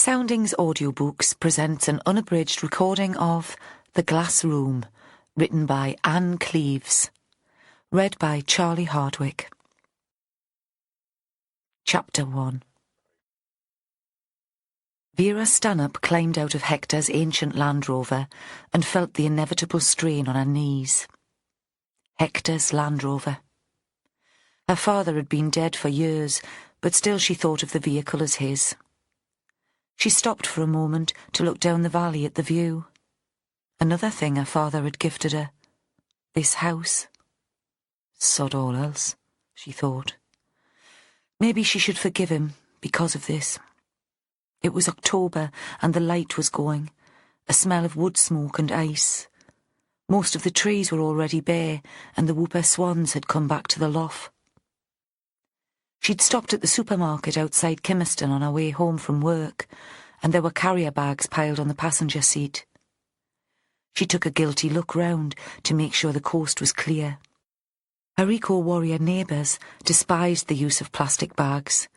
Soundings Audiobooks presents an unabridged recording of The Glass Room, written by Ann Cleeves. Read by Charlie Hardwick. Chapter 1. Vera Stanhope climbed out of Hector's ancient Land Rover and felt the inevitable strain on her knees. Hector's Land Rover. Her father had been dead for years, but still she thought of the vehicle as his. She stopped for a moment to look down the valley at the view. Another thing her father had gifted her. This house. Sod all else, she thought. Maybe she should forgive him because of this. It was October and the light was going, a smell of wood smoke and ice. Most of the trees were already bare and the whooper swans had come back to the lough. She'd stopped at the supermarket outside Kimmerston on her way home from work, and there were carrier bags piled on the passenger seat. She took a guilty look round to make sure the coast was clear. Her eco-warrior neighbours despised the use of plastic bags,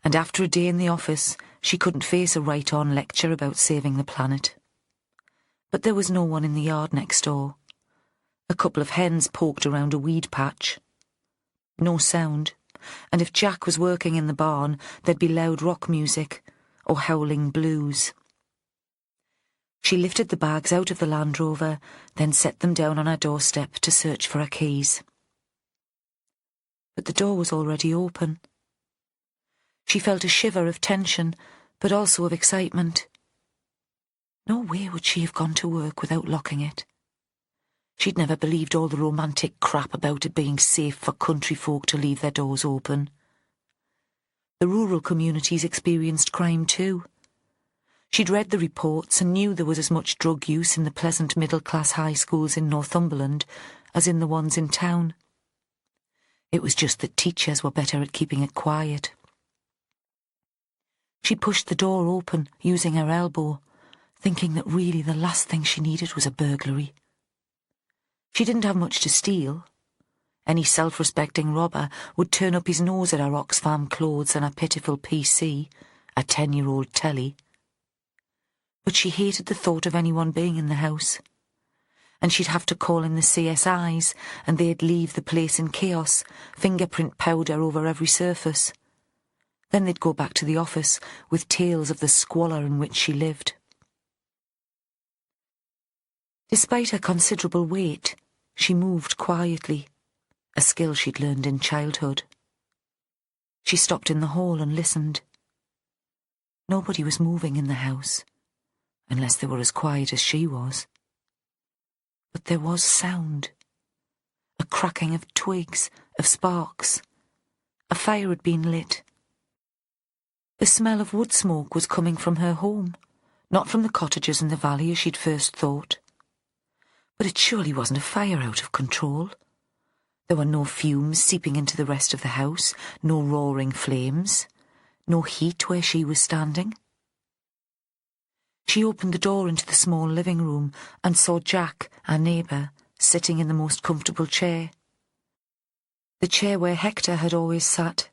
and after a day in the office she couldn't face a right-on lecture about saving the planet. But there was no one in the yard next door. A couple of hens poked around a weed patch. No sound. And if Jack was working in the barn, there'd be loud rock music or howling blues. She lifted the bags out of the Land Rover, then set them down on her doorstep to search for her keys. But the door was already open. She felt a shiver of tension, but also of excitement. No way would she have gone to work without locking it. She'd never believed all the romantic crap about it being safe for country folk to leave their doors open. The rural communities experienced crime too. She'd read the reports and knew there was as much drug use in the pleasant middle-class high schools in Northumberland as in the ones in town. It was just that teachers were better at keeping it quiet. She pushed the door open, using her elbow, thinking that really the last thing she needed was a burglary. She didn't have much to steal. Any self-respecting robber would turn up his nose at her Oxfam clothes and a pitiful PC, a 10-year-old telly. But she hated the thought of anyone being in the house. And she'd have to call in the CSIs, and they'd leave the place in chaos, fingerprint powder over every surface. Then they'd go back to the office with tales of the squalor in which she lived. Despite her considerable weight, she moved quietly, a skill she'd learned in childhood. She stopped in the hall and listened. Nobody was moving in the house, unless they were as quiet as she was. But there was sound. A cracking of twigs, of sparks. A fire had been lit. The smell of wood smoke was coming from her home, not from the cottages in the valley as she'd first thought. But it surely wasn't a fire out of control. There were no fumes seeping into the rest of the house, no roaring flames, no heat where she was standing. She opened the door into the small living room and saw Jack, her neighbour, sitting in the most comfortable chair. The chair where Hector had always sat.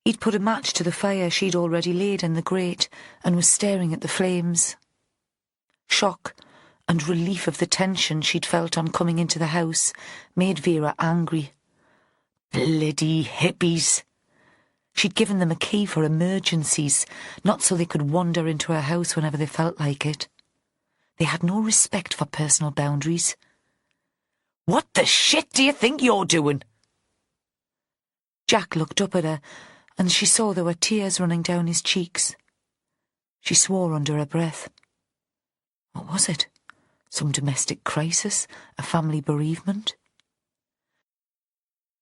He'd put a match to the fire she'd already laid in the grate and was staring at the flames. Shock and relief of the tension she'd felt on coming into the house made Vera angry. Bloody hippies! She'd given them a key for emergencies, not so they could wander into her house whenever they felt like it. They had no respect for personal boundaries. What the shit do you think you're doing? Jack looked up at her, and she saw there were tears running down his cheeks. She swore under her breath. What was it? Some domestic crisis? A family bereavement?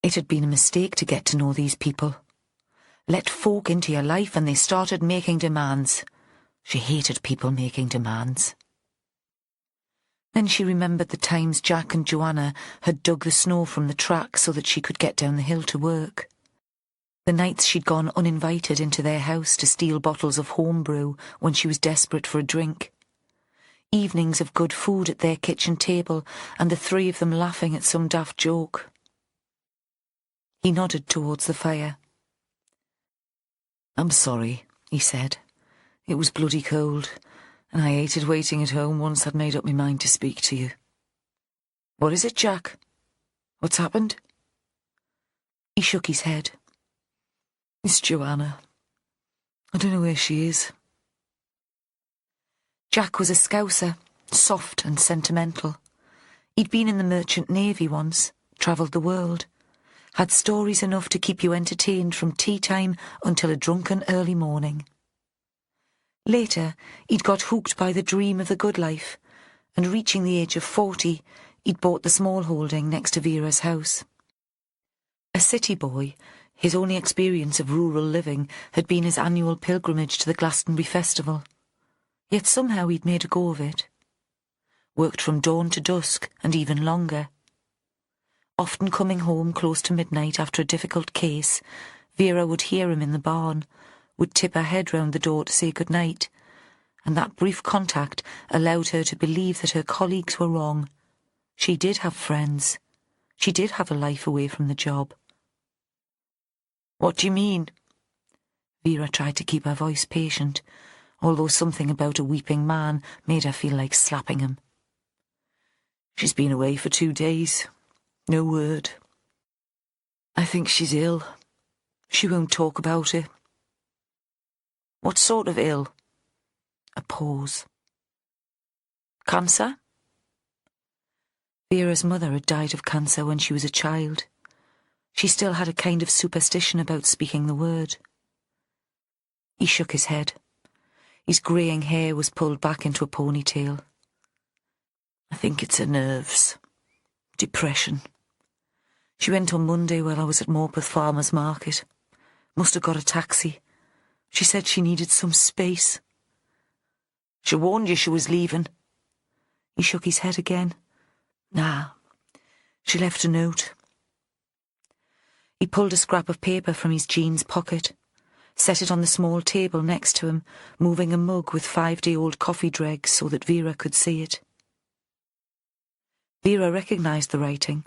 It had been a mistake to get to know these people. Let folk into your life and they started making demands. She hated people making demands. Then she remembered the times Jack and Joanna had dug the snow from the track so that she could get down the hill to work. The nights she'd gone uninvited into their house to steal bottles of homebrew when she was desperate for a drink. Evenings of good food at their kitchen table and the three of them laughing at some daft joke. He nodded towards the fire. "I'm sorry," he said. It was bloody cold, and I hated waiting at home once I'd made up my mind to speak to you. What is it, Jack? What's happened? He shook his head. It's Joanna. I don't know where she is. Jack was a Scouser, soft and sentimental. He'd been in the Merchant Navy once, travelled the world, had stories enough to keep you entertained from tea time until a drunken early morning. Later, he'd got hooked by the dream of the good life, and reaching the age of 40, he'd bought the small holding next to Vera's house. A city boy, his only experience of rural living had been his annual pilgrimage to the Glastonbury Festival. Yet somehow he'd made a go of it. Worked from dawn to dusk, and even longer. Often coming home close to midnight after a difficult case, Vera would hear him in the barn, would tip her head round the door to say good night, and that brief contact allowed her to believe that her colleagues were wrong. She did have friends. She did have a life away from the job. What do you mean? Vera tried to keep her voice patient, although something about a weeping man made her feel like slapping him. She's been away for 2 days. No word. I think she's ill. She won't talk about it. What sort of ill? A pause. Cancer? Vera's mother had died of cancer when she was a child. She still had a kind of superstition about speaking the word. He shook his head. His greying hair was pulled back into a ponytail. I think it's her nerves. Depression. She went on Monday while I was at Morpeth Farmers Market. Must have got a taxi. She said she needed some space. She warned you she was leaving. He shook his head again. Nah, she left a note. He pulled a scrap of paper from his jeans pocket, set it on the small table next to him, moving a mug with 5-day-old coffee dregs so that Vera could see it. Vera recognised the writing.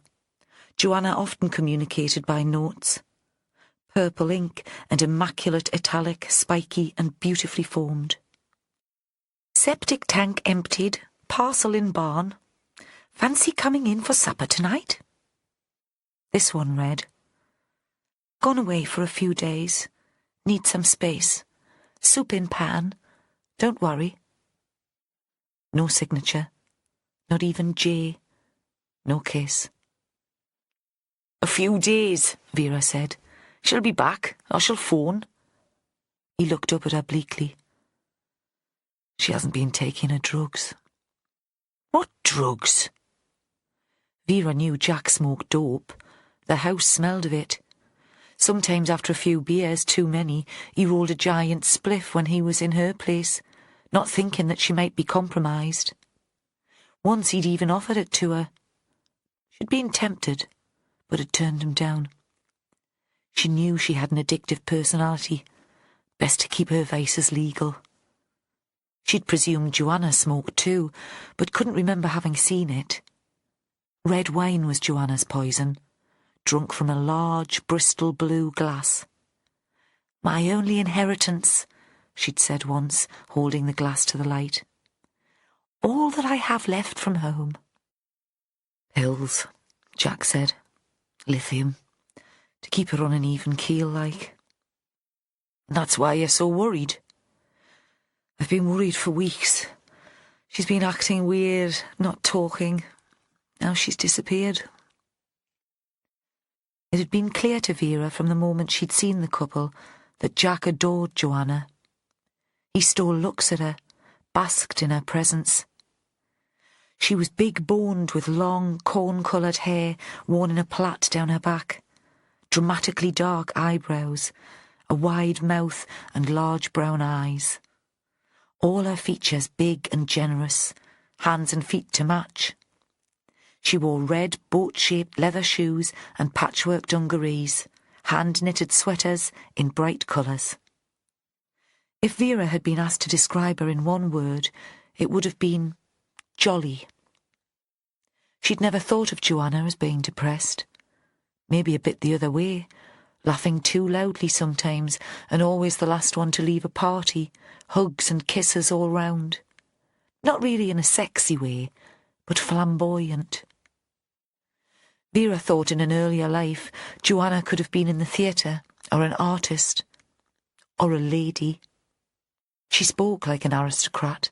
Joanna often communicated by notes. Purple ink and immaculate italic, spiky and beautifully formed. Septic tank emptied, parcel in barn. Fancy coming in for supper tonight? This one read, Gone away for a few days. Need some space. Soup in pan. Don't worry. No signature. Not even J. No kiss. A few days, Vera said. She'll be back, or she'll phone. He looked up at her bleakly. She hasn't been taking her drugs. What drugs? Vera knew Jack smoked dope. The house smelled of it. Sometimes after a few beers, too many, he rolled a giant spliff when he was in her place, not thinking that she might be compromised. Once he'd even offered it to her. She'd been tempted, but had turned him down. She knew she had an addictive personality. Best to keep her vices legal. She'd presumed Joanna smoked too, but couldn't remember having seen it. Red wine was Joanna's poison, drunk from a large Bristol blue glass. My only inheritance, she'd said once, holding the glass to the light. All that I have left from home. Pills, Jack said. Lithium. To keep her on an even keel, like. That's why you're so worried. I've been worried for weeks. She's been acting weird, not talking. Now she's disappeared. It had been clear to Vera from the moment she'd seen the couple that Jack adored Joanna. He stole looks at her, basked in her presence. She was big-boned with long, corn-coloured hair worn in a plait down her back, dramatically dark eyebrows, a wide mouth and large brown eyes. All her features big and generous, hands and feet to match. She wore red, boat-shaped leather shoes and patchwork dungarees, hand-knitted sweaters in bright colours. If Vera had been asked to describe her in one word, it would have been jolly. She'd never thought of Joanna as being depressed. Maybe a bit the other way, laughing too loudly sometimes, and always the last one to leave a party, hugs and kisses all round. Not really in a sexy way, but flamboyant. Vera thought in an earlier life Joanna could have been in the theatre, or an artist, or a lady. She spoke like an aristocrat,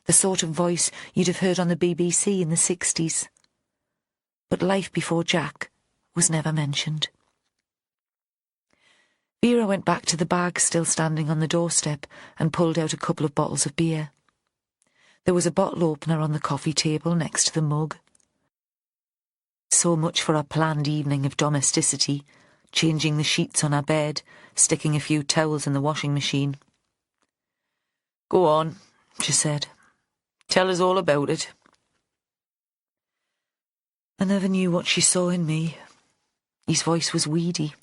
the sort of voice you'd have heard on the BBC in the 60s. But life before Jack was never mentioned. Vera went back to the bag still standing on the doorstep and pulled out a couple of bottles of beer. There was a bottle opener on the coffee table next to the mug. So much for our planned evening of domesticity, changing the sheets on our bed, sticking a few towels in the washing machine. "Go on," she said. "Tell us all about it." I never knew what she saw in me. His voice was weedy,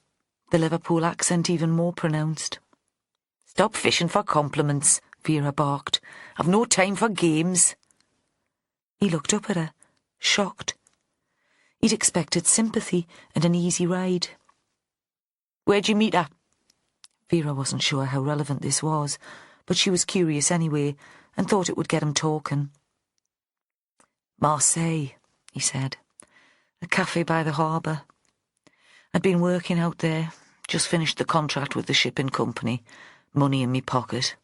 the Liverpool accent even more pronounced. "Stop fishing for compliments," Vera barked. "I've no time for games." He looked up at her, shocked. He'd expected sympathy and an easy ride. "Where'd you meet her?" Vera wasn't sure how relevant this was, but she was curious anyway, and thought it would get him talking. "Marseille," he said. "A cafe by the harbour. I'd been working out there, just finished the contract with the shipping company, money in me pocket."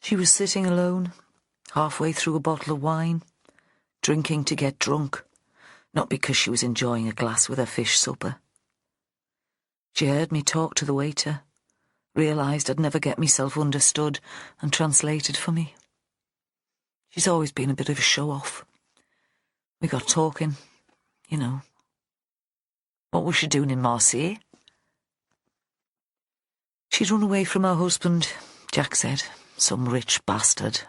She was sitting alone, halfway through a bottle of wine, drinking to get drunk, not because she was enjoying a glass with her fish supper. She heard me talk to the waiter, realised I'd never get myself understood, and translated for me. She's always been a bit of a show-off. We got talking, you know. What was she doing in Marseille? "She'd run away from her husband," Jack said. "Some rich bastard."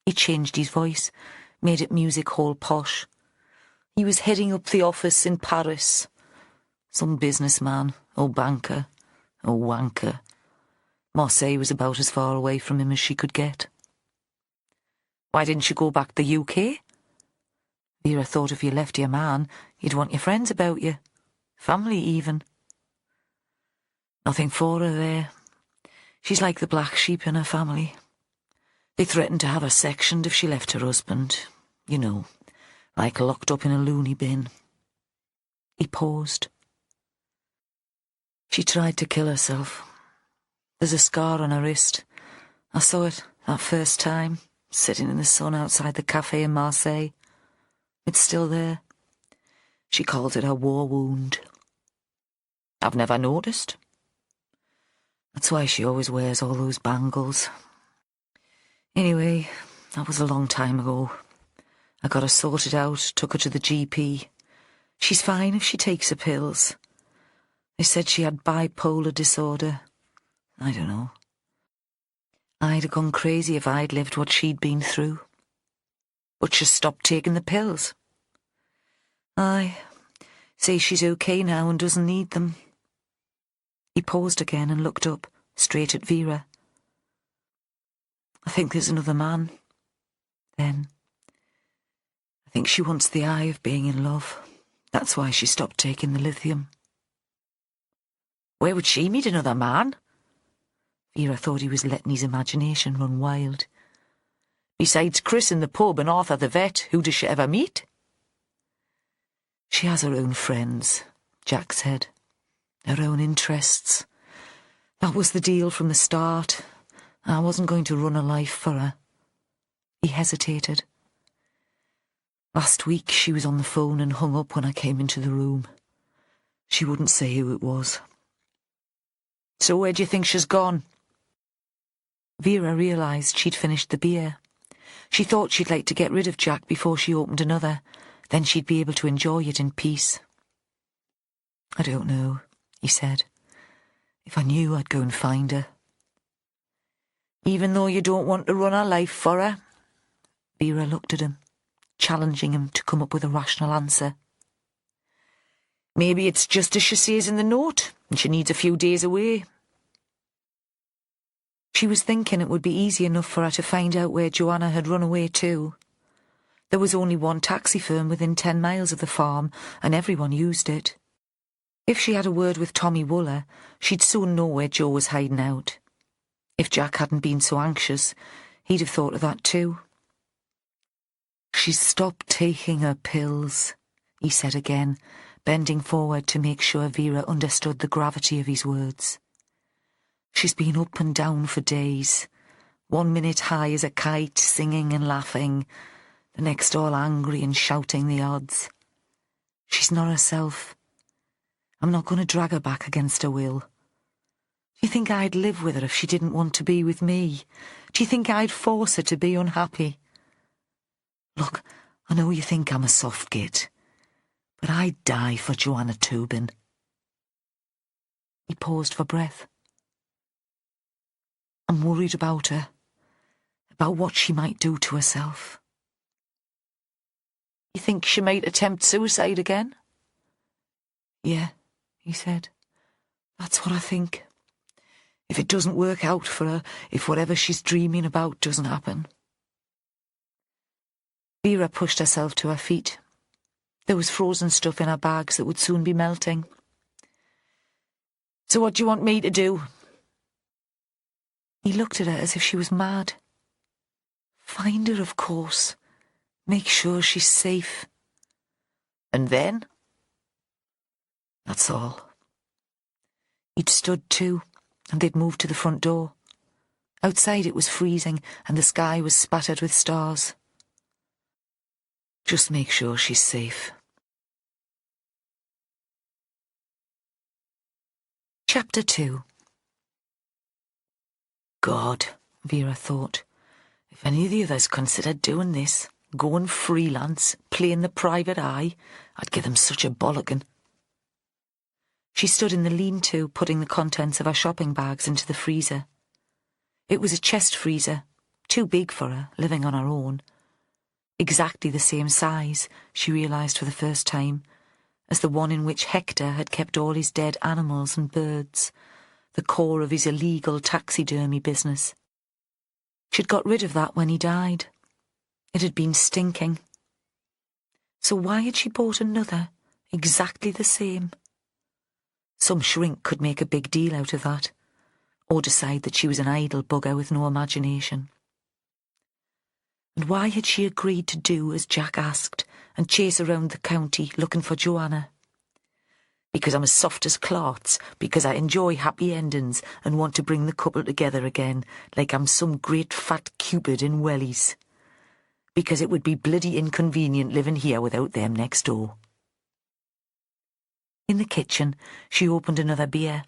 He changed his voice, made it music hall posh. He was heading up the office in Paris. Some businessman, or banker, or wanker. Marseille was about as far away from him as she could get. "Why didn't you go back to the UK? Vera thought if you left your man, you'd want your friends about you. Family, even." "Nothing for her there. She's like the black sheep in her family. They threatened to have her sectioned if she left her husband. You know, like locked up in a loony bin." He paused. "She tried to kill herself. There's a scar on her wrist. I saw it that first time, sitting in the sun outside the cafe in Marseille. It's still there. She calls it her war wound." "I've never noticed." "That's why she always wears all those bangles. Anyway, that was a long time ago. I got her sorted out, took her to the GP. She's fine if she takes her pills. They said she had bipolar disorder. I don't know. I'd have gone crazy if I'd lived what she'd been through. But she stopped taking the pills." "Aye. Say she's okay now and doesn't need them." He paused again and looked up, straight at Vera. "I think there's another man. Then. I think she wants the eye of being in love. That's why she stopped taking the lithium." "Where would she meet another man?" Vera thought he was letting his imagination run wild. "Besides Chris in the pub and Arthur the vet, who does she ever meet?" "She has her own friends," Jack said. "Her own interests. That was the deal from the start. I wasn't going to run a life for her." He hesitated. "Last week she was on the phone and hung up when I came into the room. She wouldn't say who it was." "So where do you think she's gone?" Vera realised she'd finished the beer. She thought she'd like to get rid of Jack before she opened another. Then she'd be able to enjoy it in peace. "I don't know," he said. "If I knew, I'd go and find her." "Even though you don't want to run her life for her?" Vera looked at him, challenging him to come up with a rational answer. "Maybe it's just as she says in the note, and she needs a few days away." She was thinking it would be easy enough for her to find out where Joanna had run away to. There was only one taxi firm within 10 miles of the farm, and everyone used it. If she had a word with Tommy Wooler, she'd soon know where Joe was hiding out. If Jack hadn't been so anxious, he'd have thought of that too. "She's stopped taking her pills," he said again, bending forward to make sure Vera understood the gravity of his words. "She's been up and down for days. 1 minute high as a kite, singing and laughing, the next all angry and shouting the odds. She's not herself. I'm not going to drag her back against her will. Do you think I'd live with her if she didn't want to be with me? Do you think I'd force her to be unhappy? Look, I know you think I'm a soft git, but I'd die for Joanna Tobin." He paused for breath. "I'm worried about her, about what she might do to herself." "You think she might attempt suicide again?" "Yeah," he said. "That's what I think. If it doesn't work out for her, if whatever she's dreaming about doesn't happen." Vera pushed herself to her feet. There was frozen stuff in her bags that would soon be melting. "So what do you want me to do?" He looked at her as if she was mad. "Find her, of course. Make sure she's safe." "And then?" "That's all." He'd stood too, and they'd moved to the front door. Outside it was freezing, and the sky was spattered with stars. "Just make sure she's safe." Chapter 2. God, Vera thought. If any of the others considered doing this, going freelance, playing the private eye, I'd give them such a bollocking. She stood in the lean-to, putting the contents of her shopping bags into the freezer. It was a chest freezer, too big for her, living on her own. Exactly the same size, she realised for the first time, as the one in which Hector had kept all his dead animals and birds, the core of his illegal taxidermy business. She'd got rid of that when he died. It had been stinking. So why had she bought another, exactly the same? Some shrink could make a big deal out of that, or decide that she was an idle bugger with no imagination. And why had she agreed to do as Jack asked and chase around the county looking for Joanna? Because I'm as soft as clots, because I enjoy happy endings and want to bring the couple together again, like I'm some great fat Cupid in wellies. Because it would be bloody inconvenient living here without them next door. In the kitchen, she opened another beer,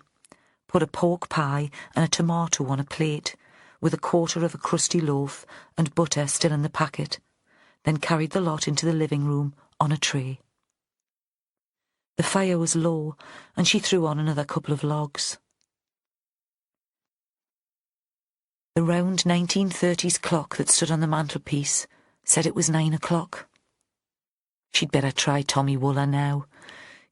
put a pork pie and a tomato on a plate, with a quarter of a crusty loaf and butter still in the packet, then carried the lot into the living room on a tray. The fire was low, and she threw on another couple of logs. The round 1930s clock that stood on the mantelpiece said it was 9 o'clock. She'd better try Tommy Wooler now.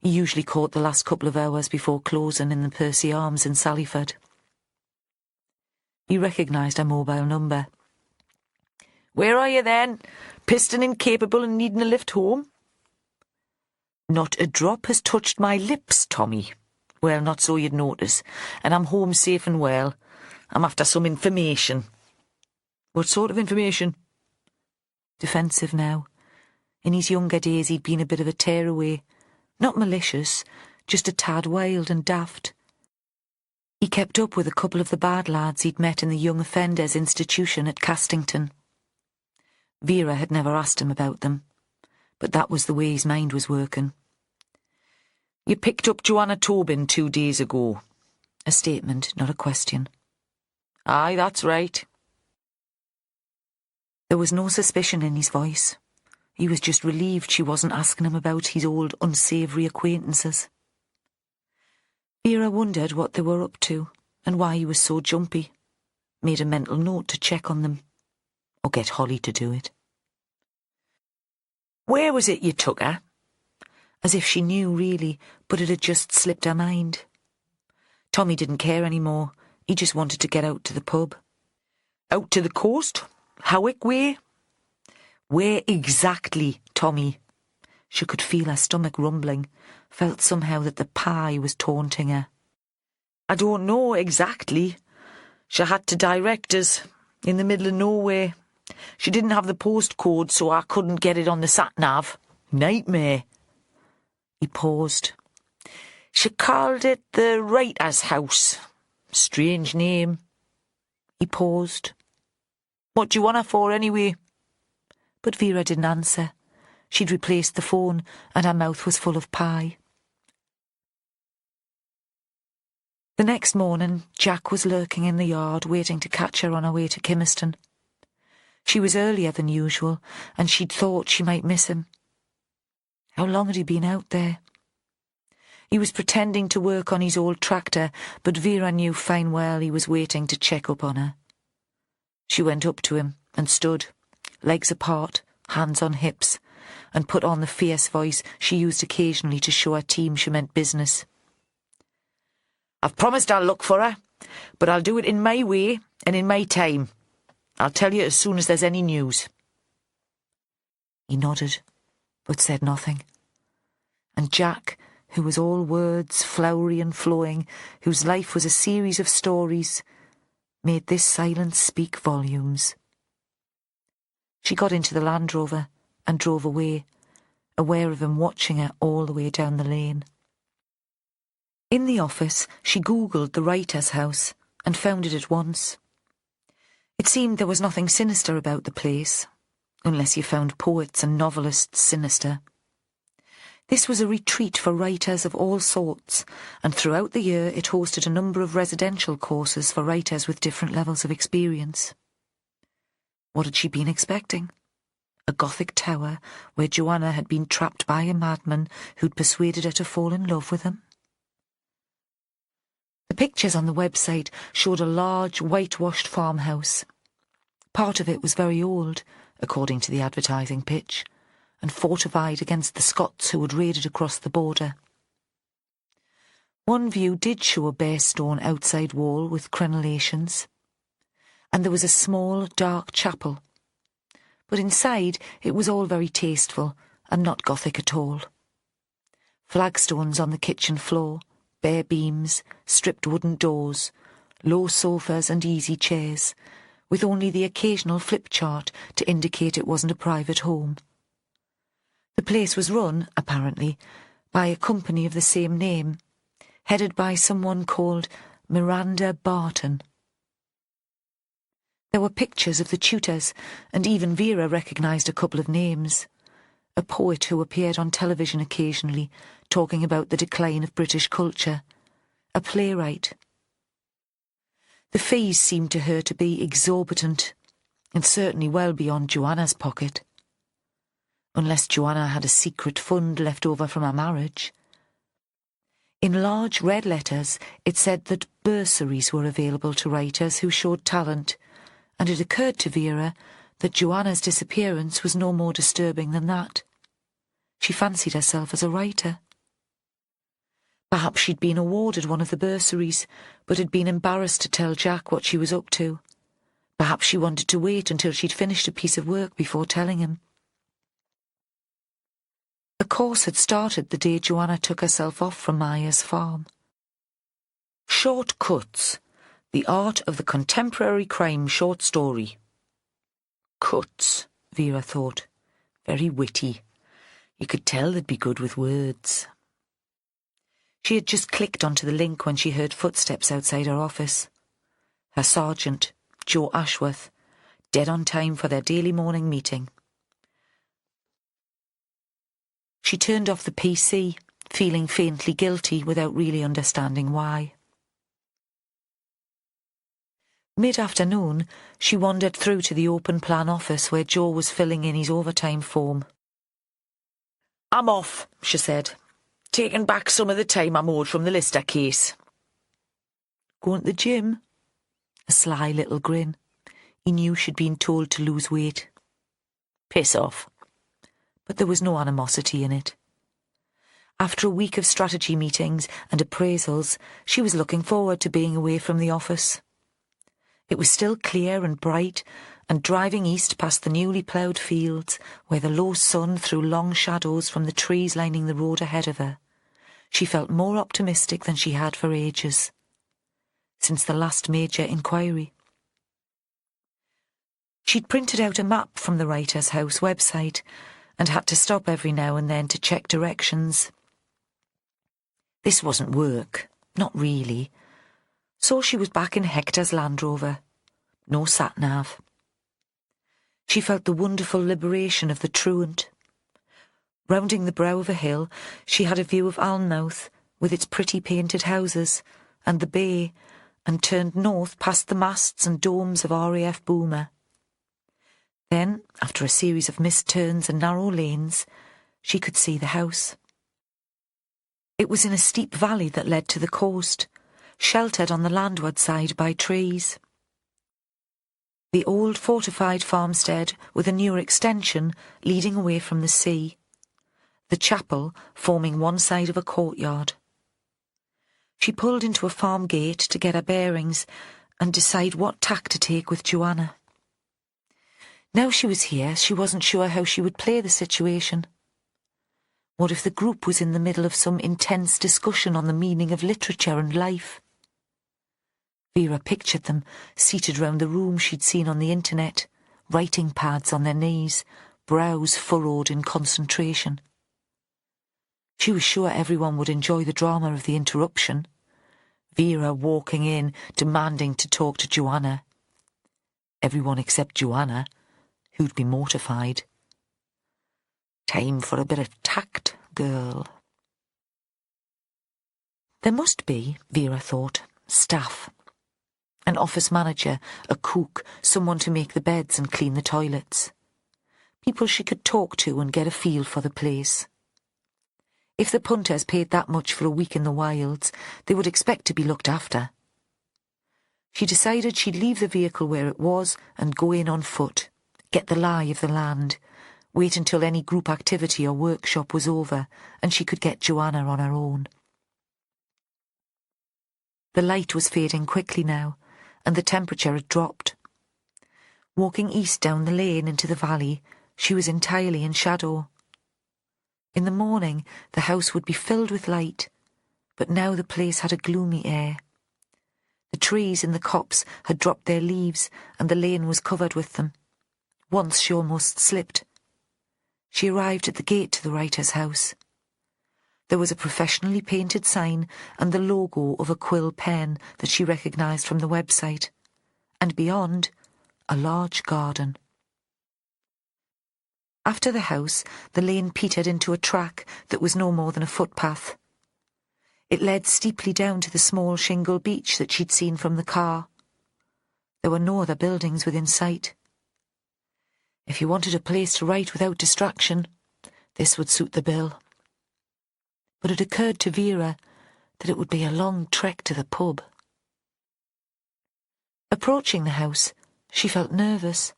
He usually caught the last couple of hours before closing in the Percy Arms in Sallyford. He recognised her mobile number. "Where are you then? Piston incapable and needing a lift home?" "Not a drop has touched my lips, Tommy. Well, not so you'd notice. And I'm home safe and well. I'm after some information." "What sort of information?" Defensive now. In his younger days he'd been a bit of a tearaway. Not malicious, just a tad wild and daft. He kept up with a couple of the bad lads he'd met in the Young Offenders Institution at Castington. Vera had never asked him about them, but that was the way his mind was working. "You picked up Joanna Tobin 2 days ago." A statement, not a question. "Aye, that's right." There was no suspicion in his voice. He was just relieved she wasn't asking him about his old unsavoury acquaintances. Vera wondered what they were up to and why he was so jumpy. Made a mental note to check on them. Or get Holly to do it. "Where was it you took her?" As if she knew, really, but it had just slipped her mind. Tommy didn't care anymore. He just wanted to get out to the pub. "Out to the coast? Howick way?" "Where exactly, Tommy?" She could feel her stomach rumbling. felt somehow that the pie was taunting her. "I don't know exactly. She had to direct us, in the middle of nowhere. She didn't have the postcode, so I couldn't get it on the sat-nav. Nightmare." He paused. "She called it the Writer's House. Strange name." He paused. "What do you want her for, anyway?" But Vera didn't answer. She'd replaced the phone, and her mouth was full of pie. The next morning, Jack was lurking in the yard, waiting to catch her on her way to Kimmerston. She was earlier than usual, and she'd thought she might miss him. How long had he been out there? He was pretending to work on his old tractor, but Vera knew fine well he was waiting to check up on her. She went up to him and stood, legs apart, hands on hips, and put on the fierce voice she used occasionally to show her team she meant business. "I've promised I'll look for her, but I'll do it in my way and in my time. I'll tell you as soon as there's any news." He nodded, but said nothing. And Jack, who was all words, flowery and flowing, whose life was a series of stories, made this silence speak volumes. She got into the Land Rover and drove away, aware of him watching her all the way down the lane. In the office, she Googled the Writer's House and found it at once. It seemed there was nothing sinister about the place, unless you found poets and novelists sinister. This was a retreat for writers of all sorts, and throughout the year it hosted a number of residential courses for writers with different levels of experience. What had she been expecting? A Gothic tower where Joanna had been trapped by a madman who'd persuaded her to fall in love with him? The pictures on the website showed a large, whitewashed farmhouse. Part of it was very old, according to the advertising pitch, and fortified against the Scots who had raided across the border. One view did show a bare stone outside wall with crenellations, and there was a small, dark chapel. But inside it was all very tasteful and not Gothic at all. Flagstones on the kitchen floor, bare beams, stripped wooden doors, low sofas and easy chairs, with only the occasional flip chart to indicate it wasn't a private home. The place was run, apparently, by a company of the same name, headed by someone called Miranda Barton. There were pictures of the tutors, and even Vera recognised a couple of names. A poet who appeared on television occasionally, talking about the decline of British culture. A playwright. The fees seemed to her to be exorbitant, and certainly well beyond Joanna's pocket. Unless Joanna had a secret fund left over from her marriage. In large red letters it said that bursaries were available to writers who showed talent, and it occurred to Vera that Joanna's disappearance was no more disturbing than that. She fancied herself as a writer. Perhaps she'd been awarded one of the bursaries, but had been embarrassed to tell Jack what she was up to. Perhaps she wanted to wait until she'd finished a piece of work before telling him. The course had started the day Joanna took herself off from Maya's farm. Short Cuts, the art of the contemporary crime short story. Cuts, Vera thought. Very witty. You could tell they'd be good with words. She had just clicked onto the link when she heard footsteps outside her office. Her sergeant, Joe Ashworth, dead on time for their daily morning meeting. She turned off the PC, feeling faintly guilty without really understanding why. Mid-afternoon, she wandered through to the open plan office where Joe was filling in his overtime form. "I'm off," she said, "taking back some of the time I'm owed from the Lister case." "Going to the gym?" A sly little grin. He knew she'd been told to lose weight. "Piss off." But there was no animosity in it. After a week of strategy meetings and appraisals, she was looking forward to being away from the office. It was still clear and bright, and driving east past the newly ploughed fields, where the low sun threw long shadows from the trees lining the road ahead of her, She felt more optimistic than she had for ages, since the last major inquiry. She'd printed out a map from the Writer's House website and had to stop every now and then to check directions. This wasn't work, not really. So she was back in Hector's Land Rover. No sat-nav. She felt the wonderful liberation of the truant. Rounding the brow of a hill, she had a view of Alnmouth, with its pretty painted houses, and the bay, and turned north past the masts and domes of RAF Boomer. Then, after a series of missed turns and narrow lanes, she could see the house. It was in a steep valley that led to the coast, sheltered on the landward side by trees. The old fortified farmstead with a newer extension leading away from the sea, the chapel forming one side of a courtyard. She pulled into a farm gate to get her bearings and decide what tack to take with Joanna. Now she was here, she wasn't sure how she would play the situation. What if the group was in the middle of some intense discussion on the meaning of literature and life? Vera pictured them, seated round the room she'd seen on the internet, writing pads on their knees, brows furrowed in concentration. She was sure everyone would enjoy the drama of the interruption. Vera walking in, demanding to talk to Joanna. Everyone except Joanna, who'd be mortified. Time for a bit of tact, girl. There must be, Vera thought, staff. An office manager, a cook, someone to make the beds and clean the toilets. People she could talk to and get a feel for the place. If the punters paid that much for a week in the wilds, they would expect to be looked after. She decided she'd leave the vehicle where it was and go in on foot, get the lie of the land, wait until any group activity or workshop was over and she could get Joanna on her own. The light was fading quickly now, and the temperature had dropped. Walking east down the lane into the valley, she was entirely in shadow. In the morning, the house would be filled with light, but now the place had a gloomy air. The trees in the copse had dropped their leaves, and the lane was covered with them. Once she almost slipped. She arrived at the gate to the Writer's House. There was a professionally painted sign and the logo of a quill pen that she recognised from the website, and beyond, a large garden. After the house, the lane petered into a track that was no more than a footpath. It led steeply down to the small shingle beach that she'd seen from the car. There were no other buildings within sight. If you wanted a place to write without distraction, this would suit the bill. But it occurred to Vera that it would be a long trek to the pub. Approaching the house, she felt nervous.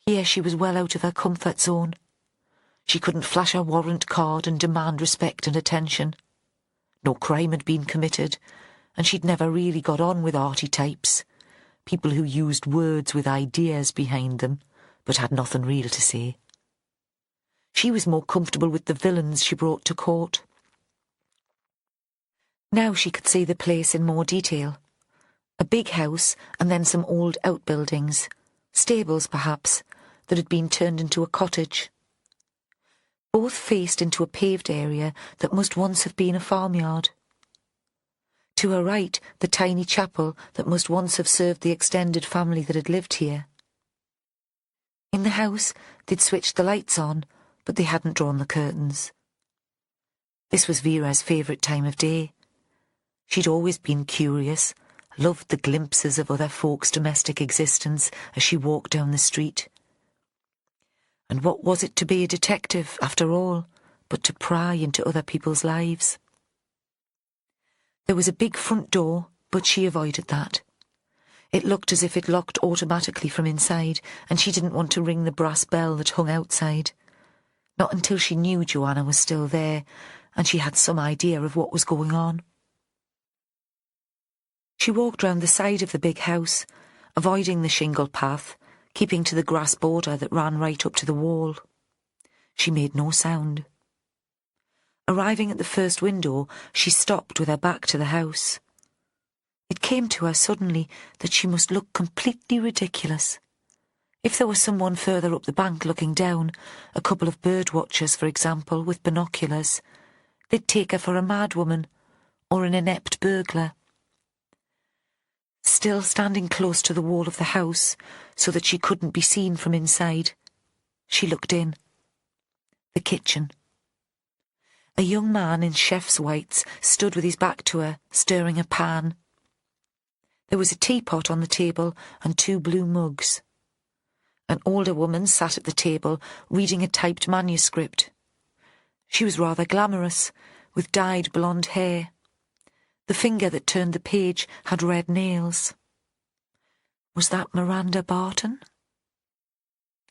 Here she was well out of her comfort zone. She couldn't flash her warrant card and demand respect and attention. No crime had been committed, and she'd never really got on with arty types, people who used words with ideas behind them, but had nothing real to say. She was more comfortable with the villains she brought to court. Now she could see the place in more detail. A big house and then some old outbuildings, stables perhaps, that had been turned into a cottage. Both faced into a paved area that must once have been a farmyard. To her right, the tiny chapel that must once have served the extended family that had lived here. In the house, they'd switched the lights on, but they hadn't drawn the curtains. This was Vera's favourite time of day. She'd always been curious, loved the glimpses of other folks' domestic existence as she walked down the street. And what was it to be a detective, after all, but to pry into other people's lives? There was a big front door, but she avoided that. It looked as if it locked automatically from inside, and she didn't want to ring the brass bell that hung outside. Not until she knew Joanna was still there, and she had some idea of what was going on. She walked round the side of the big house, avoiding the shingle path, keeping to the grass border that ran right up to the wall. She made no sound. Arriving at the first window, she stopped with her back to the house. It came to her suddenly that she must look completely ridiculous. If there was someone further up the bank looking down, a couple of bird-watchers, for example, with binoculars, they'd take her for a madwoman or an inept burglar. Still standing close to the wall of the house, so that she couldn't be seen from inside, she looked in. The kitchen. A young man in chef's whites stood with his back to her, stirring a pan. There was a teapot on the table and 2 blue mugs. An older woman sat at the table, reading a typed manuscript. She was rather glamorous, with dyed blonde hair. The finger that turned the page had red nails. Was that Miranda Barton?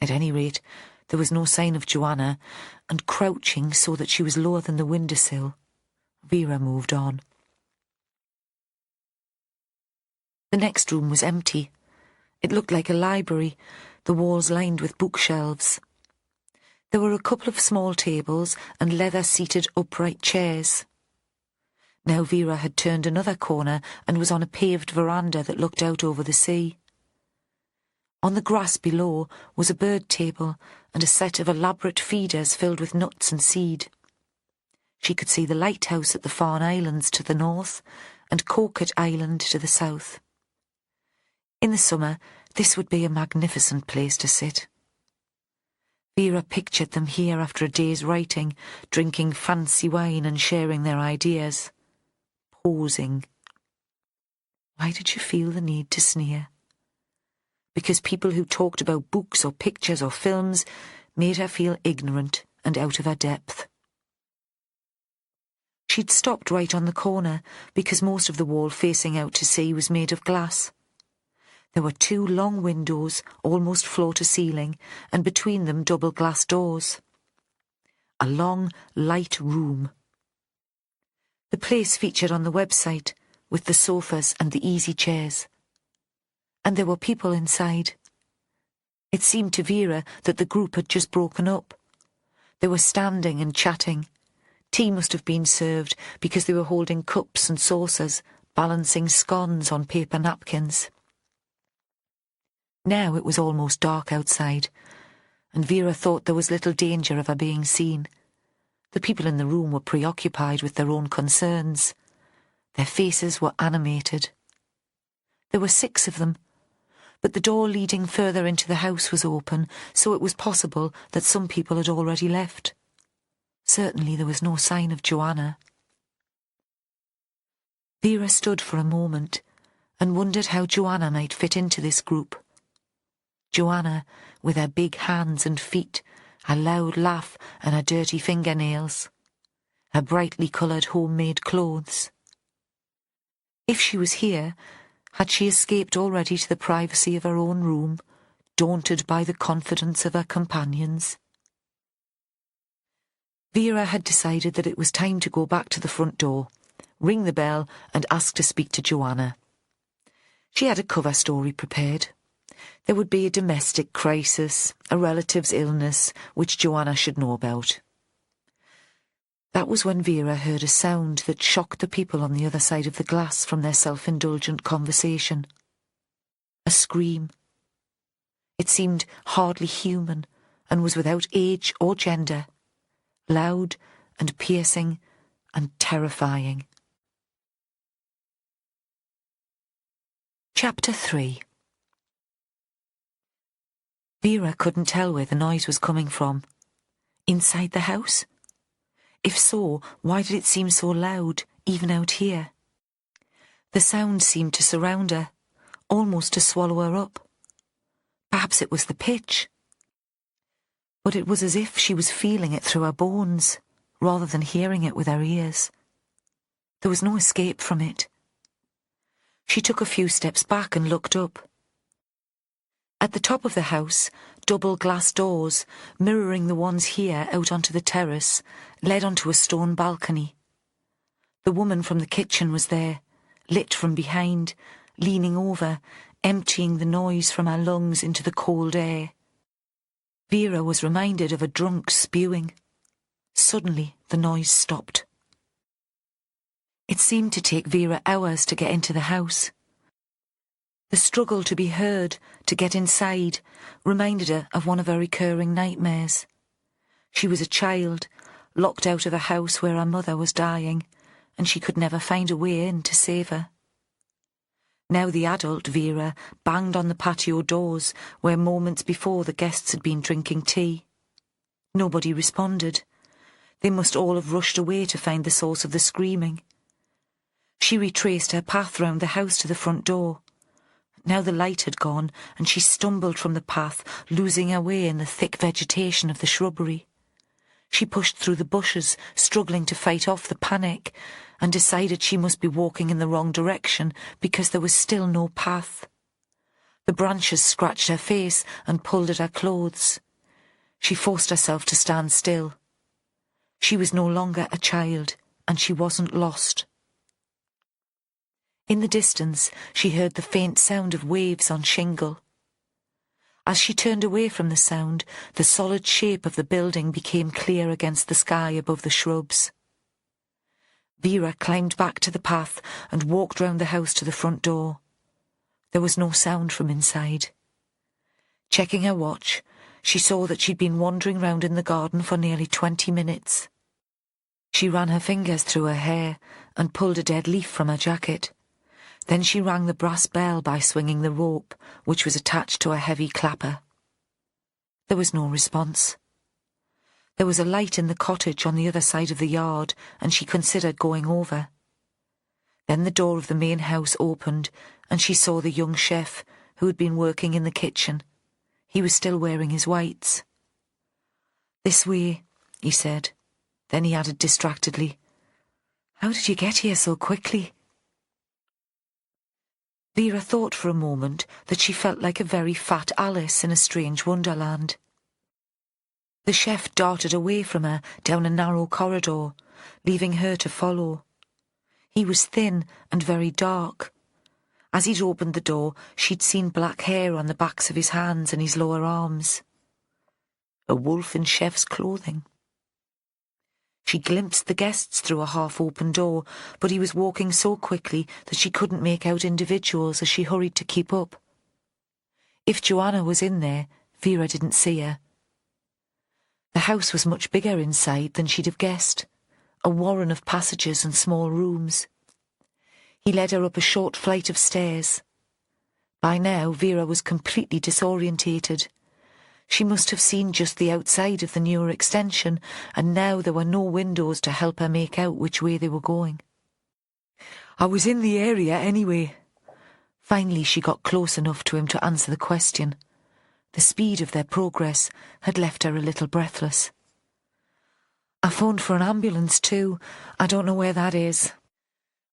At any rate, there was no sign of Joanna, and crouching so that she was lower than the windowsill, Vera moved on. The next room was empty. It looked like a library, the walls lined with bookshelves. There were a couple of small tables and leather-seated upright chairs. Now Vera had turned another corner and was on a paved veranda that looked out over the sea. On the grass below was a bird table and a set of elaborate feeders filled with nuts and seed. She could see the lighthouse at the Farne Islands to the north and Coquet Island to the south. In the summer, this would be a magnificent place to sit. Vera pictured them here after a day's writing, drinking fancy wine and sharing their ideas. Posing. Why did she feel the need to sneer? Because people who talked about books or pictures or films made her feel ignorant and out of her depth. She'd stopped right on the corner because most of the wall facing out to sea was made of glass. There were 2 long windows, almost floor to ceiling, and between them double glass doors. A long, light room. The place featured on the website, with the sofas and the easy chairs. And there were people inside. It seemed to Vera that the group had just broken up. They were standing and chatting. Tea must have been served because they were holding cups and saucers, balancing scones on paper napkins. Now it was almost dark outside, and Vera thought there was little danger of her being seen. The people in the room were preoccupied with their own concerns. Their faces were animated. There were 6 of them, but the door leading further into the house was open, so it was possible that some people had already left. Certainly there was no sign of Joanna. Vera stood for a moment and wondered how Joanna might fit into this group. Joanna, with her big hands and feet, her loud laugh and her dirty fingernails, her brightly coloured homemade clothes. If she was here, had she escaped already to the privacy of her own room, daunted by the confidence of her companions? Vera had decided that it was time to go back to the front door, ring the bell and ask to speak to Joanna. She had a cover story prepared. There would be a domestic crisis, a relative's illness, which Joanna should know about. That was when Vera heard a sound that shocked the people on the other side of the glass from their self-indulgent conversation. A scream. It seemed hardly human and was without age or gender, loud and piercing and terrifying. Chapter 3. Vera couldn't tell where the noise was coming from. Inside the house? If so, why did it seem so loud, even out here? The sound seemed to surround her, almost to swallow her up. Perhaps it was the pitch. But it was as if she was feeling it through her bones, rather than hearing it with her ears. There was no escape from it. She took a few steps back and looked up. At the top of the house, double glass doors, mirroring the ones here out onto the terrace, led onto a stone balcony. The woman from the kitchen was there, lit from behind, leaning over, emptying the noise from her lungs into the cold air. Vera was reminded of a drunk spewing. Suddenly, the noise stopped. It seemed to take Vera hours to get into the house. The struggle to be heard, to get inside, reminded her of one of her recurring nightmares. She was a child, locked out of a house where her mother was dying, and she could never find a way in to save her. Now the adult Vera banged on the patio doors where moments before the guests had been drinking tea. Nobody responded. They must all have rushed away to find the source of the screaming. She retraced her path round the house to the front door. Now the light had gone, and she stumbled from the path, losing her way in the thick vegetation of the shrubbery. She pushed through the bushes, struggling to fight off the panic, and decided she must be walking in the wrong direction because there was still no path. The branches scratched her face and pulled at her clothes. She forced herself to stand still. She was no longer a child, and she wasn't lost. In the distance, she heard the faint sound of waves on shingle. As she turned away from the sound, the solid shape of the building became clear against the sky above the shrubs. Vera climbed back to the path and walked round the house to the front door. There was no sound from inside. Checking her watch, she saw that she'd been wandering round in the garden for nearly 20 minutes. She ran her fingers through her hair and pulled a dead leaf from her jacket. Then she rang the brass bell by swinging the rope, which was attached to a heavy clapper. There was no response. There was a light in the cottage on the other side of the yard, and she considered going over. Then the door of the main house opened, and she saw the young chef, who had been working in the kitchen. He was still wearing his whites. "This way," he said. Then he added distractedly, "How did you get here so quickly?" Vera thought for a moment that she felt like a very fat Alice in a strange wonderland. The chef darted away from her down a narrow corridor, leaving her to follow. He was thin and very dark. As he'd opened the door, she'd seen black hair on the backs of his hands and his lower arms. A wolf in chef's clothing. She glimpsed the guests through a half-open door, but he was walking so quickly that she couldn't make out individuals as she hurried to keep up. If Joanna was in there, Vera didn't see her. The house was much bigger inside than she'd have guessed, a warren of passages and small rooms. He led her up a short flight of stairs. By now, Vera was completely disorientated. She must have seen just the outside of the newer extension, and now there were no windows to help her make out which way they were going. "I was in the area anyway." Finally she got close enough to him to answer the question. The speed of their progress had left her a little breathless. "I phoned for an ambulance too. I don't know where that is."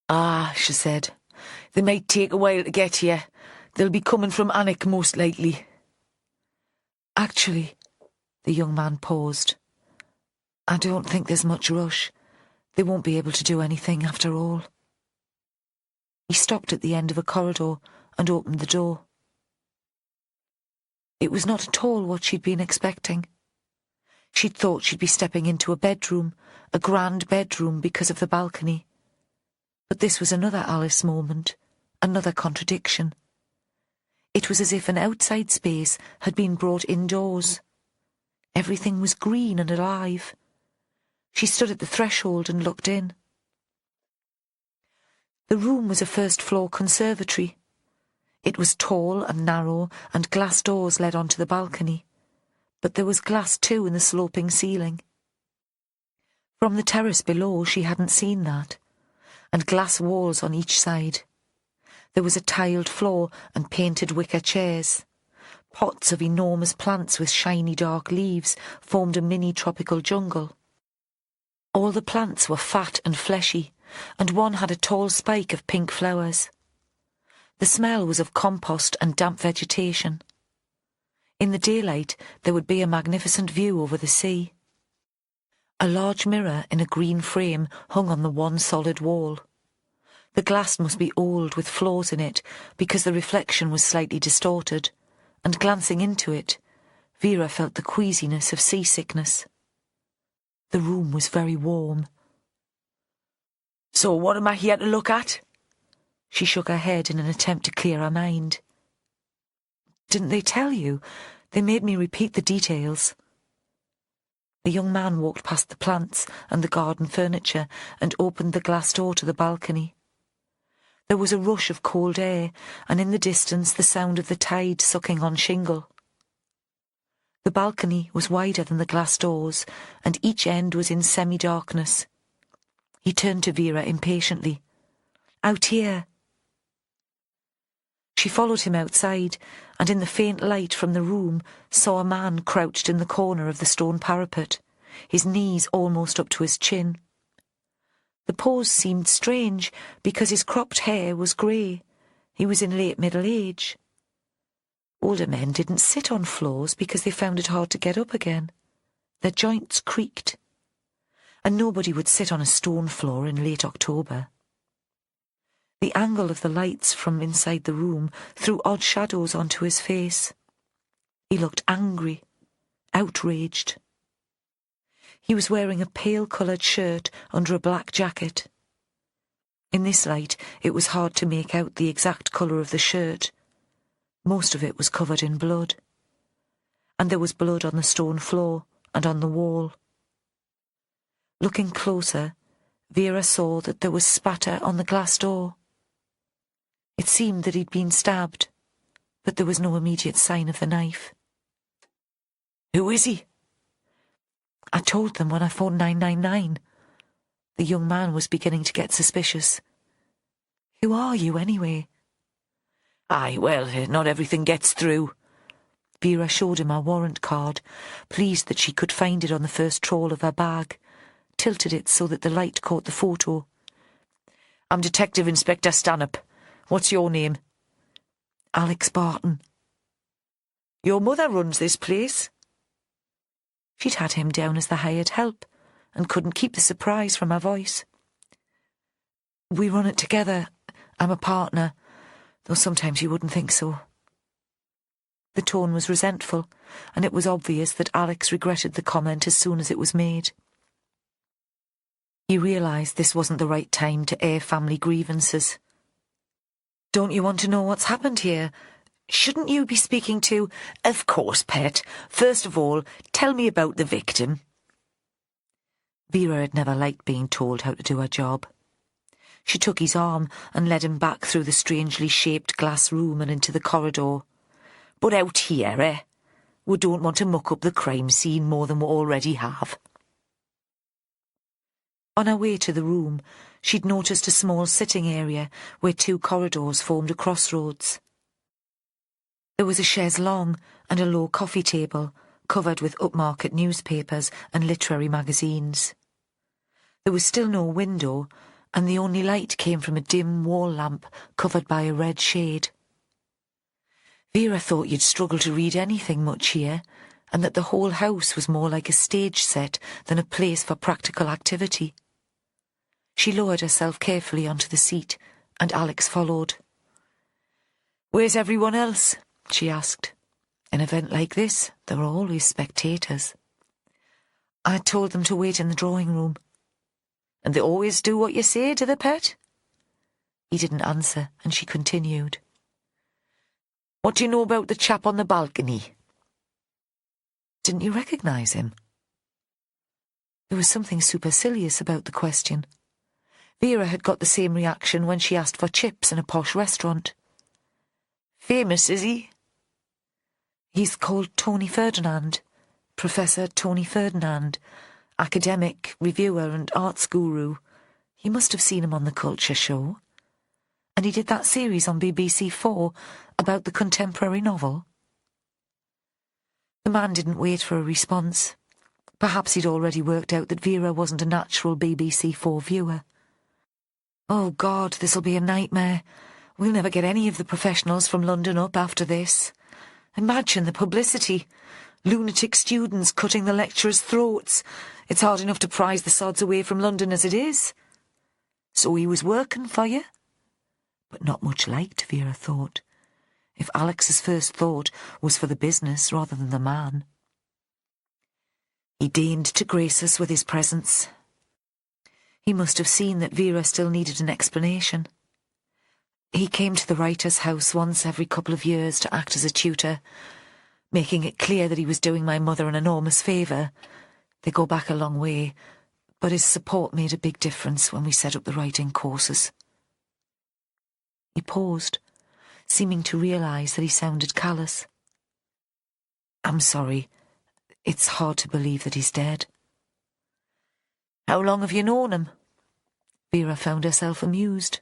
"Ah," she said. "They might take a while to get here. They'll be coming from Annick most likely." "Actually," the young man paused, "I don't think there's much rush. They won't be able to do anything after all." He stopped at the end of a corridor and opened the door. It was not at all what she'd been expecting. She'd thought she'd be stepping into a bedroom, a grand bedroom because of the balcony. But this was another Alice moment, another contradiction. It was as if an outside space had been brought indoors. Everything was green and alive. She stood at the threshold and looked in. The room was a first-floor conservatory. It was tall and narrow, and glass doors led onto the balcony. But there was glass too in the sloping ceiling. From the terrace below she hadn't seen that, and glass walls on each side. There was a tiled floor and painted wicker chairs. Pots of enormous plants with shiny dark leaves formed a mini tropical jungle. All the plants were fat and fleshy, and one had a tall spike of pink flowers. The smell was of compost and damp vegetation. In the daylight there would be a magnificent view over the sea. A large mirror in a green frame hung on the one solid wall. The glass must be old with flaws in it because the reflection was slightly distorted, and glancing into it, Vera felt the queasiness of seasickness. The room was very warm. "So what am I here to look at?" She shook her head in an attempt to clear her mind. "Didn't they tell you? They made me repeat the details." The young man walked past the plants and the garden furniture and opened the glass door to the balcony. There was a rush of cold air, and in the distance the sound of the tide sucking on shingle. The balcony was wider than the glass doors, and each end was in semi-darkness. He turned to Vera impatiently. "Out here." She followed him outside, and in the faint light from the room saw a man crouched in the corner of the stone parapet, his knees almost up to his chin. The pose seemed strange because his cropped hair was grey. He was in late middle age. Older men didn't sit on floors because they found it hard to get up again. Their joints creaked. And nobody would sit on a stone floor in late October. The angle of the lights from inside the room threw odd shadows onto his face. He looked angry, outraged. He was wearing a pale-coloured shirt under a black jacket. In this light, it was hard to make out the exact colour of the shirt. Most of it was covered in blood. And there was blood on the stone floor and on the wall. Looking closer, Vera saw that there was spatter on the glass door. It seemed that he'd been stabbed, but there was no immediate sign of the knife. "Who is he?" "I told them when I phoned 999. The young man was beginning to get suspicious. "Who are you, anyway?" "Aye, well, not everything gets through." Vera showed him her warrant card, pleased that she could find it on the first trawl of her bag, tilted it so that the light caught the photo. "I'm Detective Inspector Stanhope. What's your name?" "Alex Barton." "Your mother runs this place?" She'd had him down as the hired help, and couldn't keep the surprise from her voice. "We run it together. I'm a partner, though sometimes you wouldn't think so." The tone was resentful, and it was obvious that Alex regretted the comment as soon as it was made. He realised this wasn't the right time to air family grievances. "Don't you want to know what's happened here? Shouldn't you be speaking to—" "Of course, pet. First of all, tell me about the victim." Vera had never liked being told how to do her job. She took his arm and led him back through the strangely shaped glass room and into the corridor. "But out here, eh? We don't want to muck up the crime scene more than we already have." On her way to the room, she'd noticed a small sitting area where two corridors formed a crossroads. There was a chaise longue and a low coffee table, covered with upmarket newspapers and literary magazines. There was still no window, and the only light came from a dim wall lamp covered by a red shade. Vera thought you'd struggle to read anything much here, and that the whole house was more like a stage set than a place for practical activity. She lowered herself carefully onto the seat, and Alex followed. "Where's everyone else?" she asked. "An event like this, there are always spectators." "I told them to wait in the drawing room." "And they always do what you say, do they, pet?" He didn't answer, and she continued. "What do you know about the chap on the balcony?" "Didn't you recognise him?" There was something supercilious about the question. Vera had got the same reaction when she asked for chips in a posh restaurant. "Famous, is he?" "He's called Tony Ferdinand, Professor Tony Ferdinand, academic, reviewer and arts guru. You must have seen him on the Culture Show. And he did that series on BBC4 about the contemporary novel." The man didn't wait for a response. Perhaps he'd already worked out that Vera wasn't a natural BBC4 viewer. "Oh, God, this'll be a nightmare. We'll never get any of the professionals from London up after this. Imagine the publicity. Lunatic students cutting the lecturers' throats. It's hard enough to prize the sods away from London as it is." "So he was working for you?" But not much liked, Vera thought. If Alex's first thought was for the business rather than the man. He deigned to grace us with his presence. He must have seen that Vera still needed an explanation. He came to the writer's house once every couple of years to act as a tutor, making it clear that he was doing my mother an enormous favour. They go back a long way, but his support made a big difference when we set up the writing courses. He paused, seeming to realise that he sounded callous. I'm sorry. It's hard to believe that he's dead. How long have you known him? Vera found herself amused.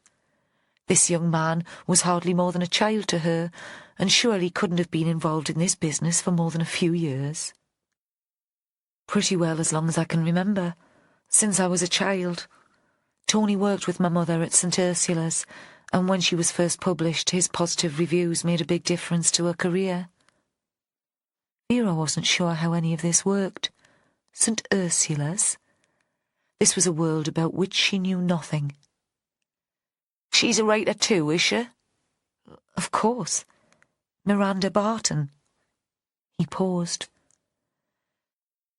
This young man was hardly more than a child to her, and surely couldn't have been involved in this business for more than a few years. Pretty well as long as I can remember, since I was a child. Tony worked with my mother at St Ursula's, and when she was first published, his positive reviews made a big difference to her career. Vera wasn't sure how any of this worked. St Ursula's? This was a world about which she knew nothing. She's a writer too, is she? Of course. Miranda Barton. He paused.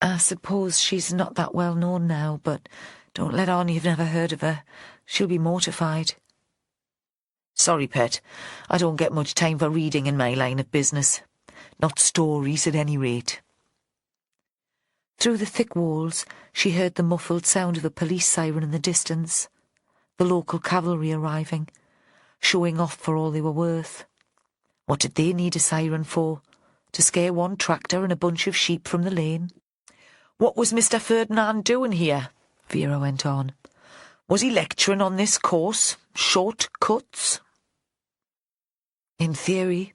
I suppose she's not that well known now, but don't let on you've never heard of her. She'll be mortified. Sorry, pet. I don't get much time for reading in my line of business. Not stories, at any rate. Through the thick walls, she heard the muffled sound of a police siren in the distance, the local cavalry arriving, showing off for all they were worth. What did they need a siren for? To scare one tractor and a bunch of sheep from the lane? What was Mr. Ferdinand doing here? Vera went on. Was he lecturing on this course? Shortcuts? In theory.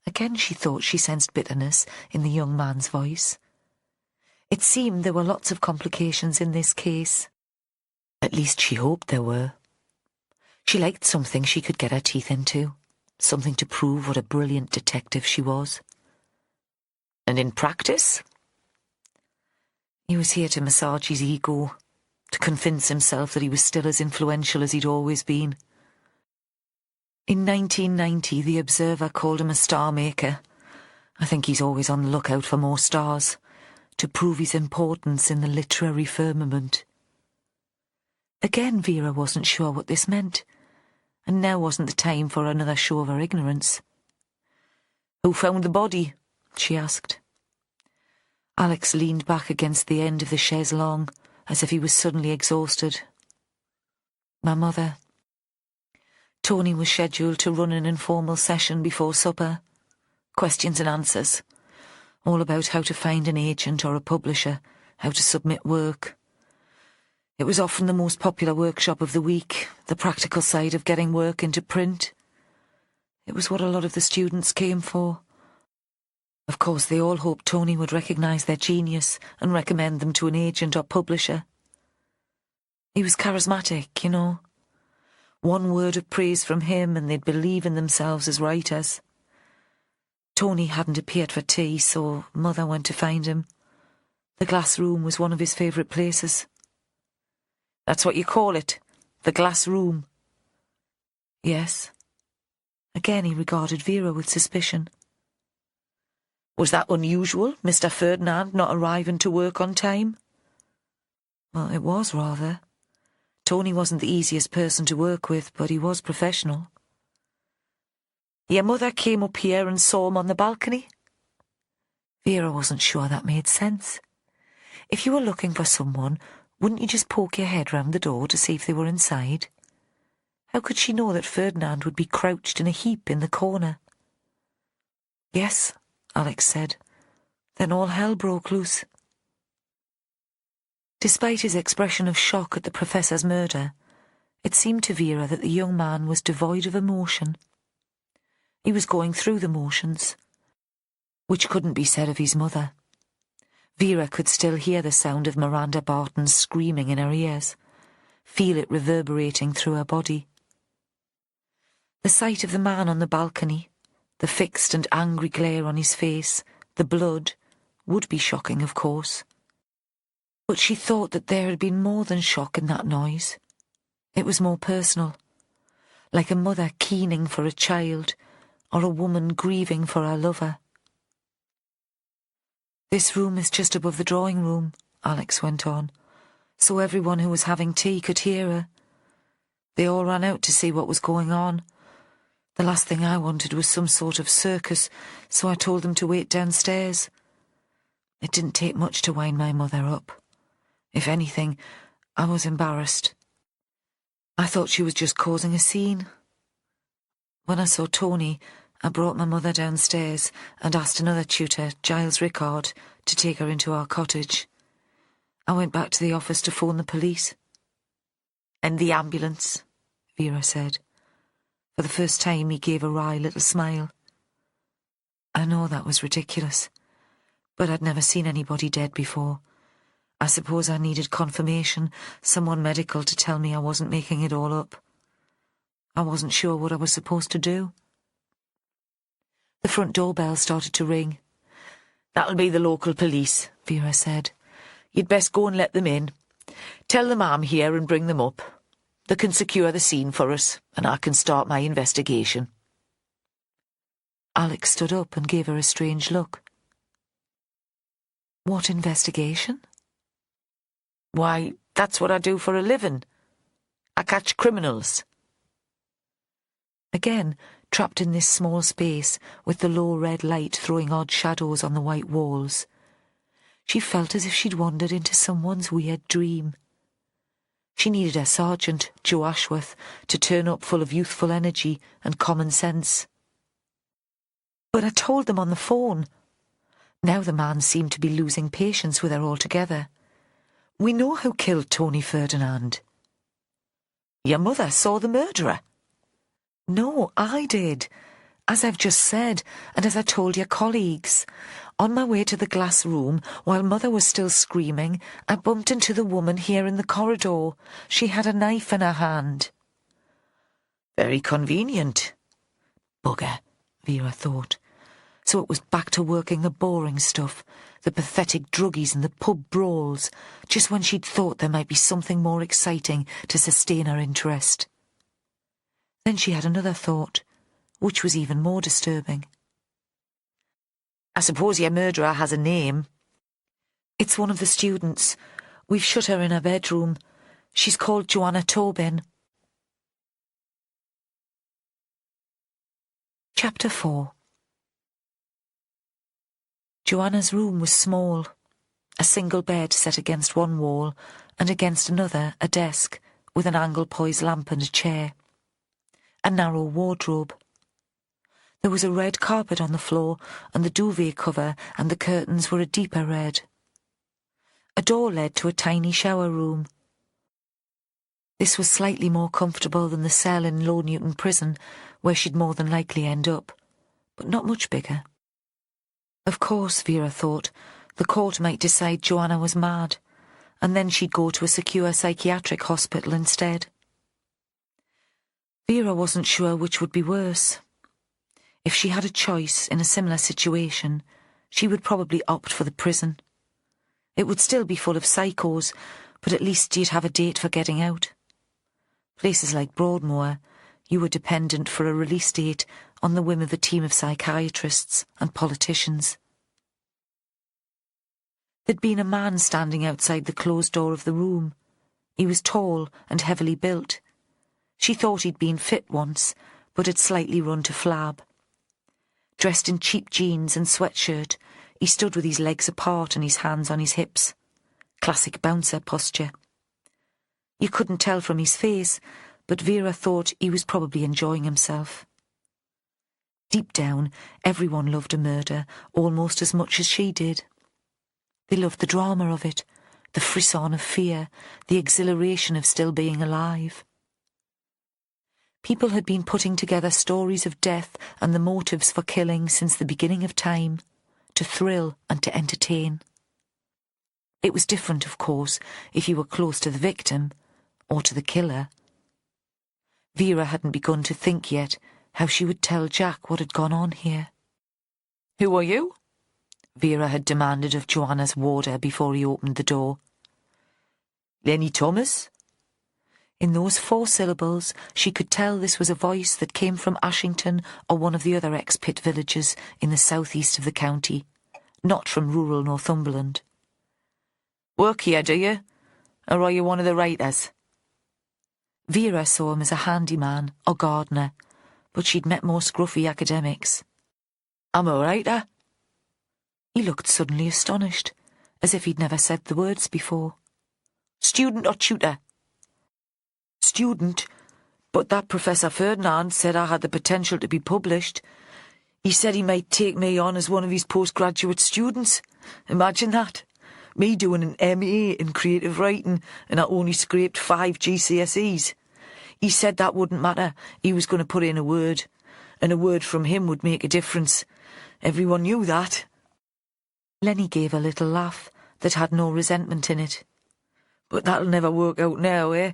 Again she thought she sensed bitterness in the young man's voice. It seemed there were lots of complications in this case. At least she hoped there were. She liked something she could get her teeth into, something to prove what a brilliant detective she was. And in practice? He was here to massage his ego, to convince himself that he was still as influential as he'd always been. In 1990, the Observer called him a star maker. I think he's always on the lookout for more stars, to prove his importance in the literary firmament. Again, Vera wasn't sure what this meant, and now wasn't the time for another show of her ignorance. Who found the body? She asked. Alex leaned back against the end of the chaise longue, as if he was suddenly exhausted. My mother. Tony was scheduled to run an informal session before supper. Questions and answers. All about how to find an agent or a publisher, how to submit work. It was often the most popular workshop of the week, the practical side of getting work into print. It was what a lot of the students came for. Of course, they all hoped Tony would recognise their genius and recommend them to an agent or publisher. He was charismatic, you know. One word of praise from him and they'd believe in themselves as writers. Tony hadn't appeared for tea, so Mother went to find him. The glass room was one of his favourite places. That's what you call it, the glass room? Yes. Again he regarded Vera with suspicion. Was that unusual, Mr. Ferdinand not arriving to work on time? Well, it was, rather. Tony wasn't the easiest person to work with, but he was professional. Your mother came up here and saw him on the balcony? Vera wasn't sure that made sense. If you were looking for someone, wouldn't you just poke your head round the door to see if they were inside? How could she know that Ferdinand would be crouched in a heap in the corner? Yes, Alex said. Then all hell broke loose. Despite his expression of shock at the professor's murder, it seemed to Vera that the young man was devoid of emotion. He was going through the motions, which couldn't be said of his mother. Vera could still hear the sound of Miranda Barton's screaming in her ears, feel it reverberating through her body. The sight of the man on the balcony, the fixed and angry glare on his face, the blood, would be shocking, of course. But she thought that there had been more than shock in that noise. It was more personal, like a mother keening for a child, or a woman grieving for her lover. "This room is just above the drawing room," Alex went on, "so everyone who was having tea could hear her. They all ran out to see what was going on. The last thing I wanted was some sort of circus, so I told them to wait downstairs. It didn't take much to wind my mother up. If anything, I was embarrassed. I thought she was just causing a scene. When I saw Tony, I brought my mother downstairs and asked another tutor, Giles Rickard, to take her into our cottage. I went back to the office to phone the police." "And the ambulance?" Vera said. For the first time he gave a wry little smile. "I know that was ridiculous, but I'd never seen anybody dead before. I suppose I needed confirmation, someone medical to tell me I wasn't making it all up. I wasn't sure what I was supposed to do." The front doorbell started to ring. "That'll be the local police," Vera said. "You'd best go and let them in. Tell them I'm here and bring them up. They can secure the scene for us, and I can start my investigation." Alex stood up and gave her a strange look. "What investigation?" "Why, that's what I do for a living. I catch criminals." Again, trapped in this small space, with the low red light throwing odd shadows on the white walls, she felt as if she'd wandered into someone's weird dream. She needed her sergeant, Joe Ashworth, to turn up full of youthful energy and common sense. "But I told them on the phone." Now the man seemed to be losing patience with her altogether. "We know who killed Tony Ferdinand." "Your mother saw the murderer?" "No, I did. As I've just said, and as I told your colleagues. On my way to the glass room, while Mother was still screaming, I bumped into the woman here in the corridor. She had a knife in her hand." "Very convenient." Bugger, Vera thought. So it was back to working the boring stuff, the pathetic druggies and the pub brawls, just when she'd thought there might be something more exciting to sustain her interest. Then she had another thought, which was even more disturbing. "I suppose your murderer has a name?" "It's one of the students. We've shut her in her bedroom. She's called Joanna Tobin." Chapter 4. Joanna's room was small. A single bed set against one wall, and against another a desk, with an angle-poised lamp and a chair. A narrow wardrobe. There was a red carpet on the floor, and the duvet cover and the curtains were a deeper red. A door led to a tiny shower room. This was slightly more comfortable than the cell in Low Newton prison, where she'd more than likely end up, but not much bigger. Of course, Vera thought, the court might decide Joanna was mad, and then she'd go to a secure psychiatric hospital instead. Vera wasn't sure which would be worse. If she had a choice in a similar situation, she would probably opt for the prison. It would still be full of psychos, but at least you'd have a date for getting out. Places like Broadmoor, you were dependent for a release date on the whim of a team of psychiatrists and politicians. There'd been a man standing outside the closed door of the room. He was tall and heavily built. She thought he'd been fit once, but had slightly run to flab. Dressed in cheap jeans and sweatshirt, he stood with his legs apart and his hands on his hips. Classic bouncer posture. You couldn't tell from his face, but Vera thought he was probably enjoying himself. Deep down, everyone loved a murder almost as much as she did. They loved the drama of it, the frisson of fear, the exhilaration of still being alive. People had been putting together stories of death and the motives for killing since the beginning of time, to thrill and to entertain. It was different, of course, if you were close to the victim, or to the killer. Vera hadn't begun to think yet how she would tell Jack what had gone on here. "Who are you?" Vera had demanded of Joanna's warder before he opened the door. "Lenny Thomas?" In those 4 syllables, she could tell this was a voice that came from Ashington or one of the other ex-pit villages in the southeast of the county, not from rural Northumberland. "Work here, do you? Or are you one of the writers?" Vera saw him as a handyman or gardener, but she'd met more scruffy academics. "I'm a writer." He looked suddenly astonished, as if he'd never said the words before. "Student or tutor?" "Student, but that Professor Ferdinand said I had the potential to be published. He said he might take me on as one of his postgraduate students. Imagine that. Me doing an MA in creative writing and I only scraped 5 GCSEs. He said that wouldn't matter. He was going to put in a word, and a word from him would make a difference. Everyone knew that." Lenny gave a little laugh that had no resentment in it. "But that'll never work out now, eh?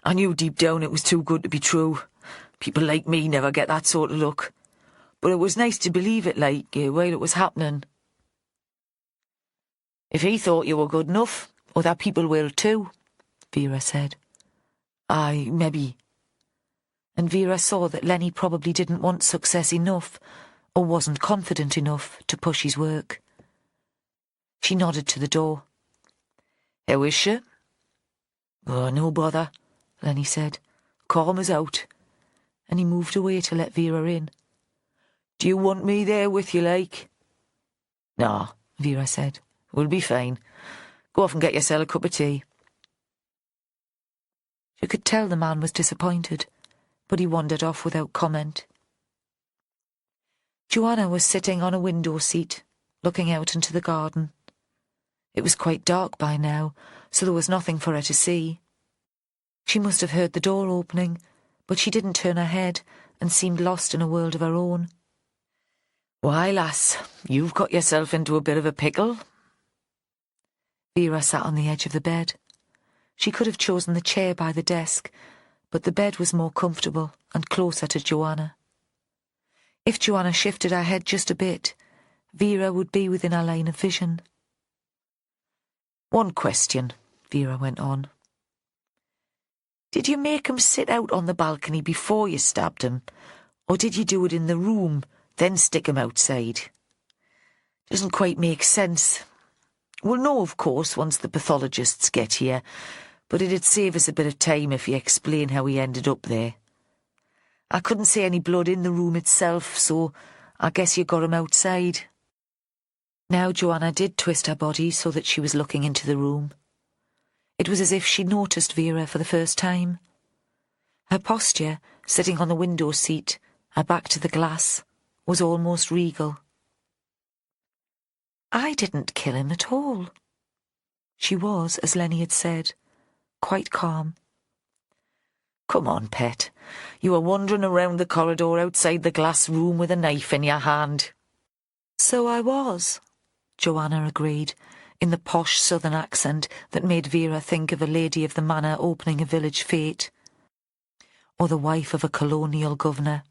I knew deep down it was too good to be true. People like me never get that sort of luck. But it was nice to believe it, while it was happening." "If he thought you were good enough, other people will too," Vera said. "Aye, maybe." And Vera saw that Lenny probably didn't want success enough, or wasn't confident enough, to push his work. She nodded to the door. "How is she?" "Oh, no bother," Lenny said. "Calm as out." And he moved away to let Vera in. "Do you want me there with you, like?" "No," Vera said. "We'll be fine. Go off and get yourself a cup of tea." She could tell the man was disappointed, but he wandered off without comment. Joanna was sitting on a window seat, looking out into the garden. It was quite dark by now, so there was nothing for her to see. She must have heard the door opening, but she didn't turn her head and seemed lost in a world of her own. "Why, lass, you've got yourself into a bit of a pickle." Vera sat on the edge of the bed. She could have chosen the chair by the desk, but the bed was more comfortable and closer to Joanna. If Joanna shifted her head just a bit, Vera would be within her line of vision. "One question," Vera went on. "Did you make him sit out on the balcony before you stabbed him, or did you do it in the room, then stick him outside? Doesn't quite make sense. We'll know, of course, once the pathologists get here, but it'd save us a bit of time if you explain how he ended up there. I couldn't see any blood in the room itself, so I guess you got him outside." Now Joanna did twist her body so that she was looking into the room. It was as if she noticed Vera for the first time. Her posture, sitting on the window seat, her back to the glass, was almost regal. "I didn't kill him at all." She was, as Lenny had said, quite calm. "Come on, pet. You were wandering around the corridor outside the glass room with a knife in your hand." "So I was," Joanna agreed, in the posh southern accent that made Vera think of a lady of the manor opening a village fete, or the wife of a colonial governor.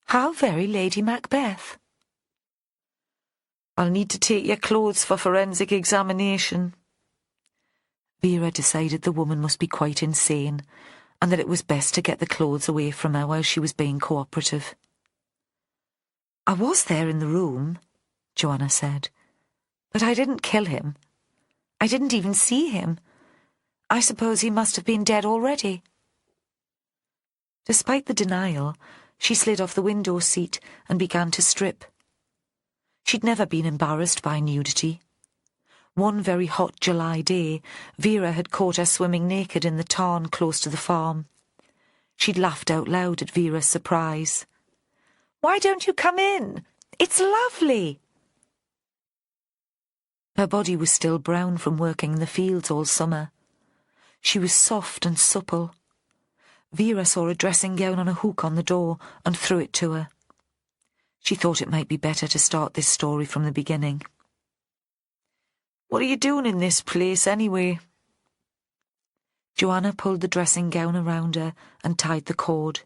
"How very Lady Macbeth." "I'll need to take your clothes for forensic examination." Vera decided the woman must be quite insane, and that it was best to get the clothes away from her while she was being cooperative. "I was there in the room," Joanna said, "but I didn't kill him. I didn't even see him. I suppose he must have been dead already." Despite the denial, she slid off the window seat and began to strip. She'd never been embarrassed by nudity. One very hot July day, Vera had caught her swimming naked in the tarn close to the farm. She'd laughed out loud at Vera's surprise. "Why don't you come in? It's lovely." Her body was still brown from working in the fields all summer. She was soft and supple. Vera saw a dressing gown on a hook on the door and threw it to her. She thought it might be better to start this story from the beginning. "What are you doing in this place, anyway?" Joanna pulled the dressing gown around her and tied the cord.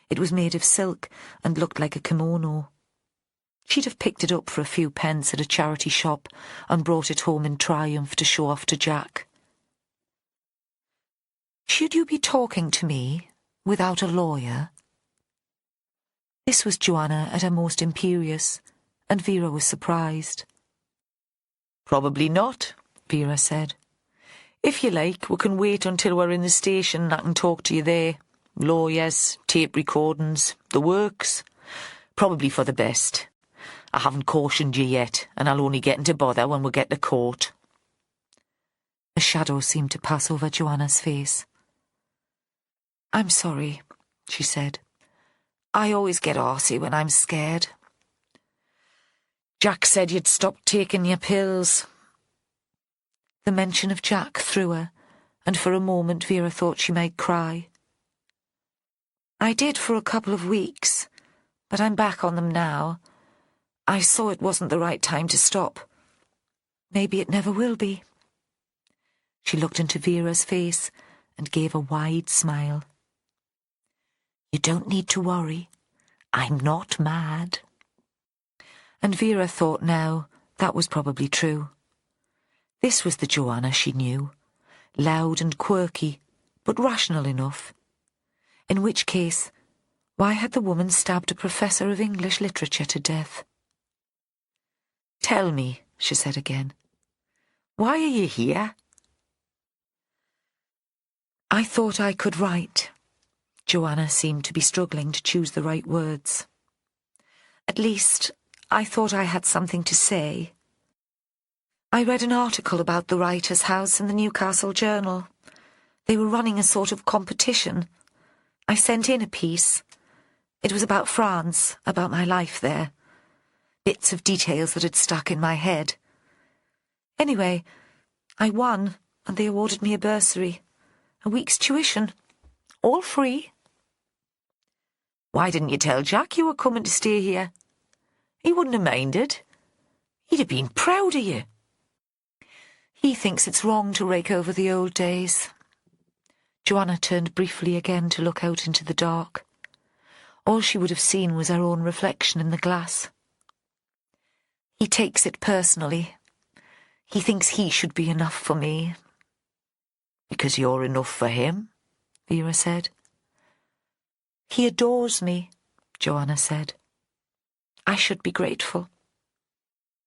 It was made of silk and looked like a kimono. She'd have picked it up for a few pence at a charity shop and brought it home in triumph to show off to Jack. "Should you be talking to me without a lawyer?" This was Joanna at her most imperious, and Vera was surprised. "Probably not," Vera said. "If you like, we can wait until we're in the station and I can talk to you there. Lawyers, tape recordings, the works. Probably for the best. I haven't cautioned you yet, and I'll only get into bother when we get to court." A shadow seemed to pass over Joanna's face. "I'm sorry," she said. "I always get arsey when I'm scared. Jack said you'd stopped taking your pills." The mention of Jack threw her, and for a moment Vera thought she might cry. "I did for a couple of weeks, but I'm back on them now. I saw it wasn't the right time to stop. Maybe it never will be." She looked into Vera's face and gave a wide smile. "You don't need to worry. I'm not mad." And Vera thought now that was probably true. This was the Joanna she knew, loud and quirky, but rational enough. In which case, why had the woman stabbed a professor of English literature to death? "Tell me," she said again, "why are you here?" "I thought I could write." Joanna seemed to be struggling to choose the right words. "At least, I thought I had something to say. I read an article about the Writers' House in the Newcastle Journal. They were running a sort of competition. I sent in a piece. It was about France, about my life there. Bits of details that had stuck in my head. Anyway, I won, and they awarded me a bursary, a week's tuition, all free." "Why didn't you tell Jack you were coming to stay here? He wouldn't have minded. He'd have been proud of you." "He thinks it's wrong to rake over the old days." Joanna turned briefly again to look out into the dark. All she would have seen was her own reflection in the glass. "He takes it personally. He thinks he should be enough for me." "Because you're enough for him?" Vera said. "He adores me," Joanna said. "I should be grateful.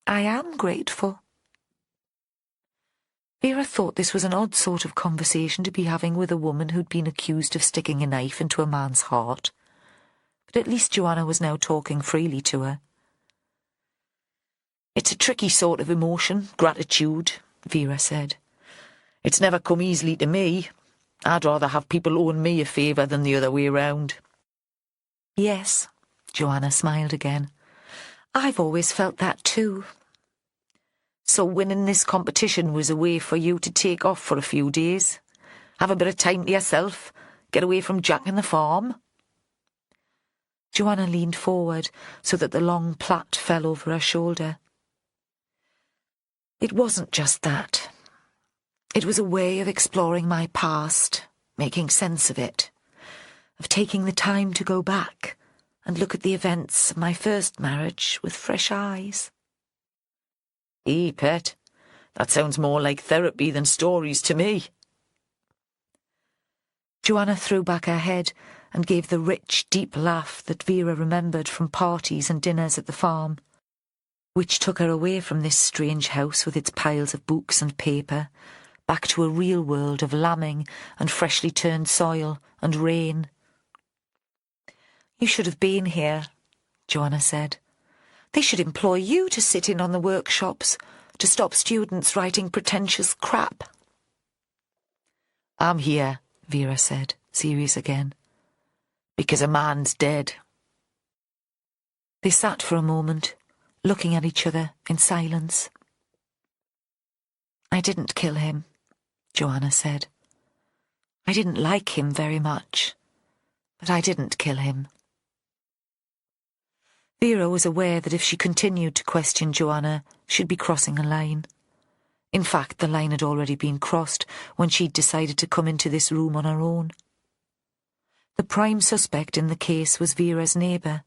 I am grateful." Vera thought this was an odd sort of conversation to be having with a woman who'd been accused of sticking a knife into a man's heart. But at least Joanna was now talking freely to her. "It's a tricky sort of emotion, gratitude," Vera said. "It's never come easily to me. I'd rather have people owing me a favour than the other way round." "Yes," Joanna smiled again. "I've always felt that too." "So winning this competition was a way for you to take off for a few days? Have a bit of time to yourself? Get away from Jack and the farm?" Joanna leaned forward so that the long plait fell over her shoulder. "It wasn't just that. It was a way of exploring my past, making sense of it, of taking the time to go back and look at the events of my first marriage with fresh eyes." Pet, that sounds more like therapy than stories to me." Joanna threw back her head and gave the rich, deep laugh that Vera remembered from parties and dinners at the farm, which took her away from this strange house with its piles of books and paper, back to a real world of lambing and freshly turned soil and rain. "You should have been here," Joanna said. "They should employ you to sit in on the workshops, to stop students writing pretentious crap." "I'm here," Vera said, serious again, "because a man's dead." They sat for a moment, looking at each other in silence. "I didn't kill him," Joanna said. "I didn't like him very much, but I didn't kill him." Vera was aware that if she continued to question Joanna, she'd be crossing a line. In fact, the line had already been crossed when she'd decided to come into this room on her own. The prime suspect in the case was Vera's neighbour,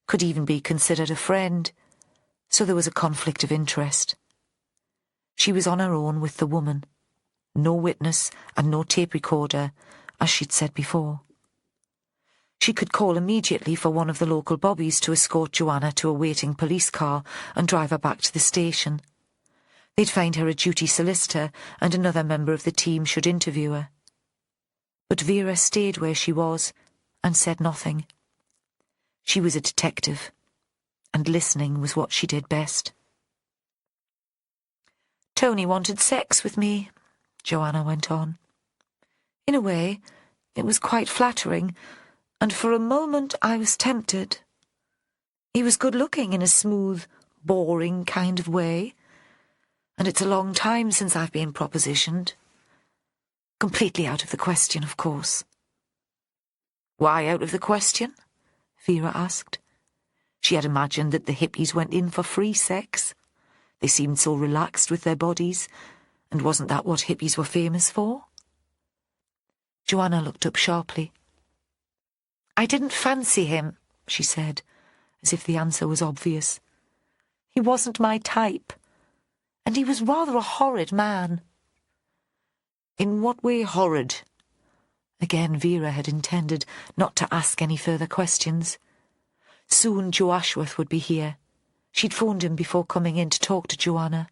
could even be considered a friend, so there was a conflict of interest. She was on her own with the woman, no witness and no tape recorder, as she'd said before. She could call immediately for one of the local bobbies to escort Joanna to a waiting police car and drive her back to the station. They'd find her a duty solicitor, and another member of the team should interview her. But Vera stayed where she was and said nothing. She was a detective, and listening was what she did best. "Tony wanted sex with me," Joanna went on. "In a way, it was quite flattering, and for a moment I was tempted. He was good-looking in a smooth, boring kind of way, and it's a long time since I've been propositioned. Completely out of the question, of course." "Why out of the question?" Vera asked. She had imagined that the hippies went in for free sex. They seemed so relaxed with their bodies, and wasn't that what hippies were famous for? Joanna looked up sharply. "I didn't fancy him," she said, as if the answer was obvious. "He wasn't my type, and he was rather a horrid man." "In what way horrid?" Again Vera had intended not to ask any further questions. Soon Joe Ashworth would be here. She'd phoned him before coming in to talk to Joanna.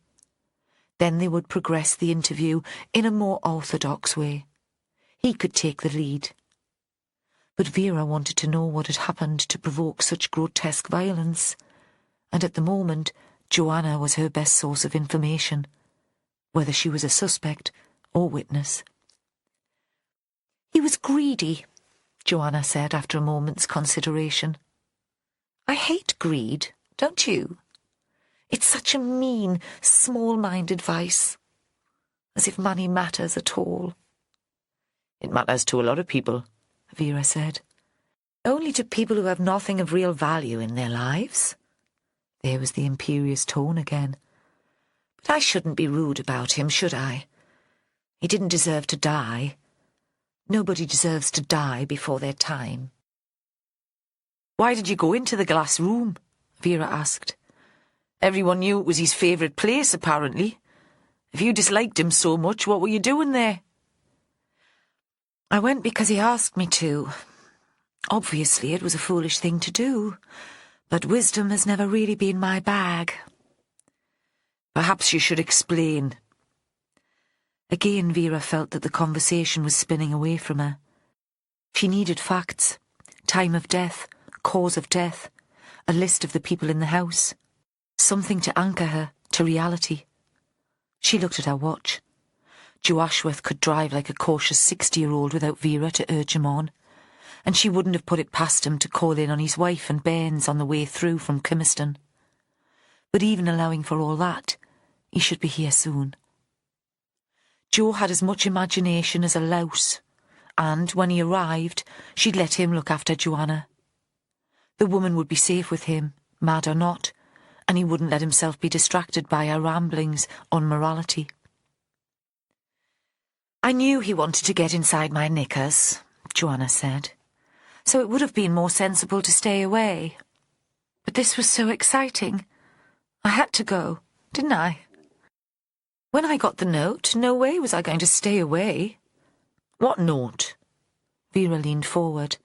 Then they would progress the interview in a more orthodox way. He could take the lead. But Vera wanted to know what had happened to provoke such grotesque violence, and at the moment Joanna was her best source of information, whether she was a suspect or witness. "He was greedy," Joanna said after a moment's consideration. "I hate greed, don't you? It's such a mean, small-minded vice. As if money matters at all." "It matters to a lot of people," Vera said. "Only to people who have nothing of real value in their lives." There was the imperious tone again. "But I shouldn't be rude about him, should I? He didn't deserve to die. Nobody deserves to die before their time." "Why did you go into the glass room?" Vera asked. "Everyone knew it was his favourite place, apparently. If you disliked him so much, what were you doing there?" "I went because he asked me to. Obviously it was a foolish thing to do, but wisdom has never really been my bag." "Perhaps you should explain." Again Vera felt that the conversation was spinning away from her. She needed facts, time of death, cause of death, a list of the people in the house, something to anchor her to reality. She looked at her watch. Joe Ashworth could drive like a cautious 60-year-old without Vera to urge him on, and she wouldn't have put it past him to call in on his wife and bairns on the way through from Kimiston. But even allowing for all that, he should be here soon. Joe had as much imagination as a louse, and when he arrived, she'd let him look after Joanna. The woman would be safe with him, mad or not, and he wouldn't let himself be distracted by her ramblings on morality. "I knew he wanted to get inside my knickers," Joanna said, "so it would have been more sensible to stay away. But this was so exciting. I had to go, didn't I? When I got the note, no way was I going to stay away." "What note?" Vera leaned forward.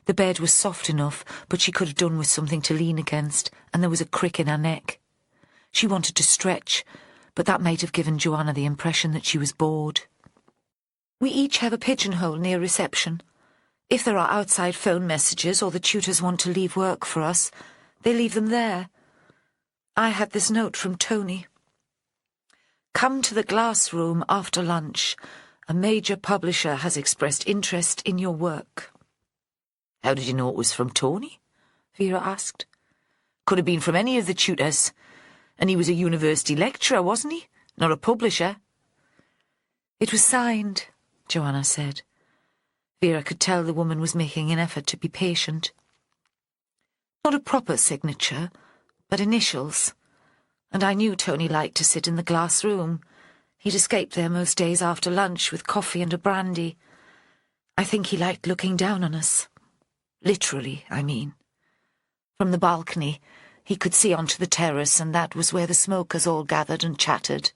The bed was soft enough, but she could have done with something to lean against, and there was a crick in her neck. She wanted to stretch, but that might have given Joanna the impression that she was bored. "We each have a pigeonhole near reception. If there are outside phone messages or the tutors want to leave work for us, they leave them there. I had this note from Tony. 'Come to the glass room after lunch. A major publisher has expressed interest in your work.'" "How did you know it was from Tony?" Vera asked. "Could have been from any of the tutors. And he was a university lecturer, wasn't he? Not a publisher." "It was signed," Joanna said. Vera could tell the woman was making an effort to be patient. "Not a proper signature, but initials. And I knew Tony liked to sit in the glass room. He'd escape there most days after lunch with coffee and a brandy. I think he liked looking down on us. Literally, I mean. From the balcony, he could see onto the terrace, and that was where the smokers all gathered and chatted.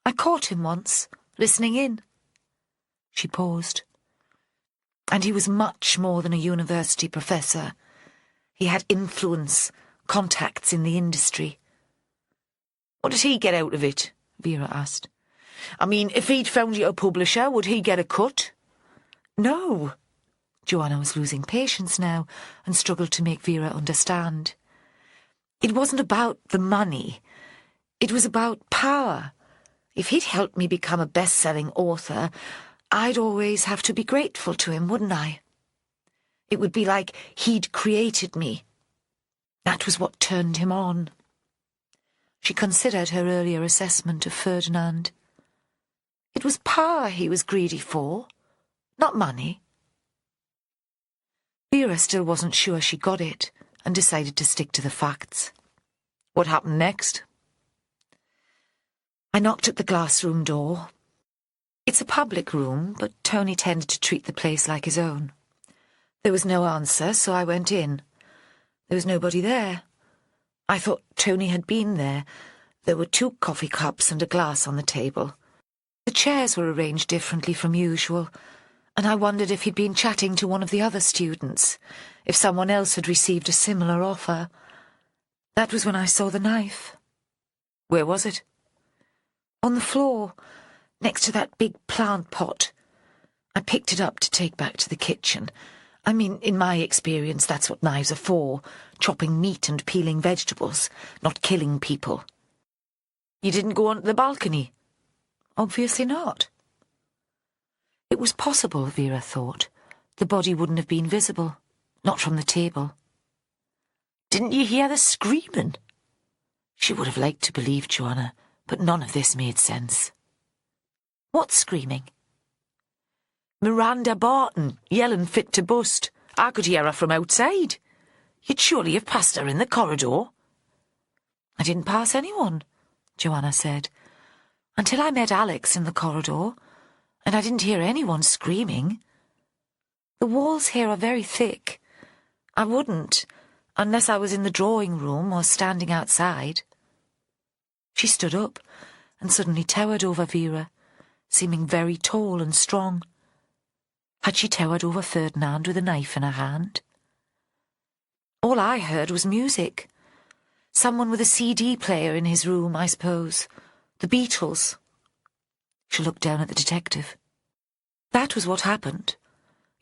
I caught him once, listening in." She paused. And he was much more than a university professor. He had influence, contacts in the industry. What did he get out of it? Vera asked. I mean, if he'd found you a publisher, would he get a cut? No. Joanna was losing patience now and struggled to make Vera understand. It wasn't about the money. It was about power. If he'd helped me become a best-selling author, I'd always have to be grateful to him, wouldn't I? It would be like he'd created me. That was what turned him on. She considered her earlier assessment of Ferdinand. It was power he was greedy for, not money. Vera still wasn't sure she got it and decided to stick to the facts. What happened next? I knocked at the glass room door. It's a public room, but Tony tended to treat the place like his own. There was no answer, so I went in. There was nobody there. I thought Tony had been there. There were 2 coffee cups and a glass on the table. The chairs were arranged differently from usual, and I wondered if he'd been chatting to one of the other students, if someone else had received a similar offer. That was when I saw the knife. Where was it? On the floor, next to that big plant pot. I picked it up to take back to the kitchen. I mean, in my experience, that's what knives are for, chopping meat and peeling vegetables, not killing people. You didn't go onto the balcony? Obviously not. It was possible, Vera thought. The body wouldn't have been visible, not from the table. Didn't you hear the screaming? She would have liked to believe Joanna, but none of this made sense. What screaming? Miranda Barton, yelling fit to bust. I could hear her from outside. You'd surely have passed her in the corridor. I didn't pass anyone, Joanna said, until I met Alex in the corridor, and I didn't hear anyone screaming. The walls here are very thick. I wouldn't, unless I was in the drawing room or standing outside. She stood up and suddenly towered over Vera, seeming very tall and strong. Had she towered over Ferdinand with a knife in her hand? All I heard was music. Someone with a CD player in his room, I suppose. The Beatles. She looked down at the detective. That was what happened.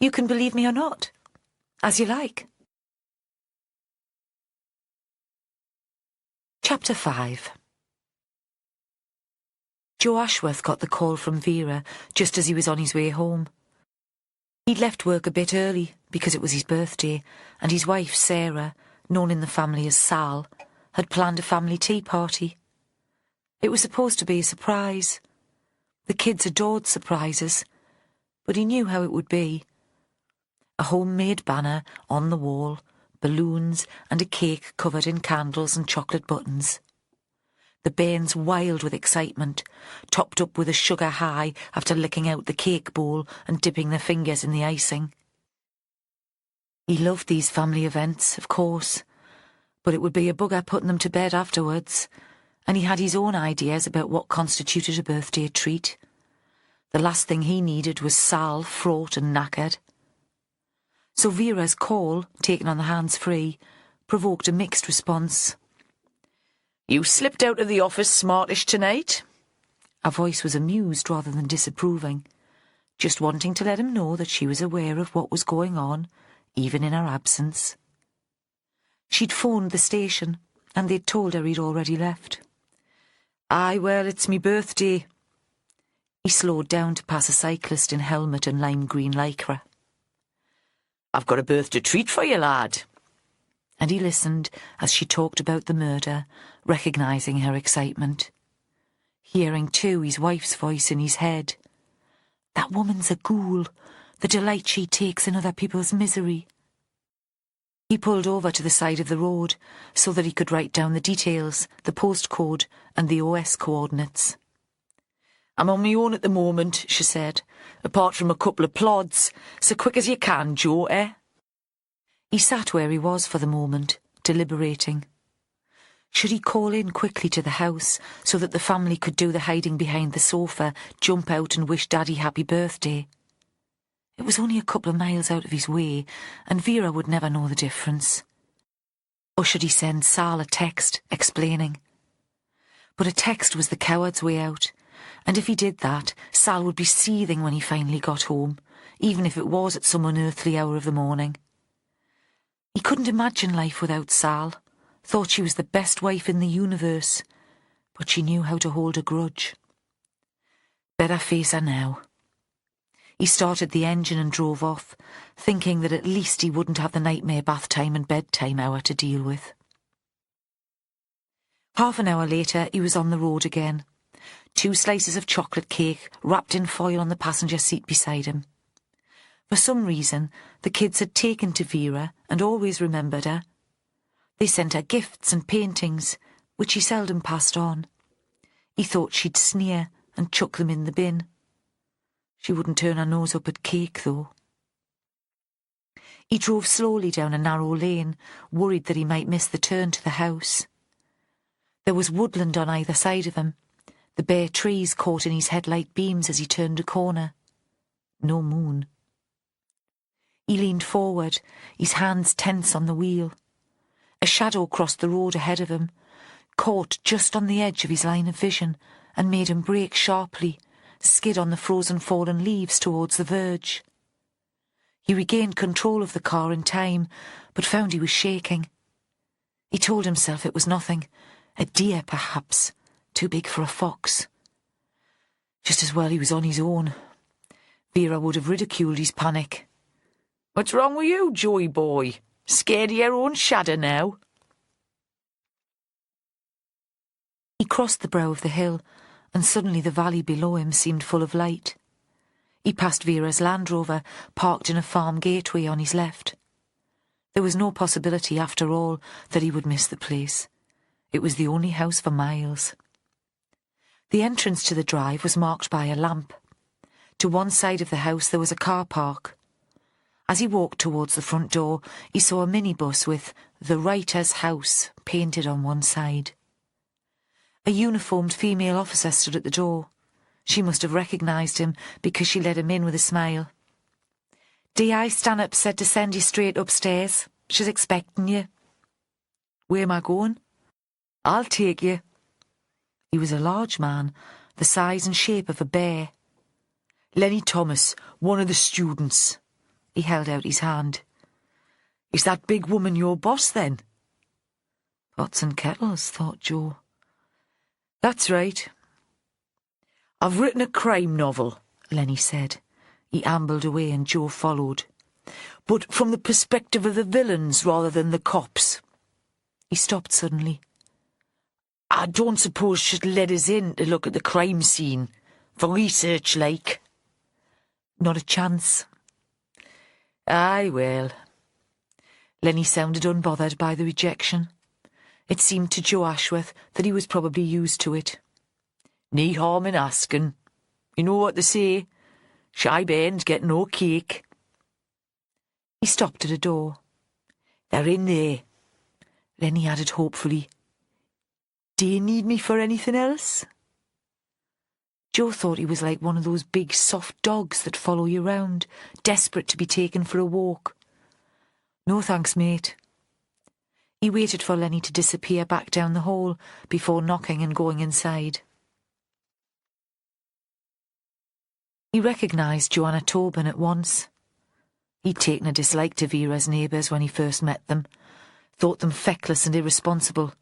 You can believe me or not. As you like. Chapter 5. Joe Ashworth got the call from Vera just as he was on his way home. He'd left work a bit early because it was his birthday, and his wife, Sarah, known in the family as Sal, had planned a family tea party. It was supposed to be a surprise. The kids adored surprises, but he knew how it would be. A homemade banner on the wall, balloons and a cake covered in candles and chocolate buttons. The bairns wild with excitement, topped up with a sugar high after licking out the cake bowl and dipping their fingers in the icing. He loved these family events, of course, but it would be a bugger putting them to bed afterwards, and he had his own ideas about what constituted a birthday treat. The last thing he needed was Sal, fraught and knackered. So Vera's call, taken on the hands-free, provoked a mixed response. You slipped out of the office smartish tonight. Her voice was amused rather than disapproving, just wanting to let him know that she was aware of what was going on, even in her absence. She'd phoned the station, and they'd told her he'd already left. Aye, well, it's me birthday. He slowed down to pass a cyclist in helmet and lime green lycra. I've got a birthday treat for you, lad. And he listened as she talked about the murder, recognising her excitement. Hearing, too, his wife's voice in his head. That woman's a ghoul, the delight she takes in other people's misery. He pulled over to the side of the road so that he could write down the details, the postcode and the OS coordinates. I'm on my own at the moment, she said, apart from a couple of plods. So quick as you can, Joe, eh? He sat where he was for the moment, deliberating. Should he call in quickly to the house so that the family could do the hiding behind the sofa, jump out and wish Daddy happy birthday? It was only a couple of miles out of his way, and Vera would never know the difference. Or should he send Sal a text explaining? But a text was the coward's way out, and if he did that, Sal would be seething when he finally got home, even if it was at some unearthly hour of the morning. He couldn't imagine life without Sal, thought she was the best wife in the universe, but she knew how to hold a grudge. Better face her now. He started the engine and drove off, thinking that at least he wouldn't have the nightmare bath time and bedtime hour to deal with. Half an hour later, he was on the road again. 2 slices of chocolate cake wrapped in foil on the passenger seat beside him. For some reason, the kids had taken to Vera and always remembered her. They sent her gifts and paintings, which he seldom passed on. He thought she'd sneer and chuck them in the bin. She wouldn't turn her nose up at cake, though. He drove slowly down a narrow lane, worried that he might miss the turn to the house. There was woodland on either side of him, the bare trees caught in his headlight beams as he turned a corner. No moon. He leaned forward, his hands tense on the wheel. A shadow crossed the road ahead of him, caught just on the edge of his line of vision, and made him brake sharply, skid on the frozen fallen leaves towards the verge. He regained control of the car in time, but found he was shaking. He told himself it was nothing, a deer perhaps, too big for a fox. Just as well he was on his own. Vera would have ridiculed his panic. "What's wrong with you, Joey boy? Scared of your own shadow now?" He crossed the brow of the hill, and suddenly the valley below him seemed full of light. He passed Vera's Land Rover, parked in a farm gateway on his left. There was no possibility, after all, that he would miss the place. It was the only house for miles. The entrance to the drive was marked by a lamp. To one side of the house there was a car park. As he walked towards the front door, he saw a minibus with "The Writer's House" painted on one side. A uniformed female officer stood at the door. She must have recognised him, because she let him in with a smile. "D.I. Stanhope said to send you straight upstairs. She's expecting you." "Where am I going?" "I'll take you." He was a large man, the size and shape of a bear. "Lenny Thomas, one of the students." He held out his hand. "Is that big woman your boss, then?" Pots and kettles, thought Joe. "That's right." "I've written a crime novel," Lenny said. He ambled away and Joe followed. "But from the perspective of the villains rather than the cops." He stopped suddenly. "I don't suppose she'd let us in to look at the crime scene, for research, like?" "Not a chance." "Aye, well." Lenny sounded unbothered by the rejection. It seemed to Joe Ashworth that he was probably used to it. "Need harm in asking. You know what they say, shy bairns get no cake." He stopped at a door. "They're in there," Lenny added hopefully. "Do you need me for anything else?" Joe thought he was like one of those big soft dogs that follow you round, desperate to be taken for a walk. "No thanks, mate." He waited for Lenny to disappear back down the hall before knocking and going inside. He recognised Joanna Tobin at once. He'd taken a dislike to Vera's neighbours when he first met them, thought them feckless and irresponsible,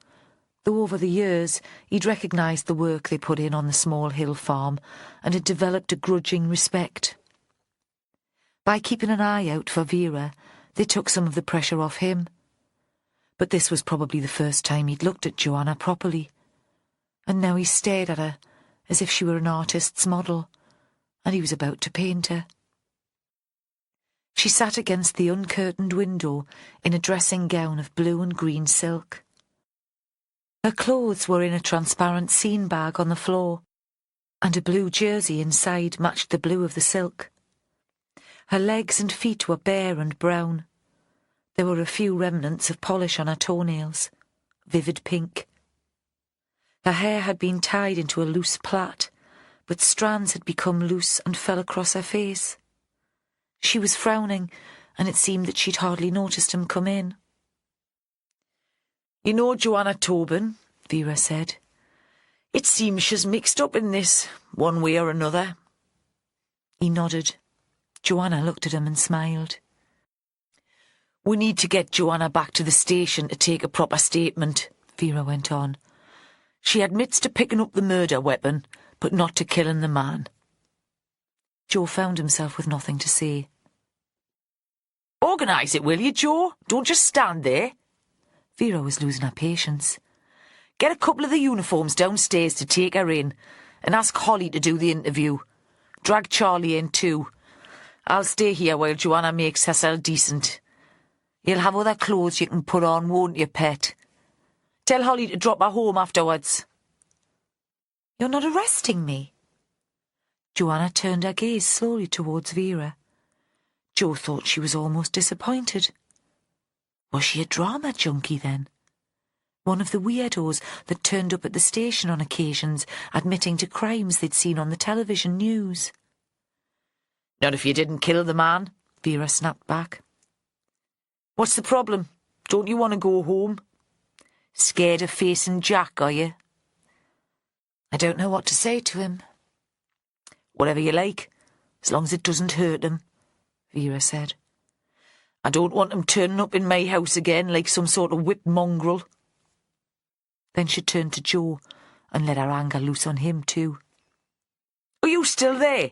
though over the years he'd recognised the work they put in on the small hill farm and had developed a grudging respect. By keeping an eye out for Vera, they took some of the pressure off him. But this was probably the first time he'd looked at Joanna properly, and now he stared at her as if she were an artist's model, and he was about to paint her. She sat against the uncurtained window in a dressing gown of blue and green silk. Her clothes were in a transparent scene bag on the floor, and a blue jersey inside matched the blue of the silk. Her legs and feet were bare and brown. There were a few remnants of polish on her toenails, vivid pink. Her hair had been tied into a loose plait, but strands had become loose and fell across her face. She was frowning, and it seemed that she'd hardly noticed him come in. "You know Joanna Tobin," Vera said. "It seems she's mixed up in this, one way or another." He nodded. Joanna looked at him and smiled. "We need to get Joanna back to the station to take a proper statement," Vera went on. "She admits to picking up the murder weapon, but not to killing the man." Joe found himself with nothing to say. "Organise it, will you, Joe? Don't just stand there." Vera was losing her patience. "Get a couple of the uniforms downstairs to take her in, and ask Holly to do the interview. Drag Charlie in too. I'll stay here while Joanna makes herself decent. You'll have other clothes you can put on, won't you, pet? Tell Holly to drop her home afterwards." "You're not arresting me?" Joanna turned her gaze slowly towards Vera. Joe thought she was almost disappointed. Was she a drama junkie then? One of the weirdos that turned up at the station on occasions, admitting to crimes they'd seen on the television news? "Not if you didn't kill the man," Vera snapped back. "What's the problem? Don't you want to go home? Scared of facing Jack, are you?" "I don't know what to say to him." "Whatever you like, as long as it doesn't hurt him," Vera said. "I don't want him turning up in my house again like some sort of whipped mongrel." Then she turned to Joe and let her anger loose on him too. "Are you still there?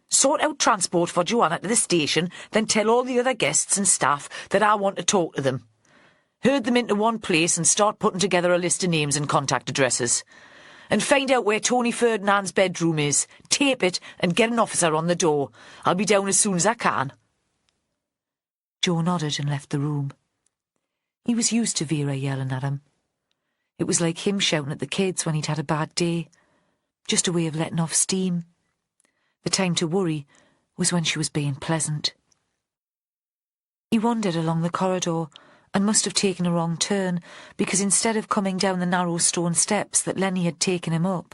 Sort out transport for Joanna to the station, then tell all the other guests and staff that I want to talk to them. Herd them into one place and start putting together a list of names and contact addresses. And find out where Tony Ferdinand's bedroom is. Tape it and get an officer on the door. I'll be down as soon as I can." Joe nodded and left the room. He was used to Vera yelling at him. It was like him shouting at the kids when he'd had a bad day. Just a way of letting off steam. The time to worry was when she was being pleasant. He wandered along the corridor and must have taken a wrong turn, because instead of coming down the narrow stone steps that Lenny had taken him up,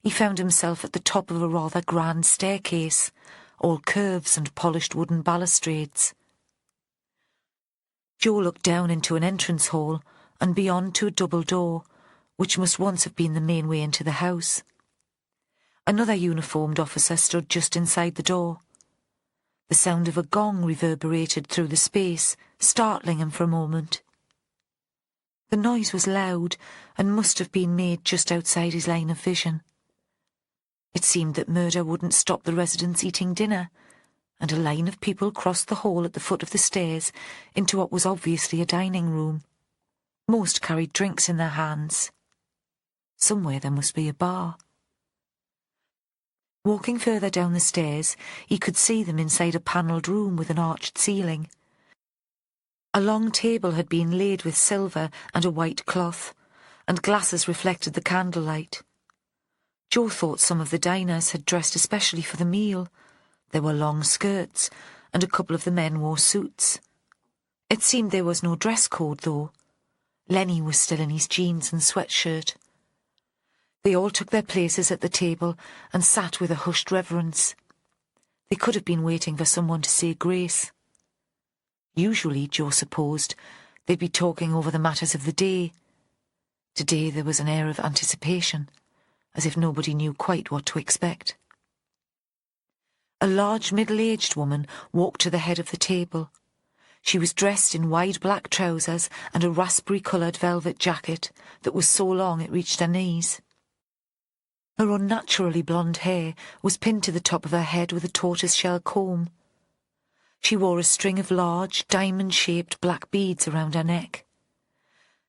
he found himself at the top of a rather grand staircase, all curves and polished wooden balustrades. Joe looked down into an entrance hall and beyond to a double door, which must once have been the main way into the house. Another uniformed officer stood just inside the door. The sound of a gong reverberated through the space, startling him for a moment. The noise was loud and must have been made just outside his line of vision. It seemed that murder wouldn't stop the residents eating dinner, and a line of people crossed the hall at the foot of the stairs into what was obviously a dining room. Most carried drinks in their hands. Somewhere there must be a bar. Walking further down the stairs, he could see them inside a panelled room with an arched ceiling. A long table had been laid with silver and a white cloth, and glasses reflected the candlelight. Joe thought some of the diners had dressed especially for the meal. There were long skirts, and a couple of the men wore suits. It seemed there was no dress code, though. Lenny was still in his jeans and sweatshirt. They all took their places at the table and sat with a hushed reverence. They could have been waiting for someone to say grace. Usually, Joe supposed, they'd be talking over the matters of the day. Today there was an air of anticipation, as if nobody knew quite what to expect. A large middle-aged woman walked to the head of the table. She was dressed in wide black trousers and a raspberry-coloured velvet jacket that was so long it reached her knees. Her unnaturally blonde hair was pinned to the top of her head with a tortoise-shell comb. She wore a string of large, diamond-shaped black beads around her neck.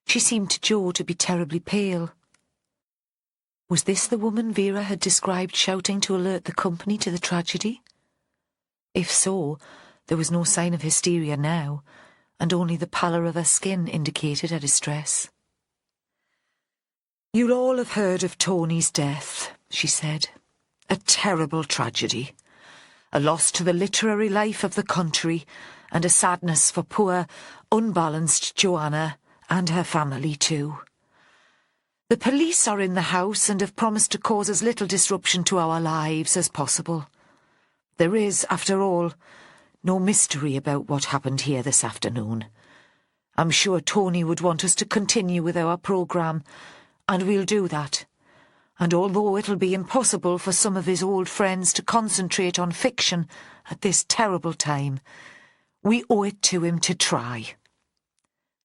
She seemed to Joe to be terribly pale. Was this the woman Vera had described shouting to alert the company to the tragedy? If so, there was no sign of hysteria now, and only the pallor of her skin indicated her distress. "You'll all have heard of Tony's death," she said. "A terrible tragedy. A loss to the literary life of the country, and a sadness for poor, unbalanced Joanna and her family too. The police are in the house and have promised to cause as little disruption to our lives as possible. There is, after all, No mystery about what happened here this afternoon. I'm sure Tony would want us to continue with our programme, and we'll do that. And although it'll be impossible for some of his old friends to concentrate on fiction at this terrible time, we owe it to him to try.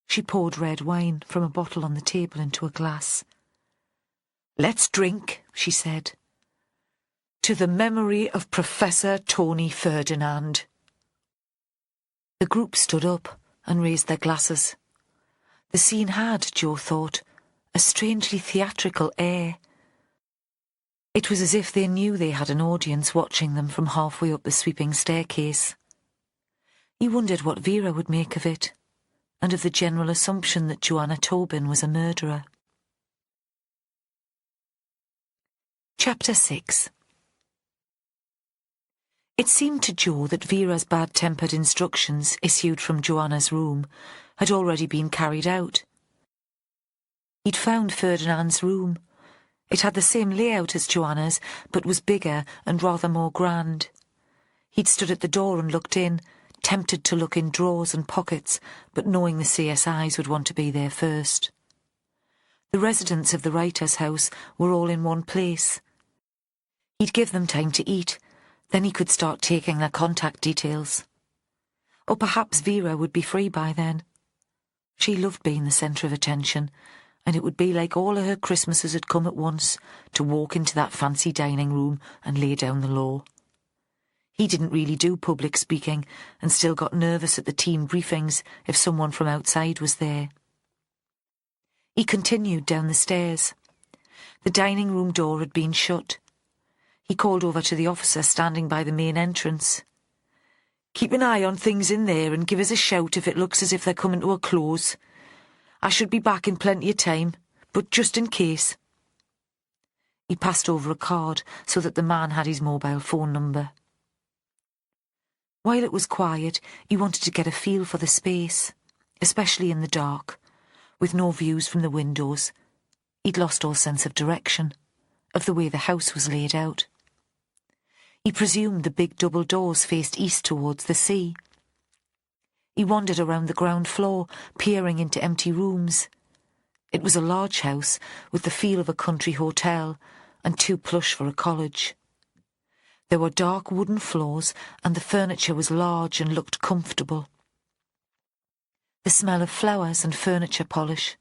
She poured red wine from a bottle on the table into a glass. Let's drink, she said, to the memory of Professor Tony Ferdinand. The group stood up and raised their glasses. The scene had, Jo thought, a strangely theatrical air. It was as if they knew they had an audience watching them from halfway up the sweeping staircase. He wondered what Vera would make of it, and of the general assumption that Joanna Tobin was a murderer. Chapter 6. It seemed to Jo that Vera's bad-tempered instructions issued from Joanna's room had already been carried out. He'd found Ferdinand's room. It had the same layout as Joanna's, but was bigger and rather more grand. He'd stood at the door and looked in, tempted to look in drawers and pockets, but knowing the CSIs would want to be there first. The residents of the writer's house were all in one place. He'd give them time to eat, then he could start taking their contact details. Or perhaps Vera would be free by then. She loved being the centre of attention, and it would be like all of her Christmases had come at once to walk into that fancy dining room and lay down the law. He didn't really do public speaking and still got nervous at the team briefings if someone from outside was there. He continued down the stairs. The dining room door had been shut. He called over to the officer standing by the main entrance. "Keep an eye on things in there and give us a shout if it looks as if they're coming to a close. I should be back in plenty of time, but just in case." He passed over a card so that the man had his mobile phone number. While it was quiet, he wanted to get a feel for the space, especially in the dark, with no views from the windows. He'd lost all sense of direction, of the way the house was laid out. He presumed the big double doors faced east towards the sea. He wandered around the ground floor, peering into empty rooms. It was a large house, with the feel of a country hotel, and too plush for a college. There were dark wooden floors, and the furniture was large and looked comfortable. The smell of flowers and furniture polish.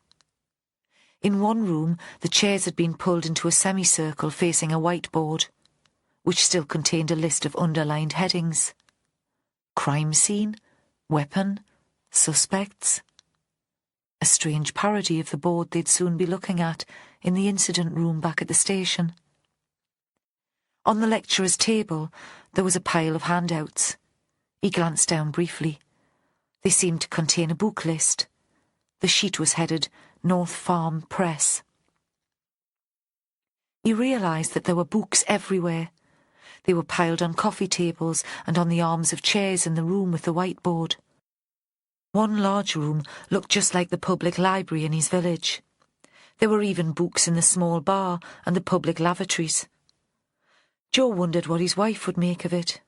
In one room, the chairs had been pulled into a semicircle facing a whiteboard, which still contained a list of underlined headings. Crime scene, weapon, suspects. A strange parody of the board they'd soon be looking at in the incident room back at the station. On the lecturer's table, there was a pile of handouts. He glanced down briefly. They seemed to contain a book list. The sheet was headed North Farm Press. He realised that there were books everywhere. They were piled on coffee tables and on the arms of chairs in the room with the whiteboard. One large room looked just like the public library in his village. There were even books in the small bar and the public lavatories. Jo wondered what his wife would make of it.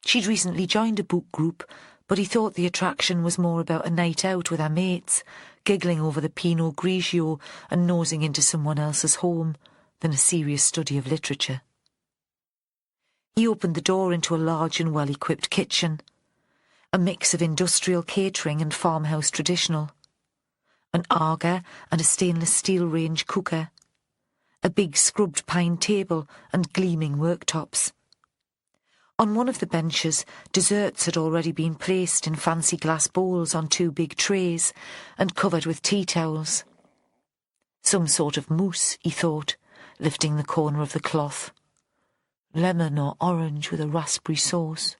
She'd recently joined a book group, but he thought the attraction was more about a night out with her mates, giggling over the Pinot Grigio and nosing into someone else's home, than a serious study of literature. He opened the door into a large and well-equipped kitchen, a mix of industrial catering and farmhouse traditional, an Aga and a stainless steel range cooker, a big scrubbed pine table and gleaming worktops. On one of the benches, desserts had already been placed in fancy glass bowls on two big trays and covered with tea towels. Some sort of mousse, he thought, lifting the corner of the cloth. Lemon or orange with a raspberry sauce.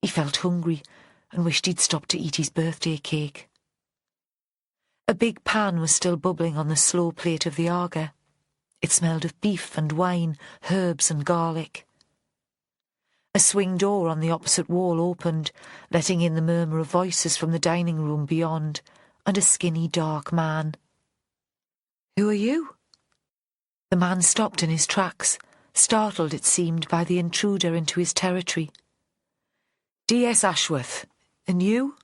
He felt hungry and wished he'd stopped to eat his birthday cake. A big pan was still bubbling on the slow plate of the Aga. It smelled of beef and wine, herbs and garlic. A swing door on the opposite wall opened, letting in the murmur of voices from the dining room beyond, and a skinny, dark man. "Who are you?" The man stopped in his tracks, startled, it seemed, by the intruder into his territory. D.S. Ashworth. And you?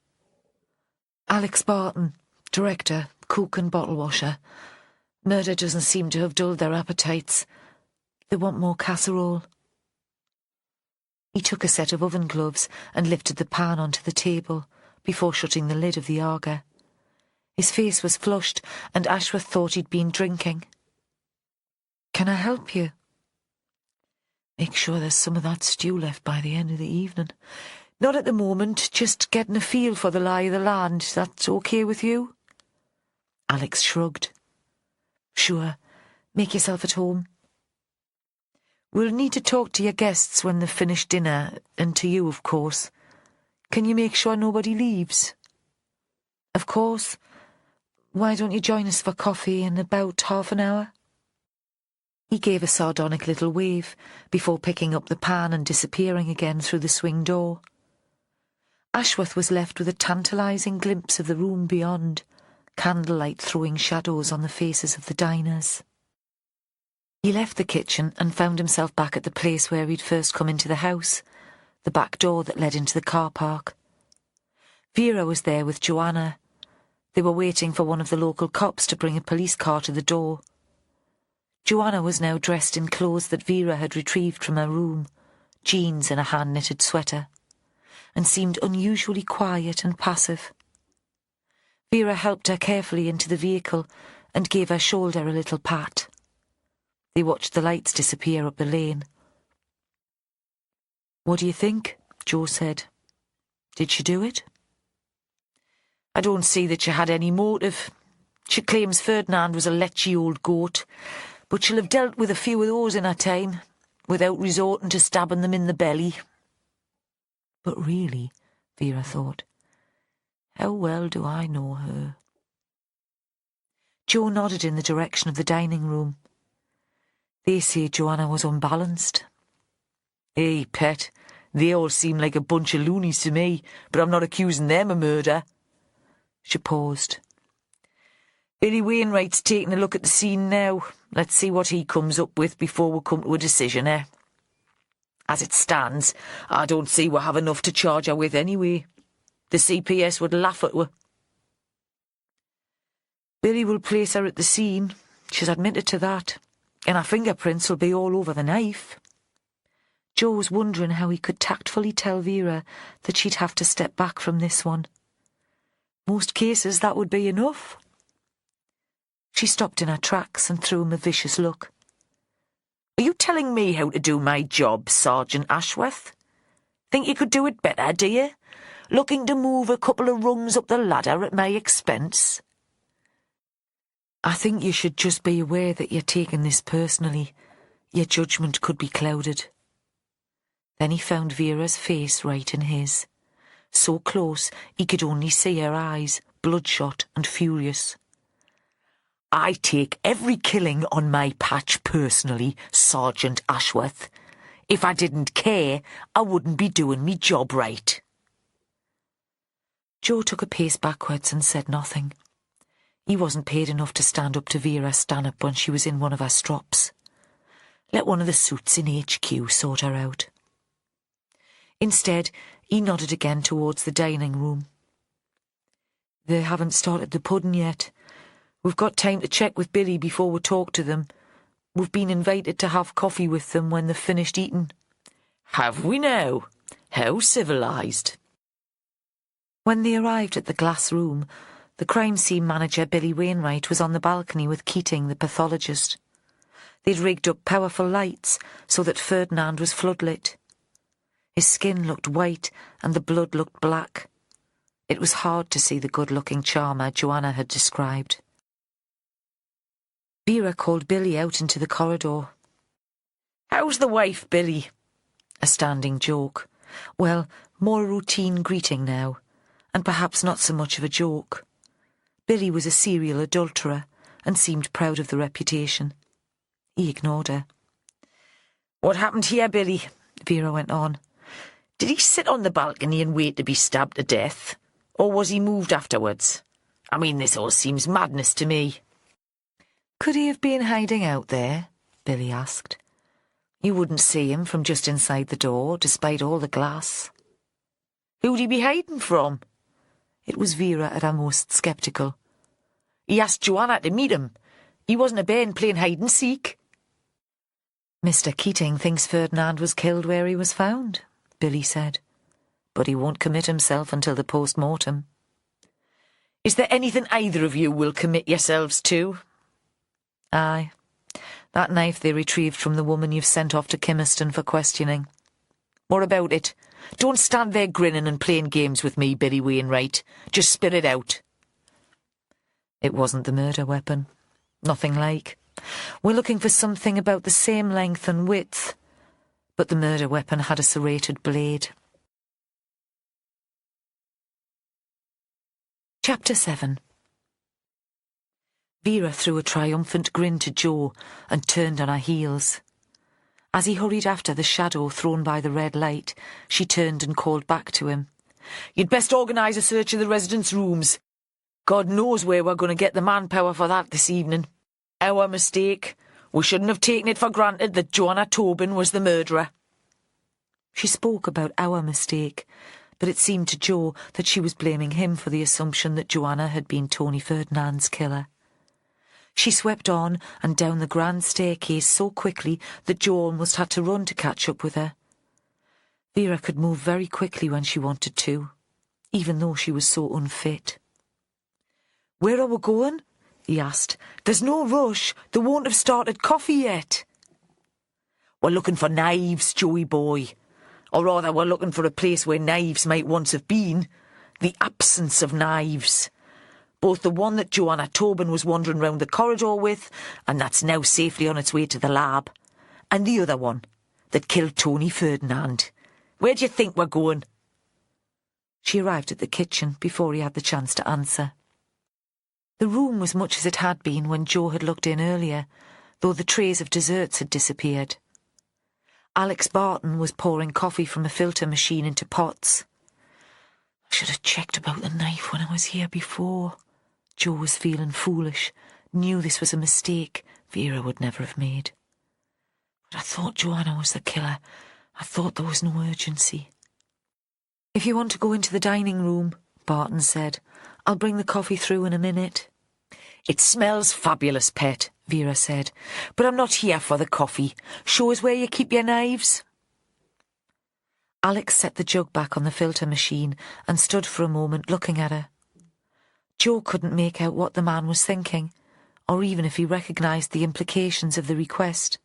Alex Barton, director, cook and bottle washer. Murder doesn't seem to have dulled their appetites. They want more casserole. He took a set of oven gloves and lifted the pan onto the table before shutting the lid of the Aga. His face was flushed, and Ashworth thought he'd been drinking. Can I help you? Make sure there's some of that stew left by the end of the evening. Not at the moment, just getting a feel for the lie of the land. That's okay with you? Alex shrugged. Sure, make yourself at home. We'll need to talk to your guests when they've finished dinner, and to you, of course. Can you make sure nobody leaves? Of course. Why don't you join us for coffee in about half an hour? He gave a sardonic little wave before picking up the pan and disappearing again through the swing door. Ashworth was left with a tantalising glimpse of the room beyond, candlelight throwing shadows on the faces of the diners. He left the kitchen and found himself back at the place where he'd first come into the house, the back door that led into the car park. Vera was there with Joanna. They were waiting for one of the local cops to bring a police car to the door. Joanna was now dressed in clothes that Vera had retrieved from her room, jeans and a hand-knitted sweater, and seemed unusually quiet and passive. Vera helped her carefully into the vehicle and gave her shoulder a little pat. They watched the lights disappear up the lane. What do you think? Joe said. Did she do it? I don't see that she had any motive. She claims Ferdinand was a lechy old goat, but she'll have dealt with a few of those in her time, without resorting to stabbing them in the belly. But really, Vera thought, how well do I know her? Joe nodded in the direction of the dining room. They say Joanna was unbalanced. Hey, pet, they all seem like a bunch of loonies to me, but I'm not accusing them of murder. She paused. Billy Wainwright's taking a look at the scene now. Let's see what he comes up with before we come to a decision, eh? As it stands, I don't see we have enough to charge her with anyway. The CPS would laugh at her. Billy will place her at the scene. She's admitted to that. And her fingerprints will be all over the knife. Joe was wondering how he could tactfully tell Vera that she'd have to step back from this one. Most cases that would be enough. She stopped in her tracks and threw him a vicious look. Are you telling me how to do my job, Sergeant Ashworth? Think you could do it better, do you? Looking to move a couple of rungs up the ladder at my expense? I think you should just be aware that you're taking this personally. Your judgment could be clouded. Then he found Vera's face right in his. So close he could only see her eyes, bloodshot and furious. I take every killing on my patch personally, Sergeant Ashworth. If I didn't care, I wouldn't be doing me job right. Joe took a pace backwards and said nothing. He wasn't paid enough to stand up to Vera Stanhope when she was in one of her strops. Let one of the suits in HQ sort her out. Instead, he nodded again towards the dining room. They haven't started the pudding yet. We've got time to check with Billy before we talk to them. We've been invited to have coffee with them when they've finished eating. Have we now? How civilised. When they arrived at the glass room, the crime scene manager, Billy Wainwright, was on the balcony with Keating, the pathologist. They'd rigged up powerful lights so that Ferdinand was floodlit. His skin looked white and the blood looked black. It was hard to see the good-looking charmer Joanna had described. Vera called Billy out into the corridor. How's the wife, Billy? A standing joke. Well, more a routine greeting now, and perhaps not so much of a joke. Billy was a serial adulterer and seemed proud of the reputation. He ignored her. What happened here, Billy? Vera went on. Did he sit on the balcony and wait to be stabbed to death? Or was he moved afterwards? I mean, this all seems madness to me. Could he have been hiding out there? Billy asked. You wouldn't see him from just inside the door, despite all the glass. Who'd he be hiding from? It was Vera at her most sceptical. He asked Joanna to meet him. He wasn't a bairn playing hide-and-seek. Mr. Keating thinks Ferdinand was killed where he was found, Billy said. But he won't commit himself until the post-mortem. Is there anything either of you will commit yourselves to? Aye. That knife they retrieved from the woman you've sent off to Kimmerston for questioning. What about it? Don't stand there grinning and playing games with me, Billy Wainwright. Just spit it out. It wasn't the murder weapon. Nothing like. We're looking for something about the same length and width. But the murder weapon had a serrated blade. Chapter 7. Vera threw a triumphant grin to Joe and turned on her heels. As he hurried after the shadow thrown by the red light, she turned and called back to him. You'd best organise a search of the residents' rooms. God knows where we're going to get the manpower for that this evening. Our mistake. We shouldn't have taken it for granted that Joanna Tobin was the murderer. She spoke about our mistake, but it seemed to Joe that she was blaming him for the assumption that Joanna had been Tony Ferdinand's killer. She swept on and down the grand staircase so quickly that Joe almost had to run to catch up with her. Vera could move very quickly when she wanted to, even though she was so unfit. Where are we going? He asked. There's no rush. They won't have started coffee yet. We're looking for knives, Joey boy. Or rather, we're looking for a place where knives might once have been. The absence of knives. Both the one that Joanna Tobin was wandering round the corridor with, and that's now safely on its way to the lab, and the other one that killed Tony Ferdinand. Where do you think we're going? She arrived at the kitchen before he had the chance to answer. The room was much as it had been when Joe had looked in earlier, though the trays of desserts had disappeared. Alex Barton was pouring coffee from a filter machine into pots. I should have checked about the knife when I was here before. Joe was feeling foolish, knew this was a mistake Vera would never have made. But I thought Joanna was the killer. I thought there was no urgency. If you want to go into the dining room, Barton said, I'll bring the coffee through in a minute. It smells fabulous, Pet, Vera said, but I'm not here for the coffee. Show us where you keep your knives. Alex set the jug back on the filter machine and stood for a moment looking at her. Joe couldn't make out what the man was thinking, or even if he recognised the implications of the request.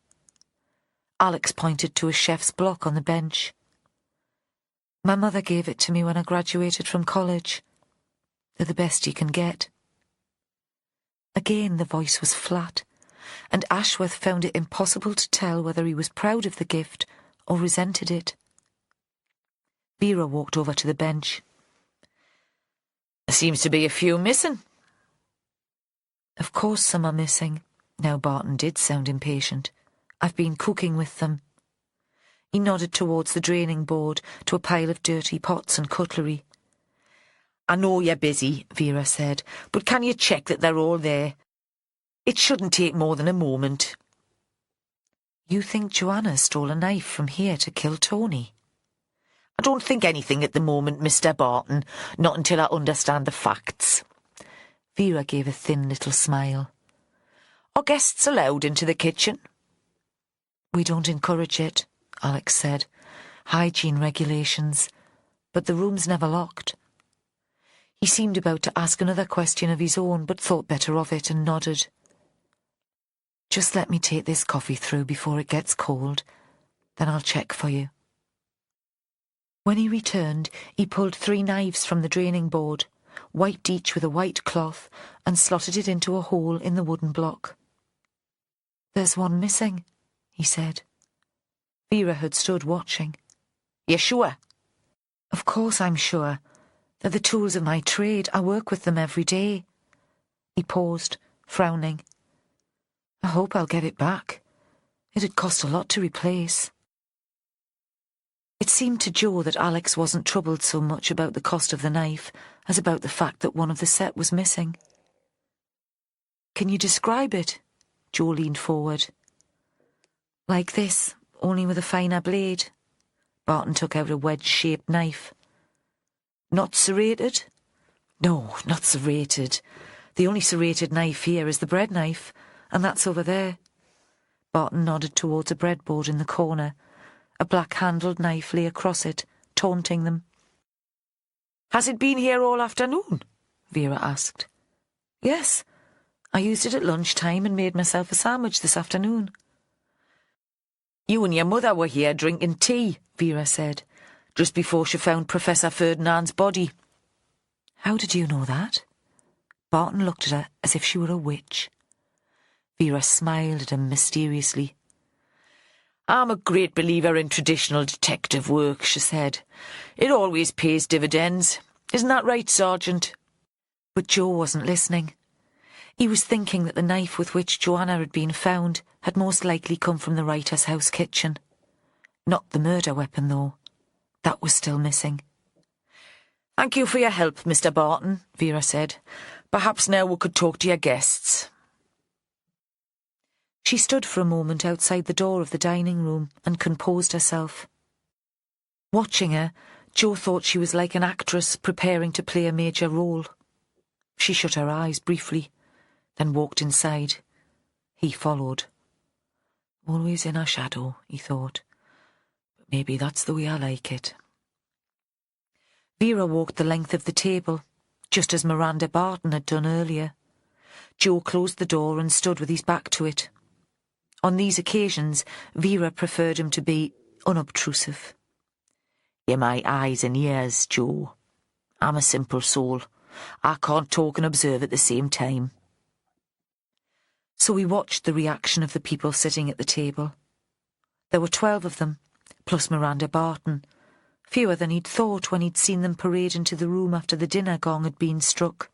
Alex pointed to a chef's block on the bench. My mother gave it to me when I graduated from college. They're the best you can get. Again the voice was flat, and Ashworth found it impossible to tell whether he was proud of the gift or resented it. Vera walked over to the bench. There seems to be a few missing. Of course some are missing. Now Barton did sound impatient. I've been cooking with them. He nodded towards the draining board, to a pile of dirty pots and cutlery. I know you're busy, Vera said, but can you check that they're all there? It shouldn't take more than a moment. You think Joanna stole a knife from here to kill Tony? I don't think anything at the moment, Mr. Barton, not until I understand the facts. Vera gave a thin little smile. Are guests allowed into the kitchen? We don't encourage it, Alex said. Hygiene regulations. But the room's never locked. He seemed about to ask another question of his own, but thought better of it and nodded. Just let me take this coffee through before it gets cold. Then I'll check for you. When he returned, he pulled 3 knives from the draining board, wiped each with a white cloth, and slotted it into a hole in the wooden block. There's one missing, he said. Vera had stood watching. You sure? Of course I'm sure. They're the tools of my trade. I work with them every day. He paused, frowning. I hope I'll get it back. It'd cost a lot to replace. It seemed to Joe that Alex wasn't troubled so much about the cost of the knife as about the fact that one of the set was missing. Can you describe it? Joe leaned forward. Like this, only with a finer blade. Barton took out a wedge-shaped knife. Not serrated? No, not serrated. The only serrated knife here is the bread knife, and that's over there. Barton nodded towards a breadboard in the corner. A black-handled knife lay across it, taunting them. Has it been here all afternoon? Vera asked. Yes. I used it at lunchtime and made myself a sandwich this afternoon. You and your mother were here drinking tea, Vera said, just before she found Professor Ferdinand's body. How did you know that? Barton looked at her as if she were a witch. Vera smiled at him mysteriously. I'm a great believer in traditional detective work, she said. It always pays dividends. Isn't that right, Sergeant? But Joe wasn't listening. He was thinking that the knife with which Joanna had been found had most likely come from the writer's house kitchen. Not the murder weapon, though. That was still missing. Thank you for your help, Mr. Barton, Vera said. Perhaps now we could talk to your guests. She stood for a moment outside the door of the dining room and composed herself. Watching her, Jo thought she was like an actress preparing to play a major role. She shut her eyes briefly, then walked inside. He followed. Always in her shadow, he thought. But maybe that's the way I like it. Vera walked the length of the table, just as Miranda Barton had done earlier. Jo closed the door and stood with his back to it. On these occasions, Vera preferred him to be unobtrusive. You're my eyes and ears, Jo. I'm a simple soul. I can't talk and observe at the same time. So he watched the reaction of the people sitting at the table. There were 12 of them, plus Miranda Barton, fewer than he'd thought when he'd seen them parade into the room after the dinner gong had been struck.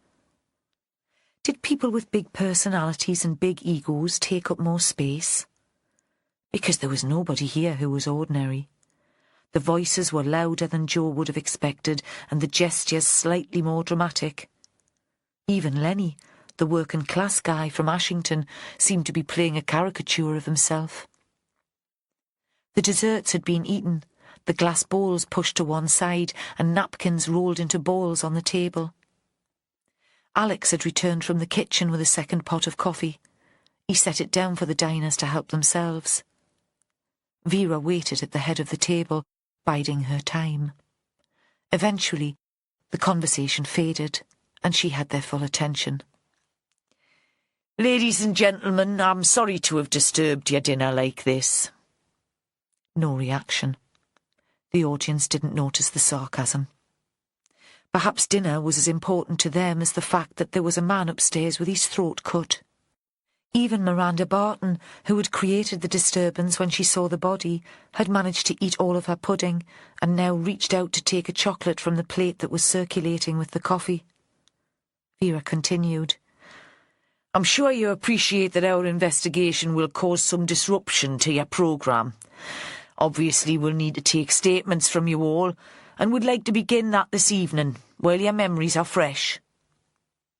Did people with big personalities and big egos take up more space? Because there was nobody here who was ordinary. The voices were louder than Jo would have expected, and the gestures slightly more dramatic. Even Lenny, the working-class guy from Ashington, seemed to be playing a caricature of himself. The desserts had been eaten, the glass bowls pushed to one side, and napkins rolled into balls on the table. Alex had returned from the kitchen with a second pot of coffee. He set it down for the diners to help themselves. Vera waited at the head of the table, biding her time. Eventually, the conversation faded, and she had their full attention. Ladies and gentlemen, I'm sorry to have disturbed your dinner like this. No reaction. The audience didn't notice the sarcasm. Perhaps dinner was as important to them as the fact that there was a man upstairs with his throat cut. Even Miranda Barton, who had created the disturbance when she saw the body, had managed to eat all of her pudding and now reached out to take a chocolate from the plate that was circulating with the coffee. Vera continued. I'm sure you appreciate that our investigation will cause some disruption to your programme. Obviously, we'll need to take statements from you all, and would like to begin that this evening, while your memories are fresh.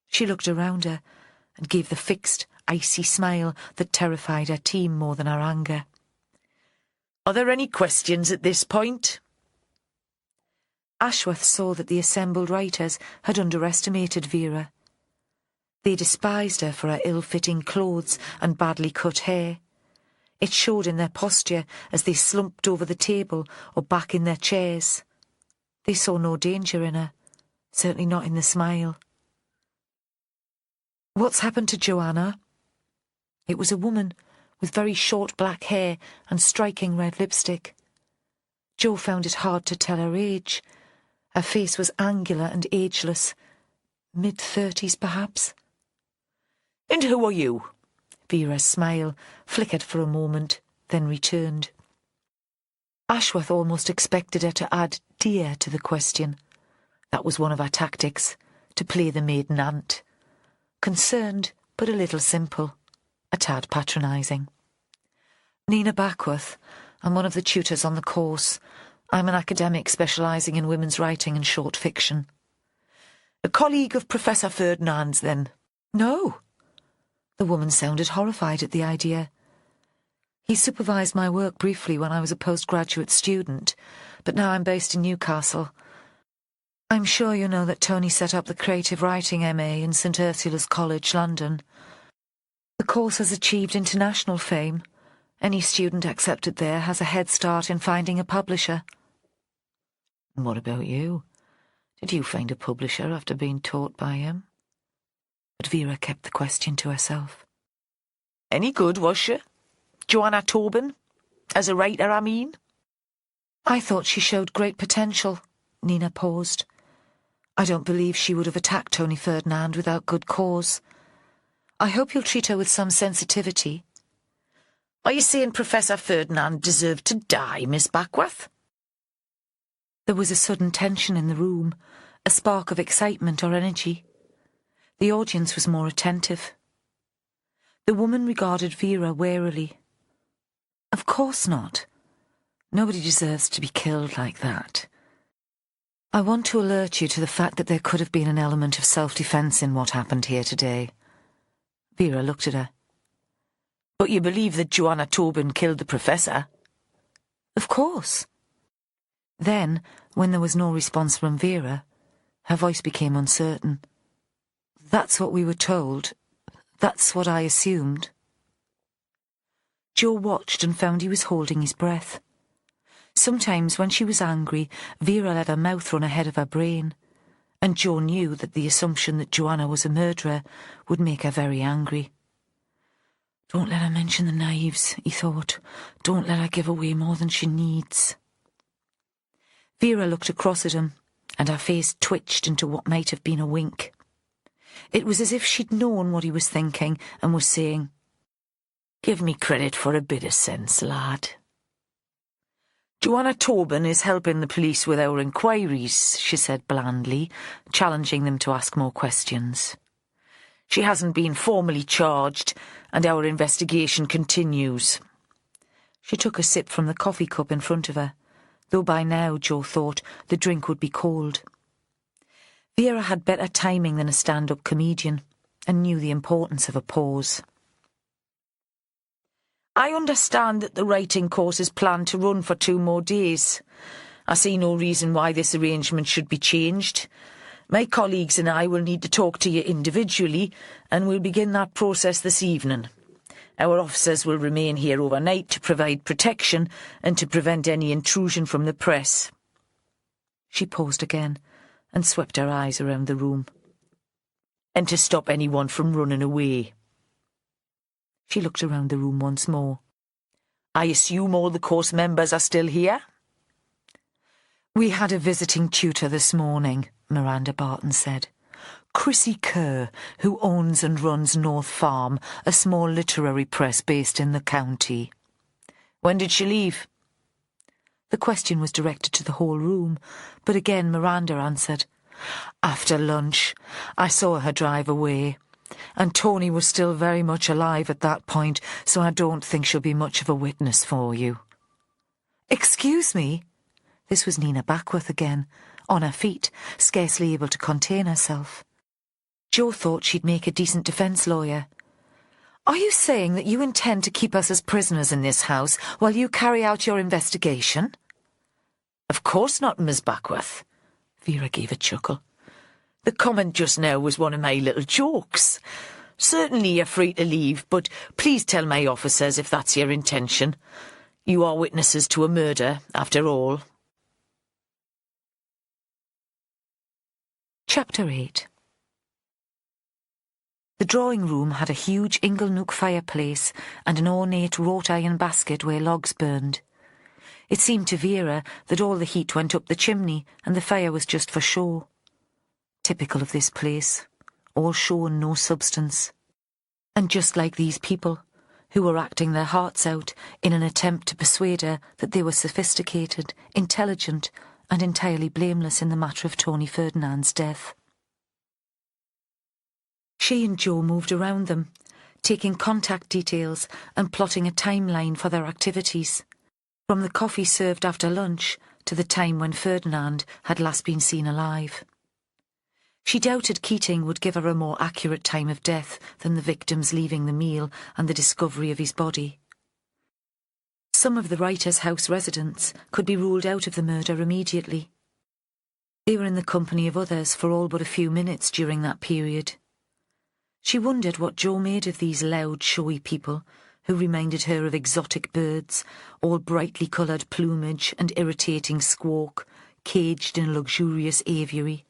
She looked around her and gave the fixed, icy smile that terrified her team more than her anger. Are there any questions at this point? Ashworth saw that the assembled writers had underestimated Vera. They despised her for her ill-fitting clothes and badly cut hair. It showed in their posture as they slumped over the table or back in their chairs. They saw no danger in her, certainly not in the smile. What's happened to Joanna? It was a woman with very short black hair and striking red lipstick. Jo found it hard to tell her age. Her face was angular and ageless, mid-30s perhaps. And who are you? Vera's smile flickered for a moment, then returned. Ashworth almost expected her to add dear to the question. That was one of her tactics, to play the maiden aunt. Concerned, but a little simple, a tad patronising. Nina Backworth. I'm one of the tutors on the course. I'm an academic specialising in women's writing and short fiction. A colleague of Professor Ferdinand's, then? No. The woman sounded horrified at the idea. He supervised my work briefly when I was a postgraduate student, but now I'm based in Newcastle. I'm sure you know that Tony set up the Creative Writing MA in St Ursula's College, London. The course has achieved international fame. Any student accepted there has a head start in finding a publisher. And what about you? Did you find a publisher after being taught by him? But Vera kept the question to herself. Any good, was she? Joanna Tobin? As a writer, I mean? I thought she showed great potential. Nina paused. I don't believe she would have attacked Tony Ferdinand without good cause. I hope you'll treat her with some sensitivity. Are you saying Professor Ferdinand deserved to die, Miss Backworth? There was a sudden tension in the room, a spark of excitement or energy. The audience was more attentive. The woman regarded Vera warily. Of course not. Nobody deserves to be killed like that. I want to alert you to the fact that there could have been an element of self-defence in what happened here today. Vera looked at her. But you believe that Joanna Tobin killed the professor? Of course. Then, when there was no response from Vera, her voice became uncertain. That's what we were told. That's what I assumed. Jo watched and found he was holding his breath. Sometimes, when she was angry, Vera let her mouth run ahead of her brain, and Jo knew that the assumption that Joanna was a murderer would make her very angry. Don't let her mention the knives, he thought. Don't let her give away more than she needs. Vera looked across at him, and her face twitched into what might have been a wink. It was as if she'd known what he was thinking and was saying, "Give me credit for a bit of sense, lad." Joanna Tobin is helping the police with our inquiries, she said blandly, challenging them to ask more questions. She hasn't been formally charged, and our investigation continues. She took a sip from the coffee cup in front of her, though by now Jo thought the drink would be cold. Vera had better timing than a stand-up comedian, and knew the importance of a pause. I understand that the writing course is planned to run for 2 more days. I see no reason why this arrangement should be changed. My colleagues and I will need to talk to you individually, and we'll begin that process this evening. Our officers will remain here overnight to provide protection and to prevent any intrusion from the press. She paused again and swept her eyes around the room. And to stop anyone from running away. She looked around the room once more. I assume all the course members are still here? We had a visiting tutor this morning, Miranda Barton said. Chrissy Kerr, who owns and runs North Farm, a small literary press based in the county. When did she leave? The question was directed to the whole room, but again Miranda answered. After lunch, I saw her drive away. And Tony was still very much alive at that point, so I don't think she'll be much of a witness for you. Excuse me? This was Nina Backworth again, on her feet, scarcely able to contain herself. Jo thought she'd make a decent defence lawyer. Are you saying that you intend to keep us as prisoners in this house while you carry out your investigation? Of course not, Miss Backworth. Vera gave a chuckle. The comment just now was one of my little jokes. Certainly you're free to leave, but please tell my officers if that's your intention. You are witnesses to a murder, after all. Chapter 8. The drawing-room had a huge inglenook fireplace and an ornate wrought-iron basket where logs burned. It seemed to Vera that all the heat went up the chimney and the fire was just for show. Typical of this place, all show and no substance. And just like these people, who were acting their hearts out in an attempt to persuade her that they were sophisticated, intelligent, and entirely blameless in the matter of Tony Ferdinand's death. She and Jo moved around them, taking contact details and plotting a timeline for their activities, from the coffee served after lunch to the time when Ferdinand had last been seen alive. She doubted Keating would give her a more accurate time of death than the victim's leaving the meal and the discovery of his body. Some of the writer's house residents could be ruled out of the murder immediately. They were in the company of others for all but a few minutes during that period. She wondered what Joe made of these loud, showy people who reminded her of exotic birds, all brightly coloured plumage and irritating squawk, caged in a luxurious aviary.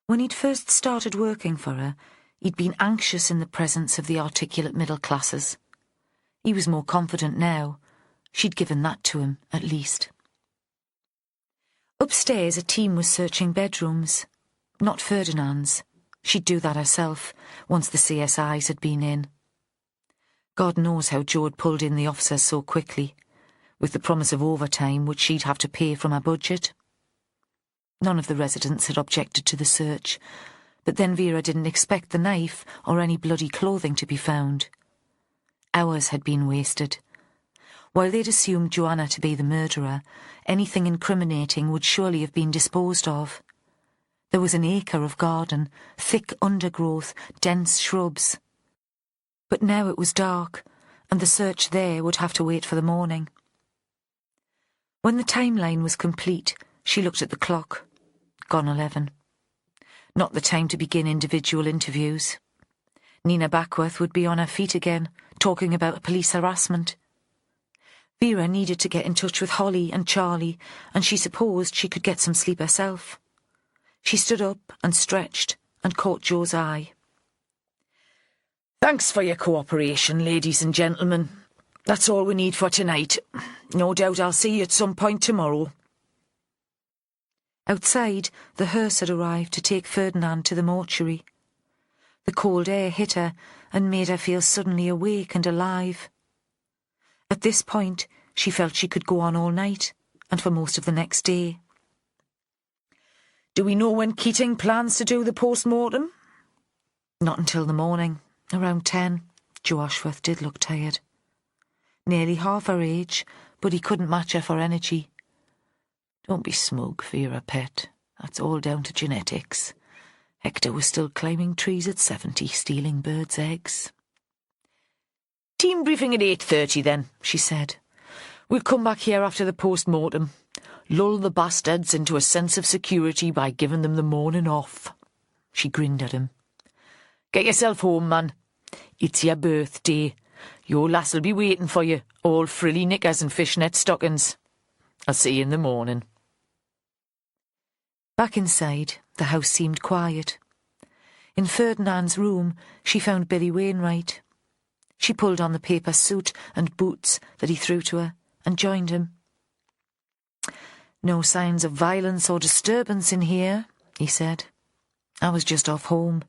When he'd first started working for her, he'd been anxious in the presence of the articulate middle classes. He was more confident now. She'd given that to him, at least. Upstairs, a team was searching bedrooms. Not Ferdinand's. She'd do that herself, once the CSIs had been in. God knows how Joe had pulled in the officers so quickly, with the promise of overtime which she'd have to pay from her budget. None of the residents had objected to the search, but then Vera didn't expect the knife or any bloody clothing to be found. Hours had been wasted. While they'd assumed Joanna to be the murderer, anything incriminating would surely have been disposed of. There was an acre of garden, thick undergrowth, dense shrubs. But now it was dark, and the search there would have to wait for the morning. When the timeline was complete, she looked at the clock. Gone 11. Not the time to begin individual interviews. Nina Backworth would be on her feet again, talking about police harassment. Vera needed to get in touch with Holly and Charlie, and she supposed she could get some sleep herself. She stood up and stretched and caught Joe's eye. Thanks for your cooperation, ladies and gentlemen. That's all we need for tonight. No doubt I'll see you at some point tomorrow. Outside, the hearse had arrived to take Ferdinand to the mortuary. The cold air hit her and made her feel suddenly awake and alive. At this point, she felt she could go on all night, and for most of the next day. Do we know when Keating plans to do the post-mortem? Not until the morning, around 10. Joe Ashworth did look tired. Nearly half her age, but he couldn't match her for energy. Don't be smug, Vera, pet. That's all down to genetics. Hector was still climbing trees at 70, stealing birds' eggs. Team briefing at 8:30 then, she said. We'll come back here after the post-mortem. Lull the bastards into a sense of security by giving them the morning off. She grinned at him. Get yourself home, man. It's your birthday. Your lass'll be waiting for you, all frilly knickers and fishnet stockings. I'll see you in the morning. Back inside, the house seemed quiet. In Ferdinand's room, she found Billy Wainwright. She pulled on the paper suit and boots that he threw to her and joined him. No signs of violence or disturbance in here, he said. I was just off home.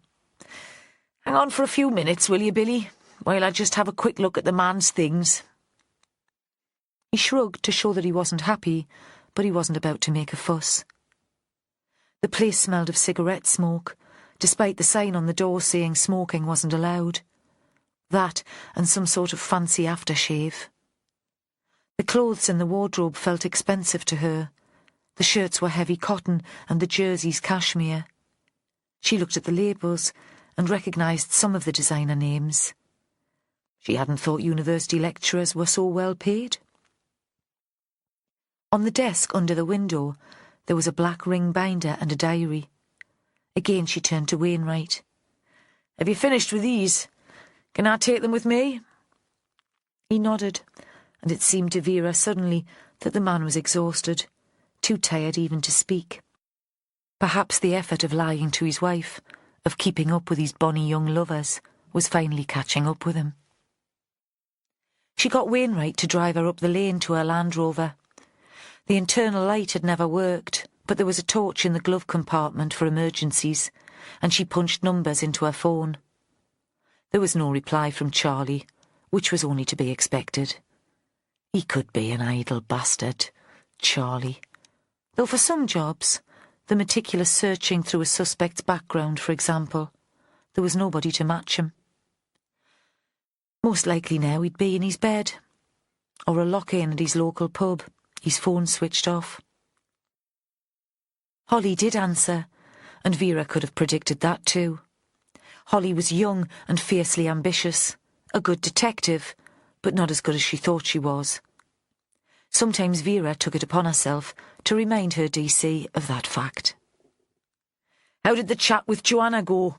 Hang on for a few minutes, will you, Billy, while I just have a quick look at the man's things. He shrugged to show that he wasn't happy, but he wasn't about to make a fuss. The place smelled of cigarette smoke, despite the sign on the door saying smoking wasn't allowed. That and some sort of fancy aftershave. The clothes in the wardrobe felt expensive to her. The shirts were heavy cotton and the jerseys cashmere. She looked at the labels and recognised some of the designer names. She hadn't thought university lecturers were so well paid. On the desk under the window, there was a black ring binder and a diary. Again she turned to Wainwright. Have you finished with these? Can I take them with me? He nodded, and it seemed to Vera suddenly that the man was exhausted, too tired even to speak. Perhaps the effort of lying to his wife, of keeping up with his bonny young lovers, was finally catching up with him. She got Wainwright to drive her up the lane to her Land Rover. The internal light had never worked, but there was a torch in the glove compartment for emergencies, and she punched numbers into her phone. There was no reply from Charlie, which was only to be expected. He could be an idle bastard, Charlie. Though for some jobs, the meticulous searching through a suspect's background, for example, there was nobody to match him. Most likely now he'd be in his bed, or a lock-in at his local pub, his phone switched off. Holly did answer, and Vera could have predicted that too. Holly was young and fiercely ambitious, a good detective, but not as good as she thought she was. Sometimes Vera took it upon herself to remind her DC of that fact. How did the chat with Joanna go?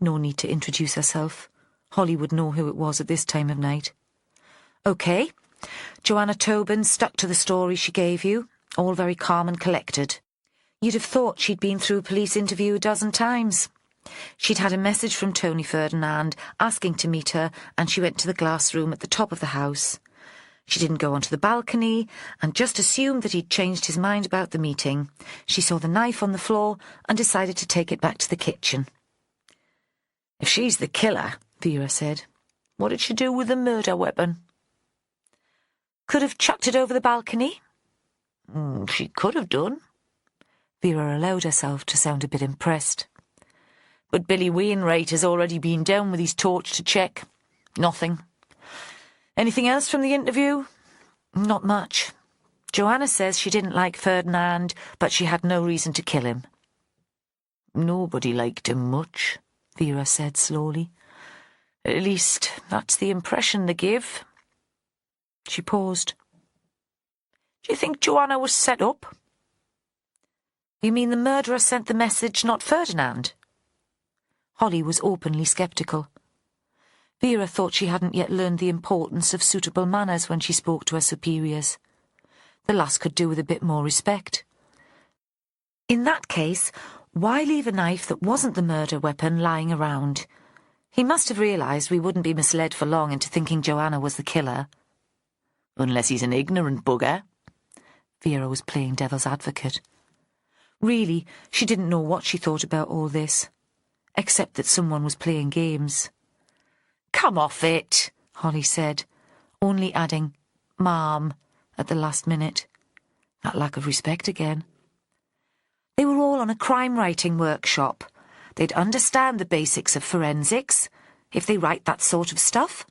No need to introduce herself. Holly would know who it was at this time of night. OK. Joanna Tobin stuck to the story she gave you, all very calm and collected. You'd have thought she'd been through a police interview a dozen times. She'd had a message from Tony Ferdinand asking to meet her, and she went to the glass room at the top of the house. She didn't go onto the balcony and just assumed that he'd changed his mind about the meeting. She saw the knife on the floor and decided to take it back to the kitchen. If she's the killer, Vera said, what did she do with the murder weapon? Could have chucked it over the balcony. She could have done. Vera allowed herself to sound a bit impressed. But Billy Wainwright has already been down with his torch to check. Nothing. Anything else from the interview? Not much. Joanna says she didn't like Ferdinand, but she had no reason to kill him. Nobody liked him much, Vera said slowly. At least, that's the impression they give. She paused. Do you think Joanna was set up? You mean the murderer sent the message, not Ferdinand? Holly was openly sceptical. Vera thought she hadn't yet learned the importance of suitable manners when she spoke to her superiors. The lass could do with a bit more respect. In that case, why leave a knife that wasn't the murder weapon lying around? He must have realised we wouldn't be misled for long into thinking Joanna was the killer. Unless he's an ignorant bugger. Vera was playing devil's advocate. Really, she didn't know what she thought about all this, except that someone was playing games. Come off it, Holly said, only adding, Ma'am, at the last minute. That lack of respect again. They were all on a crime-writing workshop. They'd understand the basics of forensics, if they write that sort of stuff.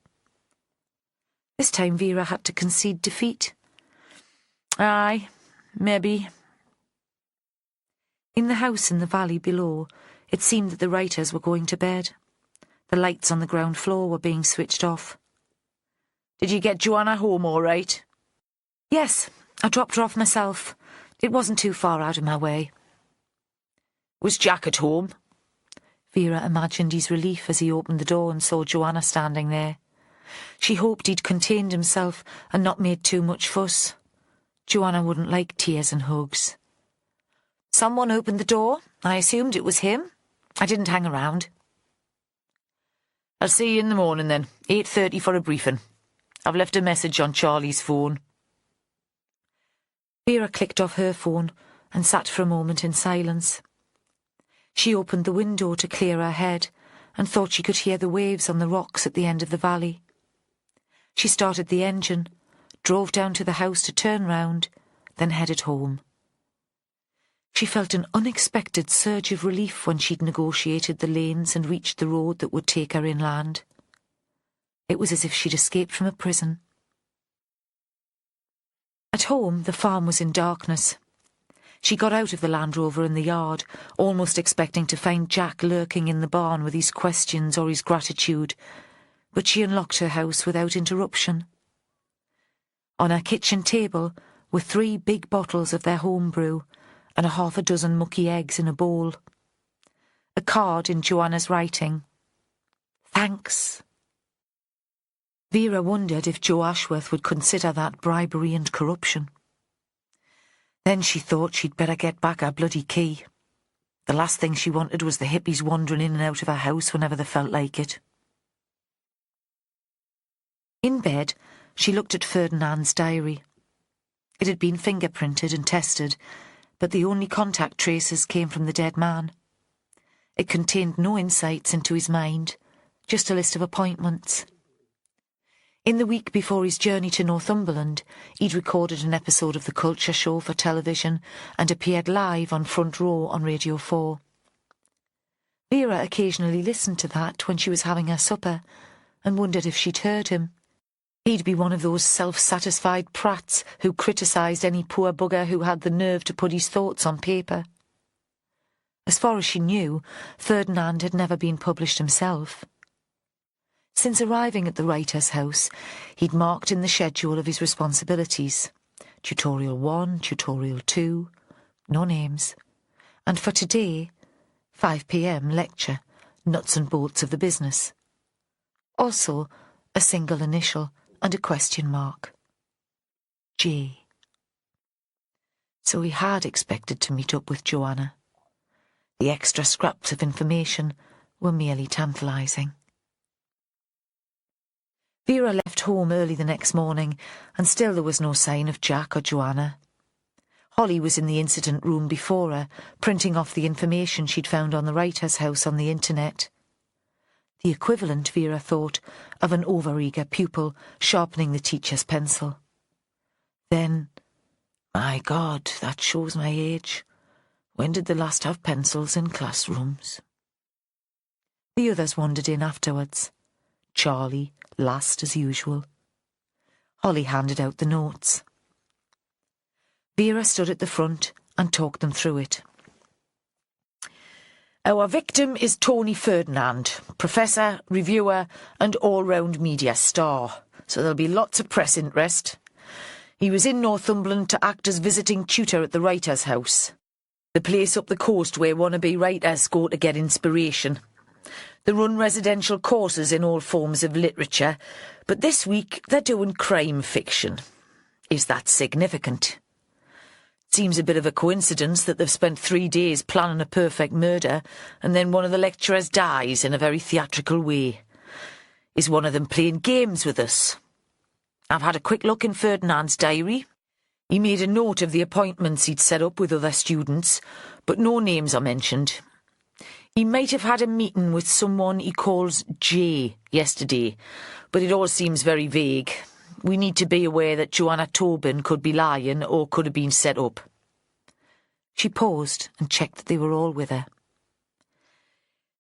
This time Vera had to concede defeat. Aye, maybe. In the house in the valley below, it seemed that the writers were going to bed. The lights on the ground floor were being switched off. Did you get Joanna home all right? Yes, I dropped her off myself. It wasn't too far out of my way. Was Jack at home? Vera imagined his relief as he opened the door and saw Joanna standing there. She hoped he'd contained himself and not made too much fuss. Joanna wouldn't like tears and hugs. Someone opened the door. I assumed it was him. I didn't hang around. I'll see you in the morning then, 8:30 for a briefing. I've left a message on Charlie's phone. Vera clicked off her phone and sat for a moment in silence. She opened the window to clear her head and thought she could hear the waves on the rocks at the end of the valley. She started the engine, drove down to the house to turn round, then headed home. She felt an unexpected surge of relief when she'd negotiated the lanes and reached the road that would take her inland. It was as if she'd escaped from a prison. At home, the farm was in darkness. She got out of the Land Rover in the yard, almost expecting to find Jack lurking in the barn with his questions or his gratitude, but she unlocked her house without interruption. On her kitchen table were 3 big bottles of their home brew, and a half a dozen mucky eggs in a bowl. A card in Joanna's writing. Thanks. Vera wondered if Joe Ashworth would consider that bribery and corruption. Then she thought she'd better get back her bloody key. The last thing she wanted was the hippies wandering in and out of her house whenever they felt like it. In bed, she looked at Ferdinand's diary. It had been fingerprinted and tested, but the only contact traces came from the dead man. It contained no insights into his mind, just a list of appointments. In the week before his journey to Northumberland, he'd recorded an episode of The Culture Show for television and appeared live on Front Row on Radio 4. Vera occasionally listened to that when she was having her supper and wondered if she'd heard him. He'd be one of those self-satisfied prats who criticised any poor bugger who had the nerve to put his thoughts on paper. As far as she knew, Ferdinand had never been published himself. Since arriving at the writer's house, he'd marked in the schedule of his responsibilities Tutorial 1, Tutorial 2, no names. And for today, 5 p.m. lecture, nuts and bolts of the business. Also, a single initial and a question mark. J. So he had expected to meet up with Joanna. The extra scraps of information were merely tantalising. Vera left home early the next morning, and still there was no sign of Jack or Joanna. Holly was in the incident room before her, printing off the information she'd found on the writer's house on the internet. The equivalent, Vera thought, of an overeager pupil sharpening the teacher's pencil. Then, my God, that shows my age. When did they last have pencils in classrooms? The others wandered in afterwards. Charlie, last as usual. Holly handed out the notes. Vera stood at the front and talked them through it. Our victim is Tony Ferdinand, professor, reviewer and all-round media star, so there'll be lots of press interest. He was in Northumberland to act as visiting tutor at the writer's house, the place up the coast where wannabe writers go to get inspiration. They run residential courses in all forms of literature, but this week they're doing crime fiction. Is that significant? Seems a bit of a coincidence that they've spent 3 days planning a perfect murder, and then one of the lecturers dies in a very theatrical way. Is one of them playing games with us? I've had a quick look in Ferdinand's diary. He made a note of the appointments he'd set up with other students, but no names are mentioned. He might have had a meeting with someone he calls J yesterday, but it all seems very vague. We need to be aware that Joanna Tobin could be lying or could have been set up. She paused and checked that they were all with her.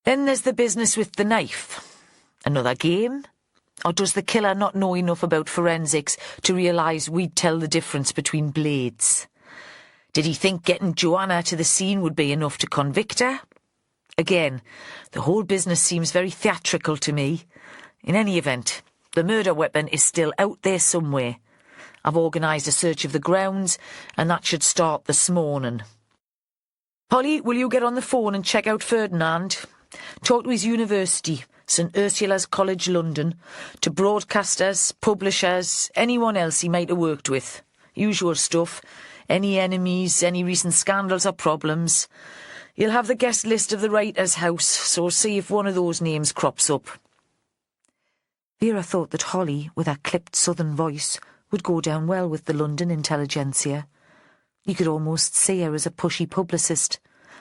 Then there's the business with the knife. Another game? Or does the killer not know enough about forensics to realise we'd tell the difference between blades? Did he think getting Joanna to the scene would be enough to convict her? Again, the whole business seems very theatrical to me. In any event, the murder weapon is still out there somewhere. I've organised a search of the grounds, and that should start this morning. Holly, will you get on the phone and check out Ferdinand? Talk to his university, St Ursula's College London, to broadcasters, publishers, anyone else he might have worked with. Usual stuff. Any enemies, any recent scandals or problems. You'll have the guest list of the writer's house, so see if one of those names crops up. Vera thought that Holly, with her clipped southern voice, would go down well with the London intelligentsia. You could almost see her as a pushy publicist,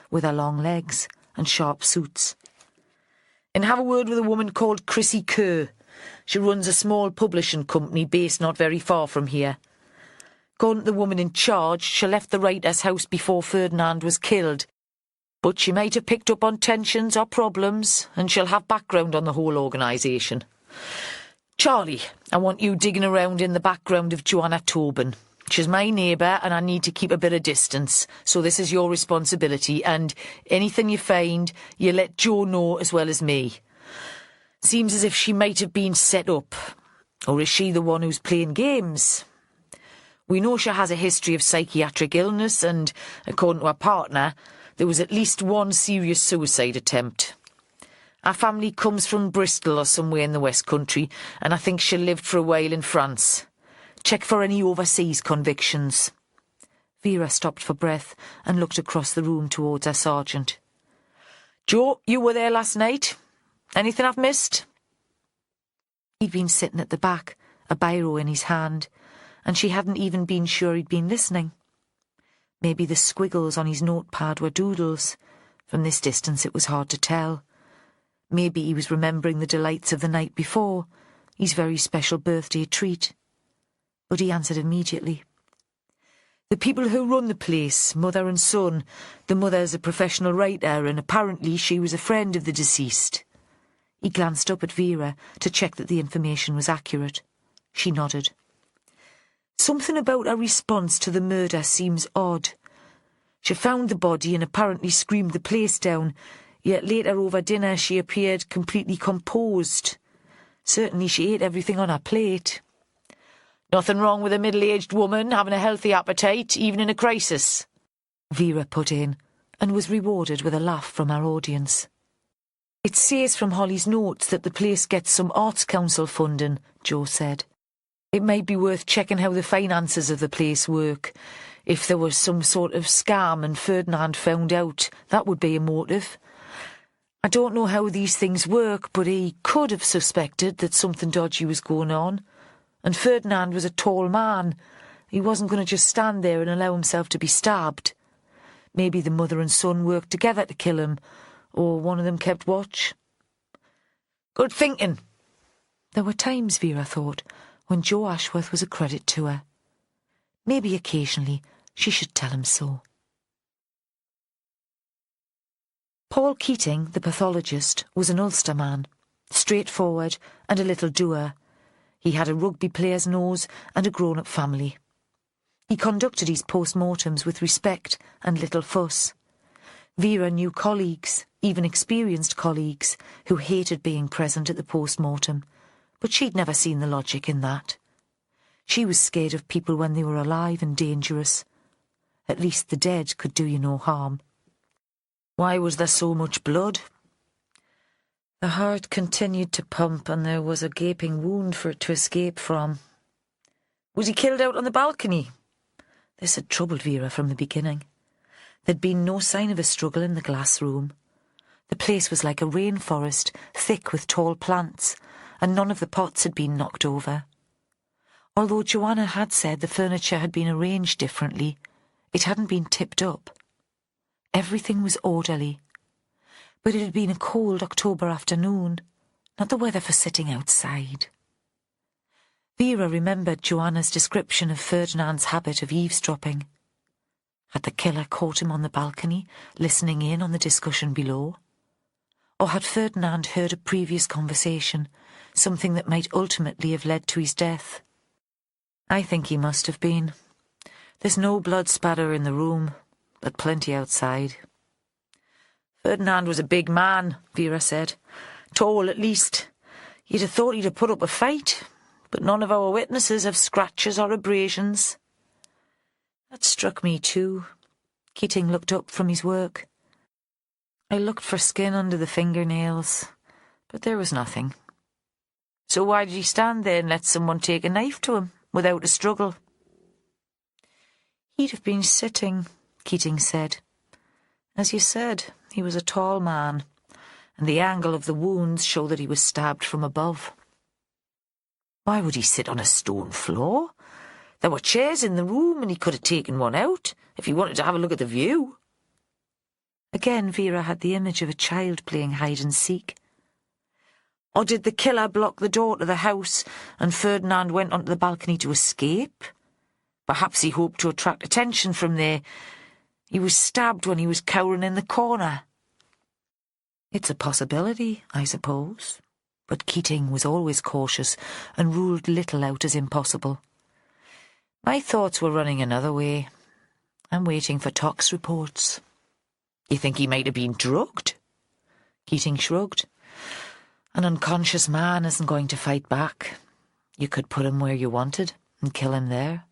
with her long legs and sharp suits. And have a word with a woman called Chrissy Kerr. She runs a small publishing company based not very far from here. According to the woman in charge, she left the writer's house before Ferdinand was killed. But she might have picked up on tensions or problems, and she'll have background on the whole organisation. Charlie, I want you digging around in the background of Joanna Tobin. She's my neighbour, and I need to keep a bit of distance, so this is your responsibility, and anything you find, you let Joe know as well as me. Seems as if she might have been set up. Or is she the one who's playing games? We know she has a history of psychiatric illness, and, according to her partner, there was at least one serious suicide attempt. Our family comes from Bristol or somewhere in the West Country, and I think she lived for a while in France. Check for any overseas convictions. Vera stopped for breath and looked across the room towards her sergeant. Joe, you were there last night? Anything I've missed? He'd been sitting at the back, a biro in his hand, and she hadn't even been sure he'd been listening. Maybe the squiggles on his notepad were doodles. From this distance it was hard to tell. Maybe he was remembering the delights of the night before, his very special birthday treat. But he answered immediately. The people who run the place, mother and son. The mother's a professional writer, and apparently she was a friend of the deceased. He glanced up at Vera to check that the information was accurate. She nodded. Something about her response to the murder seems odd. She found the body and apparently screamed the place down, yet later over dinner she appeared completely composed. Certainly she ate everything on her plate. Nothing wrong with a middle-aged woman having a healthy appetite, even in a crisis, Vera put in, and was rewarded with a laugh from our audience. It says from Holly's notes that the place gets some Arts Council funding, Joe said. It might be worth checking how the finances of the place work. If there was some sort of scam and Ferdinand found out, that would be a motive. I don't know how these things work, but he could have suspected that something dodgy was going on. And Ferdinand was a tall man. He wasn't going to just stand there and allow himself to be stabbed. Maybe the mother and son worked together to kill him, or one of them kept watch. Good thinking. There were times, Vera thought, when Joe Ashworth was a credit to her. Maybe occasionally she should tell him so. Paul Keating, the pathologist, was an Ulster man, straightforward and a little dour. He had a rugby player's nose and a grown-up family. He conducted his post-mortems with respect and little fuss. Vera knew colleagues, even experienced colleagues, who hated being present at the post-mortem, but she'd never seen the logic in that. She was scared of people when they were alive and dangerous. At least the dead could do you no harm. Why was there so much blood? The heart continued to pump and there was a gaping wound for it to escape from. Was he killed out on the balcony? This had troubled Vera from the beginning. There'd been no sign of a struggle in the glass room. The place was like a rainforest, thick with tall plants, and none of the pots had been knocked over. Although Joanna had said the furniture had been arranged differently, it hadn't been tipped up. Everything was orderly. But it had been a cold October afternoon, not the weather for sitting outside. Vera remembered Joanna's description of Ferdinand's habit of eavesdropping. Had the killer caught him on the balcony, listening in on the discussion below? Or had Ferdinand heard a previous conversation, something that might ultimately have led to his death? I think he must have been. There's no blood spatter in the room, but plenty outside. Ferdinand was a big man, Vera said. Tall, at least. You'd have thought he'd have put up a fight, but none of our witnesses have scratches or abrasions. That struck me too. Keating looked up from his work. I looked for skin under the fingernails, but there was nothing. So why did he stand there and let someone take a knife to him, without a struggle? He'd have been sitting, Keating said. As you said, he was a tall man, and the angle of the wounds showed that he was stabbed from above. Why would he sit on a stone floor? There were chairs in the room and he could have taken one out, if he wanted to have a look at the view. Again Vera had the image of a child playing hide-and-seek. Or did the killer block the door to the house and Ferdinand went onto the balcony to escape? Perhaps he hoped to attract attention from there. He was stabbed when he was cowering in the corner. It's a possibility, I suppose. But Keating was always cautious and ruled little out as impossible. My thoughts were running another way. I'm waiting for tox reports. You think he might have been drugged? Keating shrugged. An unconscious man isn't going to fight back. You could put him where you wanted and kill him there.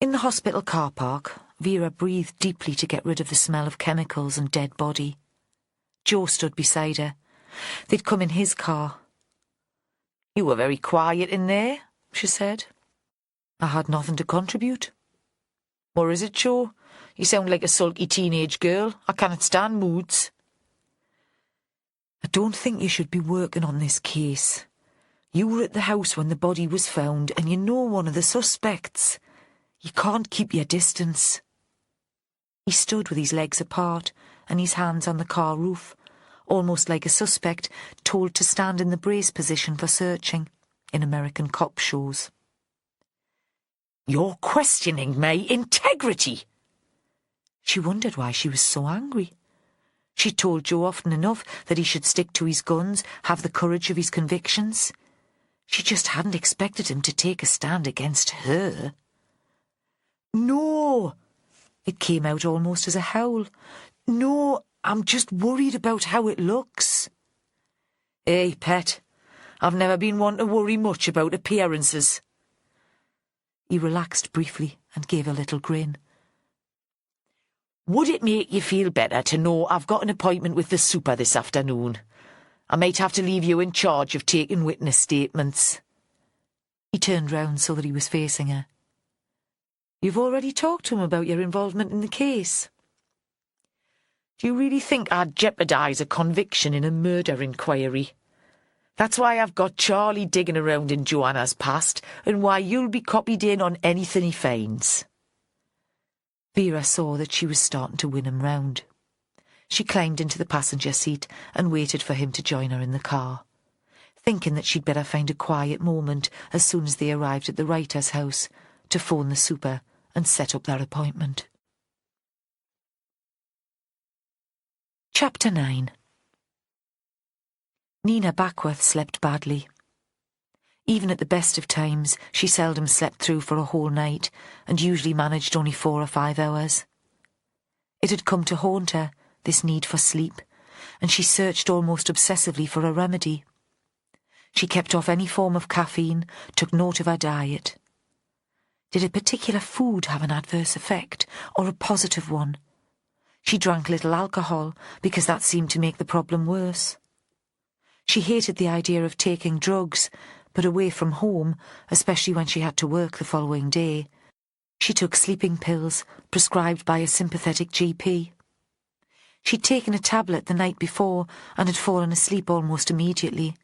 In the hospital car park, Vera breathed deeply to get rid of the smell of chemicals and dead body. Joe stood beside her. They'd come in his car. You were very quiet in there, she said. I had nothing to contribute. Or is it, Joe? You sound like a sulky teenage girl. I cannot stand moods. I don't think you should be working on this case. You were at the house when the body was found and you know one of the suspects. You can't keep your distance. He stood with his legs apart and his hands on the car roof, almost like a suspect told to stand in the brace position for searching in American cop shows. You're questioning my integrity. She wondered why she was so angry. She told Joe often enough that he should stick to his guns, have the courage of his convictions. She just hadn't expected him to take a stand against her. No! It came out almost as a howl. No, I'm just worried about how it looks. Hey, pet, I've never been one to worry much about appearances." He relaxed briefly and gave a little grin. "Would it make you feel better to know I've got an appointment with the super this afternoon? I might have to leave you in charge of taking witness statements." He turned round so that he was facing her. "You've already talked to him about your involvement in the case. Do you really think I'd jeopardise a conviction in a murder inquiry? That's why I've got Charlie digging around in Joanna's past, and why you'll be copied in on anything he finds." Vera saw that she was starting to win him round. She climbed into the passenger seat and waited for him to join her in the car, thinking that she'd better find a quiet moment as soon as they arrived at the writer's house to phone the super and set up their appointment. Chapter 9. Nina Backworth slept badly. Even at the best of times, she seldom slept through for a whole night and usually managed only 4 or 5 hours. It had come to haunt her, this need for sleep, and she searched almost obsessively for a remedy. She kept off any form of caffeine, took note of her diet. Did a particular food have an adverse effect, or a positive one? She drank little alcohol, because that seemed to make the problem worse. She hated the idea of taking drugs, but away from home, especially when she had to work the following day, she took sleeping pills prescribed by a sympathetic GP. She'd taken a tablet the night before and had fallen asleep almost immediately,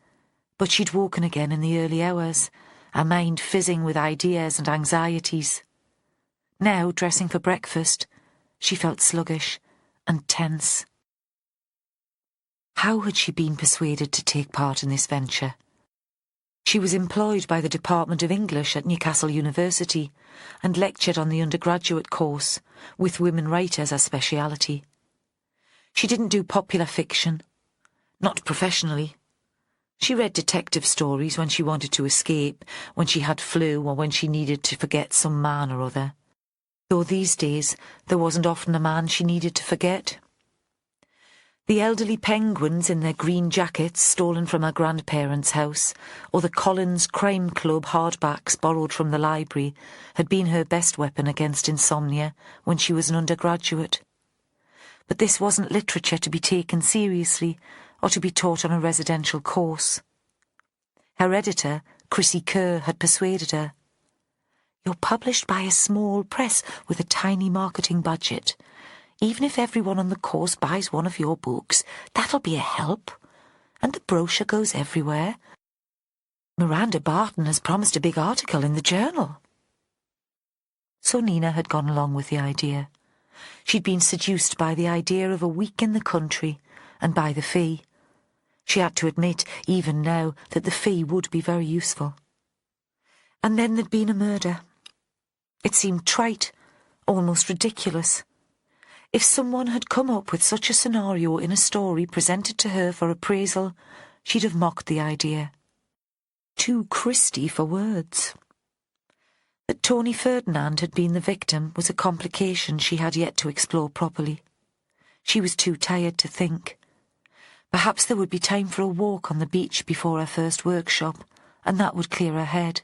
but she'd woken again in the early hours, her mind fizzing with ideas and anxieties. Now, dressing for breakfast, she felt sluggish and tense. How had she been persuaded to take part in this venture? She was employed by the Department of English at Newcastle University and lectured on the undergraduate course, with women writers as speciality. She didn't do popular fiction, not professionally. She read detective stories when she wanted to escape, when she had flu or when she needed to forget some man or other. Though these days there wasn't often a man she needed to forget. The elderly penguins in their green jackets stolen from her grandparents' house, or the Collins Crime Club hardbacks borrowed from the library, had been her best weapon against insomnia when she was an undergraduate. But this wasn't literature to be taken seriously, or to be taught on a residential course. Her editor, Chrissy Kerr, had persuaded her. "You're published by a small press with a tiny marketing budget. Even if everyone on the course buys one of your books, that'll be a help. And the brochure goes everywhere. Miranda Barton has promised a big article in the journal." So Nina had gone along with the idea. She'd been seduced by the idea of a week in the country, and by the fee. She had to admit, even now, that the fee would be very useful. And then there'd been a murder. It seemed trite, almost ridiculous. If someone had come up with such a scenario in a story presented to her for appraisal, she'd have mocked the idea. Too Christy for words. That Tony Ferdinand had been the victim was a complication she had yet to explore properly. She was too tired to think. Perhaps there would be time for a walk on the beach before her first workshop, and that would clear her head.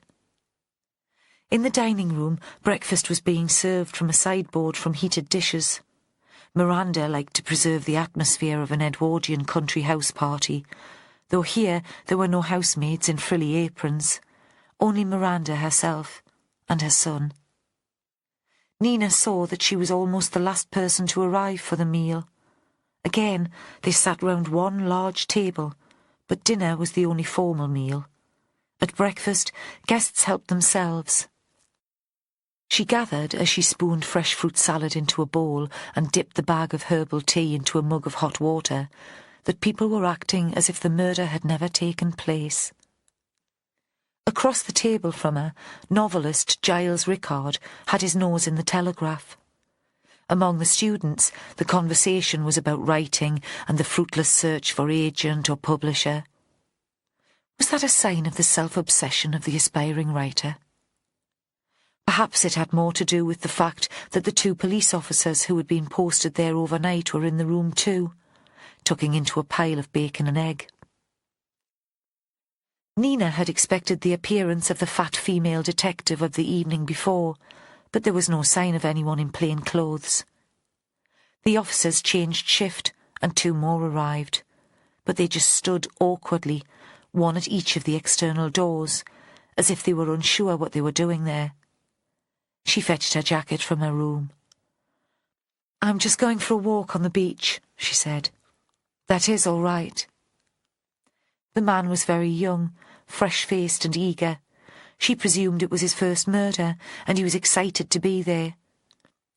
In the dining room, breakfast was being served from a sideboard from heated dishes. Miranda liked to preserve the atmosphere of an Edwardian country house party, though here there were no housemaids in frilly aprons, only Miranda herself and her son. Nina saw that she was almost the last person to arrive for the meal. Again, they sat round one large table, but dinner was the only formal meal. At breakfast, guests helped themselves. She gathered, as she spooned fresh fruit salad into a bowl and dipped the bag of herbal tea into a mug of hot water, that people were acting as if the murder had never taken place. Across the table from her, novelist Giles Rickard had his nose in the Telegraph. Among the students, the conversation was about writing and the fruitless search for agent or publisher. Was that a sign of the self-obsession of the aspiring writer? Perhaps it had more to do with the fact that the 2 police officers who had been posted there overnight were in the room too, tucking into a pile of bacon and egg. Nina had expected the appearance of the fat female detective of the evening before, but there was no sign of anyone in plain clothes. The officers changed shift and 2 more arrived, but they just stood awkwardly, one at each of the external doors, as if they were unsure what they were doing there. She fetched her jacket from her room. "I'm just going for a walk on the beach," she said. "That is all right." The man was very young, fresh-faced and eager. She presumed it was his first murder, and he was excited to be there.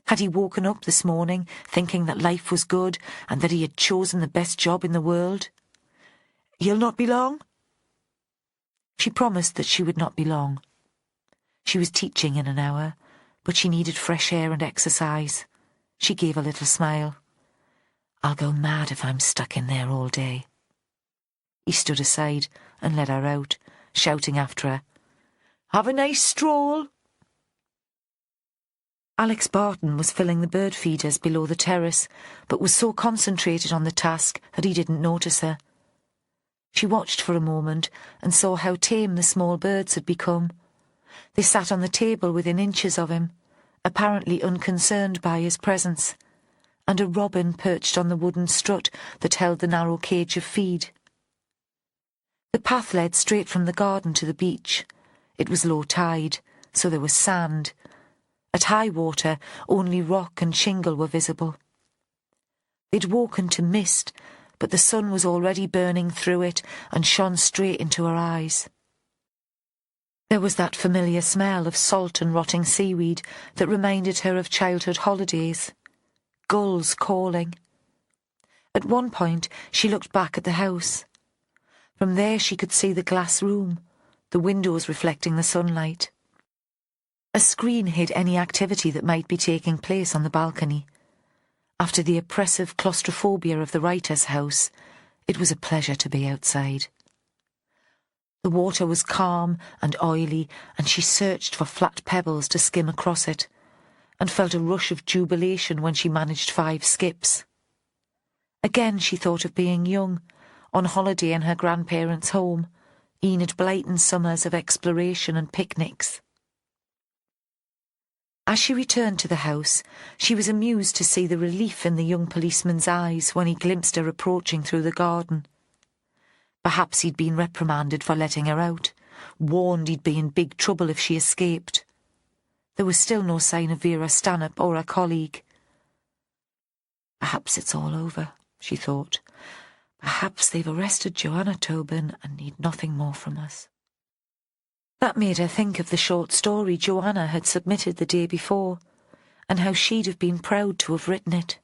Had he woken up this morning thinking that life was good and that he had chosen the best job in the world? "You'll not be long?" She promised that she would not be long. She was teaching in an hour, but she needed fresh air and exercise. She gave a little smile. "I'll go mad if I'm stuck in there all day." He stood aside and let her out, shouting after her, "Have a nice stroll." Alex Barton was filling the bird feeders below the terrace, but was so concentrated on the task that he didn't notice her. She watched for a moment and saw how tame the small birds had become. They sat on the table within inches of him, apparently unconcerned by his presence, and a robin perched on the wooden strut that held the narrow cage of feed. The path led straight from the garden to the beach. It was low tide, so there was sand. At high water, only rock and shingle were visible. They'd woken to mist, but the sun was already burning through it and shone straight into her eyes. There was that familiar smell of salt and rotting seaweed that reminded her of childhood holidays. Gulls calling. At one point, she looked back at the house. From there she could see the glass room, the windows reflecting the sunlight. A screen hid any activity that might be taking place on the balcony. After the oppressive claustrophobia of the writer's house, it was a pleasure to be outside. The water was calm and oily, and she searched for flat pebbles to skim across it, and felt a rush of jubilation when she managed 5 skips. Again she thought of being young, on holiday in her grandparents' home, Enid Blyton summers of exploration and picnics. As she returned to the house, she was amused to see the relief in the young policeman's eyes when he glimpsed her approaching through the garden. Perhaps he'd been reprimanded for letting her out, warned he'd be in big trouble if she escaped. There was still no sign of Vera Stanhope or her colleague. Perhaps it's all over, she thought. Perhaps they've arrested Joanna Tobin and need nothing more from us. That made her think of the short story Joanna had submitted the day before, and how she'd have been proud to have written it.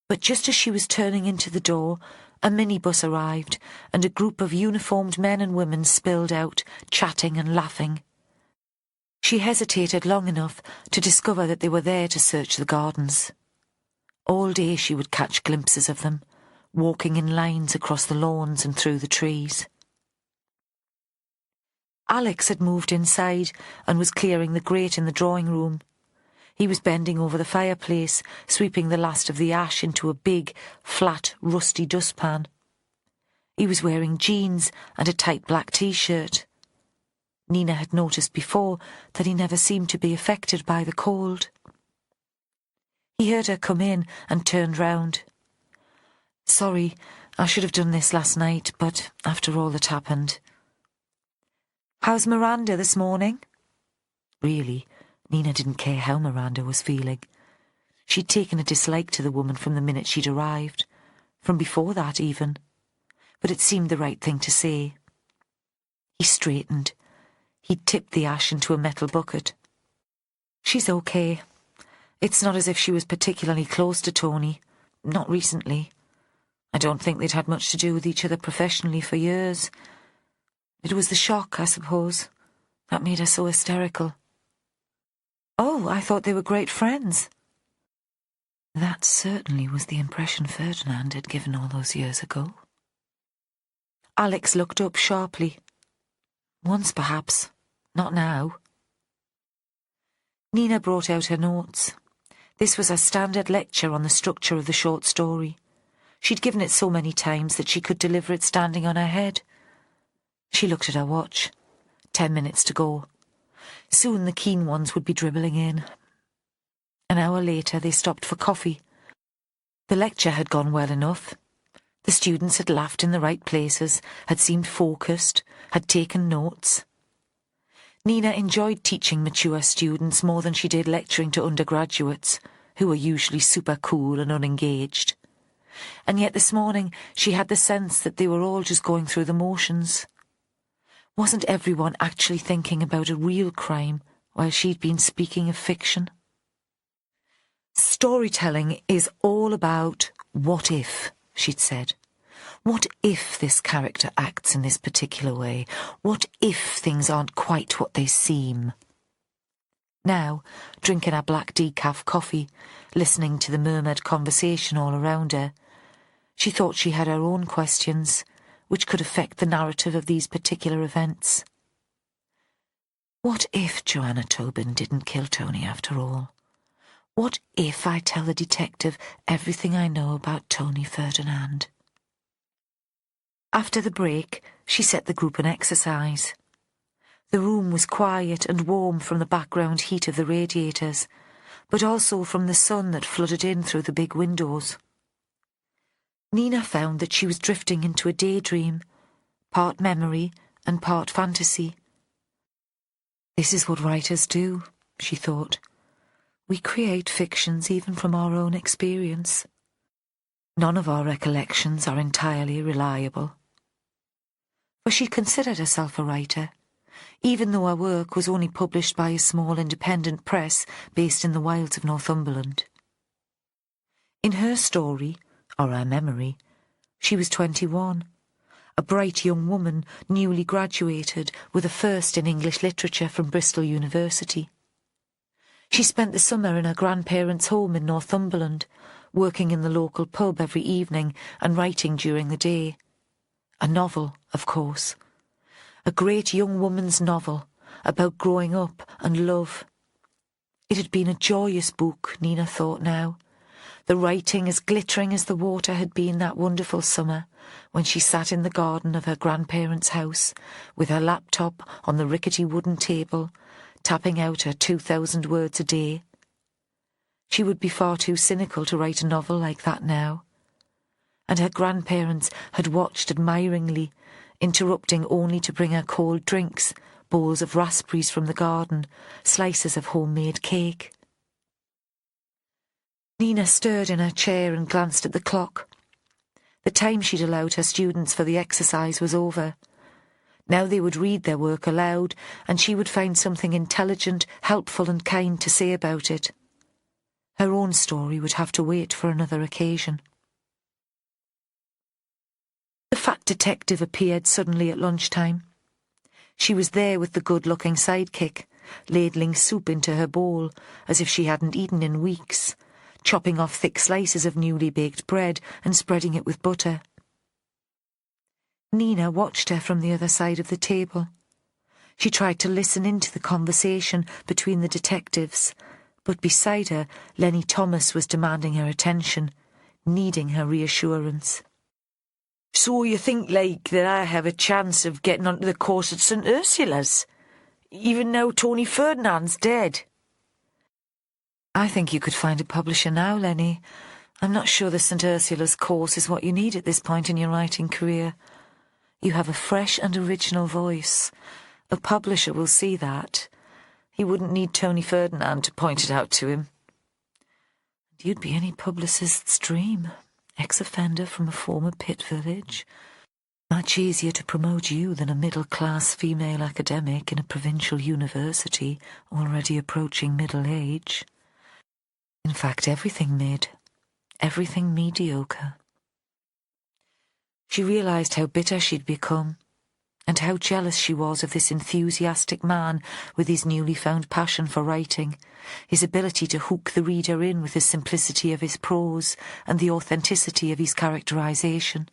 But just as she was turning into the door, a minibus arrived, and a group of uniformed men and women spilled out, chatting and laughing. She hesitated long enough to discover that they were there to search the gardens. All day she would catch glimpses of them, walking in lines across the lawns and through the trees. Alex had moved inside and was clearing the grate in the drawing room. He was bending over the fireplace, sweeping the last of the ash into a big, flat, rusty dustpan. He was wearing jeans and a tight black t-shirt. Nina had noticed before that he never seemed to be affected by the cold. He heard her come in and turned round. "Sorry, I should have done this last night, but after all that happened." "How's Miranda this morning?" Really, Nina didn't care how Miranda was feeling. She'd taken a dislike to the woman from the minute she'd arrived, from before that even. But it seemed the right thing to say. He straightened. He'd tipped the ash into a metal bucket. "She's okay. It's not as if she was particularly close to Tony. Not recently. I don't think they'd had much to do with each other professionally for years. It was the shock, I suppose, that made her so hysterical." "Oh, I thought they were great friends." That certainly was the impression Ferdinand had given all those years ago. Alex looked up sharply. "Once, perhaps. Not now." Nina brought out her notes. This was her standard lecture on the structure of the short story. She'd given it so many times that she could deliver it standing on her head. She looked at her watch. 10 minutes to go. Soon the keen ones would be dribbling in. An hour later they stopped for coffee. The lecture had gone well enough. The students had laughed in the right places, had seemed focused, had taken notes. Nina enjoyed teaching mature students more than she did lecturing to undergraduates, who were usually super cool and unengaged. And yet this morning she had the sense that they were all just going through the motions. Wasn't everyone actually thinking about a real crime while she'd been speaking of fiction? Storytelling is all about what if, she'd said. What if this character acts in this particular way? What if things aren't quite what they seem? Now, drinking her black decaf coffee, listening to the murmured conversation all around her, she thought she had her own questions, which could affect the narrative of these particular events. What if Joanna Tobin didn't kill Tony after all? What if I tell the detective everything I know about Tony Ferdinand? After the break, she set the group an exercise. The room was quiet and warm from the background heat of the radiators, but also from the sun that flooded in through the big windows. Nina found that she was drifting into a daydream, part memory and part fantasy. This is what writers do, she thought. We create fictions even from our own experience. None of our recollections are entirely reliable. For she considered herself a writer, even though her work was only published by a small independent press based in the wilds of Northumberland. In her story, or her memory, she was 21, a bright young woman, newly graduated with a first in English literature from Bristol University. She spent the summer in her grandparents' home in Northumberland, working in the local pub every evening and writing during the day. A novel, of course. A great young woman's novel about growing up and love. It had been a joyous book, Nina thought now. The writing as glittering as the water had been that wonderful summer when she sat in the garden of her grandparents' house with her laptop on the rickety wooden table, tapping out her 2,000 words a day. She would be far too cynical to write a novel like that now. And her grandparents had watched admiringly, interrupting only to bring her cold drinks, bowls of raspberries from the garden, slices of homemade cake. Nina stirred in her chair and glanced at the clock. The time she'd allowed her students for the exercise was over. Now they would read their work aloud, and she would find something intelligent, helpful and kind to say about it. Her own story would have to wait for another occasion. The fat detective appeared suddenly at lunchtime. She was there with the good-looking sidekick, ladling soup into her bowl as if she hadn't eaten in weeks, chopping off thick slices of newly baked bread and spreading it with butter. Nina watched her from the other side of the table. She tried to listen into the conversation between the detectives, but beside her, Lenny Thomas was demanding her attention, needing her reassurance. So you think, like, that I have a chance of getting onto the course at St. Ursula's, even now Tony Ferdinand's dead? I think you could find a publisher now, Lenny. I'm not sure the St. Ursula's course is what you need at this point in your writing career. You have a fresh and original voice. A publisher will see that. He wouldn't need Tony Ferdinand to point it out to him. You'd be any publicist's dream. Ex-offender from a former pit village. Much easier to promote you than a middle-class female academic in a provincial university already approaching middle age. In fact, everything mid. Everything mediocre. She realised how bitter she'd become, and how jealous she was of this enthusiastic man with his newly found passion for writing, his ability to hook the reader in with the simplicity of his prose and the authenticity of his characterisation.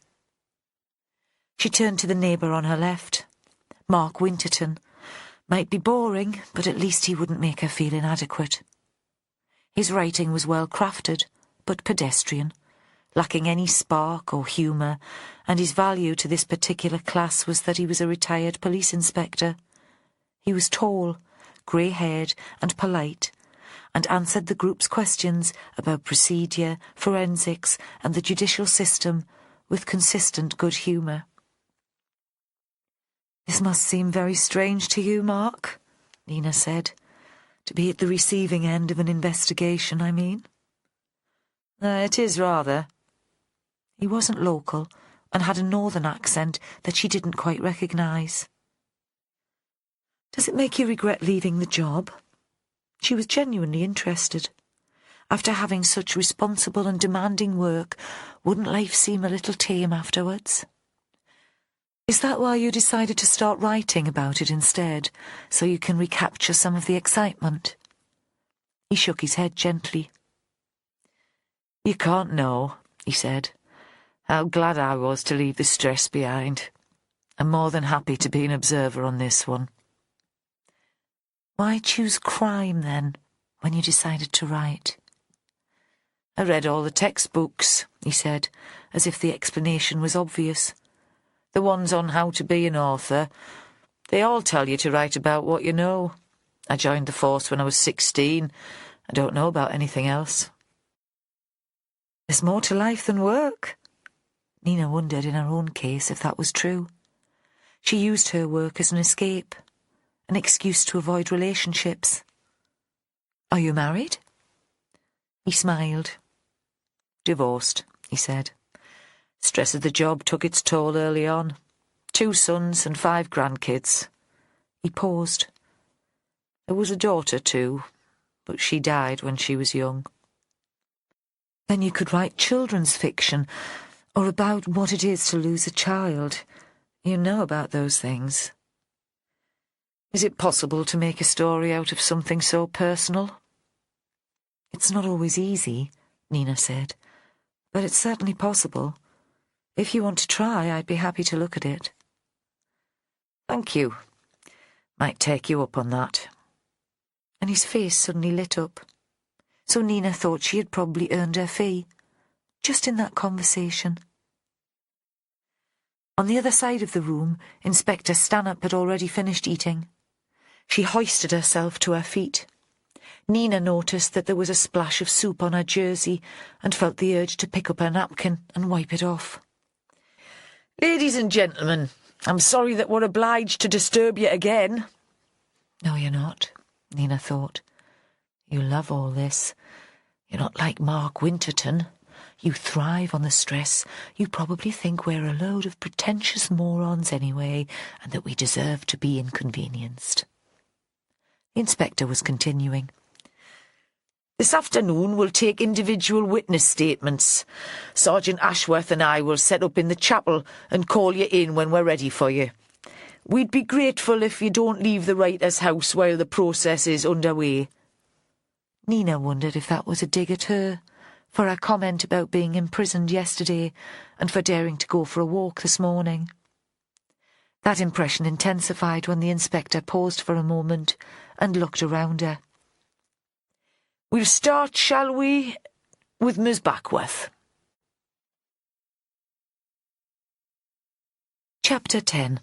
She turned to the neighbour on her left, Mark Winterton. Might be boring, but at least he wouldn't make her feel inadequate. His writing was well crafted, but pedestrian, lacking any spark or humour, and his value to this particular class was that he was a retired police inspector. He was tall, grey-haired and polite, and answered the group's questions about procedure, forensics and the judicial system with consistent good humour. "This must seem very strange to you, Mark," Nina said. "To be at the receiving end of an investigation, I mean." It is rather." He wasn't local and had a northern accent that she didn't quite recognise. "Does it make you regret leaving the job?" She was genuinely interested. After having such responsible and demanding work, wouldn't life seem a little tame afterwards? "Is that why you decided to start writing about it instead, so you can recapture some of the excitement?" He shook his head gently. "You can't know," he said, "how glad I was to leave the stress behind. I'm more than happy to be an observer on this one." "Why choose crime, then, when you decided to write?" "I read all the textbooks," he said, as if the explanation was obvious. "The ones on how to be an author. They all tell you to write about what you know. I joined the force when I was 16. I don't know about anything else." "There's more to life than work." Nina wondered in her own case if that was true. She used her work as an escape, an excuse to avoid relationships. "Are you married?" He smiled. "Divorced," he said. "Stress of the job took its toll early on. 2 sons and 5 grandkids." He paused. "There was a daughter too, but she died when she was young." "Then you could write children's fiction, or about what it is to lose a child. You know about those things." "Is it possible to make a story out of something so personal?" "It's not always easy," Nina said, "but it's certainly possible. If you want to try, I'd be happy to look at it." "Thank you. Might take you up on that." And his face suddenly lit up. So Nina thought she had probably earned her fee, just in that conversation. On the other side of the room, Inspector Stanhope had already finished eating. She hoisted herself to her feet. Nina noticed that there was a splash of soup on her jersey and felt the urge to pick up her napkin and wipe it off. "Ladies and gentlemen, I'm sorry that we're obliged to disturb you again." "No, you're not," Nina thought. "You love all this. You're not like Mark Winterton. You thrive on the stress. You probably think we're a load of pretentious morons anyway, and that we deserve to be inconvenienced." The inspector was continuing. "This afternoon we'll take individual witness statements. Sergeant Ashworth and I will set up in the chapel and call you in when we're ready for you. We'd be grateful if you don't leave the writer's house while the process is underway." Nina wondered if that was a dig at her, for her comment about being imprisoned yesterday and for daring to go for a walk this morning. That impression intensified when the inspector paused for a moment and looked around her. "We'll start, shall we, with Miss Backworth?" Chapter 10.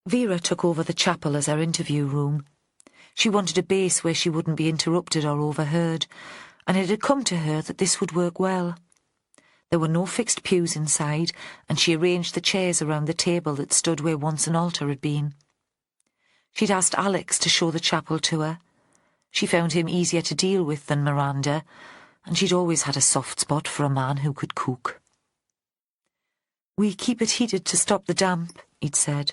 Vera took over the chapel as her interview room. She wanted a base where she wouldn't be interrupted or overheard, and it had come to her that this would work well. There were no fixed pews inside, and she arranged the chairs around the table that stood where once an altar had been. She'd asked Alex to show the chapel to her. She found him easier to deal with than Miranda, and she'd always had a soft spot for a man who could cook. "We keep it heated to stop the damp," he'd said.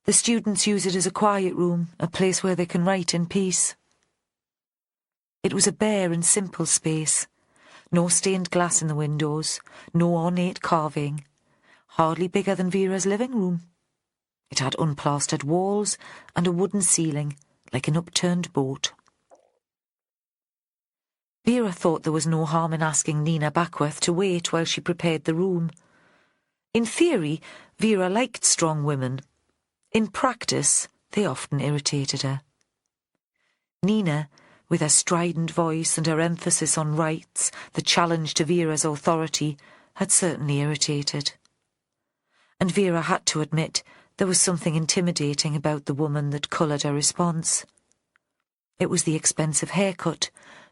"The students use it as a quiet room, a place where they can write in peace." It was a bare and simple space. No stained glass in the windows, no ornate carving. Hardly bigger than Vera's living room. It had unplastered walls and a wooden ceiling, like an upturned boat. Vera thought there was no harm in asking Nina Backworth to wait while she prepared the room. In theory, Vera liked strong women. In practice, they often irritated her. Nina, With her strident voice and her emphasis on rights, the challenge to Vera's authority had certainly irritated. And Vera had to admit there was something intimidating about the woman that coloured her response. It was the expensive haircut,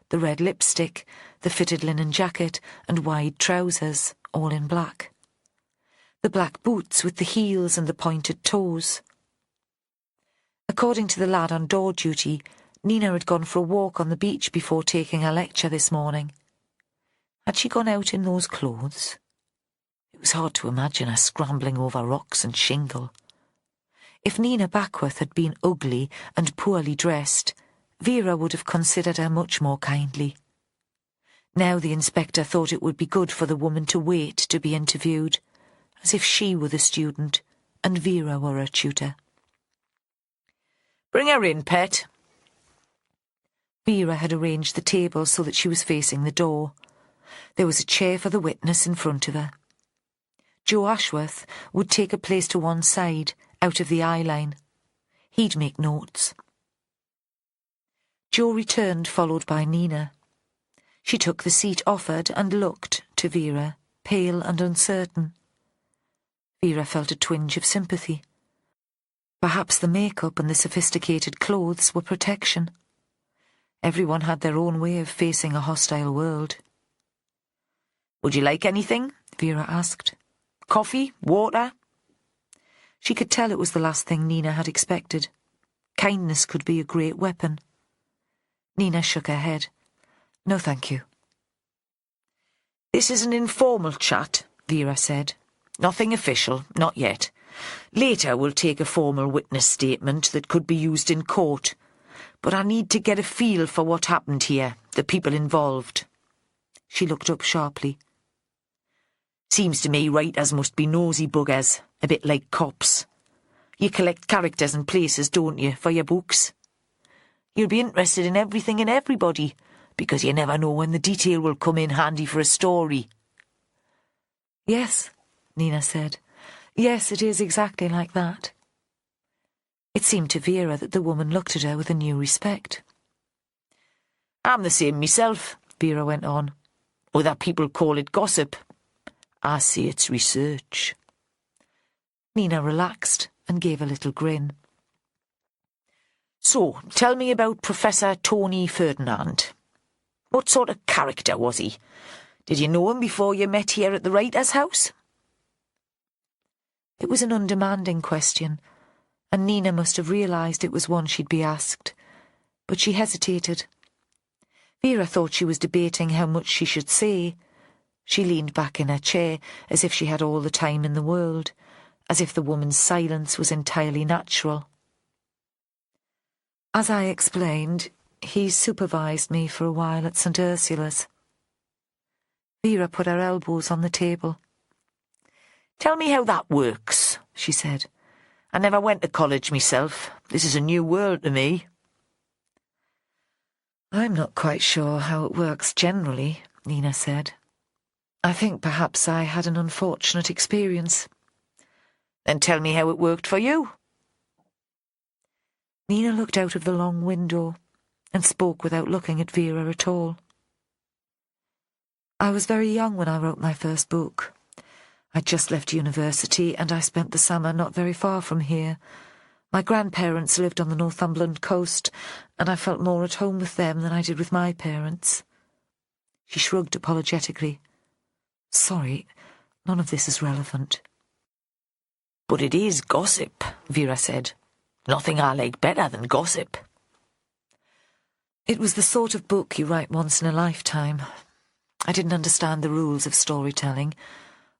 the red lipstick, the fitted linen jacket and wide trousers, all in black. The black boots with the heels and the pointed toes. According to the lad on door duty, Nina had gone for a walk on the beach before taking her lecture this morning. Had she gone out in those clothes? It was hard to imagine her scrambling over rocks and shingle. If Nina Backworth had been ugly and poorly dressed, Vera would have considered her much more kindly. Now the inspector thought it would be good for the woman to wait to be interviewed, as if she were the student and Vera were her tutor. "Bring her in, pet." Vera had arranged the table so that she was facing the door. There was a chair for the witness in front of her. Joe Ashworth would take a place to one side, out of the eye line. He'd make notes. Joe returned, followed by Nina. She took the seat offered and looked to Vera, pale and uncertain. Vera felt a twinge of sympathy. Perhaps the makeup and the sophisticated clothes were protection. Everyone had their own way of facing a hostile world. "Would you like anything?" Vera asked. "Coffee? Water?" She could tell it was the last thing Nina had expected. Kindness could be a great weapon. Nina shook her head. "No, thank you." "This is an informal chat," Vera said. "Nothing official, not yet. Later we'll take a formal witness statement that could be used in court. But I need to get a feel for what happened here, the people involved." She looked up sharply. "Seems to me writers must be nosy buggers, a bit like cops. You collect characters and places, don't you, for your books? You'll be interested in everything and everybody, because you never know when the detail will come in handy for a story." "Yes," Nina said. "Yes, it is exactly like that." It seemed to Vera that the woman looked at her with a new respect. "I'm the same myself," Vera went on. "Other people call it gossip. I say it's research." Nina relaxed and gave a little grin. "So, tell me about Professor Tony Ferdinand. What sort of character was he? Did you know him before you met here at the writer's house?" It was an undemanding question, and Nina must have realised it was one she'd be asked. But she hesitated. Vera thought she was debating how much she should say. She leaned back in her chair as if she had all the time in the world, as if the woman's silence was entirely natural. "As I explained, he supervised me for a while at St. Ursula's." Vera put her elbows on the table. "Tell me how that works," she said. "I never went to college myself. This is a new world to me." "I'm not quite sure how it works generally," Nina said. "I think perhaps I had an unfortunate experience." "Then tell me how it worked for you." Nina looked out of the long window and spoke without looking at Vera at all. "I was very young when I wrote my first book. I'd just left university and I spent the summer not very far from here. My grandparents lived on the Northumberland coast, and I felt more at home with them than I did with my parents." She shrugged apologetically. "Sorry, none of this is relevant." "But it is gossip," Vera said. "Nothing I like better than gossip." "It was the sort of book you write once in a lifetime. I didn't understand the rules of storytelling.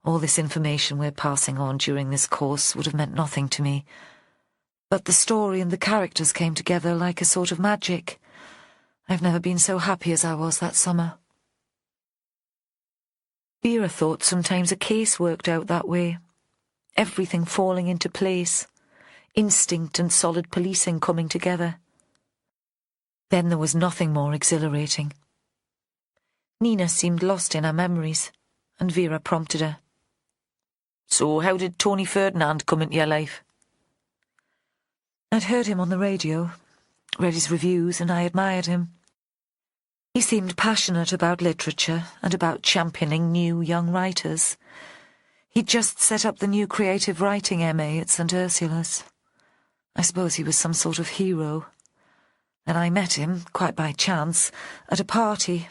All this information we're passing on during this course would have meant nothing to me. But the story and the characters came together like a sort of magic. I've never been so happy as I was that summer." Vera thought sometimes a case worked out that way. Everything falling into place. Instinct and solid policing coming together. Then there was nothing more exhilarating. Nina seemed lost in her memories, and Vera prompted her. "So how did Tony Ferdinand come into your life?" "I'd heard him on the radio, read his reviews, and I admired him. He seemed passionate about literature and about championing new young writers. He'd just set up the new creative writing MA at St. Ursula's. I suppose he was some sort of hero. And I met him, quite by chance, at a party.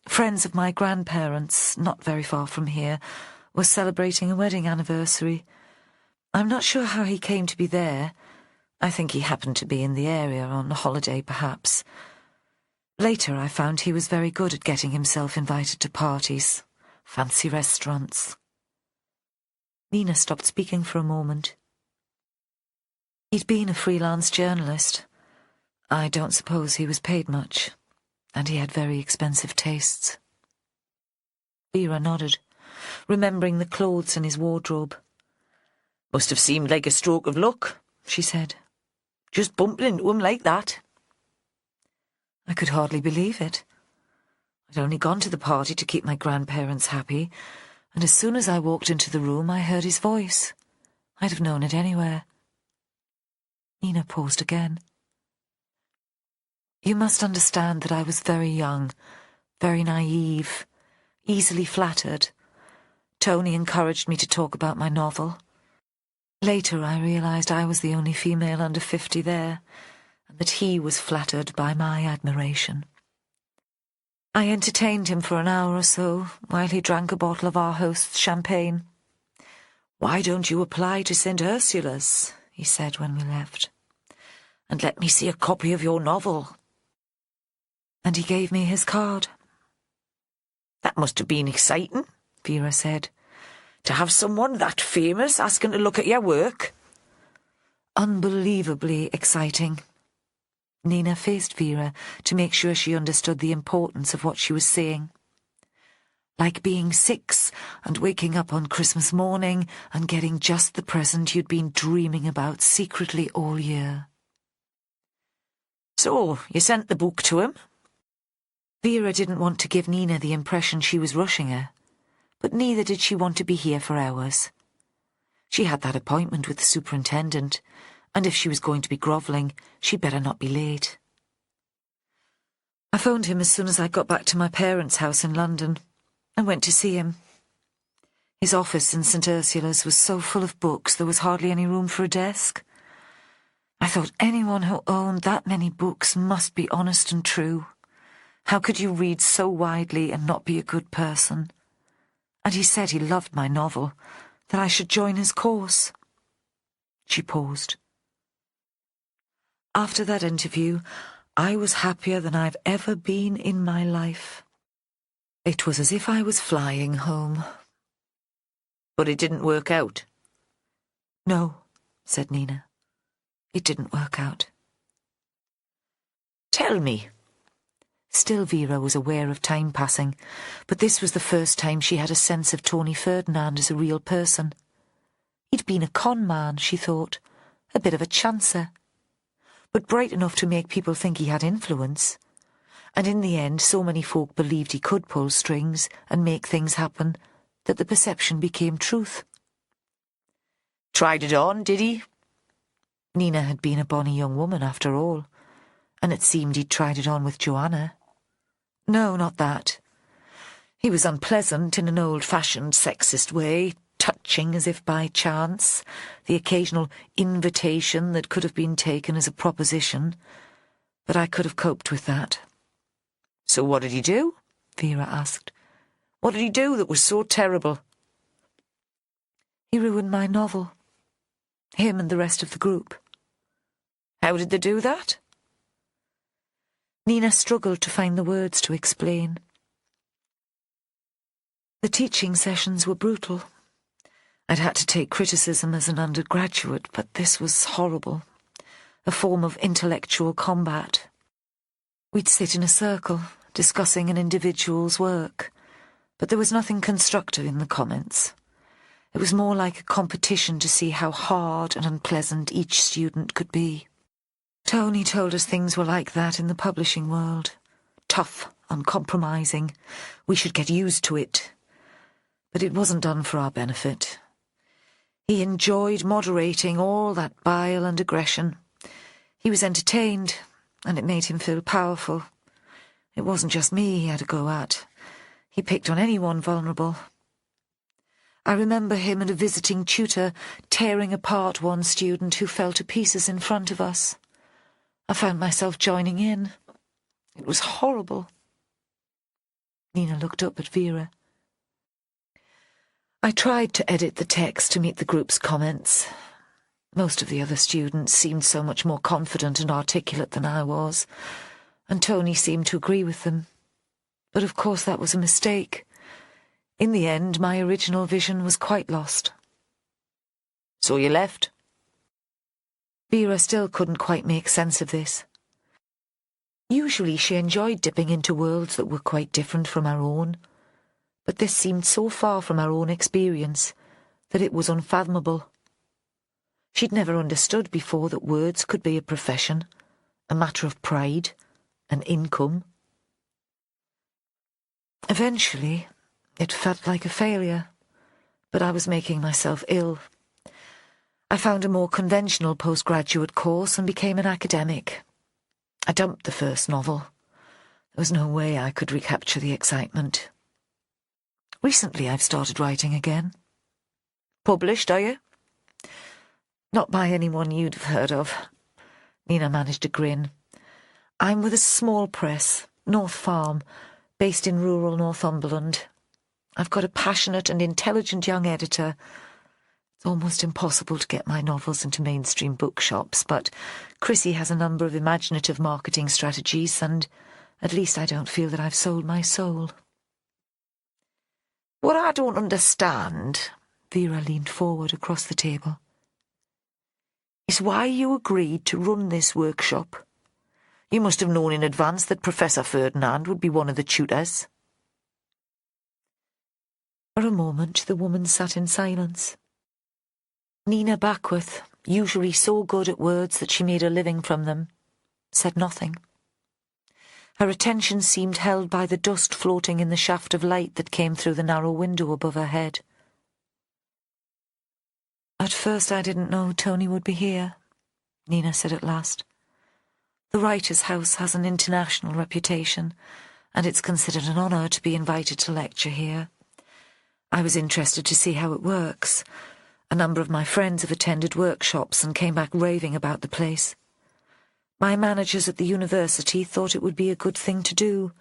Friends of my grandparents, not very far from here, were celebrating a wedding anniversary. I'm not sure how he came to be there. I think he happened to be in the area on a holiday, perhaps. Later I found he was very good at getting himself invited to parties, fancy restaurants. Nina stopped speaking for a moment. He'd been a freelance journalist. I don't suppose he was paid much, and he had very expensive tastes. Vera nodded, remembering the clothes in his wardrobe. Must have seemed like a stroke of luck, she said. Just bumping into him like that. I could hardly believe it. I'd only gone to the party to keep my grandparents happy, and as soon as I walked into the room I heard his voice. I'd have known it anywhere. Nina paused again. You must understand that I was very young, very naive, easily flattered. Tony encouraged me to talk about my novel. Later I realised I was the only female under 50 there, and that he was flattered by my admiration. I entertained him for an hour or so, while he drank a bottle of our host's champagne. "Why don't you apply to St. Ursula's?" he said when we left. "And let me see a copy of your novel." And he gave me his card. "That must have been exciting," Vera said. "To have someone that famous asking to look at your work." Unbelievably exciting. Nina faced Vera to make sure she understood the importance of what she was saying. Like being 6 and waking up on Christmas morning and getting just the present you'd been dreaming about secretly all year. "So, you sent the book to him?" Vera didn't want to give Nina the impression she was rushing her, but neither did she want to be here for hours. She had that appointment with the superintendent, and if she was going to be grovelling, she'd better not be late. I phoned him as soon as I got back to my parents' house in London, and went to see him. His office in St. Ursula's was so full of books there was hardly any room for a desk. I thought anyone who owned that many books must be honest and true. How could you read so widely and not be a good person? And he said he loved my novel, that I should join his course. She paused. After that interview, I was happier than I've ever been in my life. It was as if I was flying home. "But it didn't work out?" "No," said Nina. "It didn't work out." "Tell me." Still Vera was aware of time passing, but this was the first time she had a sense of Tony Ferdinand as a real person. He'd been a con man, she thought, a bit of a chancer, but bright enough to make people think he had influence. And in the end, so many folk believed he could pull strings and make things happen that the perception became truth. "Tried it on, did he?" Nina had been a bonny young woman after all, and it seemed he'd tried it on with Joanna. No, not that. He was unpleasant in an old-fashioned sexist way, touching as if by chance, the occasional invitation that could have been taken as a proposition, but I could have coped with that. "So what did he do?" Vera asked. "What did he do that was so terrible?" He ruined my novel. Him and the rest of the group. "How did they do that?" Nina struggled to find the words to explain. The teaching sessions were brutal. I'd had to take criticism as an undergraduate, but this was horrible. A form of intellectual combat. We'd sit in a circle, discussing an individual's work, but there was nothing constructive in the comments. It was more like a competition to see how hard and unpleasant each student could be. Tony told us things were like that in the publishing world. Tough, uncompromising. We should get used to it. But it wasn't done for our benefit. He enjoyed moderating all that bile and aggression. He was entertained, and it made him feel powerful. It wasn't just me he had a go at. He picked on anyone vulnerable. I remember him and a visiting tutor tearing apart one student who fell to pieces in front of us. I found myself joining in. It was horrible. Nina looked up at Vera. I tried to edit the text to meet the group's comments. Most of the other students seemed so much more confident and articulate than I was, and Tony seemed to agree with them. But of course that was a mistake. In the end, my original vision was quite lost. So you left? Vera still couldn't quite make sense of this. Usually she enjoyed dipping into worlds that were quite different from our own, but this seemed so far from our own experience that it was unfathomable. She'd never understood before that words could be a profession, a matter of pride, an income. Eventually, it felt like a failure, but I was making myself ill. I found a more conventional postgraduate course and became an academic. I dumped the first novel. There was no way I could recapture the excitement. Recently I've started writing again. Published, are you? Not by anyone you'd have heard of. Nina managed a grin. I'm with a small press, North Farm, based in rural Northumberland. I've got a passionate and intelligent young editor. It's almost impossible to get my novels into mainstream bookshops, but Chrissy has a number of imaginative marketing strategies, and at least I don't feel that I've sold my soul. What I don't understand, Vera leaned forward across the table, is why you agreed to run this workshop. You must have known in advance that Professor Ferdinand would be one of the tutors. For a moment the woman sat in silence. Nina Backworth, usually so good at words that she made a living from them, said nothing. Her attention seemed held by the dust floating in the shaft of light that came through the narrow window above her head. At first I didn't know Tony would be here, Nina said at last. The Writers' House has an international reputation, and it's considered an honour to be invited to lecture here. I was interested to see how it works. A number of my friends have attended workshops and came back raving about the place. My managers at the university thought it would be a good thing to do.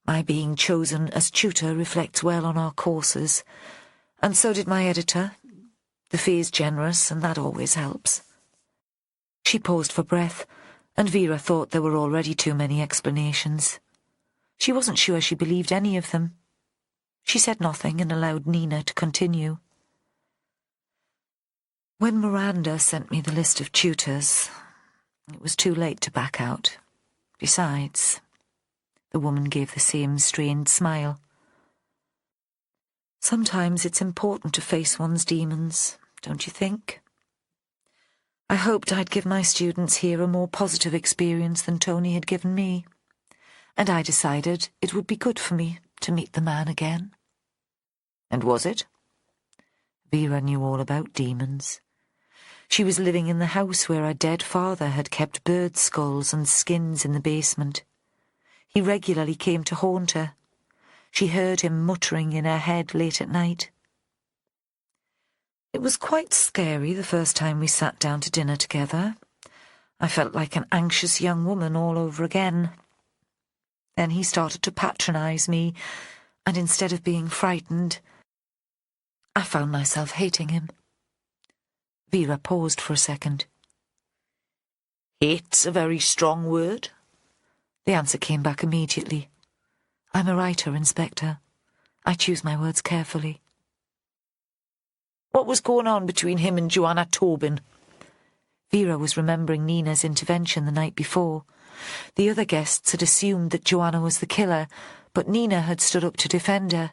My being chosen as tutor reflects well on our courses, and so did my editor. The fee's generous, and that always helps. She paused for breath, and Vera thought there were already too many explanations. She wasn't sure she believed any of them. She said nothing and allowed Nina to continue. When Miranda sent me the list of tutors, it was too late to back out. Besides, the woman gave the same strained smile. Sometimes it's important to face one's demons, don't you think? I hoped I'd give my students here a more positive experience than Tony had given me, and I decided it would be good for me to meet the man again. And was it? Vera knew all about demons. She was living in the house where her dead father had kept bird skulls and skins in the basement. He regularly came to haunt her. She heard him muttering in her head late at night. It was quite scary the first time we sat down to dinner together. I felt like an anxious young woman all over again. Then he started to patronise me, and instead of being frightened, I found myself hating him. Vera paused for a second. Hate's a very strong word. The answer came back immediately. I'm a writer, Inspector. I choose my words carefully. What was going on between him and Joanna Tobin? Vera was remembering Nina's intervention the night before. The other guests had assumed that Joanna was the killer, but Nina had stood up to defend her.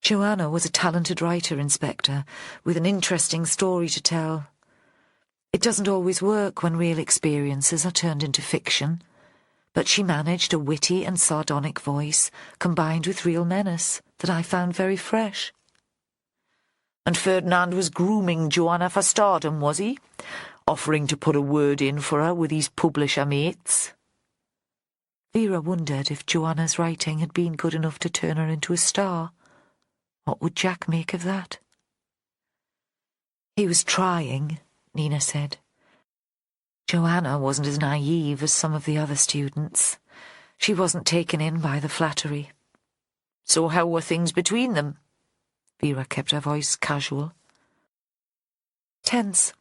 Joanna was a talented writer, Inspector, with an interesting story to tell. It doesn't always work when real experiences are turned into fiction, but she managed a witty and sardonic voice combined with real menace that I found very fresh. And Ferdinand was grooming Joanna for stardom, was he? Offering to put a word in for her with his publisher mates? Vera wondered if Joanna's writing had been good enough to turn her into a star. What would Jack make of that? He was trying, Nina said. Joanna wasn't as naive as some of the other students. She wasn't taken in by the flattery. So how were things between them? Vera kept her voice casual. Tense.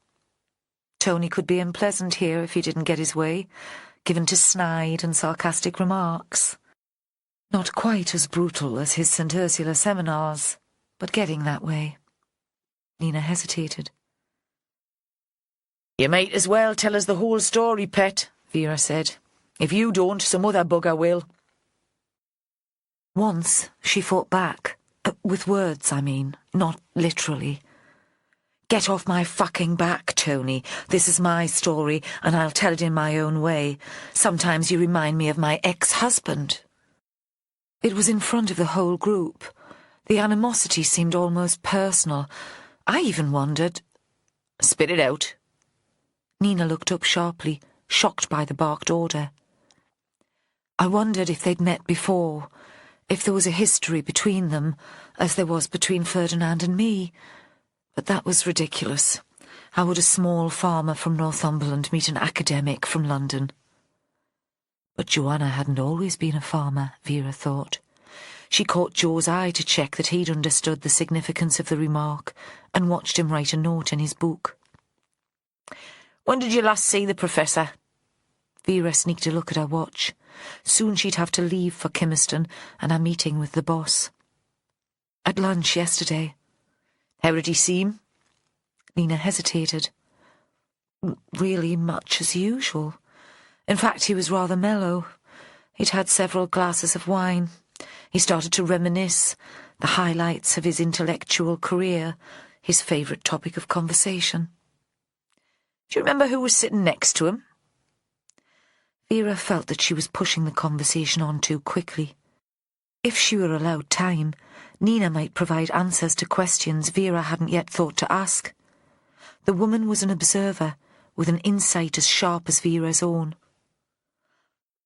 Tony could be unpleasant here if he didn't get his way, given to snide and sarcastic remarks. Not quite as brutal as his St. Ursula seminars, but getting that way. Nina hesitated. You might as well tell us the whole story, pet, Vera said. If you don't, some other bugger will. Once she fought back. With words, I mean, not literally. Get off my fucking back, Tony. This is my story, and I'll tell it in my own way. Sometimes you remind me of my ex-husband. It was in front of the whole group. The animosity seemed almost personal. I even wondered... Spit it out. Nina looked up sharply, shocked by the barked order. I wondered if they'd met before, if there was a history between them, as there was between Ferdinand and me. But that was ridiculous. How would a small farmer from Northumberland meet an academic from London? But Joanna hadn't always been a farmer, Vera thought. She caught Joe's eye to check that he'd understood the significance of the remark and watched him write a note in his book. When did you last see the Professor? Vera sneaked a look at her watch. Soon she'd have to leave for Kimmerston and a meeting with the boss. At lunch yesterday. How did he seem? Nina hesitated. Really much as usual. In fact, he was rather mellow. He'd had several glasses of wine. He started to reminisce, the highlights of his intellectual career, his favourite topic of conversation. Do you remember who was sitting next to him? Vera felt that she was pushing the conversation on too quickly. If she were allowed time, Nina might provide answers to questions Vera hadn't yet thought to ask. The woman was an observer, with an insight as sharp as Vera's own.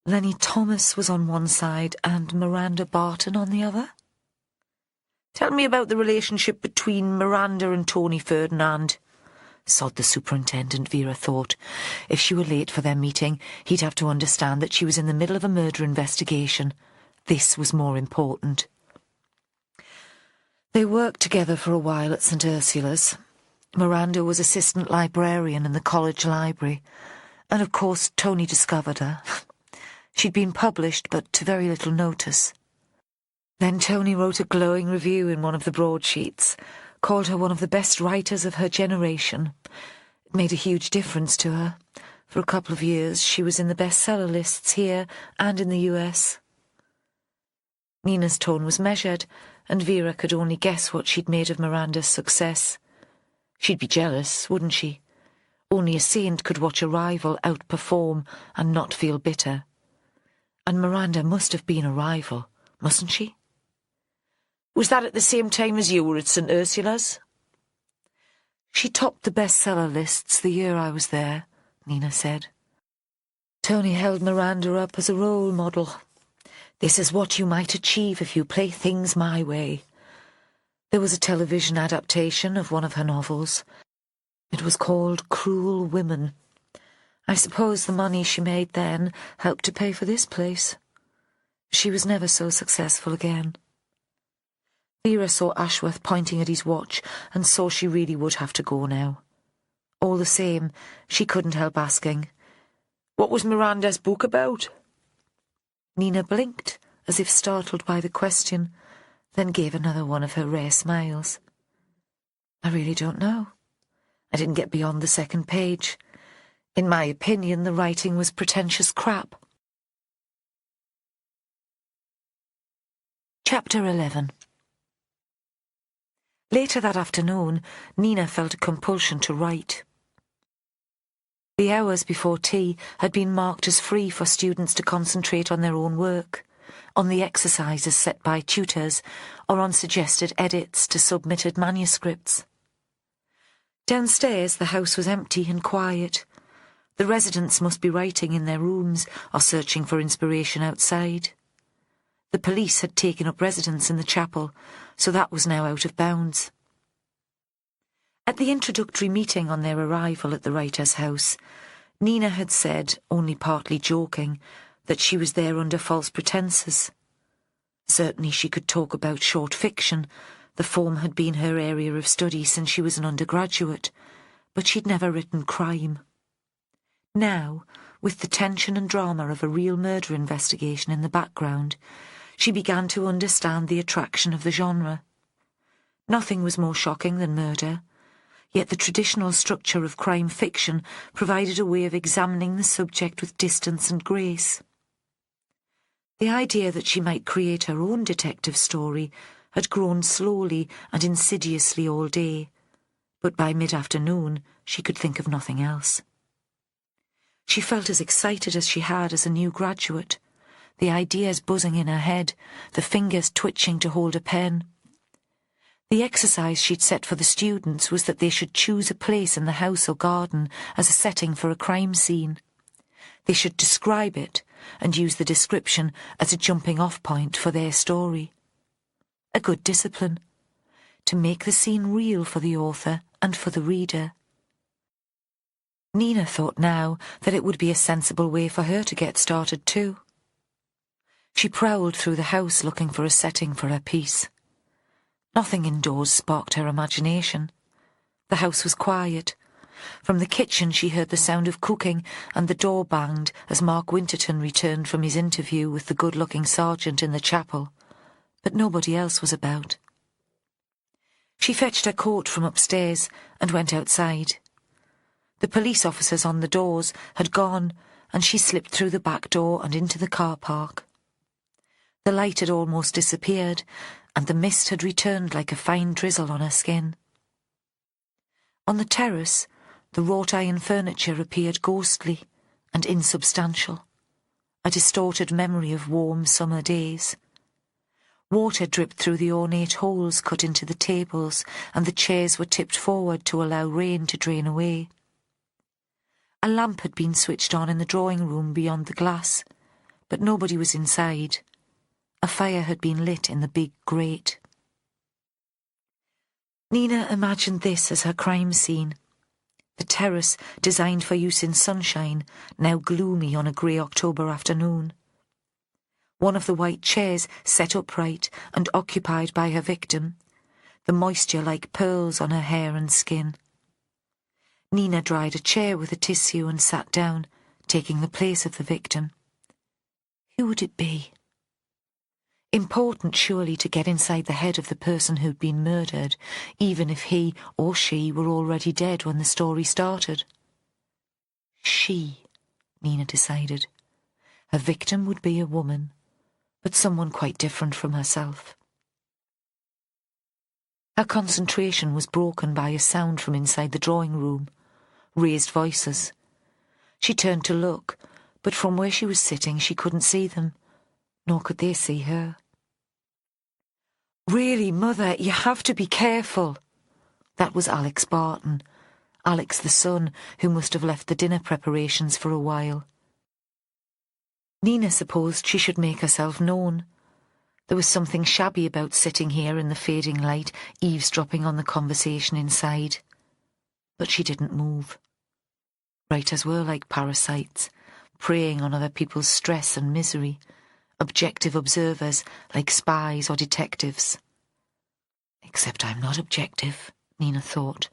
Lenny Thomas was on one side and Miranda Barton on the other? Tell me about the relationship between Miranda and Tony Ferdinand. Sod the superintendent, Vera thought. If she were late for their meeting, he'd have to understand that she was in the middle of a murder investigation. This was more important. They worked together for a while at St. Ursula's. Miranda was assistant librarian in the college library, and of course Tony discovered her. She'd been published, but to very little notice. Then Tony wrote a glowing review in one of the broadsheets, called her one of the best writers of her generation. It made a huge difference to her. For a couple of years she was in the bestseller lists here and in the US. Nina's tone was measured, and Vera could only guess what she'd made of Miranda's success. She'd be jealous, wouldn't she? Only a saint could watch a rival outperform and not feel bitter. And Miranda must have been a rival, mustn't she? Was that at the same time as you were at St. Ursula's? She topped the bestseller lists the year I was there, Nina said. Tony held Miranda up as a role model. This is what you might achieve if you play things my way. There was a television adaptation of one of her novels. It was called Cruel Women. I suppose the money she made then helped to pay for this place. She was never so successful again. Vera saw Ashworth pointing at his watch and saw she really would have to go now. All the same, she couldn't help asking, "What was Miranda's book about?" Nina blinked, as if startled by the question, then gave another one of her rare smiles. I really don't know. I didn't get beyond the second page. In my opinion, the writing was pretentious crap. Chapter 11. Later that afternoon, Nina felt a compulsion to write. The hours before tea had been marked as free for students to concentrate on their own work, on the exercises set by tutors, or on suggested edits to submitted manuscripts. Downstairs the house was empty and quiet. The residents must be writing in their rooms or searching for inspiration outside. The police had taken up residence in the chapel, so that was now out of bounds. At the introductory meeting on their arrival at the writer's house, Nina had said, only partly joking, that she was there under false pretences. Certainly she could talk about short fiction. The form had been her area of study since she was an undergraduate, but she'd never written crime. Now, with the tension and drama of a real murder investigation in the background, she began to understand the attraction of the genre. Nothing was more shocking than murder, yet the traditional structure of crime fiction provided a way of examining the subject with distance and grace. The idea that she might create her own detective story had grown slowly and insidiously all day, but by mid-afternoon she could think of nothing else. She felt as excited as she had as a new graduate, the ideas buzzing in her head, the fingers twitching to hold a pen. The exercise she'd set for the students was that they should choose a place in the house or garden as a setting for a crime scene. They should describe it and use the description as a jumping-off point for their story. A good discipline, to make the scene real for the author and for the reader. Nina thought now that it would be a sensible way for her to get started too. She prowled through the house looking for a setting for her piece. Nothing indoors sparked her imagination. The house was quiet. From the kitchen she heard the sound of cooking, and the door banged as Mark Winterton returned from his interview with the good-looking sergeant in the chapel, but nobody else was about. She fetched her coat from upstairs and went outside. The police officers on the doors had gone, and she slipped through the back door and into the car park. The light had almost disappeared, and the mist had returned like a fine drizzle on her skin. On the terrace, the wrought-iron furniture appeared ghostly and insubstantial, a distorted memory of warm summer days. Water dripped through the ornate holes cut into the tables, and the chairs were tipped forward to allow rain to drain away. A lamp had been switched on in the drawing room beyond the glass, but nobody was inside. A fire had been lit in the big grate. Nina imagined this as her crime scene. The terrace, designed for use in sunshine, now gloomy on a grey October afternoon. One of the white chairs set upright and occupied by her victim, the moisture like pearls on her hair and skin. Nina dried a chair with a tissue and sat down, taking the place of the victim. Who would it be? Important, surely, to get inside the head of the person who'd been murdered, even if he or she were already dead when the story started. She, Nina decided. Her victim would be a woman, but someone quite different from herself. Her concentration was broken by a sound from inside the drawing room. Raised voices. She turned to look, but from where she was sitting she couldn't see them, nor could they see her. "Really, Mother, you have to be careful." That was Alex Barton, Alex the son, who must have left the dinner preparations for a while. Nina supposed she should make herself known. There was something shabby about sitting here in the fading light, eavesdropping on the conversation inside. But she didn't move. Writers were like parasites, preying on other people's stress and misery, objective observers like spies or detectives. Except I'm not objective, Nina thought.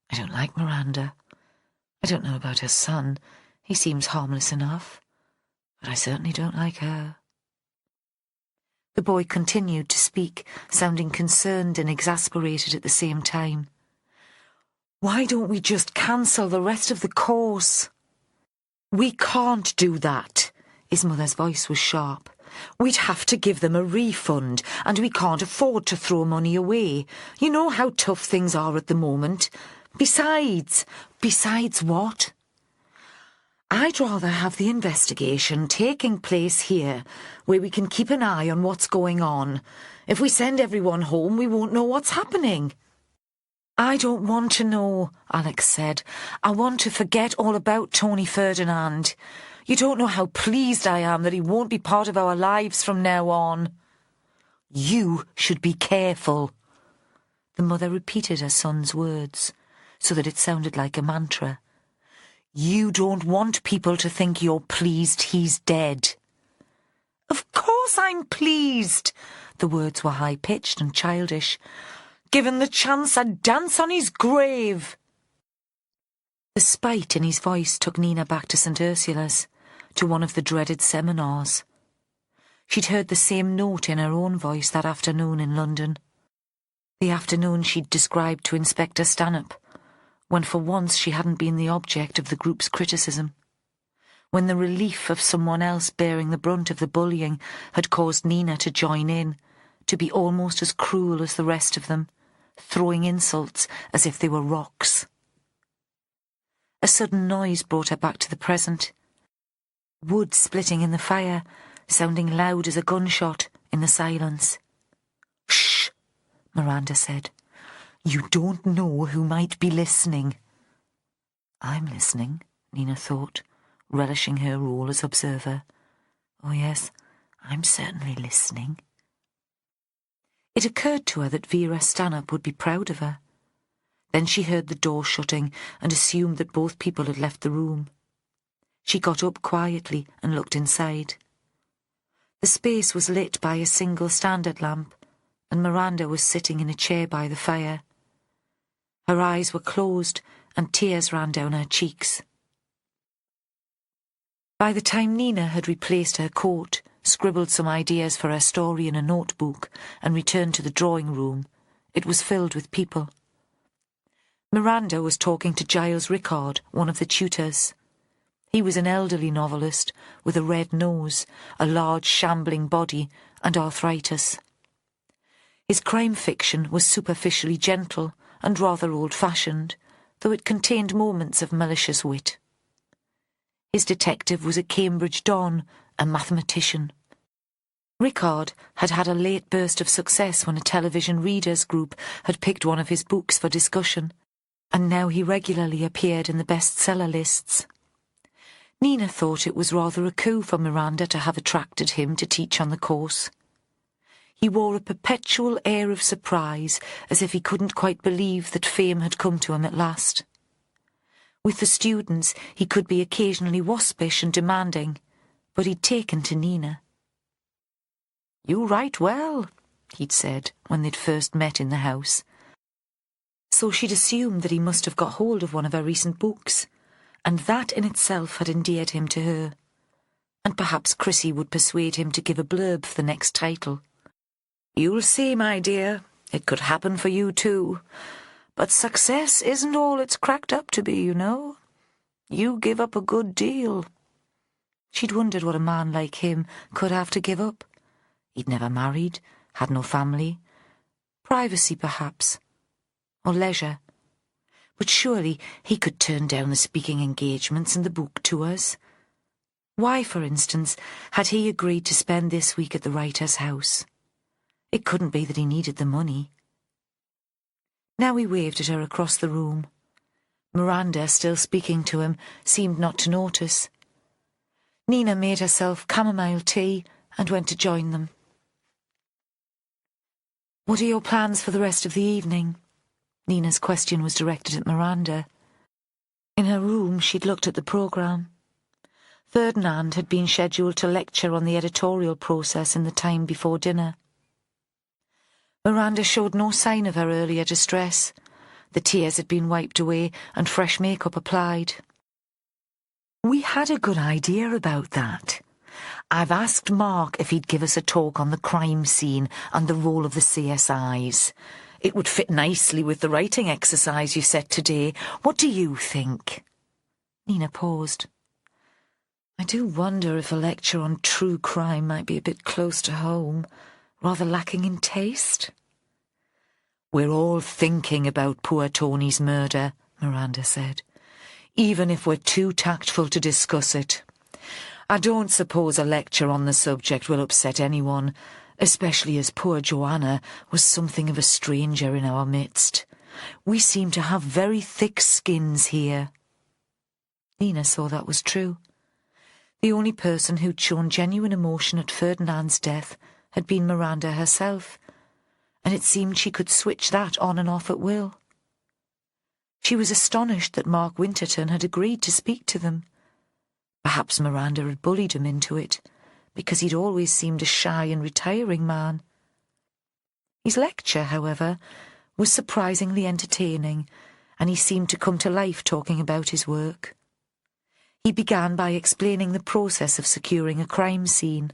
I don't like Miranda. I don't know about her son. He seems harmless enough. But I certainly don't like her. The boy continued to speak, sounding concerned and exasperated at the same time. "Why don't we just cancel the rest of the course?" "We can't do that." His mother's voice was sharp. "We'd have to give them a refund, and we can't afford to throw money away. You know how tough things are at the moment. Besides what? I'd rather have the investigation taking place here, where we can keep an eye on what's going on. If we send everyone home, we won't know what's happening." I don't want to know, Alex said. I want to forget all about Tony Ferdinand. You don't know how pleased I am that he won't be part of our lives from now on. You should be careful. The mother repeated her son's words, so that it sounded like a mantra. You don't want people to think you're pleased he's dead. Of course I'm pleased. The words were high-pitched and childish. Given the chance, I'd dance on his grave. The spite in his voice took Nina back to St. Ursula's, to one of the dreaded seminars. She'd heard the same note in her own voice that afternoon in London. The afternoon she'd described to Inspector Stanhope, when for once she hadn't been the object of the group's criticism. When the relief of someone else bearing the brunt of the bullying had caused Nina to join in, to be almost as cruel as the rest of them, throwing insults as if they were rocks. A sudden noise brought her back to the present. Wood splitting in the fire, sounding loud as a gunshot in the silence. "Shh," Miranda said. "You don't know who might be listening." I'm listening, Nina thought, relishing her role as observer. Oh yes, I'm certainly listening. It occurred to her that Vera Stanhope would be proud of her. Then she heard the door shutting and assumed that both people had left the room. She got up quietly and looked inside. The space was lit by a single standard lamp, and Miranda was sitting in a chair by the fire. Her eyes were closed and tears ran down her cheeks. By the time Nina had replaced her coat, scribbled some ideas for her story in a notebook, and returned to the drawing room, it was filled with people. Miranda was talking to Giles Rickard, one of the tutors. He was an elderly novelist with a red nose, a large shambling body, and arthritis. His crime fiction was superficially gentle and rather old-fashioned, though it contained moments of malicious wit. His detective was a Cambridge don, a mathematician. Rickard had had a late burst of success when a television readers group had picked one of his books for discussion, and now he regularly appeared in the bestseller lists. Nina thought it was rather a coup for Miranda to have attracted him to teach on the course. He wore a perpetual air of surprise, as if he couldn't quite believe that fame had come to him at last. With the students, he could be occasionally waspish and demanding, but he'd taken to Nina. "You write well," he'd said when they'd first met in the house. So she'd assumed that he must have got hold of one of her recent books, and that in itself had endeared him to her. And perhaps Chrissy would persuade him to give a blurb for the next title. "You'll see, my dear, it could happen for you too. But success isn't all it's cracked up to be, you know. You give up a good deal." She'd wondered what a man like him could have to give up. He'd never married, had no family. Privacy, perhaps. Or leisure. But surely he could turn down the speaking engagements and the book tours. Why, for instance, had he agreed to spend this week at the writer's house? It couldn't be that he needed the money. Now he waved at her across the room. Miranda, still speaking to him, seemed not to notice. Nina made herself chamomile tea and went to join them. "What are your plans for the rest of the evening?" Nina's question was directed at Miranda. In her room she'd looked at the programme. Ferdinand had been scheduled to lecture on the editorial process in the time before dinner. Miranda showed no sign of her earlier distress. The tears had been wiped away and fresh makeup applied. "We had a good idea about that. I've asked Mark if he'd give us a talk on the crime scene and the role of the CSIs. It would fit nicely with the writing exercise you set today. What do you think?" Nina paused. "I do wonder if a lecture on true crime might be a bit close to home, rather lacking in taste." "We're all thinking about poor Tony's murder," Miranda said, "even if we're too tactful to discuss it. I don't suppose a lecture on the subject will upset anyone, especially as poor Joanna was something of a stranger in our midst. We seem to have very thick skins here." Nina saw that was true. The only person who'd shown genuine emotion at Ferdinand's death had been Miranda herself, and it seemed she could switch that on and off at will. She was astonished that Mark Winterton had agreed to speak to them. Perhaps Miranda had bullied him into it, because he'd always seemed a shy and retiring man. His lecture, however, was surprisingly entertaining, and he seemed to come to life talking about his work. He began by explaining the process of securing a crime scene.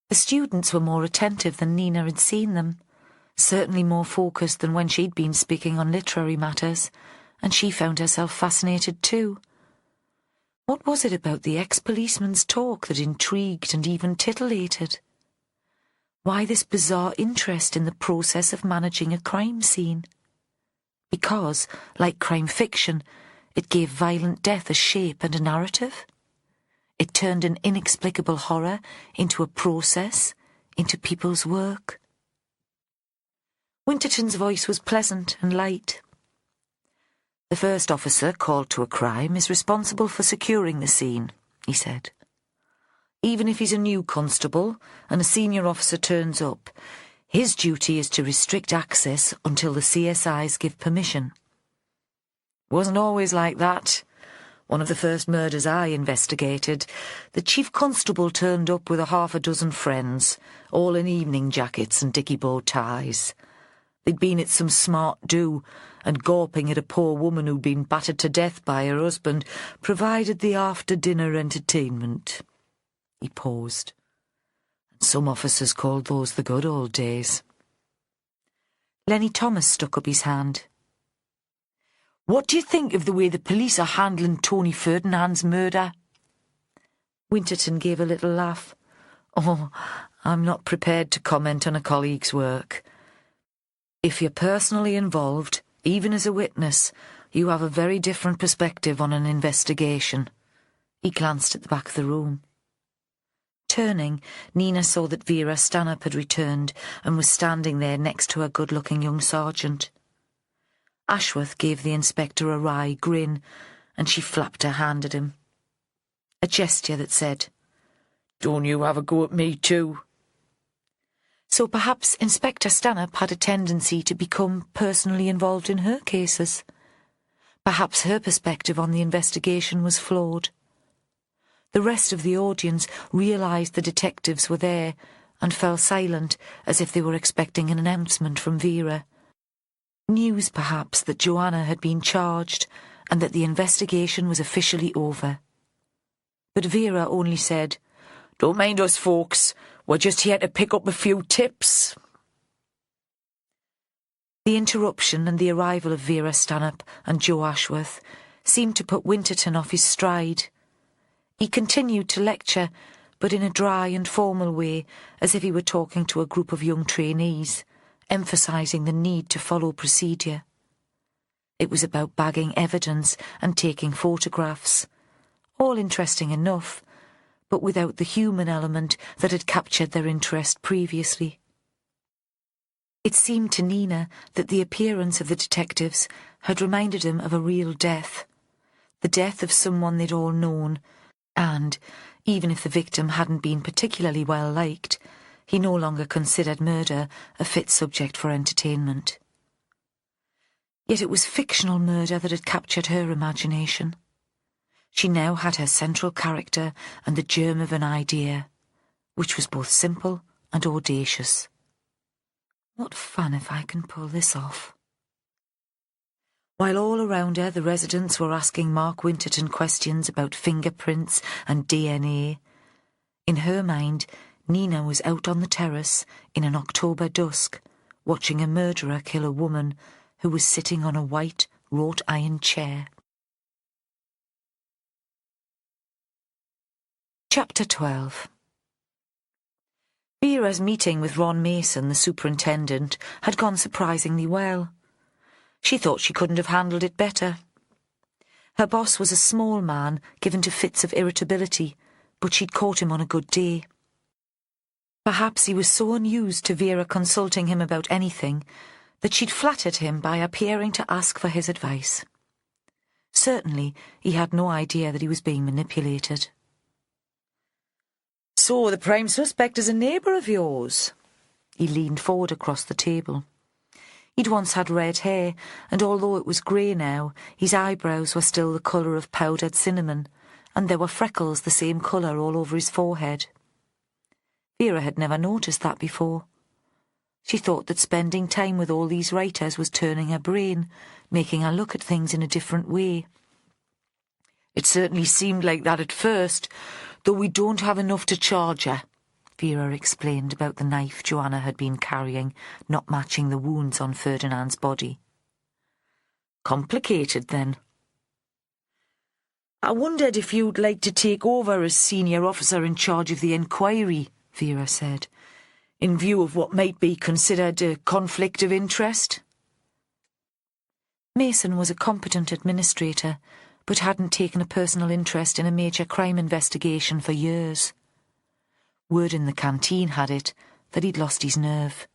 The students were more attentive than Nina had seen them, certainly more focused than when she'd been speaking on literary matters, and she found herself fascinated too. What was it about the ex-policeman's talk that intrigued and even titillated? Why this bizarre interest in the process of managing a crime scene? Because, like crime fiction, it gave violent death a shape and a narrative. It turned an inexplicable horror into a process, into people's work. Winterton's voice was pleasant and light. "The first officer called to a crime is responsible for securing the scene," he said. "Even if he's a new constable and a senior officer turns up, his duty is to restrict access until the CSIs give permission. Wasn't always like that. One of the first murders I investigated, the chief constable turned up with half a dozen friends, all in evening jackets and dicky bow ties. They'd been at some smart do, and gawping at a poor woman who'd been battered to death by her husband provided the after-dinner entertainment." He paused. "Some officers called those the good old days." Lenny Thomas stuck up his hand. "What do you think of the way the police are handling Tony Ferdinand's murder?" Winterton gave a little laugh. "Oh, I'm not prepared to comment on a colleague's work. If you're personally involved, even as a witness, you have a very different perspective on an investigation." He glanced at the back of the room. Turning, Nina saw that Vera Stanhope had returned and was standing there next to a good-looking young sergeant. Ashworth gave the inspector a wry grin, and she flapped her hand at him. A gesture that said, "Don't you have a go at me too." So perhaps Inspector Stanhope had a tendency to become personally involved in her cases. Perhaps her perspective on the investigation was flawed. The rest of the audience realised the detectives were there and fell silent as if they were expecting an announcement from Vera. News, perhaps, that Joanna had been charged and that the investigation was officially over. But Vera only said, "Don't mind us, folks. We're just here to pick up a few tips." The interruption and the arrival of Vera Stanhope and Joe Ashworth seemed to put Winterton off his stride. He continued to lecture, but in a dry and formal way, as if he were talking to a group of young trainees, emphasising the need to follow procedure. It was about bagging evidence and taking photographs. All interesting enough, but without the human element that had captured their interest previously. It seemed to Nina that the appearance of the detectives had reminded him of a real death, the death of someone they'd all known, and, even if the victim hadn't been particularly well liked, he no longer considered murder a fit subject for entertainment. Yet it was fictional murder that had captured her imagination. She now had her central character and the germ of an idea, which was both simple and audacious. What fun if I can pull this off. While all around her the residents were asking Mark Winterton questions about fingerprints and DNA, in her mind Nina was out on the terrace in an October dusk, watching a murderer kill a woman who was sitting on a white wrought iron chair. Chapter 12. Vera's meeting with Ron Mason, the superintendent, had gone surprisingly well. She thought she couldn't have handled it better. Her boss was a small man, given to fits of irritability, but she'd caught him on a good day. Perhaps he was so unused to Vera consulting him about anything that she'd flattered him by appearing to ask for his advice. Certainly, he had no idea that he was being manipulated. So the prime suspect is a neighbour of yours? He leaned forward across the table. He'd once had red hair, and although it was grey now, his eyebrows were still the colour of powdered cinnamon, and there were freckles the same colour all over his forehead. Vera had never noticed that before. She thought that spending time with all these writers was turning her brain, making her look at things in a different way. It certainly seemed like that at first, though we don't have enough to charge her, Vera explained about the knife Joanna had been carrying, not matching the wounds on Ferdinand's body. Complicated, then. I wondered if you'd like to take over as senior officer in charge of the inquiry, Vera said, in view of what might be considered a conflict of interest. Mason was a competent administrator, but hadn't taken a personal interest in a major crime investigation for years. Word in the canteen had it that he'd lost his nerve.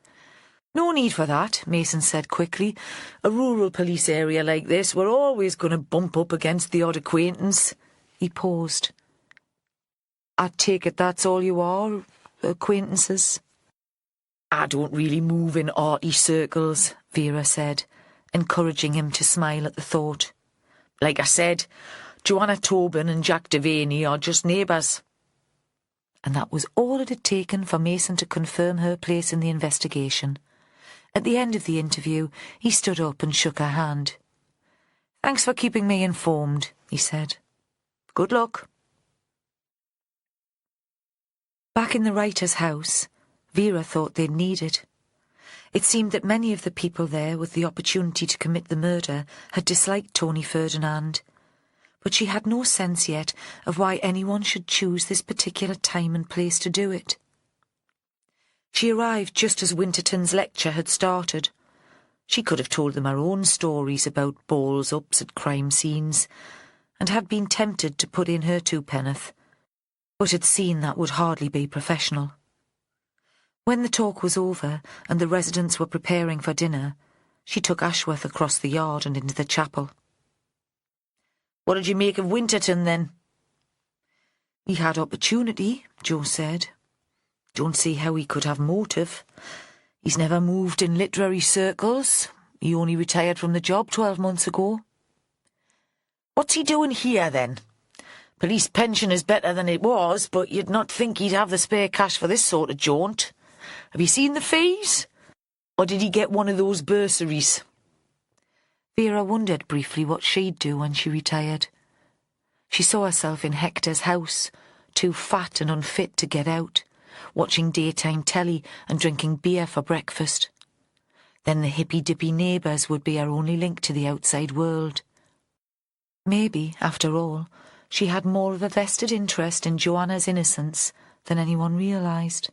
No need for that, Mason said quickly. A rural police area like this, we're always going to bump up against the odd acquaintance. He paused. I take it that's all you are, acquaintances? I don't really move in arty circles, Vera said, encouraging him to smile at the thought. Like I said, Joanna Tobin and Jack Devaney are just neighbours. And that was all it had taken for Mason to confirm her place in the investigation. At the end of the interview, he stood up and shook her hand. Thanks for keeping me informed, he said. Good luck. Back in the writer's house, Vera thought they'd need it. It seemed that many of the people there with the opportunity to commit the murder had disliked Tony Ferdinand, but she had no sense yet of why anyone should choose this particular time and place to do it. She arrived just as Winterton's lecture had started. She could have told them her own stories about balls-ups at crime scenes, and had been tempted to put in her twopenn'orth, but had seen that would hardly be professional. When the talk was over and the residents were preparing for dinner, she took Ashworth across the yard and into the chapel. What did you make of Winterton, then? He had opportunity, Jo said. Don't see how he could have motive. He's never moved in literary circles. He only retired from the job 12 months ago. What's he doing here, then? Police pension is better than it was, but you'd not think he'd have the spare cash for this sort of jaunt. Have you seen the fees? Or did he get one of those bursaries? Vera wondered briefly what she'd do when she retired. She saw herself in Hector's house, too fat and unfit to get out, watching daytime telly and drinking beer for breakfast. Then the hippy-dippy neighbours would be her only link to the outside world. Maybe, after all, she had more of a vested interest in Joanna's innocence than anyone realised.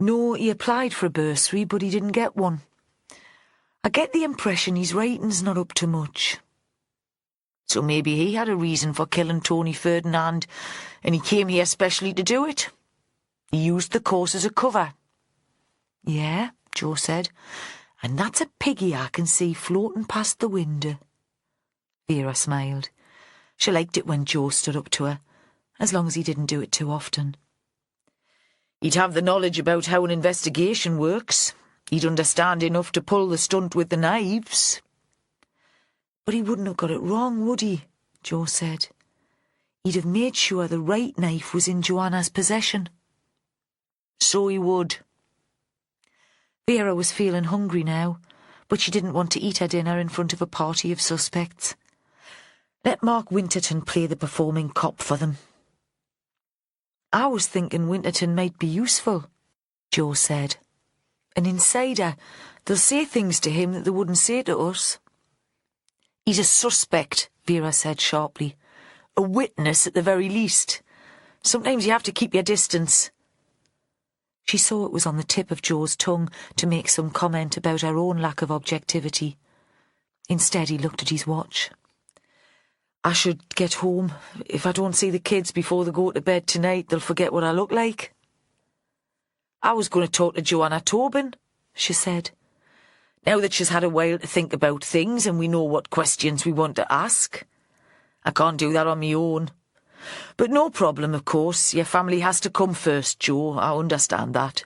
No, he applied for a bursary, but he didn't get one. I get the impression his writing's not up to much. So maybe he had a reason for killing Tony Ferdinand, and he came here specially to do it. He used the course as a cover. Yeah, Jo said, and that's a piggy I can see floating past the window. Vera smiled. She liked it when Jo stood up to her, as long as he didn't do it too often. He'd have the knowledge about how an investigation works. He'd understand enough to pull the stunt with the knives. But he wouldn't have got it wrong, would he? Jo said. He'd have made sure the right knife was in Joanna's possession. So he would. Vera was feeling hungry now, but she didn't want to eat her dinner in front of a party of suspects. Let Mark Winterton play the performing cop for them. I was thinking Winterton might be useful, Jo said. An insider. They'll say things to him that they wouldn't say to us. He's a suspect, Vera said sharply. A witness at the very least. Sometimes you have to keep your distance. She saw it was on the tip of Jo's tongue to make some comment about her own lack of objectivity. Instead, he looked at his watch. I should get home. If I don't see the kids before they go to bed tonight, they'll forget what I look like. I was going to talk to Joanna Tobin, she said. now that she's had a while to think about things and we know what questions we want to ask. I can't do that on my own. But no problem, of course. Your family has to come first, Joe. I understand that.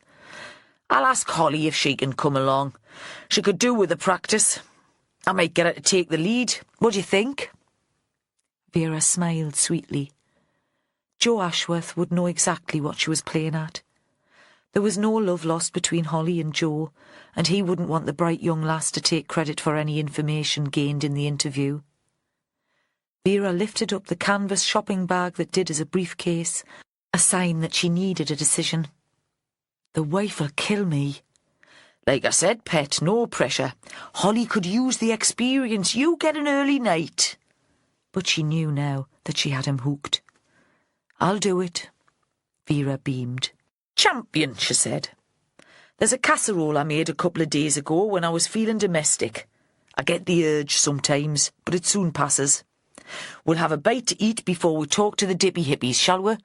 I'll ask Holly if she can come along. She could do with the practice. I might get her to take the lead. What do you think? Vera smiled sweetly. Joe Ashworth would know exactly what she was playing at. There was no love lost between Holly and Joe, and he wouldn't want the bright young lass to take credit for any information gained in the interview. Vera lifted up the canvas shopping bag that did as a briefcase, a sign that she needed a decision. The wife'll kill me. Like I said, pet, no pressure. Holly could use the experience. You get an early night. But she knew now that she had him hooked. I'll do it. Vera beamed. Champion, she said. There's a casserole I made a couple of days ago when I was feeling domestic. I get the urge sometimes, but it soon passes. We'll have a bite to eat before we talk to the dippy hippies, shall we?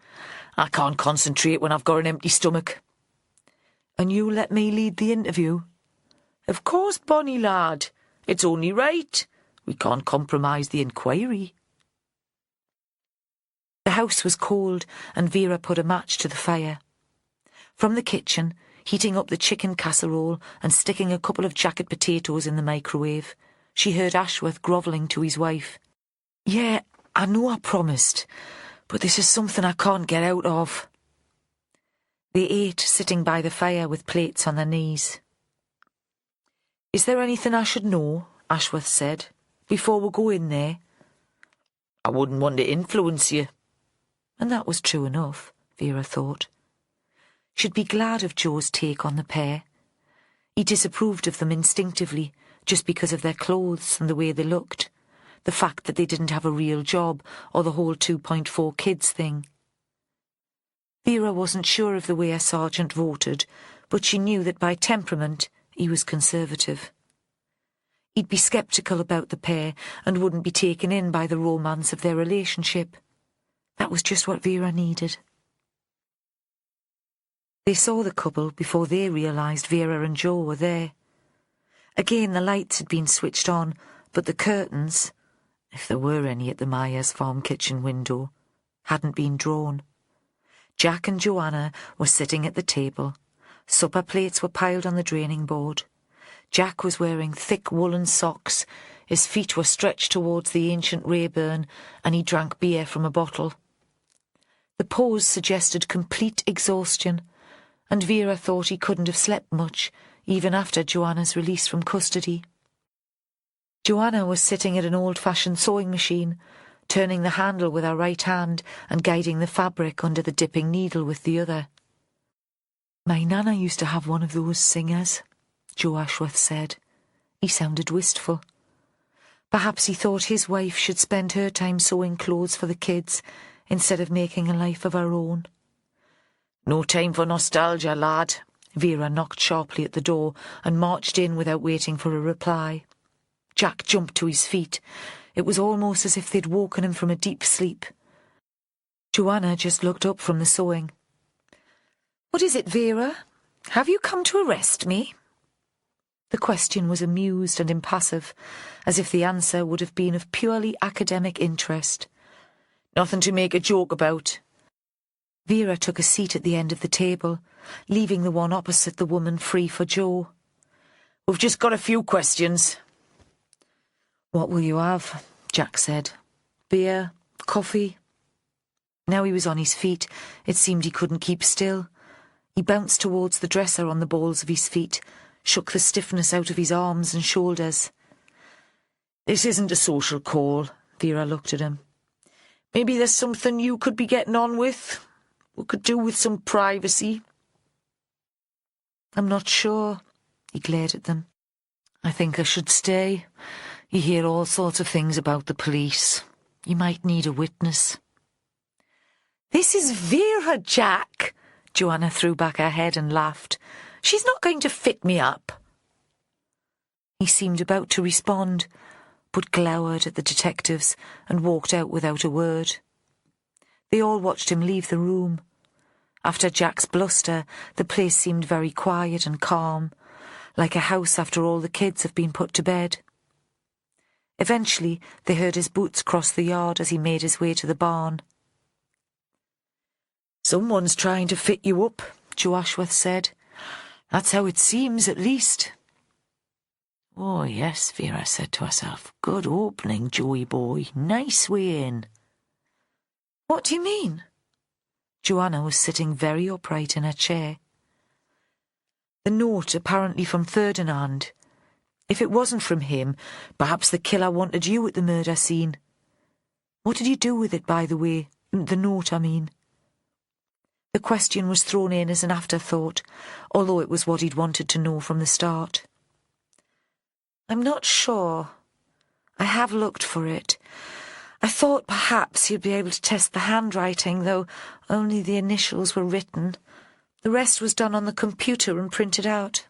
I can't concentrate when I've got an empty stomach. And you let me lead the interview? Of course, Bonnie lad. It's only right. We can't compromise the inquiry. The house was cold, and Vera put a match to the fire. From the kitchen, heating up the chicken casserole and sticking a couple of jacket potatoes in the microwave, she heard Ashworth grovelling to his wife. Yeah, I know I promised, but this is something I can't get out of. They ate, sitting by the fire with plates on their knees. Is there anything I should know, Ashworth said, before we go in there? I wouldn't want to influence you. And that was true enough, Vera thought. She'd be glad of Joe's take on the pair. He disapproved of them instinctively, just because of their clothes and the way they looked, the fact that they didn't have a real job, or the whole 2.4 kids thing. Vera wasn't sure of the way her sergeant voted, but she knew that by temperament he was conservative. He'd be sceptical about the pair and wouldn't be taken in by the romance of their relationship. That was just what Vera needed. They saw the couple before they realised Vera and Joe were there. Again the lights had been switched on, but the curtains, if there were any at the Myers farm kitchen window, hadn't been drawn. Jack and Joanna were sitting at the table. Supper plates were piled on the draining board. Jack was wearing thick woolen socks, his feet were stretched towards the ancient Rayburn, and he drank beer from a bottle. The pose suggested complete exhaustion, and Vera thought he couldn't have slept much, even after Joanna's release from custody. Joanna was sitting at an old-fashioned sewing machine, turning the handle with her right hand and guiding the fabric under the dipping needle with the other. My nana used to have one of those singers, Joe Ashworth said. He sounded wistful. Perhaps he thought his wife should spend her time sewing clothes for the kids instead of making a life of her own. No time for nostalgia, lad. Vera knocked sharply at the door and marched in without waiting for a reply. Jack jumped to his feet. It was almost as if they'd woken him from a deep sleep. Joanna just looked up from the sewing. "What is it, Vera? Have you come to arrest me?" The question was amused and impassive, as if the answer would have been of purely academic interest. Nothing to make a joke about. Vera took a seat at the end of the table, leaving the one opposite the woman free for Joe. We've just got a few questions. What will you have? Jack said. Beer? Coffee? Now he was on his feet, it seemed he couldn't keep still. He bounced towards the dresser on the balls of his feet, shook the stiffness out of his arms and shoulders. This isn't a social call. Vera looked at him. Maybe there's something you could be getting on with. We could do with some privacy. I'm not sure. He glared at them. I think I should stay. You hear all sorts of things about the police. You might need a witness. This is Vera, Jack. Joanna threw back her head and laughed. She's not going to fit me up. He seemed about to respond, but glowered at the detectives and walked out without a word. They all watched him leave the room. After Jack's bluster, the place seemed very quiet and calm, like a house after all the kids have been put to bed. Eventually, they heard his boots cross the yard as he made his way to the barn. "Someone's trying to fit you up," Joe Ashworth said. "That's how it seems, at least." "Oh, yes," Vera said to herself. "Good opening, Joey boy. Nice way in." "What do you mean?" Joanna was sitting very upright in her chair. "The note, apparently from Ferdinand. If it wasn't from him, perhaps the killer wanted you at the murder scene. What did you do with it, by the way? The note, I mean." The question was thrown in as an afterthought, although it was what he'd wanted to know from the start. "I'm not sure. I have looked for it. I thought perhaps you'd be able to test the handwriting, though only the initials were written. The rest was done on the computer and printed out."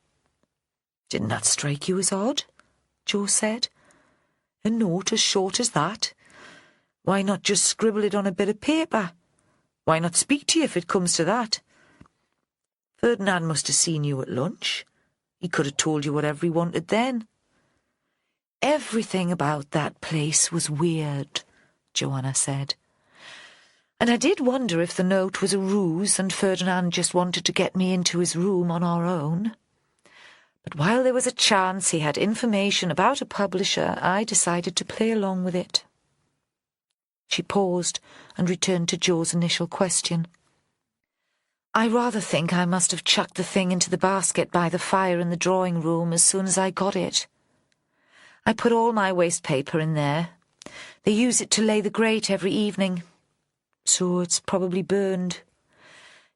"Didn't that strike you as odd?" Joe said. "A note as short as that? Why not just scribble it on a bit of paper? Why not speak to you if it comes to that? Ferdinand must have seen you at lunch. He could have told you whatever he wanted then." "Everything about that place was weird," Joanna said. "And I did wonder if the note was a ruse and Ferdinand just wanted to get me into his room on our own. But while there was a chance he had information about a publisher, I decided to play along with it." She paused and returned to Joe's initial question. "I rather think I must have chucked the thing into the basket by the fire in the drawing room as soon as I got it. I put all my waste paper in there. They use it to lay the grate every evening. So it's probably burned."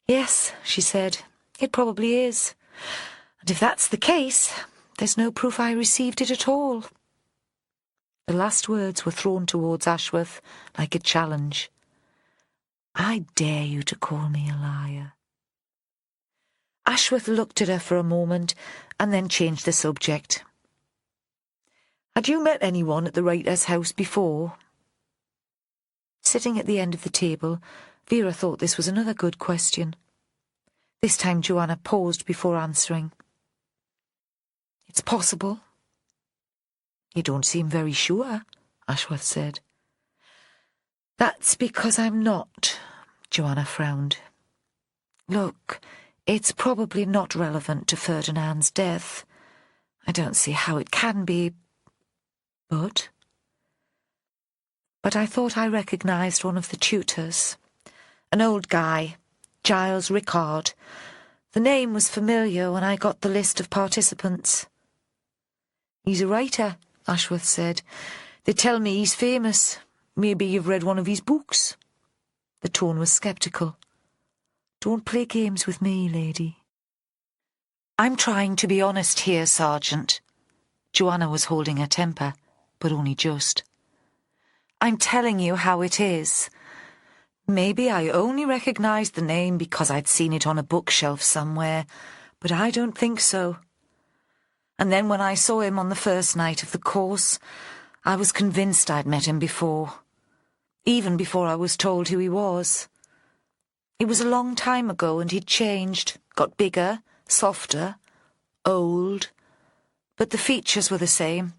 "Yes," she said, "it probably is. And if that's the case, there's no proof I received it at all." The last words were thrown towards Ashworth like a challenge. "I dare you to call me a liar." Ashworth looked at her for a moment and then changed the subject. "Had you met anyone at the writer's house before?" Sitting at the end of the table, Vera thought this was another good question. This time Joanna paused before answering. "It's possible." "You don't seem very sure," Ashworth said. "That's because I'm not," Joanna frowned. "Look, it's probably not relevant to Ferdinand's death. I don't see how it can be. But I thought I recognised one of the tutors. An old guy, Giles Rickard. The name was familiar when I got the list of participants." "He's a writer," Ashworth said. "They tell me he's famous. Maybe you've read one of his books." The tone was sceptical. "Don't play games with me, lady." "I'm trying to be honest here, Sergeant." Joanna was holding her temper, but only just. "I'm telling you how it is. Maybe I only recognised the name because I'd seen it on a bookshelf somewhere, but I don't think so. And then when I saw him on the first night of the course, I was convinced I'd met him before, even before I was told who he was. It was a long time ago and he'd changed, got bigger, softer, old, but the features were the same.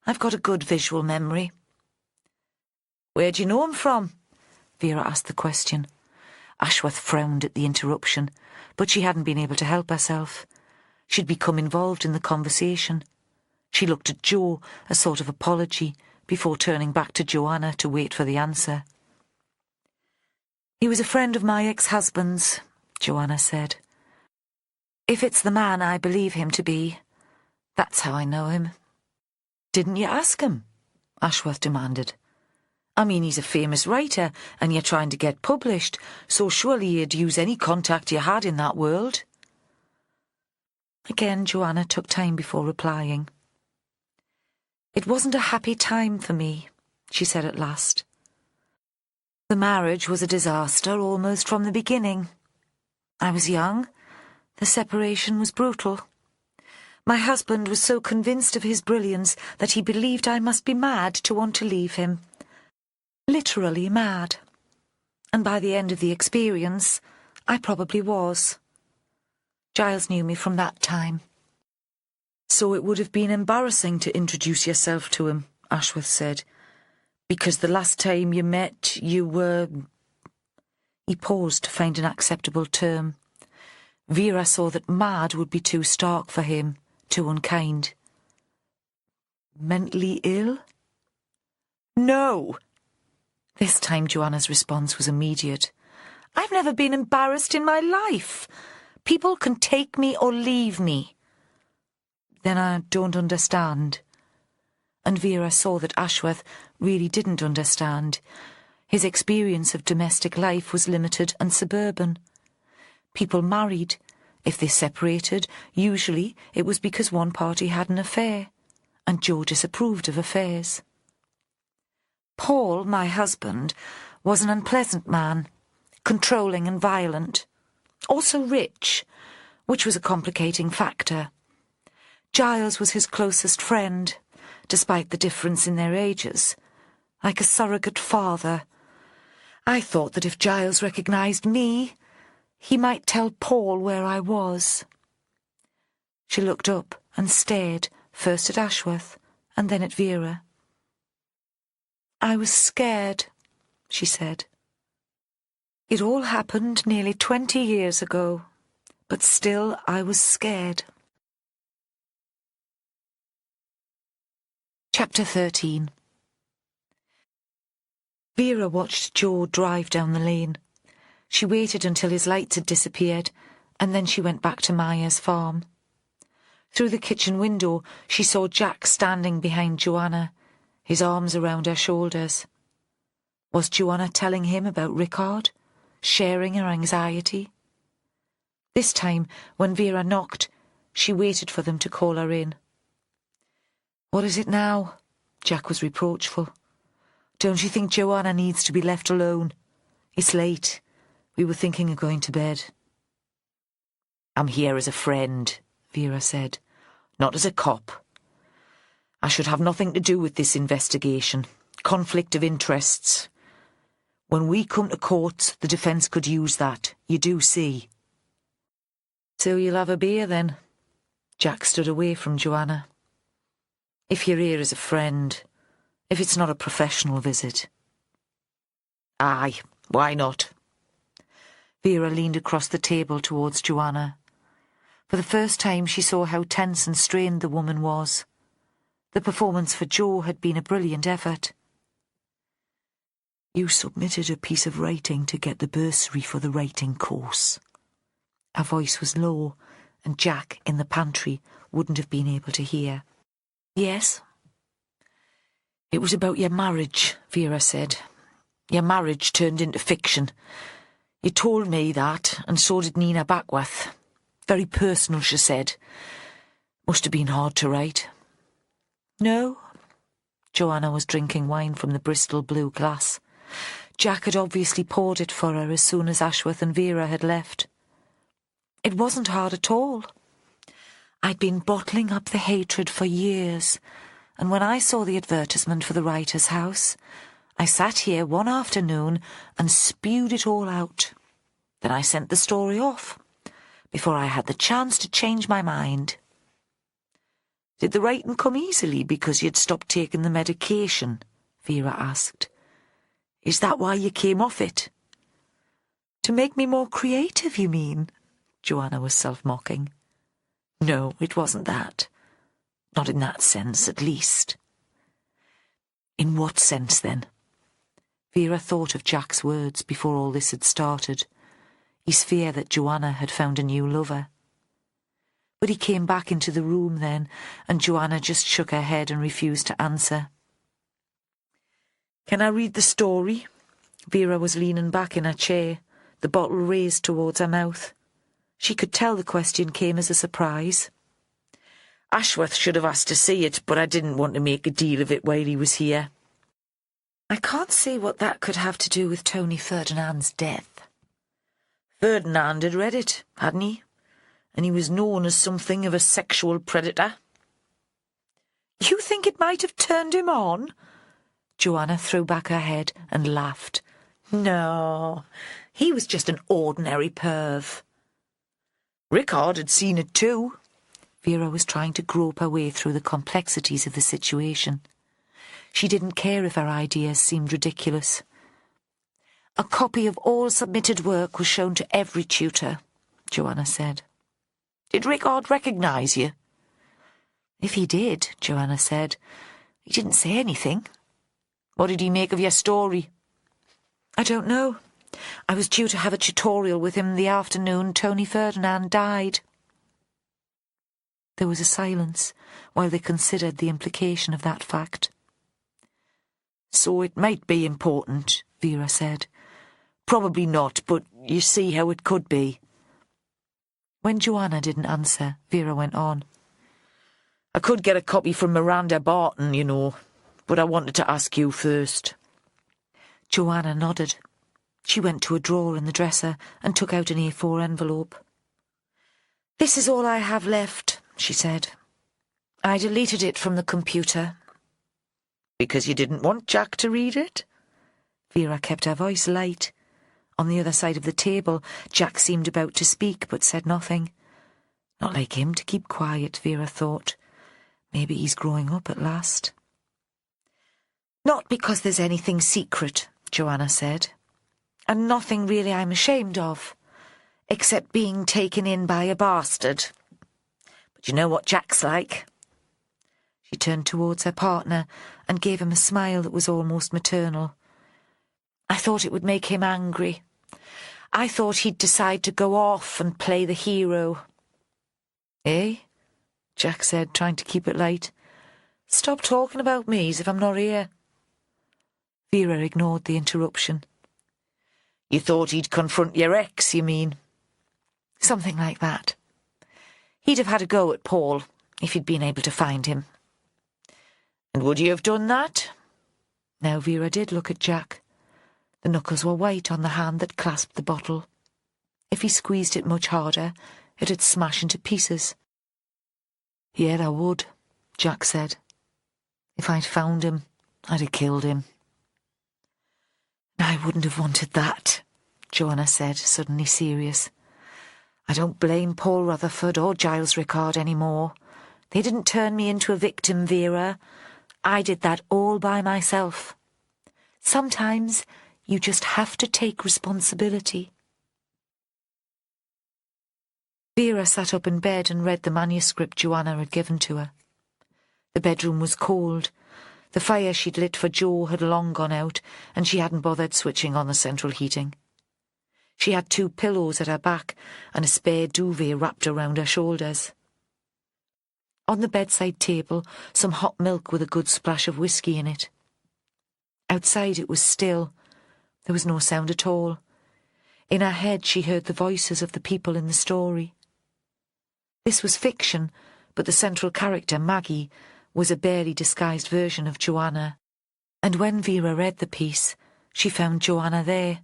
I've got a good visual memory." "Where'd you know him from?" Vera asked the question. Ashworth frowned at the interruption, but she hadn't been able to help herself. She'd become involved in the conversation. She looked at Joe, a sort of apology, before turning back to Joanna to wait for the answer. "He was a friend of my ex-husband's," Joanna said. "If it's the man I believe him to be, that's how I know him." "Didn't you ask him?" Ashworth demanded. "I mean, he's a famous writer, and you're trying to get published, so surely you'd use any contact you had in that world." Again, Joanna took time before replying. "It wasn't a happy time for me," she said at last. "The marriage was a disaster almost from the beginning. I was young. The separation was brutal. My husband was so convinced of his brilliance that he believed I must be mad to want to leave him. Literally mad. And by the end of the experience, I probably was. Giles knew me from that time. So it would have been embarrassing to introduce yourself to him, Ashworth said, because the last time you met, you were... He paused to find an acceptable term. Vera saw that mad would be too stark for him, too unkind. Mentally ill? No! This time Joanna's response was immediate. I've never been embarrassed in my life. People can take me or leave me. Then I don't understand. And Vera saw that Ashworth really didn't understand. His experience of domestic life was limited and suburban. People married. If they separated, usually it was because one party had an affair, and Joe disapproved of affairs. Paul, my husband, was an unpleasant man, controlling and violent, also rich, which was a complicating factor. Giles was his closest friend, despite the difference in their ages, like a surrogate father. I thought that if Giles recognised me, he might tell Paul where I was. She looked up and stared, first at Ashworth and then at Vera. I was scared, she said. It all happened nearly 20 years ago, but still I was scared. Chapter 13. Vera watched Joe drive down the lane. She waited until his lights had disappeared, and then she went back to Maya's farm. Through the kitchen window, she saw Jack standing behind Joanna, his arms around her shoulders. Was Joanna telling him about Rickard, sharing her anxiety? This time, when Vera knocked, she waited for them to call her in. What is it now? Jack was reproachful. Don't you think Joanna needs to be left alone? It's late. We were thinking of going to bed. I'm here as a friend, Vera said, not as a cop. I should have nothing to do with this investigation. Conflict of interests. When we come to court, the defence could use that. You do see. So you'll have a beer then? Jack stood away from Joanna. If you're here as a friend, if it's not a professional visit. Aye, why not? Vera leaned across the table towards Joanna. For the first time she saw how tense and strained the woman was. The performance for Joe had been a brilliant effort. You submitted a piece of writing to get the bursary for the writing course. Her voice was low, and Jack, in the pantry, wouldn't have been able to hear. Yes? It was about your marriage, Vera said. Your marriage turned into fiction. You told me that, and so did Nina Backworth. Very personal, she said. Must have been hard to write. No. Joanna was drinking wine from the Bristol blue glass. Jack had obviously poured it for her as soon as Ashworth and Vera had left. It wasn't hard at all. I'd been bottling up the hatred for years, and when I saw the advertisement for the writer's house, I sat here one afternoon and spewed it all out. Then I sent the story off, before I had the chance to change my mind. Did the writing come easily because you'd stopped taking the medication? Vera asked. Is that why you came off it? To make me more creative, you mean? Joanna was self-mocking. No, it wasn't that. Not in that sense, at least. In what sense, then? Vera thought of Jack's words before all this had started. His fear that Joanna had found a new lover. But he came back into the room then, and Joanna just shook her head and refused to answer. Can I read the story? Vera was leaning back in her chair, the bottle raised towards her mouth. She could tell the question came as a surprise. Ashworth should have asked to see it, but I didn't want to make a deal of it while he was here. I can't see what that could have to do with Tony Ferdinand's death. Ferdinand had read it, hadn't he? And he was known as something of a sexual predator. You think it might have turned him on? Joanna threw back her head and laughed. No, he was just an ordinary perv. Rickard had seen it too, Vera was trying to grope her way through the complexities of the situation. She didn't care if her ideas seemed ridiculous. A copy of all submitted work was shown to every tutor, Joanna said. Did Rickard recognise you? If he did, Joanna said, he didn't say anything. What did he make of your story? I don't know. I was due to have a tutorial with him the afternoon Tony Ferdinand died. There was a silence while they considered the implication of that fact. So it might be important, Vera said. Probably not, but you see how it could be. When Joanna didn't answer, Vera went on. I could get a copy from Miranda Barton, you know, but I wanted to ask you first. Joanna nodded. She went to a drawer in the dresser and took out an A4 envelope. This is all I have left, she said. I deleted it from the computer. Because you didn't want Jack to read it? Vera kept her voice light. On the other side of the table, Jack seemed about to speak but said nothing. Not like him to keep quiet, Vera thought. Maybe he's growing up at last. Not because there's anything secret, Joanna said. And nothing really I'm ashamed of, except being taken in by a bastard. But you know what Jack's like. She turned towards her partner and gave him a smile that was almost maternal. I thought it would make him angry. I thought he'd decide to go off and play the hero. Eh? Jack said, trying to keep it light. Stop talking about me as if I'm not here. Vera ignored the interruption. You thought he'd confront your ex, you mean? Something like that. He'd have had a go at Paul if he'd been able to find him. And would you have done that? Now Vera did look at Jack. The knuckles were white on the hand that clasped the bottle. If he squeezed it much harder, it'd smash into pieces. Yeah, I would, Jack said. If I'd found him, I'd have killed him. I wouldn't have wanted that, Joanna said, suddenly serious. I don't blame Paul Rutherford or Giles Rickard anymore. They didn't turn me into a victim, Vera. I did that all by myself. Sometimes you just have to take responsibility. Vera sat up in bed and read the manuscript Joanna had given to her. The bedroom was cold. The fire she'd lit for Joe had long gone out, and she hadn't bothered switching on the central heating. She had 2 pillows at her back and a spare duvet wrapped around her shoulders. On the bedside table, some hot milk with a good splash of whiskey in it. Outside it was still. There was no sound at all. In her head she heard the voices of the people in the story. This was fiction, but the central character, Maggie, was a barely disguised version of Joanna. And when Vera read the piece, she found Joanna there,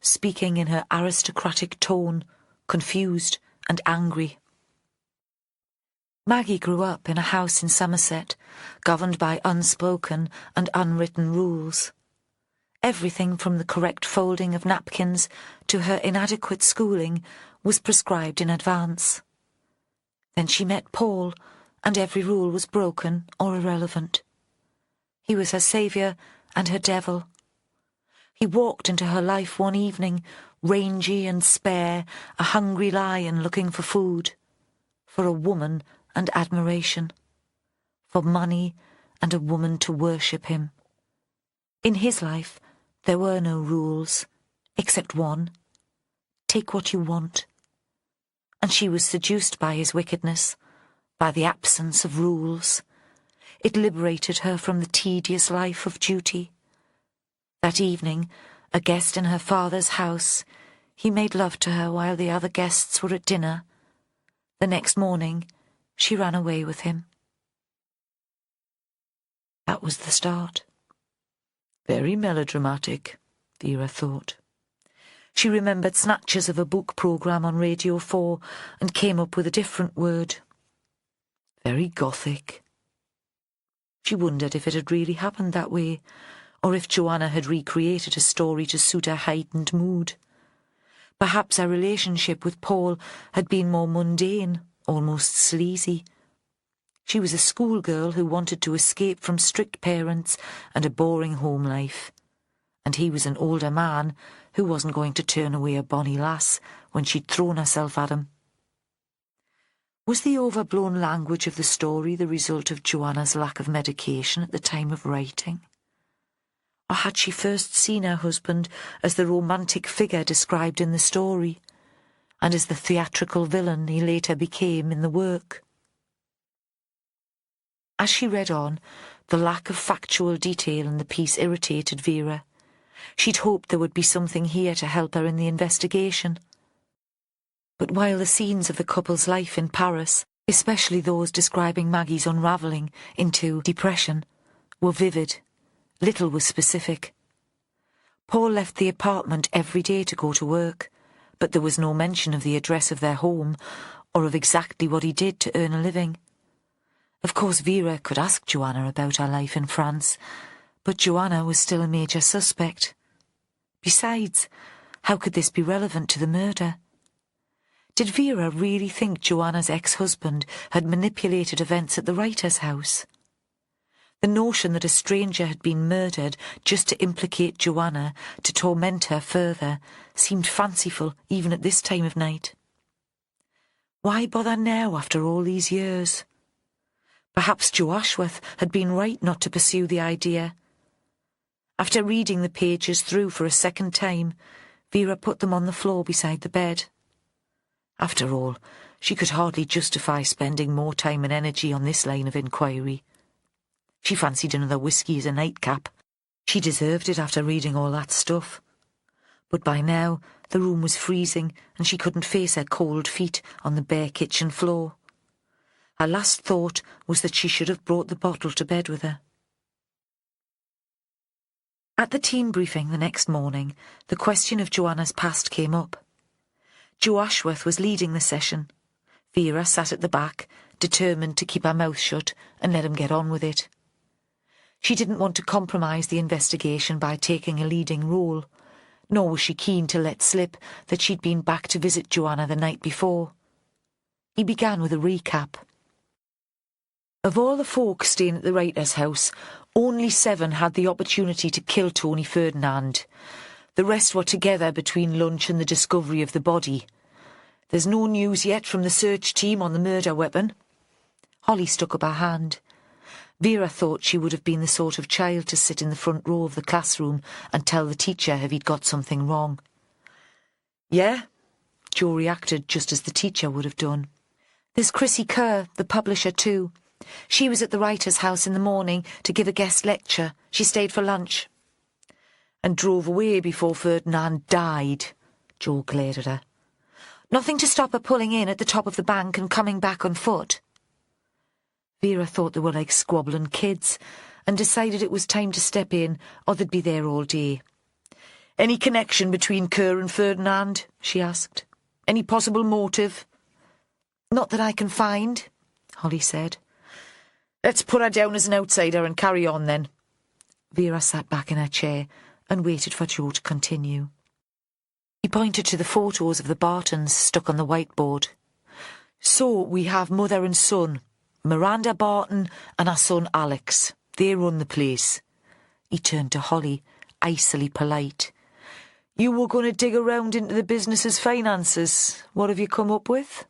speaking in her aristocratic tone, confused and angry. Maggie grew up in a house in Somerset, governed by unspoken and unwritten rules. Everything from the correct folding of napkins to her inadequate schooling was prescribed in advance. Then she met Paul, and every rule was broken or irrelevant. He was her saviour and her devil. He walked into her life one evening, rangy and spare, a hungry lion looking for food, for a woman and admiration, for money and a woman to worship him. In his life there were no rules, except one: take what you want. And she was seduced by his wickedness, by the absence of rules. It liberated her from the tedious life of duty. That evening, a guest in her father's house, he made love to her while the other guests were at dinner. The next morning, she ran away with him. That was the start. Very melodramatic, Vera thought. She remembered snatches of a book programme on Radio 4 and came up with a different word. Very gothic. She wondered if it had really happened that way, or if Joanna had recreated a story to suit her heightened mood. Perhaps her relationship with Paul had been more mundane, almost sleazy, She was a schoolgirl who wanted to escape from strict parents and a boring home life. And he was an older man who wasn't going to turn away a bonny lass when she'd thrown herself at him. Was the overblown language of the story the result of Joanna's lack of medication at the time of writing? Or had she first seen her husband as the romantic figure described in the story, and as the theatrical villain he later became in the work? As she read on, the lack of factual detail in the piece irritated Vera. She'd hoped there would be something here to help her in the investigation. But while the scenes of the couple's life in Paris, especially those describing Maggie's unravelling into depression, were vivid, little was specific. Paul left the apartment every day to go to work, but there was no mention of the address of their home or of exactly what he did to earn a living. Of course, Vera could ask Joanna about her life in France, but Joanna was still a major suspect. Besides, how could this be relevant to the murder? Did Vera really think Joanna's ex-husband had manipulated events at the writer's house? The notion that a stranger had been murdered just to implicate Joanna, to torment her further, seemed fanciful even at this time of night. Why bother now after all these years? Perhaps Joe Ashworth had been right not to pursue the idea. After reading the pages through for a second time, Vera put them on the floor beside the bed. After all, she could hardly justify spending more time and energy on this line of inquiry. She fancied another whisky as a nightcap. She deserved it after reading all that stuff. But by now, the room was freezing and she couldn't face her cold feet on the bare kitchen floor. Her last thought was that she should have brought the bottle to bed with her. At the team briefing the next morning, the question of Joanna's past came up. Joe Ashworth was leading the session. Vera sat at the back, determined to keep her mouth shut and let him get on with it. She didn't want to compromise the investigation by taking a leading role, nor was she keen to let slip that she'd been back to visit Joanna the night before. He began with a recap. Of all the folk staying at the writer's house, only 7 had the opportunity to kill Tony Ferdinand. The rest were together between lunch and the discovery of the body. There's no news yet from the search team on the murder weapon. Holly stuck up her hand. Vera thought she would have been the sort of child to sit in the front row of the classroom and tell the teacher if he'd got something wrong. Yeah, Joe reacted just as the teacher would have done. There's Chrissy Kerr, the publisher too. She was at the writer's house in the morning to give a guest lecture. She stayed for lunch. And drove away before Ferdinand died, Joe glared at her. Nothing to stop her pulling in at the top of the bank and coming back on foot. Vera thought they were like squabbling kids and decided it was time to step in or they'd be there all day. Any connection between Kerr and Ferdinand? She asked. Any possible motive? Not that I can find, Holly said. Let's put her down as an outsider and carry on then. Vera sat back in her chair and waited for Joe to continue. He pointed to the photos of the Bartons stuck on the whiteboard. So we have mother and son, Miranda Barton and our son Alex. They run the place. He turned to Holly, icily polite. You were going to dig around into the business's finances. What have you come up with?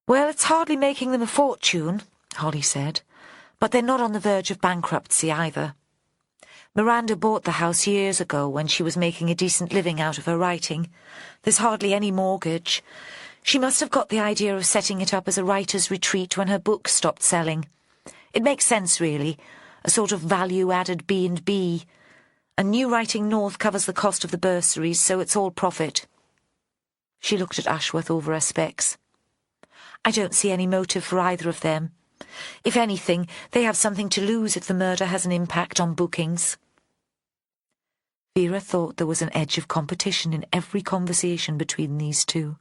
Well, it's hardly making them a fortune, Holly said, but they're not on the verge of bankruptcy either. Miranda bought the house years ago when she was making a decent living out of her writing. There's hardly any mortgage. She must have got the idea of setting it up as a writer's retreat when her books stopped selling. It makes sense, really, a sort of value-added B&B. And New Writing North covers the cost of the bursaries, so it's all profit. She looked at Ashworth over her specs. I don't see any motive for either of them. If anything, they have something to lose if the murder has an impact on bookings. Vera thought there was an edge of competition in every conversation between these two.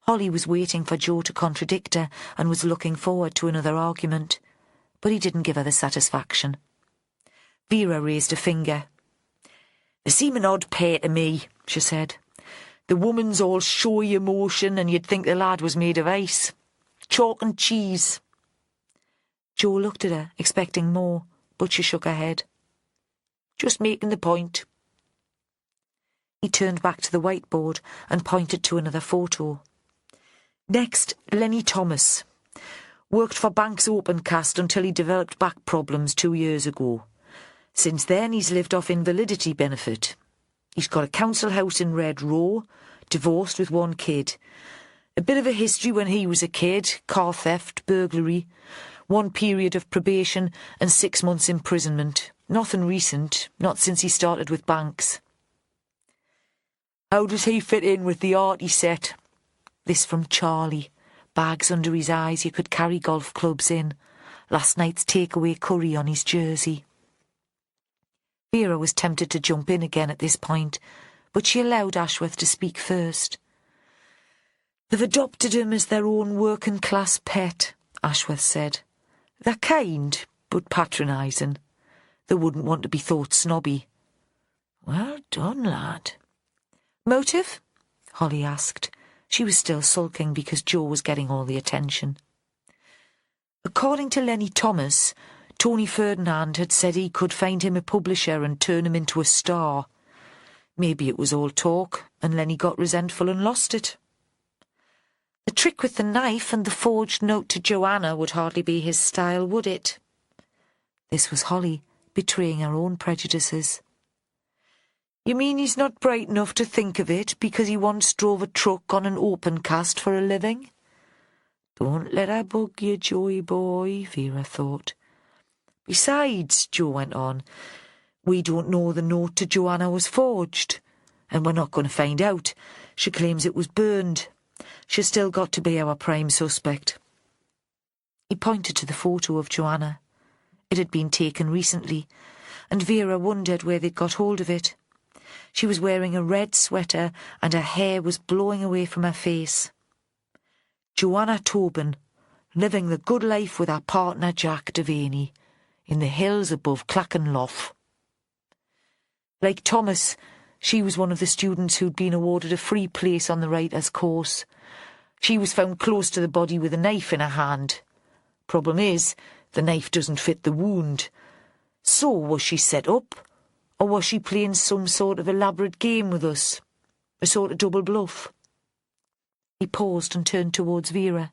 Holly was waiting for Joe to contradict her and was looking forward to another argument, but he didn't give her the satisfaction. Vera raised a finger. They seem an odd pair to me, she said. The woman's all showy emotion and you'd think the lad was made of ice. Chalk and cheese. Jo looked at her, expecting more, but she shook her head. Just making the point. He turned back to the whiteboard and pointed to another photo. Next, Lenny Thomas. Worked for Banks Opencast until he developed back problems 2 years ago. Since then, he's lived off invalidity benefit. He's got a council house in Red Row, divorced with 1 kid. A bit of a history when he was a kid, car theft, burglary, 1 period of probation and 6 months imprisonment. Nothing recent, not since he started with Banks. How does he fit in with the arty set? This from Charlie. Bags under his eyes you could carry golf clubs in. Last night's takeaway curry on his jersey. Vera was tempted to jump in again at this point, but she allowed Ashworth to speak first. They've adopted him as their own working-class pet, Ashworth said. They're kind, but patronising. They wouldn't want to be thought snobby. Well done, lad. Motive? Holly asked. She was still sulking because Jo was getting all the attention. According to Lenny Thomas, Tony Ferdinand had said he could find him a publisher and turn him into a star. Maybe it was all talk, and Lenny got resentful and lost it. The trick with the knife and the forged note to Joanna would hardly be his style, would it? This was Holly, betraying her own prejudices. You mean he's not bright enough to think of it because he once drove a truck on an open cast for a living? Don't let her bug you, Joey boy, Vera thought. Besides, Jo went on, we don't know the note to Joanna was forged, and we're not going to find out. She claims it was burned. She's still got to be our prime suspect. He pointed to the photo of Joanna. It had been taken recently, and Vera wondered where they'd got hold of it. She was wearing a red sweater and her hair was blowing away from her face. Joanna Tobin, living the good life with her partner Jack Devaney, in the hills above Clackenlough. Like Thomas, she was one of the students who'd been awarded a free place on the writer's course. She was found close to the body with a knife in her hand. Problem is, the knife doesn't fit the wound. So was she set up? Or was she playing some sort of elaborate game with us? A sort of double bluff? He paused and turned towards Vera.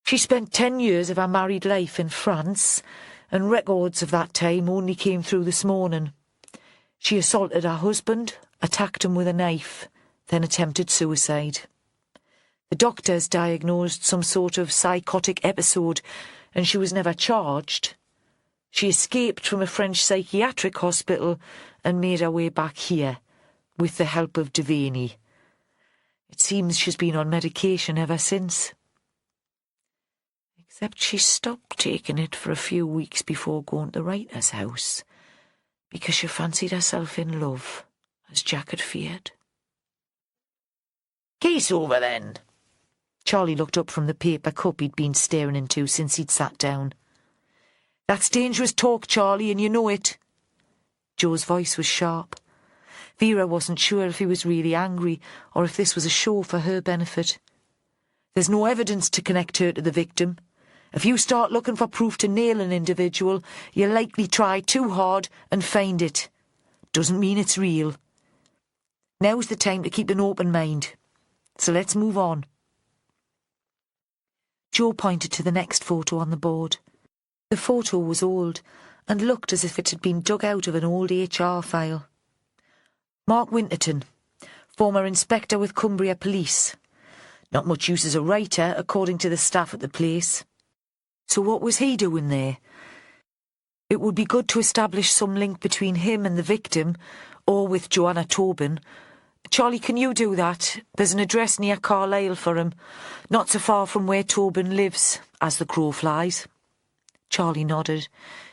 She spent 10 years of her married life in France, and records of that time only came through this morning. She assaulted her husband, attacked him with a knife, then attempted suicide. The doctors diagnosed some sort of psychotic episode, and she was never charged. She escaped from a French psychiatric hospital and made her way back here, with the help of Devaney. It seems she's been on medication ever since. Except she stopped taking it for a few weeks before going to the writer's house, because she fancied herself in love, as Jack had feared. Case over, then. Charlie looked up from the paper cup he'd been staring into since he'd sat down. That's dangerous talk, Charlie, and you know it. Jo's voice was sharp. Vera wasn't sure if he was really angry or if this was a show for her benefit. There's no evidence to connect her to the victim. If you start looking for proof to nail an individual, you'll likely try too hard and find it. Doesn't mean it's real. Now's the time to keep an open mind. So let's move on. Jo pointed to the next photo on the board. The photo was old and looked as if it had been dug out of an old HR file. Mark Winterton, former inspector with Cumbria Police. Not much use as a writer, according to the staff at the place. So what was he doing there? It would be good to establish some link between him and the victim, or with Joanna Tobin. Charlie, can you do that? There's an address near Carlisle for him, not so far from where Tobin lives, as the crow flies. Charlie nodded.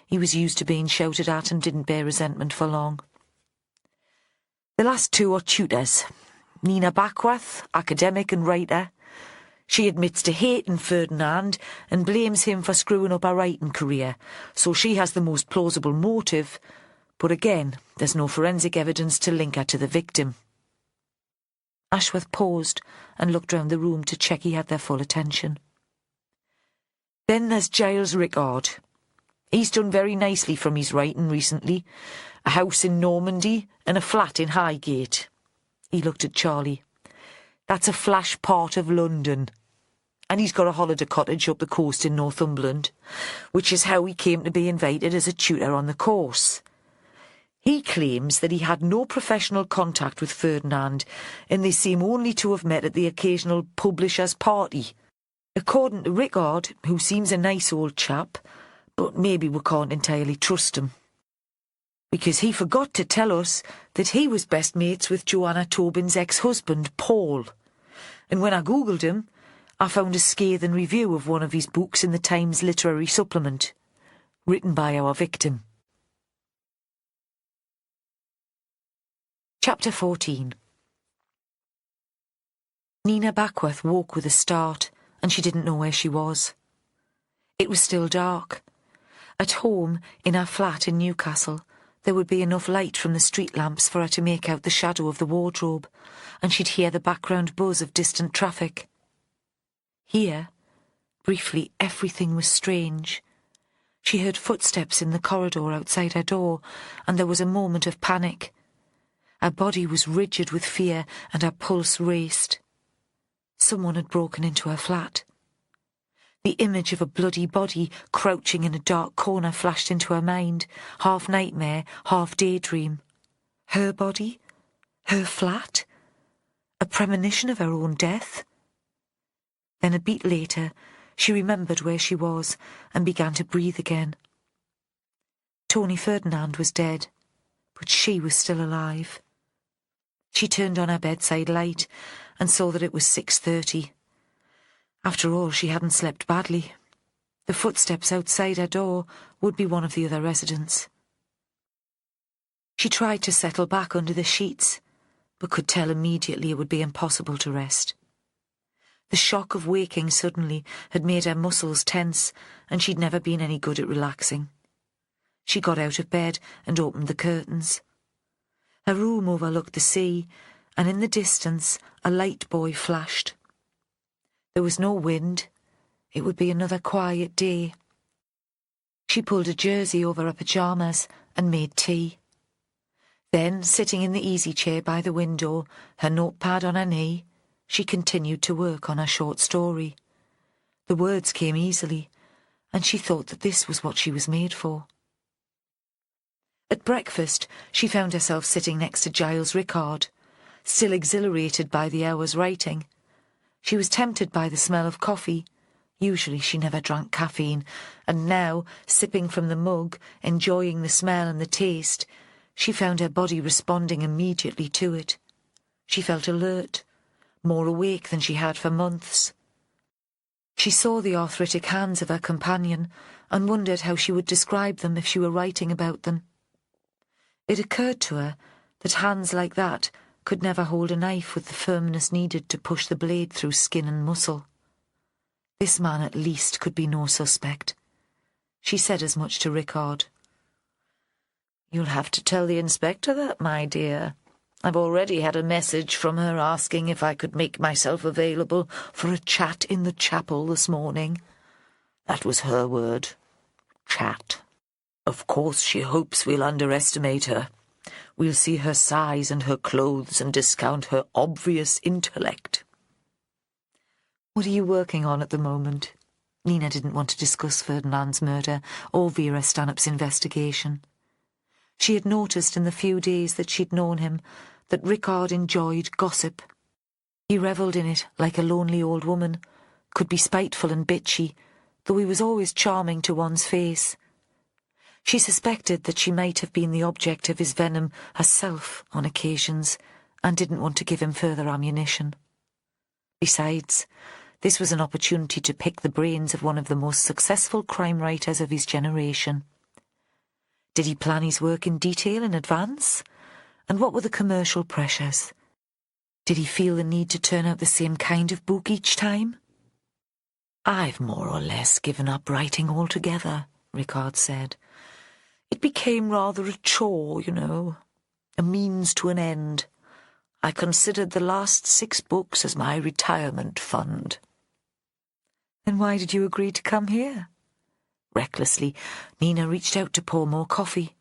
He was used to being shouted at and didn't bear resentment for long. The last two are tutors. Nina Backworth, academic and writer. She admits to hating Ferdinand and blames him for screwing up her writing career, so she has the most plausible motive, but again, there's no forensic evidence to link her to the victim. Ashworth paused and looked round the room to check he had their full attention. Then there's Giles Rickard. He's done very nicely from his writing recently. A house in Normandy and a flat in Highgate. He looked at Charlie. That's a flash part of London. And he's got a holiday cottage up the coast in Northumberland, which is how he came to be invited as a tutor on the course. He claims that he had no professional contact with Ferdinand, and they seem only to have met at the occasional publisher's party. According to Rickard, who seems a nice old chap, but maybe we can't entirely trust him. Because he forgot to tell us that he was best mates with Joanna Tobin's ex-husband, Paul. And when I googled him, I found a scathing review of one of his books in the Times literary supplement, written by our victim. Chapter 14. Nina Backworth woke with a start, and she didn't know where she was. It was still dark. At home, in her flat in Newcastle, there would be enough light from the street lamps for her to make out the shadow of the wardrobe, and she'd hear the background buzz of distant traffic. Here, briefly, everything was strange. She heard footsteps in the corridor outside her door, and there was a moment of panic. Her body was rigid with fear, and her pulse raced. Someone had broken into her flat. The image of a bloody body crouching in a dark corner flashed into her mind, half nightmare, half daydream. Her body? Her flat? A premonition of her own death? Then a beat later, she remembered where she was and began to breathe again. Tony Ferdinand was dead, but she was still alive. She turned on her bedside light and saw that it was 6:30. After all, she hadn't slept badly. The footsteps outside her door would be one of the other residents. She tried to settle back under the sheets, but could tell immediately it would be impossible to rest. The shock of waking suddenly had made her muscles tense, and she'd never been any good at relaxing. She got out of bed and opened the curtains. Her room overlooked the sea, and in the distance a light buoy flashed. There was no wind. It would be another quiet day. She pulled a jersey over her pyjamas and made tea. Then, sitting in the easy chair by the window, her notepad on her knee, she continued to work on her short story. The words came easily, and she thought that this was what she was made for. At breakfast, she found herself sitting next to Giles Rickard, still exhilarated by the hour's writing. She was tempted by the smell of coffee. Usually she never drank caffeine, and now, sipping from the mug, enjoying the smell and the taste, she found her body responding immediately to it. She felt alert, more awake than she had for months. She saw the arthritic hands of her companion and wondered how she would describe them if she were writing about them. It occurred to her that hands like that could never hold a knife with the firmness needed to push the blade through skin and muscle. This man at least could be no suspect. She said as much to Rickard. "You'll have to tell the inspector that, my dear. I've already had a message from her asking if I could make myself available for a chat in the chapel this morning. That was her word. Chat. Of course she hopes we'll underestimate her. We'll see her size and her clothes and discount her obvious intellect." "What are you working on at the moment?" Nina didn't want to discuss Ferdinand's murder or Vera Stanhope's investigation. She had noticed in the few days that she'd known him that Rickard enjoyed gossip. He revelled in it like a lonely old woman, could be spiteful and bitchy, though he was always charming to one's face. She suspected that she might have been the object of his venom herself on occasions, and didn't want to give him further ammunition. Besides, this was an opportunity to pick the brains of one of the most successful crime writers of his generation. Did he plan his work in detail in advance? And what were the commercial pressures? Did he feel the need to turn out the same kind of book each time? "I've more or less given up writing altogether," Rickard said. "It became rather a chore, you know, a means to an end. I considered the last 6 books as my retirement fund." Then why did you agree to come here? Recklessly, Nina reached out to pour more coffee.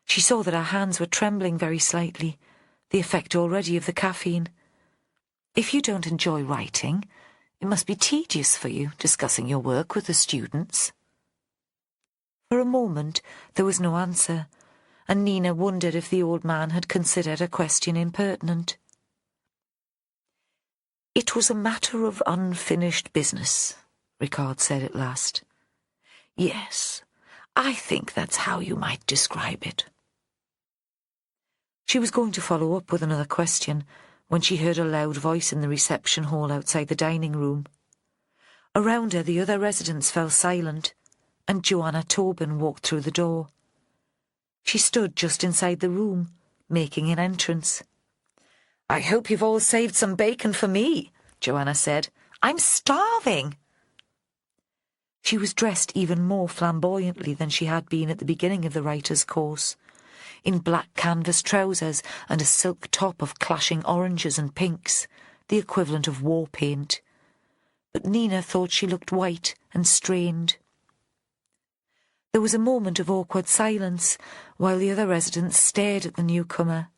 She saw that her hands were trembling very slightly, the effect already of the caffeine. If you don't enjoy writing, it must be tedious for you discussing your work with the students. For a moment there was no answer, and Nina wondered if the old man had considered a question impertinent. It was a matter of unfinished business, Ricard said at last. Yes, I think that's how you might describe it. She was going to follow up with another question when she heard a loud voice in the reception hall outside the dining room. Around her the other residents fell silent, and Joanna Tobin walked through the door. She stood just inside the room, making an entrance. "I hope you've all saved some bacon for me," Joanna said. "I'm starving." She was dressed even more flamboyantly than she had been at the beginning of the writer's course, in black canvas trousers and a silk top of clashing oranges and pinks, the equivalent of war paint. But Nina thought she looked white and strained. There was a moment of awkward silence while the other residents stared at the newcomer.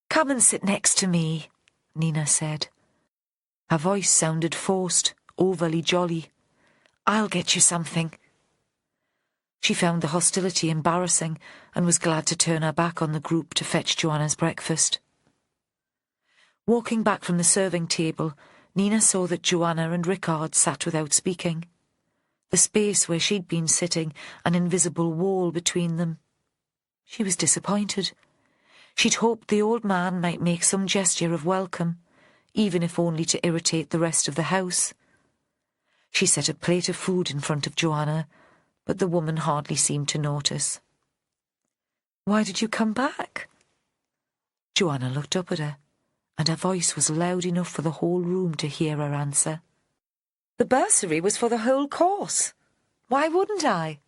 "Come and sit next to me," Nina said. Her voice sounded forced, overly jolly. "I'll get you something." She found the hostility embarrassing and was glad to turn her back on the group to fetch Joanna's breakfast. Walking back from the serving table, Nina saw that Joanna and Ricard sat without speaking. The space where she'd been sitting, an invisible wall between them. She was disappointed. She'd hoped the old man might make some gesture of welcome, even if only to irritate the rest of the house. She set a plate of food in front of Joanna, but the woman hardly seemed to notice. "Why did you come back?" Joanna looked up at her, and her voice was loud enough for the whole room to hear her answer. "The bursary was for the whole course. Why wouldn't I?"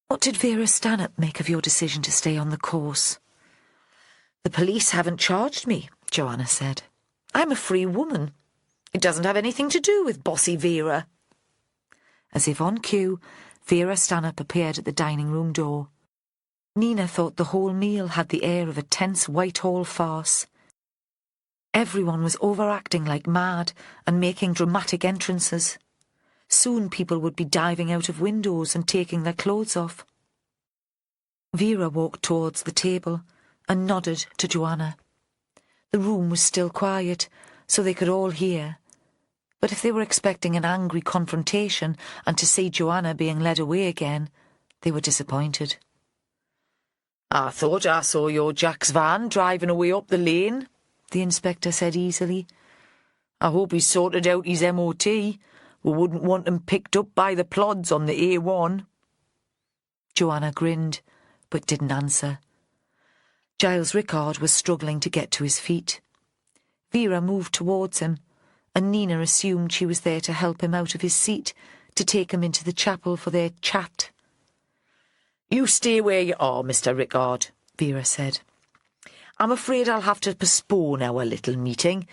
"What did Vera Stanhope make of your decision to stay on the course?" "The police haven't charged me," Joanna said. "I'm a free woman. It doesn't have anything to do with bossy Vera." As if on cue, Vera Stanhope appeared at the dining room door. Nina thought the whole meal had the air of a tense Whitehall farce. Everyone was overacting like mad and making dramatic entrances. Soon people would be diving out of windows and taking their clothes off. Vera walked towards the table and nodded to Joanna. The room was still quiet, so they could all hear. But if they were expecting an angry confrontation and to see Joanna being led away again, they were disappointed. "I thought I saw your Jack's van driving away up the lane," the inspector said easily. "I hope he's sorted out his MOT. We wouldn't want him picked up by the plods on the A1. Joanna grinned, but didn't answer. Giles Ricard was struggling to get to his feet. Vera moved towards him, and Nina assumed she was there to help him out of his seat, to take him into the chapel for their chat. "You stay where you are, Mr. Ricard," Vera said. "I'm afraid I'll have to postpone our little meeting.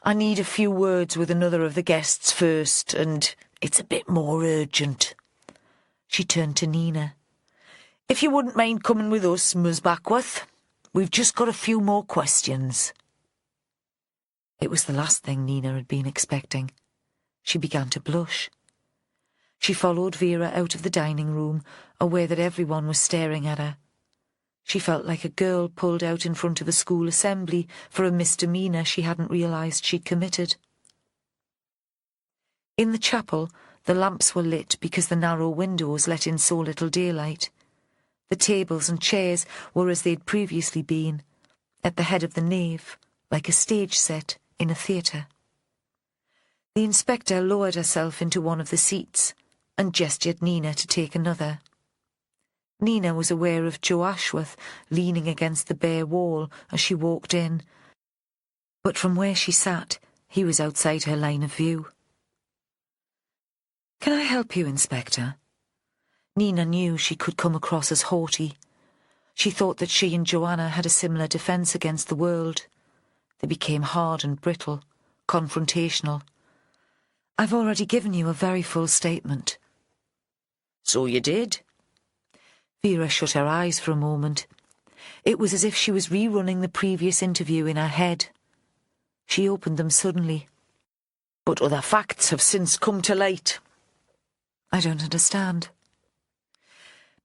I need a few words with another of the guests first, and it's a bit more urgent." She turned to Nina. "If you wouldn't mind coming with us, Ms. Backworth, we've just got a few more questions." It was the last thing Nina had been expecting. She began to blush. She followed Vera out of the dining room, aware that everyone was staring at her. She felt like a girl pulled out in front of a school assembly for a misdemeanour she hadn't realised she'd committed. In the chapel, the lamps were lit because the narrow windows let in so little daylight. The tables and chairs were as they'd previously been, at the head of the nave, like a stage set in a theatre. The inspector lowered herself into one of the seats and gestured Nina to take another. Nina was aware of Joe Ashworth leaning against the bare wall as she walked in, but from where she sat, he was outside her line of view. "Can I help you, Inspector?" Nina knew she could come across as haughty. She thought that she and Joanna had a similar defence against the world. They became hard and brittle, confrontational. I've already given you a very full statement. So you did. Vera shut her eyes for a moment. It was as if she was rerunning the previous interview in her head. She opened them suddenly. But other facts have since come to light. I don't understand.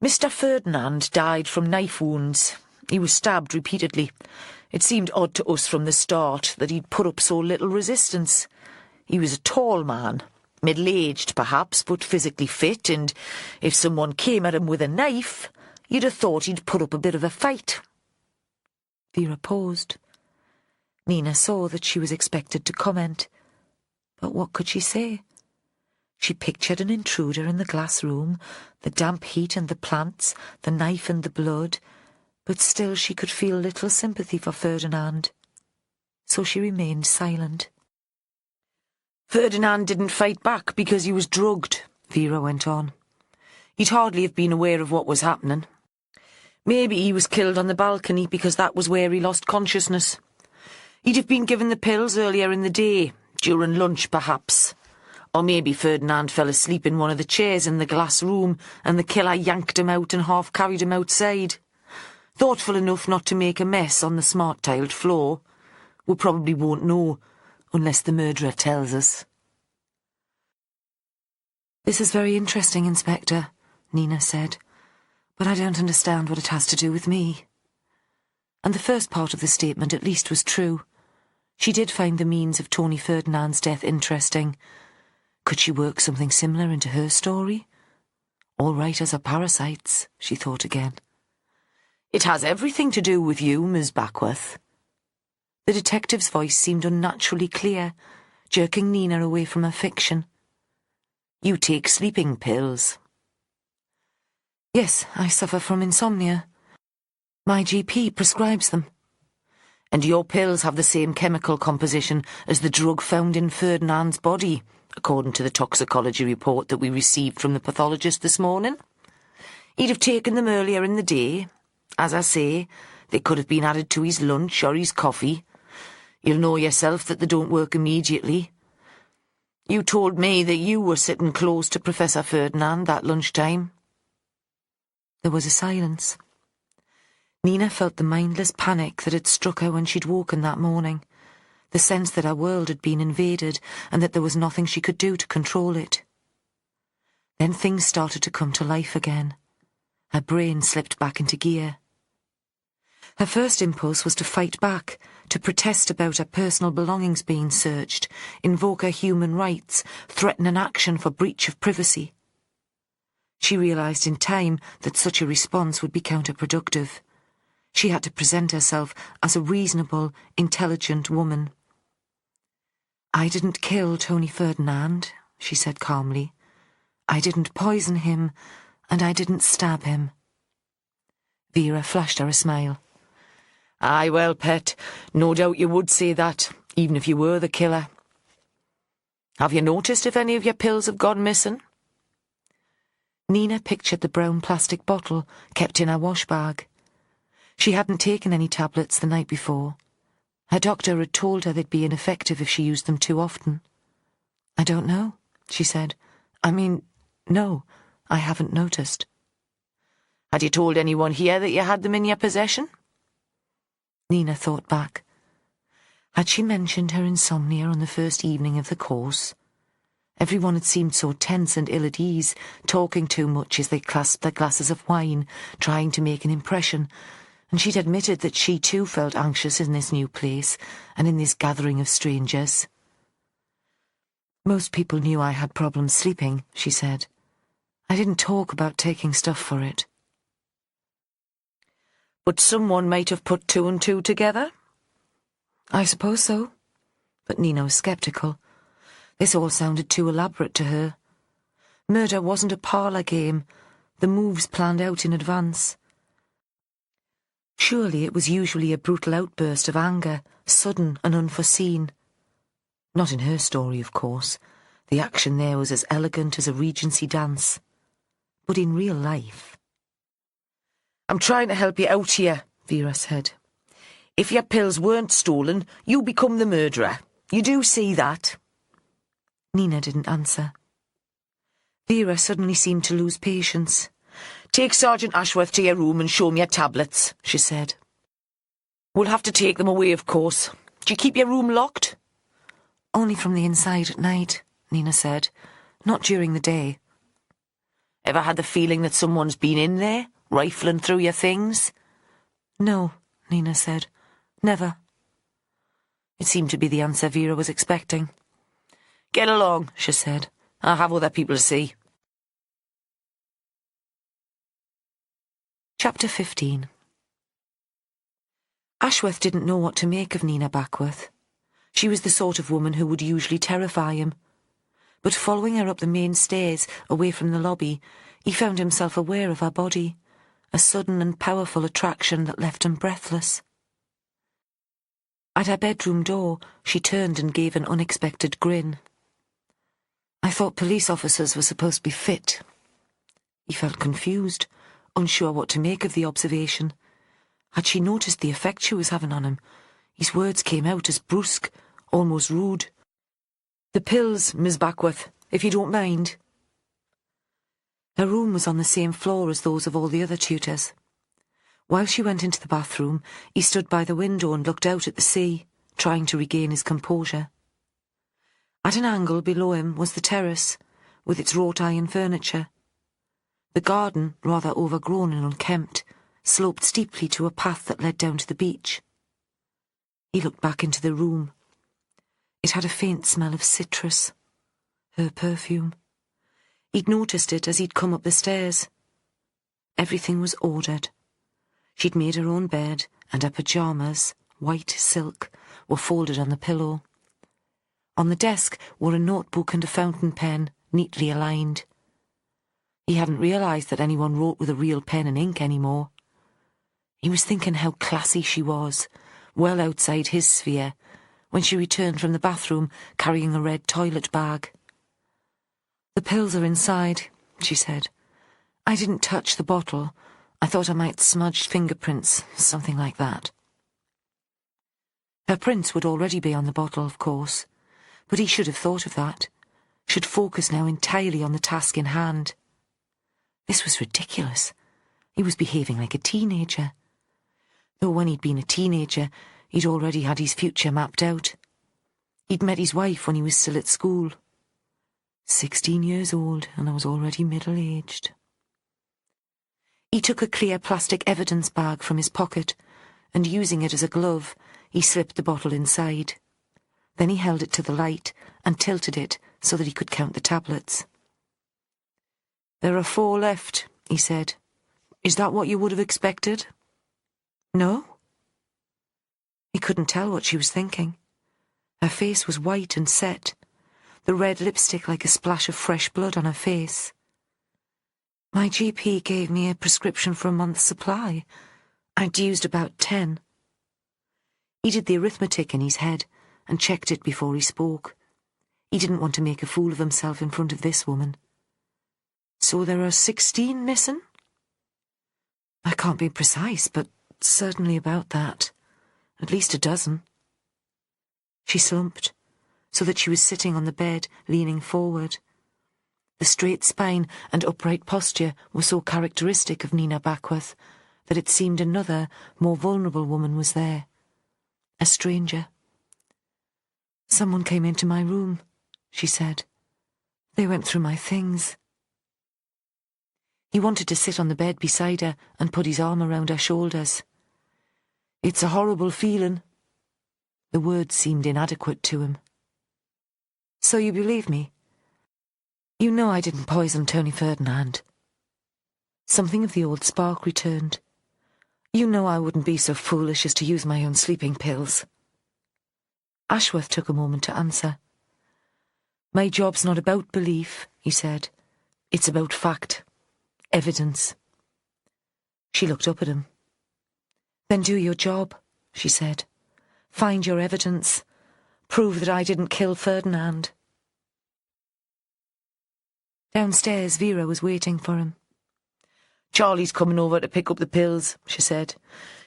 Mr. Ferdinand died from knife wounds. He was stabbed repeatedly. It seemed odd to us from the start that he'd put up so little resistance. He was a tall man, middle-aged perhaps, but physically fit, and if someone came at him with a knife, you'd have thought he'd put up a bit of a fight. Vera paused. Nina saw that she was expected to comment. But what could she say? She pictured an intruder in the glass room, the damp heat and the plants, the knife and the blood, but still she could feel little sympathy for Ferdinand. So she remained silent. Ferdinand didn't fight back because he was drugged, Vera went on. He'd hardly have been aware of what was happening. Maybe he was killed on the balcony because that was where he lost consciousness. He'd have been given the pills earlier in the day, during lunch perhaps. Or maybe Ferdinand fell asleep in one of the chairs in the glass room and the killer yanked him out and half carried him outside. Thoughtful enough not to make a mess on the smart-tiled floor. We probably won't know, unless the murderer tells us. This is very interesting, Inspector, Nina said, but I don't understand what it has to do with me. And the first part of the statement at least was true. She did find the means of Tony Ferdinand's death interesting. Could she work something similar into her story? All writers are parasites, she thought again. It has everything to do with you, Miss Backworth. The detective's voice seemed unnaturally clear, jerking Nina away from her fiction. You take sleeping pills. Yes, I suffer from insomnia. My GP prescribes them. And your pills have the same chemical composition as the drug found in Ferdinand's body, according to the toxicology report that we received from the pathologist this morning. He'd have taken them earlier in the day. As I say, they could have been added to his lunch or his coffee. You'll know yourself that they don't work immediately. You told me that you were sitting close to Professor Ferdinand that lunchtime. There was a silence. Nina felt the mindless panic that had struck her when she'd woken that morning, the sense that her world had been invaded and that there was nothing she could do to control it. Then things started to come to life again. Her brain slipped back into gear. Her first impulse was to fight back, to protest about her personal belongings being searched, invoke her human rights, threaten an action for breach of privacy. She realised in time that such a response would be counterproductive. She had to present herself as a reasonable, intelligent woman. I didn't kill Tony Ferdinand, she said calmly. I didn't poison him, and I didn't stab him. Vera flashed her a smile. Aye, well, pet, no doubt you would say that, even if you were the killer. Have you noticed if any of your pills have gone missing? Nina pictured the brown plastic bottle kept in her wash bag. She hadn't taken any tablets the night before. Her doctor had told her they'd be ineffective if she used them too often. I don't know, she said. No, I haven't noticed. Had you told anyone here that you had them in your possession? Nina thought back. Had she mentioned her insomnia on the first evening of the course? Everyone had seemed so tense and ill at ease, talking too much as they clasped their glasses of wine, trying to make an impression, and she'd admitted that she too felt anxious in this new place and in this gathering of strangers. Most people knew I had problems sleeping, she said. I didn't talk about taking stuff for it. But someone might have put two and two together? I suppose so. But Nina was sceptical. This all sounded too elaborate to her. Murder wasn't a parlour game, the moves planned out in advance. Surely it was usually a brutal outburst of anger, sudden and unforeseen. Not in her story, of course. The action there was as elegant as a Regency dance. But in real life... I'm trying to help you out here, Vera said. If your pills weren't stolen, you become the murderer. You do see that? Nina didn't answer. Vera suddenly seemed to lose patience. "Take Sergeant Ashworth to your room and show him your tablets," she said. "We'll have to take them away, of course. Do you keep your room locked?" "Only from the inside at night," Nina said. "Not during the day." "Ever had the feeling that someone's been in there, rifling through your things?" "No," Nina said. "Never." It seemed to be the answer Vera was expecting. "Get along," she said. "I'll have other people to see." Chapter 15. Ashworth didn't know what to make of Nina Backworth. She was the sort of woman who would usually terrify him. But following her up the main stairs, away from the lobby, he found himself aware of her body, a sudden and powerful attraction that left him breathless. At her bedroom door, she turned and gave an unexpected grin. "I thought police officers were supposed to be fit." He felt confused, unsure what to make of the observation. Had she noticed the effect she was having on him? His words came out as brusque, almost rude. "The pills, Miss Backworth, if you don't mind." Her room was on the same floor as those of all the other tutors. While she went into the bathroom, he stood by the window and looked out at the sea, trying to regain his composure. At an angle below him was the terrace, with its wrought iron furniture. The garden, rather overgrown and unkempt, sloped steeply to a path that led down to the beach. He looked back into the room. It had a faint smell of citrus, her perfume. He'd noticed it as he'd come up the stairs. Everything was ordered. She'd made her own bed, and her pyjamas, white silk, were folded on the pillow. On the desk were a notebook and a fountain pen, neatly aligned. He hadn't realised that anyone wrote with a real pen and ink anymore. He was thinking how classy she was, well outside his sphere, when she returned from the bathroom carrying a red toilet bag. "The pills are inside," she said. "I didn't touch the bottle. I thought I might smudge fingerprints, something like that." Her prints would already be on the bottle, of course, but he should have thought of that, should focus now entirely on the task in hand. This was ridiculous. He was behaving like a teenager. Though when he'd been a teenager, he'd already had his future mapped out. He'd met his wife when he was still at school. 16 years old, and I was already middle-aged. He took a clear plastic evidence bag from his pocket, and using it as a glove, he slipped the bottle inside. Then he held it to the light and tilted it so that he could count the tablets. "There are 4 left," he said. "Is that what you would have expected?" "No?" He couldn't tell what she was thinking. Her face was white and set, the red lipstick like a splash of fresh blood on her face. "My GP gave me a prescription for a month's supply. I'd used about 10. He did the arithmetic in his head and checked it before he spoke. He didn't want to make a fool of himself in front of this woman. "So there are 16 missing?" "I can't be precise, but certainly about that. At least a dozen." She slumped, so that she was sitting on the bed, leaning forward. The straight spine and upright posture were so characteristic of Nina Backworth that it seemed another, more vulnerable woman was there. A stranger. "Someone came into my room," she said. "They went through my things." He wanted to sit on the bed beside her and put his arm around her shoulders. "It's a horrible feeling." The words seemed inadequate to him. "So you believe me? You know I didn't poison Tony Ferdinand." Something of the old spark returned. "You know I wouldn't be so foolish as to use my own sleeping pills." Ashworth took a moment to answer. "My job's not about belief," he said. "It's about fact. Evidence." She looked up at him. "Then do your job," she said. "Find your evidence. Prove that I didn't kill Ferdinand." Downstairs, Vera was waiting for him. "Charlie's coming over to pick up the pills," she said.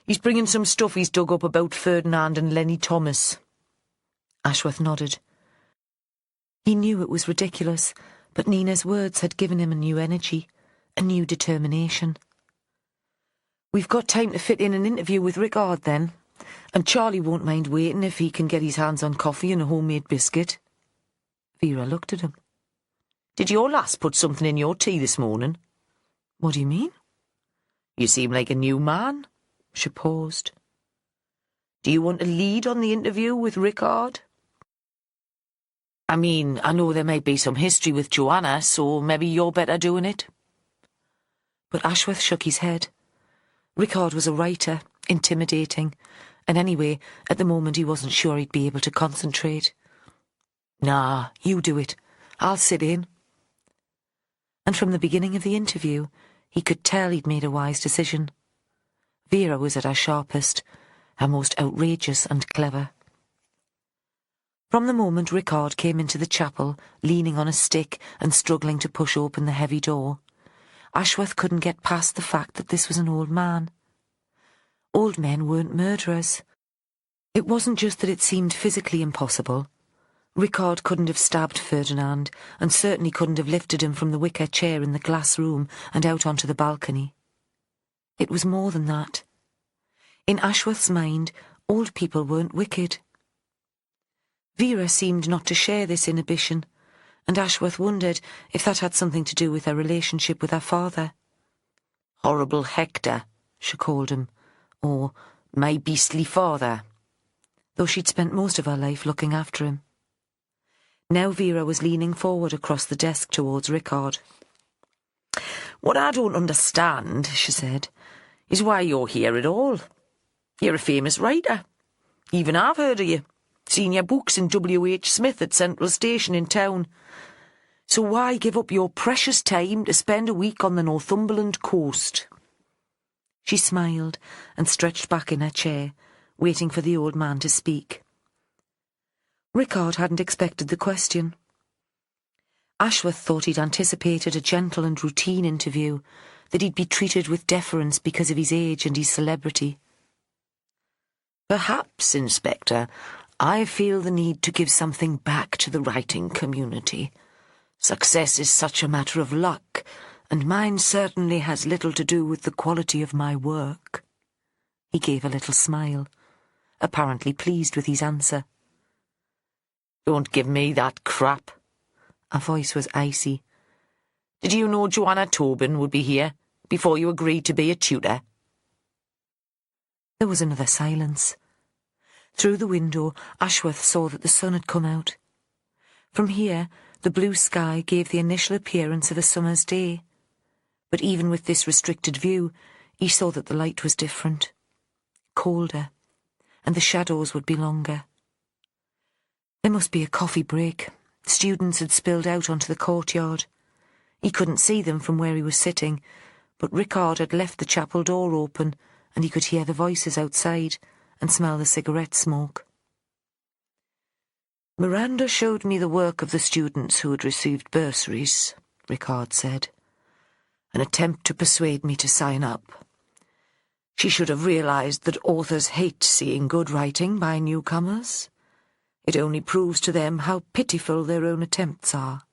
"He's bringing some stuff he's dug up about Ferdinand and Lenny Thomas." Ashworth nodded. He knew it was ridiculous, but Nina's words had given him a new energy, a new determination. "We've got time to fit in an interview with Rickard then, and Charlie won't mind waiting if he can get his hands on coffee and a homemade biscuit." Vera looked at him. "Did your lass put something in your tea this morning?" "What do you mean?" "You seem like a new man." She paused. "Do you want to lead on the interview with Rickard? I mean, I know there might be some history with Joanna, so maybe you're better doing it." But Ashworth shook his head. Rickard was a writer, intimidating, and anyway, at the moment he wasn't sure he'd be able to concentrate. "Nah, you do it. I'll sit in." And from the beginning of the interview, he could tell he'd made a wise decision. Vera was at her sharpest, her most outrageous and clever. From the moment Rickard came into the chapel, leaning on a stick and struggling to push open the heavy door, Ashworth couldn't get past the fact that this was an old man. Old men weren't murderers. It wasn't just that it seemed physically impossible. Rickard couldn't have stabbed Ferdinand, and certainly couldn't have lifted him from the wicker chair in the glass room and out onto the balcony. It was more than that. In Ashworth's mind, old people weren't wicked. Vera seemed not to share this inhibition, and Ashworth wondered if that had something to do with her relationship with her father. "Horrible Hector," she called him, or "my beastly father," though she'd spent most of her life looking after him. Now Vera was leaning forward across the desk towards Rickard. "What I don't understand," she said, "is why you're here at all. You're a famous writer. Even I've heard of you, seen your books in W.H. Smith at Central Station in town. So why give up your precious time to spend a week on the Northumberland coast?" She smiled and stretched back in her chair, waiting for the old man to speak. Rickard hadn't expected the question. Ashworth thought he'd anticipated a gentle and routine interview, that he'd be treated with deference because of his age and his celebrity. "Perhaps, Inspector, I feel the need to give something back to the writing community. Success is such a matter of luck, and mine certainly has little to do with the quality of my work." He gave a little smile, apparently pleased with his answer. "Don't give me that crap." Her voice was icy. "Did you know Joanna Tobin would be here before you agreed to be a tutor?" There was another silence. Through the window, Ashworth saw that the sun had come out. From here, the blue sky gave the initial appearance of a summer's day. But even with this restricted view, he saw that the light was different, colder, and the shadows would be longer. There must be a coffee break. Students had spilled out onto the courtyard. He couldn't see them from where he was sitting, but Rickard had left the chapel door open, and he could hear the voices outside and smell the cigarette smoke. "Miranda showed me the work of the students who had received bursaries," Rickard said. "An attempt to persuade me to sign up. She should have realised that authors hate seeing good writing by newcomers. It only proves to them how pitiful their own attempts are."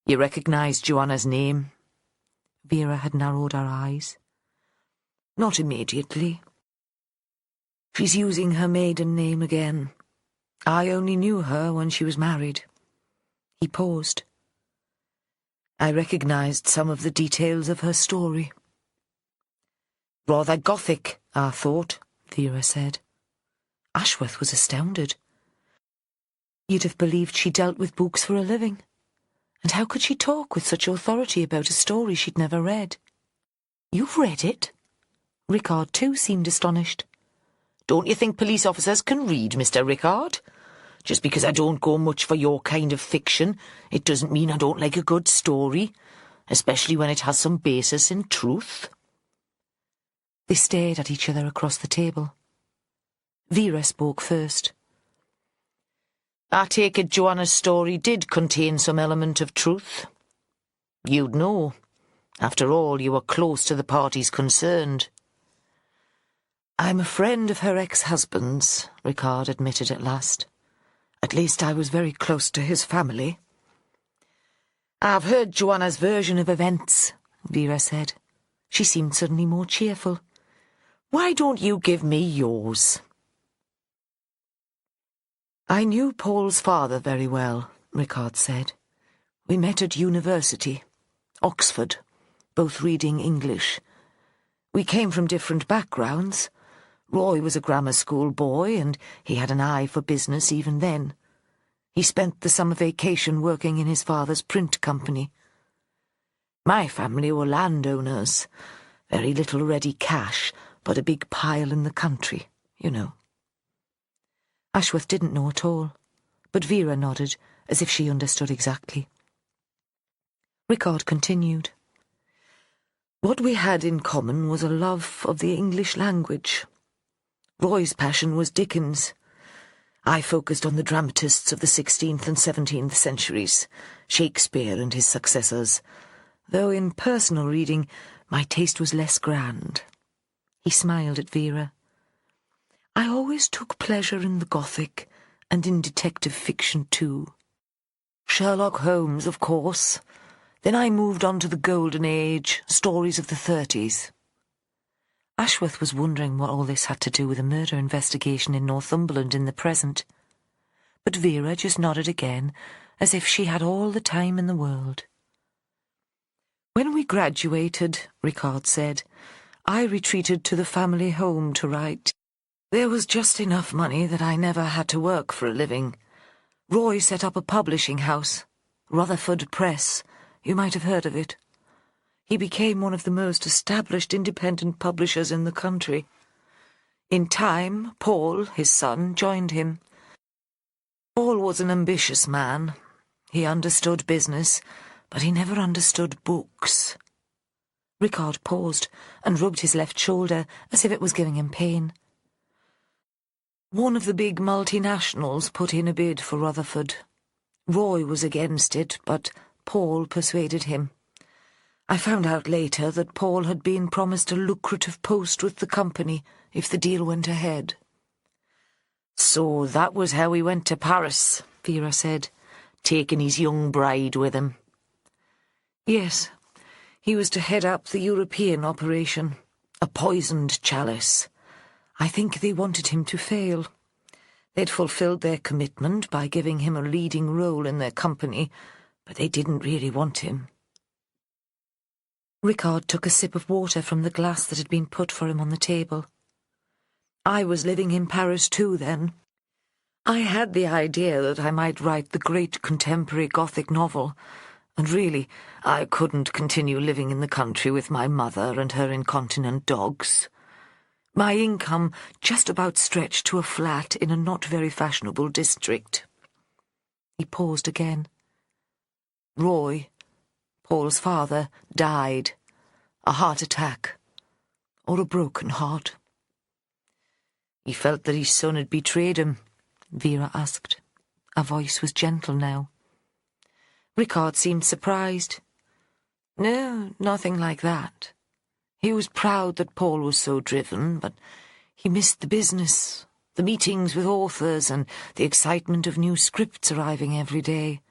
"You recognise Joanna's name?" Vera had narrowed her eyes. "Not immediately. She's using her maiden name again. I only knew her when she was married." He paused. "I recognised some of the details of her story." "Rather gothic, I thought," Vera said. Ashworth was astounded. You'd have believed she dealt with books for a living. And how could she talk with such authority about a story she'd never read? "You've read it?" Rickard, too, seemed astonished. "Don't you think police officers can read, Mr. Rickard? Just because I don't go much for your kind of fiction, it doesn't mean I don't like a good story, especially when it has some basis in truth." They stared at each other across the table. Vera spoke first. "I take it Joanna's story did contain some element of truth. You'd know. After all, you were close to the parties concerned." "I'm a friend of her ex-husband's," Rickard admitted at last. At least I was very close to his family. I've heard Joanna's version of events, Vera said. She seemed suddenly more cheerful. Why don't you give me yours? I knew Paul's father very well, Rickard said. We met at university, Oxford, both reading English. We came from different backgrounds. Roy was a grammar school boy, and he had an eye for business even then. He spent the summer vacation working in his father's print company. My family were landowners. Very little ready cash, but a big pile in the country, you know. Ashworth didn't know at all, but Vera nodded, as if she understood exactly. Rickard continued. What we had in common was a love of the English language. Roy's passion was Dickens. I focused on the dramatists of the 16th and 17th centuries, Shakespeare and his successors, though in personal reading my taste was less grand. He smiled at Vera. I always took pleasure in the Gothic, and in detective fiction too. Sherlock Holmes, of course. Then I moved on to the Golden Age, stories of the 30s. Ashworth was wondering what all this had to do with a murder investigation in Northumberland in the present. But Vera just nodded again, as if she had all the time in the world. When we graduated, Rickard said, I retreated to the family home to write. There was just enough money that I never had to work for a living. Roy set up a publishing house, Rutherford Press. You might have heard of it. He became one of the most established independent publishers in the country. In time, Paul, his son, joined him. Paul was an ambitious man. He understood business, but he never understood books. Rickard paused and rubbed his left shoulder as if it was giving him pain. One of the big multinationals put in a bid for Rutherford. Roy was against it, but Paul persuaded him. I found out later that Paul had been promised a lucrative post with the company if the deal went ahead. So that was how he went to Paris, Vera said, taking his young bride with him. Yes, he was to head up the European operation, a poisoned chalice. I think they wanted him to fail. They'd fulfilled their commitment by giving him a leading role in their company, but they didn't really want him. Rickard took a sip of water from the glass that had been put for him on the table. I was living in Paris too then. I had the idea that I might write the great contemporary Gothic novel, and really, I couldn't continue living in the country with my mother and her incontinent dogs. My income just about stretched to a flat in a not very fashionable district. He paused again. Roy, Paul's father, died. A heart attack. Or a broken heart. He felt that his son had betrayed him, Vera asked. Her voice was gentle now. Rickard seemed surprised. No, nothing like that. He was proud that Paul was so driven, but he missed the business, the meetings with authors and the excitement of new scripts arriving every day.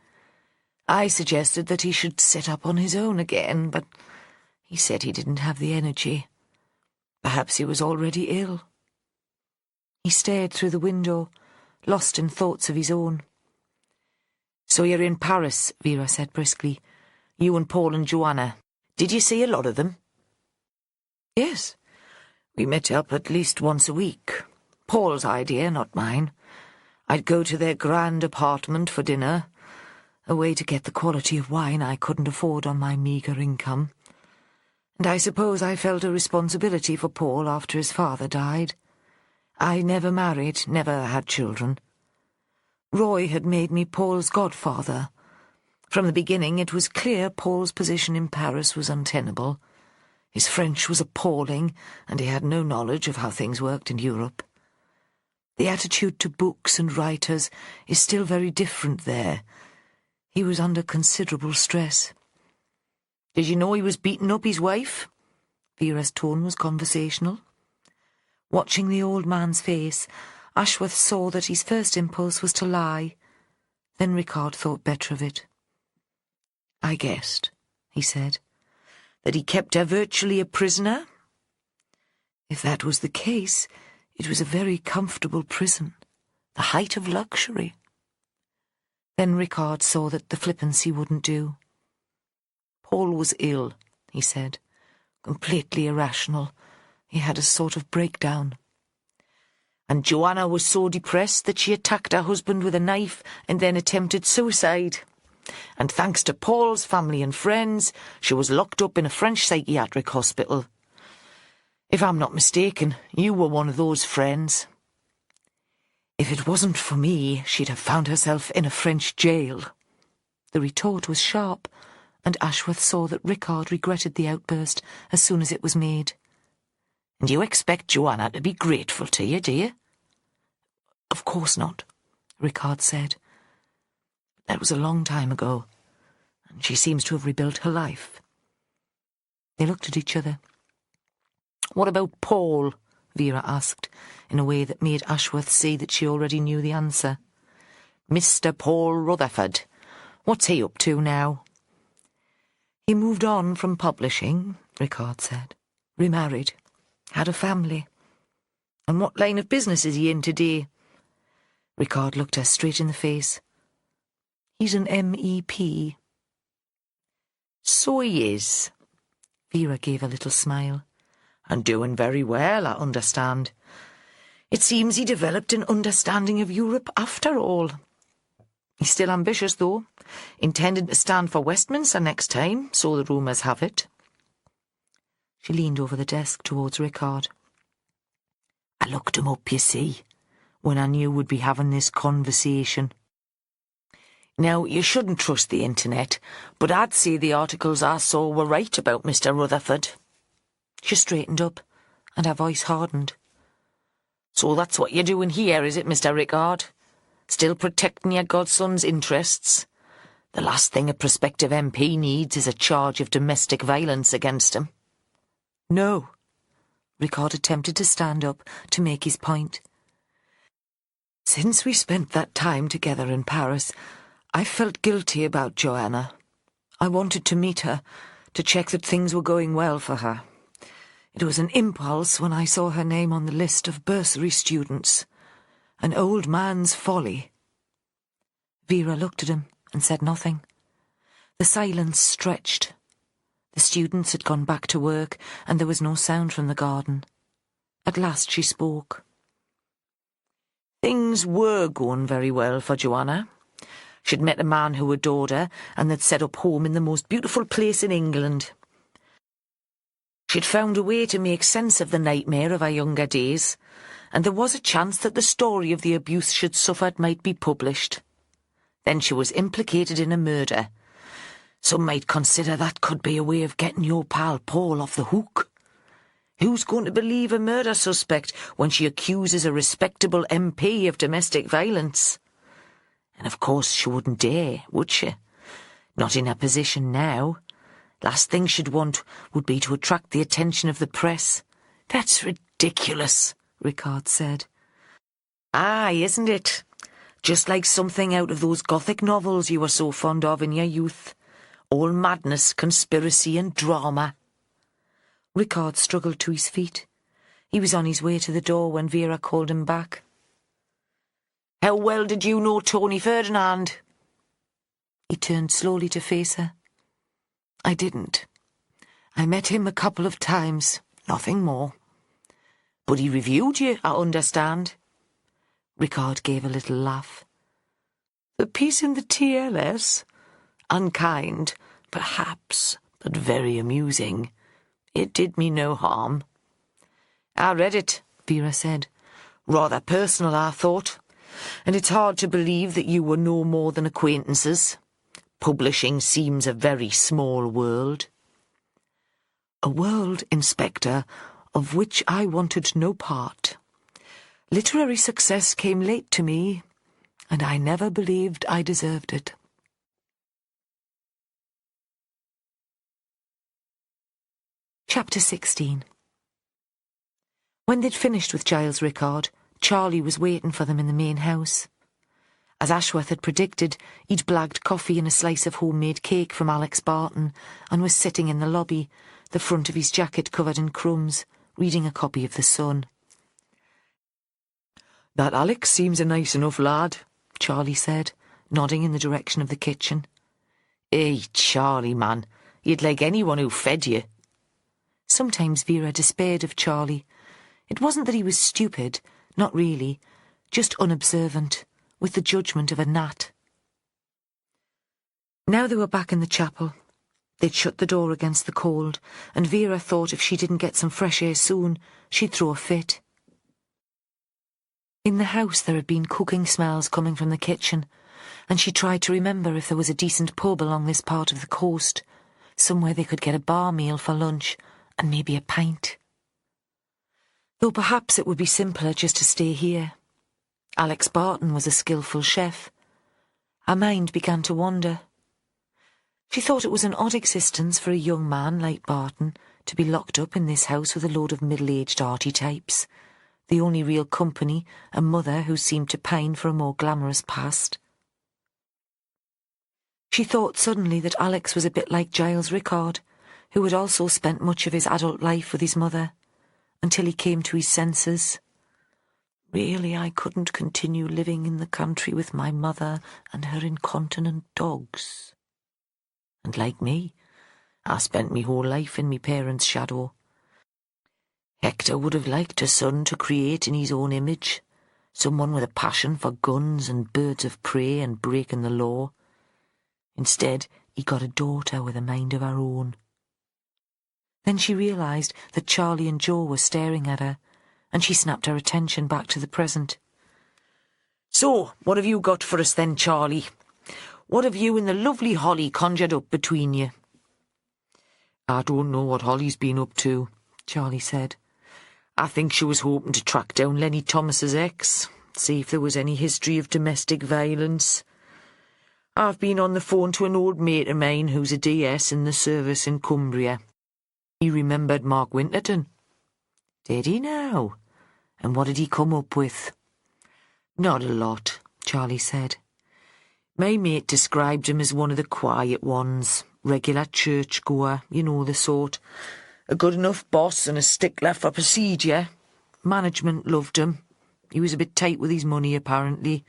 I suggested that he should set up on his own again, but he said he didn't have the energy. Perhaps he was already ill. He stared through the window, lost in thoughts of his own. So you're in Paris, Vera said briskly. You and Paul and Joanna. Did you see a lot of them? Yes. We met up at least once a week. Paul's idea, not mine. I'd go to their grand apartment for dinner, a way to get the quality of wine I couldn't afford on my meagre income. And I suppose I felt a responsibility for Paul after his father died. I never married, never had children. Roy had made me Paul's godfather. From the beginning it was clear Paul's position in Paris was untenable. His French was appalling, and he had no knowledge of how things worked in Europe. The attitude to books and writers is still very different there. He was under considerable stress. Did you know he was beating up his wife? Vera's tone was conversational. Watching the old man's face, Ashworth saw that his first impulse was to lie, Then Rickard thought better of it. "I guessed," he said, "that he kept her virtually a prisoner?" If that was the case, it was a very comfortable prison, the height of luxury. Then Rickard saw that the flippancy wouldn't do. "Paul was ill," he said, completely irrational. He had a sort of breakdown. "And Joanna was so depressed that she attacked her husband with a knife and then attempted suicide. And thanks to Paul's family and friends, she was locked up in a French psychiatric hospital. If I'm not mistaken, you were one of those friends." "If it wasn't for me, she'd have found herself in a French jail." The retort was sharp, and Ashworth saw that Rickard regretted the outburst as soon as it was made. "And you expect Joanna to be grateful to you, do you?" "Of course not," Rickard said. "That was a long time ago, and she seems to have rebuilt her life." They looked at each other. "What about Paul?" Vera asked, in a way that made Ashworth see that she already knew the answer. "Mr. Paul Rutherford. What's he up to now?" "He moved on from publishing," Rickard said. "Remarried. Had a family." "And what line of business is he in today?" Rickard looked her straight in the face. "He's an MEP." "So he is." Vera gave a little smile. "And doing very well, I understand. It seems he developed an understanding of Europe after all. He's still ambitious, though, intending to stand for Westminster next time, so the rumours have it." She leaned over the desk towards Rickard. "I looked him up, you see, when I knew we'd be having this conversation. Now, you shouldn't trust the internet, but I'd say the articles I saw were right about Mr. Rutherford." She straightened up, and her voice hardened. "So that's what you're doing here, is it, Mr. Rickard? Still protecting your godson's interests? The last thing a prospective MP needs is a charge of domestic violence against him." "No." Rickard attempted to stand up to make his point. "Since we spent that time together in Paris, I felt guilty about Joanna. I wanted to meet her, to check that things were going well for her. It was an impulse when I saw her name on the list of bursary students. An old man's folly." Vera looked at him and said nothing. The silence stretched. The students had gone back to work, and there was no sound from the garden. At last she spoke. "Things were going very well for Joanna. She'd met a man who adored her, and they'd set up home in the most beautiful place in England. She'd found a way to make sense of the nightmare of her younger days, and there was a chance that the story of the abuse she'd suffered might be published. Then she was implicated in a murder. Some might consider that could be a way of getting your pal Paul off the hook. Who's going to believe a murder suspect when she accuses a respectable MP of domestic violence? And of course she wouldn't dare, would she? Not in her position now. Last thing she'd want would be to attract the attention of the press." "That's ridiculous," Rickard said. "Aye, isn't it? Just like something out of those Gothic novels you were so fond of in your youth. All madness, conspiracy and drama." Rickard struggled to his feet. He was on his way to the door when Vera called him back. "How well did you know Tony Ferdinand?" He turned slowly to face her. "I didn't. I met him a couple of times, nothing more." "But he reviewed you, I understand." Rickard gave a little laugh. "The piece in the TLS? Unkind, perhaps, but very amusing. It did me no harm." "I read it," Vera said. "Rather personal, I thought. And it's hard to believe that you were no more than acquaintances. Publishing seems a very small world." "A world, Inspector, of which I wanted no part. Literary success came late to me, and I never believed I deserved it." Chapter 16. When they'd finished with Giles Rickard, Charlie was waiting for them in the main house. As Ashworth had predicted, he'd blagged coffee and a slice of homemade cake from Alex Barton and was sitting in the lobby, the front of his jacket covered in crumbs, reading a copy of The Sun. "That Alex seems a nice enough lad," Charlie said, nodding in the direction of the kitchen. "Hey, Charlie, man, you'd like anyone who fed you." Sometimes Vera despaired of Charlie. It wasn't that he was stupid, not really, just unobservant, with the judgment of a gnat. Now they were back in the chapel. They'd shut the door against the cold, and Vera thought if she didn't get some fresh air soon, she'd throw a fit. In the house there had been cooking smells coming from the kitchen, and she tried to remember if there was a decent pub along this part of the coast, somewhere they could get a bar meal for lunch, and maybe a pint. Though perhaps it would be simpler just to stay here. Alex Barton was a skillful chef. Her mind began to wander. She thought it was an odd existence for a young man like Barton to be locked up in this house with a load of middle-aged arty types, the only real company a mother who seemed to pine for a more glamorous past. She thought suddenly that Alex was a bit like Giles Rickard, who had also spent much of his adult life with his mother, until he came to his senses. Really, I couldn't continue living in the country with my mother and her incontinent dogs. And like me, I spent me whole life in me parents' shadow. Hector would have liked a son to create in his own image, someone with a passion for guns and birds of prey and breaking the law. Instead, he got a daughter with a mind of her own. Then she realised that Charlie and Joe were staring at her, and she snapped her attention back to the present. "So, what have you got for us then, Charlie? What have you and the lovely Holly conjured up between you?" "I don't know what Holly's been up to," Charlie said. "I think she was hoping to track down Lenny Thomas's ex, see if there was any history of domestic violence. I've been on the phone to an old mate of mine who's a DS in the service in Cumbria. He remembered Mark Winterton." "Did he now? And what did he come up with?" "Not a lot," Charlie said. "My mate described him as one of the quiet ones, regular churchgoer, you know the sort. A good enough boss and a stickler for procedure. Management loved him. He was a bit tight with his money, apparently.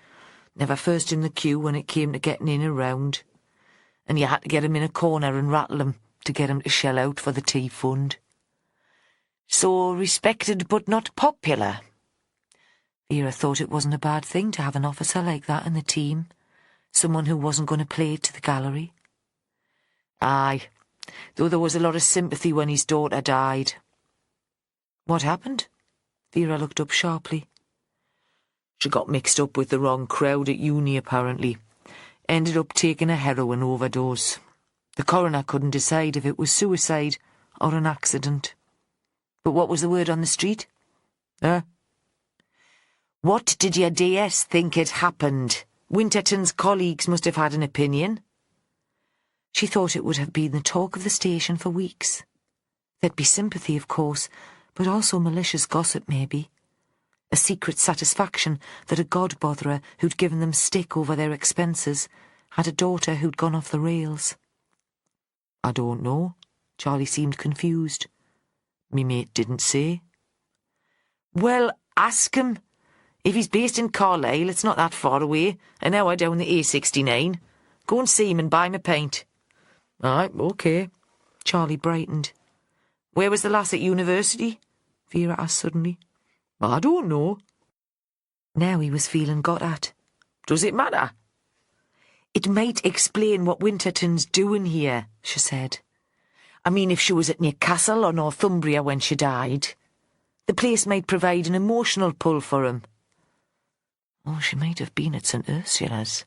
Never first in the queue when it came to getting in and round. And you had to get him in a corner and rattle him to get him to shell out for the tea fund. So respected but not popular." Vera thought it wasn't a bad thing to have an officer like that in the team, someone who wasn't going to play it to the gallery. "Aye, though there was a lot of sympathy when his daughter died." "What happened?" Vera looked up sharply. "She got mixed up with the wrong crowd at uni, apparently. Ended up taking a heroin overdose. The coroner couldn't decide if it was suicide or an accident." "But what was the word on the street?" "What did your DS think had happened? Winterton's colleagues must have had an opinion." She thought it would have been the talk of the station for weeks. There'd be sympathy, of course, but also malicious gossip, maybe. A secret satisfaction that a god-botherer who'd given them stick over their expenses had a daughter who'd gone off the rails. "I don't know." Charlie seemed confused. "Me mate didn't say." "Well, ask him. If he's based in Carlisle, it's not that far away, an hour down the A69. Go and see him and buy him a pint." "Aye, OK." Charlie brightened. "Where was the lass at university?" Vera asked suddenly. "I don't know." Now he was feeling got at. "Does it matter?" "It might explain what Winterton's doing here," she said. "I mean, if she was at Newcastle or Northumbria when she died, the place might provide an emotional pull for him." "Oh, she might have been at St. Ursula's.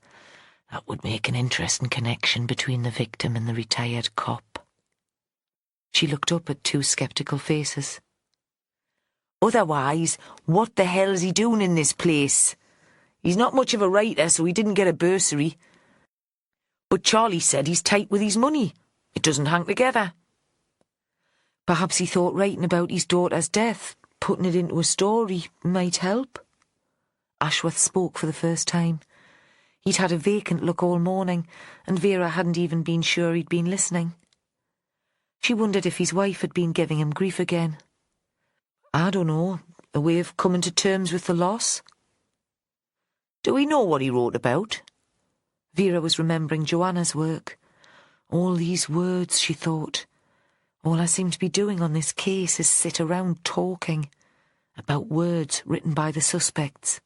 That would make an interesting connection between the victim and the retired cop." She looked up at two sceptical faces. "Otherwise, what the hell's he doing in this place? He's not much of a writer, so he didn't get a bursary. But Charlie said he's tight with his money. It doesn't hang together." Perhaps he thought writing about his daughter's death, putting it into a story, might help. Ashworth spoke for the first time. He'd had a vacant look all morning, and Vera hadn't even been sure he'd been listening. She wondered if his wife had been giving him grief again. I don't know, a way of coming to terms with the loss? Do we know what he wrote about? Vera was remembering Joanna's work. All these words, she thought. All I seem to be doing on this case is sit around talking about words written by the suspects.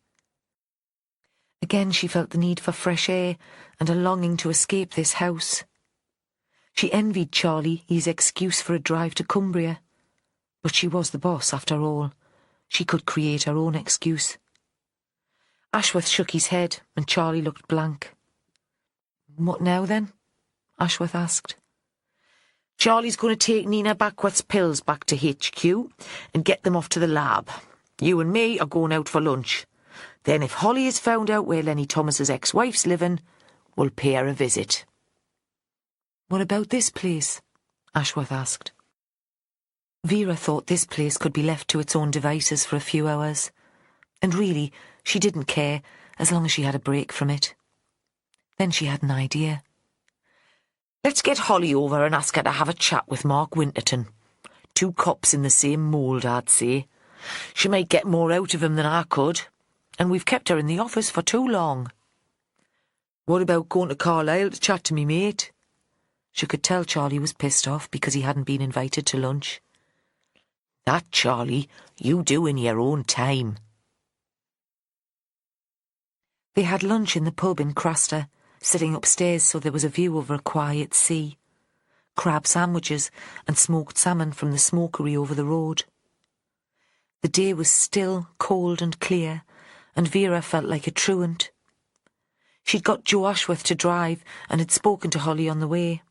Again she felt the need for fresh air and a longing to escape this house. She envied Charlie his excuse for a drive to Cumbria. But she was the boss, after all. She could create her own excuse. Ashworth shook his head, and Charlie looked blank. "What now, then?" Ashworth asked. Charlie's going to take Nina Backworth's pills back to HQ and get them off to the lab. You and me are going out for lunch. Then if Holly has found out where Lenny Thomas's ex-wife's living, we'll pay her a visit. "What about this place?" Ashworth asked. Vera thought this place could be left to its own devices for a few hours. And really, she didn't care, as long as she had a break from it. Then she had an idea. Let's get Holly over and ask her to have a chat with Mark Winterton. 2 cops in the same mould, I'd say. She might get more out of him than I could, and we've kept her in the office for too long. What about going to Carlisle to chat to me mate? She could tell Charlie was pissed off because he hadn't been invited to lunch. That, Charlie, you do in your own time. They had lunch in the pub in Craster, sitting upstairs so there was a view over a quiet sea. Crab sandwiches and smoked salmon from the smokery over the road. The day was still, cold and clear, and Vera felt like a truant. She'd got Joe Ashworth to drive and had spoken to Holly on the way.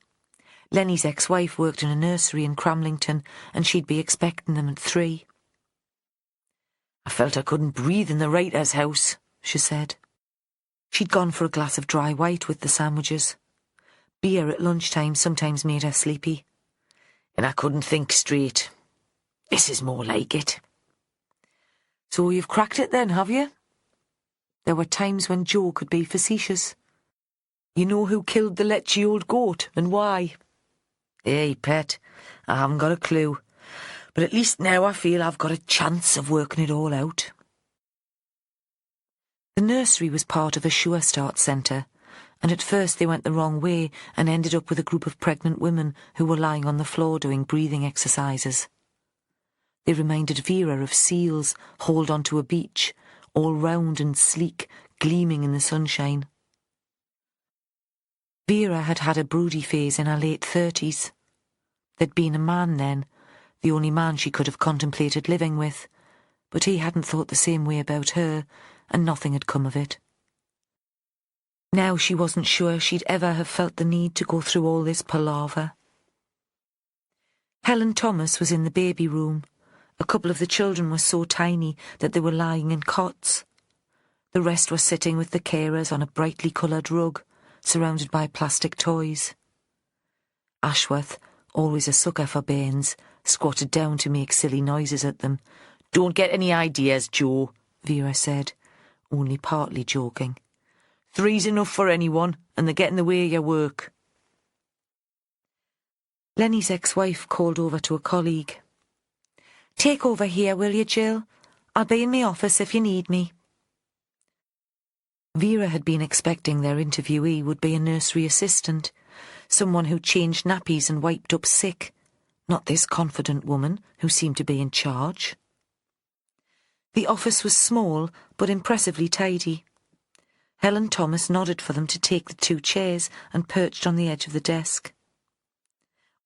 Lenny's ex-wife worked in a nursery in Cramlington, and she'd be expecting them at 3. I felt I couldn't breathe in the writer's house, she said. She'd gone for a glass of dry white with the sandwiches. Beer at lunchtime sometimes made her sleepy. And I couldn't think straight. This is more like it. So you've cracked it then, have you? There were times when Joe could be facetious. You know who killed the letchy old goat, and why? Hey, pet, I haven't got a clue. But at least now I feel I've got a chance of working it all out. The nursery was part of a Sure Start centre, and at first they went the wrong way and ended up with a group of pregnant women who were lying on the floor doing breathing exercises. They reminded Vera of seals hauled onto a beach, all round and sleek, gleaming in the sunshine. Vera had had a broody phase in her late 30s. There'd been a man then, the only man she could have contemplated living with, but he hadn't thought the same way about her, and nothing had come of it. Now she wasn't sure she'd ever have felt the need to go through all this palaver. Helen Thomas was in the baby room. A couple of the children were so tiny that they were lying in cots. The rest were sitting with the carers on a brightly coloured rug, surrounded by plastic toys. Ashworth, always a sucker for bairns, squatted down to make silly noises at them. "Don't get any ideas, Joe," Vera said, only partly joking. 3's enough for anyone, and they get in the way of your work. Lenny's ex-wife called over to a colleague. "Take over here, will you, Jill? I'll be in my office if you need me." Vera had been expecting their interviewee would be a nursery assistant, someone who changed nappies and wiped up sick, not this confident woman who seemed to be in charge. The office was small, but impressively tidy. Helen Thomas nodded for them to take the 2 chairs and perched on the edge of the desk.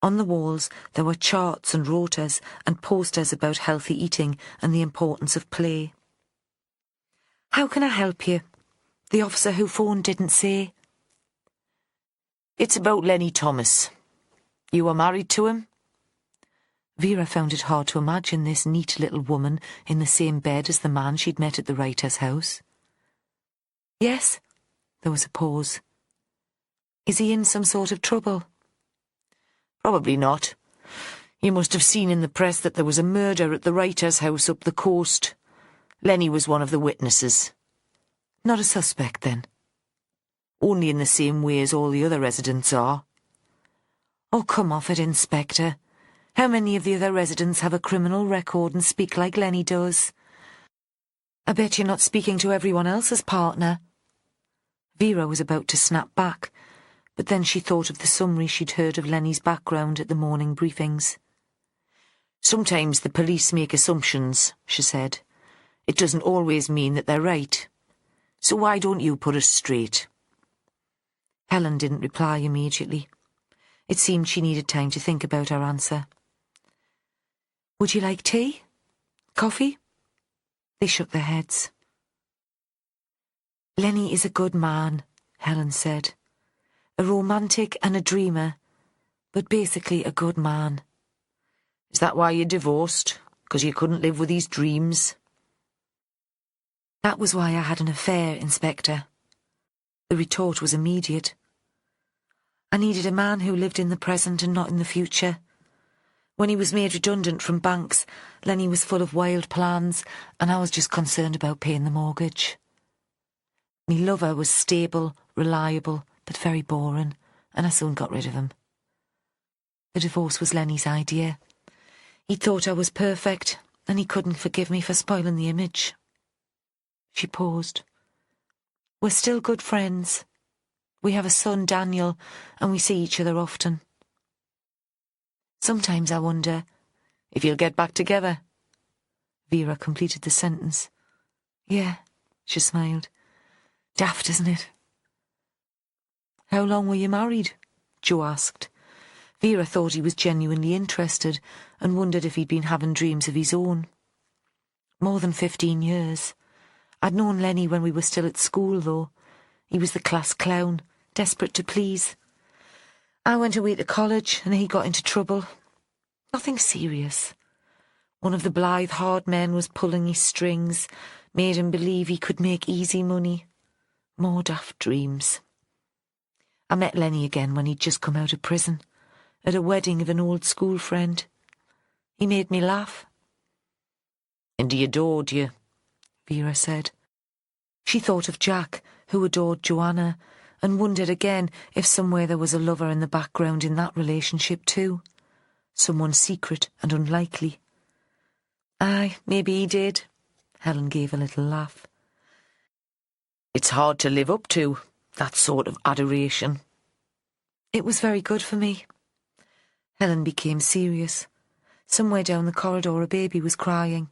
On the walls there were charts and rotas and posters about healthy eating and the importance of play. "How can I help you?" the officer who phoned didn't say. "It's about Lenny Thomas. You were married to him?" Vera found it hard to imagine this neat little woman in the same bed as the man she'd met at the writer's house. "Yes?" There was a pause. "Is he in some sort of trouble?" "Probably not. You must have seen in the press that there was a murder at the writer's house up the coast. Lenny was one of the witnesses." "Not a suspect, then?" only in the same way as all the other residents are. Oh, come off it, Inspector. How many of the other residents have a criminal record and speak like Lenny does? I bet you're not speaking to everyone else's partner. Vera was about to snap back, but then she thought of the summary she'd heard of Lenny's background at the morning briefings. Sometimes the police make assumptions, she said. It doesn't always mean that they're right. So why don't you put us straight? Helen didn't reply immediately. It seemed she needed time to think about her answer. Would you like tea? Coffee? They shook their heads. Lenny is a good man, Helen said. A romantic and a dreamer, but basically a good man. Is that why you divorced? Because you couldn't live with these dreams? That was why I had an affair, Inspector. The retort was immediate. I needed a man who lived in the present and not in the future. When he was made redundant from banks, Lenny was full of wild plans, and I was just concerned about paying the mortgage. Me lover was stable, reliable, but very boring, and I soon got rid of him. The divorce was Lenny's idea. He thought I was perfect, and he couldn't forgive me for spoiling the image. She paused. We're still good friends. We have a son, Daniel, and we see each other often. Sometimes I wonder if you'll get back together. Vera completed the sentence. Yeah, she smiled. Daft, isn't it? How long were you married? Joe asked. Vera thought he was genuinely interested and wondered if he'd been having dreams of his own. More than 15 years. I'd known Lenny when we were still at school, though. He was the class clown, desperate to please. I went away to college and he got into trouble. Nothing serious. One of the blithe hard men was pulling his strings, made him believe he could make easy money. More daft dreams. I met Lenny again when he'd just come out of prison, at a wedding of an old school friend. He made me laugh. And he adored you, Vera said. She thought of Jack, who adored Joanna, and wondered again if somewhere there was a lover in the background in that relationship too. Someone secret and unlikely. Aye, maybe he did. Helen gave a little laugh. It's hard to live up to, that sort of adoration. It was very good for me. Helen became serious. Somewhere down the corridor a baby was crying.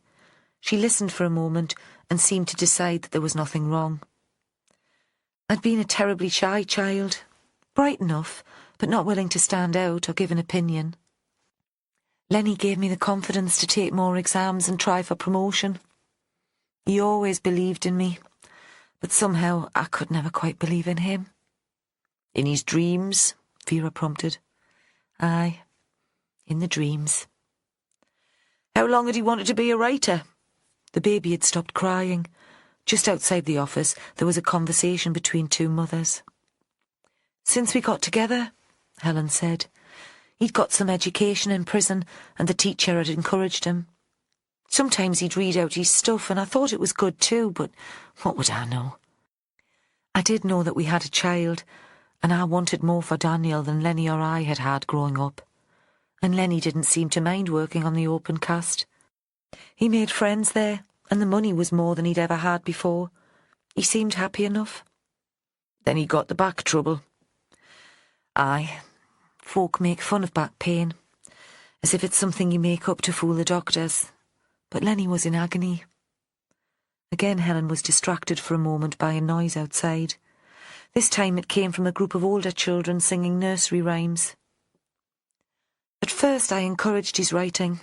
She listened for a moment and seemed to decide that there was nothing wrong. I'd been a terribly shy child, bright enough, but not willing to stand out or give an opinion. Lenny gave me the confidence to take more exams and try for promotion. He always believed in me, but somehow I could never quite believe in him. In his dreams? Vera prompted. Aye, in the dreams. How long had he wanted to be a writer? The baby had stopped crying. Just outside the office, there was a conversation between two mothers. Since we got together, Helen said. He'd got some education in prison, and the teacher had encouraged him. Sometimes he'd read out his stuff, and I thought it was good too, but what would I know? I did know that we had a child, and I wanted more for Daniel than Lenny or I had had growing up. And Lenny didn't seem to mind working on the open cast. He made friends there, and the money was more than he'd ever had before. He seemed happy enough. Then he got the back trouble. Aye. Folk make fun of back pain, as if it's something you make up to fool the doctors. But Lenny was in agony. Again Helen was distracted for a moment by a noise outside. This time it came from a group of older children singing nursery rhymes. At first I encouraged his writing.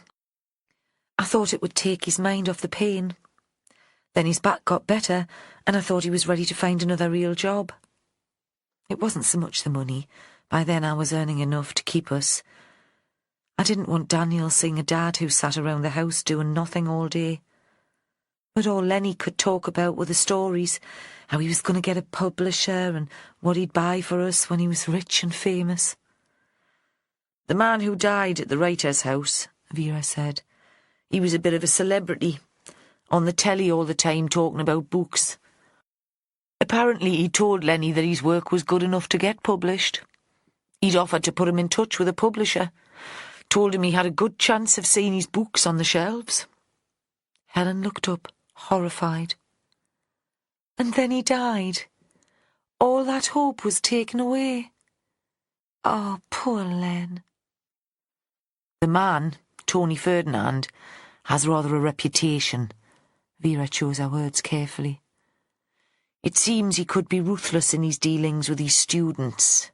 I thought it would take his mind off the pain. Then his back got better, and I thought he was ready to find another real job. It wasn't so much the money. By then I was earning enough to keep us. I didn't want Daniel seeing a dad who sat around the house doing nothing all day. But all Lenny could talk about were the stories, how he was going to get a publisher and what he'd buy for us when he was rich and famous. The man who died at the writer's house, Vera said. He was a bit of a celebrity, on the telly all the time talking about books. Apparently he'd told Lenny that his work was good enough to get published. He'd offered to put him in touch with a publisher, told him he had a good chance of seeing his books on the shelves. Helen looked up, horrified. And then he died. All that hope was taken away. Oh, poor Len. The man, Tony Ferdinand, has rather a reputation. Vera chose her words carefully. It seems he could be ruthless in his dealings with his students.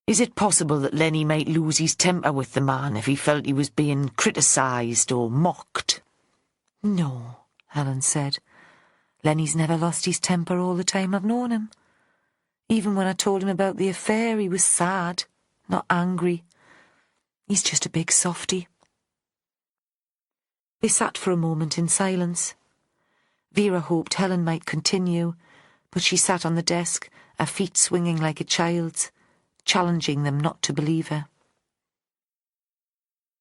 Is it possible that Lenny might lose his temper with the man if he felt he was being criticised or mocked? No, Helen said. Lenny's never lost his temper all the time I've known him. Even when I told him about the affair, he was sad, not angry. He's just a big softy. They sat for a moment in silence. Vera hoped Helen might continue, but she sat on the desk, her feet swinging like a child's, challenging them not to believe her.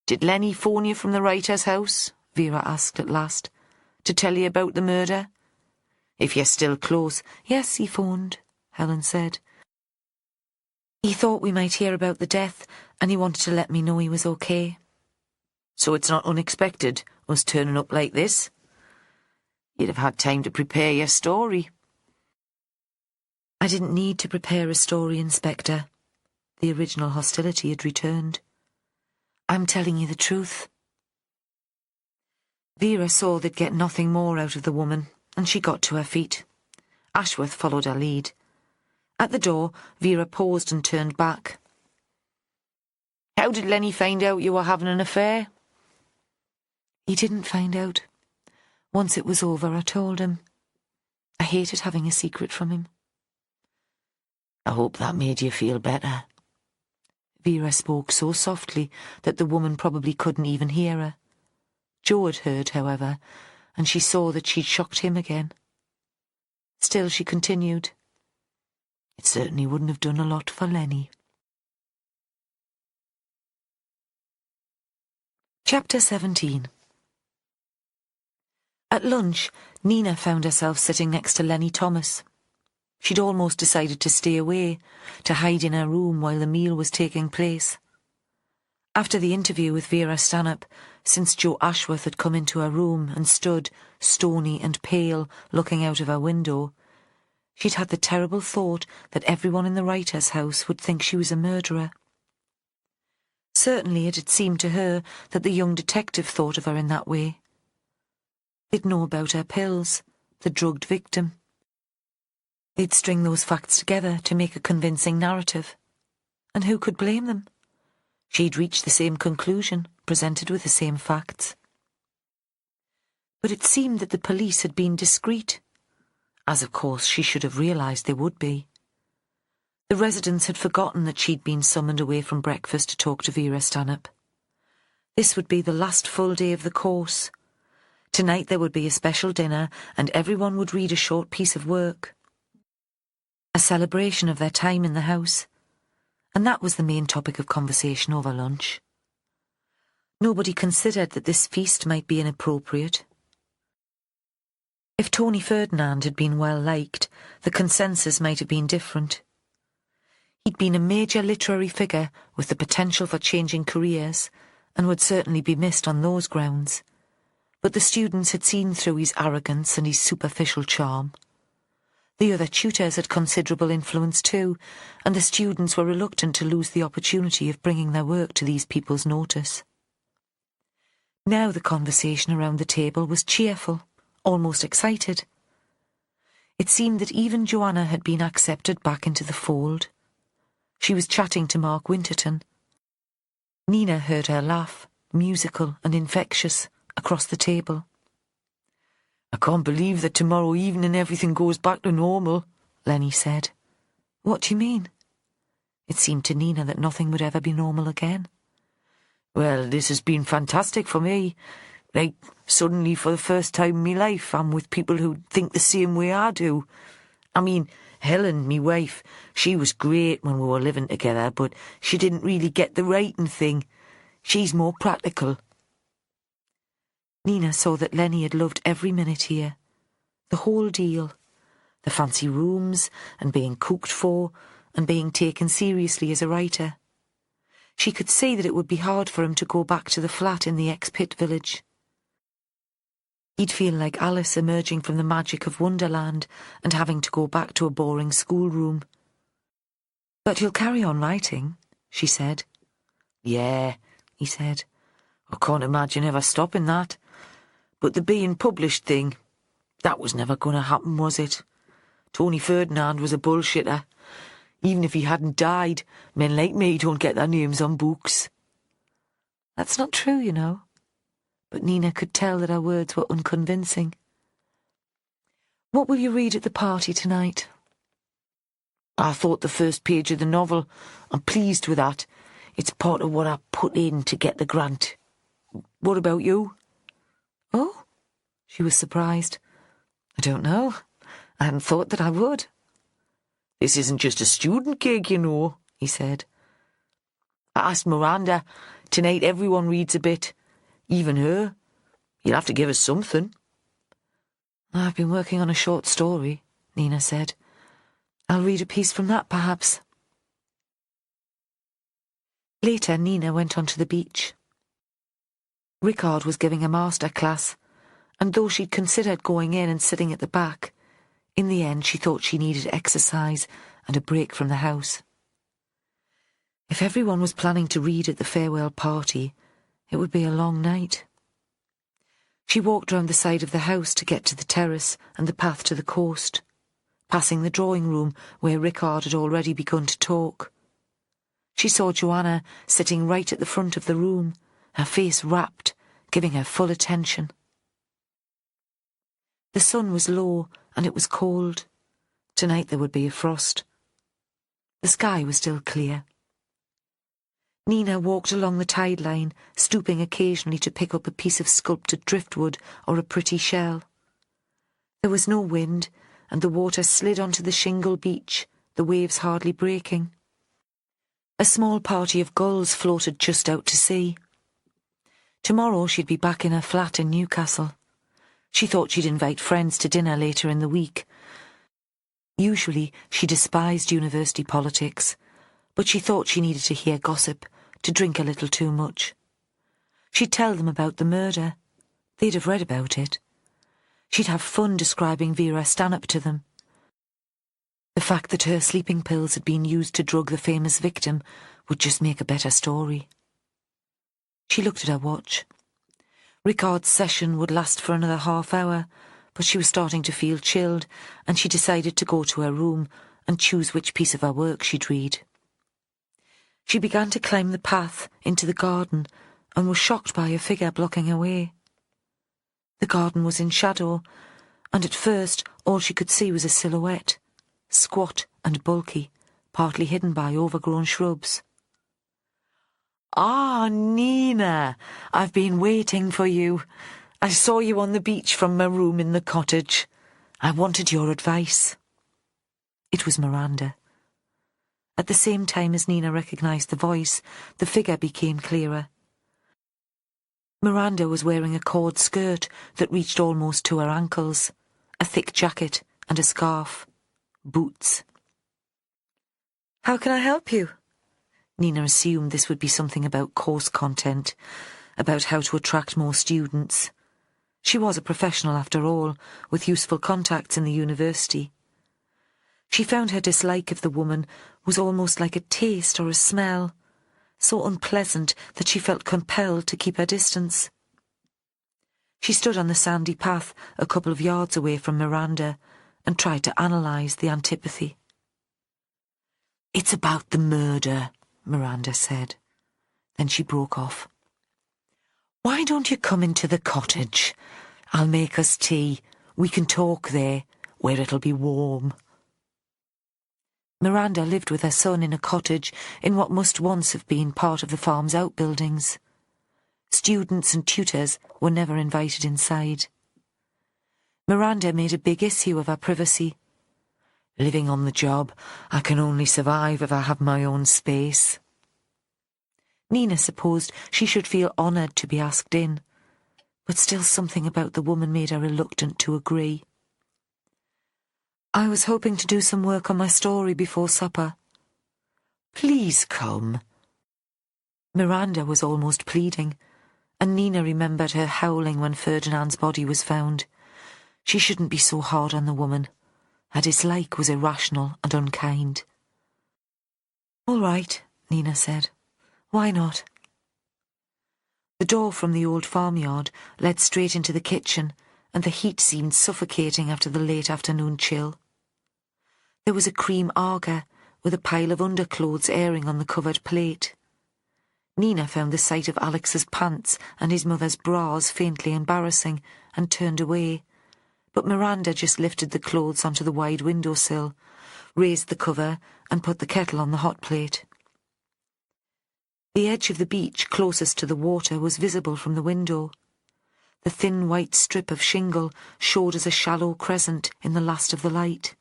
"Did Lenny phone you from the writer's house?" Vera asked at last, "to tell you about the murder? If you're still close." "Yes, he phoned," Helen said. "He thought we might hear about the death, and he wanted to let me know he was okay." "So it's not unexpected, us turning up like this? You'd have had time to prepare your story." "I didn't need to prepare a story, Inspector." The original hostility had returned. "I'm telling you the truth." Vera saw they'd get nothing more out of the woman, and she got to her feet. Ashworth followed her lead. At the door, Vera paused and turned back. "How did Lenny find out you were having an affair?" "He didn't find out. Once it was over, I told him. I hated having a secret from him." "I hope that made you feel better." Vera spoke so softly that the woman probably couldn't even hear her. Joe had heard, however, and she saw that she'd shocked him again. Still, she continued. "It certainly wouldn't have done a lot for Lenny." Chapter 17. At lunch, Nina found herself sitting next to Lenny Thomas. She'd almost decided to stay away, to hide in her room while the meal was taking place. After the interview with Vera Stanhope, since Joe Ashworth had come into her room and stood, stony and pale, looking out of her window, she'd had the terrible thought that everyone in the writer's house would think she was a murderer. Certainly it had seemed to her that the young detective thought of her in that way. They'd know about her pills, the drugged victim. They'd string those facts together to make a convincing narrative. And who could blame them? She'd reached the same conclusion, presented with the same facts. But it seemed that the police had been discreet, as of course she should have realised they would be. The residents had forgotten that she'd been summoned away from breakfast to talk to Vera Stanhope. This would be the last full day of the course. Tonight there would be a special dinner, and everyone would read a short piece of work. A celebration of their time in the house. And that was the main topic of conversation over lunch. Nobody considered that this feast might be inappropriate. If Tony Ferdinand had been well liked, the consensus might have been different. He'd been a major literary figure with the potential for changing careers, and would certainly be missed on those grounds. But the students had seen through his arrogance and his superficial charm. The other tutors had considerable influence too, and the students were reluctant to lose the opportunity of bringing their work to these people's notice. Now the conversation around the table was cheerful, almost excited. It seemed that even Joanna had been accepted back into the fold. She was chatting to Mark Winterton. Nina heard her laugh, musical and infectious, across the table. "I can't believe that tomorrow evening everything goes back to normal," Lenny said. "What do you mean?" It seemed to Nina that nothing would ever be normal again. "Well, this has been fantastic for me. Like, suddenly for the first time in my life I'm with people who think the same way I do. I mean, Helen, me wife, she was great when we were living together, but she didn't really get the writing thing. She's more practical." Nina saw that Lenny had loved every minute here, the whole deal, the fancy rooms, and being cooked for, and being taken seriously as a writer. She could see that it would be hard for him to go back to the flat in the ex-pit village. He'd feel like Alice emerging from the magic of Wonderland and having to go back to a boring schoolroom. "But you'll carry on writing," she said. "Yeah," he said. "I can't imagine ever stopping that. But the being published thing, that was never going to happen, was it? Tony Ferdinand was a bullshitter. Even if he hadn't died, men like me don't get their names on books." "That's not true, you know." But Nina could tell that her words were unconvincing. "What will you read at the party tonight?" "I thought the first page of the novel. I'm pleased with that. It's part of what I put in to get the grant. What about you?" "Oh?" She was surprised. "I don't know. I hadn't thought that I would." "This isn't just a student gig, you know," he said. "I asked Miranda. Tonight everyone reads a bit. Even her. You'll have to give us something." "I've been working on a short story," Nina said. "I'll read a piece from that, perhaps." Later, Nina went onto the beach. Rickard was giving a master class, and though she'd considered going in and sitting at the back, in the end she thought she needed exercise and a break from the house. If everyone was planning to read at the farewell party, it would be a long night. She walked round the side of the house to get to the terrace and the path to the coast, passing the drawing room where Rickard had already begun to talk. She saw Joanna sitting right at the front of the room, her face rapt, giving her full attention. The sun was low and it was cold. Tonight there would be a frost. The sky was still clear. Nina walked along the tide line, stooping occasionally to pick up a piece of sculpted driftwood or a pretty shell. There was no wind, and the water slid onto the shingle beach, the waves hardly breaking. A small party of gulls floated just out to sea. Tomorrow she'd be back in her flat in Newcastle. She thought she'd invite friends to dinner later in the week. Usually she despised university politics, but she thought she needed to hear gossip, to drink a little too much. She'd tell them about the murder. They'd have read about it. She'd have fun describing Vera Stanhope to them. The fact that her sleeping pills had been used to drug the famous victim would just make a better story. She looked at her watch. Rickard's session would last for another half hour, but she was starting to feel chilled, and she decided to go to her room and choose which piece of her work she'd read. She began to climb the path into the garden and was shocked by a figure blocking her way. The garden was in shadow, and at first all she could see was a silhouette, squat and bulky, partly hidden by overgrown shrubs. "Ah, Nina, I've been waiting for you. I saw you on the beach from my room in the cottage. I wanted your advice." It was Miranda. At the same time as Nina recognised the voice, the figure became clearer. Miranda was wearing a cord skirt that reached almost to her ankles, a thick jacket and a scarf, boots. "How can I help you?" Nina assumed this would be something about course content, about how to attract more students. She was a professional after all, with useful contacts in the university. She found her dislike of the woman was almost like a taste or a smell, so unpleasant that she felt compelled to keep her distance. She stood on the sandy path a couple of yards away from Miranda and tried to analyse the antipathy. "It's about the murder," Miranda said. Then she broke off. "Why don't you come into the cottage? I'll make us tea. We can talk there, where it'll be warm." Miranda lived with her son in a cottage in what must once have been part of the farm's outbuildings. Students and tutors were never invited inside. Miranda made a big issue of her privacy. "Living on the job, I can only survive if I have my own space." Nina supposed she should feel honoured to be asked in, but still something about the woman made her reluctant to agree. I was hoping to do some work on my story before supper. Please come. Miranda was almost pleading, and Nina remembered her howling when Ferdinand's body was found. She shouldn't be so hard on the woman. Her dislike was irrational and unkind. "All right," Nina said. "Why not?" The door from the old farmyard led straight into the kitchen, and the heat seemed suffocating after the late afternoon chill. There was a cream arga with a pile of underclothes airing on the covered plate. Nina found the sight of Alex's pants and his mother's bras faintly embarrassing and turned away, but Miranda just lifted the clothes onto the wide windowsill, raised the cover and put the kettle on the hot plate. The edge of the beach closest to the water was visible from the window. The thin white strip of shingle showed as a shallow crescent in the last of the light.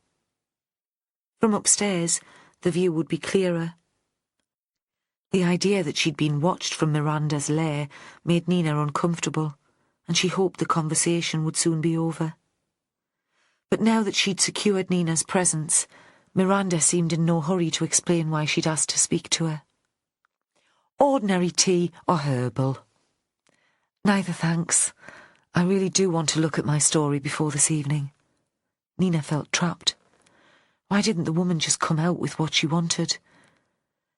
From upstairs, the view would be clearer. The idea that she'd been watched from Miranda's lair made Nina uncomfortable, and she hoped the conversation would soon be over. But now that she'd secured Nina's presence, Miranda seemed in no hurry to explain why she'd asked to speak to her. Ordinary tea or herbal? Neither, thanks. I really do want to look at my story before this evening. Nina felt trapped. Why didn't the woman just come out with what she wanted?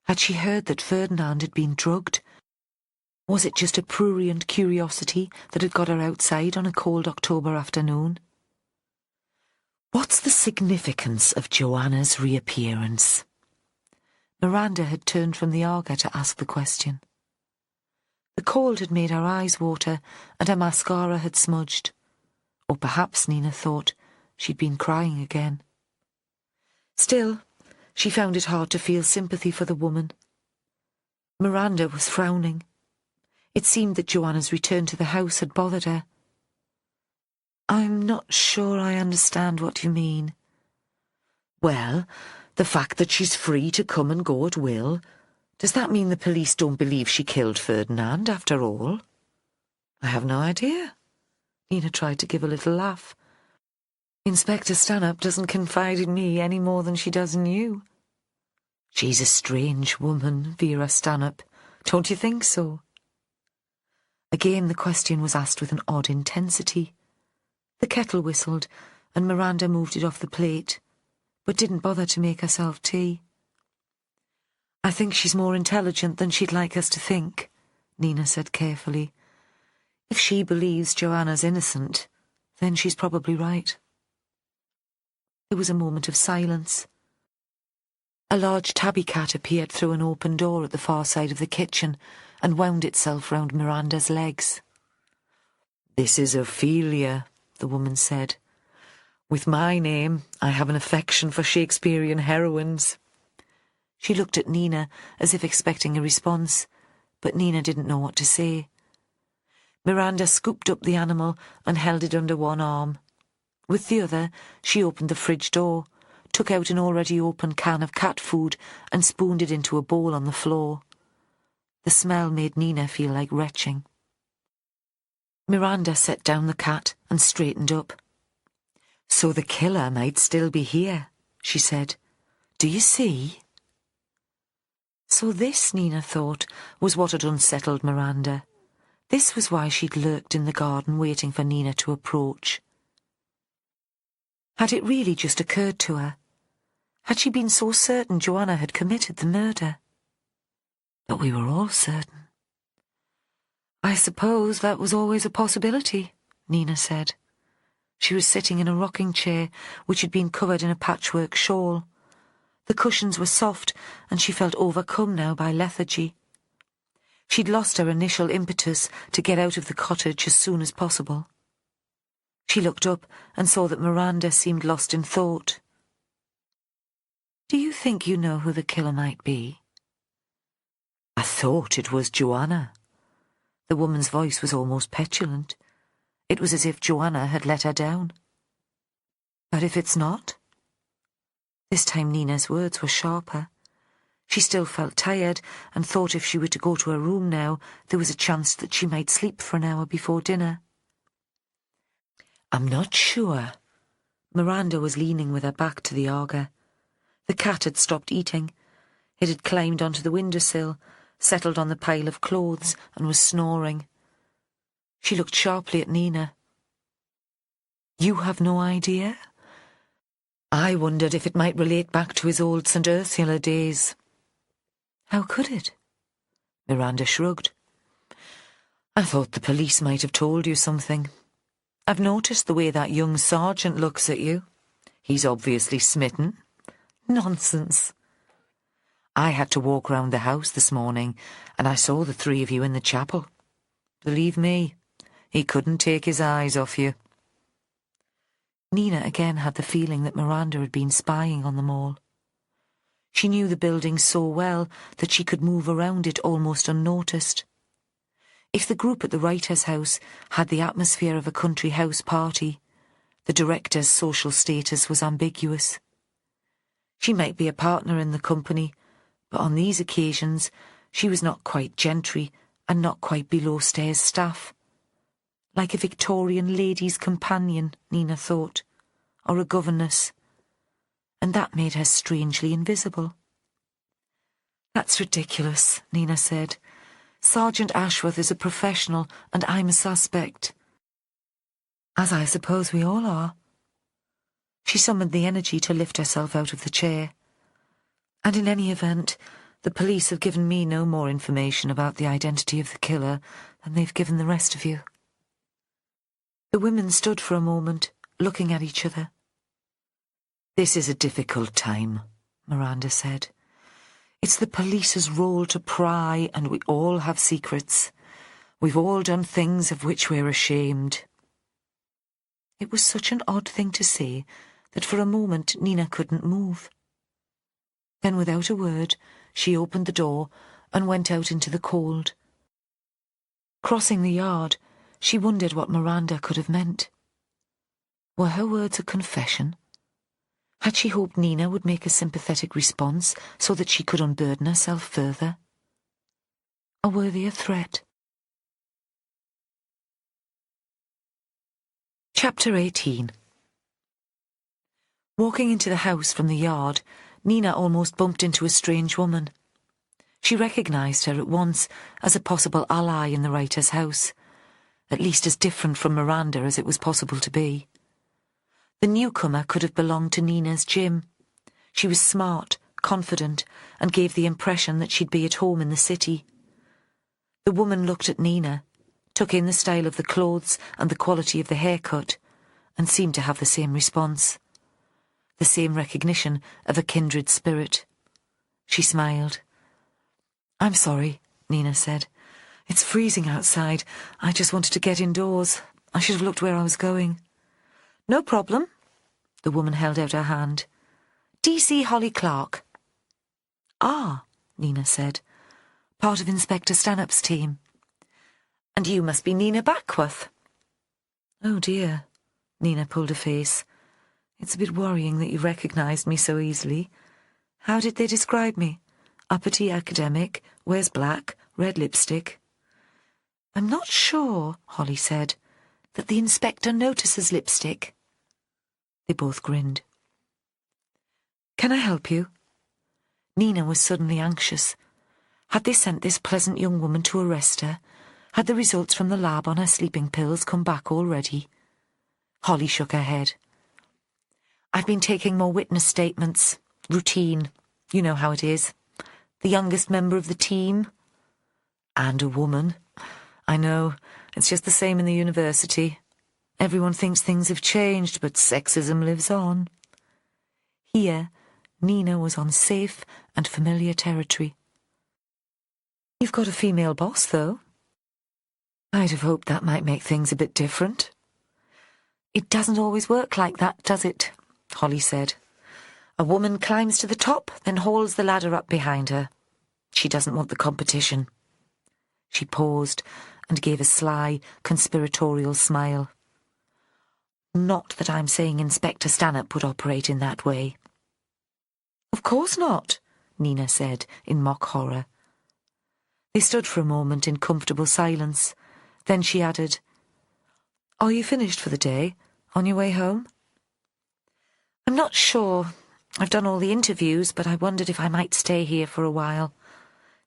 Had she heard that Ferdinand had been drugged? Was it just a prurient curiosity that had got her outside on a cold October afternoon? What's the significance of Joanna's reappearance? Miranda had turned from the arga to ask the question. The cold had made her eyes water and her mascara had smudged. Or perhaps, Nina thought, she'd been crying again. Still, she found it hard to feel sympathy for the woman. Miranda was frowning. It seemed that Joanna's return to the house had bothered her. "I'm not sure I understand what you mean." Well, the fact that she's free to come and go at will, does that mean the police don't believe she killed Ferdinand after all? I have no idea. Nina tried to give a little laugh. Inspector Stanhope doesn't confide in me any more than she does in you. She's a strange woman, Vera Stanhope. Don't you think so? Again the question was asked with an odd intensity. The kettle whistled, and Miranda moved it off the plate, but didn't bother to make herself tea. "I think she's more intelligent than she'd like us to think," Nina said carefully. "If she believes Joanna's innocent, then she's probably right." There was a moment of silence. A large tabby cat appeared through an open door at the far side of the kitchen and wound itself round Miranda's legs. "This is Ophelia," the woman said. "With my name, I have an affection for Shakespearean heroines." She looked at Nina as if expecting a response, but Nina didn't know what to say. Miranda scooped up the animal and held it under one arm. With the other, she opened the fridge door, took out an already open can of cat food and spooned it into a bowl on the floor. The smell made Nina feel like retching. Miranda set down the cat and straightened up. "So the killer might still be here," she said. "Do you see?" So this, Nina thought, was what had unsettled Miranda. This was why she'd lurked in the garden waiting for Nina to approach. Had it really just occurred to her? Had she been so certain Joanna had committed the murder? But we were all certain. "I suppose that was always a possibility," Nina said. She was sitting in a rocking chair which had been covered in a patchwork shawl. The cushions were soft and she felt overcome now by lethargy. She'd lost her initial impetus to get out of the cottage as soon as possible. She looked up and saw that Miranda seemed lost in thought. "Do you think you know who the killer might be?" "I thought it was Joanna." The woman's voice was almost petulant. It was as if Joanna had let her down. "But if it's not?" This time Nina's words were sharper. She still felt tired and thought if she were to go to her room now, there was a chance that she might sleep for an hour before dinner. "I'm not sure," Miranda was leaning with her back to the Aga. The cat had stopped eating. It had climbed onto the windowsill, settled on the pile of clothes, and was snoring. She looked sharply at Nina. "You have no idea?" I wondered if it might relate back to his old St. Ursula days. "How could it?" Miranda shrugged. "I thought the police might have told you something. I've noticed the way that young sergeant looks at you. He's obviously smitten." "Nonsense." "I had to walk round the house this morning, and I saw the three of you in the chapel. Believe me, he couldn't take his eyes off you." Nina again had the feeling that Miranda had been spying on them all. She knew the building so well that she could move around it almost unnoticed. If the group at the writer's house had the atmosphere of a country house party, the director's social status was ambiguous. She might be a partner in the company, but on these occasions she was not quite gentry and not quite below-stairs staff. Like a Victorian lady's companion, Nina thought, or a governess, and that made her strangely invisible. "That's ridiculous," Nina said. "Sergeant Ashworth is a professional and I'm a suspect. As I suppose we all are." She summoned the energy to lift herself out of the chair. "And in any event, the police have given me no more information about the identity of the killer than they've given the rest of you." The women stood for a moment, looking at each other. "This is a difficult time," Miranda said. "It's the police's role to pry, and we all have secrets. We've all done things of which we're ashamed." It was such an odd thing to say that for a moment Nina couldn't move. Then without a word, she opened the door and went out into the cold. Crossing the yard, she wondered what Miranda could have meant. Were her words a confession? Had she hoped Nina would make a sympathetic response so that she could unburden herself further? Or were they a threat? Chapter 18. Walking into the house from the yard, Nina almost bumped into a strange woman. She recognised her at once as a possible ally in the writer's house, at least as different from Miranda as it was possible to be. The newcomer could have belonged to Nina's gym. She was smart, confident, and gave the impression that she'd be at home in the city. The woman looked at Nina, took in the style of the clothes and the quality of the haircut, and seemed to have the same response. The same recognition of a kindred spirit. She smiled. "I'm sorry," Nina said. "It's freezing outside. I just wanted to get indoors. I should have looked where I was going." "No problem." The woman held out her hand. "DC Holly Clark." "Ah," Nina said. "Part of Inspector Stanhope's team. And you must be Nina Backworth." "Oh dear," Nina pulled a face. "It's a bit worrying that you recognised me so easily. How did they describe me? Uppity academic, wears black, red lipstick." "I'm not sure," Holly said, "that the inspector notices lipstick." They both grinned. "Can I help you?" Nina was suddenly anxious. Had they sent this pleasant young woman to arrest her? Had the results from the lab on her sleeping pills come back already? Holly shook her head. "I've been taking more witness statements. Routine. You know how it is. The youngest member of the team. And a woman. I know, it's just the same in the university. Everyone thinks things have changed, but sexism lives on." Here, Nina was on safe and familiar territory. "You've got a female boss, though." "I'd have hoped that might make things a bit different." "It doesn't always work like that, does it?" Holly said. "A woman climbs to the top, then hauls the ladder up behind her. She doesn't want the competition." She paused and gave a sly, conspiratorial smile. "Not that I'm saying Inspector Stanhope would operate in that way." "Of course not," Nina said in mock horror. They stood for a moment in comfortable silence. Then she added, "Are you finished for the day? On your way home?" I'm not sure. I've done all the interviews, but I wondered if I might stay here for a while.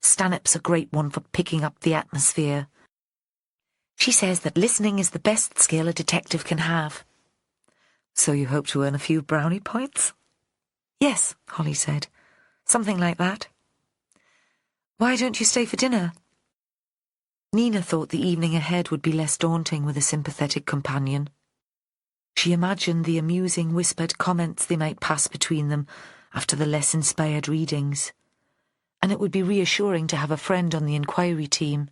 Stanhope's a great one for picking up the atmosphere. She says that listening is the best skill a detective can have. So you hope to earn a few brownie points? Yes, Holly said. Something like that. Why don't you stay for dinner? Nina thought the evening ahead would be less daunting with a sympathetic companion. She imagined the amusing whispered comments they might pass between them after the less inspired readings. And it would be reassuring to have a friend on the inquiry team,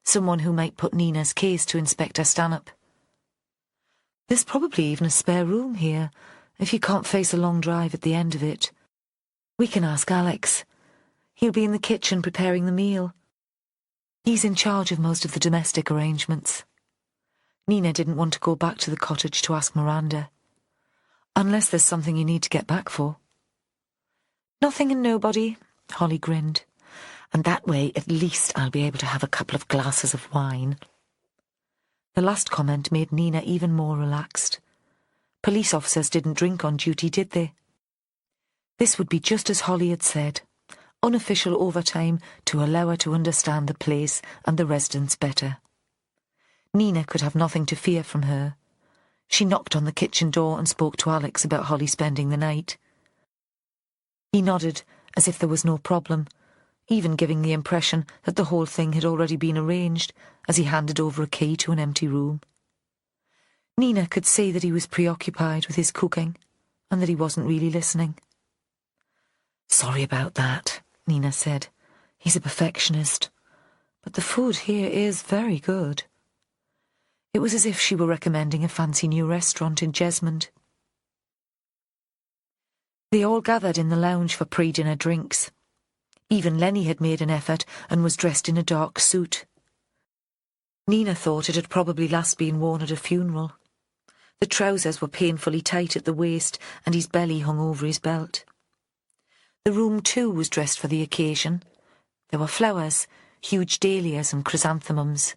someone who might put Nina's case to Inspector Stanhope. There's probably even a spare room here, if you can't face a long drive at the end of it. We can ask Alex. He'll be in the kitchen preparing the meal. He's in charge of most of the domestic arrangements. Nina didn't want to go back to the cottage to ask Miranda. Unless there's something you need to get back for. Nothing and nobody, Holly grinned. And that way, at least I'll be able to have a couple of glasses of wine. The last comment made Nina even more relaxed. Police officers didn't drink on duty, did they? This would be just as Holly had said. Unofficial overtime to allow her to understand the place and the residents better. Nina could have nothing to fear from her. She knocked on the kitchen door and spoke to Alex about Holly spending the night. He nodded as if there was no problem, even giving the impression that the whole thing had already been arranged as he handed over a key to an empty room. Nina could see that he was preoccupied with his cooking and that he wasn't really listening. Sorry about that, Nina said. He's a perfectionist. But the food here is very good. It was as if she were recommending a fancy new restaurant in Jesmond. They all gathered in the lounge for pre-dinner drinks. Even Lenny had made an effort and was dressed in a dark suit. Nina thought it had probably last been worn at a funeral. The trousers were painfully tight at the waist and his belly hung over his belt. The room too was dressed for the occasion. There were flowers, huge dahlias and chrysanthemums.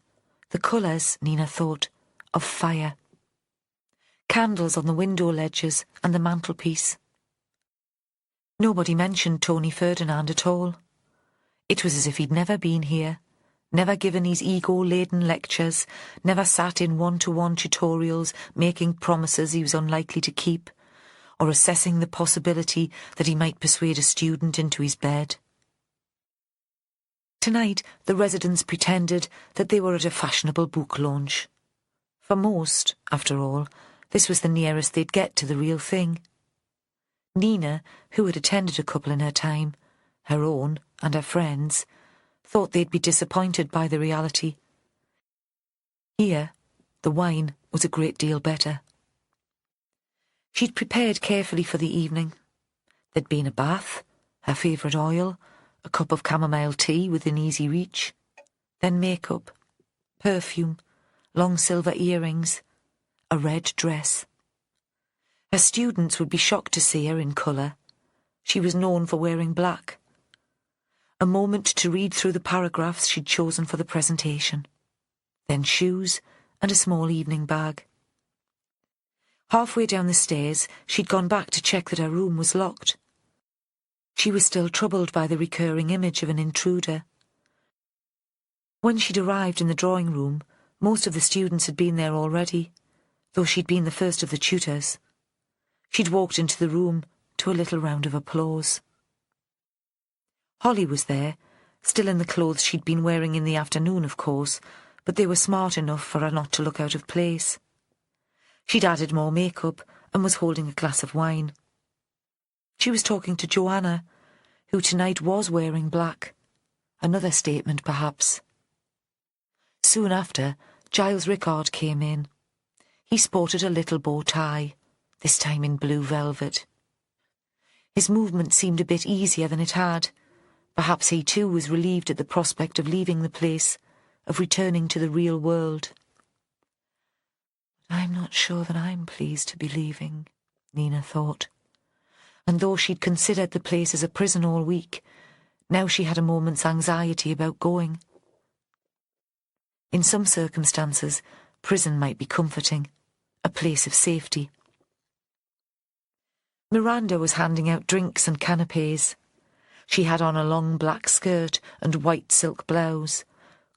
The colours, Nina thought, of fire. Candles on the window ledges and the mantelpiece. Nobody mentioned Tony Ferdinand at all. It was as if he'd never been here, never given his ego-laden lectures, never sat in one-to-one tutorials making promises he was unlikely to keep, or assessing the possibility that he might persuade a student into his bed. Tonight, the residents pretended that they were at a fashionable book launch. For most, after all, this was the nearest they'd get to the real thing. Nina, who had attended a couple in her time, her own and her friends', thought they'd be disappointed by the reality. Here, the wine was a great deal better. She'd prepared carefully for the evening. There'd been a bath, her favourite oil, a cup of chamomile tea within easy reach, then makeup, perfume, long silver earrings, a red dress. Her students would be shocked to see her in colour. She was known for wearing black. A moment to read through the paragraphs she'd chosen for the presentation. Then shoes and a small evening bag. Halfway down the stairs, she'd gone back to check that her room was locked. She was still troubled by the recurring image of an intruder. When she'd arrived in the drawing room, most of the students had been there already, though she'd been the first of the tutors. She'd walked into the room to a little round of applause. Holly was there, still in the clothes she'd been wearing in the afternoon, of course, but they were smart enough for her not to look out of place. She'd added more makeup and was holding a glass of wine. She was talking to Joanna, who tonight was wearing black. Another statement, perhaps. Soon after, Giles Rickard came in. He sported a little bow tie, this time in blue velvet. His movement seemed a bit easier than it had. Perhaps he too was relieved at the prospect of leaving the place, of returning to the real world. I'm not sure that I'm pleased to be leaving, Nina thought. And though she'd considered the place as a prison all week, now she had a moment's anxiety about going. In some circumstances, prison might be comforting, a place of safety. Miranda was handing out drinks and canapes. She had on a long black skirt and white silk blouse,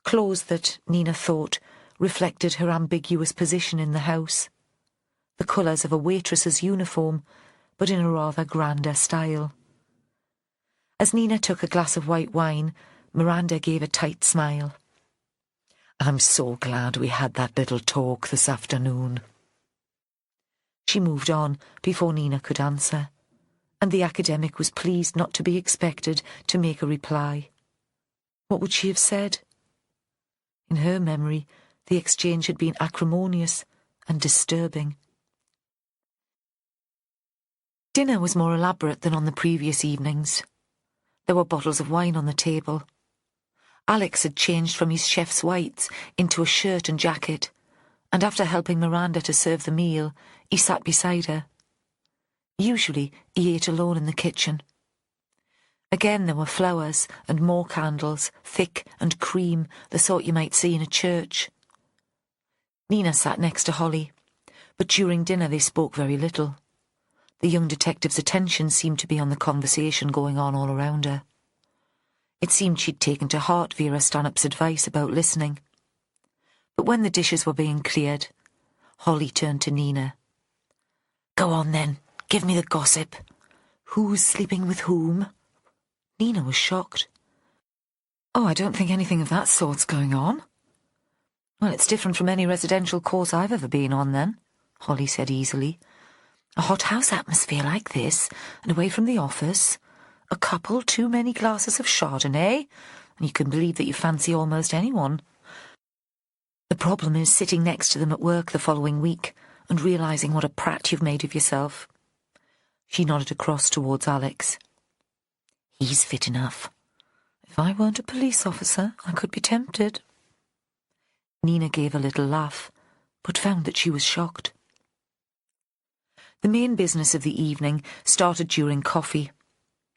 clothes that, Nina thought, reflected her ambiguous position in the house. The colours of a waitress's uniform, but in a rather grander style. As Nina took a glass of white wine, Miranda gave a tight smile. "I'm so glad we had that little talk this afternoon." She moved on before Nina could answer, and the academic was pleased not to be expected to make a reply. What would she have said? In her memory, the exchange had been acrimonious and disturbing. Dinner was more elaborate than on the previous evenings. There were bottles of wine on the table. Alex had changed from his chef's whites into a shirt and jacket, and after helping Miranda to serve the meal, he sat beside her. Usually he ate alone in the kitchen. Again there were flowers and more candles, thick and cream, the sort you might see in a church. Nina sat next to Holly, but during dinner they spoke very little. The young detective's attention seemed to be on the conversation going on all around her. It seemed she'd taken to heart Vera Stanhope's advice about listening. But when the dishes were being cleared, Holly turned to Nina. "Go on then, give me the gossip. Who's sleeping with whom?" Nina was shocked. "Oh, I don't think anything of that sort's going on." "Well, it's different from any residential course I've ever been on then," Holly said easily. "A hothouse atmosphere like this, and away from the office. A couple, too many glasses of Chardonnay, and you can believe that you fancy almost anyone. The problem is sitting next to them at work the following week and realising what a prat you've made of yourself." She nodded across towards Alex. "He's fit enough. If I weren't a police officer, I could be tempted." Nina gave a little laugh, but found that she was shocked. The main business of the evening started during coffee.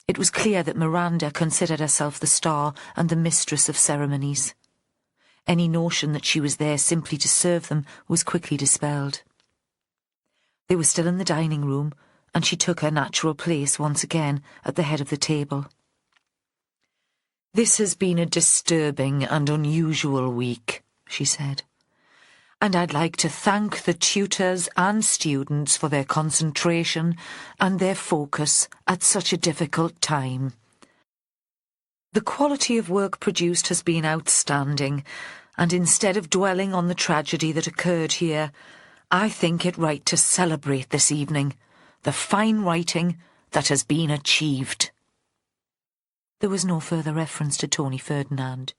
It was clear that Miranda considered herself the star and the mistress of ceremonies. Any notion that she was there simply to serve them was quickly dispelled. They were still in the dining room, and she took her natural place once again at the head of the table. "This has been a disturbing and unusual week," she said, "and I'd like to thank the tutors and students for their concentration and their focus at such a difficult time. The quality of work produced has been outstanding, and instead of dwelling on the tragedy that occurred here, I think it right to celebrate this evening the fine writing that has been achieved." There was no further reference to Tony Ferdinand.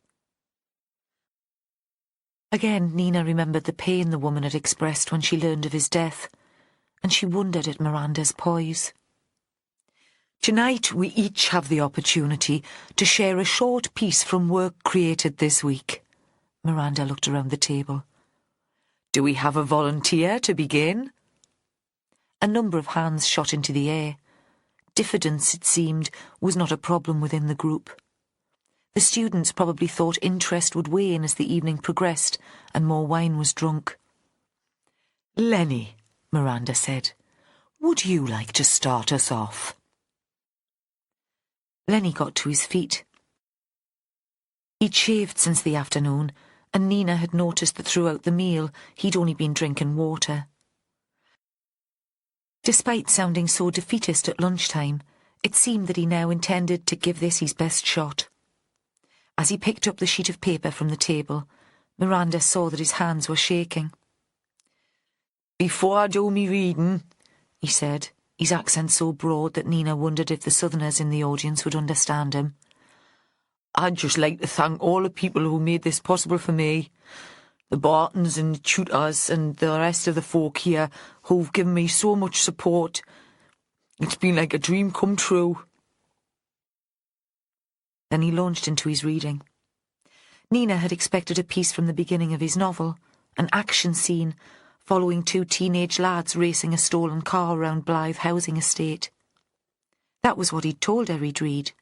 Again, Nina remembered the pain the woman had expressed when she learned of his death, and she wondered at Miranda's poise. "Tonight we each have the opportunity to share a short piece from work created this week." Miranda looked around the table. "Do we have a volunteer to begin?" A number of hands shot into the air. Diffidence, it seemed, was not a problem within the group. The students probably thought interest would wane as the evening progressed and more wine was drunk. "Lenny," Miranda said, "would you like to start us off?" Lenny got to his feet. He'd shaved since the afternoon, and Nina had noticed that throughout the meal he'd only been drinking water. Despite sounding so defeatist at lunchtime, it seemed that he now intended to give this his best shot. As he picked up the sheet of paper from the table, Miranda saw that his hands were shaking. "Before I do me reading," he said, his accent so broad that Nina wondered if the southerners in the audience would understand him, "I'd just like to thank all the people who made this possible for me. The Bartons and the tutors and the rest of the folk here who've given me so much support. It's been like a dream come true." Then he launched into his reading. Nina had expected a piece from the beginning of his novel, an action scene following two teenage lads racing a stolen car around Blythe housing estate. That was what he'd told her he'd read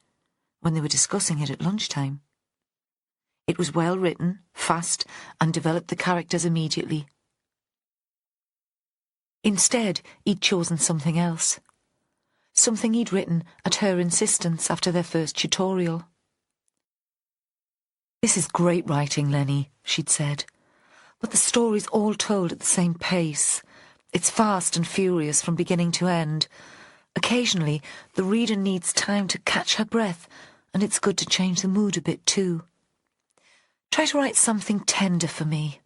when they were discussing it at lunchtime. It was well written, fast, and developed the characters immediately. Instead, he'd chosen something else. something he'd written at her insistence after their first tutorial. "This is great writing, Lenny," she'd said, "but the story's all told at the same pace. It's fast and furious from beginning to end. Occasionally, the reader needs time to catch her breath, and it's good to change the mood a bit too. Try to write something tender for me.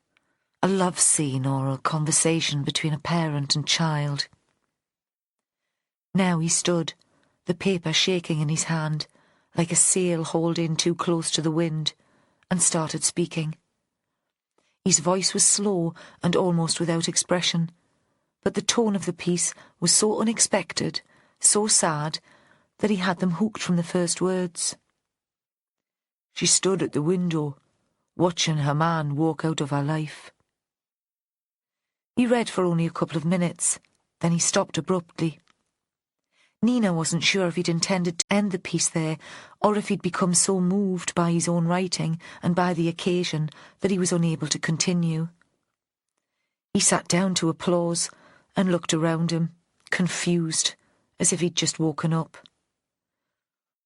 A love scene or a conversation between a parent and child." Now he stood, the paper shaking in his hand, like a sail hauled in too close to the wind, and started speaking. His voice was slow and almost without expression, but the tone of the piece was so unexpected, so sad, that he had them hooked from the first words. She stood at the window, watching her man walk out of her life. He read for only a couple of minutes, then he stopped abruptly. Nina wasn't sure if he'd intended to end the piece there, or if he'd become so moved by his own writing and by the occasion that he was unable to continue. He sat down to applause and looked around him, confused, as if he'd just woken up.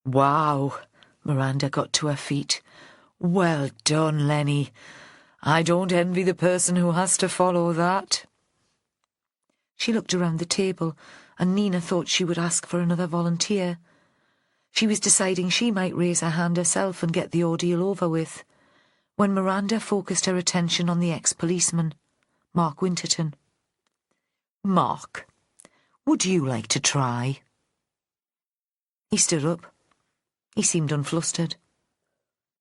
"Wow," Miranda got to her feet. "Well done, Lenny. I don't envy the person who has to follow that." She looked around the table, and Nina thought she would ask for another volunteer. She was deciding she might raise her hand herself and get the ordeal over with, when Miranda focused her attention on the ex-policeman, Mark Winterton. "Mark, would you like to try?" He stood up. He seemed unflustered.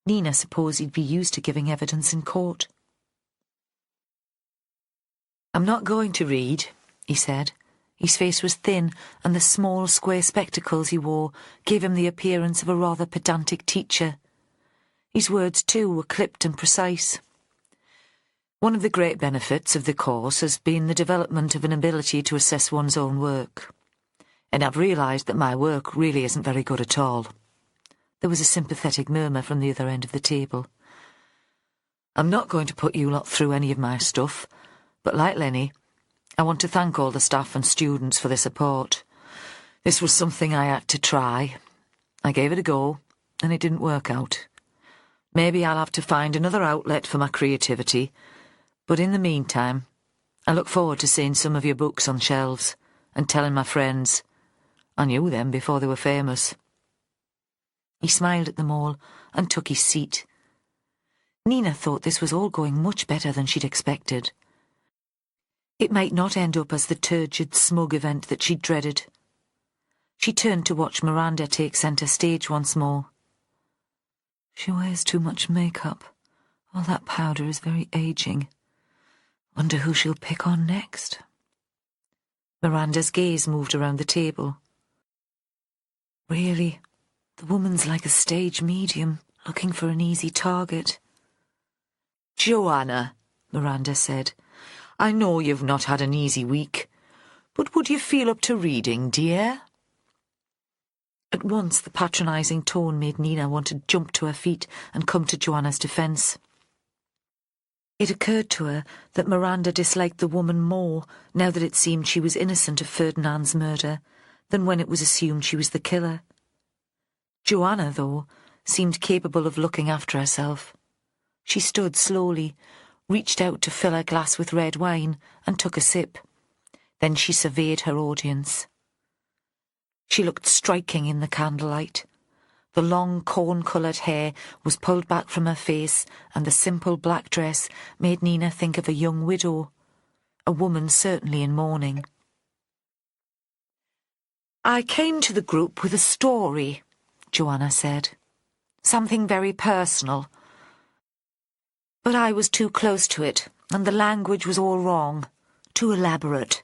Nina supposed he'd be used to giving evidence in court. "I'm not going to read," he said. His face was thin, and the small, square spectacles he wore gave him the appearance of a rather pedantic teacher. His words, too, were clipped and precise. "One of the great benefits of the course has been the development of an ability to assess one's own work. And I've realised that my work really isn't very good at all." There was a sympathetic murmur from the other end of the table. "I'm not going to put you lot through any of my stuff, but like Lenny, I want to thank all the staff and students for their support. This was something I had to try. I gave it a go, and it didn't work out. Maybe I'll have to find another outlet for my creativity, but in the meantime, I look forward to seeing some of your books on shelves and telling my friends. I knew them before they were famous." He smiled at them all and took his seat. Nina thought this was all going much better than she'd expected. It might not end up as the turgid, smug event that she'd dreaded. She turned to watch Miranda take centre stage once more. "She wears too much makeup. All that powder is very aging. Wonder who she'll pick on next." Miranda's gaze moved around the table. "Really, the woman's like a stage medium, looking for an easy target." "Joanna," Miranda said, "I know you've not had an easy week, but would you feel up to reading, dear?" At once the patronising tone made Nina want to jump to her feet and come to Joanna's defence. It occurred to her that Miranda disliked the woman more now that it seemed she was innocent of Ferdinand's murder than when it was assumed she was the killer. Joanna, though, seemed capable of looking after herself. She stood slowly, reached out to fill her glass with red wine, and took a sip. Then she surveyed her audience. She looked striking in the candlelight. The long corn-coloured hair was pulled back from her face, and the simple black dress made Nina think of a young widow, a woman certainly in mourning. "I came to the group with a story," Joanna said. "Something very personal. But I was too close to it, and the language was all wrong, too elaborate.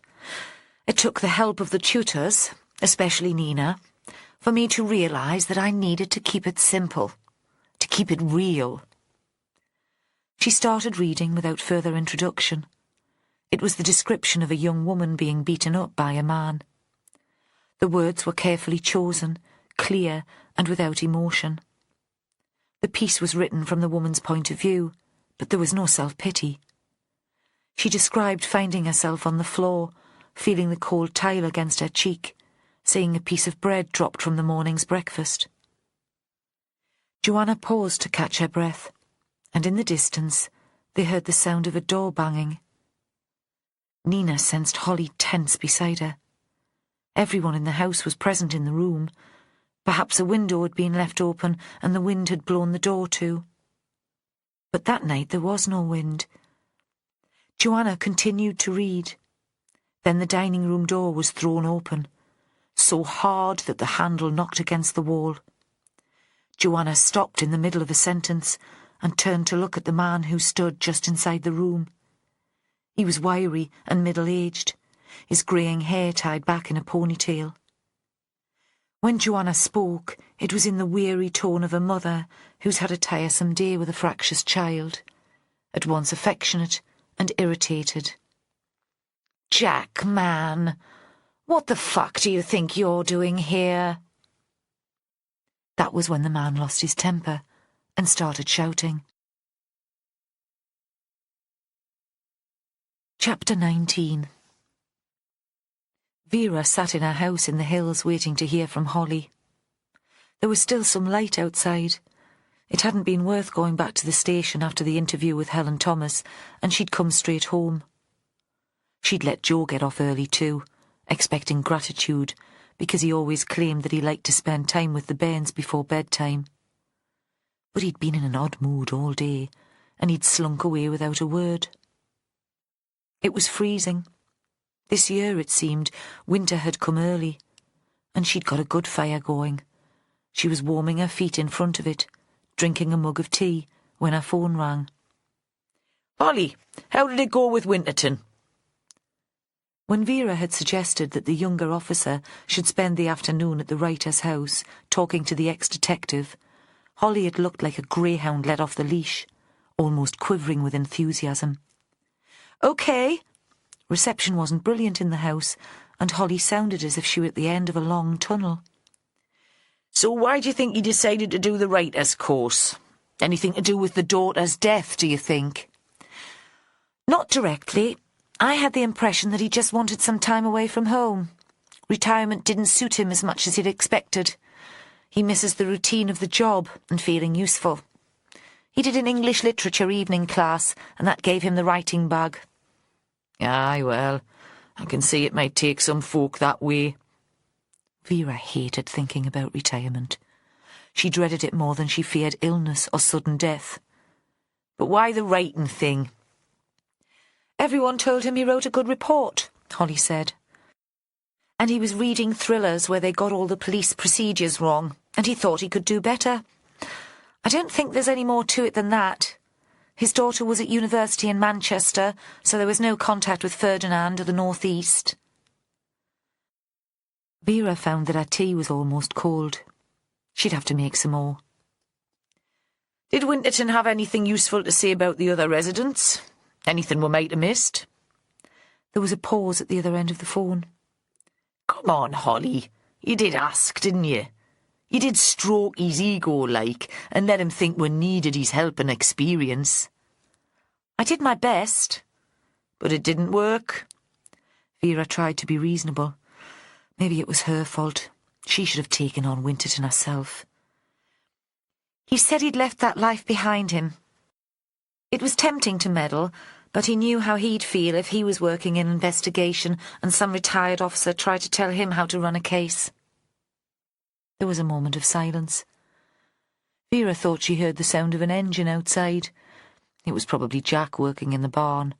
It took the help of the tutors, especially Nina, for me to realise that I needed to keep it simple, to keep it real." She started reading without further introduction. It was the description of a young woman being beaten up by a man. The words were carefully chosen, clear and without emotion. The piece was written from the woman's point of view, but there was no self-pity. She described finding herself on the floor, feeling the cold tile against her cheek, seeing a piece of bread dropped from the morning's breakfast. Joanna paused to catch her breath, and in the distance they heard the sound of a door banging. Nina sensed Holly tense beside her. Everyone in the house was present in the room. Perhaps a window had been left open and the wind had blown the door to. But that night there was no wind. Joanna continued to read. Then the dining room door was thrown open, so hard that the handle knocked against the wall. Joanna stopped in the middle of a sentence and turned to look at the man who stood just inside the room. He was wiry and middle-aged, his greying hair tied back in a ponytail. When Joanna spoke, it was in the weary tone of a mother who's had a tiresome day with a fractious child, at once affectionate and irritated. "Jack, man, what the fuck do you think you're doing here?" That was when the man lost his temper and started shouting. Chapter 19. Vera sat in her house in the hills waiting to hear from Holly. There was still some light outside. It hadn't been worth going back to the station after the interview with Helen Thomas, and she'd come straight home. She'd let Joe get off early too, expecting gratitude, because he always claimed that he liked to spend time with the bairns before bedtime. But he'd been in an odd mood all day, and he'd slunk away without a word. It was freezing. This year, it seemed, winter had come early, and she'd got a good fire going. She was warming her feet in front of it, drinking a mug of tea, when her phone rang. "Holly, how did it go with Winterton?" When Vera had suggested that the younger officer should spend the afternoon at the writer's house, talking to the ex-detective, Holly had looked like a greyhound let off the leash, almost quivering with enthusiasm. "OK." Reception wasn't brilliant in the house, and Holly sounded as if she were at the end of a long tunnel. "So why do you think he decided to do the writer's course? Anything to do with the daughter's death, do you think?" "Not directly. I had the impression that he just wanted some time away from home. Retirement didn't suit him as much as he'd expected. He misses the routine of the job and feeling useful. He did an English literature evening class, and that gave him the writing bug." "Aye, well, I can see it might take some folk that way." Vera hated thinking about retirement. She dreaded it more than she feared illness or sudden death. "But why the writing thing?" "Everyone told him he wrote a good report," Holly said. "And he was reading thrillers where they got all the police procedures wrong, and he thought he could do better. I don't think there's any more to it than that. His daughter was at university in Manchester, so there was no contact with Ferdinand or the North East." Vera found that her tea was almost cold. She'd have to make some more. "Did Winterton have anything useful to say about the other residents? Anything we might have missed?" There was a pause at the other end of the phone. "Come on, Holly. You did ask, didn't you? You did stroke his ego, like, and let him think we needed his help and experience." "I did my best." "But it didn't work." Vera tried to be reasonable. Maybe it was her fault. She should have taken on Winterton herself. "He said he'd left that life behind him. It was tempting to meddle, but he knew how he'd feel if he was working in investigation and some retired officer tried to tell him how to run a case." There was a moment of silence. Vera thought she heard the sound of an engine outside. It was probably Jack working in the barn,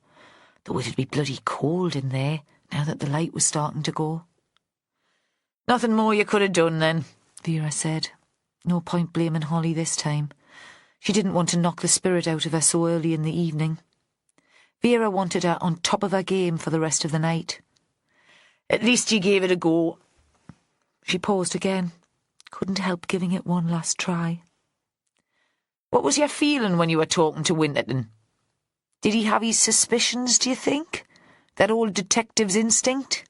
though it'd be bloody cold in there now that the light was starting to go. "Nothing more you could have done, then?" Vera said. No point blaming Holly this time. She didn't want to knock the spirit out of her so early in the evening. Vera wanted her on top of her game for the rest of the night. "At least you gave it a go." She paused again. Couldn't help giving it one last try. "What was your feeling when you were talking to Winterton? Did he have his suspicions, do you think? That old detective's instinct?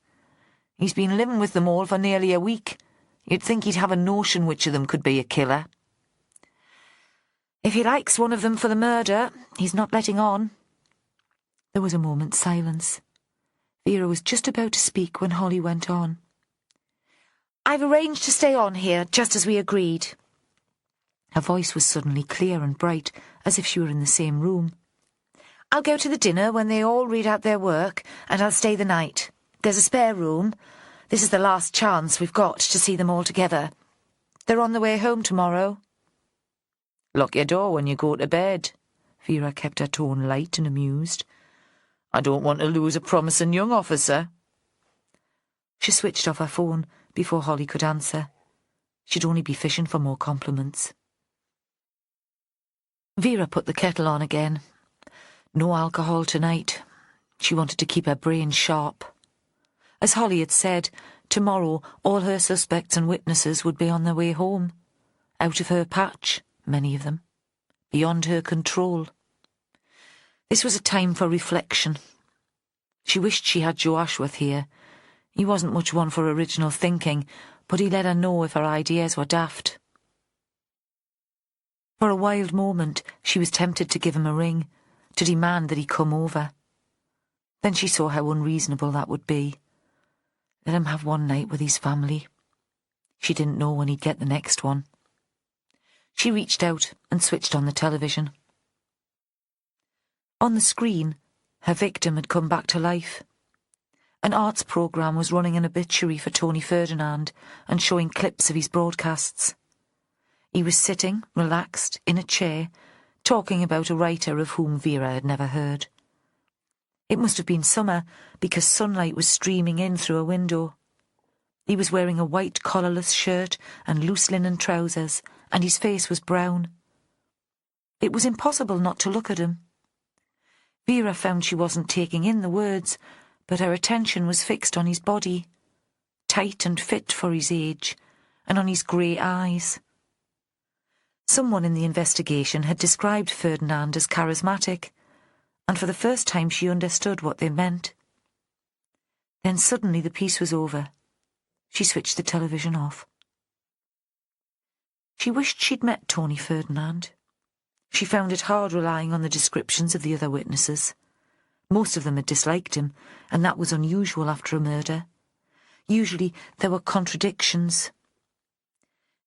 He's been living with them all for nearly a week. You'd think he'd have a notion which of them could be a killer." "If he likes one of them for the murder, he's not letting on." There was a moment's silence. Vera was just about to speak when Holly went on. I've arranged to stay on here, just as we agreed. Her voice was suddenly clear and bright, as if she were in the same room. I'll go to the dinner when they all read out their work, and I'll stay the night. There's a spare room. This is the last chance we've got to see them all together. They're on the way home tomorrow. Lock your door when you go to bed. Vera kept her tone light and amused. I don't want to lose a promising young officer. She switched off her phone before Holly could answer. She'd only be fishing for more compliments. Vera put the kettle on again. No alcohol tonight. She wanted to keep her brain sharp. As Holly had said, tomorrow all her suspects and witnesses would be on their way home. Out of her patch, many of them. Beyond her control. This was a time for reflection. She wished she had Joe Ashworth here. He wasn't much one for original thinking, but he let her know if her ideas were daft. For a wild moment, she was tempted to give him a ring, to demand that he come over. Then she saw how unreasonable that would be. Let him have one night with his family. She didn't know when he'd get the next one. She reached out and switched on the television. On the screen, her victim had come back to life. An arts programme was running an obituary for Tony Ferdinand and showing clips of his broadcasts. He was sitting, relaxed, in a chair, talking about a writer of whom Vera had never heard. It must have been summer, because sunlight was streaming in through a window. He was wearing a white collarless shirt and loose linen trousers, and his face was brown. It was impossible not to look at him. Vera found she wasn't taking in the words, but her attention was fixed on his body, tight and fit for his age, and on his grey eyes. Someone in the investigation had described Ferdinand as charismatic, and for the first time she understood what they meant. Then suddenly the piece was over. She switched the television off. She wished she'd met Tony Ferdinand. She found it hard relying on the descriptions of the other witnesses. Most of them had disliked him, and that was unusual after a murder. Usually there were contradictions.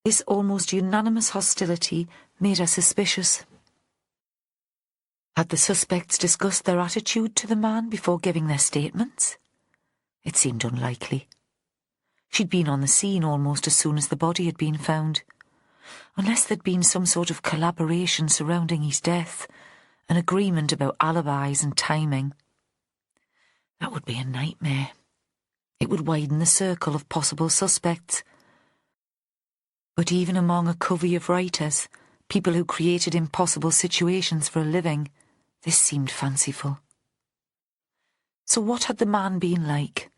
This almost unanimous hostility made her suspicious. Had the suspects discussed their attitude to the man before giving their statements? It seemed unlikely. She'd been on the scene almost as soon as the body had been found. Unless there'd been some sort of collaboration surrounding his death, an agreement about alibis and timing. That would be a nightmare. It would widen the circle of possible suspects. But even among a covey of writers, people who created impossible situations for a living, this seemed fanciful. So what had the man been like?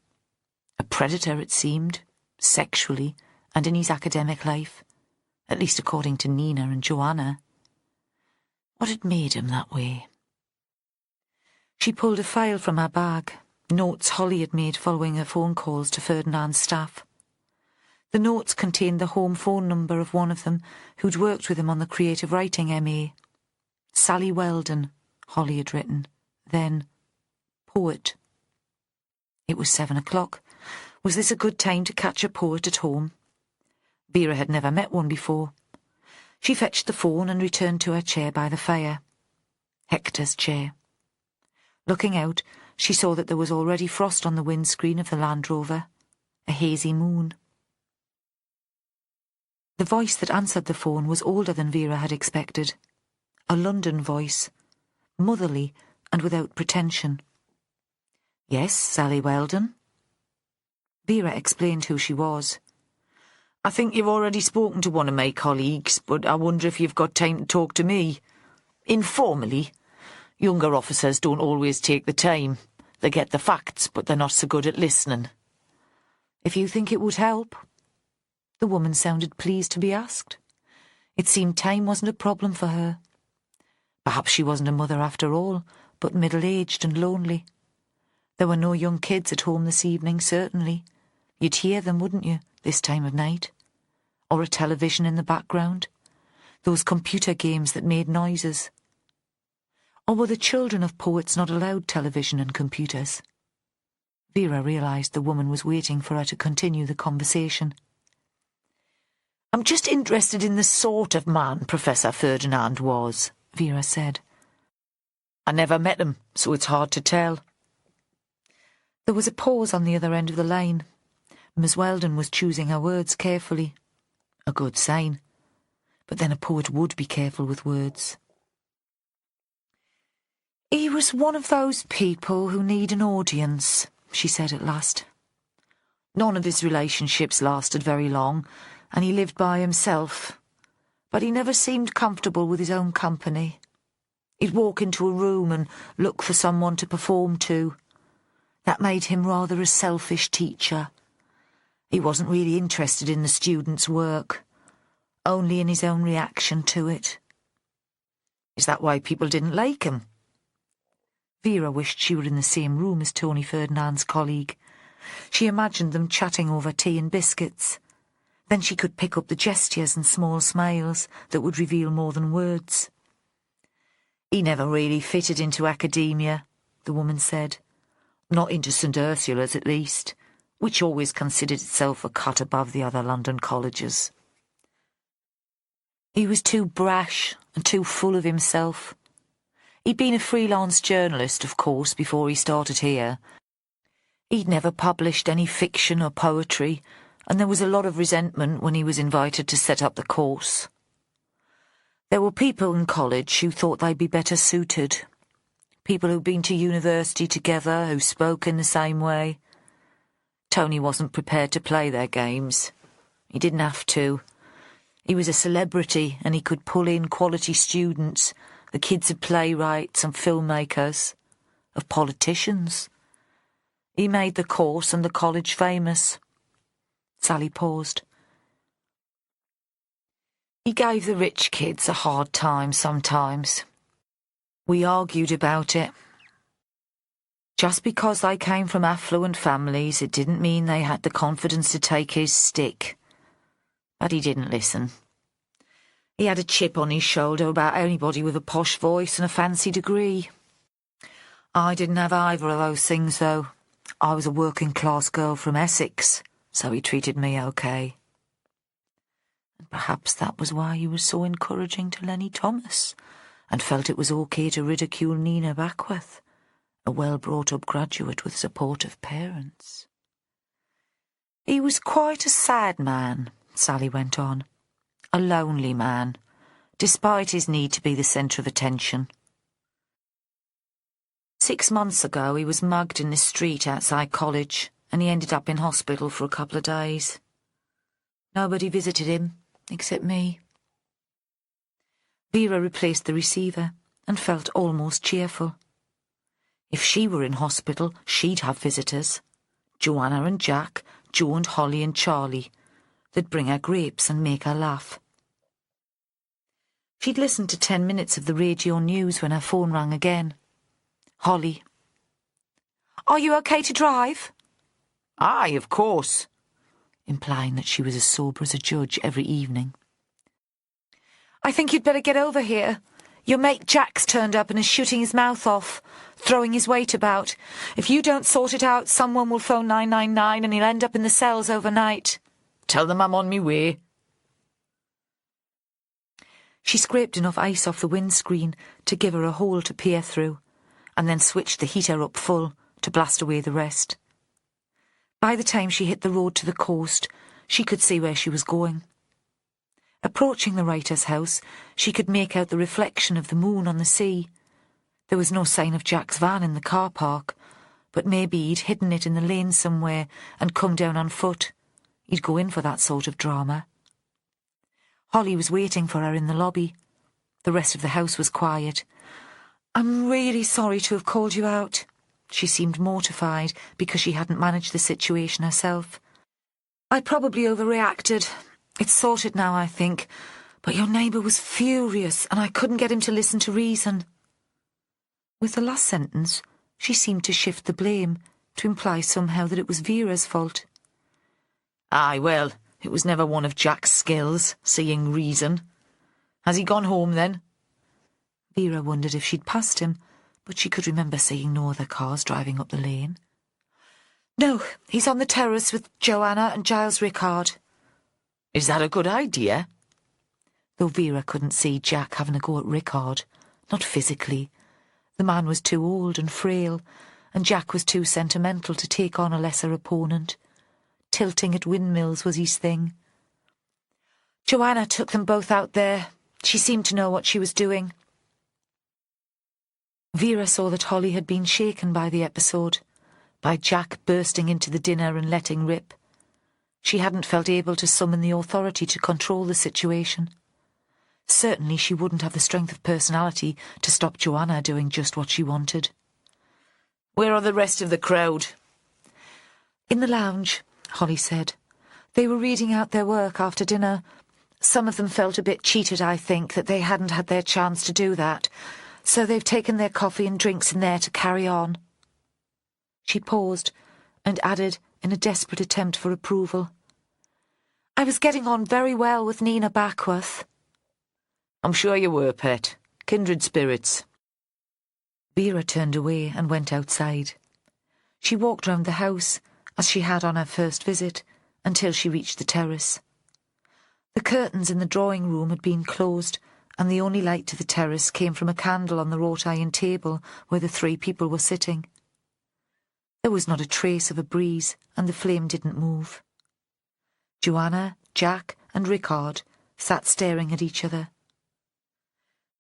A predator, it seemed, sexually and in his academic life, at least according to Nina and Joanna. What had made him that way? She pulled a file from her bag, notes Holly had made following her phone calls to Ferdinand's staff. The notes contained the home phone number of one of them who'd worked with him on the creative writing MA. Sally Weldon, Holly had written. Then, poet. It was 7 o'clock. Was this a good time to catch a poet at home? Vera had never met one before. She fetched the phone and returned to her chair by the fire. Hector's chair. Looking out, she saw that there was already frost on the windscreen of the Land Rover. A hazy moon. The voice that answered the phone was older than Vera had expected. A London voice. Motherly and without pretension. Yes, Sally Weldon. Vera explained who she was. I think you've already spoken to one of my colleagues, but I wonder if you've got time to talk to me. Informally. Younger officers don't always take the time. They get the facts, but they're not so good at listening. If you think it would help. The woman sounded pleased to be asked. It seemed time wasn't a problem for her. Perhaps she wasn't a mother after all, but middle-aged and lonely. There were no young kids at home this evening, certainly. You'd hear them, wouldn't you, this time of night? Or a television in the background. Those computer games that made noises. Or were the children of poets not allowed television and computers? Vera realised the woman was waiting for her to continue the conversation. I'm just interested in the sort of man Professor Ferdinand was, Vera said. I never met him, so it's hard to tell. There was a pause on the other end of the line. Miss Weldon was choosing her words carefully. A good sign. But then a poet would be careful with words. He was one of those people who need an audience, she said at last. None of his relationships lasted very long, and he lived by himself. But he never seemed comfortable with his own company. He'd walk into a room and look for someone to perform to. That made him rather a selfish teacher. He wasn't really interested in the students' work, only in his own reaction to it. Is that why people didn't like him? Vera wished she were in the same room as Tony Ferdinand's colleague. She imagined them chatting over tea and biscuits. Then she could pick up the gestures and small smiles that would reveal more than words. He never really fitted into academia, the woman said. Not into St Ursula's, at least, which always considered itself a cut above the other London colleges. He was too brash and too full of himself. He'd been a freelance journalist, of course, before he started here. He'd never published any fiction or poetry, and there was a lot of resentment when he was invited to set up the course. There were people in college who thought they'd be better suited. People who'd been to university together, who spoke in the same way. Tony wasn't prepared to play their games. He didn't have to. He was a celebrity, and he could pull in quality students, the kids of playwrights and filmmakers, of politicians. He made the course and the college famous. Sally paused. He gave the rich kids a hard time sometimes. We argued about it. Just because they came from affluent families, it didn't mean they had the confidence to take his stick. But he didn't listen. He had a chip on his shoulder about anybody with a posh voice and a fancy degree. I didn't have either of those things, though. I was a working-class girl from Essex, so he treated me okay. And perhaps that was why he was so encouraging to Lenny Thomas, and felt it was okay to ridicule Nina Backworth, a well-brought-up graduate with supportive parents. He was quite a sad man, Sally went on. A lonely man, despite his need to be the centre of attention. 6 months ago he was mugged in the street outside college, and he ended up in hospital for a couple of days. Nobody visited him, except me. Vera replaced the receiver and felt almost cheerful. If she were in hospital, she'd have visitors. Joanna and Jack, Joe and Holly and Charlie. They'd bring her grapes and make her laugh. She'd listened to 10 minutes of the radio news when her phone rang again. Holly. Are you okay to drive? Aye, of course. Implying that she was as sober as a judge every evening. I think you'd better get over here. Your mate Jack's turned up and is shooting his mouth off, throwing his weight about. If you don't sort it out, someone will phone 999 and he'll end up in the cells overnight. Tell them I'm on me way. She scraped enough ice off the windscreen to give her a hole to peer through, and then switched the heater up full to blast away the rest. By the time she hit the road to the coast, she could see where she was going. Approaching the writer's house, she could make out the reflection of the moon on the sea. There was no sign of Jack's van in the car park, but maybe he'd hidden it in the lane somewhere and come down on foot. He'd go in for that sort of drama. Holly was waiting for her in the lobby. The rest of the house was quiet. I'm really sorry to have called you out. She seemed mortified because she hadn't managed the situation herself. I probably overreacted. It's sorted now, I think. But your neighbour was furious and I couldn't get him to listen to reason. With the last sentence, she seemed to shift the blame, to imply somehow that it was Vera's fault. Aye, well, it was never one of Jack's skills, seeing reason. Has he gone home, then? Vera wondered if she'd passed him, but she could remember seeing no other cars driving up the lane. No, he's on the terrace with Joanna and Giles Rickard. Is that a good idea? Though Vera couldn't see Jack having a go at Rickard, not physically. The man was too old and frail, and Jack was too sentimental to take on a lesser opponent. Tilting at windmills was his thing. Joanna took them both out there. She seemed to know what she was doing. Vera saw that Holly had been shaken by the episode, by Jack bursting into the dinner and letting rip. She hadn't felt able to summon the authority to control the situation. Certainly she wouldn't have the strength of personality to stop Joanna doing just what she wanted. Where are the rest of the crowd? In the lounge, Holly said. They were reading out their work after dinner. Some of them felt a bit cheated, I think, that they hadn't had their chance to do that, so they've taken their coffee and drinks in there to carry on. She paused and added in a desperate attempt for approval. I was getting on very well with Nina Backworth. I'm sure you were, pet. Kindred spirits. Vera turned away and went outside. She walked round the house, as she had on her first visit, until she reached the terrace. The curtains in the drawing room had been closed, and the only light to the terrace came from a candle on the wrought iron table where the three people were sitting. There was not a trace of a breeze, and the flame didn't move. Joanna, Jack, and Rickard sat staring at each other.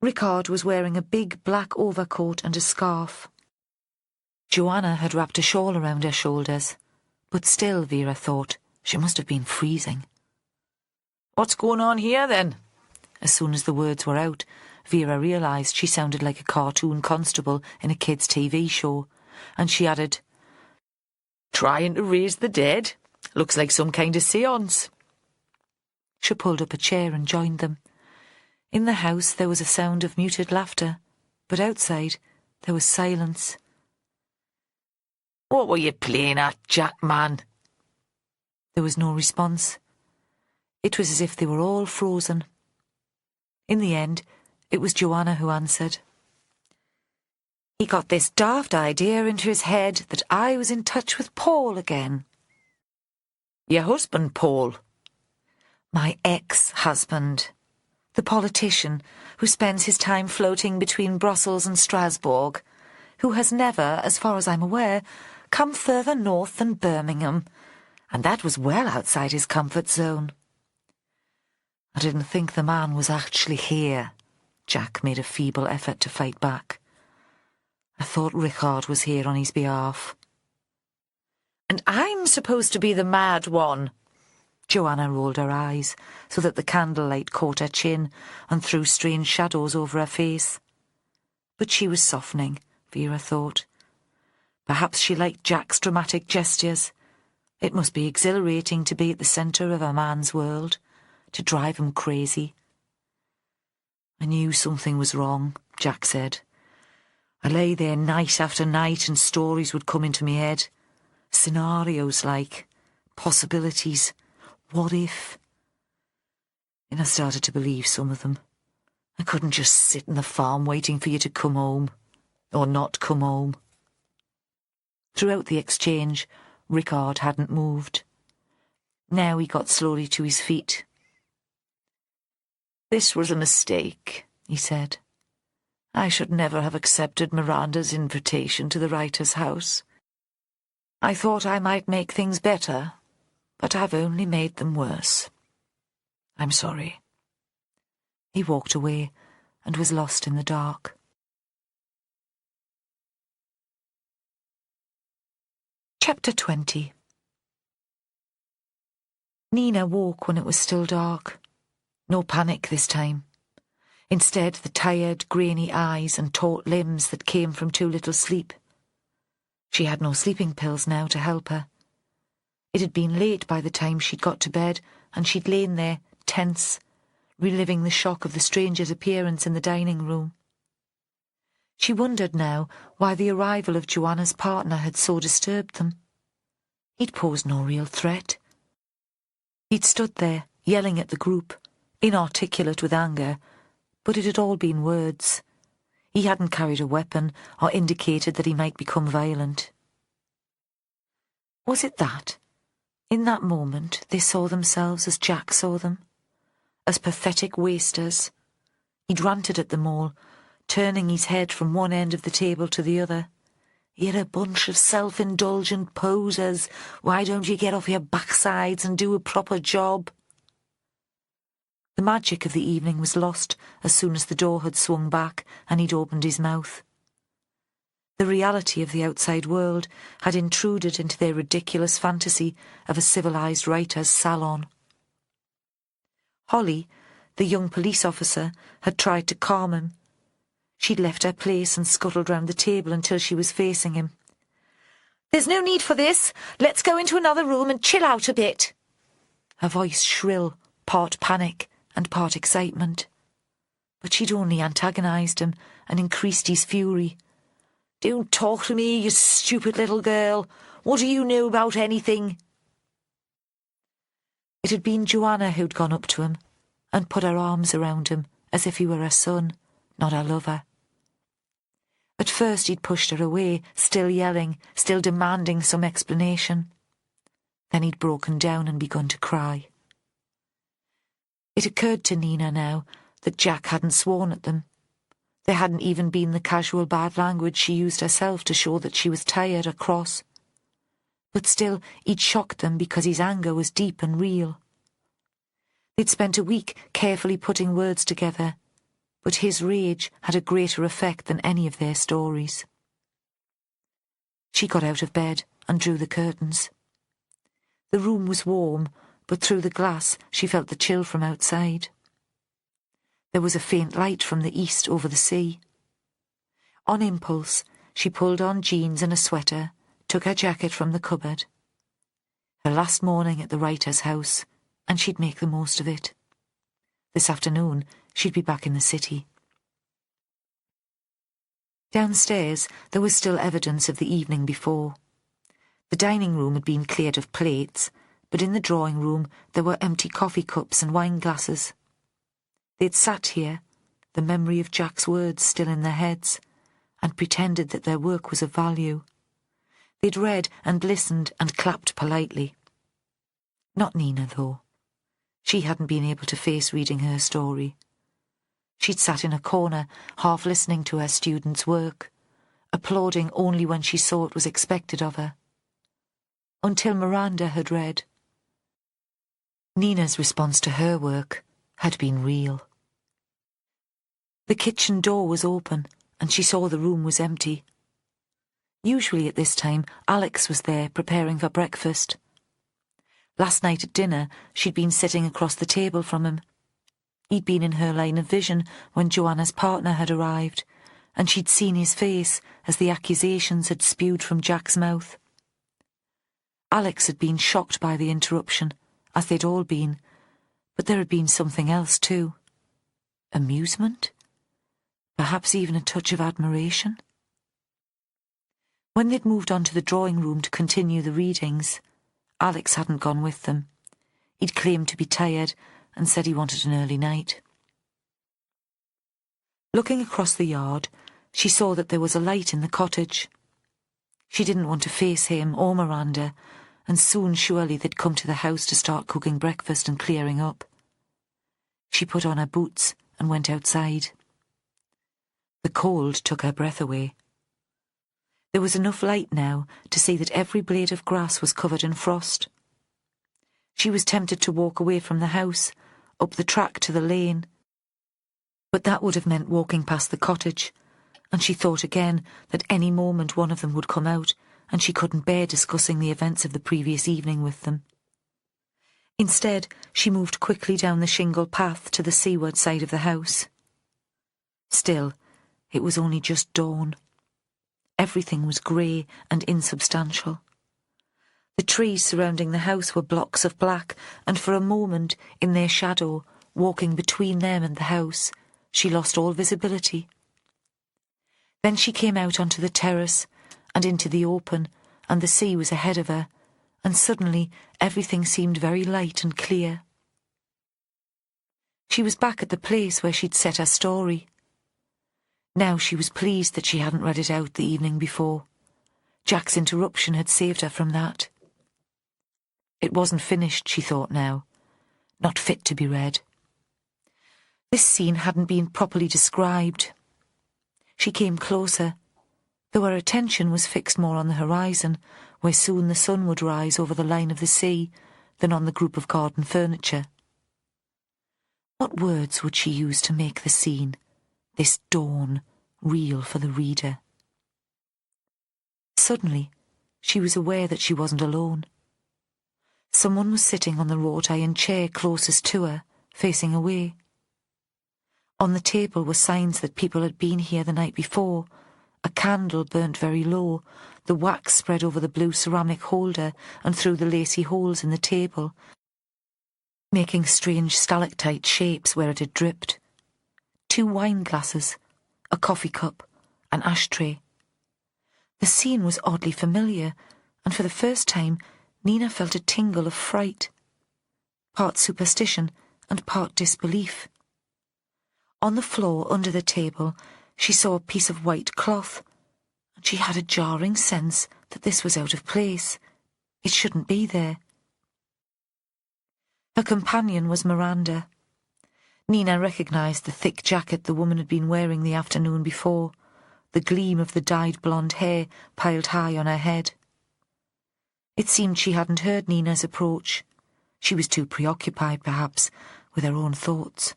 Rickard was wearing a big black overcoat and a scarf. Joanna had wrapped a shawl around her shoulders, but still, Vera thought, she must have been freezing. What's going on here, then? As soon as the words were out, Vera realised she sounded like a cartoon constable in a kids' TV show, and she added, Trying to raise the dead? Looks like some kind of séance. She pulled up a chair and joined them. In the house there was a sound of muted laughter, but outside there was silence. What were you playing at, Jack, man? There was no response. It was as if they were all frozen. In the end, it was Joanna who answered. He got this daft idea into his head that I was in touch with Paul again. Your husband, Paul? My ex-husband. The politician who spends his time floating between Brussels and Strasbourg, who has never, as far as I'm aware, come further north than Birmingham, and that was well outside his comfort zone. I didn't think the man was actually here. Jack made a feeble effort to fight back. I thought Rickard was here on his behalf. And I'm supposed to be the mad one? Joanna rolled her eyes so that the candlelight caught her chin and threw strange shadows over her face. But she was softening, Vera thought. Perhaps she liked Jack's dramatic gestures. It must be exhilarating to be at the centre of a man's world, to drive him crazy. I knew something was wrong, Jack said. I lay there night after night and stories would come into my head. Scenarios like, possibilities, what if? And I started to believe some of them. I couldn't just sit in the farm waiting for you to come home, or not come home. Throughout the exchange, Rickard hadn't moved. Now he got slowly to his feet. This was a mistake, he said. I should never have accepted Miranda's invitation to the writer's house. I thought I might make things better, but I've only made them worse. I'm sorry. He walked away and was lost in the dark. Chapter 20. Nina woke when it was still dark. No panic this time. Instead, the tired, grainy eyes and taut limbs that came from too little sleep. She had no sleeping pills now to help her. It had been late by the time she'd got to bed, and she'd lain there, tense, reliving the shock of the stranger's appearance in the dining room. She wondered now why the arrival of Joanna's partner had so disturbed them. He'd posed no real threat. He'd stood there, yelling at the group, inarticulate with anger, but it had all been words. He hadn't carried a weapon or indicated that he might become violent. Was it that? In that moment they saw themselves as Jack saw them, as pathetic wasters. He'd ranted at them all, turning his head from one end of the table to the other. "You're a bunch of self-indulgent posers. Why don't you get off your backsides and do a proper job?" The magic of the evening was lost as soon as the door had swung back and he'd opened his mouth. The reality of the outside world had intruded into their ridiculous fantasy of a civilised writer's salon. Holly, the young police officer, had tried to calm him. She'd left her place and scuttled round the table until she was facing him. "There's no need for this. Let's go into another room and chill out a bit." Her voice shrill, part panic and part excitement. But she'd only antagonised him and increased his fury. "Don't talk to me, you stupid little girl. What do you know about anything?" It had been Joanna who'd gone up to him and put her arms around him as if he were her son, not her lover. At first he'd pushed her away, still yelling, still demanding some explanation. Then he'd broken down and begun to cry. It occurred to Nina now that Jack hadn't sworn at them. There hadn't even been the casual bad language she used herself to show that she was tired or cross. But still, he'd shocked them because his anger was deep and real. They'd spent a week carefully putting words together, but his rage had a greater effect than any of their stories. She got out of bed and drew the curtains. The room was warm, but through the glass she felt the chill from outside. There was a faint light from the east over the sea. On impulse, she pulled on jeans and a sweater, took her jacket from the cupboard. Her last morning at the writer's house, and she'd make the most of it. This afternoon, she'd be back in the city. Downstairs, there was still evidence of the evening before. The dining room had been cleared of plates, but in the drawing room there were empty coffee cups and wine glasses. They'd sat here, the memory of Jack's words still in their heads, and pretended that their work was of value. They'd read and listened and clapped politely. Not Nina, though. She hadn't been able to face reading her story. She'd sat in a corner, half listening to her students' work, applauding only when she saw it was expected of her. Until Miranda had read. Nina's response to her work had been real. The kitchen door was open, and she saw the room was empty. Usually at this time, Alex was there preparing for breakfast. Last night at dinner, she'd been sitting across the table from him. He'd been in her line of vision when Joanna's partner had arrived, and she'd seen his face as the accusations had spewed from Jack's mouth. Alex had been shocked by the interruption, as they'd all been, but there had been something else too. Amusement? Perhaps even a touch of admiration? When they'd moved on to the drawing room to continue the readings, Alex hadn't gone with them. He'd claimed to be tired and said he wanted an early night. Looking across the yard, she saw that there was a light in the cottage. She didn't want to face him or Miranda, and soon surely they'd come to the house to start cooking breakfast and clearing up. She put on her boots and went outside. The cold took her breath away. There was enough light now to see that every blade of grass was covered in frost. She was tempted to walk away from the house, up the track to the lane. But that would have meant walking past the cottage, and she thought again that any moment one of them would come out, and she couldn't bear discussing the events of the previous evening with them. Instead, she moved quickly down the shingle path to the seaward side of the house. Still, it was only just dawn. Everything was grey and insubstantial. The trees surrounding the house were blocks of black, and for a moment, in their shadow, walking between them and the house, she lost all visibility. Then she came out onto the terrace and into the open, and the sea was ahead of her, and suddenly everything seemed very light and clear. She was back at the place where she'd set her story. Now she was pleased that she hadn't read it out the evening before. Jack's interruption had saved her from that. It wasn't finished, she thought now. Not fit to be read. This scene hadn't been properly described. She came closer, though her attention was fixed more on the horizon, where soon the sun would rise over the line of the sea, than on the group of garden furniture. What words would she use to make the scene, this dawn, real for the reader? Suddenly, she was aware that she wasn't alone. Someone was sitting on the wrought iron chair closest to her, facing away. On the table were signs that people had been here the night before. A candle burnt very low, the wax spread over the blue ceramic holder and through the lacy holes in the table, making strange stalactite shapes where it had dripped. 2 wine glasses, a coffee cup, an ashtray. The scene was oddly familiar, and for the first time Nina felt a tingle of fright, part superstition and part disbelief. On the floor under the table she saw a piece of white cloth, and she had a jarring sense that this was out of place. It shouldn't be there. Her companion was Miranda. Nina recognised the thick jacket the woman had been wearing the afternoon before, the gleam of the dyed blonde hair piled high on her head. It seemed she hadn't heard Nina's approach. She was too preoccupied, perhaps, with her own thoughts.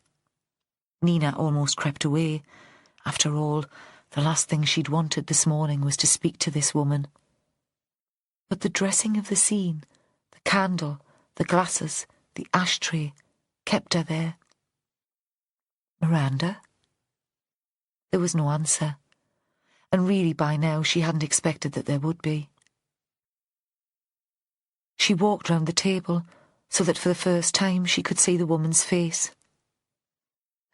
Nina almost crept away. After all, the last thing she'd wanted this morning was to speak to this woman. But the dressing of the scene, the candle, the glasses, the ashtray, kept her there. Miranda? There was no answer, and really by now she hadn't expected that there would be. She walked round the table, so that for the first time she could see the woman's face.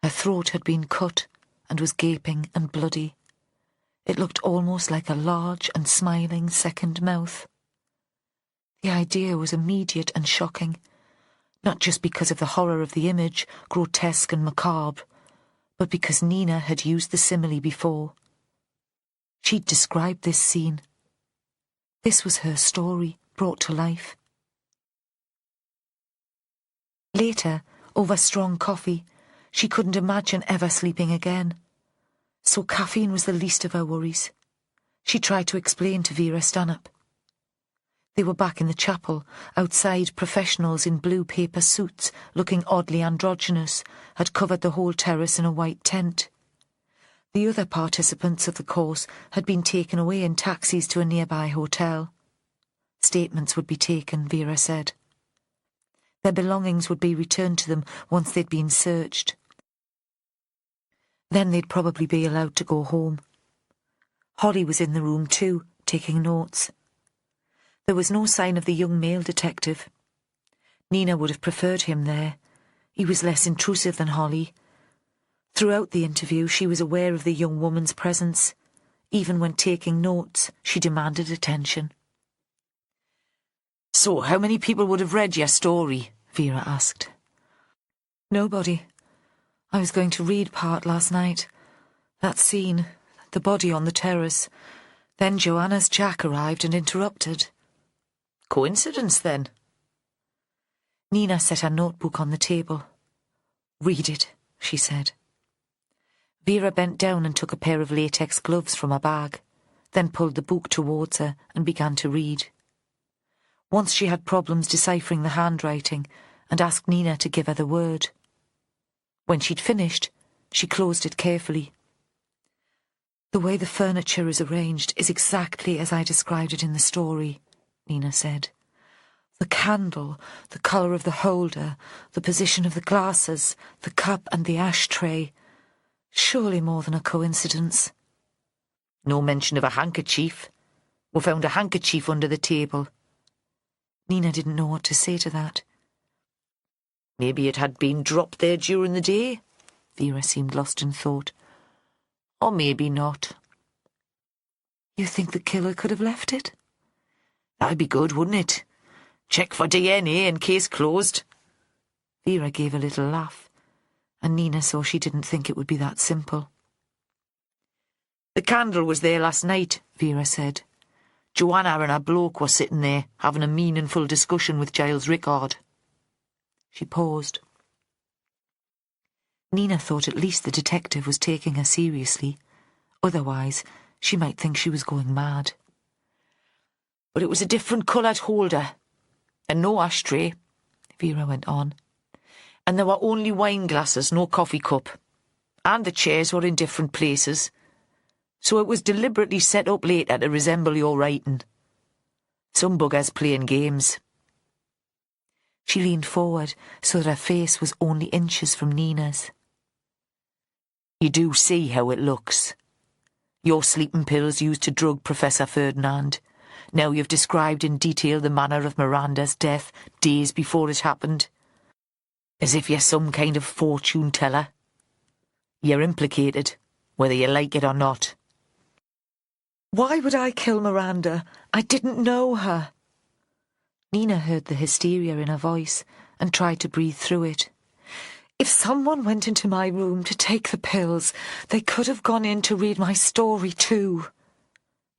Her throat had been cut and was gaping and bloody. It looked almost like a large and smiling second mouth. The idea was immediate and shocking, not just because of the horror of the image, grotesque and macabre, but because Nina had used the simile before. She'd described this scene. This was her story, brought to life. Later, over strong coffee, she couldn't imagine ever sleeping again. So caffeine was the least of her worries. She tried to explain to Vera Stanhope. They were back in the chapel. Outside, professionals in blue paper suits, looking oddly androgynous, had covered the whole terrace in a white tent. The other participants of the course had been taken away in taxis to a nearby hotel. Statements would be taken, Vera said. Their belongings would be returned to them once they'd been searched. Then they'd probably be allowed to go home. Holly was in the room too, taking notes. There was no sign of the young male detective. Nina would have preferred him there. He was less intrusive than Holly. Throughout the interview she was aware of the young woman's presence. Even when taking notes, she demanded attention. "So, how many people would have read your story?" Vera asked. "Nobody. I was going to read part last night. That scene, the body on the terrace. Then Joanna's Jack arrived and interrupted." "Coincidence, then?" Nina set her notebook on the table. "Read it," she said. Vera bent down and took a pair of latex gloves from her bag, then pulled the book towards her and began to read. Once she had problems deciphering the handwriting and asked Nina to give her the word. When she'd finished, she closed it carefully. "The way the furniture is arranged is exactly as I described it in the story," Nina said. "The candle, the colour of the holder, the position of the glasses, the cup and the ashtray. Surely more than a coincidence." "No mention of a handkerchief. We found a handkerchief under the table." Nina didn't know what to say to that. "Maybe it had been dropped there during the day." Vera seemed lost in thought. "Or maybe not." "You think the killer could have left it?" "That'd be good, wouldn't it? Check for DNA and case closed." Vera gave a little laugh, and Nina saw she didn't think it would be that simple. "The candle was there last night," Vera said. Joanna and her bloke were sitting there, having a meaningful discussion with Giles Rickard. She paused. Nina thought at least the detective was taking her seriously. Otherwise, she might think she was going mad. But it was a different coloured holder, and no ashtray, Vera went on. And there were only wine glasses, no coffee cup. And the chairs were in different places. So it was deliberately set up later to resemble your writing. Some buggers playing games. She leaned forward so that her face was only inches from Nina's. You do see how it looks. Your sleeping pills used to drug Professor Ferdinand. Now you've described in detail the manner of Miranda's death days before it happened. As if you're some kind of fortune teller. You're implicated, whether you like it or not. Why would I kill Miranda? I didn't know her. Nina heard the hysteria in her voice and tried to breathe through it. If someone went into my room to take the pills, they could have gone in to read my story too.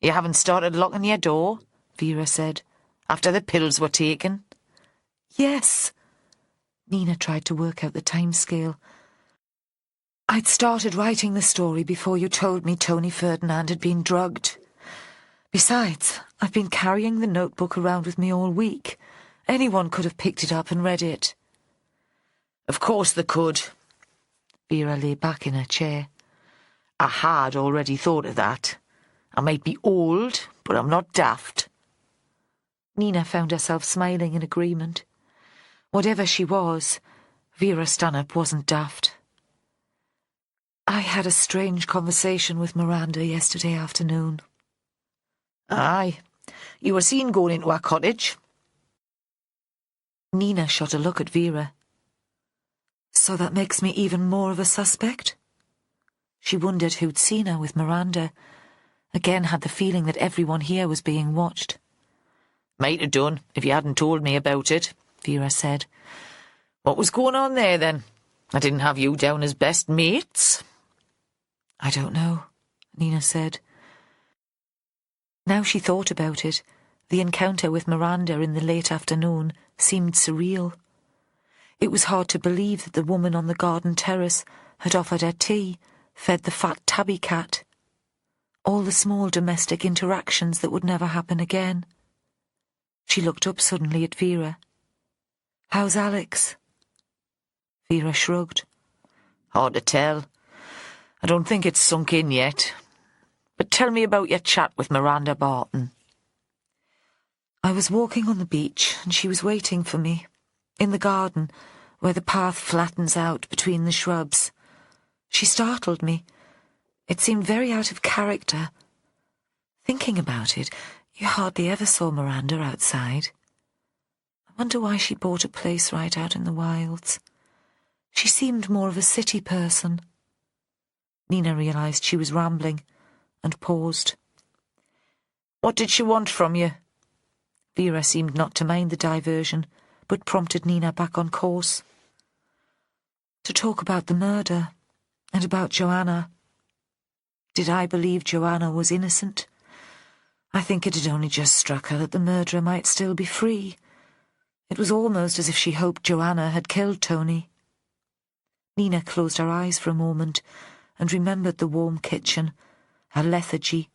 You haven't started locking your door, Vera said, after the pills were taken? Yes. Nina tried to work out the time scale. I'd started writing the story before you told me Tony Ferdinand had been drugged. Besides, I've been carrying the notebook around with me all week. Anyone could have picked it up and read it. Of course they could. Vera lay back in her chair. I had already thought of that. I might be old, but I'm not daft. Nina found herself smiling in agreement. Whatever she was, Vera Stanhope wasn't daft. I had a strange conversation with Miranda yesterday afternoon. Aye, you were seen going into our cottage. Nina shot a look at Vera. So that makes me even more of a suspect? She wondered who'd seen her with Miranda. Again had the feeling that everyone here was being watched. Might have done if you hadn't told me about it, Vera said. What was going on there then? I didn't have you down as best mates. I don't know, Nina said. Now she thought about it, the encounter with Miranda in the late afternoon seemed surreal. It was hard to believe that the woman on the garden terrace had offered her tea, fed the fat tabby cat. All the small domestic interactions that would never happen again. She looked up suddenly at Vera. "How's Alex?" Vera shrugged. Hard to tell. I don't think it's sunk in yet. But tell me about your chat with Miranda Barton. I was walking on the beach and she was waiting for me. In the garden, where the path flattens out between the shrubs. She startled me. It seemed very out of character. Thinking about it, you hardly ever saw Miranda outside. I wonder why she bought a place right out in the wilds. She seemed more of a city person. Nina realised she was rambling and paused. What did she want from you? Vera seemed not to mind the diversion, but prompted Nina back on course. To talk about the murder, and about Joanna. Did I believe Joanna was innocent? I think it had only just struck her that the murderer might still be free. It was almost as if she hoped Joanna had killed Tony. Nina closed her eyes for a moment and remembered the warm kitchen, her lethargy.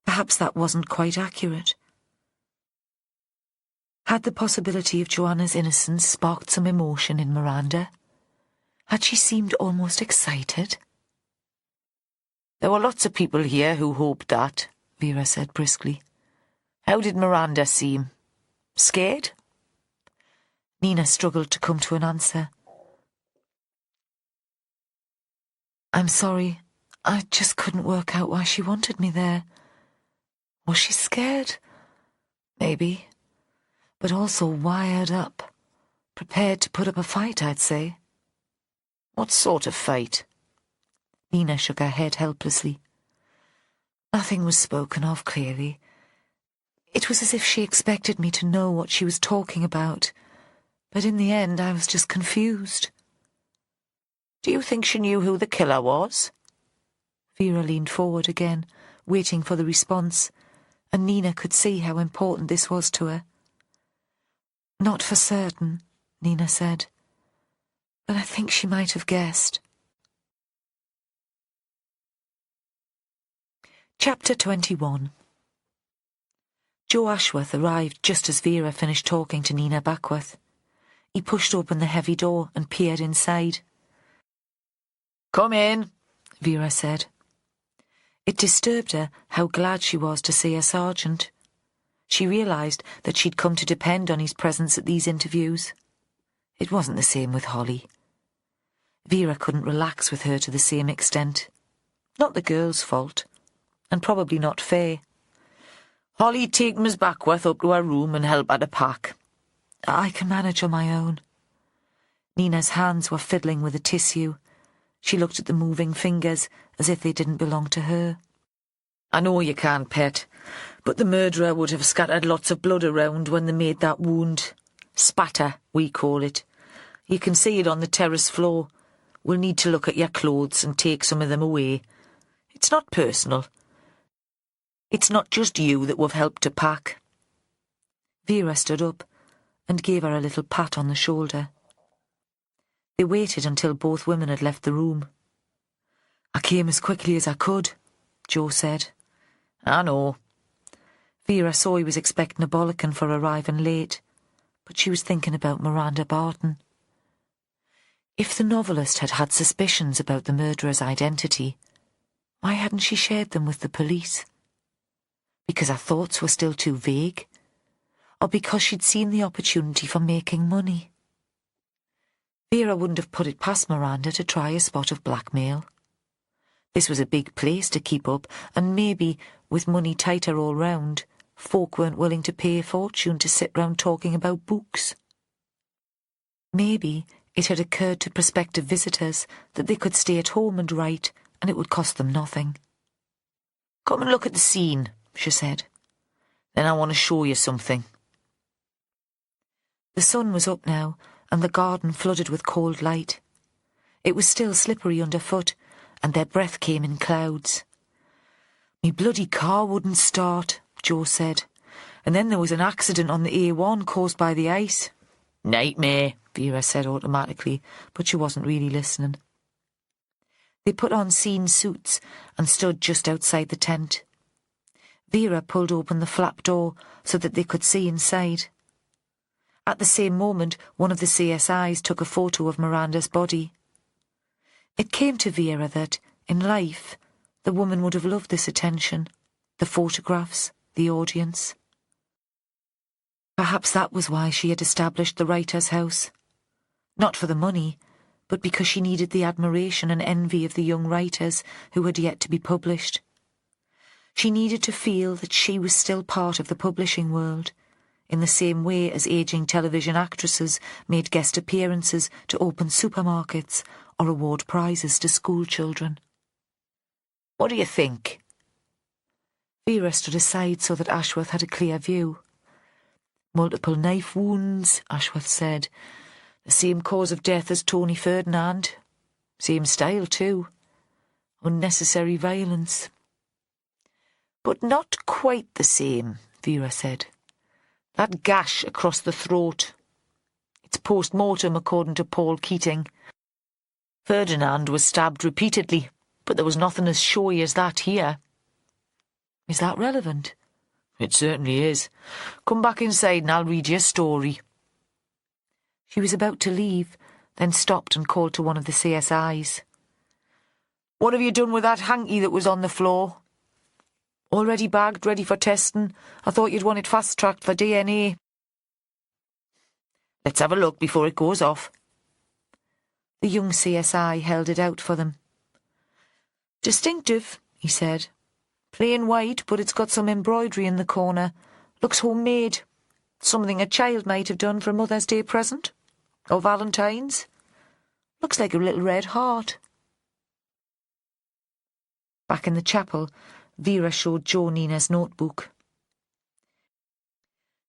Perhaps that wasn't quite accurate. Had the possibility of Joanna's innocence sparked some emotion in Miranda? Had she seemed almost excited? There were lots of people here who hoped that, Vera said briskly. How did Miranda seem? Scared? Nina struggled to come to an answer. I'm sorry, I just couldn't work out why she wanted me there. Was she scared? Maybe. But also wired up. Prepared to put up a fight, I'd say. What sort of fight? Nina shook her head helplessly. Nothing was spoken of clearly. It was as if she expected me to know what she was talking about. But in the end, I was just confused. Do you think she knew who the killer was? Vera leaned forward again, waiting for the response, and Nina could see how important this was to her. "Not for certain," Nina said, "but I think she might have guessed." Chapter 21. Joe Ashworth arrived just as Vera finished talking to Nina Backworth. He pushed open the heavy door and peered inside. "Come in," Vera said. It disturbed her how glad she was to see her sergeant. She realised that she'd come to depend on his presence at these interviews. It wasn't the same with Holly. Vera couldn't relax with her to the same extent. Not the girl's fault, and probably not fair. "Holly, take Miss Backworth up to her room and help her to pack." "I can manage on my own." Nina's hands were fiddling with the tissue. She looked at the moving fingers as if they didn't belong to her. "I know you can't, pet, but the murderer would have scattered lots of blood around when they made that wound. Spatter, we call it. You can see it on the terrace floor. We'll need to look at your clothes and take some of them away. It's not personal. It's not just you that we've helped to pack." Vera stood up and gave her a little pat on the shoulder. They waited until both women had left the room. "I came as quickly as I could," Joe said. "I know." Vera saw he was expecting a bollocking for arriving late, but she was thinking about Miranda Barton. If the novelist had had suspicions about the murderer's identity, why hadn't she shared them with the police? Because her thoughts were still too vague? Or because she'd seen the opportunity for making money? Vera wouldn't have put it past Miranda to try a spot of blackmail. This was a big place to keep up, and maybe, with money tighter all round, folk weren't willing to pay a fortune to sit round talking about books. Maybe it had occurred to prospective visitors that they could stay at home and write, and it would cost them nothing. "Come and look at the scene," she said. "Then I want to show you something." The sun was up now, and the garden flooded with cold light. It was still slippery underfoot, and their breath came in clouds. "Me bloody car wouldn't start," Joe said. "And then there was an accident on the A1 caused by the ice." "Nightmare," Vera said automatically, but she wasn't really listening. They put on scene suits and stood just outside the tent. Vera pulled open the flap door so that they could see inside. At the same moment, one of the CSIs took a photo of Miranda's body. It came to Vera that, in life, the woman would have loved this attention, the photographs, the audience. Perhaps that was why she had established the writer's house. Not for the money, but because she needed the admiration and envy of the young writers who had yet to be published. She needed to feel that she was still part of the publishing world, in the same way as ageing television actresses made guest appearances to open supermarkets or award prizes to school children. "What do you think?" Vera stood aside so that Ashworth had a clear view. "Multiple knife wounds," Ashworth said. "The same cause of death as Tony Ferdinand. Same style, too. Unnecessary violence." "But not quite the same," Vera said. "That gash across the throat. It's post-mortem, according to Paul Keating. Ferdinand was stabbed repeatedly, but there was nothing as showy as that here." "Is that relevant?" "It certainly is. Come back inside and I'll read you a story." She was about to leave, then stopped and called to one of the CSIs. "What have you done with that hanky that was on the floor?" "Already bagged, ready for testing. I thought you'd want it fast-tracked for DNA." "Let's have a look before it goes off." The young CSI held it out for them. "Distinctive," he said. "Plain white, but it's got some embroidery in the corner. Looks homemade. Something a child might have done for a Mother's Day present. Or Valentine's. Looks like a little red heart." Back in the chapel, Vera showed Joe Nina's notebook.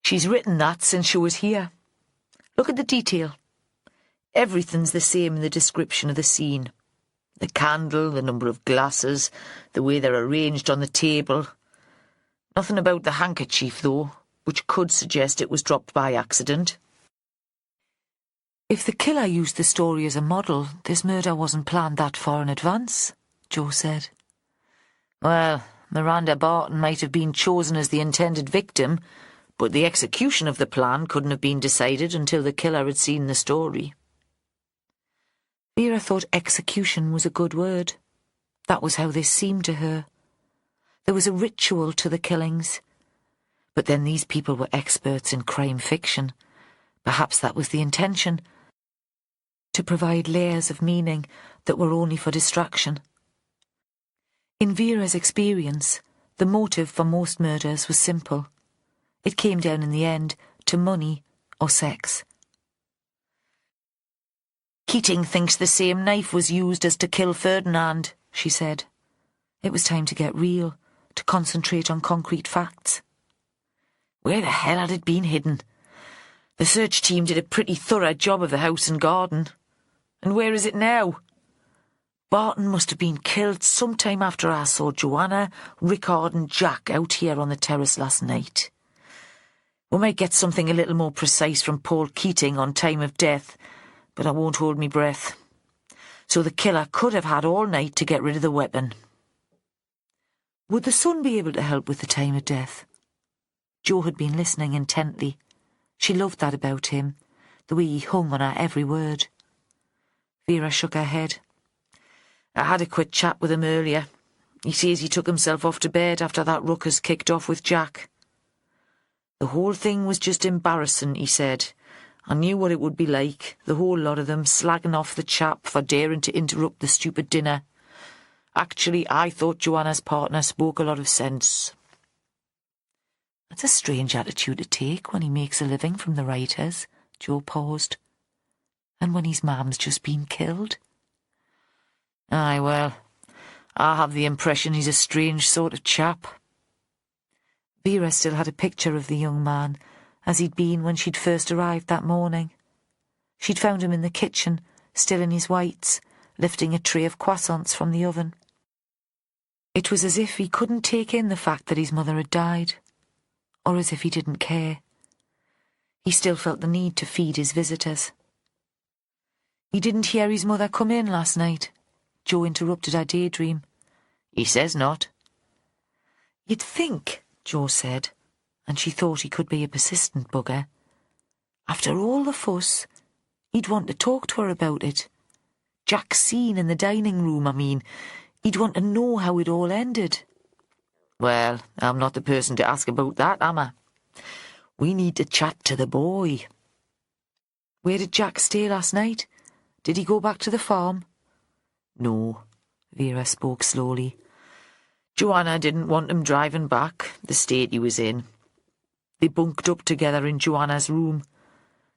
"She's written that since she was here. Look at the detail. Everything's the same in the description of the scene. The candle, the number of glasses, the way they're arranged on the table. Nothing about the handkerchief, though, which could suggest it was dropped by accident. If the killer used the story as a model, this murder wasn't planned that far in advance, Jo said. Well, Miranda Barton might have been chosen as the intended victim, but the execution of the plan couldn't have been decided until the killer had seen the story. Vera thought execution was a good word. That was how this seemed to her. There was a ritual to the killings. But then these people were experts in crime fiction. Perhaps that was the intention, to provide layers of meaning that were only for distraction. In Vera's experience, the motive for most murders was simple. It came down in the end to money or sex. Keating thinks the same knife was used as to kill Ferdinand, she said. It was time to get real, to concentrate on concrete facts. Where the hell had it been hidden? The search team did a pretty thorough job of the house and garden. And where is it now? Barton must have been killed sometime after I saw Joanna, Rickard and Jack out here on the terrace last night. We might get something a little more precise from Paul Keating on time of death, but I won't hold me breath. So the killer could have had all night to get rid of the weapon. Would the son be able to help with the time of death? Jo had been listening intently. She loved that about him, the way he hung on her every word. Vera shook her head. I had a quick chat with him earlier. He says he took himself off to bed after that ruckus kicked off with Jack. The whole thing was just embarrassing, he said. I knew what it would be like, the whole lot of them slagging off the chap for daring to interrupt the stupid dinner. Actually, I thought Joanna's partner spoke a lot of sense. That's a strange attitude to take when he makes a living from the writers, Jo paused. And when his mam's just been killed. Aye, well, I have the impression he's a strange sort of chap. Vera still had a picture of the young man, as he'd been when she'd first arrived that morning. She'd found him in the kitchen, still in his whites, lifting a tray of croissants from the oven. It was as if he couldn't take in the fact that his mother had died, or as if he didn't care. He still felt the need to feed his visitors. He didn't hear his mother come in last night. Jo interrupted her daydream. He says not. You'd think, Jo said, and she thought he could be a persistent bugger. After all the fuss, he'd want to talk to her about it. Jack's scene in the dining room, I mean. He'd want to know how it all ended. Well, I'm not the person to ask about that, am I? We need to chat to the boy. Where did Jack stay last night? Did he go back to the farm? No, Vera spoke slowly. Joanna didn't want him driving back, the state he was in. They bunked up together in Joanna's room.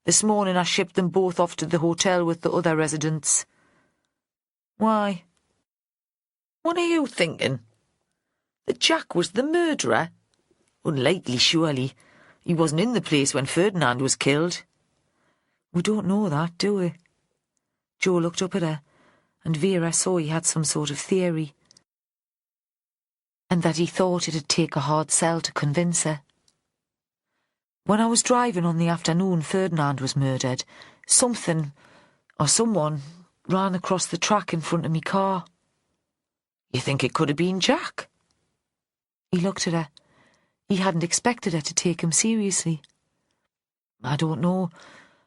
This morning I shipped them both off to the hotel with the other residents. Why? What are you thinking? That Jack was the murderer? Unlikely, surely. He wasn't in the place when Ferdinand was killed. We don't know that, do we? Jo looked up at her, and Vera saw he had some sort of theory, and that he thought it'd take a hard sell to convince her. When I was driving on the afternoon Ferdinand was murdered, something, or someone, ran across the track in front of me car. You think it could have been Jack? He looked at her. He hadn't expected her to take him seriously. I don't know,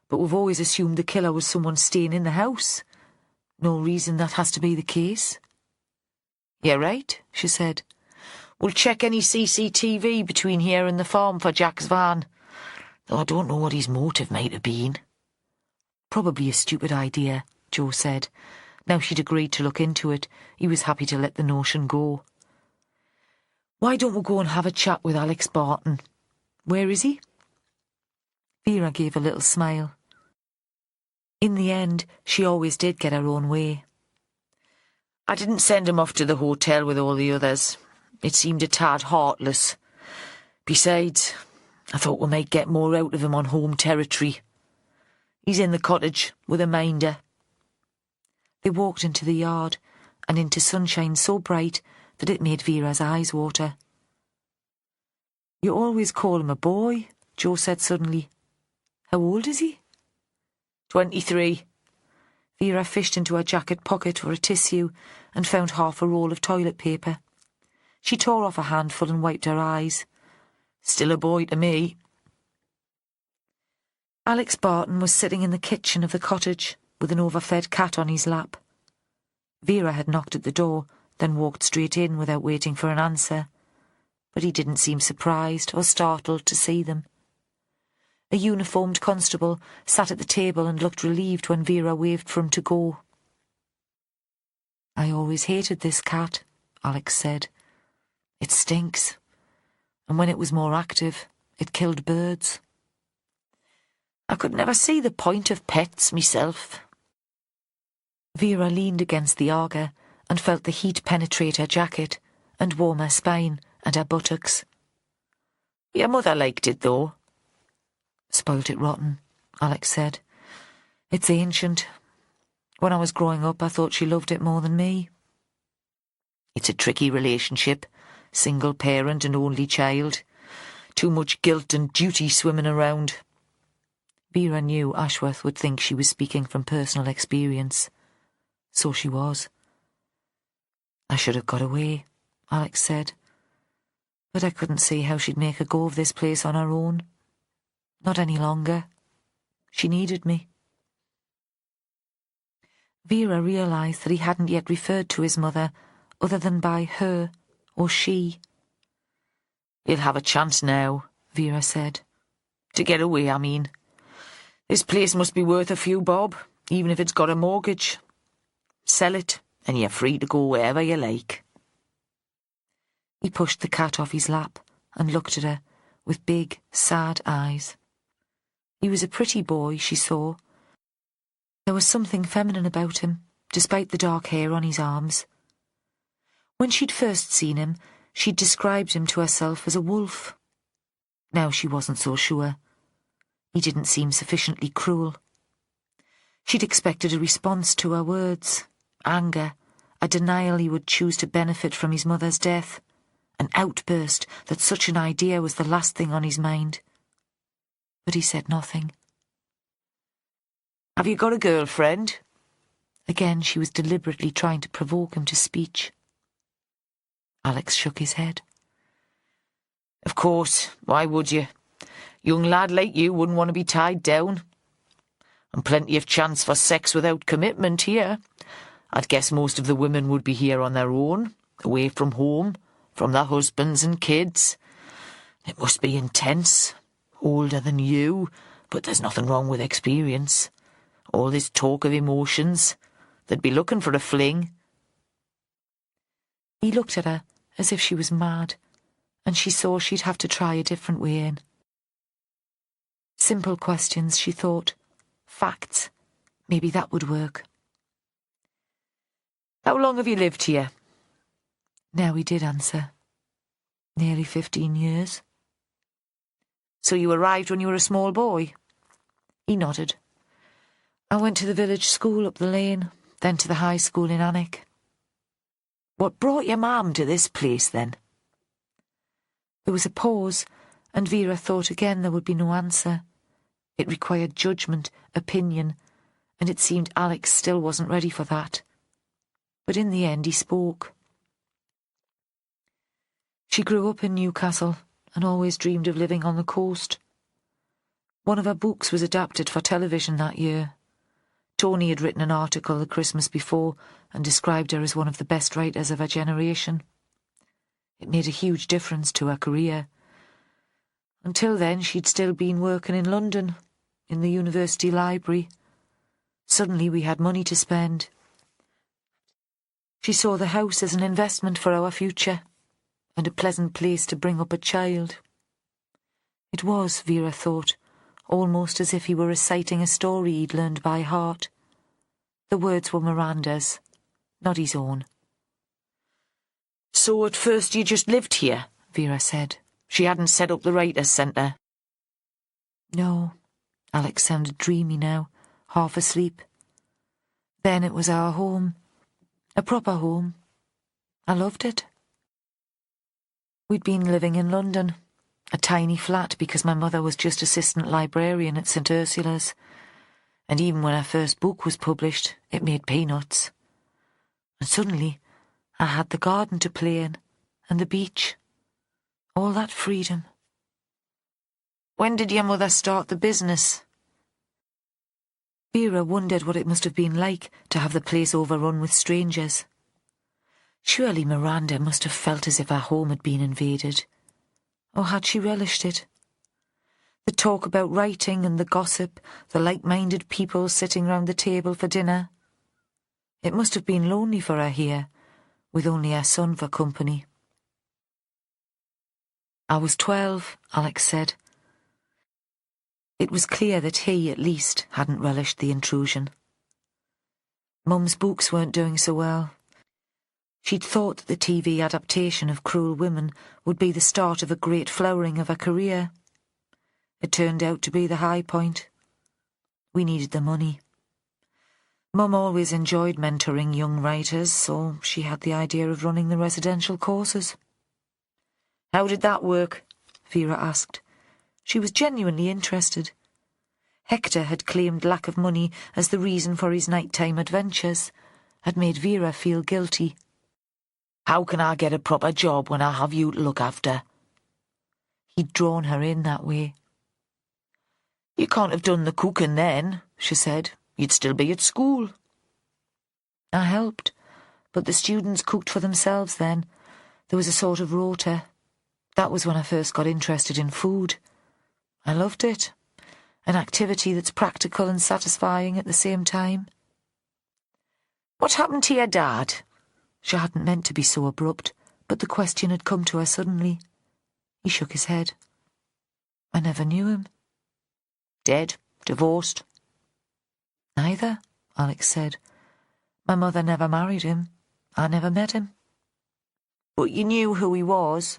but we've always assumed the killer was someone staying in the house. No reason that has to be the case. You're right, she said. We'll check any CCTV between here and the farm for Jack's van, though I don't know what his motive might have been. Probably a stupid idea, Jo said. Now she'd agreed to look into it, he was happy to let the notion go. Why don't we go and have a chat with Alex Barton? Where is he? Vera gave a little smile. In the end, she always did get her own way. I didn't send him off to the hotel with all the others. It seemed a tad heartless. Besides, I thought we might get more out of him on home territory. He's in the cottage with a minder. They walked into the yard, and into sunshine so bright that it made Vera's eyes water. You always call him a boy, Jo said suddenly. How old is he? 23. Vera fished into her jacket pocket for a tissue and found half a roll of toilet paper. She tore off a handful and wiped her eyes. Still a boy to me. Alex Barton was sitting in the kitchen of the cottage with an overfed cat on his lap. Vera had knocked at the door, then walked straight in without waiting for an answer. But he didn't seem surprised or startled to see them. A uniformed constable sat at the table and looked relieved when Vera waved for him to go. "I always hated this cat," Alex said. "It stinks. And when it was more active, it killed birds." "I could never see the point of pets myself." Vera leaned against the auger and felt the heat penetrate her jacket and warm her spine and her buttocks. "Your mother liked it, though." "Spoilt it rotten," Alex said. "It's ancient. When I was growing up, I thought she loved it more than me." "It's a tricky relationship, single parent and only child. Too much guilt and duty swimming around." Vera knew Ashworth would think she was speaking from personal experience. So she was. "I should have got away," Alex said. "But I couldn't see how she'd make a go of this place on her own. Not any longer. She needed me." Vera realised that he hadn't yet referred to his mother other than by her or she. "You'll have a chance now," Vera said. "To get away, I mean. This place must be worth a few bob, even if it's got a mortgage. Sell it, and you're free to go wherever you like." He pushed the cat off his lap and looked at her with big, sad eyes. He was a pretty boy, she saw. There was something feminine about him, despite the dark hair on his arms. When she'd first seen him, she'd described him to herself as a wolf. Now she wasn't so sure. He didn't seem sufficiently cruel. She'd expected a response to her words, anger, a denial he would choose to benefit from his mother's death, an outburst that such an idea was the last thing on his mind. But he said nothing. "Have you got a girlfriend?" Again she was deliberately trying to provoke him to speech. Alex shook his head. "Of course, why would you? Young lad like you wouldn't want to be tied down. And plenty of chance for sex without commitment here. I'd guess most of the women would be here on their own, away from home, from their husbands and kids. It must be intense. Older than you, but there's nothing wrong with experience. All this talk of emotions. They'd be looking for a fling." He looked at her as if she was mad, and she saw she'd have to try a different way in. Simple questions, she thought. Facts. Maybe that would work. "How long have you lived here?" Now he did answer. "Nearly 15 years. "So you arrived when you were a small boy?" He nodded. "I went to the village school up the lane, then to the high school in Alnwick." "What brought your mum to this place, then?" There was a pause, and Vera thought again there would be no answer. It required judgment, opinion, and it seemed Alex still wasn't ready for that. But in the end he spoke. She grew up in Newcastle and always dreamed of living on the coast. One of her books was adapted for television that year. Tony had written an article the Christmas before and described her as one of the best writers of her generation. It made a huge difference to her career. Until then, she'd still been working in London, in the university library. Suddenly we had money to spend. She saw the house as an investment for our future, and a pleasant place to bring up a child. It was, Vera thought, almost as if he were reciting a story he'd learned by heart. The words were Miranda's, not his own. "So at first you just lived here?" Vera said. "She hadn't set up the Writers' Centre?" No. Alex sounded dreamy now, half asleep. Then it was our home. A proper home. I loved it. We'd been living in London, A tiny flat because my mother was just assistant librarian at St Ursula's. And even when our first book was published, it made peanuts. And suddenly, I had the garden to play in, and the beach. All that freedom. When did your mother start the business? Vera wondered what it must have been like to have the place overrun with strangers. Surely Miranda must have felt as if her home had been invaded. Or had she relished it? The talk about writing and the gossip, the like-minded people sitting round the table for dinner. It must have been lonely for her here, with only her son for company. I was 12, Alex said. It was clear that he, at least, hadn't relished the intrusion. Mum's books weren't doing so well. She'd thought that the TV adaptation of Cruel Women would be the start of a great flowering of her career. It turned out to be the high point. We needed the money. Mum always enjoyed mentoring young writers, so she had the idea of running the residential courses. How did that work? Vera asked. She was genuinely interested. Hector had claimed lack of money as the reason for his nighttime adventures, had made Vera feel guilty. How can I get a proper job when I have you to look after? He'd drawn her in that way. You can't have done the cooking then, she said. You'd still be at school. I helped, but the students cooked for themselves then. There was a sort of rota. That was when I first got interested in food. I loved it. An activity that's practical and satisfying at the same time. What happened to your dad? She hadn't meant to be so abrupt, but the question had come to her suddenly. He shook his head. I never knew him. Dead? Divorced? Neither, Alex said. My mother never married him. I never met him. But you knew who he was?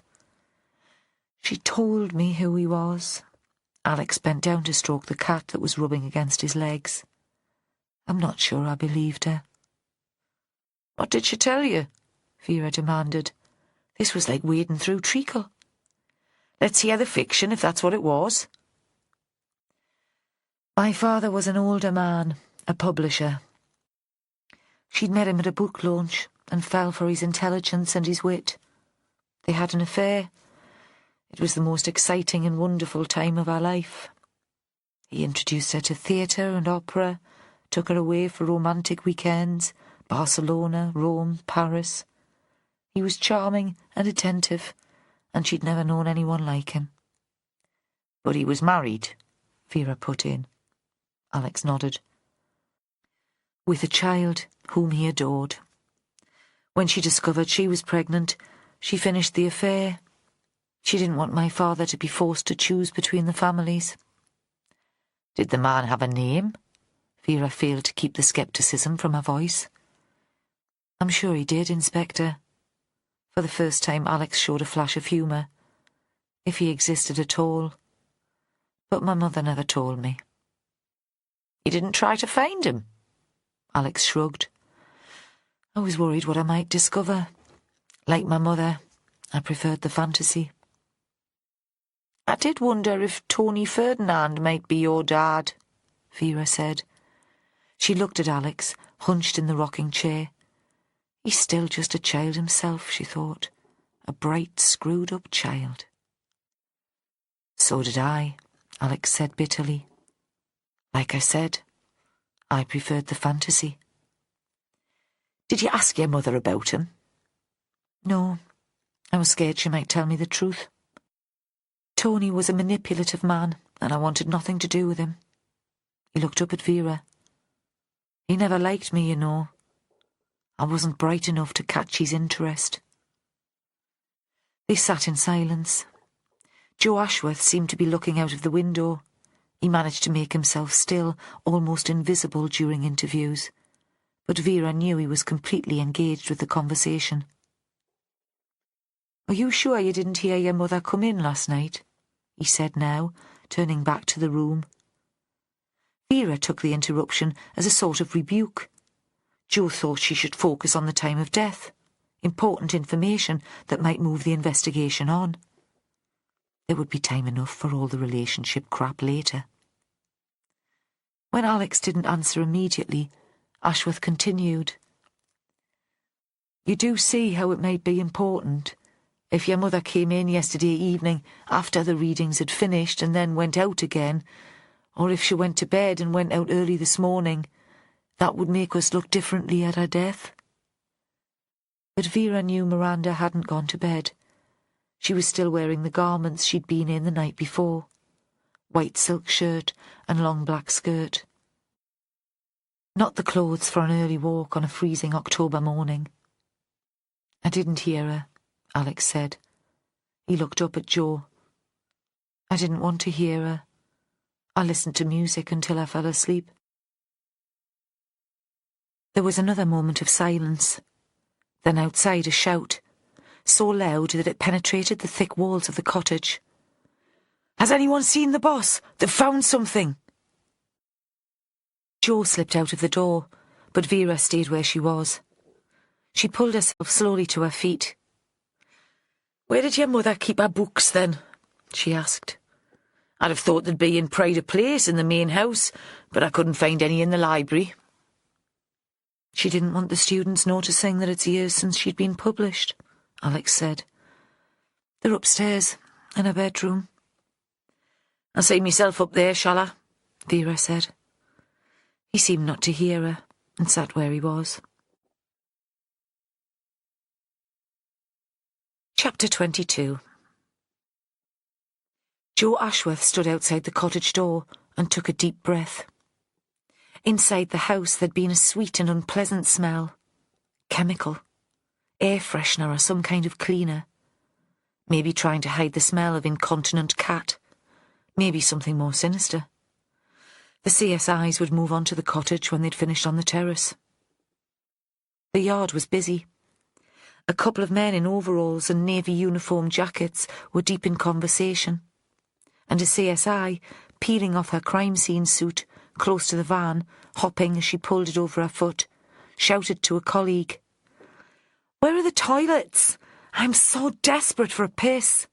She told me who he was. Alex bent down to stroke the cat that was rubbing against his legs. I'm not sure I believed her. What did she tell you? Vera demanded. This was like wading through treacle. Let's hear the fiction, if that's what it was. My father was an older man, a publisher. She'd met him at a book launch and fell for his intelligence and his wit. They had an affair. It was the most exciting and wonderful time of our life. He introduced her to theatre and opera, took her away for romantic weekends, Barcelona, Rome, Paris. He was charming and attentive, and she'd never known anyone like him. But he was married, Vera put in. Alex nodded. With a child whom he adored. When she discovered she was pregnant, she finished the affair. She didn't want my father to be forced to choose between the families. Did the man have a name? Vera failed to keep the scepticism from her voice. I'm sure he did, Inspector. For the first time, Alex showed a flash of humour. If he existed at all. But my mother never told me. You didn't try to find him? Alex shrugged. I was worried what I might discover. Like my mother, I preferred the fantasy. I did wonder if Tony Ferdinand might be your dad, Vera said. She looked at Alex, hunched in the rocking chair. He's still just a child himself, she thought. A bright, screwed-up child. So did I, Alex said bitterly. Like I said, I preferred the fantasy. Did you ask your mother about him? No, I was scared she might tell me the truth. Tony was a manipulative man, and I wanted nothing to do with him. He looked up at Vera. He never liked me, you know. I wasn't bright enough to catch his interest. They sat in silence. Joe Ashworth seemed to be looking out of the window. He managed to make himself still, almost invisible during interviews. But Vera knew he was completely engaged with the conversation. Are you sure you didn't hear your mother come in last night? He said now, turning back to the room. Vera took the interruption as a sort of rebuke. Joe thought she should focus on the time of death, important information that might move the investigation on. There would be time enough for all the relationship crap later. When Alex didn't answer immediately, Ashworth continued. You do see how it might be important. If your mother came in yesterday evening after the readings had finished and then went out again, or if she went to bed and went out early this morning, that would make us look differently at her death. But Vera knew Miranda hadn't gone to bed. She was still wearing the garments she'd been in the night before. White silk shirt and long black skirt. Not the clothes for an early walk on a freezing October morning. I didn't hear her, Alex said. He looked up at Joe. I didn't want to hear her. I listened to music until I fell asleep. There was another moment of silence. Then outside a shout, so loud that it penetrated the thick walls of the cottage. Has anyone seen the boss? They've found something. Jo slipped out of the door, but Vera stayed where she was. She pulled herself slowly to her feet. Where did your mother keep her books, then? She asked. I'd have thought they'd be in Pride of Place in the main house, but I couldn't find any in the library. She didn't want the students noticing that it's years since she'd been published, Alex said. They're upstairs, in her bedroom. I'll see myself up there, shall I? Vera said. He seemed not to hear her, and sat where he was. Chapter 22. Joe Ashworth stood outside the cottage door and took a deep breath. Inside the house there'd been a sweet and unpleasant smell. Chemical. Air freshener or some kind of cleaner. Maybe trying to hide the smell of incontinent cat. Maybe something more sinister. The CSIs would move on to the cottage when they'd finished on the terrace. The yard was busy. A couple of men in overalls and navy uniform jackets were deep in conversation, and a CSI, peeling off her crime scene suit, close to the van, hopping as she pulled it over her foot, shouted to a colleague, Where are the toilets? I'm so desperate for a piss.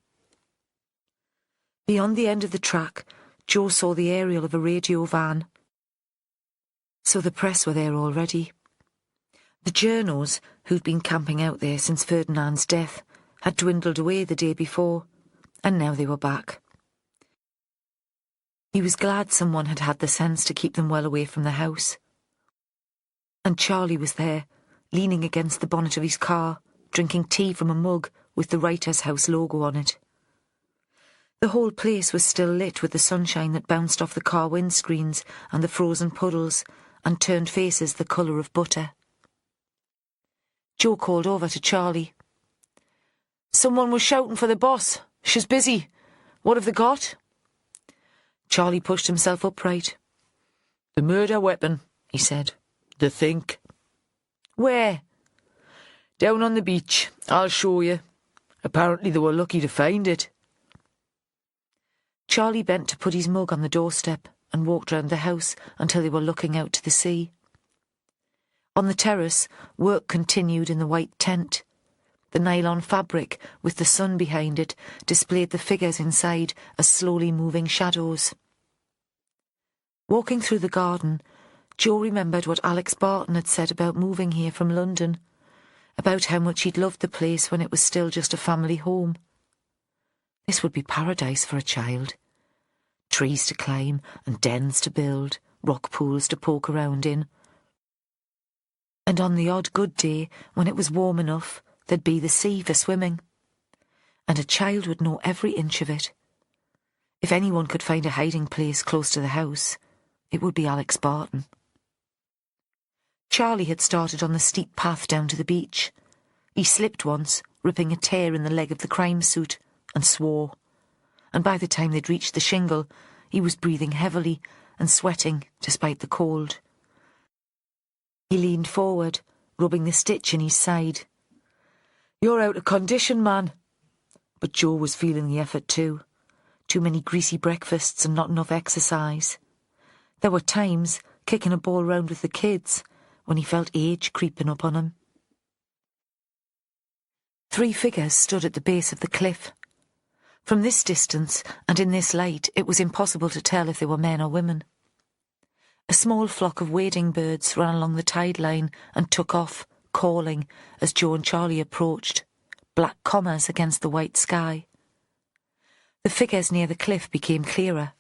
Beyond the end of the track, Joe saw the aerial of a radio van. So the press were there already. The journos, who'd been camping out there since Ferdinand's death, had dwindled away the day before, and now they were back. He was glad someone had had the sense to keep them well away from the house. And Charlie was there, leaning against the bonnet of his car, drinking tea from a mug with the Writers' House logo on it. The whole place was still lit with the sunshine that bounced off the car windscreens and the frozen puddles and turned faces the colour of butter. Joe called over to Charlie. Someone was shouting for the boss. She's busy. What have they got? Charlie pushed himself upright. The murder weapon, he said. They think. Where? Down on the beach. I'll show you. Apparently they were lucky to find it. Charlie bent to put his mug on the doorstep and walked round the house until they were looking out to the sea. On the terrace, work continued in the white tent. The nylon fabric, with the sun behind it, displayed the figures inside as slowly moving shadows. Walking through the garden, Joe remembered what Alex Barton had said about moving here from London, about how much he'd loved the place when it was still just a family home. This would be paradise for a child. Trees to climb and dens to build, rock pools to poke around in. And on the odd good day, when it was warm enough, there'd be the sea for swimming. And a child would know every inch of it. If anyone could find a hiding place close to the house, it would be Alex Barton. Charlie had started on the steep path down to the beach. He slipped once, ripping a tear in the leg of the crime suit, and swore. And by the time they'd reached the shingle, he was breathing heavily and sweating despite the cold. He leaned forward, rubbing the stitch in his side. You're out of condition, man. But Joe was feeling the effort too. Too many greasy breakfasts and not enough exercise. There were times, kicking a ball round with the kids, when he felt age creeping up on him. 3 figures stood at the base of the cliff. From this distance and in this light, it was impossible to tell if they were men or women. A small flock of wading birds ran along the tide line and took off, calling as Joe and Charlie approached, black commas against the white sky. The figures near the cliff became clearer,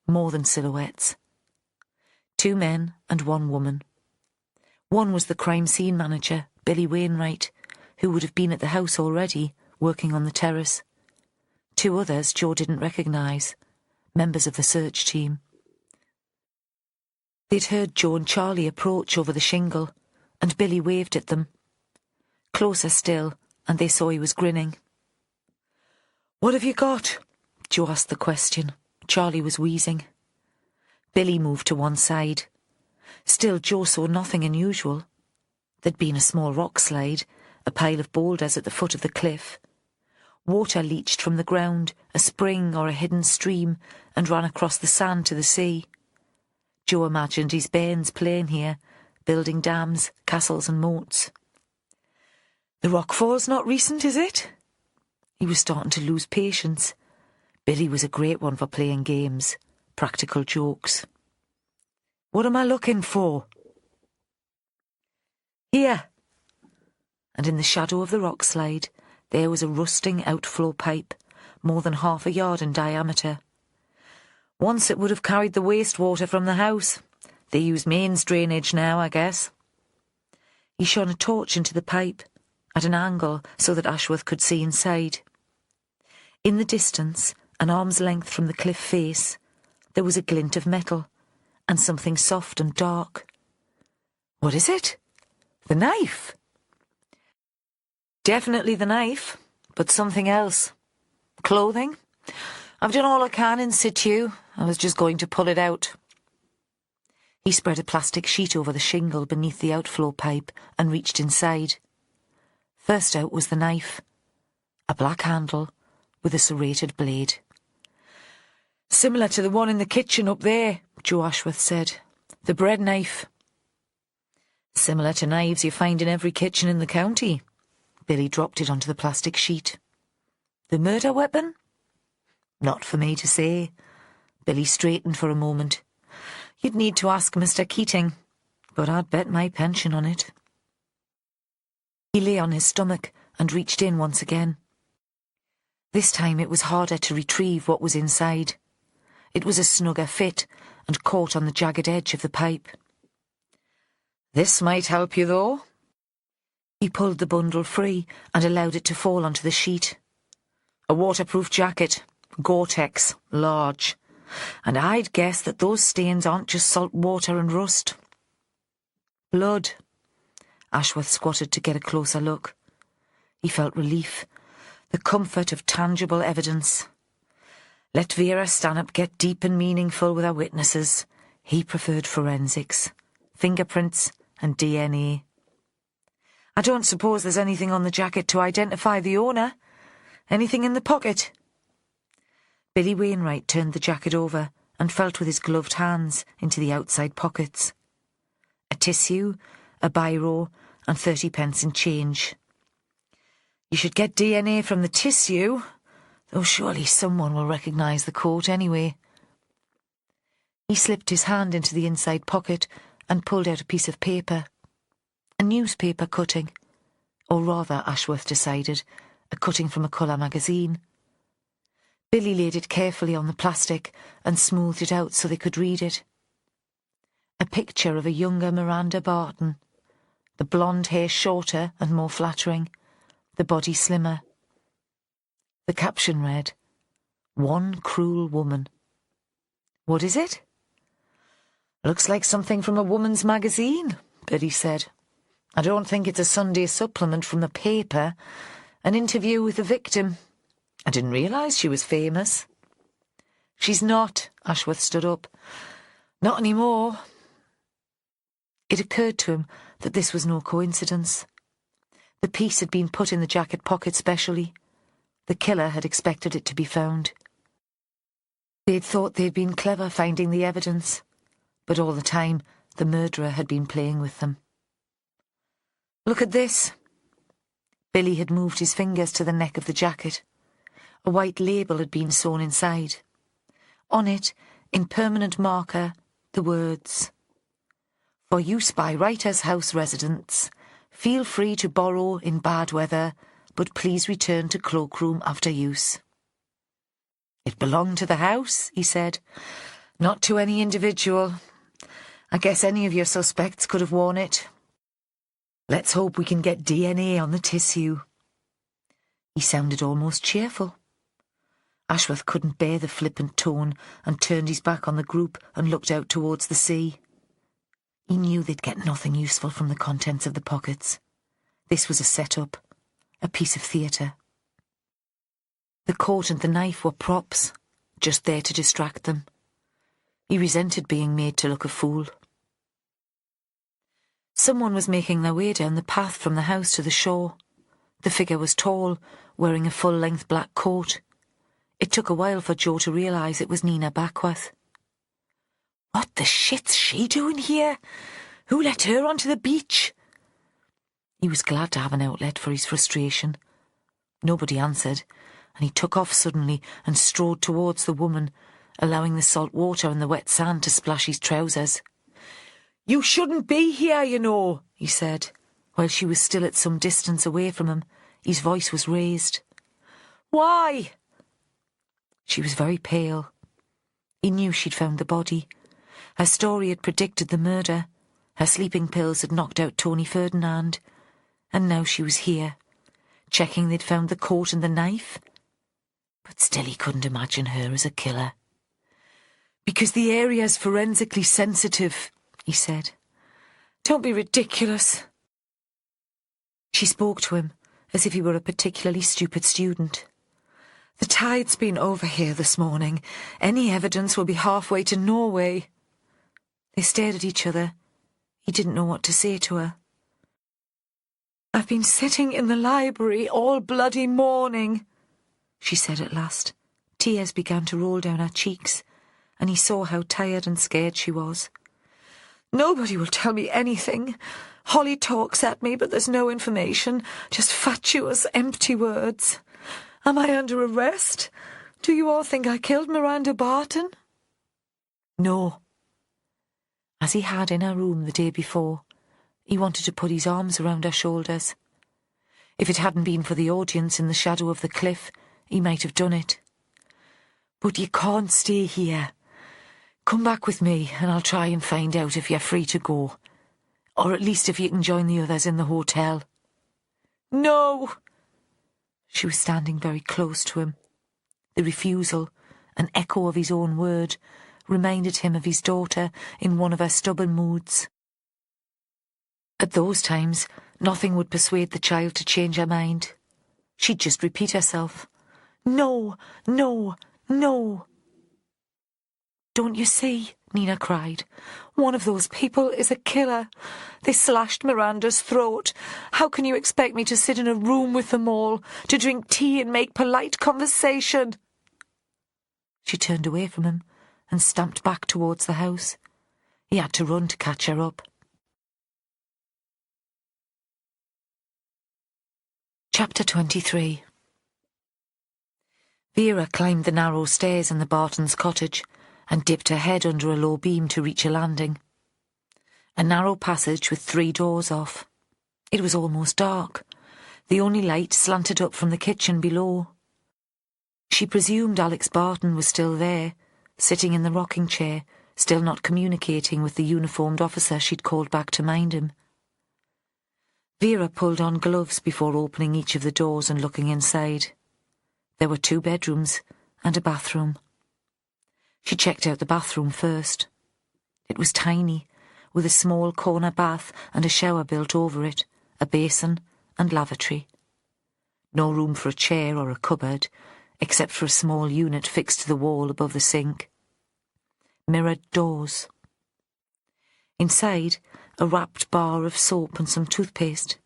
more than silhouettes. 2 men and 1 woman. One was the crime scene manager, Billy Wainwright, who would have been at the house already, working on the terrace. 2 others Joe didn't recognise, members of the search team. They'd heard Joe and Charlie approach over the shingle, and Billy waved at them. Closer still, and they saw he was grinning. "What have you got?" Joe asked the question. Charlie was wheezing. Billy moved to one side. Still, Joe saw nothing unusual. There'd been a small rock slide, a pile of boulders at the foot of the cliff. Water leached from the ground, a spring or a hidden stream, and ran across the sand to the sea. Joe imagined his bairns playing here, building dams, castles and moats. "The rockfall's not recent, is it?" He was starting to lose patience. Billy was a great one for playing games, practical jokes. "What am I looking for?" "Here." And in the shadow of the rock slide, there was a rusting outflow pipe, more than half a yard in diameter. "Once it would have carried the wastewater from the house. They use mains drainage now, I guess." He shone a torch into the pipe, at an angle so that Ashworth could see inside. In the distance, an arm's length from the cliff face, there was a glint of metal, and something soft and dark. "What is it? The knife?" "Definitely the knife, but something else. Clothing? I've done all I can in situ. I was just going to pull it out." He spread a plastic sheet over the shingle beneath the outflow pipe and reached inside. First out was the knife, a black handle with a serrated blade. "Similar to the one in the kitchen up there," Joe Ashworth said. "The bread knife." "Similar to knives you find in every kitchen in the county." Billy dropped it onto the plastic sheet. "The murder weapon?" "Not for me to say." Billy straightened for a moment. "You'd need to ask Mr. Keating, but I'd bet my pension on it." He lay on his stomach and reached in once again. This time it was harder to retrieve what was inside. It was a snugger fit and caught on the jagged edge of the pipe. "This might help you, though." He pulled the bundle free and allowed it to fall onto the sheet. "A waterproof jacket, Gore-Tex, large. And I'd guess that those stains aren't just salt water and rust." "Blood." Ashworth squatted to get a closer look. He felt relief, the comfort of tangible evidence. Let Vera Stanhope get deep and meaningful with her witnesses. He preferred forensics, fingerprints and DNA. "I don't suppose there's anything on the jacket to identify the owner? Anything in the pocket?" Billy Wainwright turned the jacket over and felt with his gloved hands into the outside pockets. A tissue, a biro, and 30p in change. "You should get DNA from the tissue, though surely someone will recognise the coat anyway." He slipped his hand into the inside pocket and pulled out a piece of paper. A newspaper cutting, or rather, Ashworth decided, a cutting from a colour magazine. Billy laid it carefully on the plastic and smoothed it out so they could read it. A picture of a younger Miranda Barton, the blonde hair shorter and more flattering, the body slimmer. The caption read, "One cruel woman." "What is it?" "Looks like something from a woman's magazine," Billy said. "I don't think it's a Sunday supplement from the paper. An interview with the victim. I didn't realise she was famous." "She's not," Ashworth stood up. "Not anymore." It occurred to him that this was no coincidence. The piece had been put in the jacket pocket specially. The killer had expected it to be found. They'd thought they'd been clever finding the evidence, but all the time the murderer had been playing with them. "Look at this." Billy had moved his fingers to the neck of the jacket. A white label had been sewn inside. On it, in permanent marker, the words, "For use by Writer's House residents, feel free to borrow in bad weather, but please return to cloakroom after use." "It belonged to the house," he said, "not to any individual. I guess any of your suspects could have worn it. Let's hope we can get DNA on the tissue." He sounded almost cheerful. Ashworth couldn't bear the flippant tone and turned his back on the group and looked out towards the sea. He knew they'd get nothing useful from the contents of the pockets. This was a set-up, a piece of theatre. The coat and the knife were props, just there to distract them. He resented being made to look a fool. Someone was making their way down the path from the house to the shore. The figure was tall, wearing a full-length black coat. It took a while for Joe to realise it was Nina Backworth. What the shit's she doing here? Who let her onto the beach? He was glad to have an outlet for his frustration. Nobody answered, and he took off suddenly and strode towards the woman, allowing the salt water and the wet sand to splash his trousers. "You shouldn't be here, you know," he said, while she was still at some distance away from him. His voice was raised. "Why?" She was very pale. He knew she'd found the body. Her story had predicted the murder. Her sleeping pills had knocked out Tony Ferdinand. And now she was here, checking they'd found the coat and the knife. But still he couldn't imagine her as a killer. "Because the area's forensically sensitive," he said. "Don't be ridiculous." She spoke to him as if he were a particularly stupid student. "The tide's been over here this morning. Any evidence will be halfway to Norway." They stared at each other. He didn't know what to say to her. "I've been sitting in the library all bloody morning," she said at last. Tears began to roll down her cheeks, and he saw how tired and scared she was. "Nobody will tell me anything. Holly talks at me, but there's no information, just fatuous, empty words. Am I under arrest? Do you all think I killed Miranda Barton?" No. As he had in her room the day before, he wanted to put his arms around her shoulders. If it hadn't been for the audience in the shadow of the cliff, he might have done it. "But you can't stay here. Come back with me and I'll try and find out if you're free to go. Or at least if you can join the others in the hotel." "No!" She was standing very close to him. The refusal, an echo of his own word, reminded him of his daughter in one of her stubborn moods. At those times, nothing would persuade the child to change her mind. She'd just repeat herself. "No, no, no." "Don't you see?" Nina cried. "One of those people is a killer. They slashed Miranda's throat. How can you expect me to sit in a room with them all, to drink tea and make polite conversation?" She turned away from him and stamped back towards the house. He had to run to catch her up. Chapter 23. Vera climbed the narrow stairs in the Bartons' cottage and dipped her head under a low beam to reach a landing. A narrow passage with 3 doors off. It was almost dark. The only light slanted up from the kitchen below. She presumed Alex Barton was still there, sitting in the rocking chair, still not communicating with the uniformed officer she'd called back to mind him. Vera pulled on gloves before opening each of the doors and looking inside. There were 2 bedrooms and a bathroom. She checked out the bathroom first. It was tiny, with a small corner bath and a shower built over it, a basin and lavatory. No room for a chair or a cupboard, except for a small unit fixed to the wall above the sink. Mirrored doors. Inside, a wrapped bar of soap and some toothpaste.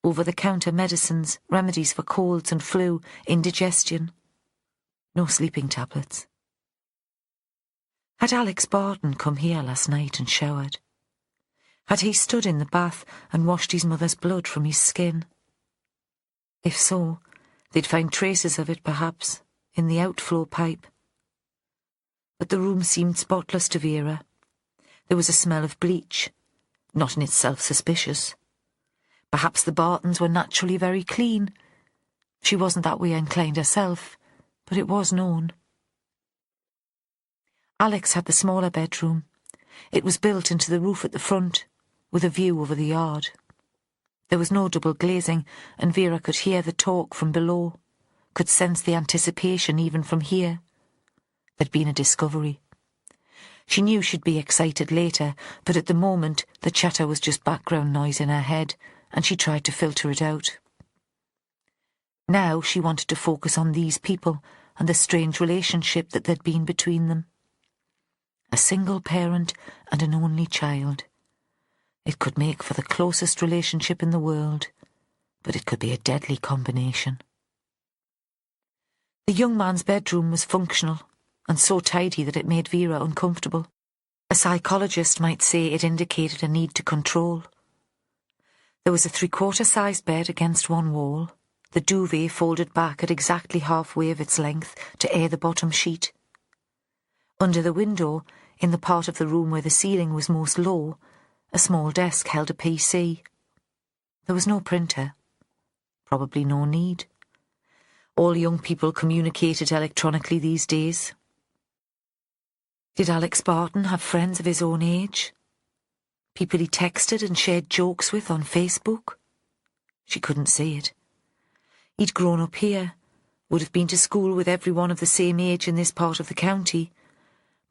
Over-the-counter medicines, remedies for colds and flu, indigestion. No sleeping tablets. Had Alex Barton come here last night and showered? Had he stood in the bath and washed his mother's blood from his skin? If so, They'd find traces of it, perhaps, in the outflow pipe. But the room seemed spotless to Vera. There was a smell of bleach, not in itself suspicious. Perhaps the Bartons were naturally very clean. She wasn't that way inclined herself, but it was known. Alex had the smaller bedroom. It was built into the roof at the front, with a view over the yard. There was no double glazing, and Vera could hear the talk from below, could sense the anticipation even from here. There'd been a discovery. She knew she'd be excited later, but at the moment the chatter was just background noise in her head, and she tried to filter it out. Now she wanted to focus on these people and the strange relationship that there'd been between them. A single parent and an only child. It could make for the closest relationship in the world, but it could be a deadly combination. The young man's bedroom was functional, and so tidy that it made Vera uncomfortable. A psychologist might say it indicated a need to control. There was a 3/4-sized bed against one wall, the duvet folded back at exactly halfway of its length to air the bottom sheet. Under the window, in the part of the room where the ceiling was most low, a small desk held a PC. There was no printer. Probably no need. All young people communicated electronically these days. Did Alex Barton have friends of his own age? People he texted and shared jokes with on Facebook? She couldn't see it. He'd grown up here, would have been to school with everyone of the same age in this part of the county,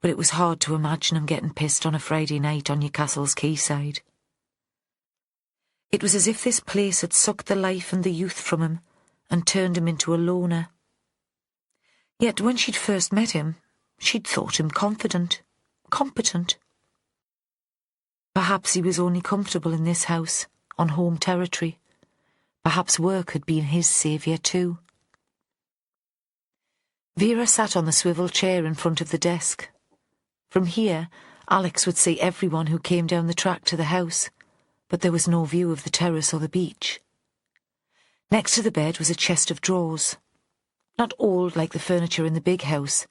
but it was hard to imagine him getting pissed on a Friday night on Newcastle's quayside. It was as if this place had sucked the life and the youth from him and turned him into a loner. Yet when she'd first met him, she'd thought him confident, competent. Perhaps he was only comfortable in this house, on home territory. Perhaps work had been his saviour too. Vera sat on the swivel chair in front of the desk. From here, Alex would see everyone who came down the track to the house, but there was no view of the terrace or the beach. Next to the bed was a chest of drawers. Not old like the furniture in the big house,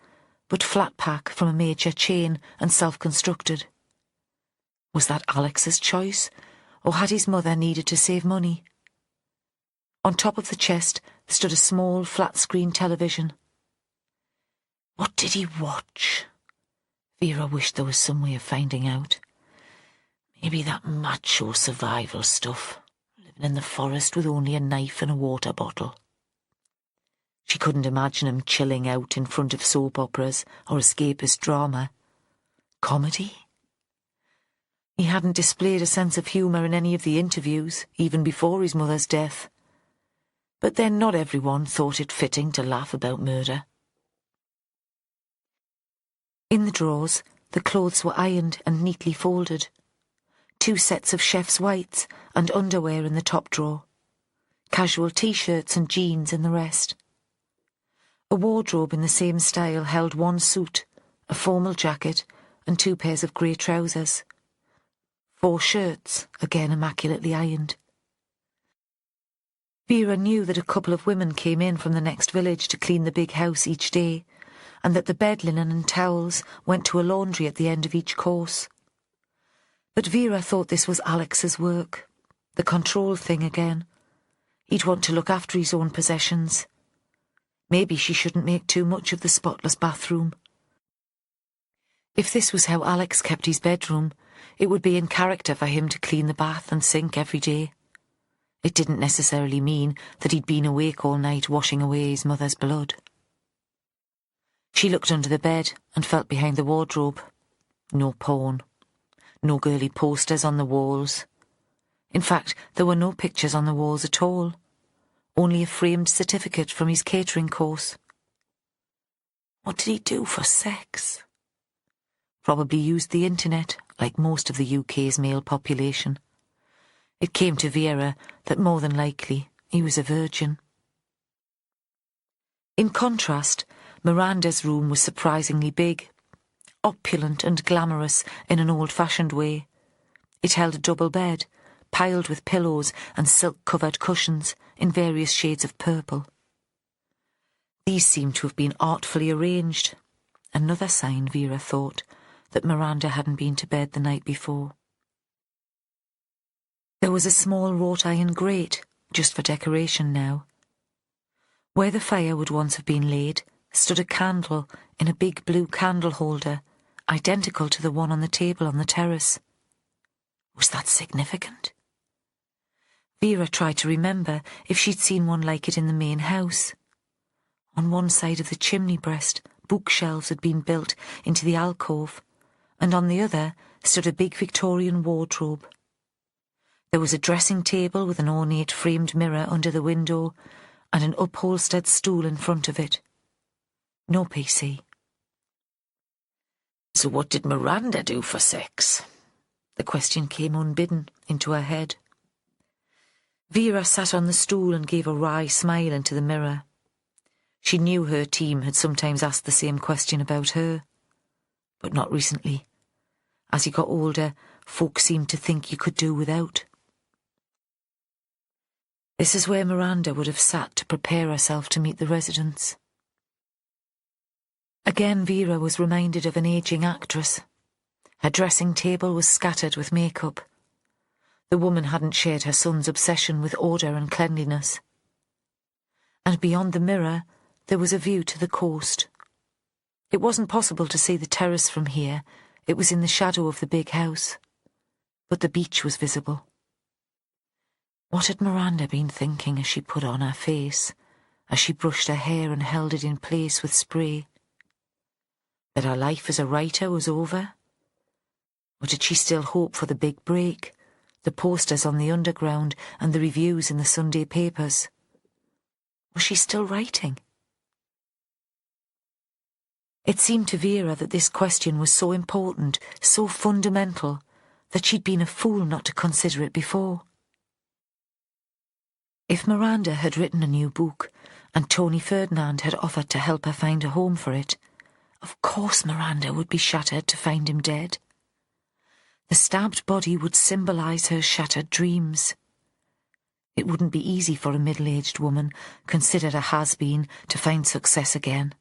but flat pack from a major chain and self-constructed. Was that Alex's choice, or had his mother needed to save money? On top of the chest stood a small flat-screen television. What did he watch? Vera wished there was some way of finding out. Maybe that macho survival stuff, living in the forest with only a knife and a water bottle. She couldn't imagine him chilling out in front of soap operas or escapist drama. Comedy? He hadn't displayed a sense of humour in any of the interviews, even before his mother's death. But then not everyone thought it fitting to laugh about murder. In the drawers, the clothes were ironed and neatly folded. 2 sets of chef's whites and underwear in the top drawer. Casual t-shirts and jeans in the rest. A wardrobe in the same style held 1 suit, a formal jacket, and 2 pairs of grey trousers. 4 shirts, again immaculately ironed. Vera knew that a couple of women came in from the next village to clean the big house each day, and that the bed linen and towels went to a laundry at the end of each course. But Vera thought this was Alex's work, the control thing again. He'd want to look after his own possessions. Maybe she shouldn't make too much of the spotless bathroom. If this was how Alex kept his bedroom, it would be in character for him to clean the bath and sink every day. It didn't necessarily mean that he'd been awake all night washing away his mother's blood. She looked under the bed and felt behind the wardrobe. No porn. No girly posters on the walls. In fact, there were no pictures on the walls at all. Only a framed certificate from his catering course. What did he do for sex? Probably used the internet, like most of the UK's male population. It came to Vera that more than likely he was a virgin. In contrast, Miranda's room was surprisingly big, opulent and glamorous in an old-fashioned way. It held a double bed, piled with pillows and silk-covered cushions in various shades of purple. These seemed to have been artfully arranged. Another sign, Vera thought, that Miranda hadn't been to bed the night before. There was a small wrought iron grate, just for decoration now. Where the fire would once have been laid stood a candle in a big blue candle holder, identical to the one on the table on the terrace. Was that significant? Vera tried to remember if she'd seen one like it in the main house. On one side of the chimney breast, bookshelves had been built into the alcove, and on the other stood a big Victorian wardrobe. There was a dressing table with an ornate framed mirror under the window, and an upholstered stool in front of it. No PC. So what did Miranda do for sex? The question came unbidden into her head. Vera sat on the stool and gave a wry smile into the mirror. She knew her team had sometimes asked the same question about her, but not recently. As you got older, folk seemed to think you could do without. This is where Miranda would have sat to prepare herself to meet the residents. Again Vera was reminded of an ageing actress. Her dressing table was scattered with makeup. The woman hadn't shared her son's obsession with order and cleanliness. And beyond the mirror, there was a view to the coast. It wasn't possible to see the terrace from here. It was in the shadow of the big house. But the beach was visible. What had Miranda been thinking as she put on her face, as she brushed her hair and held it in place with spray? That her life as a writer was over? Or did she still hope for the big break, the posters on the underground and the reviews in the Sunday papers? Was she still writing? It seemed to Vera that this question was so important, so fundamental, that she'd been a fool not to consider it before. If Miranda had written a new book, and Tony Ferdinand had offered to help her find a home for it, of course Miranda would be shattered to find him dead. The stabbed body would symbolise her shattered dreams. It wouldn't be easy for a middle-aged woman, considered a has-been, to find success again.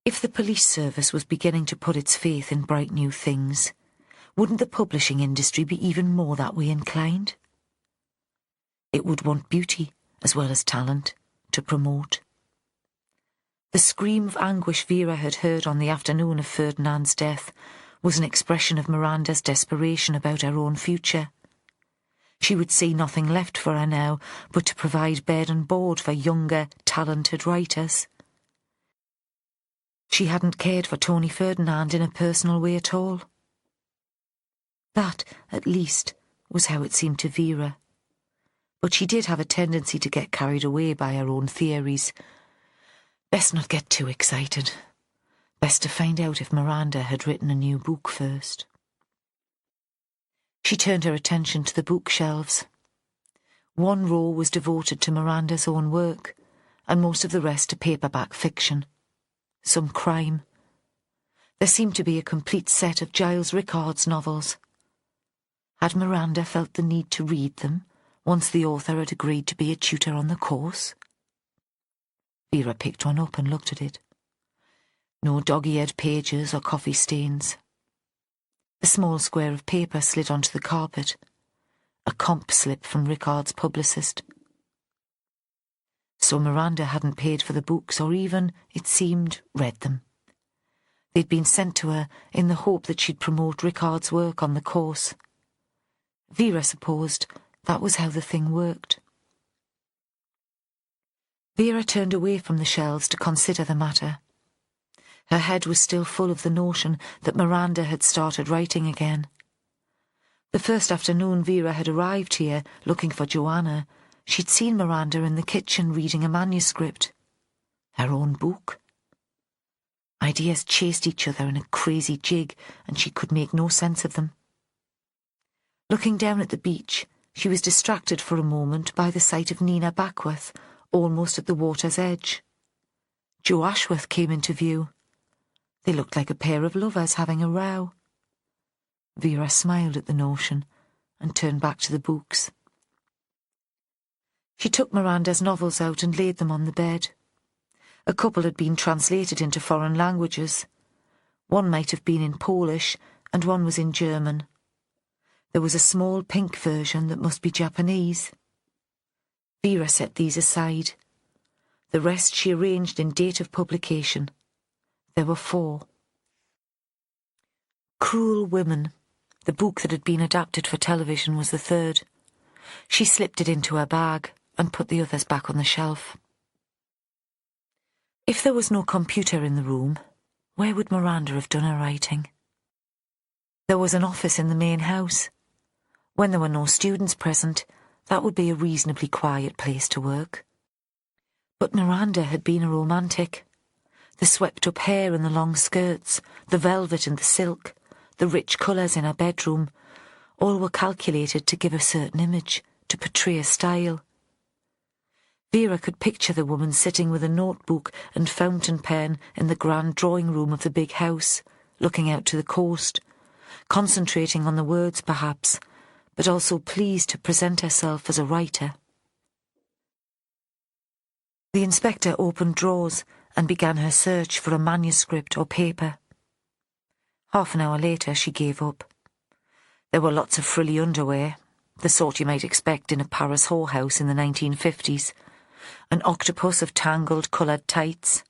If the police service was beginning to put its faith in bright new things, wouldn't the publishing industry be even more that way inclined? It would want beauty, as well as talent, to promote. The scream of anguish Vera had heard on the afternoon of Ferdinand's death was an expression of Miranda's desperation about her own future. She would see nothing left for her now but to provide bed and board for younger, talented writers. She hadn't cared for Tony Ferdinand in a personal way at all. That, at least, was how it seemed to Vera. But she did have a tendency to get carried away by her own theories. Best not get too excited. Best to find out if Miranda had written a new book first. She turned her attention to the bookshelves. One row was devoted to Miranda's own work, and most of the rest to paperback fiction. Some crime. There seemed to be a complete set of Giles Rickard's novels. Had Miranda felt the need to read them, once the author had agreed to be a tutor on the course? Vera picked one up and looked at it. No dog-eared pages or coffee stains. The small square of paper slid onto the carpet. A comp slip from Rickard's publicist. So Miranda hadn't paid for the books or even, it seemed, read them. They'd been sent to her in the hope that she'd promote Rickard's work on the course. Vera supposed that was how the thing worked. Vera turned away from the shelves to consider the matter. Her head was still full of the notion that Miranda had started writing again. The first afternoon Vera had arrived here, looking for Joanna, she'd seen Miranda in the kitchen reading a manuscript. Her own book. Ideas chased each other in a crazy jig, and she could make no sense of them. Looking down at the beach, she was distracted for a moment by the sight of Nina Backworth, almost at the water's edge. Joe Ashworth came into view. They looked like a pair of lovers having a row. Vera smiled at the notion and turned back to the books. She took Miranda's novels out and laid them on the bed. A couple had been translated into foreign languages. One might have been in Polish, and one was in German. There was a small pink version that must be Japanese. Vera set these aside. The rest she arranged in date of publication. There were 4. Cruel Women, the book that had been adapted for television, was the 3rd. She slipped it into her bag and put the others back on the shelf. If there was no computer in the room, where would Miranda have done her writing? There was an office in the main house. When there were no students present, that would be a reasonably quiet place to work. But Miranda had been a romantic. The swept-up hair and the long skirts, the velvet and the silk, the rich colours in her bedroom, all were calculated to give a certain image, to portray a style. Vera could picture the woman sitting with a notebook and fountain pen in the grand drawing room of the big house, looking out to the coast, concentrating on the words perhaps, but also pleased to present herself as a writer. The inspector opened drawers and began her search for a manuscript or paper. Half an hour later she gave up. There were lots of frilly underwear, the sort you might expect in a Paris whorehouse in the 1950s, an octopus of tangled coloured tights,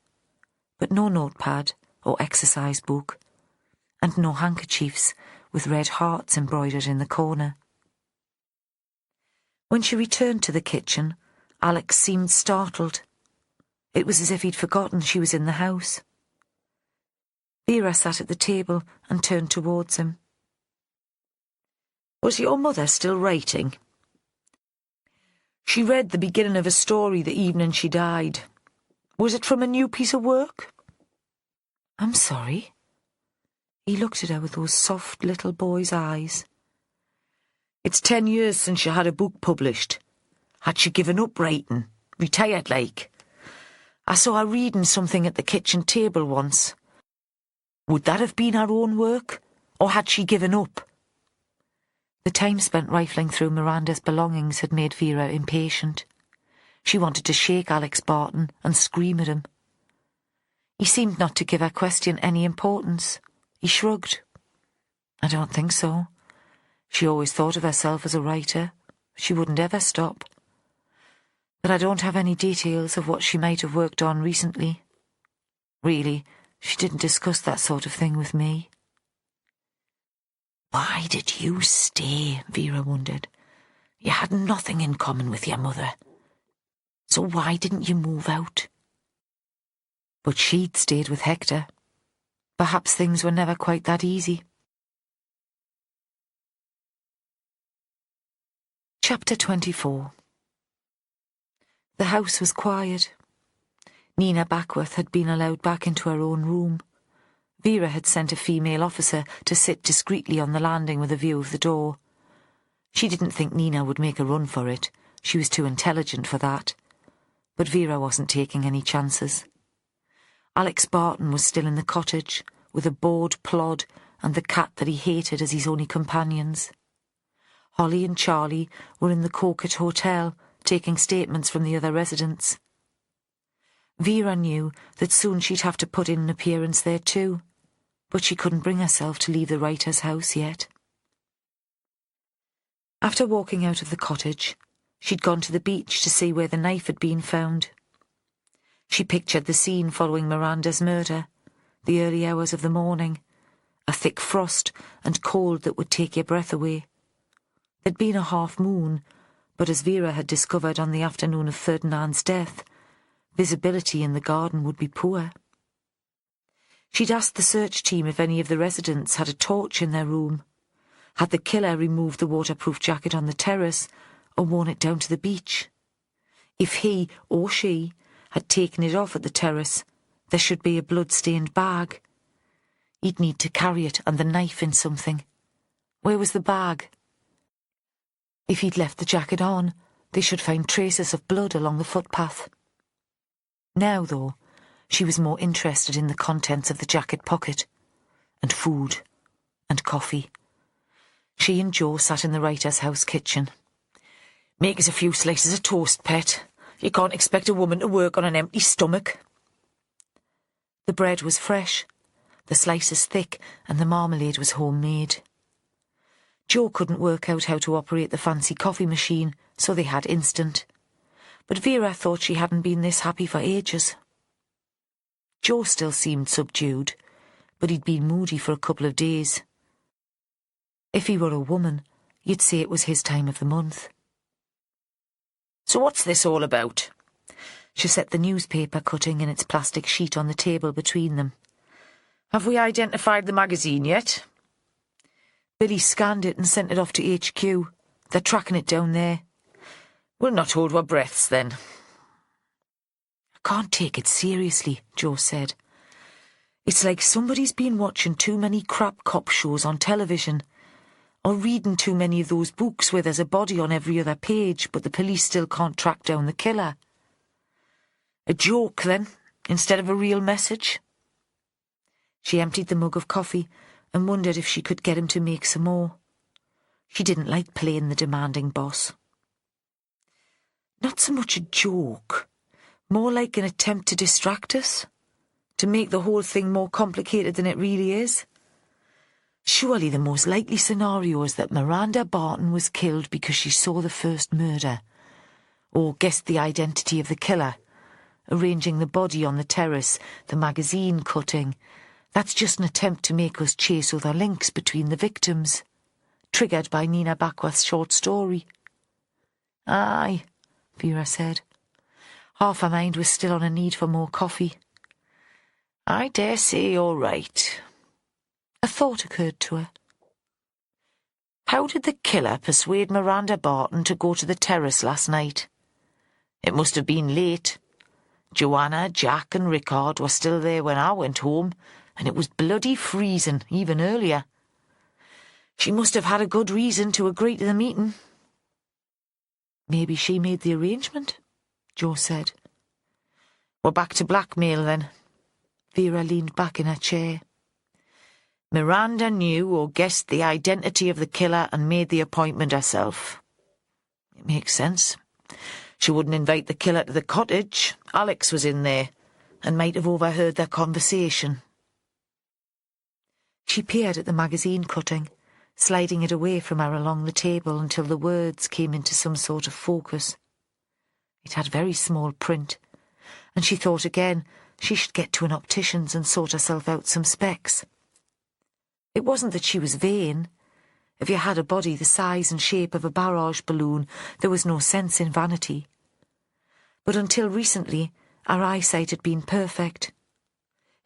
but no notepad or exercise book, and no handkerchiefs with red hearts embroidered in the corner. When she returned to the kitchen, Alex seemed startled. It was as if he'd forgotten she was in the house. Vera sat at the table and turned towards him. Was your mother still writing? She read the beginning of a story the evening she died. Was it from a new piece of work? I'm sorry. He looked at her with those soft little boy's eyes. It's 10 years since she had a book published. Had she given up writing? Retired, like? I saw her reading something at the kitchen table once. Would that have been her own work, or had she given up? The time spent rifling through Miranda's belongings had made Vera impatient. She wanted to shake Alex Barton and scream at him. He seemed not to give her question any importance. He shrugged. I don't think so. She always thought of herself as a writer. She wouldn't ever stop. But I don't have any details of what she might have worked on recently. Really, she didn't discuss that sort of thing with me. Why did you stay? Vera wondered. You had nothing in common with your mother. So why didn't you move out? But she'd stayed with Hector. Perhaps things were never quite that easy. Chapter 24. The house was quiet. Nina Backworth had been allowed back into her own room. Vera had sent a female officer to sit discreetly on the landing with a view of the door. She didn't think Nina would make a run for it. She was too intelligent for that. But Vera wasn't taking any chances. Alex Barton was still in the cottage, with a bored plod and the cat that he hated as his only companions. Holly and Charlie were in the Coquet Hotel, taking statements from the other residents. Vera knew that soon she'd have to put in an appearance there too, but she couldn't bring herself to leave the writer's house yet. After walking out of the cottage, she'd gone to the beach to see where the knife had been found. She pictured the scene following Miranda's murder, the early hours of the morning, a thick frost and cold that would take your breath away. There'd been a half moon, but as Vera had discovered on the afternoon of Ferdinand's death, visibility in the garden would be poor. She'd asked the search team if any of the residents had a torch in their room. Had the killer removed the waterproof jacket on the terrace or worn it down to the beach? If he or she had taken it off at the terrace, there should be a blood-stained bag. He'd need to carry it and the knife in something. Where was the bag? If he'd left the jacket on, they should find traces of blood along the footpath. Now, though, she was more interested in the contents of the jacket pocket, and food, and coffee. She and Joe sat in the writer's house kitchen. Make us a few slices of toast, pet. You can't expect a woman to work on an empty stomach. The bread was fresh, the slices thick, and the marmalade was homemade. Jo couldn't work out how to operate the fancy coffee machine, so they had instant. But Vera thought she hadn't been this happy for ages. Jo still seemed subdued, but he'd been moody for a couple of days. If he were a woman, you'd say it was his time of the month. So what's this all about? She set the newspaper cutting in its plastic sheet on the table between them. Have we identified the magazine yet? Billy scanned it and sent it off to HQ. They're tracking it down there. We'll not hold our breaths, then. I can't take it seriously, Jo said. It's like somebody's been watching too many crap cop shows on television, or reading too many of those books where there's a body on every other page, but the police still can't track down the killer. A joke, then, instead of a real message? She emptied the mug of coffee and wondered if she could get him to make some more. She didn't like playing the demanding boss. Not so much a joke, more like an attempt to distract us, to make the whole thing more complicated than it really is. Surely the most likely scenario is that Miranda Barton was killed because she saw the first murder, or guessed the identity of the killer, arranging the body on the terrace, the magazine cutting. That's just an attempt to make us chase other links between the victims, triggered by Nina Bakwath's short story. Aye, Vera said. Half her mind was still on a need for more coffee. I dare say you're right. A thought occurred to her. How did the killer persuade Miranda Barton to go to the terrace last night? It must have been late. Joanna, Jack and Rickard were still there when I went home, and it was bloody freezing, even earlier. She must have had a good reason to agree to the meeting. Maybe she made the arrangement, Jo said. We're back to blackmail, then. Vera leaned back in her chair. Miranda knew or guessed the identity of the killer and made the appointment herself. It makes sense. She wouldn't invite the killer to the cottage. Alex was in there, and might have overheard their conversation. She peered at the magazine cutting, sliding it away from her along the table until the words came into some sort of focus. It had very small print, and she thought again she should get to an optician's and sort herself out some specs. It wasn't that she was vain. If you had a body the size and shape of a barrage balloon, there was no sense in vanity. But until recently, her eyesight had been perfect.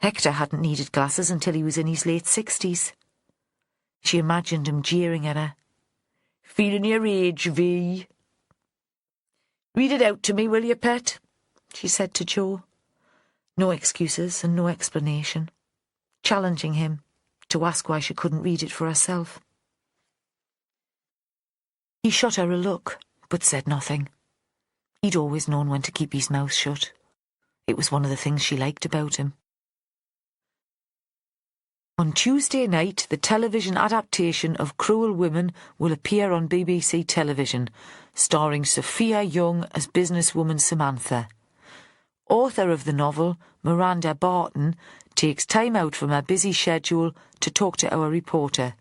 Hector hadn't needed glasses until he was in his late 60s. She imagined him jeering at her. Feeling your age, V. Read it out to me, will you, pet? She said to Jo. No excuses and no explanation, challenging him to ask why she couldn't read it for herself. He shot her a look, but said nothing. He'd always known when to keep his mouth shut. It was one of the things she liked about him. On Tuesday night, the television adaptation of Cruel Women will appear on BBC television, starring Sophia Young as businesswoman Samantha. Author of the novel, Miranda Barton, takes time out from her busy schedule to talk to our reporter.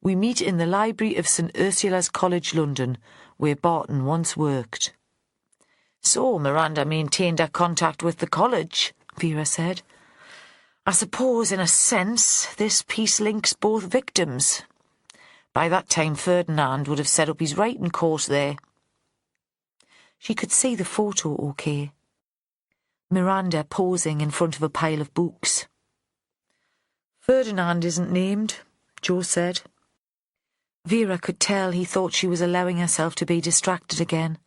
We meet in the library of St Ursula's College, London, where Barton once worked. So Miranda maintained her contact with the college, Vera said. I suppose, in a sense, this piece links both victims. By that time, Ferdinand would have set up his writing course there. She could see the photo okay. Miranda posing in front of a pile of books. Ferdinand isn't named, Jo said. Vera could tell he thought she was allowing herself to be distracted again.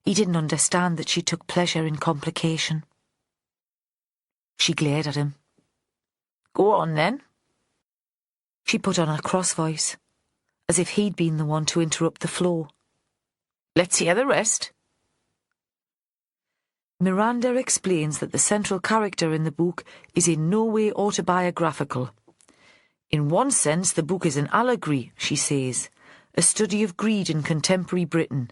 He didn't understand that she took pleasure in complication. She glared at him. Go on, then. She put on her cross voice, as if he'd been the one to interrupt the flow. Let's hear the rest. Miranda explains that the central character in the book is in no way autobiographical. In one sense, the book is an allegory, she says, a study of greed in contemporary Britain.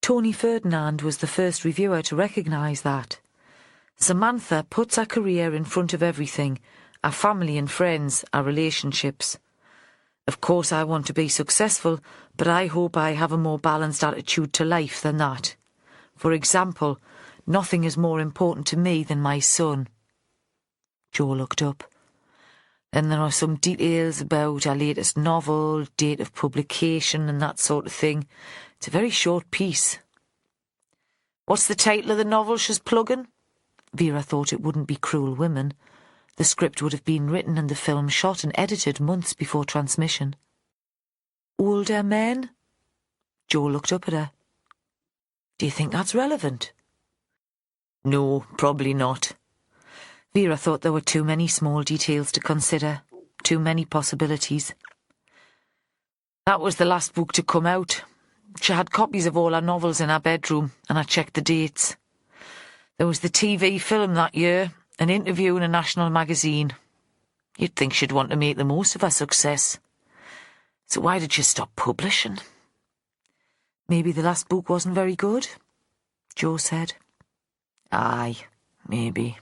Tony Ferdinand was the first reviewer to recognise that. Samantha puts her career in front of everything, our family and friends, our relationships. Of course I want to be successful, but I hope I have a more balanced attitude to life than that. For example, nothing is more important to me than my son. Joe looked up. Then there are some details about our latest novel, date of publication and that sort of thing. It's a very short piece. What's the title of the novel she's plugging? Vera thought it wouldn't be Cruel Women. The script would have been written and the film shot and edited months before transmission. Older Men? Joe looked up at her. Do you think that's relevant? No, probably not. Vera thought there were too many small details to consider, too many possibilities. That was the last book to come out. She had copies of all her novels in her bedroom, and I checked the dates. There was the TV film that year, an interview in a national magazine. You'd think she'd want to make the most of her success. So why did she stop publishing? Maybe the last book wasn't very good, Joe said. Aye, maybe.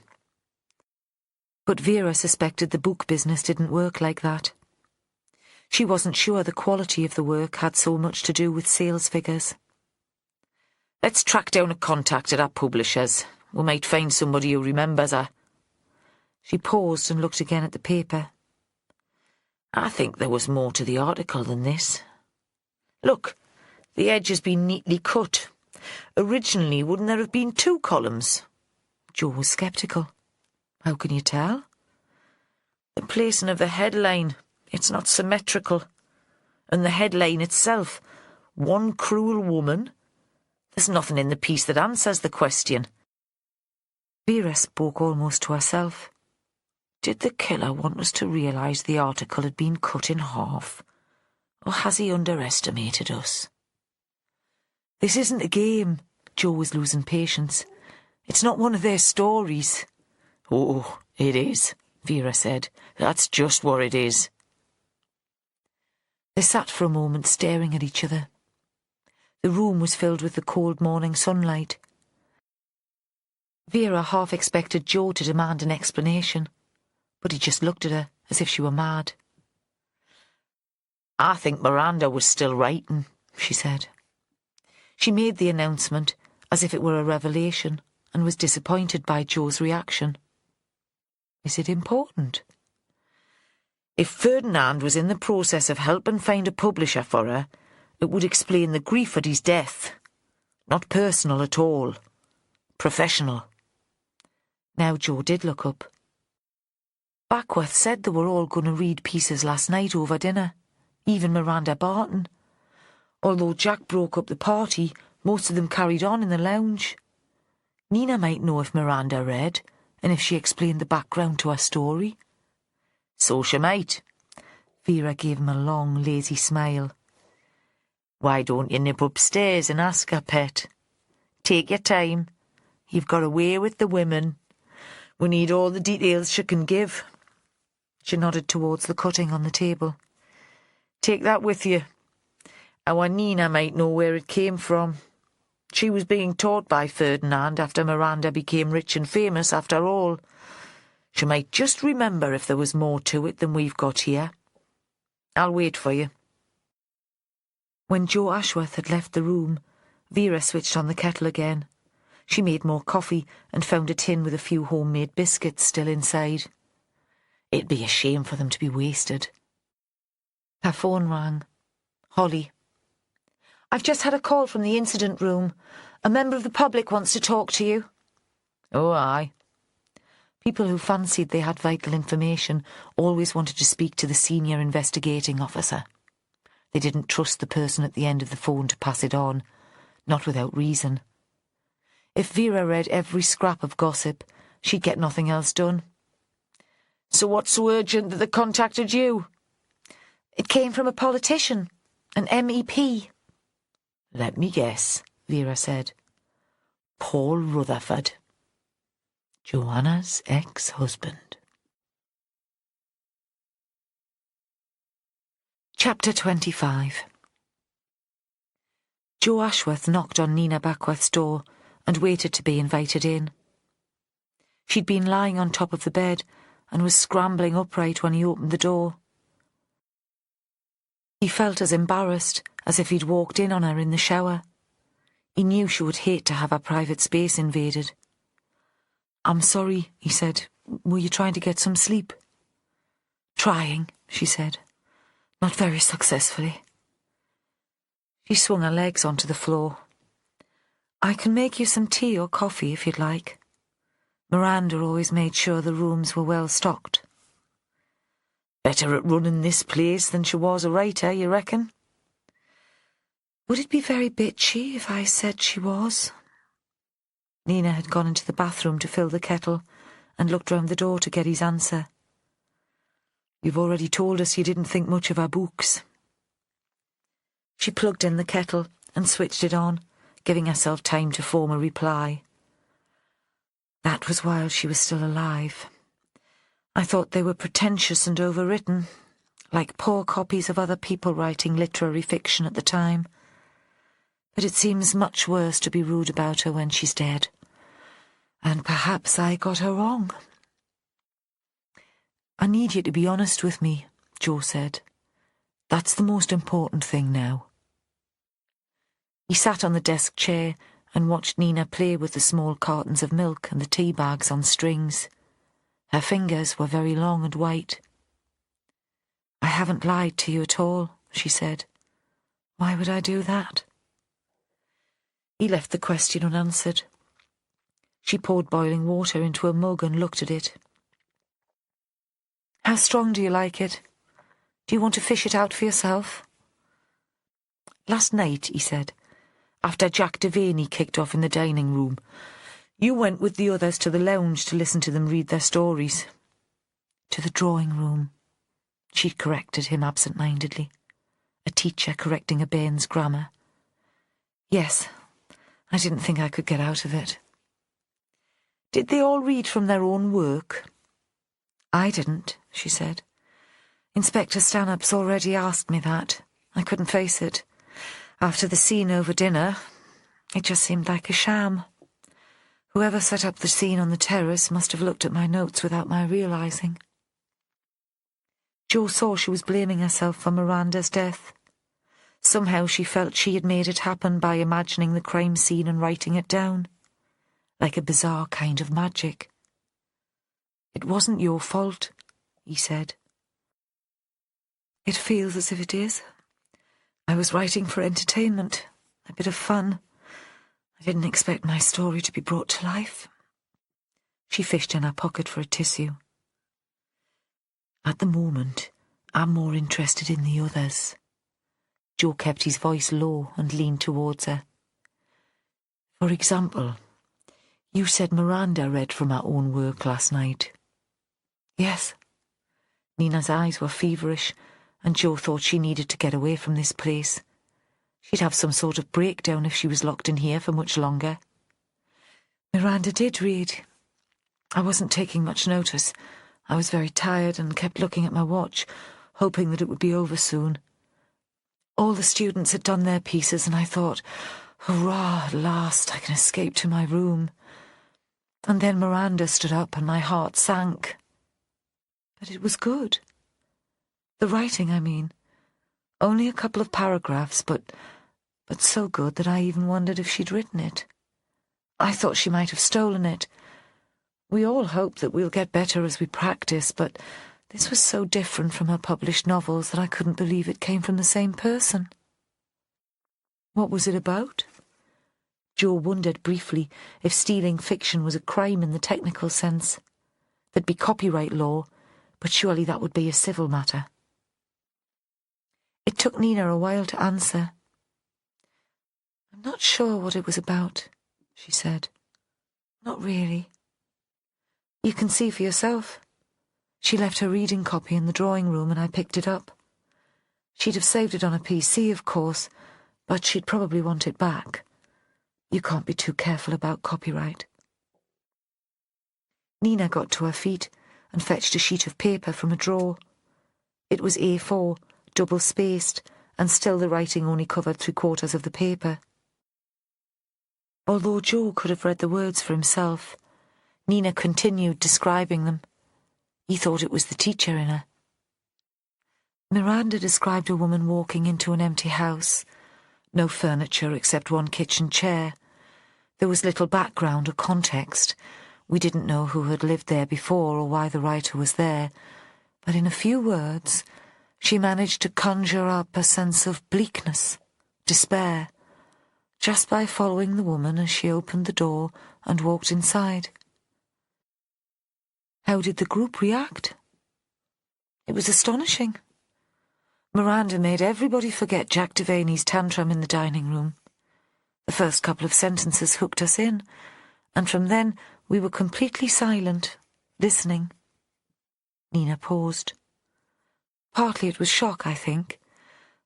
But Vera suspected the book business didn't work like that. She wasn't sure the quality of the work had so much to do with sales figures. Let's track down a contact at our publishers. We might find somebody who remembers her. She paused and looked again at the paper. I think there was more to the article than this. Look, the edge has been neatly cut. Originally, wouldn't there have been 2 columns? Joe was sceptical. How can you tell? The placing of the headline, it's not symmetrical. And the headline itself, One Cruel Woman. There's nothing in the piece that answers the question. Vera spoke almost to herself. Did the killer want us to realise the article had been cut in half? Or has he underestimated us? This isn't a game. Joe was losing patience. It's not one of their stories. Oh, it is, Vera said. That's just what it is. They sat for a moment staring at each other. The room was filled with the cold morning sunlight. Vera half expected Joe to demand an explanation, but he just looked at her as if she were mad. I think Miranda was still writing, she said. She made the announcement as if it were a revelation and was disappointed by Joe's reaction. Is it important? If Ferdinand was in the process of helping find a publisher for her, it would explain the grief at his death. Not personal at all. Professional. Now Joe did look up. Backworth said they were all going to read pieces last night over dinner, even Miranda Barton. Although Jack broke up the party, most of them carried on in the lounge. Nina might know if Miranda read, and if she explained the background to her story. So she might. Vera gave him a long, lazy smile. Why don't you nip upstairs and ask her, pet? Take your time. You've got a way with the women. We need all the details she can give. She nodded towards the cutting on the table. Take that with you. Our Nina might know where it came from. She was being taught by Ferdinand after Miranda became rich and famous after all. She might just remember if there was more to it than we've got here. I'll wait for you. When Joe Ashworth had left the room, Vera switched on the kettle again. She made more coffee and found a tin with a few homemade biscuits still inside. It'd be a shame for them to be wasted. Her phone rang. Holly. I've just had a call from the incident room. A member of the public wants to talk to you. Oh, aye. People who fancied they had vital information always wanted to speak to the senior investigating officer. They didn't trust the person at the end of the phone to pass it on, not without reason. If Vera read every scrap of gossip, she'd get nothing else done. So what's so urgent that they contacted you? It came from a politician, an MEP. Let me guess, Vera said. Paul Rutherford. Joanna's ex-husband. Chapter 25. Joe Ashworth knocked on Nina Backworth's door and waited to be invited in. She'd been lying on top of the bed and was scrambling upright when he opened the door. He felt as embarrassed as if he'd walked in on her in the shower. He knew she would hate to have her private space invaded. "I'm sorry," he said. "Were you trying to get some sleep?" "Trying," she said. "Not very successfully." She swung her legs onto the floor. "I can make you some tea or coffee if you'd like. Miranda always made sure the rooms were well stocked." "Better at running this place than she was a writer, you reckon?" "Would it be very bitchy if I said she was?" Nina had gone into the bathroom to fill the kettle and looked round the door to get his answer. "You've already told us you didn't think much of our books." She plugged in the kettle and switched it on, giving herself time to form a reply. "That was while she was still alive. I thought they were pretentious and overwritten, like poor copies of other people writing literary fiction at the time. But it seems much worse to be rude about her when she's dead. And perhaps I got her wrong." "I need you to be honest with me," Jo said. "That's the most important thing now." He sat on the desk chair and watched Nina play with the small cartons of milk and the tea bags on strings. Her fingers were very long and white. "I haven't lied to you at all," she said. "Why would I do that?" He left the question unanswered. She poured boiling water into a mug and looked at it. "How strong do you like it? Do you want to fish it out for yourself?" "Last night," he said, "after Jack Devaney kicked off in the dining room, you went with the others to the lounge to listen to them read their stories." "To the drawing room," she corrected him absent-mindedly, a teacher correcting a Bairn's grammar. "Yes, I didn't think I could get out of it." "Did they all read from their own work?" "I didn't," she said. "Inspector Stanhope's already asked me that. I couldn't face it. After the scene over dinner, it just seemed like a sham. Whoever set up the scene on the terrace must have looked at my notes without my realising." Jo saw she was blaming herself for Miranda's death. Somehow she felt she had made it happen by imagining the crime scene and writing it down, like a bizarre kind of magic. "It wasn't your fault," he said. "It feels as if it is. I was writing for entertainment, a bit of fun. I didn't expect my story to be brought to life." She fished in her pocket for a tissue. "At the moment, I'm more interested in the others." Jo kept his voice low and leaned towards her. "For example, you said Miranda read from her own work last night." "Yes." Nina's eyes were feverish, and Jo thought she needed to get away from this place. She'd have some sort of breakdown if she was locked in here for much longer. "Miranda did read. I wasn't taking much notice. I was very tired and kept looking at my watch, hoping that it would be over soon. All the students had done their pieces, and I thought, hurrah, at last I can escape to my room. And then Miranda stood up and my heart sank. But it was good. The writing, I mean. Only a couple of paragraphs, but so good that I even wondered if she'd written it. I thought she might have stolen it. We all hope that we'll get better as we practice, but this was so different from her published novels that I couldn't believe it came from the same person." "What was it about?" Jo wondered briefly if stealing fiction was a crime in the technical sense. There'd be copyright law, but surely that would be a civil matter. It took Nina a while to answer. "I'm not sure what it was about," she said. "Not really. You can see for yourself. She left her reading copy in the drawing room and I picked it up. She'd have saved it on a PC, of course, but she'd probably want it back. You can't be too careful about copyright." Nina got to her feet and fetched a sheet of paper from a drawer. It was A4, double-spaced, and still the writing only covered 3/4 of the paper. Although Jo could have read the words for himself, Nina continued describing them. He thought it was the teacher in her. Miranda described a woman walking into an empty house. No furniture except one kitchen chair. There was little background or context. We didn't know who had lived there before or why the writer was there, but in a few words she managed to conjure up a sense of bleakness, despair, just by following the woman as she opened the door and walked inside. How did the group react? It was astonishing. Miranda made everybody forget Jack Devaney's tantrum in the dining room. The first couple of sentences hooked us in, and from then we were completely silent, listening. Nina paused. Partly it was shock, I think.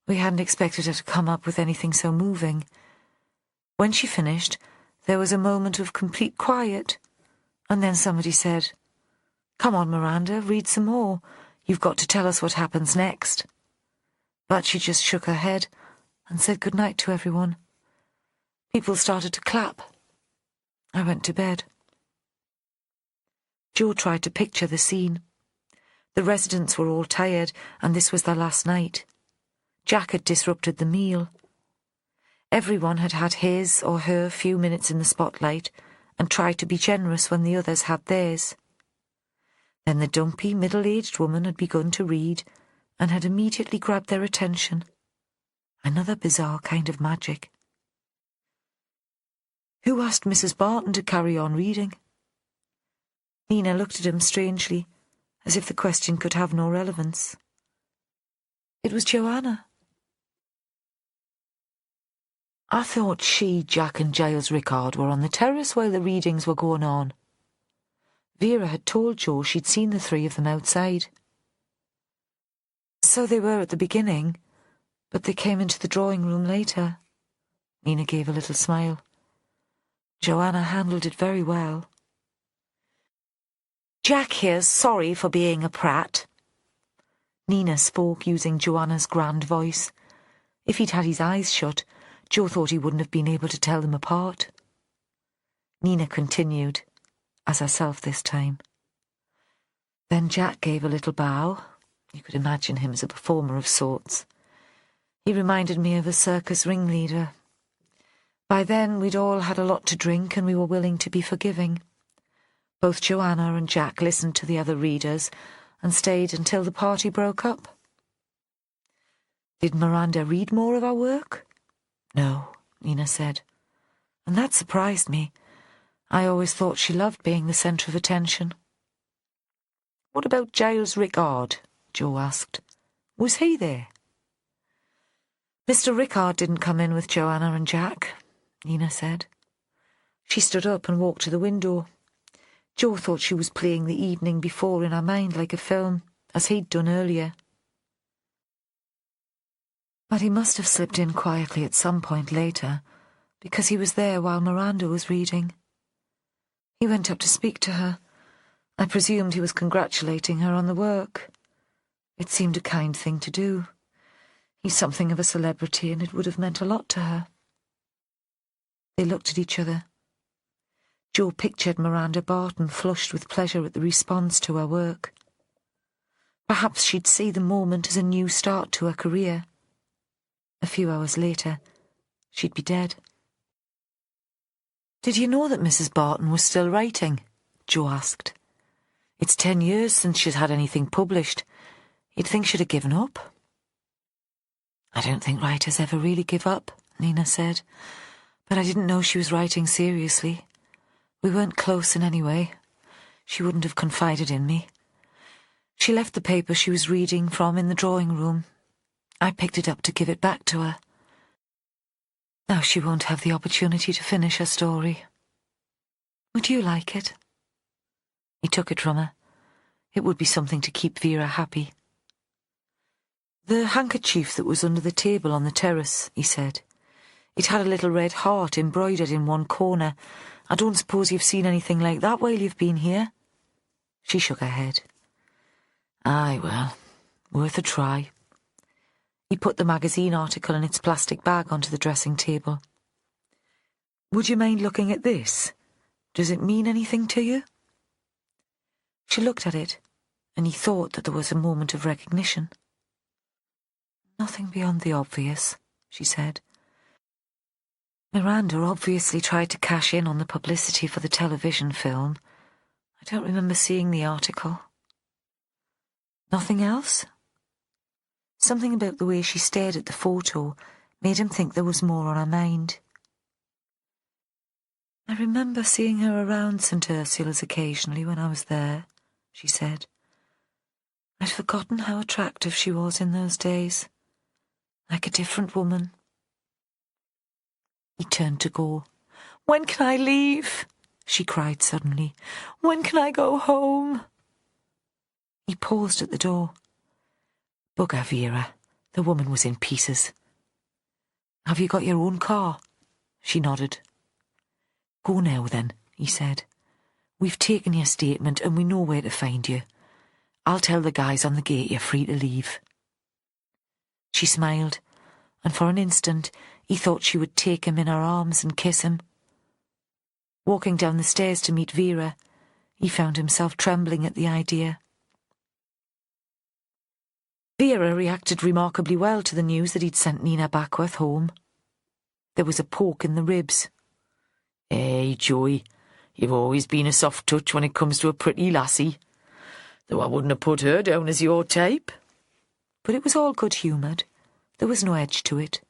We hadn't expected her to come up with anything so moving. When she finished, there was a moment of complete quiet, and then somebody said, "Come on, Miranda, read some more. You've got to tell us what happens next." But she just shook her head and said good night to everyone. People started to clap. I went to bed. Joe tried to picture the scene. The residents were all tired, and this was their last night. Jack had disrupted the meal. Everyone had had his or her few minutes in the spotlight and tried to be generous when the others had theirs. Then the dumpy, middle-aged woman had begun to read and had immediately grabbed their attention. Another bizarre kind of magic. Who asked Mrs. Barton to carry on reading? Nina looked at him strangely, as if the question could have no relevance. It was Joanna. I thought she, Jack and Giles Rickard were on the terrace while the readings were going on. Vera had told Joe she'd seen the three of them outside. So they were at the beginning, but they came into the drawing room later. Nina gave a little smile. Joanna handled it very well. Jack here's sorry for being a prat. Nina spoke using Joanna's grand voice. If he'd had his eyes shut, Joe thought he wouldn't have been able to tell them apart. Nina continued, as herself this time. Then Jack gave a little bow. You could imagine him as a performer of sorts. He reminded me of a circus ringleader. By then we'd all had a lot to drink and we were willing to be forgiving. Both Joanna and Jack listened to the other readers and stayed until the party broke up. Did Miranda read more of our work? No, Nina said, and that surprised me. I always thought she loved being the centre of attention. What about Giles Rickard? Joe asked. Was he there? Mr. Rickard didn't come in with Joanna and Jack, Nina said. She stood up and walked to the window. Joe thought she was playing the evening before in her mind like a film, as he'd done earlier. But he must have slipped in quietly at some point later, because he was there while Miranda was reading. He went up to speak to her. I presumed he was congratulating her on the work. It seemed a kind thing to do. He's something of a celebrity, and it would have meant a lot to her. They looked at each other. Joe pictured Miranda Barton flushed with pleasure at the response to her work. Perhaps she'd see the moment as a new start to her career. A few hours later, she'd be dead. Did you know that Mrs. Barton was still writing? Joe asked. It's 10 years since she's had anything published. You'd think she'd have given up. I don't think writers ever really give up, Nina said, but I didn't know she was writing seriously. We weren't close in any way. She wouldn't have confided in me. She left the paper she was reading from in the drawing room. I picked it up to give it back to her. Now she won't have the opportunity to finish her story. Would you like it? He took it from her. It would be something to keep Vera happy. The handkerchief that was under the table on the terrace, he said. It had a little red heart embroidered in one corner. I don't suppose you've seen anything like that while you've been here? She shook her head. Aye, well, worth a try. He put the magazine article in its plastic bag onto the dressing table. Would you mind looking at this? Does it mean anything to you? She looked at it, and he thought that there was a moment of recognition. "Nothing beyond the obvious," she said. "Miranda obviously tried to cash in on the publicity for the television film. I don't remember seeing the article." "Nothing else?" Something about the way she stared at the photo made him think there was more on her mind. "I remember seeing her around St. Ursula's occasionally when I was there," she said. "I'd forgotten how attractive she was in those days. Like a different woman." He turned to go. "When can I leave?" she cried suddenly. "When can I go home?" He paused at the door. "Bugger, Vera." The woman was in pieces. "Have you got your own car?" She nodded. "Go now, then," he said. "We've taken your statement and we know where to find you. I'll tell the guys on the gate you're free to leave." She smiled, and for an instant he thought she would take him in her arms and kiss him. Walking down the stairs to meet Vera, he found himself trembling at the idea. Vera reacted remarkably well to the news that he'd sent Nina Backworth home. There was a poke in the ribs. "Hey, Joey, you've always been a soft touch when it comes to a pretty lassie. Though I wouldn't have put her down as your type." But it was all good-humoured. There was no edge to it.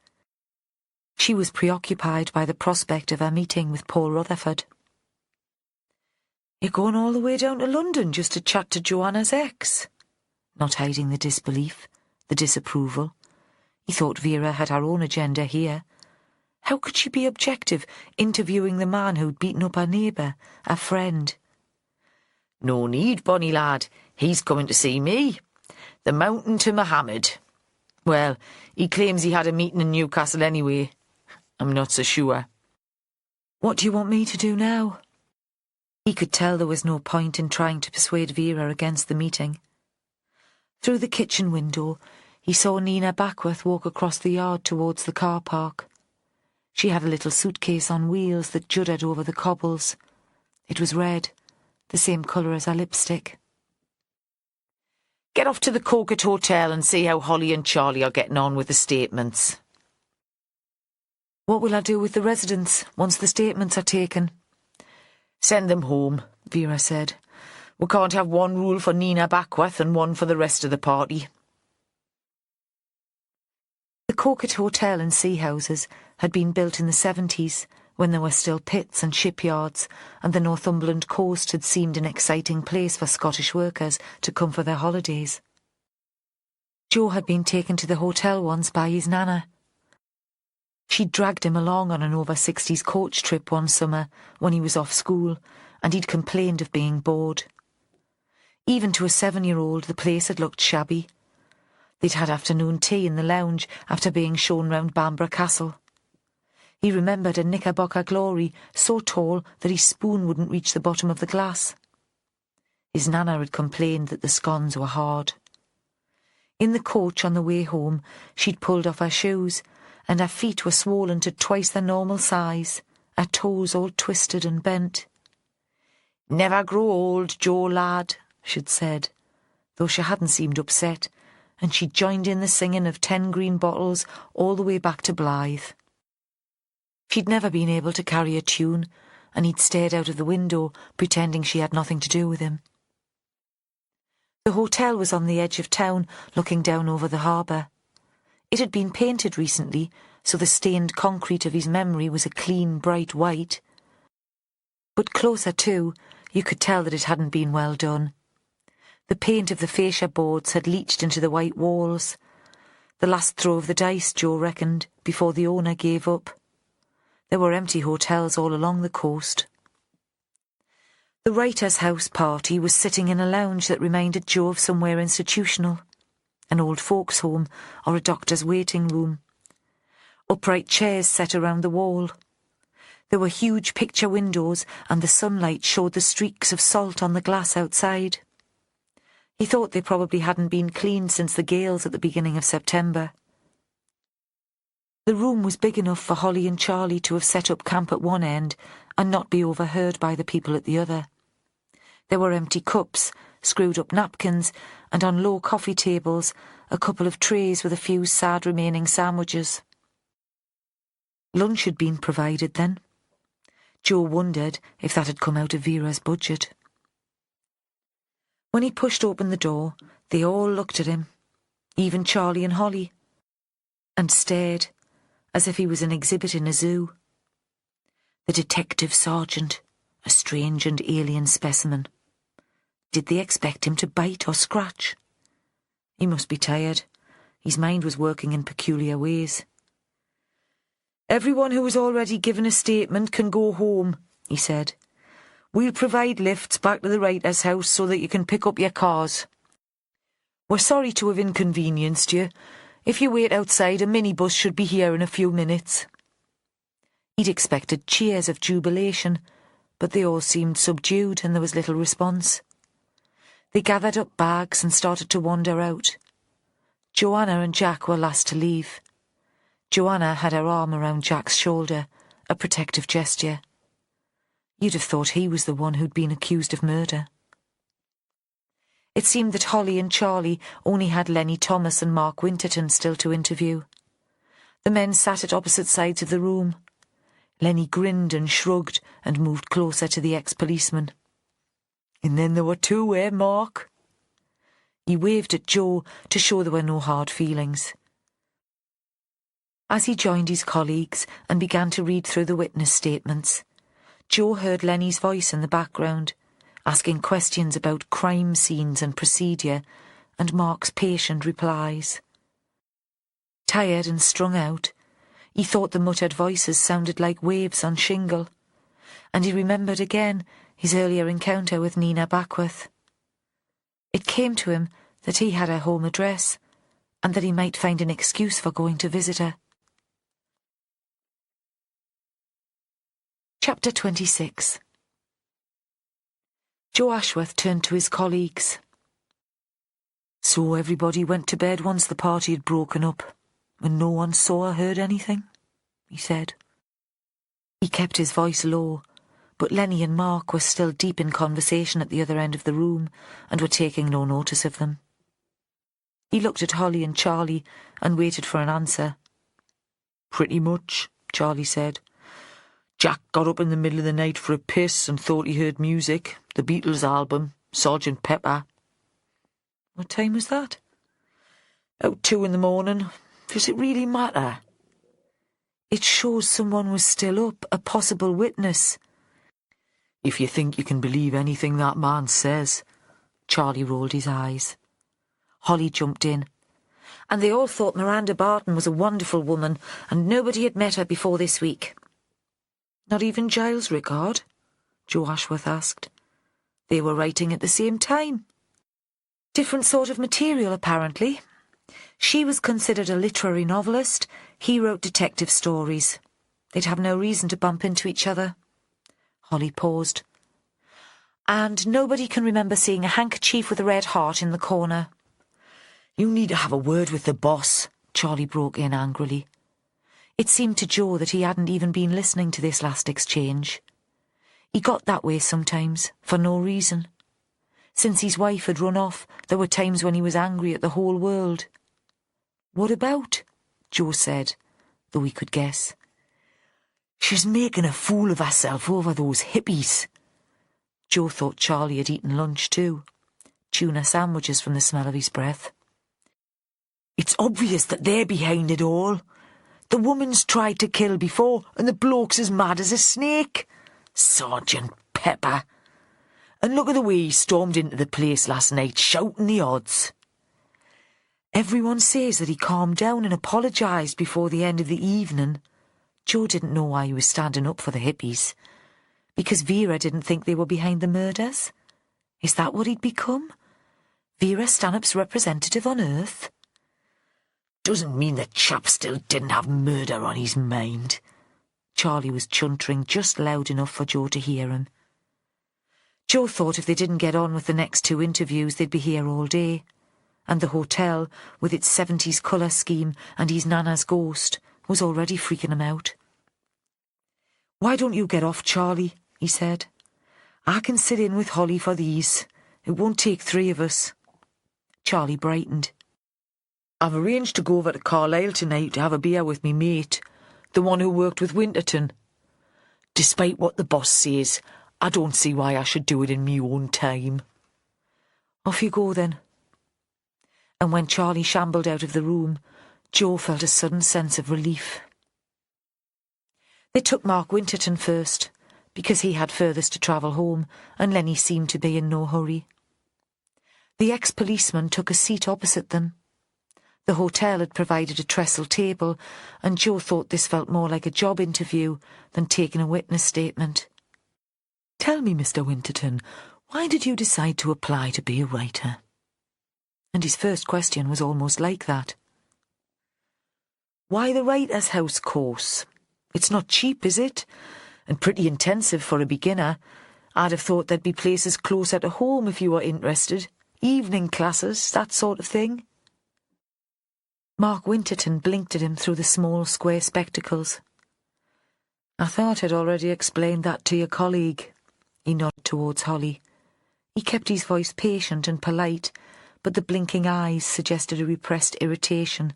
She was preoccupied by the prospect of her meeting with Paul Rutherford. "You're going all the way down to London just to chat to Joanna's ex?" Not hiding the disbelief, the disapproval. He thought Vera had her own agenda here. How could she be objective, interviewing the man who'd beaten up her neighbour, her friend? "No need, bonny lad. He's coming to see me. The mountain to Mohammed. Well, he claims he had a meeting in Newcastle anyway. I'm not so sure." "What do you want me to do now?" He could tell there was no point in trying to persuade Vera against the meeting. Through the kitchen window, he saw Nina Backworth walk across the yard towards the car park. She had a little suitcase on wheels that juddered over the cobbles. It was red, the same colour as her lipstick. "Get off to the Coquet Hotel and see how Holly and Charlie are getting on with the statements." "What will I do with the residents once the statements are taken?" "Send them home," Vera said. "We can't have one rule for Nina Backworth and one for the rest of the party." The Coquet Hotel and Sea Houses had been built in the 70s, when there were still pits and shipyards, and the Northumberland coast had seemed an exciting place for Scottish workers to come for their holidays. Joe had been taken to the hotel once by his nana. She'd dragged him along on an over-60s coach trip one summer when he was off school, and he'd complained of being bored. Even to a 7-year-old, the place had looked shabby. They'd had afternoon tea in the lounge after being shown round Bamborough Castle. He remembered a Knickerbocker Glory so tall that his spoon wouldn't reach the bottom of the glass. His nana had complained that the scones were hard. In the coach on the way home, she'd pulled off her shoes, and her feet were swollen to twice their normal size, her toes all twisted and bent. "Never grow old, Joe lad," she'd said, though she hadn't seemed upset, and she'd joined in the singing of 10 Green Bottles all the way back to Blythe. She'd never been able to carry a tune, and he'd stared out of the window, pretending she had nothing to do with him. The hotel was on the edge of town, looking down over the harbour. It had been painted recently, so the stained concrete of his memory was a clean, bright white. But closer to, you could tell that it hadn't been well done. The paint of the fascia boards had leached into the white walls. The last throw of the dice, Joe reckoned, before the owner gave up. There were empty hotels all along the coast. The Writer's House party was sitting in a lounge that reminded Joe of somewhere institutional, an old folks' home or a doctor's waiting room. Upright chairs set around the wall. There were huge picture windows, and the sunlight showed the streaks of salt on the glass outside. He thought they probably hadn't been cleaned since the gales at the beginning of September. The room was big enough for Holly and Charlie to have set up camp at one end and not be overheard by the people at the other. There were empty cups, screwed-up napkins, and on low coffee tables, a couple of trays with a few sad remaining sandwiches. Lunch had been provided then. Joe wondered if that had come out of Vera's budget. When he pushed open the door, they all looked at him, even Charlie and Holly, and stared, as if he was an exhibit in a zoo. The detective sergeant, a strange and alien specimen. Did they expect him to bite or scratch? He must be tired. His mind was working in peculiar ways. "Everyone who has already given a statement can go home," he said. "We'll provide lifts back to the writer's house so that you can pick up your cars. We're sorry to have inconvenienced you. If you wait outside, a minibus should be here in a few minutes." He'd expected cheers of jubilation, but they all seemed subdued and there was little response. They gathered up bags and started to wander out. Joanna and Jack were last to leave. Joanna had her arm around Jack's shoulder, a protective gesture. You'd have thought he was the one who'd been accused of murder. It seemed that Holly and Charlie only had Lenny Thomas and Mark Winterton still to interview. The men sat at opposite sides of the room. Lenny grinned and shrugged and moved closer to the ex-policeman. "And then there were two, Mark?" He waved at Joe to show there were no hard feelings. As he joined his colleagues and began to read through the witness statements, Joe heard Lenny's voice in the background, asking questions about crime scenes and procedure, and Mark's patient replies. Tired and strung out, he thought the muttered voices sounded like waves on shingle, and he remembered again his earlier encounter with Nina Backworth. It came to him that he had her home address, and that he might find an excuse for going to visit her. Chapter 26. Joe Ashworth turned to his colleagues. "So everybody went to bed once the party had broken up, and no one saw or heard anything?" he said. He kept his voice low, but Lenny and Mark were still deep in conversation at the other end of the room and were taking no notice of them. He looked at Holly and Charlie and waited for an answer. "Pretty much," Charlie said. "Jack got up in the middle of the night for a piss and thought he heard music, the Beatles album, Sergeant Pepper." "What time was that?" "About 2 a.m. Does it really matter?" "It shows someone was still up, a possible witness." "If you think you can believe anything that man says." Charlie rolled his eyes. Holly jumped in. "And they all thought Miranda Barton was a wonderful woman, and nobody had met her before this week." "Not even Giles Rickard?" Joe Ashworth asked. "They were writing at the same time." "Different sort of material, apparently. She was considered a literary novelist. He wrote detective stories. They'd have no reason to bump into each other." Holly paused. "And nobody can remember seeing a handkerchief with a red heart in the corner." "You need to have a word with the boss," Charlie broke in angrily. It seemed to Joe that he hadn't even been listening to this last exchange. He got that way sometimes, for no reason. Since his wife had run off, there were times when he was angry at the whole world. "What about?" Joe said, though he could guess. "She's making a fool of herself over those hippies." Joe thought Charlie had eaten lunch too. Tuna sandwiches from the smell of his breath. "It's obvious that they're behind it all. The woman's tried to kill before, and the bloke's as mad as a snake. Sergeant Pepper. And look at the way he stormed into the place last night, shouting the odds." Everyone says that he calmed down and apologised before the end of the evening. Joe didn't know why he was standing up for the hippies. Because Vera didn't think they were behind the murders? Is that what he'd become? Vera Stanhope's representative on Earth? "Doesn't mean the chap still didn't have murder on his mind." Charlie was chuntering just loud enough for Joe to hear him. Joe thought if they didn't get on with the next 2 interviews, they'd be here all day. And the hotel, with its 70s colour scheme and his nana's ghost, was already freaking him out. "Why don't you get off, Charlie?" he said. "I can sit in with Holly for these. It won't take 3 of us." Charlie brightened. "I've arranged to go over to Carlisle tonight to have a beer with me mate, the one who worked with Winterton. Despite what the boss says, I don't see why I should do it in me own time." "Off you go, then." And when Charlie shambled out of the room, Jo felt a sudden sense of relief. They took Mark Winterton first, because he had furthest to travel home, and Lenny seemed to be in no hurry. The ex-policeman took a seat opposite them. The hotel had provided a trestle table, and Jo thought this felt more like a job interview than taking a witness statement. "Tell me, Mr. Winterton, why did you decide to apply to be a writer?" And his first question was almost like that. "Why the Writer's House course? It's not cheap, is it? And pretty intensive for a beginner. I'd have thought there'd be places closer to home if you were interested. Evening classes, that sort of thing." Mark Winterton blinked at him through the small square spectacles. "I thought I'd already explained that to your colleague." He nodded towards Holly. He kept his voice patient and polite, but the blinking eyes suggested a repressed irritation.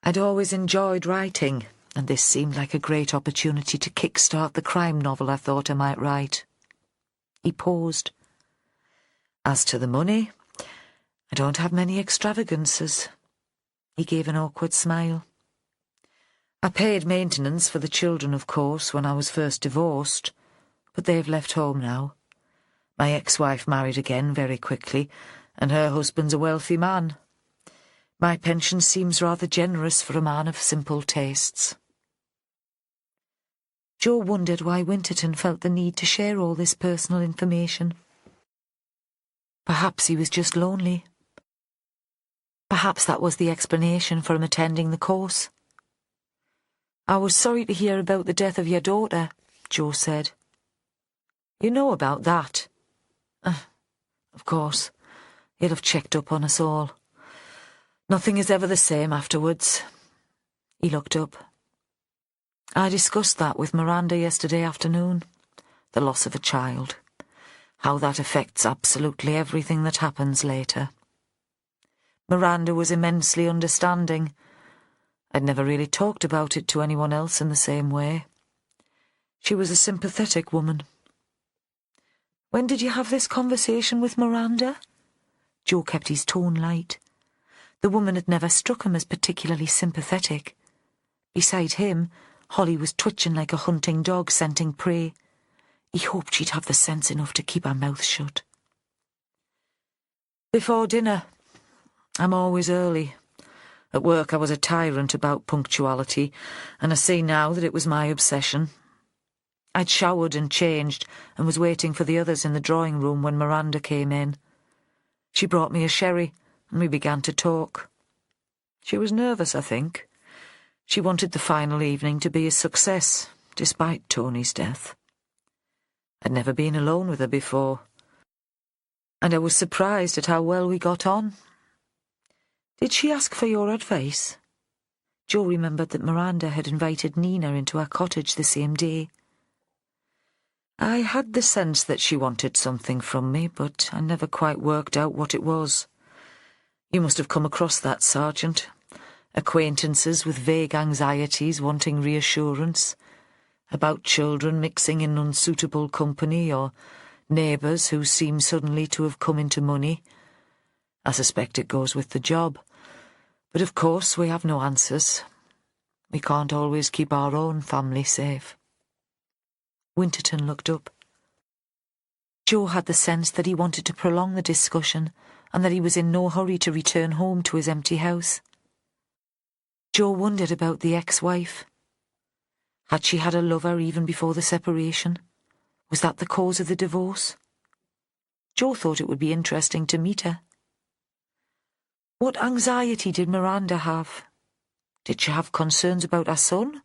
"I'd always enjoyed writing, and this seemed like a great opportunity to kick-start the crime novel I thought I might write." He paused. "As to the money, I don't have many extravagances." He gave an awkward smile. "I paid maintenance for the children, of course, when I was first divorced, but they've left home now. My ex-wife married again very quickly, and her husband's a wealthy man. My pension seems rather generous for a man of simple tastes." Jo wondered why Winterton felt the need to share all this personal information. Perhaps he was just lonely. Perhaps that was the explanation for him attending the course. "I was sorry to hear about the death of your daughter," Jo said. "You know about that?" Of course. He'd have checked up on us all. Nothing is ever the same afterwards." He looked up. "I discussed that with Miranda yesterday afternoon. The loss of a child. How that affects absolutely everything that happens later. Miranda was immensely understanding. I'd never really talked about it to anyone else in the same way. She was a sympathetic woman." "When did you have this conversation with Miranda?" Jo kept his tone light. The woman had never struck him as particularly sympathetic. Beside him, Holly was twitching like a hunting dog scenting prey. He hoped she'd have the sense enough to keep her mouth shut. "Before dinner. I'm always early. At work I was a tyrant about punctuality, and I see now that it was my obsession. I'd showered and changed and was waiting for the others in the drawing room when Miranda came in. She brought me a sherry, and we began to talk. She was nervous, I think. She wanted the final evening to be a success, despite Tony's death. I'd never been alone with her before, and I was surprised at how well we got on." "Did she ask for your advice?" Jo remembered that Miranda had invited Nina into her cottage the same day. "I had the sense that she wanted something from me, but I never quite worked out what it was. You must have come across that, Sergeant. Acquaintances with vague anxieties wanting reassurance, about children mixing in unsuitable company, or neighbours who seem suddenly to have come into money. I suspect it goes with the job. But of course we have no answers. We can't always keep our own family safe." Winterton looked up. Jo had the sense that he wanted to prolong the discussion and that he was in no hurry to return home to his empty house. Jo wondered about the ex-wife. Had she had a lover even before the separation? Was that the cause of the divorce? Jo thought it would be interesting to meet her. What anxiety did Miranda have? Did she have concerns about her son?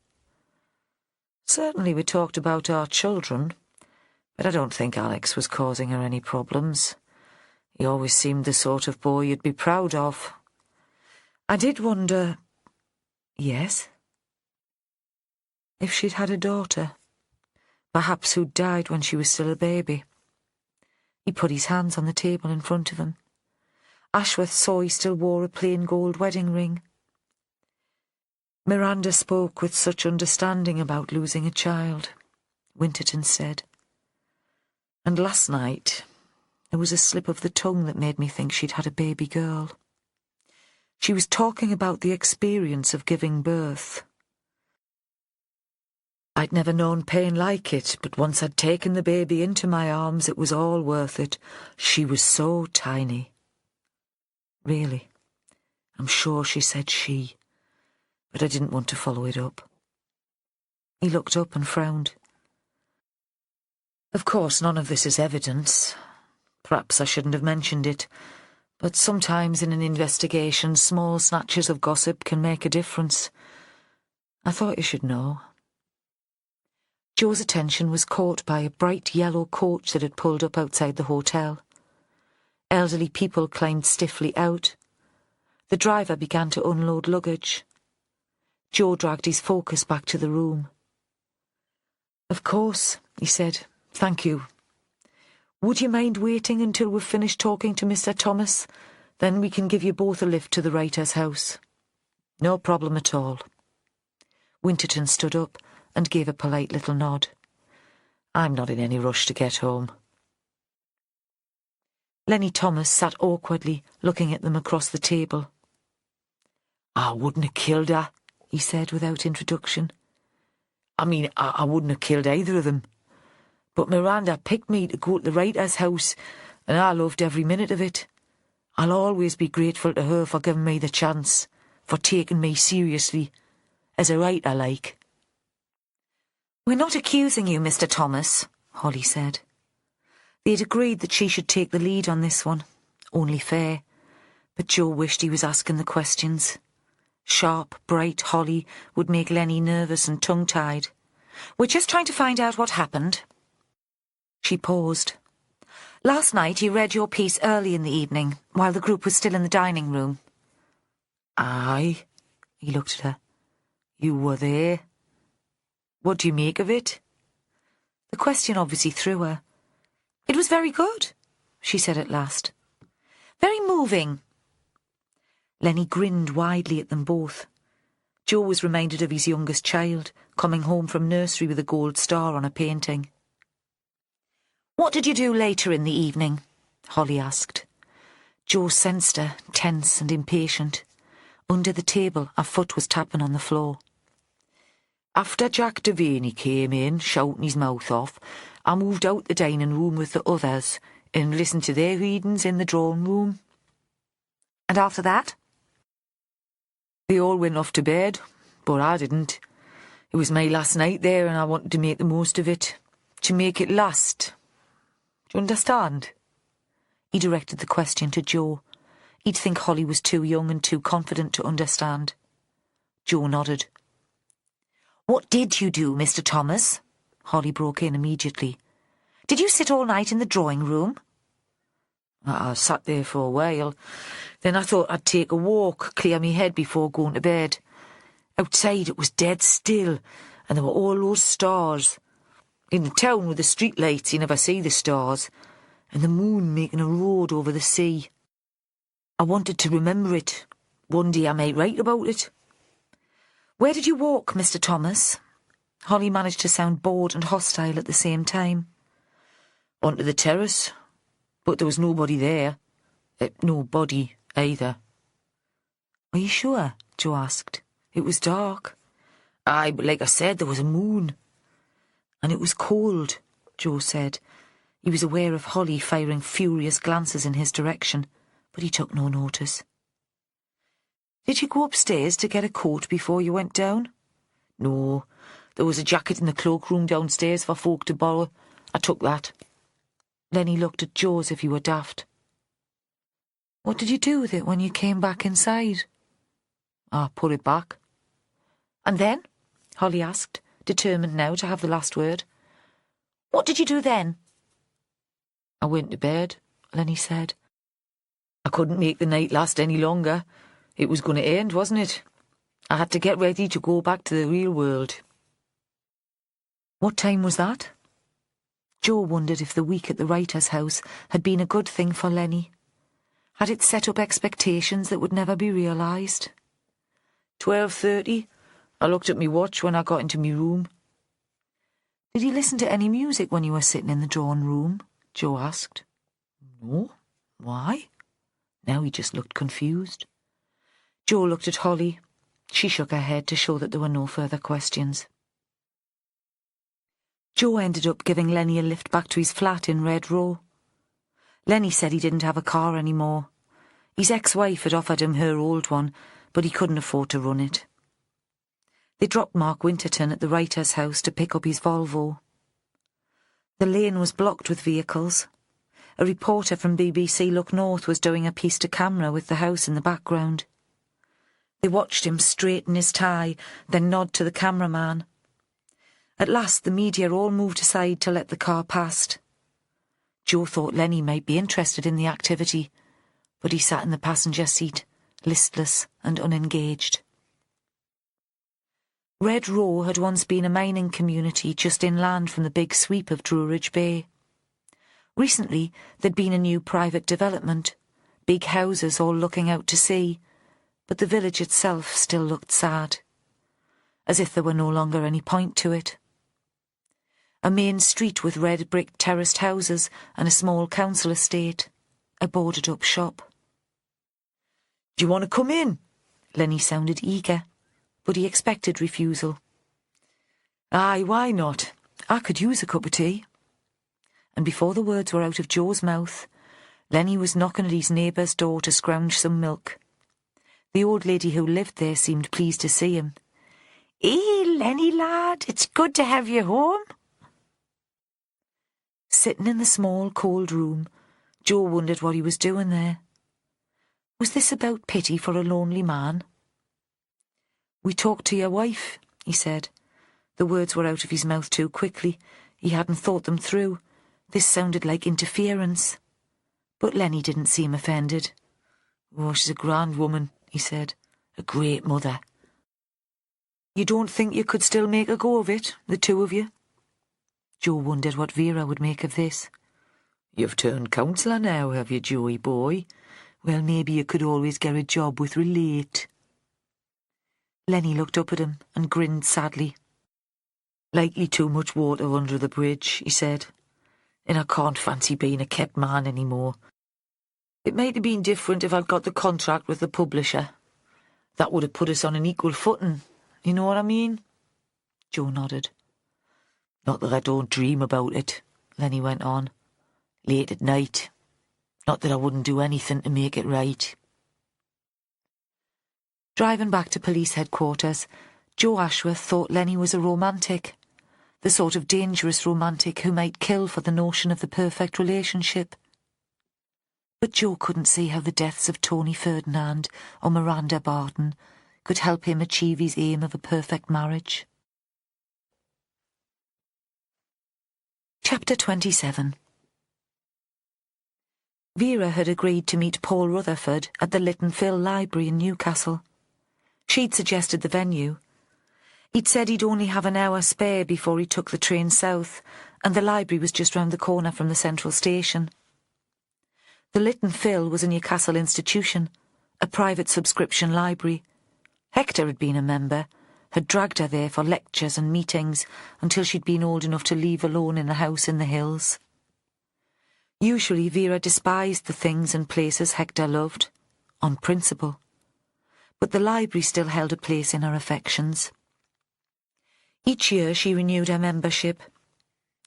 Certainly we talked about our children, but I don't think Alex was causing her any problems. He always seemed the sort of boy you'd be proud of. I did wonder... Yes? If she'd had a daughter, perhaps who'd died when she was still a baby. He put his hands on the table in front of him. Ashworth saw he still wore a plain gold wedding ring. Miranda spoke with such understanding about losing a child, Winterton said. And last night there was a slip of the tongue that made me think she'd had a baby girl. She was talking about the experience of giving birth. I'd never known pain like it, but once I'd taken the baby into my arms, it was all worth it. She was so tiny. Really, I'm sure she said she, but I didn't want to follow it up. He looked up and frowned. Of course, none of this is evidence. Perhaps I shouldn't have mentioned it, but sometimes in an investigation, small snatches of gossip can make a difference. I thought you should know. Joe's attention was caught by a bright yellow coach that had pulled up outside the hotel. Elderly people climbed stiffly out. The driver began to unload luggage. Joe dragged his focus back to the room. "Of course," he said. "Thank you. Would you mind waiting until we've finished talking to Mr. Thomas? Then we can give you both a lift to the writer's house." "No problem at all." Winterton stood up and gave a polite little nod. "I'm not in any rush to get home." Lenny Thomas sat awkwardly, looking at them across the table. "I wouldn't have killed her," he said without introduction. "I mean, I wouldn't have killed either of them. But Miranda picked me to go to the writer's house, and I loved every minute of it. I'll always be grateful to her for giving me the chance, for taking me seriously, as a writer like." "We're not accusing you, Mr. Thomas," Holly said. They'd agreed that she should take the lead on this one. Only fair. But Joe wished he was asking the questions. Sharp, bright Holly would make Lenny nervous and tongue-tied. "We're just trying to find out what happened." She paused. "Last night you read your piece early in the evening, while the group was still in the dining room." "Aye," he looked at her. "You were there. What do you make of it?" The question obviously threw her. "It was very good," she said at last. "Very moving." Lenny grinned widely at them both. Joe was reminded of his youngest child, coming home from nursery with a gold star on a painting. "What did you do later in the evening?" Holly asked. Joe sensed her, tense and impatient. Under the table, a foot was tapping on the floor. "After Jack Devaney came in, shouting his mouth off, I moved out the dining room with the others and listened to their readings in the drawing room." "And after that?" "They all went off to bed, but I didn't. It was my last night there and I wanted to make the most of it. To make it last. Do you understand?" He directed the question to Joe. He'd think Holly was too young and too confident to understand. Joe nodded. "What did you do, Mr. Thomas?" Holly broke in immediately. "Did you sit all night in the drawing room?" "I sat there for a while. Then I thought I'd take a walk, clear me head before going to bed. Outside it was dead still, and there were all those stars. In the town with the street lights you never see the stars, and the moon making a road over the sea. I wanted to remember it. One day I might write about it." "Where did you walk, Mr. Thomas?" Holly managed to sound bored and hostile at the same time. "Onto the terrace, but there was nobody there. No body, either." "Are you sure?" Joe asked. "It was dark." "Aye, but like I said, there was a moon." "And it was cold," Joe said. He was aware of Holly firing furious glances in his direction, but he took no notice. "Did you go upstairs to get a coat before you went down?" "No. There was a jacket in the cloakroom downstairs for folk to borrow. I took that." Lenny looked at Joe as if he were daft. "What did you do with it when you came back inside?" "I put it back." "And then?" Holly asked, determined now to have the last word. "What did you do then?" "I went to bed," Lenny said. "I couldn't make the night last any longer. It was going to end, wasn't it? I had to get ready to go back to the real world." "What time was that?" Jo wondered if the week at the writer's house had been a good thing for Lenny. Had it set up expectations that would never be realised? 12:30. I looked at me watch when I got into me room. Did you listen to any music when you were sitting in the drawing room? Jo asked. No. Why? Now he just looked confused. Jo looked at Holly. She shook her head to show that there were no further questions. Jo ended up giving Lenny a lift back to his flat in Red Row. Lenny said he didn't have a car anymore. His ex-wife had offered him her old one, but he couldn't afford to run it. They dropped Mark Winterton at the writer's house to pick up his Volvo. The lane was blocked with vehicles. A reporter from BBC Look North was doing a piece to camera with the house in the background. They watched him straighten his tie, then nod to the cameraman. At last the media all moved aside to let the car past. Jo thought Lenny might be interested in the activity, but he sat in the passenger seat, listless and unengaged. Red Row had once been a mining community just inland from the big sweep of Druridge Bay. Recently there'd been a new private development, big houses all looking out to sea, but the village itself still looked sad, as if there were no longer any point to it. A main street with red brick terraced houses and a small council estate, a boarded-up shop. Do you want to come in? Lenny sounded eager, but he expected refusal. Aye, why not? I could use a cup of tea. And before the words were out of Jo's mouth, Lenny was knocking at his neighbour's door to scrounge some milk. The old lady who lived there seemed pleased to see him. "Eh, Lenny lad, it's good to have you home." Sitting in the small, cold room, Jo wondered what he was doing there. Was this about pity for a lonely man? "We talked to your wife," he said. The words were out of his mouth too quickly. He hadn't thought them through. This sounded like interference. But Lenny didn't seem offended. "Oh, she's a grand woman," he said. "A great mother." "You don't think you could still make a go of it, the two of you?" Jo wondered what Vera would make of this. "You've turned counsellor now, have you, Joey boy? Well, maybe you could always get a job with Relate." Lenny looked up at him and grinned sadly. "Likely too much water under the bridge," he said. "And I can't fancy being a kept man any more. It might have been different if I'd got the contract with the publisher. That would have put us on an equal footing, you know what I mean?" Jo nodded. "Not that I don't dream about it," Lenny went on. "Late at night. Not that I wouldn't do anything to make it right." Driving back to police headquarters, Jo Ashworth thought Lenny was a romantic. The sort of dangerous romantic who might kill for the notion of the perfect relationship. But Jo couldn't see how the deaths of Tony Ferdinand or Miranda Barton could help him achieve his aim of a perfect marriage. Chapter 27. Vera had agreed to meet Paul Rutherford at the Lytton Phil Library in Newcastle. She'd suggested the venue. He'd said he'd only have an hour spare before he took the train south, and the library was just round the corner from the central station. The Lytton Phil was a Newcastle institution, a private subscription library. Hector had been a member, had dragged her there for lectures and meetings until she'd been old enough to leave alone in the house in the hills. Usually Vera despised the things and places Hector loved, on principle. But the library still held a place in her affections. Each year she renewed her membership.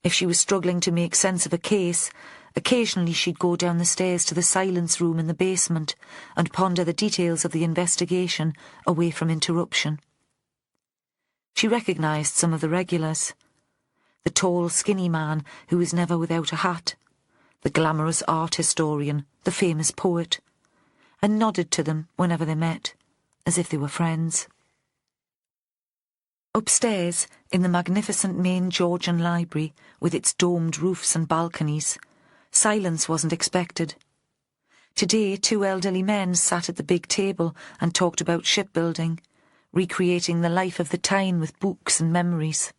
If she was struggling to make sense of a case, occasionally she'd go down the stairs to the silence room in the basement and ponder the details of the investigation away from interruption. She recognised some of the regulars. The tall, skinny man who was never without a hat, the glamorous art historian, the famous poet, and nodded to them whenever they met, as if they were friends. Upstairs, in the magnificent main Georgian library, with its domed roofs and balconies, silence wasn't expected. Today 2 elderly men sat at the big table and talked about shipbuilding, recreating the life of the time with books and memories.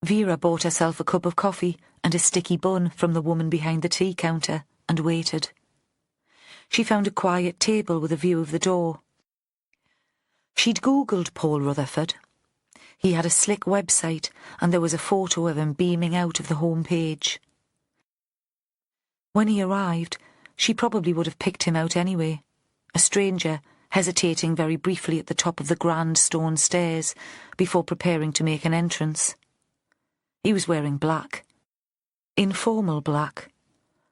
Vera bought herself a cup of coffee and a sticky bun from the woman behind the tea counter and waited. She found a quiet table with a view of the door. She'd Googled Paul Rutherford. He had a slick website and there was a photo of him beaming out of the home page. When he arrived, she probably would have picked him out anyway, a stranger hesitating very briefly at the top of the grand stone stairs before preparing to make an entrance. He was wearing black, informal black,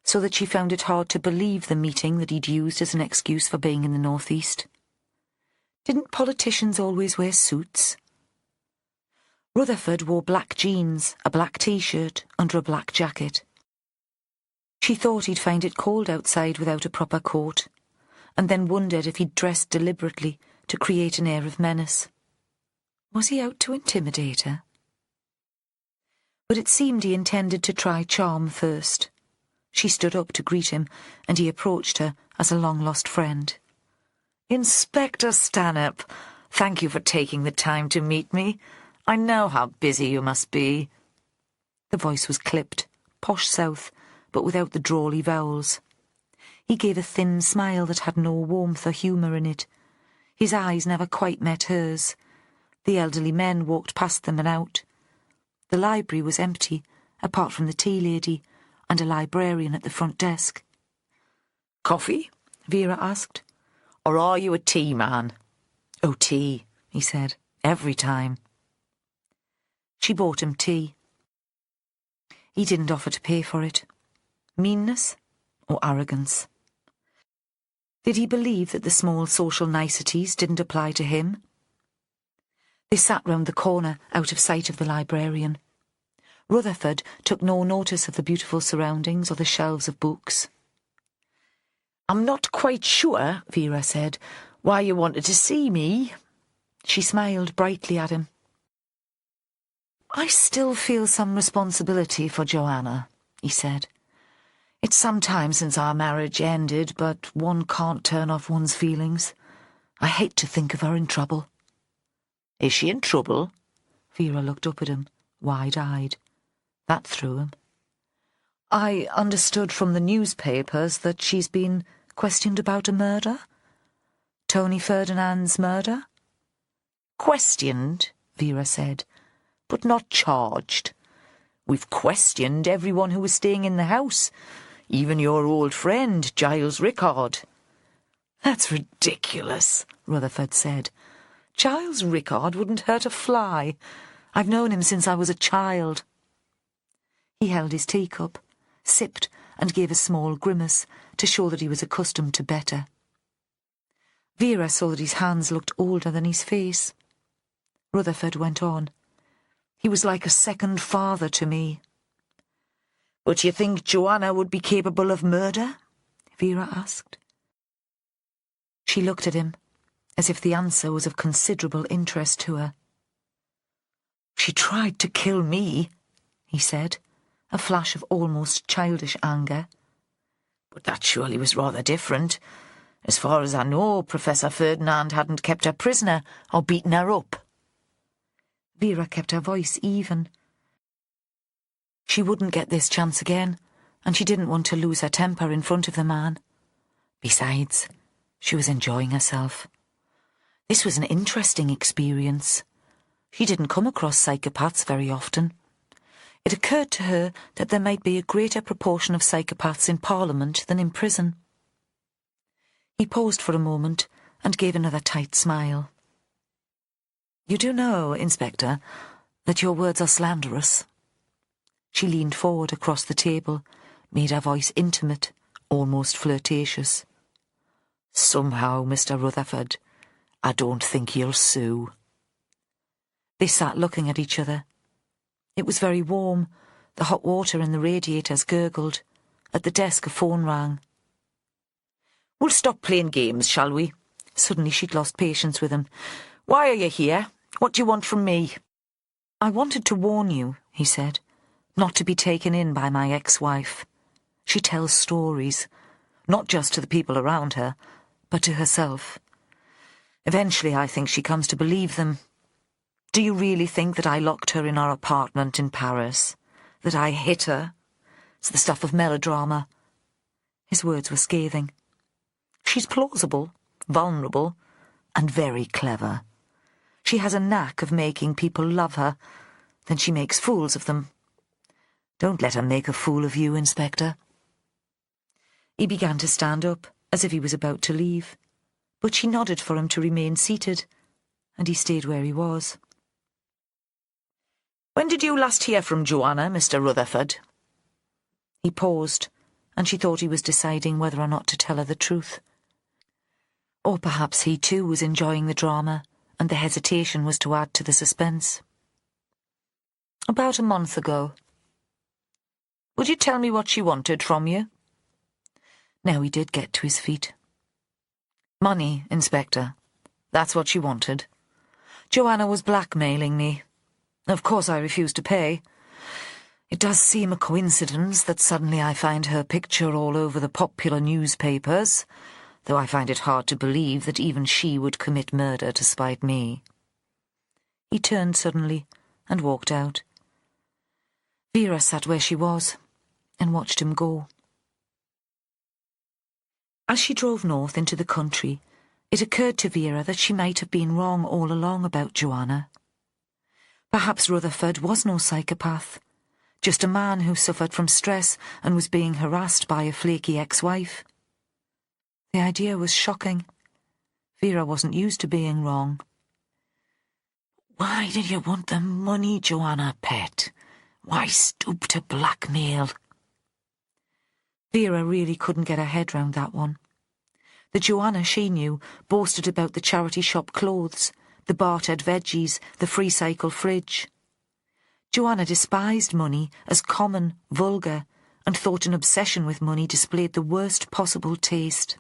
so that she found it hard to believe the meeting that he'd used as an excuse for being in the northeast. Didn't politicians always wear suits? Rutherford wore black jeans, a black t-shirt under a black jacket. She thought he'd find it cold outside without a proper coat, and then wondered if he'd dressed deliberately to create an air of menace. Was he out to intimidate her? But it seemed he intended to try charm first. She stood up to greet him, and he approached her as a long-lost friend. "Inspector Stanhope, thank you for taking the time to meet me. I know how busy you must be." The voice was clipped, posh South, but without the drawly vowels. He gave a thin smile that had no warmth or humour in it. His eyes never quite met hers. The elderly men walked past them and out. The library was empty, apart from the tea lady and a librarian at the front desk. "Coffee?" Vera asked. "Or are you a tea man?" "Oh, tea," he said, "every time." She bought him tea. He didn't offer to pay for it. Meanness or arrogance? Did he believe that the small social niceties didn't apply to him? They sat round the corner, out of sight of the librarian. Rutherford took no notice of the beautiful surroundings or the shelves of books. "I'm not quite sure," Vera said, "why you wanted to see me." She smiled brightly at him. "I still feel some responsibility for Joanna," he said. "It's some time since our marriage ended, but one can't turn off one's feelings. I hate to think of her in trouble." "Is she in trouble?" Vera looked up at him, wide-eyed. That threw him. "I understood from the newspapers that she's been questioned about a murder? Tony Ferdinand's murder?" "Questioned," Vera said, "but not charged. We've questioned everyone who was staying in the house, even your old friend, Giles Rickard." "That's ridiculous," Rutherford said. "Giles Rickard wouldn't hurt a fly. I've known him since I was a child." He held his teacup, sipped, and gave a small grimace to show that he was accustomed to better. Vera saw that his hands looked older than his face. Rutherford went on. "He was like a second father to me." "But you think Joanna would be capable of murder?" Vera asked. She looked at him, as if the answer was of considerable interest to her. "She tried to kill me," he said, a flash of almost childish anger. "But that surely was rather different. As far as I know, Professor Ferdinand hadn't kept her prisoner or beaten her up." Vera kept her voice even. She wouldn't get this chance again, and she didn't want to lose her temper in front of the man. Besides, she was enjoying herself. This was an interesting experience. She didn't come across psychopaths very often. It occurred to her that there might be a greater proportion of psychopaths in Parliament than in prison. He paused for a moment and gave another tight smile. "You do know, Inspector, that your words are slanderous." She leaned forward across the table, made her voice intimate, almost flirtatious. "Somehow, Mr. Rutherford, I don't think you'll sue." They sat looking at each other. It was very warm. The hot water in the radiators gurgled. At the desk a phone rang. "We'll stop playing games, shall we?" Suddenly she'd lost patience with him. "Why are you here? What do you want from me?" "I wanted to warn you," he said, "not to be taken in by my ex-wife. She tells stories, not just to the people around her, but to herself. Eventually I think she comes to believe them. Do you really think that I locked her in our apartment in Paris? That I hit her? It's the stuff of melodrama. His words were scathing. She's plausible, vulnerable, and very clever. She has a knack of making people love her. Then she makes fools of them. Don't let her make a fool of you, Inspector. He began to stand up, as if he was about to leave, but she nodded for him to remain seated, and he stayed where he was. When did you last hear from Joanna, Mr. Rutherford? He paused, and she thought he was deciding whether or not to tell her the truth. Or perhaps he too was enjoying the drama, and the hesitation was to add to the suspense. About a month ago. Would you tell me what she wanted from you? Now he did get to his feet. Money, Inspector. That's what she wanted. Joanna was blackmailing me. Of course I refused to pay. It does seem a coincidence that suddenly I find her picture all over the popular newspapers, though I find it hard to believe that even she would commit murder to spite me. He turned suddenly and walked out. Vera sat where she was and watched him go. As she drove north into the country, it occurred to Vera that she might have been wrong all along about Joanna. Perhaps Rutherford was no psychopath, just a man who suffered from stress and was being harassed by a flaky ex-wife. The idea was shocking. Vera wasn't used to being wrong. Why did you want the money, Joanna, pet? Why stoop to blackmail? Vera really couldn't get her head round that one. The Joanna she knew boasted about the charity shop clothes, the bartered veggies, the free cycle fridge. Joanna despised money as common, vulgar, and thought an obsession with money displayed the worst possible taste.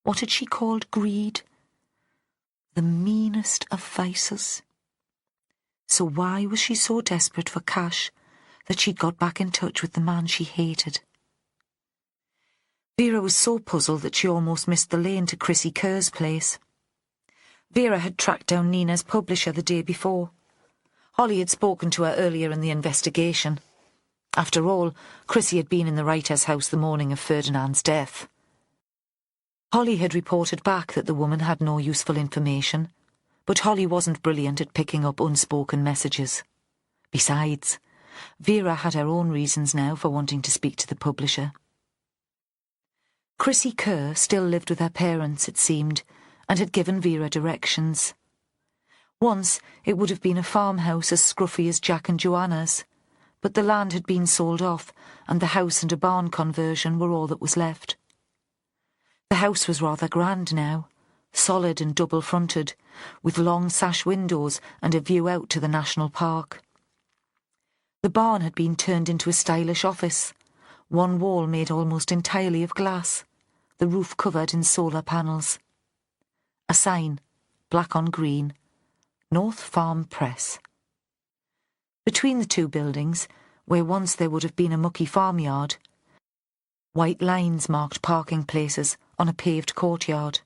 What had she called greed? The meanest of vices. So why was she so desperate for cash that she'd got back in touch with the man she hated? Vera was so puzzled that she almost missed the lane to Chrissy Kerr's place. Vera had tracked down Nina's publisher the day before. Holly had spoken to her earlier in the investigation. After all, Chrissy had been in the writer's house the morning of Ferdinand's death. Holly had reported back that the woman had no useful information, but Holly wasn't brilliant at picking up unspoken messages. Besides, Vera had her own reasons now for wanting to speak to the publisher. Chrissy Kerr still lived with her parents, it seemed, and had given Vera directions. Once it would have been a farmhouse as scruffy as Jack and Joanna's, but the land had been sold off, and the house and a barn conversion were all that was left. The house was rather grand now, solid and double-fronted, with long sash windows and a view out to the national park. The barn had been turned into a stylish office, one wall made almost entirely of glass, the roof covered in solar panels. A sign, black on green, North Farm Press. Between the two buildings, where once there would have been a mucky farmyard, white lines marked parking places on a paved courtyard.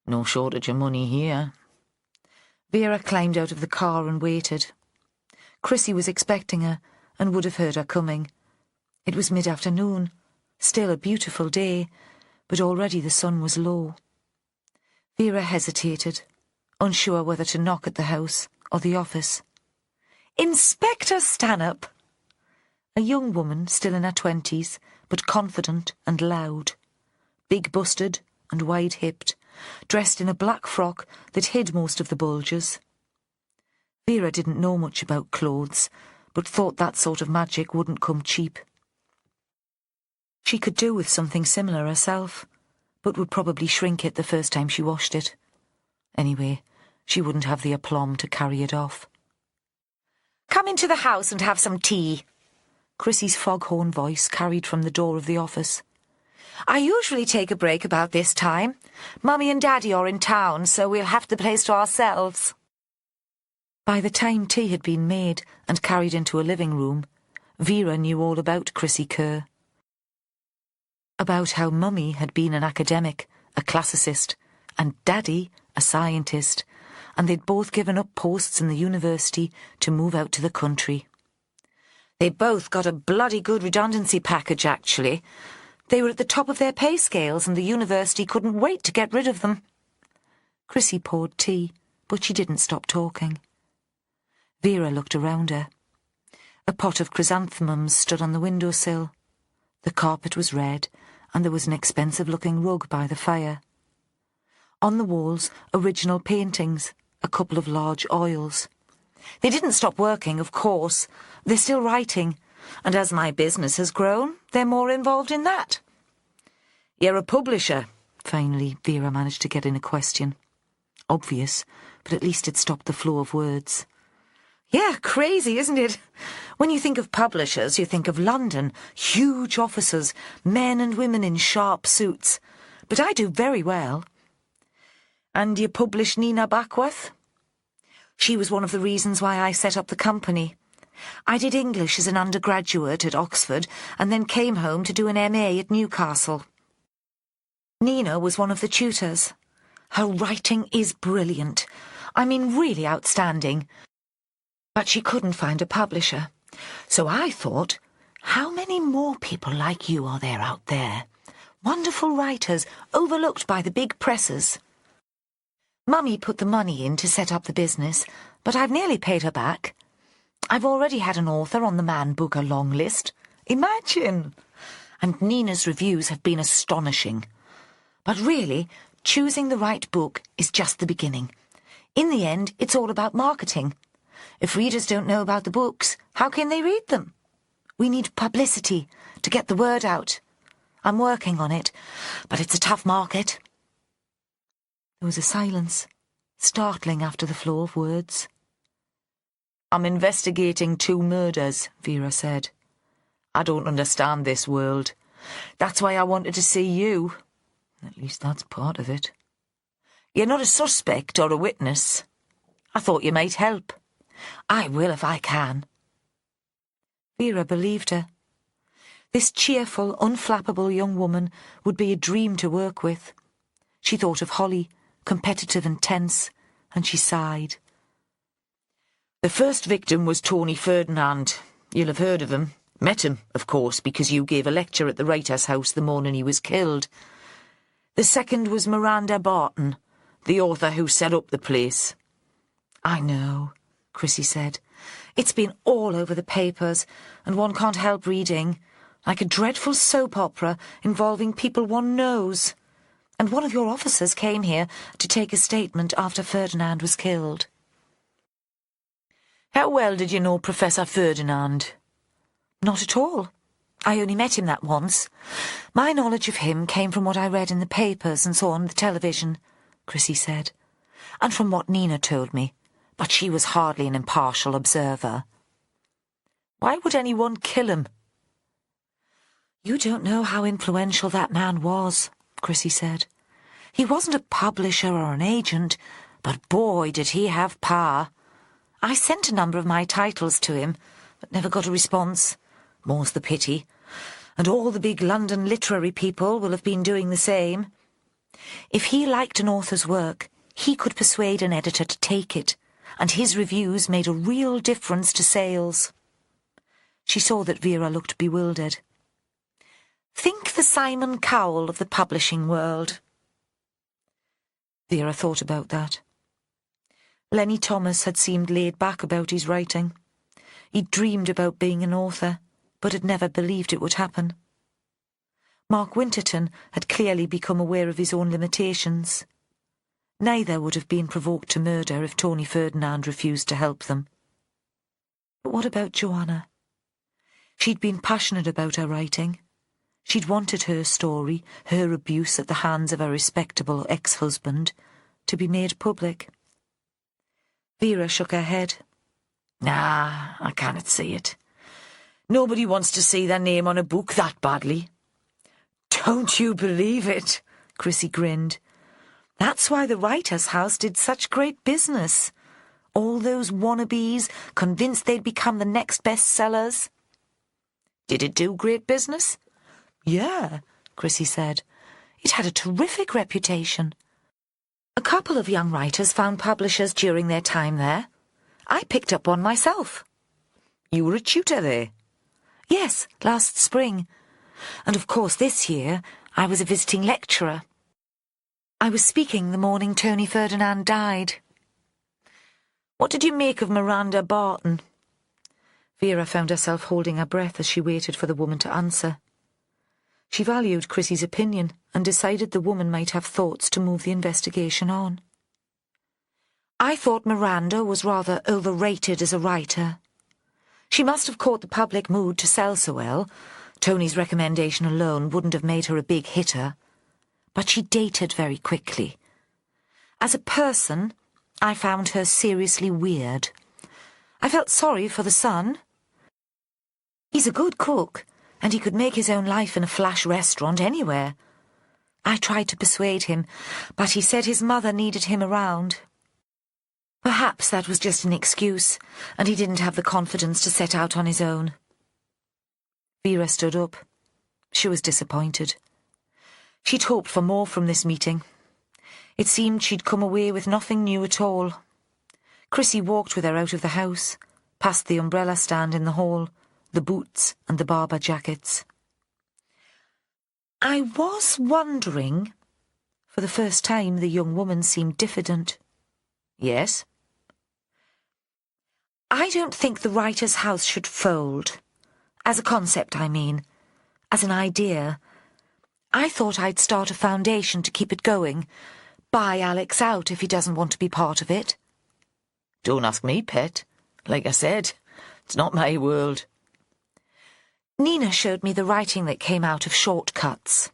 No shortage of money here. Vera climbed out of the car and waited. Chrissy was expecting her and would have heard her coming. It was mid-afternoon, still a beautiful day, but already the sun was low. Vera hesitated, unsure whether to knock at the house or the office. "Inspector Stanhope!" A young woman, still in her 20s, but confident and loud, big-busted and wide-hipped, dressed in a black frock that hid most of the bulges. Vera didn't know much about clothes, but thought that sort of magic wouldn't come cheap. She could do with something similar herself, but would probably shrink it the first time she washed it. Anyway, she wouldn't have the aplomb to carry it off. "Come into the house and have some tea," Chrissy's foghorn voice carried from the door of the office. "I usually take a break about this time. Mummy and Daddy are in town, so we'll have the place to ourselves." By the time tea had been made and carried into a living room, Vera knew all about Chrissy Kerr. About how Mummy had been an academic, a classicist, and Daddy a scientist, and they'd both given up posts in the university to move out to the country. They both got a bloody good redundancy package, actually. They were at the top of their pay scales, and the university couldn't wait to get rid of them. Chrissy poured tea, but she didn't stop talking. Vera looked around her. A pot of chrysanthemums stood on the windowsill. The carpet was red, and there was an expensive-looking rug by the fire. On the walls, original paintings, a couple of large oils. They didn't stop working, of course. They're still writing, and as my business has grown, they're more involved in that. You're a publisher, finally Vera managed to get in a question. Obvious, but at least it stopped the flow of words. Yeah, crazy, isn't it? When you think of publishers, you think of London, huge offices, men and women in sharp suits. But I do very well. And you publish Nina Backworth? She was one of the reasons why I set up the company. I did English as an undergraduate at Oxford and then came home to do an MA at Newcastle. Nina was one of the tutors. Her writing is brilliant. I mean, really outstanding. But she couldn't find a publisher. So I thought, how many more people like you are there out there? Wonderful writers, overlooked by the big presses. Mummy put the money in to set up the business, but I've nearly paid her back. I've already had an author on the Man Booker long list. Imagine! And Nina's reviews have been astonishing. But really, choosing the right book is just the beginning. In the end, it's all about marketing. If readers don't know about the books, how can they read them? We need publicity to get the word out. I'm working on it, but it's a tough market. There was a silence, startling after the flow of words. I'm investigating 2 murders, Vera said. I don't understand this world. That's why I wanted to see you. At least that's part of it. You're not a suspect or a witness. I thought you might help. I will if I can. Vera believed her. This cheerful, unflappable young woman would be a dream to work with. She thought of Holly, competitive and tense, and she sighed. The first victim was Tony Ferdinand. You'll have heard of him. Met him, of course, because you gave a lecture at the writer's house the morning he was killed. The second was Miranda Barton, the author who set up the place. I know, Chrissy said. It's been all over the papers, and one can't help reading, like a dreadful soap opera involving people one knows. And one of your officers came here to take a statement after Ferdinand was killed. How well did you know Professor Ferdinand? Not at all. I only met him that once. My knowledge of him came from what I read in the papers and saw on the television, Chrissy said, and from what Nina told me, but she was hardly an impartial observer. Why would anyone kill him? You don't know how influential that man was, Chrissy said. He wasn't a publisher or an agent, but boy did he have power. I sent a number of my titles to him, but never got a response. More's the pity. And all the big London literary people will have been doing the same. If he liked an author's work, he could persuade an editor to take it, and his reviews made a real difference to sales. She saw that Vera looked bewildered. Think the Simon Cowell of the publishing world. Vera thought about that. Lenny Thomas had seemed laid back about his writing. He'd dreamed about being an author, but had never believed it would happen. Mark Winterton had clearly become aware of his own limitations. Neither would have been provoked to murder if Tony Ferdinand refused to help them. But what about Joanna? She'd been passionate about her writing. She'd wanted her story, her abuse at the hands of a respectable ex-husband, to be made public. Vera shook her head. Nah, I cannot see it. Nobody wants to see their name on a book that badly. Don't you believe it? Chrissy grinned. That's why the writer's house did such great business. All those wannabes convinced they'd become the next bestsellers. Did it do great business? Yeah, Chrissy said. It had a terrific reputation. A couple of young writers found publishers during their time there. I picked up one myself. You were a tutor there? Yes, last spring. And of course this year I was a visiting lecturer. I was speaking the morning Tony Ferdinand died. What did you make of Miranda Barton? Vera found herself holding her breath as she waited for the woman to answer. She valued Chrissy's opinion and decided the woman might have thoughts to move the investigation on. I thought Miranda was rather overrated as a writer. She must have caught the public mood to sell so well. Tony's recommendation alone wouldn't have made her a big hitter. But she dated very quickly. As a person, I found her seriously weird. I felt sorry for the son. He's a good cook, and he could make his own life in a flash restaurant anywhere. I tried to persuade him, but he said his mother needed him around. Perhaps that was just an excuse, and he didn't have the confidence to set out on his own. Vera stood up. She was disappointed. She'd hoped for more from this meeting. It seemed she'd come away with nothing new at all. Chrissy walked with her out of the house, past the umbrella stand in the hall, the boots and the Barber jackets. I was wondering... For the first time, the young woman seemed diffident. Yes? I don't think the writer's house should fold. As a concept, I mean. As an idea. I thought I'd start a foundation to keep it going. Buy Alex out if he doesn't want to be part of it. Don't ask me, pet. Like I said, it's not my world. Nina showed me the writing that came out of Shortcuts.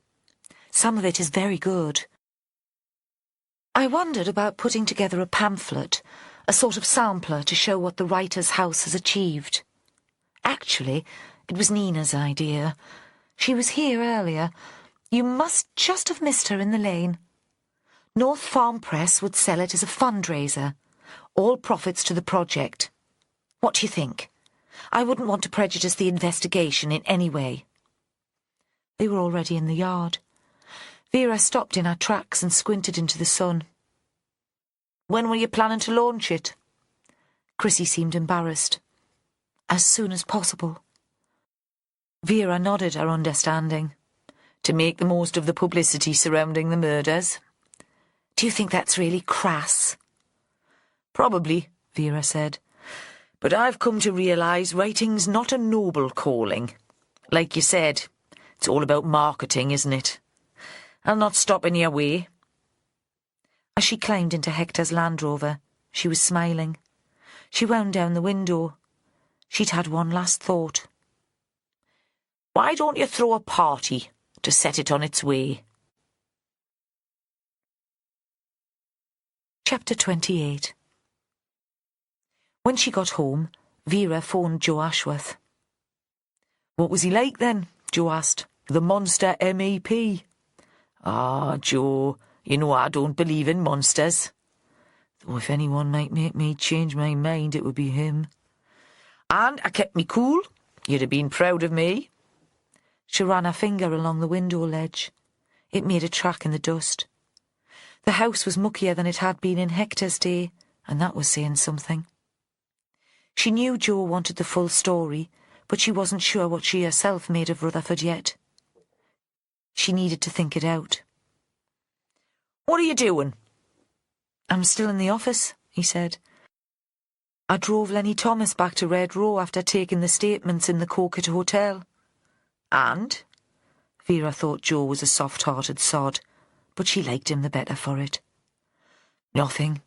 Some of it is very good. I wondered about putting together a pamphlet, a sort of sampler to show what the writer's house has achieved. Actually, it was Nina's idea. She was here earlier. You must just have missed her in the lane. North Farm Press would sell it as a fundraiser. All profits to the project. What do you think? I wouldn't want to prejudice the investigation in any way. They were already in the yard. Vera stopped in her tracks and squinted into the sun. When were you planning to launch it? Chrissy seemed embarrassed. As soon as possible. Vera nodded her understanding. To make the most of the publicity surrounding the murders? Do you think that's really crass? Probably, Vera said. But I've come to realise writing's not a noble calling. Like you said, it's all about marketing, isn't it? I'll not stop in your way. As she climbed into Hector's Land Rover, she was smiling. She wound down the window. She'd had one last thought. Why don't you throw a party to set it on its way? Chapter 28. When she got home, Vera phoned Joe Ashworth. What was he like then? Joe asked. The monster MEP. Ah, Joe, you know I don't believe in monsters. Though if anyone might make me change my mind, it would be him. And I kept me cool. You'd have been proud of me. She ran her finger along the window ledge. It made a track in the dust. The house was muckier than it had been in Hector's day, and that was saying something. She knew Joe wanted the full story, but she wasn't sure what she herself made of Rutherford yet. She needed to think it out. What are you doing? I'm still in the office, he said. I drove Lenny Thomas back to Red Row after taking the statements in the Coquet Hotel. And? Vera thought Joe was a soft-hearted sod, but she liked him the better for it. Nothing.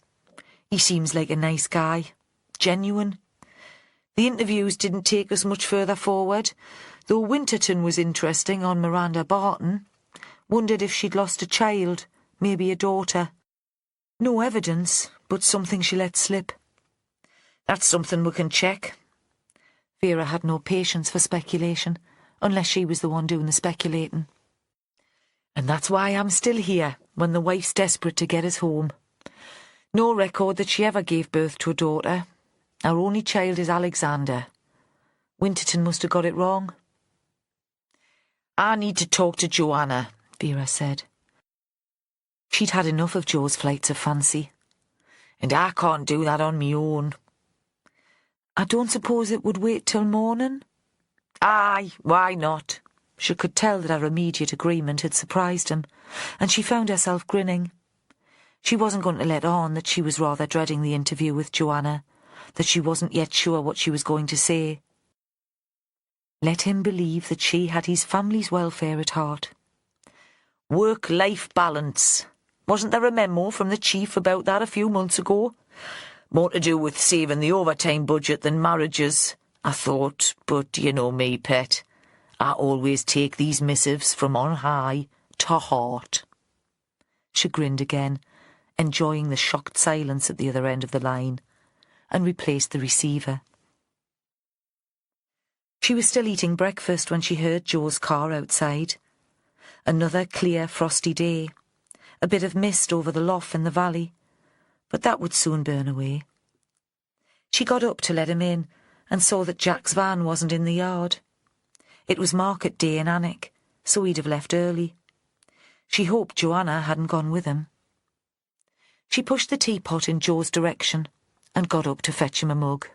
He seems like a nice guy. Genuine. The interviews didn't take us much further forward, though Winterton was interesting on Miranda Barton. Wondered if she'd lost a child, maybe a daughter. No evidence, but something she let slip. That's something we can check. Vera had no patience for speculation, unless she was the one doing the speculating. And that's why I'm still here, when the wife's desperate to get us home. No record that she ever gave birth to a daughter. Our only child is Alexander. Winterton must have got it wrong. I need to talk to Joanna, Vera said. She'd had enough of Joe's flights of fancy. And I can't do that on me own. I don't suppose it would wait till morning? Aye, why not? She could tell that our immediate agreement had surprised him, and she found herself grinning. She wasn't going to let on that she was rather dreading the interview with Joanna, that she wasn't yet sure what she was going to say. Let him believe that she had his family's welfare at heart. Work-life balance. Wasn't there a memo from the chief about that a few months ago? More to do with saving the overtime budget than marriages, I thought, but you know me, pet. I always take these missives from on high to heart. She grinned again, enjoying the shocked silence at the other end of the line, and replaced the receiver. She was still eating breakfast when she heard Joe's car outside. Another clear, frosty day. A bit of mist over the lough in the valley, but that would soon burn away. She got up to let him in and saw that Jack's van wasn't in the yard. It was market day in Alnwick, so he'd have left early. She hoped Joanna hadn't gone with him. She pushed the teapot in Joe's direction and got up to fetch him a mug.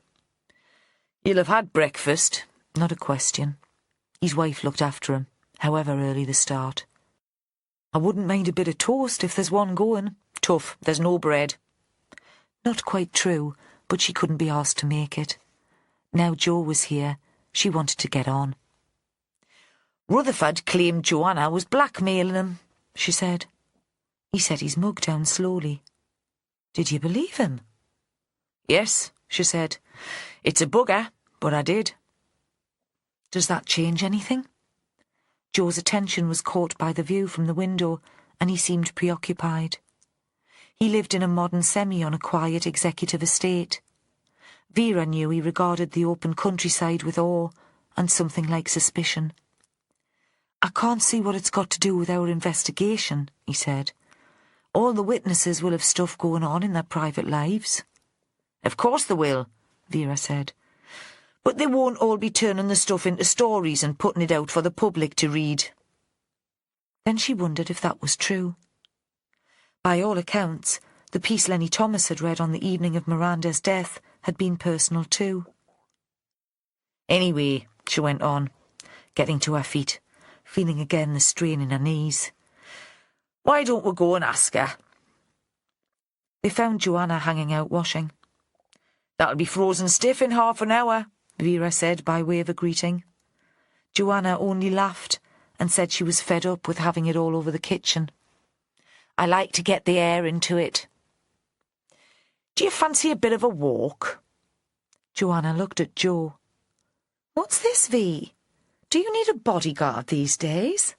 You'll have had breakfast. Not a question. His wife looked after him, however early the start. I wouldn't mind a bit of toast if there's one going. Tough, there's no bread. Not quite true, but she couldn't be asked to make it. Now Joe was here, she wanted to get on. Rutherford claimed Joanna was blackmailing him, she said. He set his mug down slowly. Did you believe him? Yes, she said. It's a bugger, but I did. Does that change anything? Joe's attention was caught by the view from the window, and he seemed preoccupied. He lived in a modern semi on a quiet executive estate. Vera knew he regarded the open countryside with awe and something like suspicion. I can't see what it's got to do with our investigation, he said. All the witnesses will have stuff going on in their private lives. Of course they will, Vera said. But they won't all be turning the stuff into stories and putting it out for the public to read. Then she wondered if that was true. By all accounts, the piece Lenny Thomas had read on the evening of Miranda's death had been personal too. Anyway, she went on, getting to her feet, feeling again the strain in her knees. Why don't we go and ask her? They found Joanna hanging out washing. That'll be frozen stiff in half an hour, Vera said by way of a greeting. Joanna only laughed and said she was fed up with having it all over the kitchen. I like to get the air into it. Do you fancy a bit of a walk? Joanna looked at Joe. What's this, V? Do you need a bodyguard these days?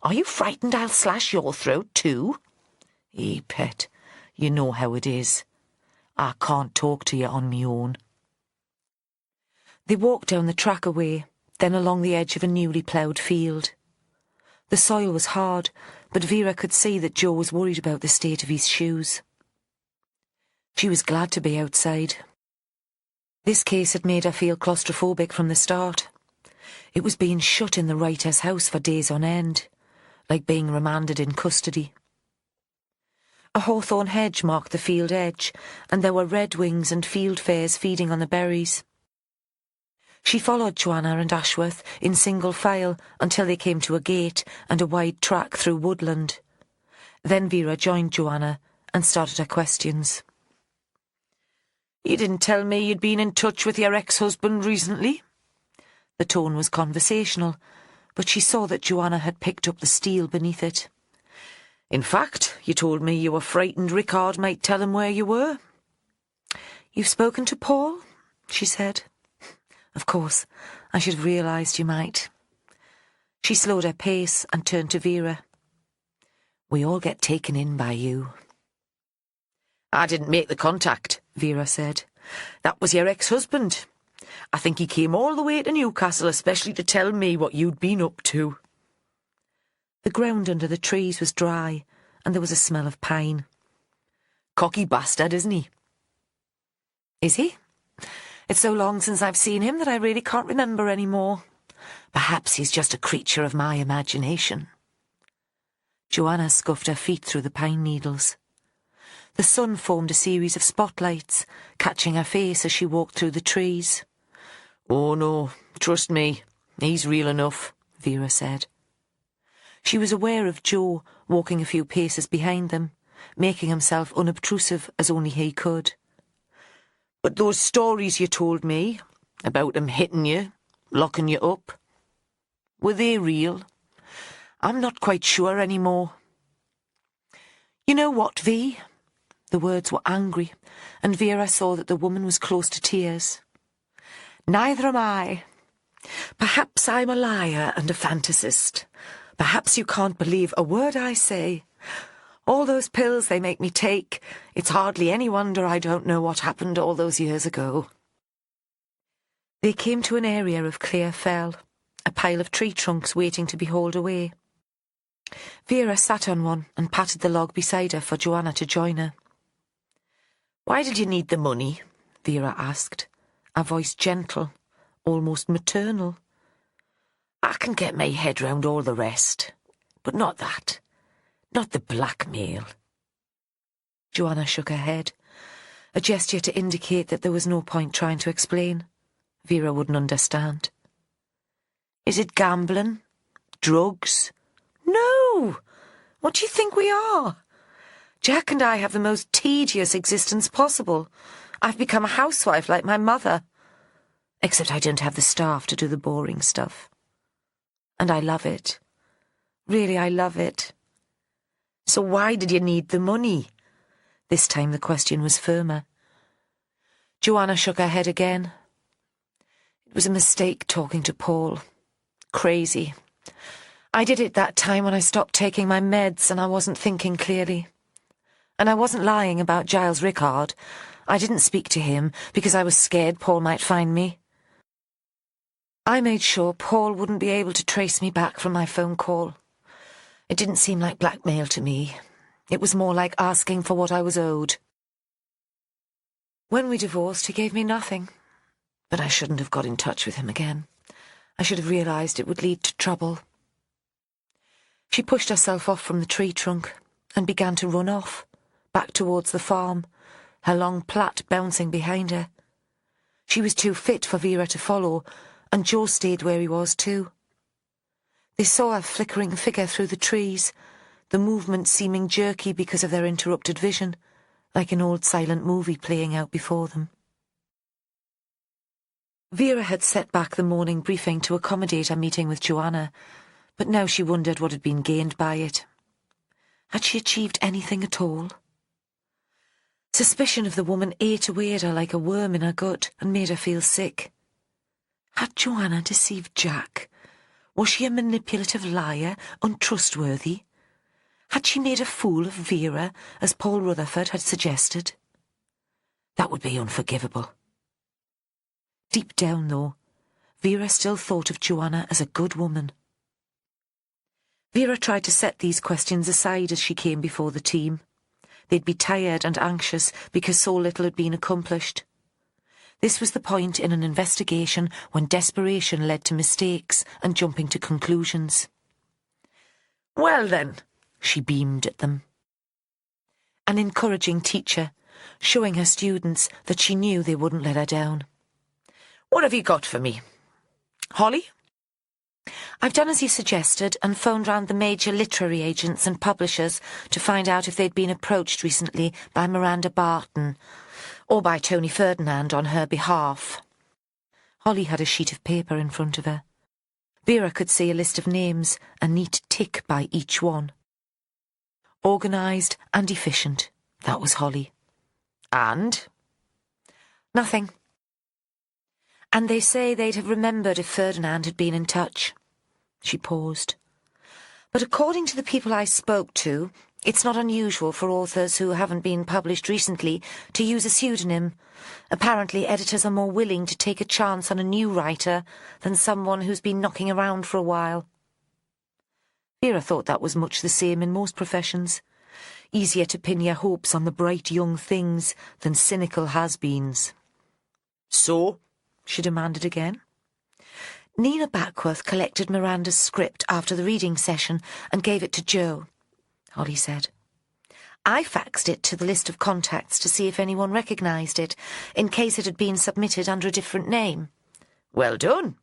Are you frightened I'll slash your throat too? Pet, you know how it is. I can't talk to you on me own. They walked down the track away, then along the edge of a newly ploughed field. The soil was hard, but Vera could see that Joe was worried about the state of his shoes. She was glad to be outside. This case had made her feel claustrophobic from the start. It was being shut in the writer's house for days on end, like being remanded in custody. A hawthorn hedge marked the field edge, and there were redwings and fieldfares feeding on the berries. She followed Joanna and Ashworth in single file until they came to a gate and a wide track through woodland. Then Vera joined Joanna and started her questions. You didn't tell me you'd been in touch with your ex-husband recently? The tone was conversational, but she saw that Joanna had picked up the steel beneath it. In fact, you told me you were frightened Rickard might tell him where you were. You've spoken to Paul? She said. Of course, I should have realised you might. She slowed her pace and turned to Vera. We all get taken in by you. I didn't make the contact, Vera said. That was your ex-husband. I think he came all the way to Newcastle especially to tell me what you'd been up to. The ground under the trees was dry, and there was a smell of pine. Cocky bastard, isn't he? Is he? It's so long since I've seen him that I really can't remember any more. Perhaps he's just a creature of my imagination. Joanna scuffed her feet through the pine needles. The sun formed a series of spotlights, catching her face as she walked through the trees. "Oh no, trust me, he's real enough," Vera said. She was aware of Joe walking a few paces behind them, making himself unobtrusive as only he could. "But those stories you told me, about him hitting you, locking you up, were they real? I'm not quite sure anymore." "You know what, V?" The words were angry, and Vera saw that the woman was close to tears. "Neither am I. Perhaps I'm a liar and a fantasist. Perhaps you can't believe a word I say. All those pills they make me take, it's hardly any wonder I don't know what happened all those years ago." They came to an area of clear fell, a pile of tree trunks waiting to be hauled away. Vera sat on one and patted the log beside her for Joanna to join her. "Why did you need the money?" Vera asked, her voice gentle, almost maternal. "I can get my head round all the rest, but not that. Not the blackmail." Joanna shook her head, a gesture to indicate that there was no point trying to explain. Vera wouldn't understand. "Is it gambling? Drugs?" "No! What do you think we are? Jack and I have the most tedious existence possible. I've become a housewife like my mother. Except I don't have the staff to do the boring stuff. And I love it. Really, I love it." "So why did you need the money?" This time the question was firmer. Joanna shook her head again. "It was a mistake talking to Paul. Crazy. I did it that time when I stopped taking my meds and I wasn't thinking clearly. And I wasn't lying about Giles Rickard. I didn't speak to him because I was scared Paul might find me. I made sure Paul wouldn't be able to trace me back from my phone call. It didn't seem like blackmail to me. It was more like asking for what I was owed. When we divorced, he gave me nothing. But I shouldn't have got in touch with him again. I should have realised it would lead to trouble." She pushed herself off from the tree trunk and began to run off, back towards the farm, her long plait bouncing behind her. She was too fit for Vera to follow, and Joe stayed where he was too. They saw her flickering figure through the trees, the movement seeming jerky because of their interrupted vision, like an old silent movie playing out before them. Vera had set back the morning briefing to accommodate a meeting with Joanna, but now she wondered what had been gained by it. Had she achieved anything at all? Suspicion of the woman ate away at her like a worm in her gut and made her feel sick. Had Joanna deceived Jack? Was she a manipulative liar, untrustworthy? Had she made a fool of Vera, as Paul Rutherford had suggested? That would be unforgivable. Deep down, though, Vera still thought of Joanna as a good woman. Vera tried to set these questions aside as she came before the team. They'd be tired and anxious because so little had been accomplished. This was the point in an investigation when desperation led to mistakes and jumping to conclusions. "Well then," she beamed at them. An encouraging teacher, showing her students that she knew they wouldn't let her down. "What have you got for me? Holly?" "I've done as you suggested and phoned round the major literary agents and publishers to find out if they'd been approached recently by Miranda Barton, or by Tony Ferdinand on her behalf." Holly had a sheet of paper in front of her. Vera could see a list of names, a neat tick by each one. Organised and efficient, that was Holly. "And?" "Nothing. And they say they'd have remembered if Ferdinand had been in touch." She paused. "But according to the people I spoke to, it's not unusual for authors who haven't been published recently to use a pseudonym. Apparently editors are more willing to take a chance on a new writer than someone who's been knocking around for a while." Vera thought that was much the same in most professions. Easier to pin your hopes on the bright young things than cynical has-beens. "So?" she demanded again. "Nina Backworth collected Miranda's script after the reading session and gave it to Joe. Holly said. I faxed it to the list of contacts to see if anyone recognised it, in case it had been submitted under a different name. Well done.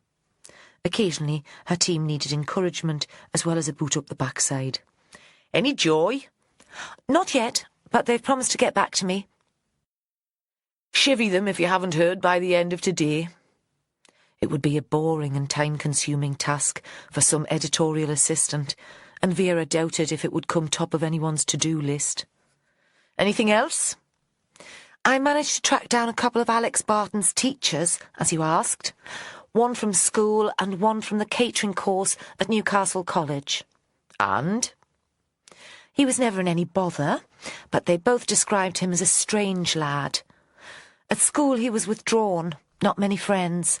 Occasionally, her team needed encouragement as well as a boot up the backside. Any joy? Not yet, but they've promised to get back to me. Chivvy them if you haven't heard by the end of today. It would be a boring and time-consuming task for some editorial assistant, and Vera doubted if it would come top of anyone's to-do list. Anything else? I managed to track down a couple of Alex Barton's teachers, as you asked. One from school and one from the catering course at Newcastle College. And? He was never in any bother, but they both described him as a strange lad. At school he was withdrawn, not many friends.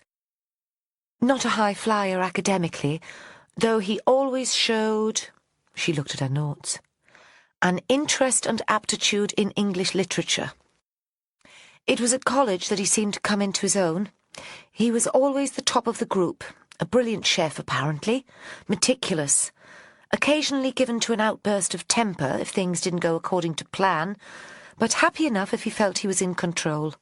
Not a high flyer academically, though he always showed, she looked at her notes, an interest and aptitude in English literature. It was at college that he seemed to come into his own. He was always the top of the group, a brilliant chef apparently, meticulous, occasionally given to an outburst of temper if things didn't go according to plan, but happy enough if he felt he was in control.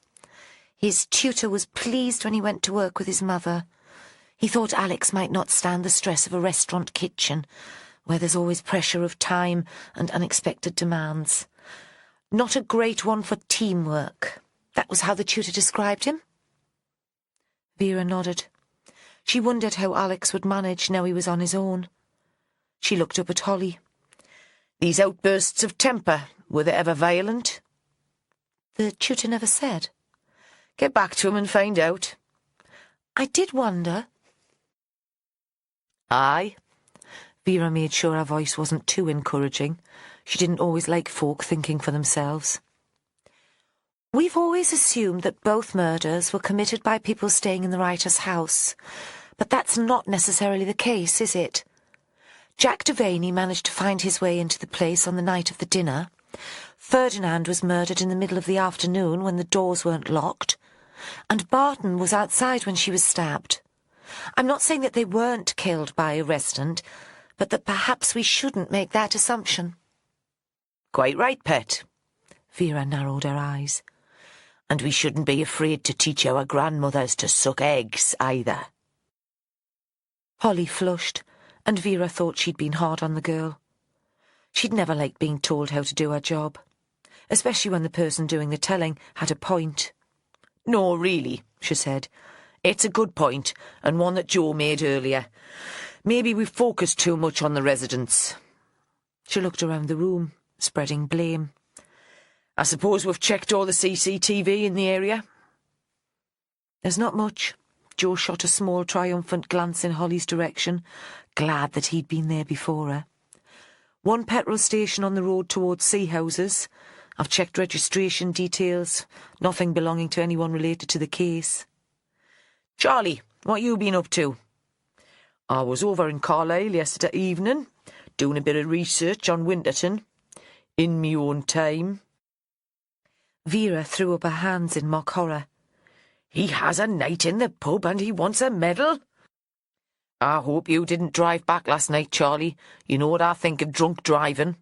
His tutor was pleased when he went to work with his mother. He thought Alex might not stand the stress of a restaurant kitchen, where there's always pressure of time and unexpected demands. Not a great one for teamwork. That was how the tutor described him? Vera nodded. She wondered how Alex would manage now he was on his own. She looked up at Holly. These outbursts of temper, were they ever violent? The tutor never said. Get back to him and find out. I did wonder. Aye. Vera made sure her voice wasn't too encouraging. She didn't always like folk thinking for themselves. We've always assumed that both murders were committed by people staying in the writer's house, but that's not necessarily the case, is it? Jack Devaney managed to find his way into the place on the night of the dinner. Ferdinand was murdered in the middle of the afternoon when the doors weren't locked, and Barton was outside when she was stabbed. I'm not saying that they weren't killed by a resident, but that perhaps we shouldn't make that assumption. Quite right, Pet. Vera narrowed her eyes. And we shouldn't be afraid to teach our grandmothers to suck eggs, either. Holly flushed, and Vera thought she'd been hard on the girl. She'd never liked being told how to do her job, especially when the person doing the telling had a point. No, really, she said. It's a good point, and one that Joe made earlier. Maybe we focused too much on the residents. She looked around the room, spreading blame. I suppose we've checked all the CCTV in the area? There's not much. Joe shot a small, triumphant glance in Holly's direction, glad that he'd been there before her. One petrol station on the road towards Sea Houses. I've checked registration details. Nothing belonging to anyone related to the case. Charlie, what you been up to? I was over in Carlisle yesterday evening, doing a bit of research on Winterton. In me own time. Vera threw up her hands in mock horror. He has a night in the pub and he wants a medal? I hope you didn't drive back last night, Charlie. You know what I think of drunk driving.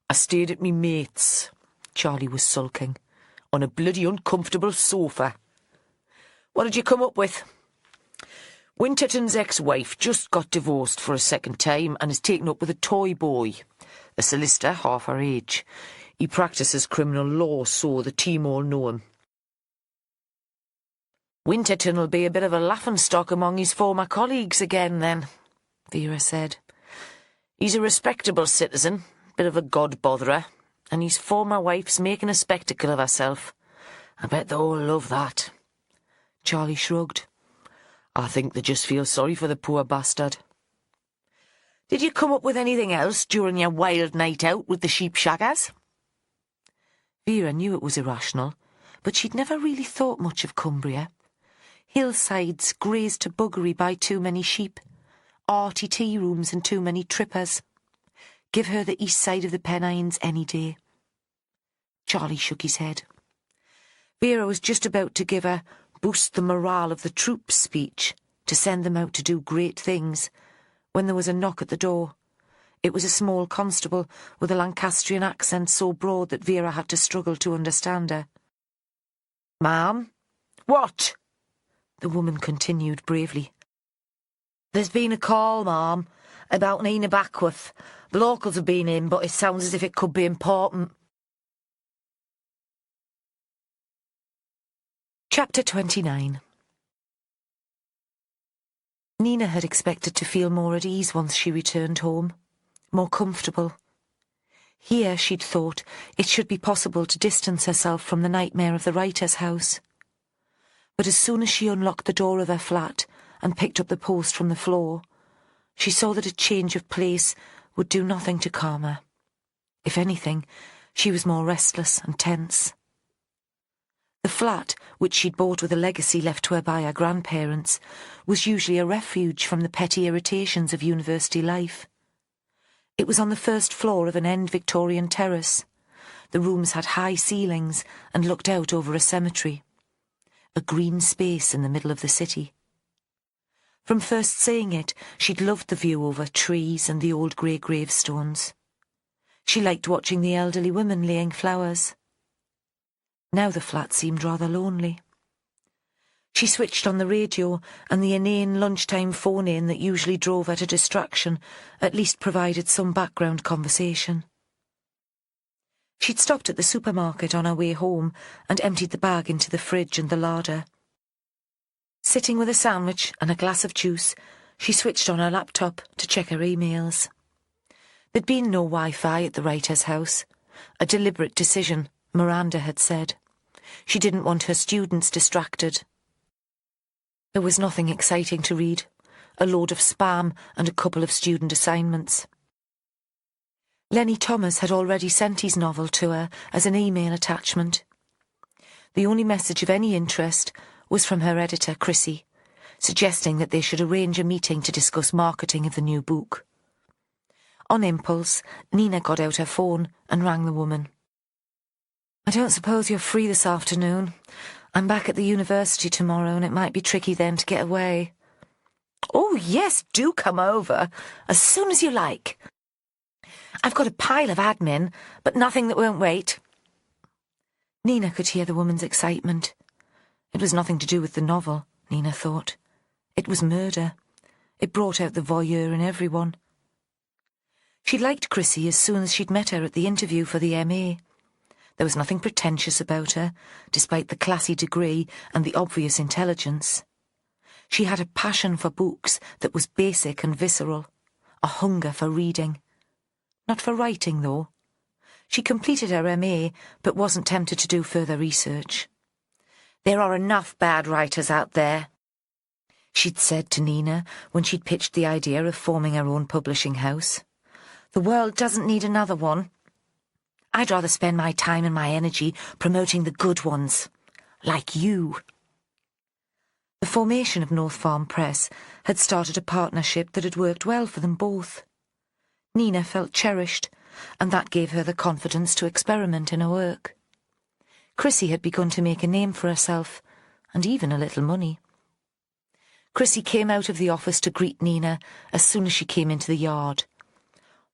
I stayed at me mate's. Charlie was sulking. On a bloody uncomfortable sofa. What did you come up with? Winterton's ex-wife just got divorced for a second time and is taken up with a toy boy, a solicitor half her age. He practices criminal law, so the team all know him. Winterton'll be a bit of a laughingstock among his former colleagues again, then, Vera said. He's a respectable citizen, bit of a god-botherer, and his former wife's making a spectacle of herself. I bet they all love that. Charlie shrugged. I think they just feel sorry for the poor bastard. Did you come up with anything else during your wild night out with the sheep-shaggers? Vera knew it was irrational, but she'd never really thought much of Cumbria. Hillsides grazed to buggery by too many sheep, arty tea rooms and too many trippers. Give her the east side of the Pennines any day. Charlie shook his head. Vera was just about to give a boost the morale of the troops speech to send them out to do great things, when there was a knock at the door. It was a small constable with a Lancastrian accent so broad that Vera had to struggle to understand her. "Ma'am? What?" The woman continued bravely. "There's been a call, ma'am, about Nina Backworth. The locals have been in, but it sounds as if it could be important." Chapter 29. Nina had expected to feel more at ease once she returned home, more comfortable. Here, she'd thought, it should be possible to distance herself from the nightmare of the writer's house. But as soon as she unlocked the door of her flat and picked up the post from the floor, she saw that a change of place would do nothing to calm her. If anything, she was more restless and tense. The flat, which she'd bought with a legacy left to her by her grandparents, was usually a refuge from the petty irritations of university life. It was on the first floor of an end Victorian terrace. The rooms had high ceilings and looked out over a cemetery, a green space in the middle of the city. From first seeing it, she'd loved the view over trees and the old grey gravestones. She liked watching the elderly women laying flowers. Now the flat seemed rather lonely. She switched on the radio, and the inane lunchtime phone-in that usually drove her to distraction at least provided some background conversation. She'd stopped at the supermarket on her way home and emptied the bag into the fridge and the larder. Sitting with a sandwich and a glass of juice, she switched on her laptop to check her emails. There'd been no Wi-Fi at the writer's house, a deliberate decision, Miranda had said. She didn't want her students distracted. There was nothing exciting to read, a load of spam and a couple of student assignments. Lenny Thomas had already sent his novel to her as an email attachment. The only message of any interest was from her editor, Chrissy, suggesting that they should arrange a meeting to discuss marketing of the new book. On impulse, Nina got out her phone and rang the woman. "I don't suppose you're free this afternoon. I'm back at the university tomorrow, and it might be tricky then to get away." "Oh, yes, do come over, as soon as you like. I've got a pile of admin, but nothing that won't wait." Nina could hear the woman's excitement. It was nothing to do with the novel, Nina thought. It was murder. It brought out the voyeur in everyone. She liked Chrissy as soon as she'd met her at the interview for the MA. There was nothing pretentious about her, despite the classy degree and the obvious intelligence. She had a passion for books that was basic and visceral, a hunger for reading. Not for writing, though. She completed her MA, but wasn't tempted to do further research. "There are enough bad writers out there," she'd said to Nina when she'd pitched the idea of forming her own publishing house. "The world doesn't need another one. I'd rather spend my time and my energy promoting the good ones, like you." The formation of North Farm Press had started a partnership that had worked well for them both. Nina felt cherished, and that gave her the confidence to experiment in her work. Chrissy had begun to make a name for herself, and even a little money. Chrissy came out of the office to greet Nina as soon as she came into the yard.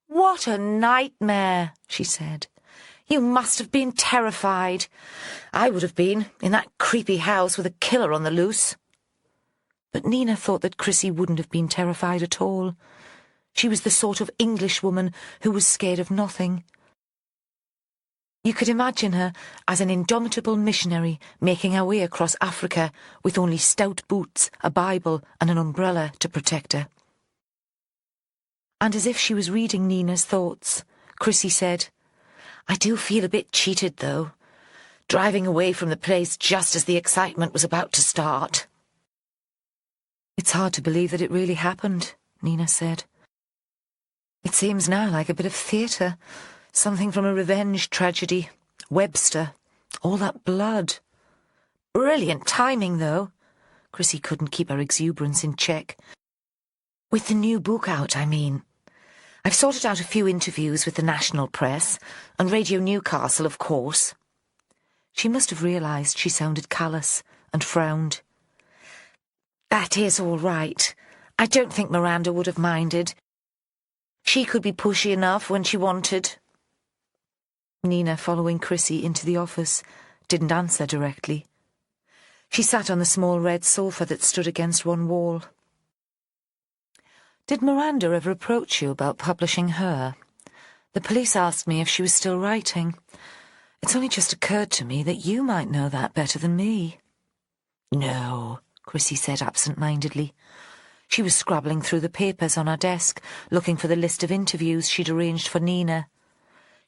"What a nightmare," she said. "You must have been terrified. I would have been, in that creepy house with a killer on the loose." But Nina thought that Chrissy wouldn't have been terrified at all. She was the sort of Englishwoman who was scared of nothing. You could imagine her as an indomitable missionary making her way across Africa with only stout boots, a Bible and an umbrella to protect her. And as if she was reading Nina's thoughts, Chrissy said, "I do feel a bit cheated, though, driving away from the place just as the excitement was about to start." "It's hard to believe that it really happened," Nina said. "It seems now like a bit of theatre, something from a revenge tragedy. Webster, all that blood." "Brilliant timing, though." Chrissy couldn't keep her exuberance in check. "With the new book out, I mean. I've sorted out a few interviews with the national press, and Radio Newcastle, of course." She must have realised she sounded callous, and frowned. "That is all right. I don't think Miranda would have minded. She could be pushy enough when she wanted. Nina, following Chrissy into the office, didn't answer directly. She sat on the small red sofa that stood against one wall. Did Miranda ever approach you about publishing her? The police asked me if she was still writing. It's only just occurred to me that you might know that better than me. No, Chrissy said absent-mindedly. She was scrabbling through the papers on her desk, looking for the list of interviews she'd arranged for Nina.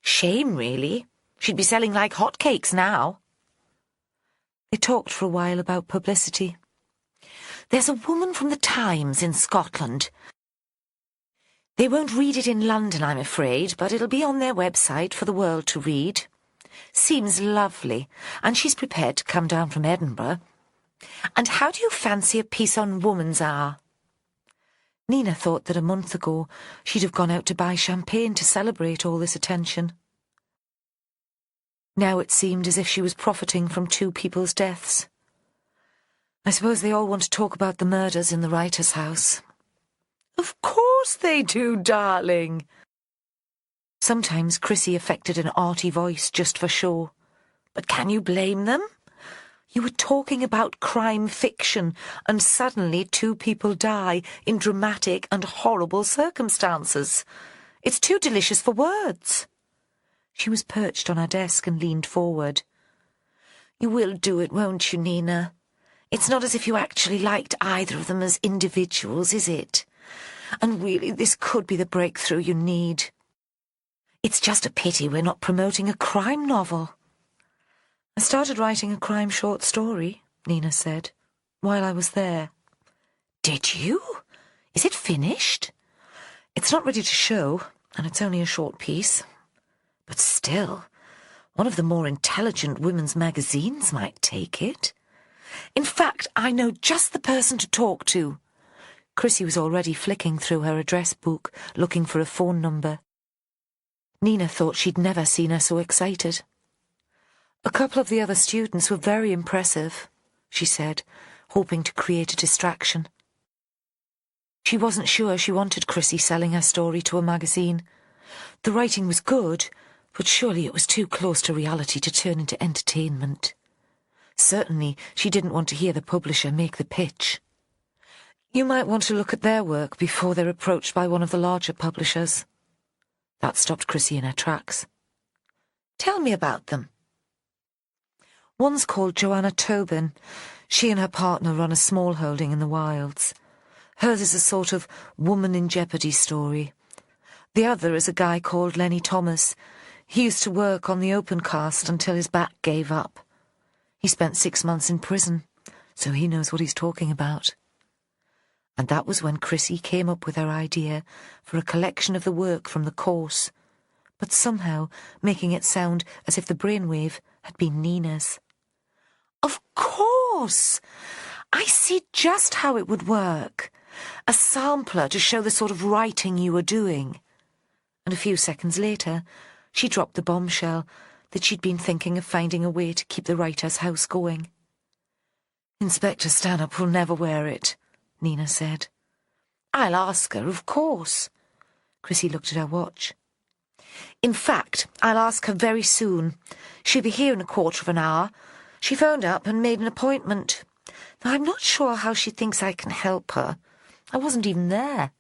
Shame, really. She'd be selling like hotcakes now. They talked for a while about publicity. There's a woman from the Times in Scotland. They won't read it in London, I'm afraid, but it'll be on their website for the world to read. Seems lovely, and she's prepared to come down from Edinburgh. And how do you fancy a piece on woman's hour? Nina thought that a month ago she'd have gone out to buy champagne to celebrate all this attention. Now it seemed as if she was profiting from two people's deaths. I suppose they all want to talk about the murders in the writer's house. Of course they do, darling. Sometimes Chrissy affected an arty voice just for show. But can you blame them? You were talking about crime fiction, and suddenly two people die in dramatic and horrible circumstances. It's too delicious for words. She was perched on her desk and leaned forward. You will do it, won't you, Nina? It's not as if you actually liked either of them as individuals, is it? And really, this could be the breakthrough you need. It's just a pity we're not promoting a crime novel. I started writing a crime short story, Nina said, while I was there. Did you? Is it finished? It's not ready to show, and it's only a short piece. But still, one of the more intelligent women's magazines might take it. In fact, I know just the person to talk to. Chrissy was already flicking through her address book, looking for a phone number. Nina thought she'd never seen her so excited. A couple of the other students were very impressive, she said, hoping to create a distraction. She wasn't sure she wanted Chrissy selling her story to a magazine. The writing was good, but surely it was too close to reality to turn into entertainment. Certainly, she didn't want to hear the publisher make the pitch. You might want to look at their work before they're approached by one of the larger publishers. That stopped Chrissy in her tracks. Tell me about them. One's called Joanna Tobin. She and her partner run a small holding in the wilds. Hers is a sort of woman in jeopardy story. The other is a guy called Lenny Thomas. He used to work on the open cast until his back gave up. He spent 6 months in prison, so he knows what he's talking about. And that was when Chrissy came up with her idea for a collection of the work from the course, but somehow making it sound as if the brainwave had been Nina's. Of course! I see just how it would work. A sampler to show the sort of writing you were doing. And a few seconds later, she dropped the bombshell that she'd been thinking of finding a way to keep the writer's house going. Inspector Stanhope will never wear it, Nina said. I'll ask her, of course. Chrissy looked at her watch. In fact, I'll ask her very soon. She'll be here in a quarter of an hour. She phoned up and made an appointment. Now, I'm not sure how she thinks I can help her. I wasn't even there.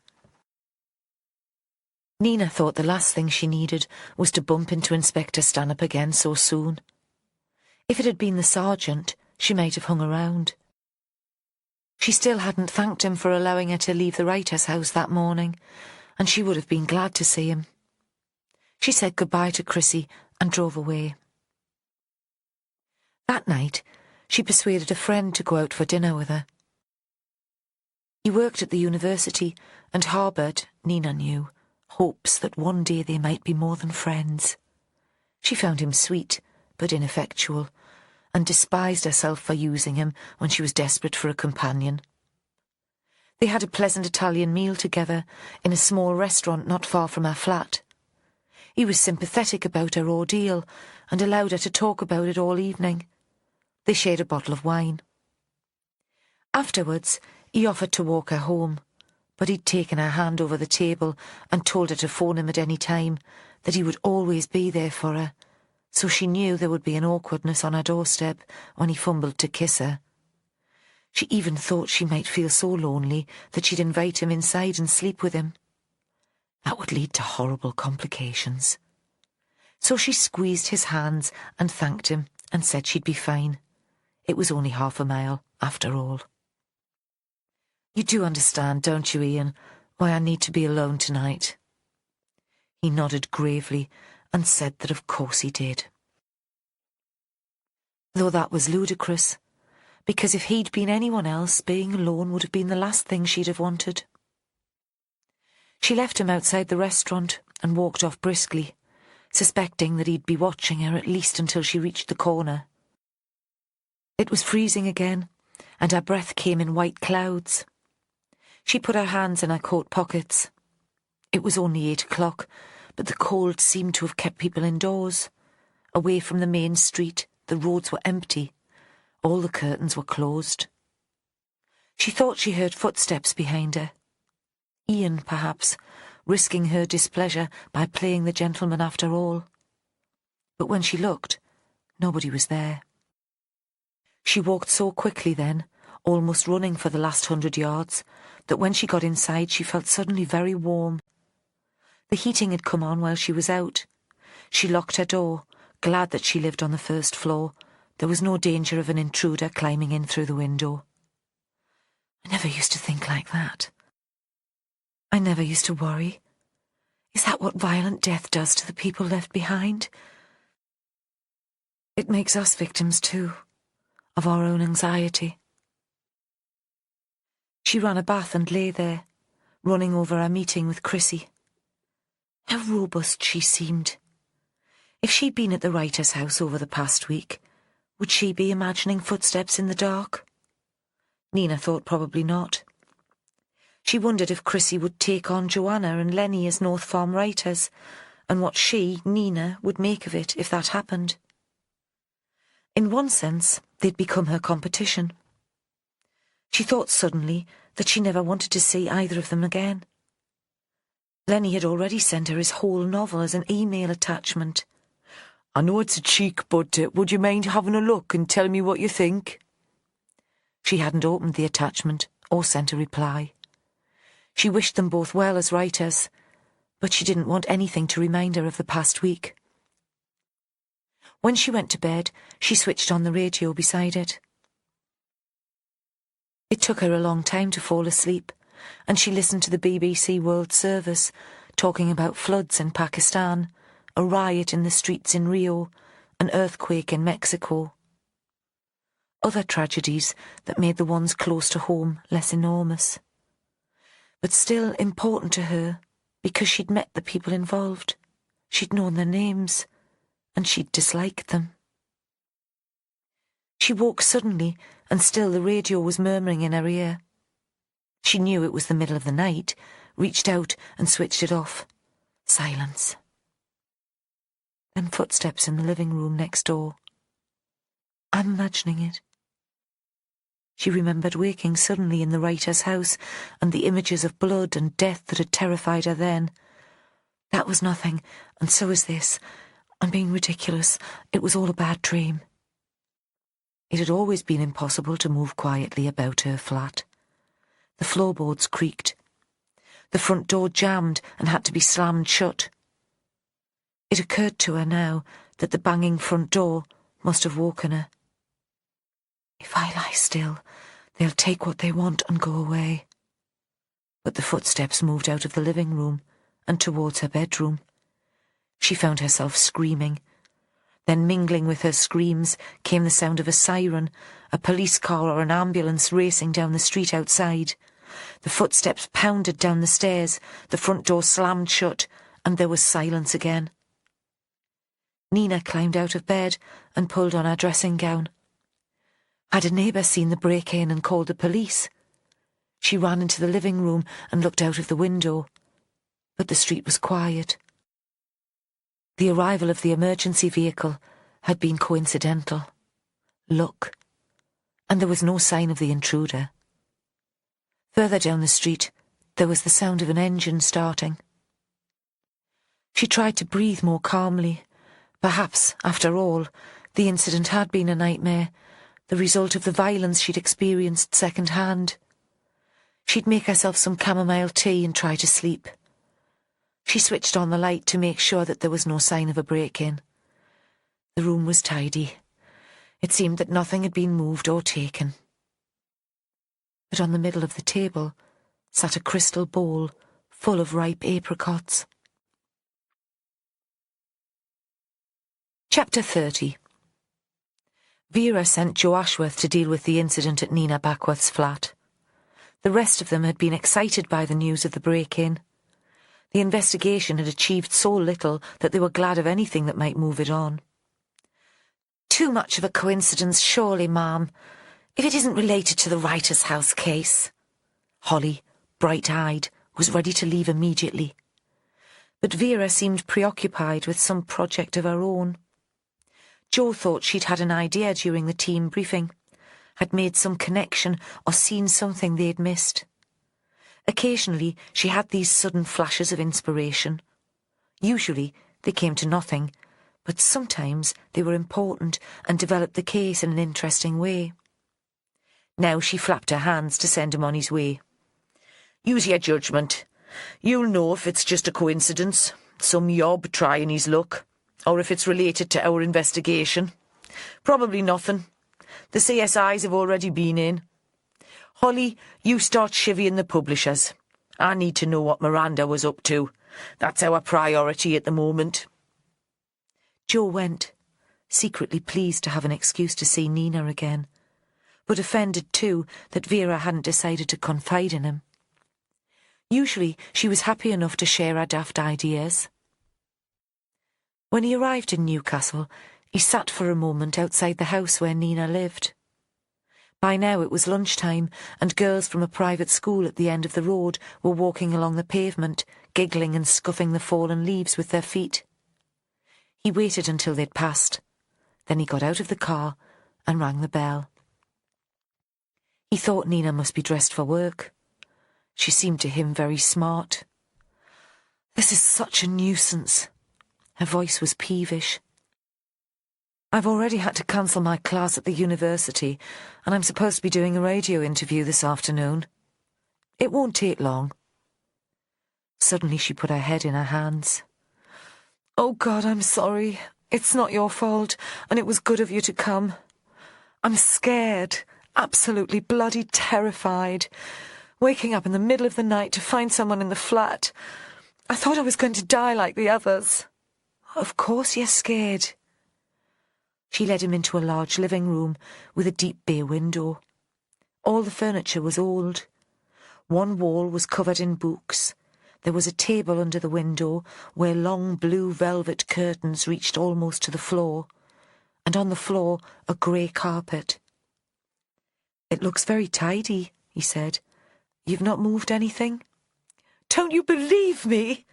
Nina thought the last thing she needed was to bump into Inspector Stanhope again so soon. If it had been the sergeant, she might have hung around. She still hadn't thanked him for allowing her to leave the writer's house that morning, and she would have been glad to see him. She said goodbye to Chrissy and drove away. That night, she persuaded a friend to go out for dinner with her. He worked at the university and harboured, Nina knew, hopes that one day they might be more than friends. She found him sweet, but ineffectual, and despised herself for using him when she was desperate for a companion. They had a pleasant Italian meal together in a small restaurant not far from her flat. He was sympathetic about her ordeal and allowed her to talk about it all evening. They shared a bottle of wine. Afterwards, he offered to walk her home, but he'd taken her hand over the table and told her to phone him at any time, that he would always be there for her, so she knew there would be an awkwardness on her doorstep when he fumbled to kiss her. She even thought she might feel so lonely that she'd invite him inside and sleep with him. That would lead to horrible complications. So she squeezed his hands and thanked him and said she'd be fine. It was only half a mile, after all. You do understand, don't you, Ian, why I need to be alone tonight? He nodded gravely and said that of course he did. Though that was ludicrous, because if he'd been anyone else, being alone would have been the last thing she'd have wanted. She left him outside the restaurant and walked off briskly, suspecting that he'd be watching her at least until she reached the corner. It was freezing again, and her breath came in white clouds. She put her hands in her coat pockets. It was only 8 o'clock, but the cold seemed to have kept people indoors. Away from the main street, the roads were empty. All the curtains were closed. She thought she heard footsteps behind her. Ian, perhaps, risking her displeasure by playing the gentleman after all. But when she looked, nobody was there. She walked so quickly then, almost running for the last 100 yards, that when she got inside she felt suddenly very warm. The heating had come on while she was out. She locked her door, glad that she lived on the first floor. There was no danger of an intruder climbing in through the window. I never used to think like that. I never used to worry. Is that what violent death does to the people left behind? It makes us victims too, of our own anxiety. She ran a bath and lay there, running over our meeting with Chrissy. How robust she seemed. If she'd been at the writer's house over the past week, would she be imagining footsteps in the dark? Nina thought probably not. She wondered if Chrissy would take on Joanna and Lenny as North Farm writers, and what she, Nina, would make of it if that happened. In one sense, they'd become her competition. She thought suddenly that she never wanted to see either of them again. Lenny had already sent her his whole novel as an email attachment. I know it's a cheek, but would you mind having a look and tell me what you think? She hadn't opened the attachment or sent a reply. She wished them both well as writers, but she didn't want anything to remind her of the past week. When she went to bed, she switched on the radio beside it. It took her a long time to fall asleep, and she listened to the BBC World Service talking about floods in Pakistan, a riot in the streets in Rio, an earthquake in Mexico. Other tragedies that made the ones close to home less enormous, but still important to her because she'd met the people involved, she'd known their names, and she'd disliked them. She woke suddenly, and still the radio was murmuring in her ear. She knew it was the middle of the night, reached out and switched it off. Silence. Then footsteps in the living room next door. I'm imagining it. She remembered waking suddenly in the writer's house and the images of blood and death that had terrified her then. That was nothing, and so is this. I'm being ridiculous. It was all a bad dream. It had always been impossible to move quietly about her flat. The floorboards creaked. The front door jammed and had to be slammed shut. It occurred to her now that the banging front door must have woken her. If I lie still, they'll take what they want and go away. But the footsteps moved out of the living room and towards her bedroom. She found herself screaming. Then mingling with her screams came the sound of a siren, a police car or an ambulance racing down the street outside. The footsteps pounded down the stairs, the front door slammed shut, and there was silence again. Nina climbed out of bed and pulled on her dressing gown. Had a neighbour seen the break-in and called the police? She ran into the living room and looked out of the window, but the street was quiet. The arrival of the emergency vehicle had been coincidental. Luck. And there was no sign of the intruder. Further down the street, There was the sound of an engine starting. She tried to breathe more calmly. Perhaps, after all, the incident had been a nightmare, the result of the violence she'd experienced second-hand. She'd make herself some chamomile tea and try to sleep. She switched on the light to make sure that there was no sign of a break-in. The room was tidy. It seemed that nothing had been moved or taken. But on the middle of the table sat a crystal bowl full of ripe apricots. Chapter 30. Vera sent Joe Ashworth to deal with the incident at Nina Backworth's flat. The rest of them had been excited by the news of the break-in. The investigation had achieved so little that they were glad of anything that might move it on. Too much of a coincidence, surely, ma'am, if it isn't related to the Writers' House case. Holly, bright-eyed, was ready to leave immediately. But Vera seemed preoccupied with some project of her own. Joe thought she'd had an idea during the team briefing, had made some connection or seen something they'd missed. Occasionally she had these sudden flashes of inspiration. Usually they came to nothing, but sometimes they were important and developed the case in an interesting way. Now she flapped her hands to send him on his way. Use your judgment. You'll know if it's just a coincidence, some yob trying his luck, or if it's related to our investigation. Probably nothing. The CSIs have already been in. Holly, you start chivying the publishers. I need to know what Miranda was up to. That's our priority at the moment. Joe went, secretly pleased to have an excuse to see Nina again, but offended too that Vera hadn't decided to confide in him. Usually she was happy enough to share her daft ideas. When he arrived in Newcastle, he sat for a moment outside the house where Nina lived. By now it was lunchtime, and girls from a private school at the end of the road were walking along the pavement, giggling and scuffing the fallen leaves with their feet. He waited until they'd passed. Then he got out of the car and rang the bell. He thought Nina must be dressed for work. She seemed to him very smart. "This is such a nuisance." Her voice was peevish. "I've already had to cancel my class at the university, and I'm supposed to be doing a radio interview this afternoon. It won't take long." Suddenly she put her head in her hands. "Oh, God, I'm sorry. It's not your fault, and it was good of you to come. I'm scared, absolutely bloody terrified. Waking up in the middle of the night to find someone in the flat. I thought I was going to die like the others." "Of course you're scared." She led him into a large living room with a deep bay window. All the furniture was old. One wall was covered in books. There was a table under the window where long blue velvet curtains reached almost to the floor, and on the floor a grey carpet. "It looks very tidy," he said. "You've not moved anything?" "Don't you believe me?"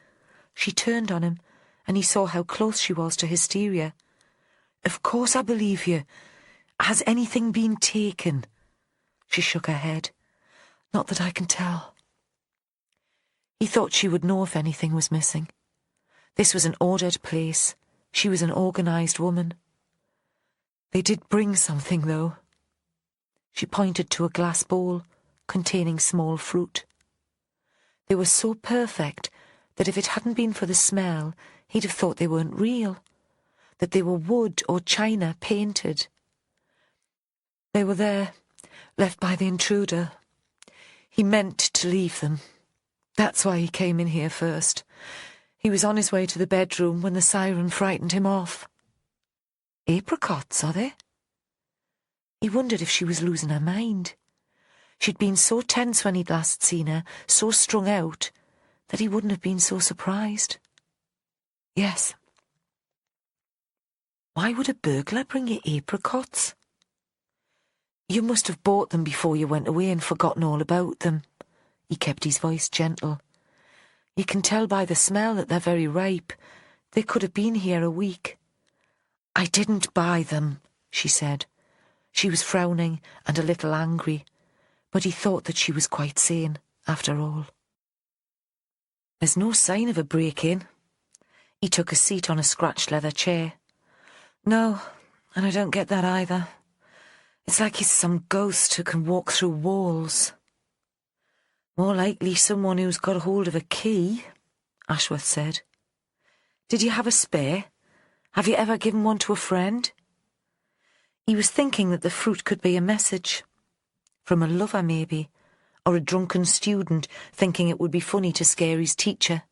She turned on him, and he saw how close she was to hysteria. "Of course I believe you. Has anything been taken?" She shook her head. "Not that I can tell." He thought she would know if anything was missing. This was an ordered place. She was an organised woman. "They did bring something, though." She pointed to a glass bowl containing small fruit. They were so perfect that if it hadn't been for the smell, he'd have thought they weren't real, that they were wood or china painted. They were there, left by the intruder. He meant to leave them. That's why he came in here first. He was on his way to the bedroom when the siren frightened him off. Apricots, are they? He wondered if she was losing her mind. She'd been so tense when he'd last seen her, so strung out, that he wouldn't have been so surprised. Yes. Why would a burglar bring you apricots? You must have bought them before you went away and forgotten all about them. He kept his voice gentle. You can tell by the smell that they're very ripe. They could have been here a week. I didn't buy them, she said. She was frowning and a little angry, but he thought that she was quite sane, after all. There's no sign of a break-in. He took a seat on a scratched leather chair. No, and I don't get that either. It's like he's some ghost who can walk through walls. More likely someone who's got hold of a key, Ashworth said. Did you have a spare? Have you ever given one to a friend? He was thinking that the fruit could be a message. From a lover, maybe, or a drunken student thinking it would be funny to scare his teacher.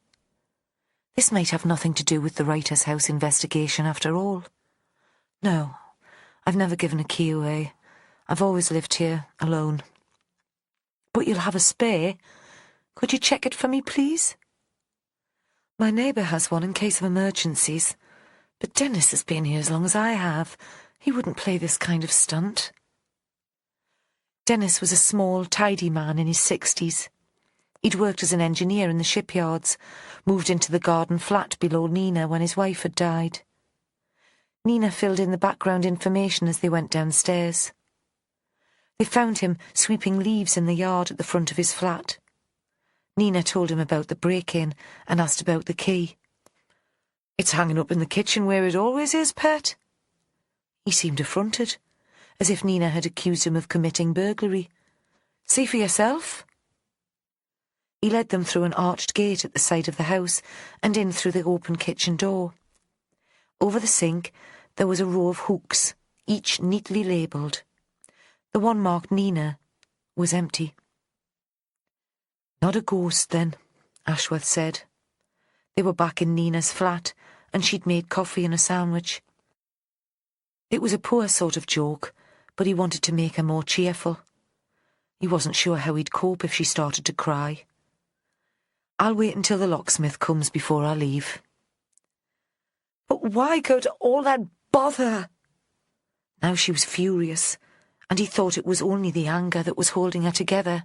This might have nothing to do with the Writer's House investigation after all. No, I've never given a key away. I've always lived here, alone. But you'll have a spare. Could you check it for me, please? My neighbour has one in case of emergencies. But Dennis has been here as long as I have. He wouldn't play this kind of stunt. Dennis was a small, tidy man in his 60s. He'd worked as an engineer in the shipyards, moved into the garden flat below Nina when his wife had died. Nina filled in the background information as they went downstairs. They found him sweeping leaves in the yard at the front of his flat. Nina told him about the break-in and asked about the key. "It's hanging up in the kitchen where it always is, pet." He seemed affronted, as if Nina had accused him of committing burglary. "See for yourself." He led them through an arched gate at the side of the house and in through the open kitchen door. Over the sink there was a row of hooks, each neatly labelled. The one marked Nina was empty. "Not a ghost, then," Ashworth said. They were back in Nina's flat, and she'd made coffee and a sandwich. It was a poor sort of joke, but he wanted to make her more cheerful. He wasn't sure how he'd cope if she started to cry. "I'll wait until the locksmith comes before I leave." "But why go to all that bother?" Now she was furious, and he thought it was only the anger that was holding her together.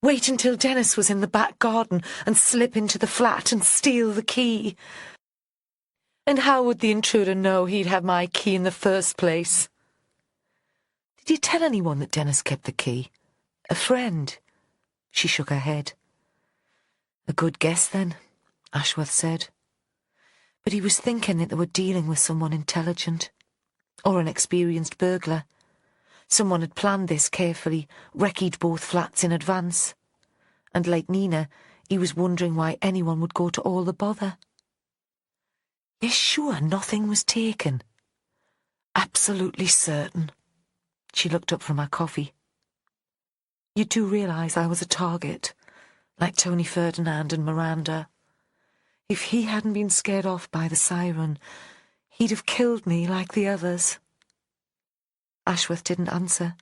Wait until Dennis was in the back garden and slip into the flat and steal the key. And how would the intruder know he'd have my key in the first place? Did you tell anyone that Dennis kept the key? A friend? She shook her head. A good guess, then, Ashworth said. But he was thinking that they were dealing with someone intelligent, or an experienced burglar. Someone had planned this carefully, recce'd both flats in advance. And like Nina, he was wondering why anyone would go to all the bother. You're sure nothing was taken? Absolutely certain. She looked up from her coffee. You do realise I was a target, like Tony Ferdinand and Miranda. If he hadn't been scared off by the siren, he'd have killed me like the others. Ashworth didn't answer.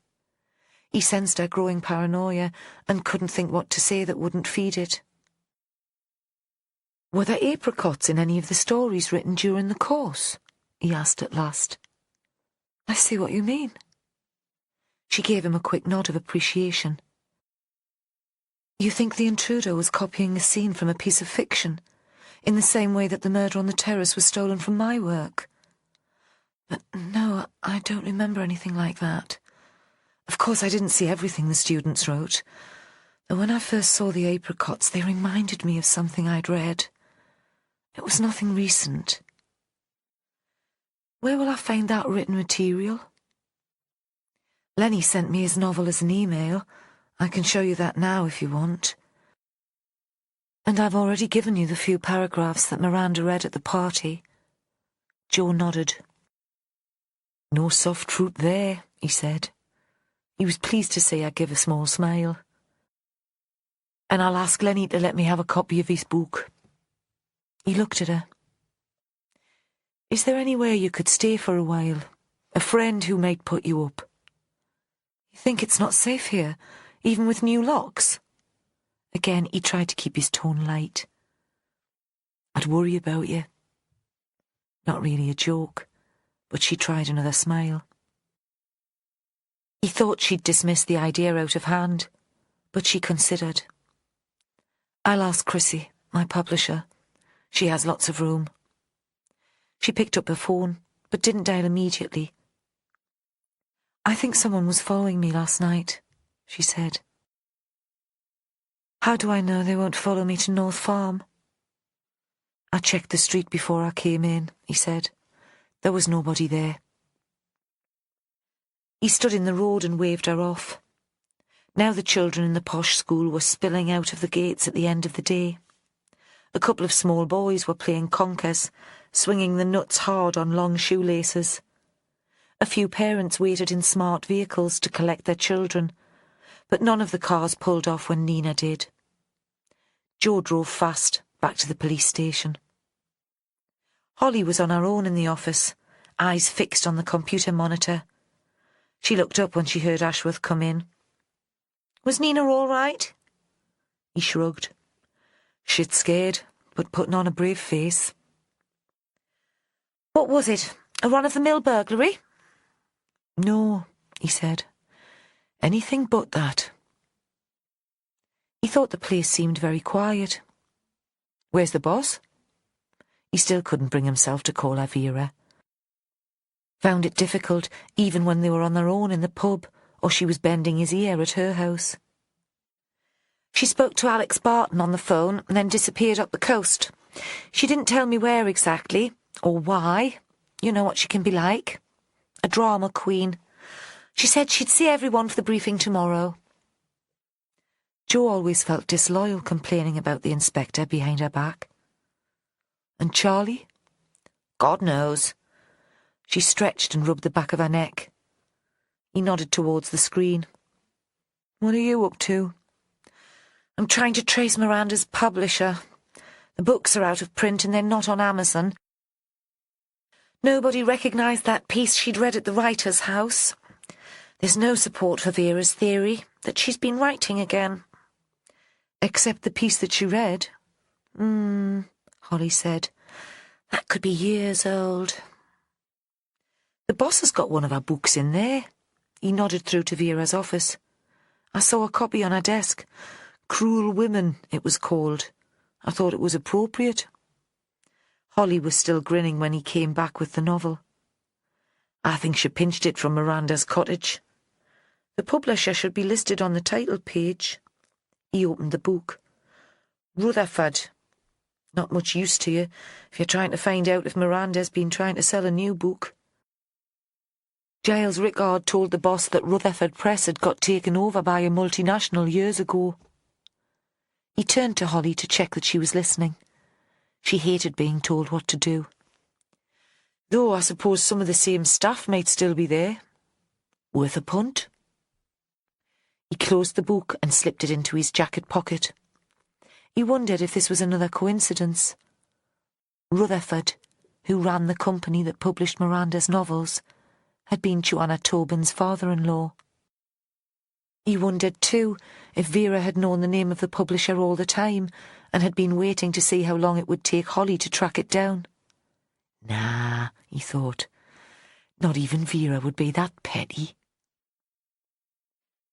He sensed her growing paranoia and couldn't think what to say that wouldn't feed it. Were there apricots in any of the stories written during the course? He asked at last. I see what you mean. She gave him a quick nod of appreciation. You think the intruder was copying a scene from a piece of fiction, in the same way that the murder on the terrace was stolen from my work? But no, I don't remember anything like that. Of course, I didn't see everything the students wrote. But when I first saw the apricots, they reminded me of something I'd read. It was nothing recent. Where will I find that written material? Lenny sent me his novel as an email. I can show you that now if you want. And I've already given you the few paragraphs that Miranda read at the party. Joe nodded. No soft fruit there, he said. He was pleased to see I give a small smile. And I'll ask Lenny to let me have a copy of his book. He looked at her. Is there anywhere you could stay for a while? A friend who might put you up? You think it's not safe here, even with new locks? Again, he tried to keep his tone light. I'd worry about you. Not really a joke, but she tried another smile. He thought she'd dismissed the idea out of hand, but she considered. I'll ask Chrissy, my publisher. She has lots of room. She picked up her phone, but didn't dial immediately. I think someone was following me last night, she said. How do I know they won't follow me to North Farm? I checked the street before I came in, he said. There was nobody there. He stood in the road and waved her off. Now the children in the posh school were spilling out of the gates at the end of the day. A couple of small boys were playing conkers, swinging the nuts hard on long shoelaces. A few parents waited in smart vehicles to collect their children, but none of the cars pulled off when Nina did. Jo drove fast back to the police station. Holly was on her own in the office, eyes fixed on the computer monitor. She looked up when she heard Ashworth come in. "Was Nina all right?" He shrugged. "Shit scared, but putting on a brave face." "What was it? A run-of-the-mill burglary?" "No," he said. "Anything but that." He thought the place seemed very quiet. "Where's the boss?" He still couldn't bring himself to call her Vera. Found it difficult even when they were on their own in the pub, or she was bending his ear at her house. "She spoke to Alex Barton on the phone and then disappeared up the coast. She didn't tell me where exactly, or why. You know what she can be like. A drama queen. She said she'd see everyone for the briefing tomorrow." Jo always felt disloyal complaining about the inspector behind her back. "And Charlie?" "God knows." She stretched and rubbed the back of her neck. He nodded towards the screen. "What are you up to?" "I'm trying to trace Miranda's publisher. The books are out of print and they're not on Amazon. Nobody recognised that piece she'd read at the writer's house. There's no support for Vera's theory that she's been writing again." "Except the piece that she read?" Holly said. "That could be years old." "The boss has got one of her books in there." He nodded through to Vera's office. "I saw a copy on her desk. Cruel Women, it was called. I thought it was appropriate." Holly was still grinning when he came back with the novel. "I think she pinched it from Miranda's cottage. The publisher should be listed on the title page." He opened the book. "Rutherford. Not much use to you if you're trying to find out if Miranda's been trying to sell a new book. Giles Rickard told the boss that Rutherford Press had got taken over by a multinational years ago." He turned to Holly to check that she was listening. She hated being told what to do. "Though I suppose some of the same staff might still be there. Worth a punt?" He closed the book and slipped it into his jacket pocket. He wondered if this was another coincidence. Rutherford, who ran the company that published Miranda's novels, had been Joanna Tobin's father-in-law. He wondered, too, if Vera had known the name of the publisher all the time and had been waiting to see how long it would take Holly to track it down. Nah, he thought. Not even Vera would be that petty.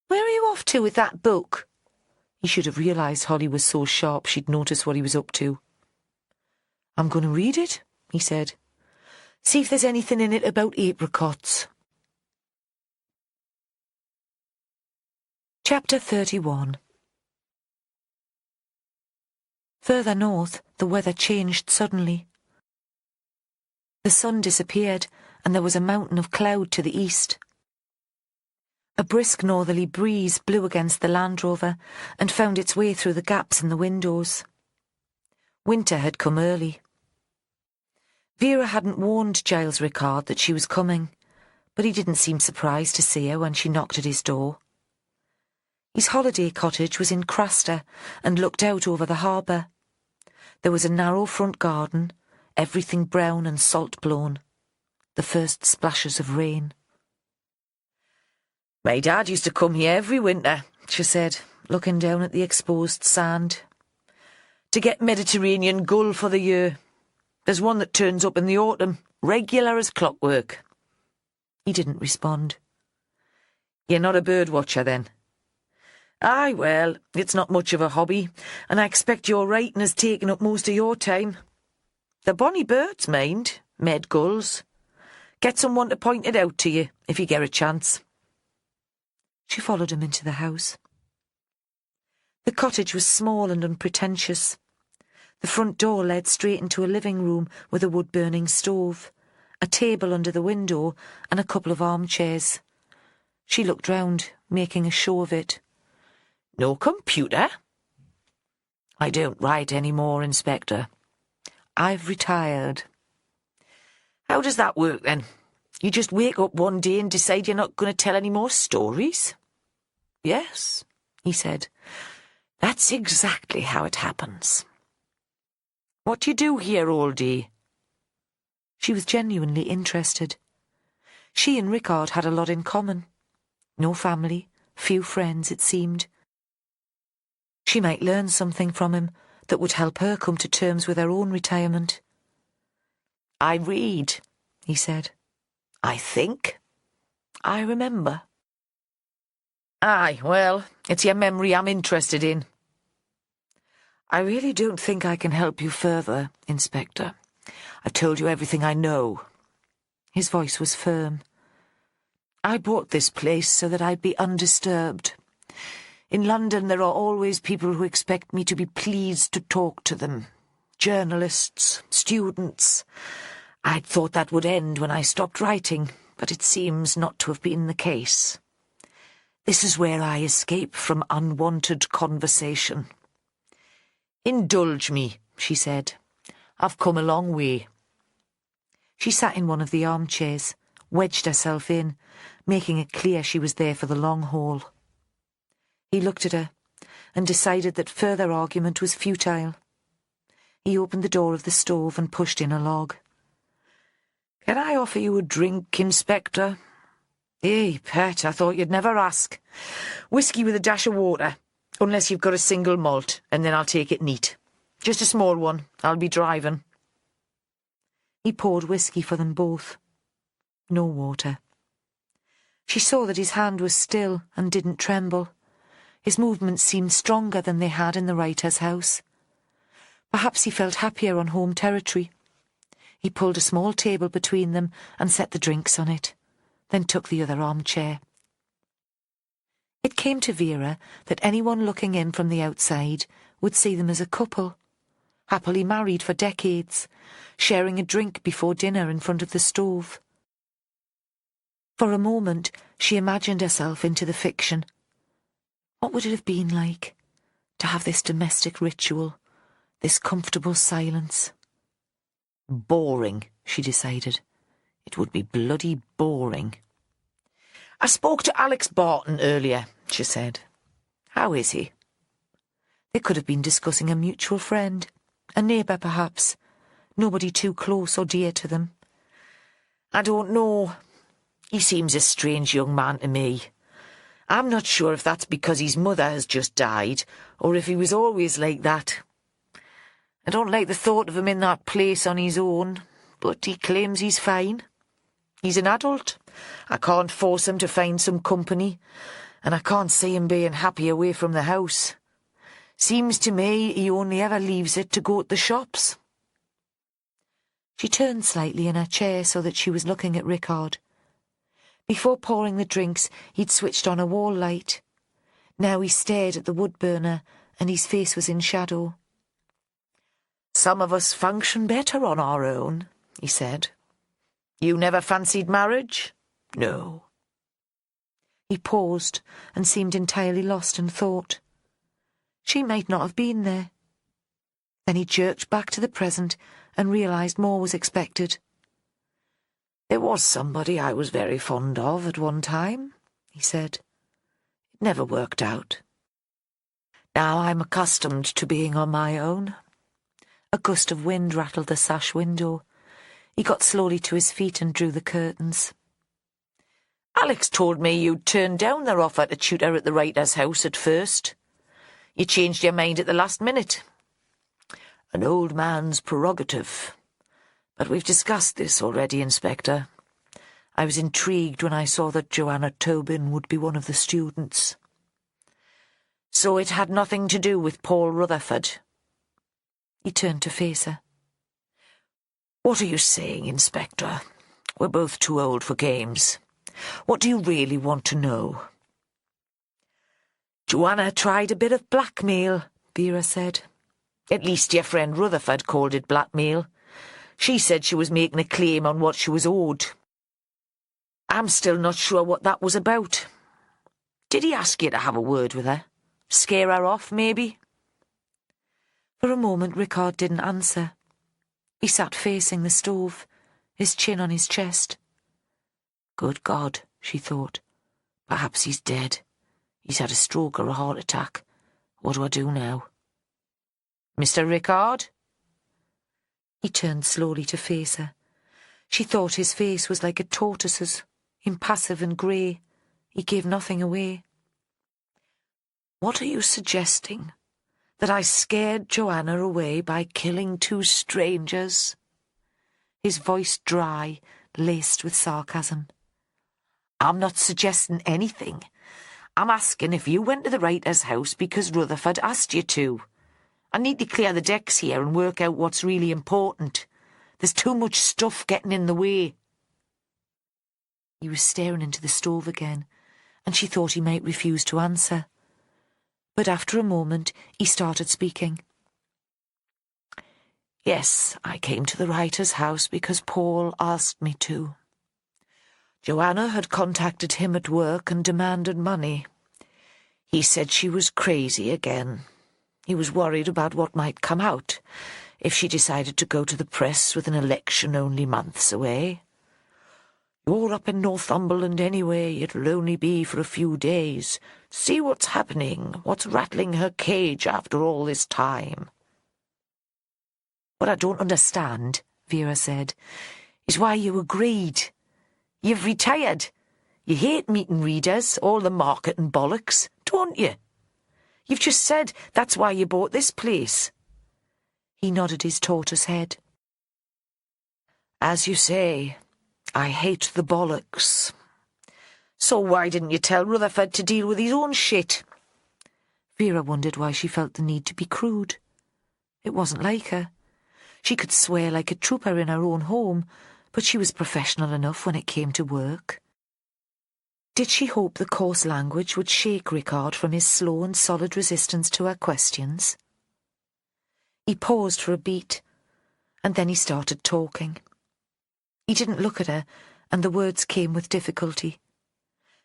"Where are you off to with that book?" He should have realised Holly was so sharp she'd notice what he was up to. "I'm going to read it," he said. "See if there's anything in it about apricots." Chapter 31. Further north, the weather changed suddenly. The sun disappeared, and there was a mountain of cloud to the east. A brisk northerly breeze blew against the Land Rover and found its way through the gaps in the windows. Winter had come early. Vera hadn't warned Giles Rickard that she was coming, but he didn't seem surprised to see her when she knocked at his door. His holiday cottage was in Craster and looked out over the harbour. There was a narrow front garden, everything brown and salt-blown. The first splashes of rain. "My dad used to come here every winter," she said, looking down at the exposed sand. "To get Mediterranean gull for the year. There's one that turns up in the autumn, regular as clockwork." He didn't respond. "You're not a bird watcher, then?" "Aye, well, it's not much of a hobby, and I expect your writing has taken up most of your time. The bonny birds, mind, med gulls. Get someone to point it out to you, if you get a chance." She followed him into the house. The cottage was small and unpretentious. The front door led straight into a living room with a wood-burning stove, a table under the window, and a couple of armchairs. She looked round, making a show of it. No computer? I don't write any more, Inspector. I've retired. How does that work, then? You just wake up one day and decide you're not going to tell any more stories? Yes, he said. That's exactly how it happens. What do you do here all day? She was genuinely interested. She and Rickard had a lot in common. No family, few friends, it seemed. She might learn something from him that would help her come to terms with her own retirement. I read, he said. I think. I remember. Aye, well, it's your memory I'm interested in. I really don't think I can help you further, Inspector. I've told you everything I know. His voice was firm. I bought this place so that I'd be undisturbed. In London there are always people who expect me to be pleased to talk to them. Journalists, students. I'd thought that would end when I stopped writing, but it seems not to have been the case. This is where I escape from unwanted conversation. Indulge me, she said. I've come a long way. She sat in one of the armchairs, wedged herself in, making it clear she was there for the long haul. He looked at her and decided that further argument was futile. He opened the door of the stove and pushed in a log. Can I offer you a drink, Inspector? Hey, pet, I thought you'd never ask. Whiskey with a dash of water, unless you've got a single malt, and then I'll take it neat. Just a small one. I'll be driving. He poured whiskey for them both. No water. She saw that his hand was still and didn't tremble. His movements seemed stronger than they had in the writer's house. Perhaps he felt happier on home territory. He pulled a small table between them and set the drinks on it, then took the other armchair. It came to Vera that anyone looking in from the outside would see them as a couple, happily married for decades, sharing a drink before dinner in front of the stove. For a moment she imagined herself into the fiction. What would it have been like to have this domestic ritual, this comfortable silence? Boring, she decided. It would be bloody boring. I spoke to Alex Barton earlier, she said. How is he? They could have been discussing a mutual friend, a neighbour perhaps, nobody too close or dear to them. I don't know. He seems a strange young man to me. I'm not sure if that's because his mother has just died, or if he was always like that. I don't like the thought of him in that place on his own, but he claims he's fine. He's an adult. I can't force him to find some company, and I can't see him being happy away from the house. Seems to me he only ever leaves it to go to the shops. She turned slightly in her chair so that she was looking at Rickard. Before pouring the drinks, he'd switched on a wall light. Now he stared at the wood burner, and his face was in shadow. Some of us function better on our own, he said. You never fancied marriage? No. He paused and seemed entirely lost in thought. She might not have been there. Then he jerked back to the present and realised more was expected. There was somebody I was very fond of at one time, he said. It never worked out. Now I'm accustomed to being on my own. A gust of wind rattled the sash window. He got slowly to his feet and drew the curtains. Alex told me you'd turned down their offer to tutor at the writer's house at first. You changed your mind at the last minute. An old man's prerogative. But we've discussed this already, Inspector. I was intrigued when I saw that Joanna Tobin would be one of the students. So it had nothing to do with Paul Rutherford. He turned to face her. What are you saying, Inspector? We're both too old for games. What do you really want to know? Joanna tried a bit of blackmail, Vera said. At least your friend Rutherford called it blackmail. She said she was making a claim on what she was owed. I'm still not sure what that was about. Did he ask you to have a word with her? Scare her off, maybe? For a moment Rickard didn't answer. He sat facing the stove, his chin on his chest. Good God, she thought. Perhaps he's dead. He's had a stroke or a heart attack. What do I do now? Mr. Rickard? He turned slowly to face her. She thought his face was like a tortoise's, impassive and grey. He gave nothing away. What are you suggesting? That I scared Joanna away by killing two strangers? His voice dry, laced with sarcasm. I'm not suggesting anything. I'm asking if you went to the writer's house because Rutherford asked you to. I need to clear the decks here and work out what's really important. There's too much stuff getting in the way. He was staring into the stove again, and she thought he might refuse to answer. But after a moment, he started speaking. Yes, I came to the writer's house because Paul asked me to. Joanna had contacted him at work and demanded money. He said she was crazy again. He was worried about what might come out if she decided to go to the press with an election only months away. You're up in Northumberland anyway, it'll only be for a few days. See what's happening, what's rattling her cage after all this time. What I don't understand, Vera said, is why you agreed. You've retired. You hate meeting readers, all the marketing bollocks, don't you? You've just said that's why you bought this place. He nodded his tortoise head. As you say, I hate the bollocks. So why didn't you tell Rutherford to deal with his own shit? Vera wondered why she felt the need to be crude. It wasn't like her. She could swear like a trooper in her own home, but she was professional enough when it came to work. Did she hope the coarse language would shake Rickard from his slow and solid resistance to her questions? He paused for a beat, and then he started talking. He didn't look at her, and the words came with difficulty.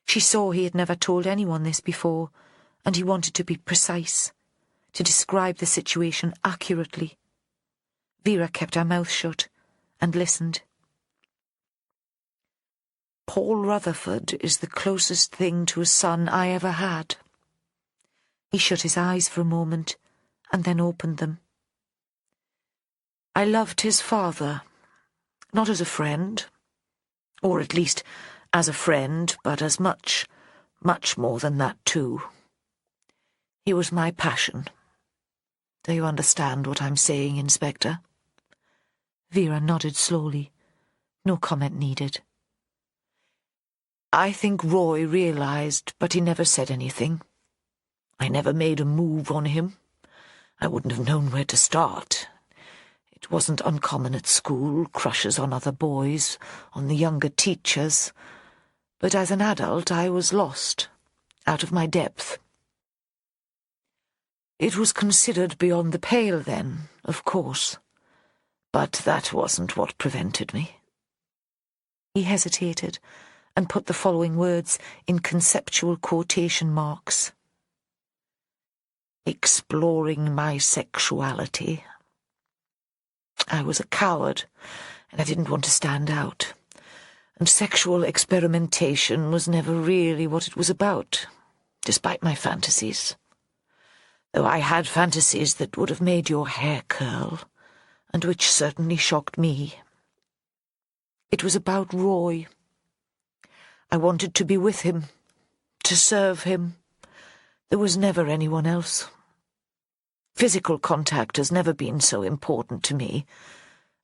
She saw he had never told anyone this before, and he wanted to be precise, to describe the situation accurately. Vera kept her mouth shut and listened. Paul Rutherford is the closest thing to a son I ever had. He shut his eyes for a moment, and then opened them. I loved his father, not as a friend, or at least as a friend, but as much more than that too. He was my passion. Do you understand what I'm saying, Inspector? Vera nodded slowly. No comment needed. I think Roy realised, but he never said anything. I never made a move on him. I wouldn't have known where to start. It wasn't uncommon at school, crushes on other boys, on the younger teachers. But as an adult I was lost, out of my depth. It was considered beyond the pale then, of course. But that wasn't what prevented me. He hesitated and put the following words in conceptual quotation marks. Exploring my sexuality. I was a coward, and I didn't want to stand out. And sexual experimentation was never really what it was about, despite my fantasies. Though I had fantasies that would have made your hair curl, and which certainly shocked me. It was about Roy. I wanted to be with him, to serve him. There was never anyone else. Physical contact has never been so important to me.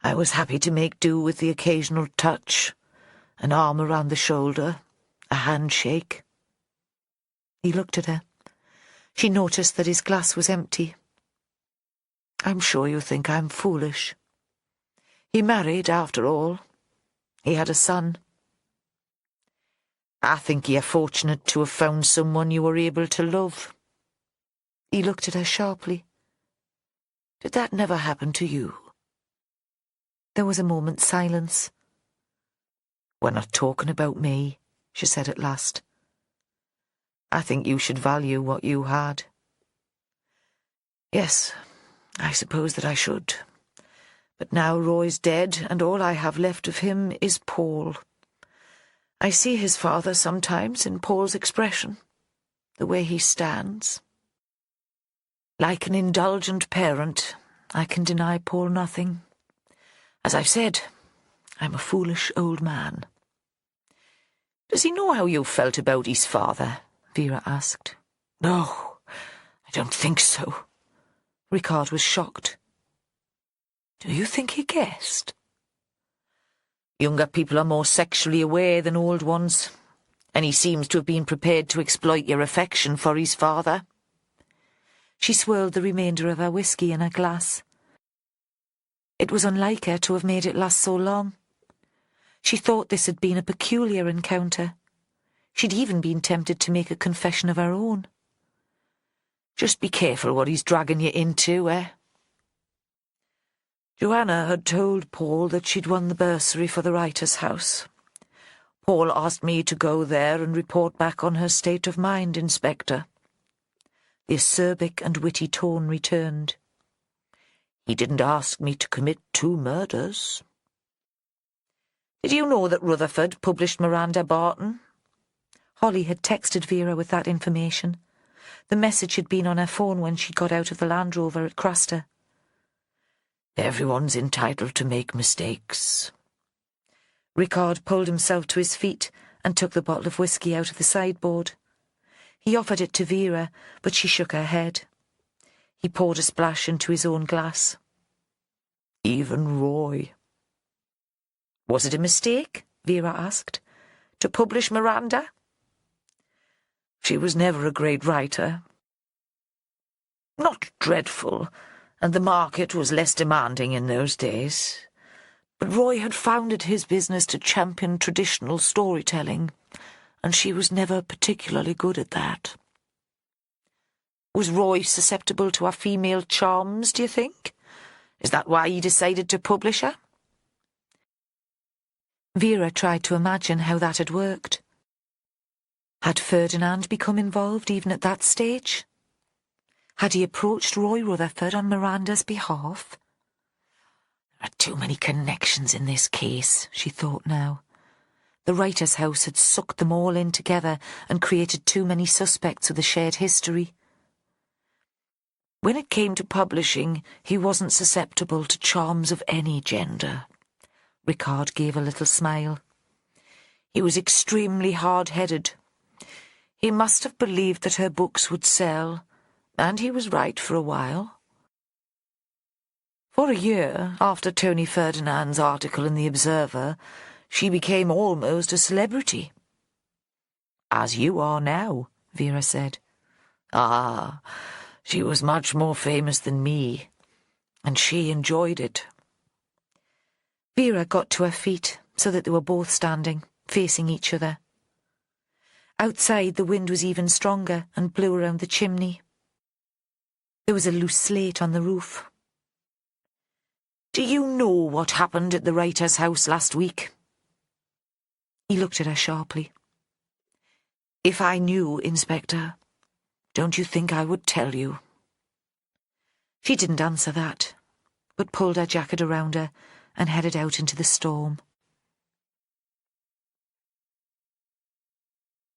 I was happy to make do with the occasional touch, an arm around the shoulder, a handshake. He looked at her. She noticed that his glass was empty. I'm sure you think I'm foolish. He married, after all. He had a son. I think you're fortunate to have found someone you were able to love. He looked at her sharply. Did that never happen to you? There was a moment's silence. We're not talking about me, she said at last. I think you should value what you had. Yes, I suppose that I should. But now Roy's dead, and all I have left of him is Paul. I see his father sometimes in Paul's expression, the way he stands. Like an indulgent parent, I can deny Paul nothing. As I've said, I'm a foolish old man. Does he know how you felt about his father? Vera asked. No, I don't think so. Ricard was shocked. Do you think he guessed? Younger people are more sexually aware than old ones, and he seems to have been prepared to exploit your affection for his father. She swirled the remainder of her whisky in her glass. It was unlike her to have made it last so long. She thought this had been a peculiar encounter. She'd even been tempted to make a confession of her own. Just be careful what he's dragging you into, eh? Joanna had told Paul that she'd won the bursary for the writer's house. Paul asked me to go there and report back on her state of mind, Inspector. The acerbic and witty tone returned. He didn't ask me to commit 2 murders. Did you know that Rutherford published Miranda Barton? Holly had texted Vera with that information. The message had been on her phone when she got out of the Land Rover at Craster. Everyone's entitled to make mistakes. Ricard pulled himself to his feet and took the bottle of whisky out of the sideboard. He offered it to Vera, but she shook her head. He poured a splash into his own glass. Even Roy. Was it a mistake, Vera asked, to publish Miranda? She was never a great writer. Not dreadful, and the market was less demanding in those days. But Roy had founded his business to champion traditional storytelling, and she was never particularly good at that. Was Roy susceptible to her female charms, do you think? Is that why he decided to publish her? Vera tried to imagine how that had worked. Had Ferdinand become involved even at that stage? Had he approached Roy Rutherford on Miranda's behalf? There are too many connections in this case, she thought now. The writer's house had sucked them all in together and created too many suspects with a shared history. When it came to publishing, he wasn't susceptible to charms of any gender. Ricard gave a little smile. He was extremely hard-headed. He must have believed that her books would sell, and he was right for a while. For a year, after Tony Ferdinand's article in The Observer, she became almost a celebrity. As you are now, Vera said. Ah, she was much more famous than me, and she enjoyed it. Vera got to her feet so that they were both standing, facing each other. Outside the wind was even stronger and blew around the chimney. There was a loose slate on the roof. Do you know what happened at the writer's house last week? He looked at her sharply. If I knew, Inspector, don't you think I would tell you? She didn't answer that, but pulled her jacket around her and headed out into the storm.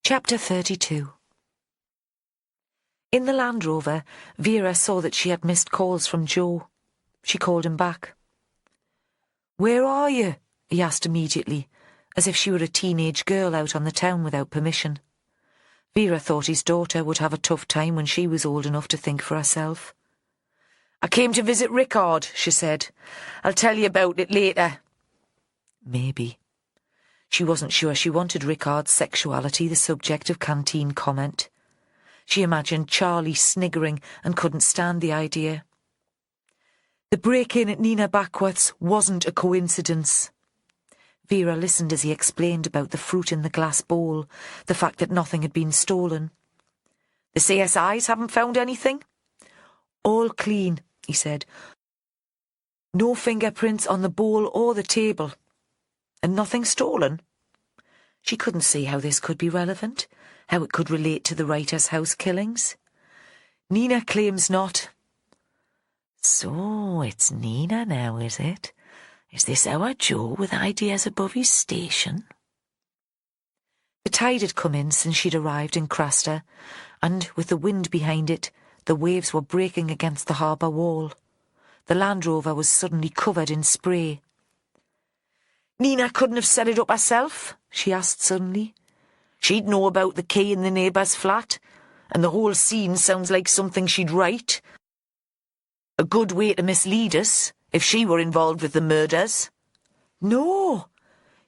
Chapter 32. In the Land Rover, Vera saw that she had missed calls from Joe. She called him back. "Where are you?" he asked immediately, as if she were a teenage girl out on the town without permission. Vera thought his daughter would have a tough time when she was old enough to think for herself. "I came to visit Ricard," she said. "I'll tell you about it later." Maybe. She wasn't sure she wanted Ricard's sexuality the subject of canteen comment. She imagined Charlie sniggering and couldn't stand the idea. The break-in at Nina Backworth's wasn't a coincidence. Vera listened as he explained about the fruit in the glass bowl, the fact that nothing had been stolen. The CSIs haven't found anything? All clean, he said. No fingerprints on the bowl or the table. And nothing stolen. She couldn't see how this could be relevant, how it could relate to the writer's house killings. Nina claims not. So it's Nina now, is it? Is this our Joe with ideas above his station? The tide had come in since she'd arrived in Craster, and with the wind behind it, the waves were breaking against the harbour wall. The Land Rover was suddenly covered in spray. Nina couldn't have set it up herself? She asked suddenly. She'd know about the key in the neighbour's flat, and the whole scene sounds like something she'd write. A good way to mislead us, if she were involved with the murders. No,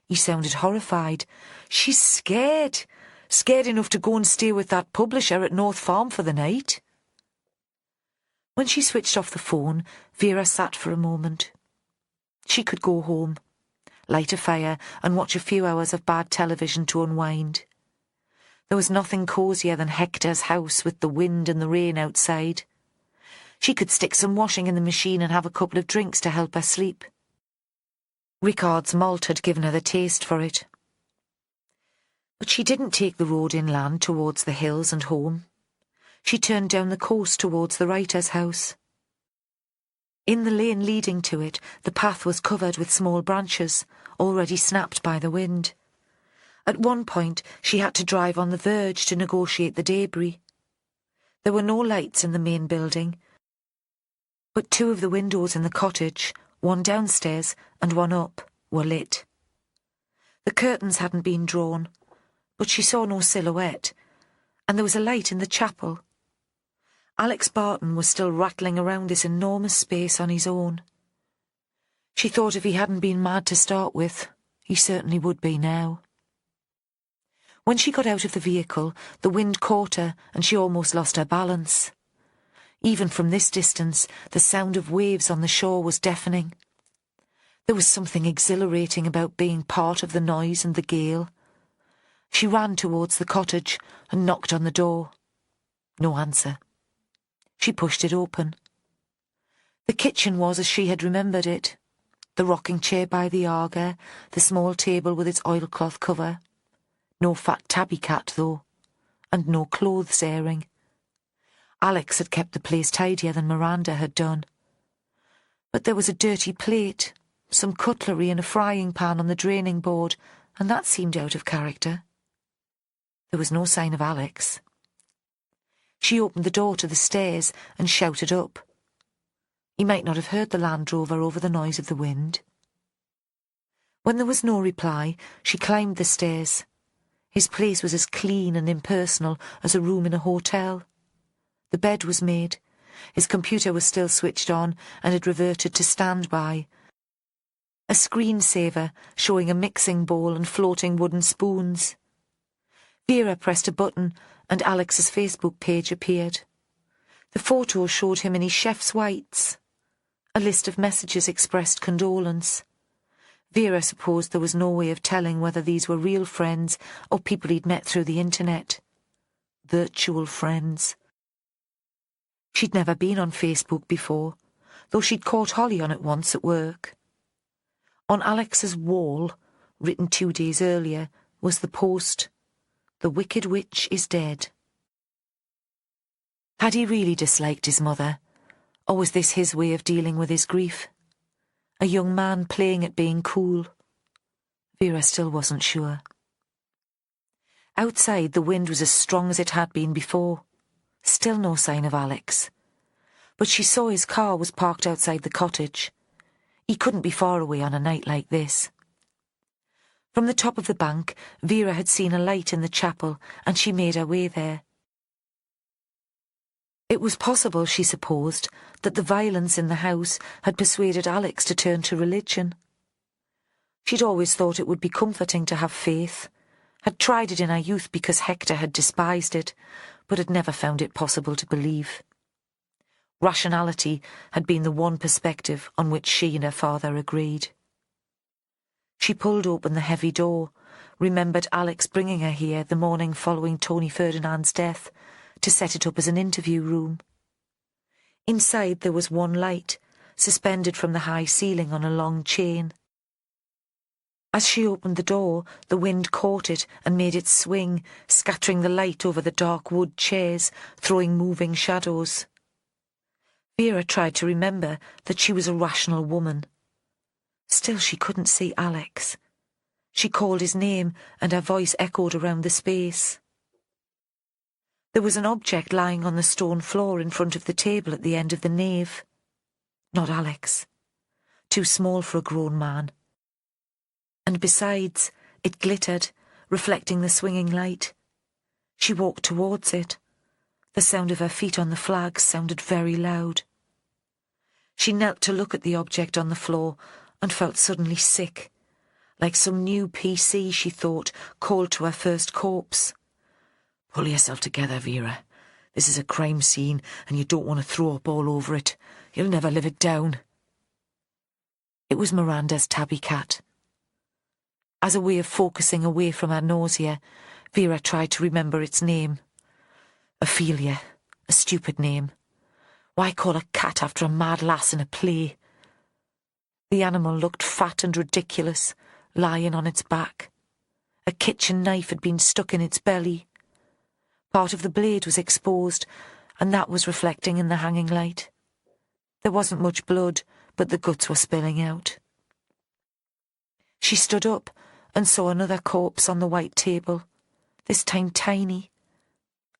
he sounded horrified. She's scared. Scared enough to go and stay with that publisher at North Farm for the night. When she switched off the phone, Vera sat for a moment. She could go home, light a fire and watch a few hours of bad television to unwind. There was nothing cosier than Hector's house with the wind and the rain outside. She could stick some washing in the machine and have a couple of drinks to help her sleep. Rickard's malt had given her the taste for it. But she didn't take the road inland towards the hills and home. She turned down the coast towards the writer's house. In the lane leading to it, the path was covered with small branches, already snapped by the wind. At one point, she had to drive on the verge to negotiate the debris. There were no lights in the main building, but two of the windows in the cottage, one downstairs and one up, were lit. The curtains hadn't been drawn, but she saw no silhouette, and there was a light in the chapel. Alex Barton was still rattling around this enormous space on his own. She thought if he hadn't been mad to start with, he certainly would be now. When she got out of the vehicle, the wind caught her and she almost lost her balance. Even from this distance, the sound of waves on the shore was deafening. There was something exhilarating about being part of the noise and the gale. She ran towards the cottage and knocked on the door. No answer. She pushed it open. The kitchen was as she had remembered it. The rocking chair by the Aga, the small table with its oilcloth cover. No fat tabby cat, though, and no clothes airing. Alex had kept the place tidier than Miranda had done. But there was a dirty plate, some cutlery and a frying pan on the draining board, and that seemed out of character. There was no sign of Alex. She opened the door to the stairs and shouted up. He might not have heard the Land Rover over the noise of the wind. When there was no reply, she climbed the stairs. His place was as clean and impersonal as a room in a hotel. The bed was made. His computer was still switched on and had reverted to standby. A screensaver showing a mixing bowl and floating wooden spoons. Vera pressed a button and Alex's Facebook page appeared. The photo showed him in his chef's whites. A list of messages expressed condolence. Vera supposed there was no way of telling whether these were real friends or people he'd met through the internet. Virtual friends. She'd never been on Facebook before, though she'd caught Holly on it once at work. On Alex's wall, written 2 days earlier, was the post, "The Wicked Witch is dead." Had he really disliked his mother, or was this his way of dealing with his grief? A young man playing at being cool? Vera still wasn't sure. Outside, the wind was as strong as it had been before. Still no sign of Alex. But she saw his car was parked outside the cottage. He couldn't be far away on a night like this. From the top of the bank, Vera had seen a light in the chapel, and she made her way there. It was possible, she supposed, that the violence in the house had persuaded Alex to turn to religion. She'd always thought it would be comforting to have faith, had tried it in her youth because Hector had despised it, but had never found it possible to believe. Rationality had been the one perspective on which she and her father agreed. She pulled open the heavy door, remembered Alex bringing her here the morning following Tony Ferdinand's death, to set it up as an interview room. Inside there was one light, suspended from the high ceiling on a long chain. As she opened the door, the wind caught it and made it swing, scattering the light over the dark wood chairs, throwing moving shadows. Vera tried to remember that she was a rational woman. Still she couldn't see Alex. She called his name and her voice echoed around the space. There was an object lying on the stone floor in front of the table at the end of the nave. Not Alex. Too small for a grown man. And besides, it glittered, reflecting the swinging light. She walked towards it. The sound of her feet on the flags sounded very loud. She knelt to look at the object on the floor and felt suddenly sick, like some new PC, she thought, called to her first corpse. Pull yourself together, Vera. This is a crime scene and you don't want to throw up all over it. You'll never live it down. It was Miranda's tabby cat. As a way of focusing away from her nausea, Vera tried to remember its name. Ophelia, a stupid name. Why call a cat after a mad lass in a play? The animal looked fat and ridiculous, lying on its back. A kitchen knife had been stuck in its belly. Part of the blade was exposed, and that was reflecting in the hanging light. There wasn't much blood, but the guts were spilling out. She stood up and saw another corpse on the white table, this time tiny.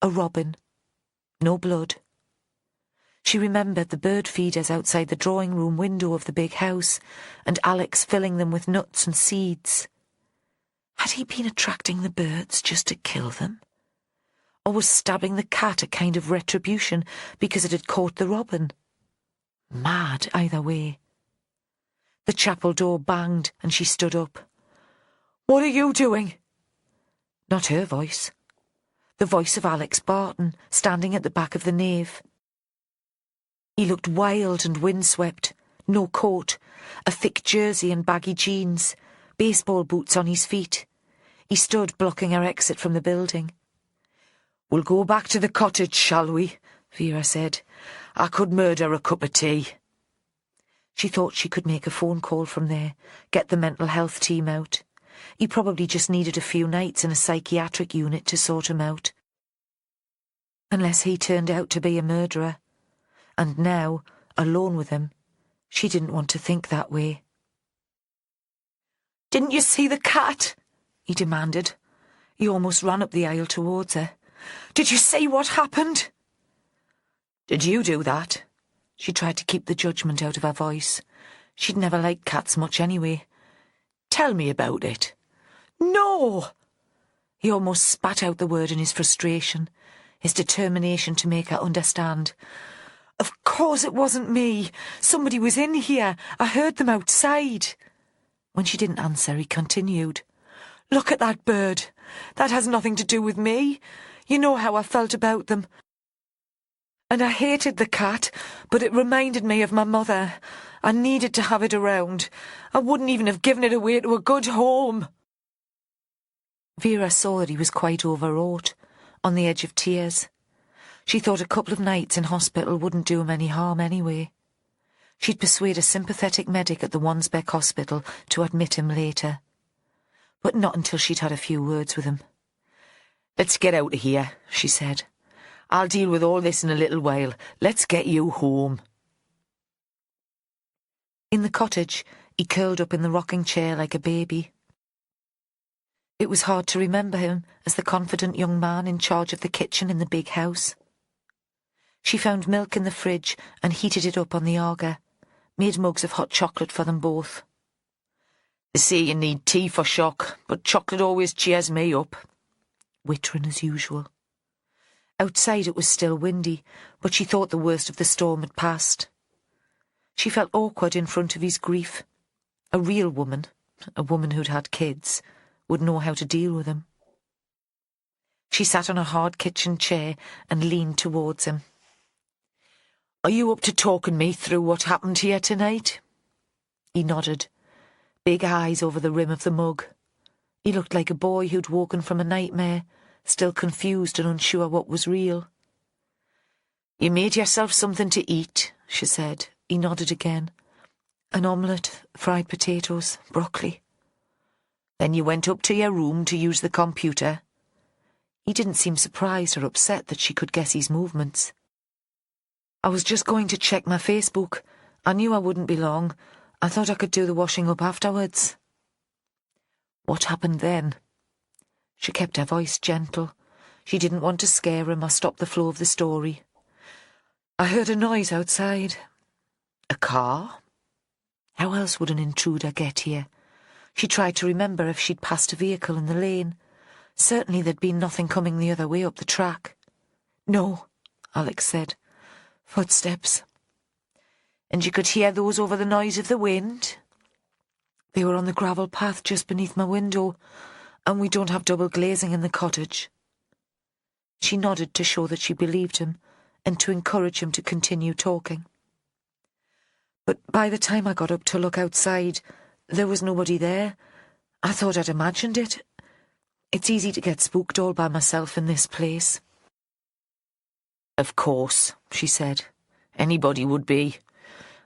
A robin. No blood. She remembered the bird feeders outside the drawing room window of the big house, and Alex filling them with nuts and seeds. Had he been attracting the birds just to kill them? Or was stabbing the cat a kind of retribution because it had caught the robin? Mad either way. The chapel door banged and she stood up. "What are you doing?" Not her voice. The voice of Alex Barton, standing at the back of the nave. He looked wild and windswept, no coat, a thick jersey and baggy jeans, baseball boots on his feet. He stood blocking her exit from the building. "We'll go back to the cottage, shall we?" Vera said. "I could murder a cup of tea." She thought she could make a phone call from there, get the mental health team out. He probably just needed a few nights in a psychiatric unit to sort him out. Unless he turned out to be a murderer. And now, alone with him, she didn't want to think that way. "Didn't you see the cat?" he demanded. He almost ran up the aisle towards her. "Did you see what happened?" "Did you do that?" She tried to keep the judgment out of her voice. She'd never liked cats much anyway. "Tell me about it." "No!" He almost spat out the word in his frustration, his determination to make her understand. "Of course it wasn't me. Somebody was in here. I heard them outside." When she didn't answer, he continued. "Look at that bird. That has nothing to do with me. You know how I felt about them. And I hated the cat, but it reminded me of my mother. I needed to have it around. I wouldn't even have given it away to a good home." Vera saw that he was quite overwrought, on the edge of tears. She thought a couple of nights in hospital wouldn't do him any harm anyway. She'd persuade a sympathetic medic at the Wansbeck Hospital to admit him later. But not until she'd had a few words with him. "Let's get out of here," she said. "I'll deal with all this in a little while. Let's get you home." In the cottage, he curled up in the rocking chair like a baby. It was hard to remember him as the confident young man in charge of the kitchen in the big house. She found milk in the fridge and heated it up on the Aga, made mugs of hot chocolate for them both. "They say you need tea for shock, but chocolate always cheers me up." Wittering as usual. Outside it was still windy, but she thought the worst of the storm had passed. She felt awkward in front of his grief. A real woman, a woman who'd had kids, would know how to deal with him. She sat on a hard kitchen chair and leaned towards him. "Are you up to talking me through what happened here tonight?" He nodded, big eyes over the rim of the mug. He looked like a boy who'd woken from a nightmare, still confused and unsure what was real. You made yourself something to eat, she said. He nodded again. An omelette, fried potatoes, broccoli. Then you went up to your room to use the computer. He didn't seem surprised or upset that she could guess his movements. I was just going to check my Facebook. I knew I wouldn't be long. I thought I could do the washing up afterwards. What happened then? She kept her voice gentle. She didn't want to scare him or stop the flow of the story. I heard a noise outside. A car? How else would an intruder get here? She tried to remember if she'd passed a vehicle in the lane. Certainly there'd been nothing coming the other way up the track. No, Alex said. Footsteps. And you could hear those over the noise of the wind? They were on the gravel path just beneath my window, and we don't have double glazing in the cottage. She nodded to show that she believed him and to encourage him to continue talking. But by the time I got up to look outside, there was nobody there. I thought I'd imagined it. It's easy to get spooked all by myself in this place. Of course, she said. Anybody would be.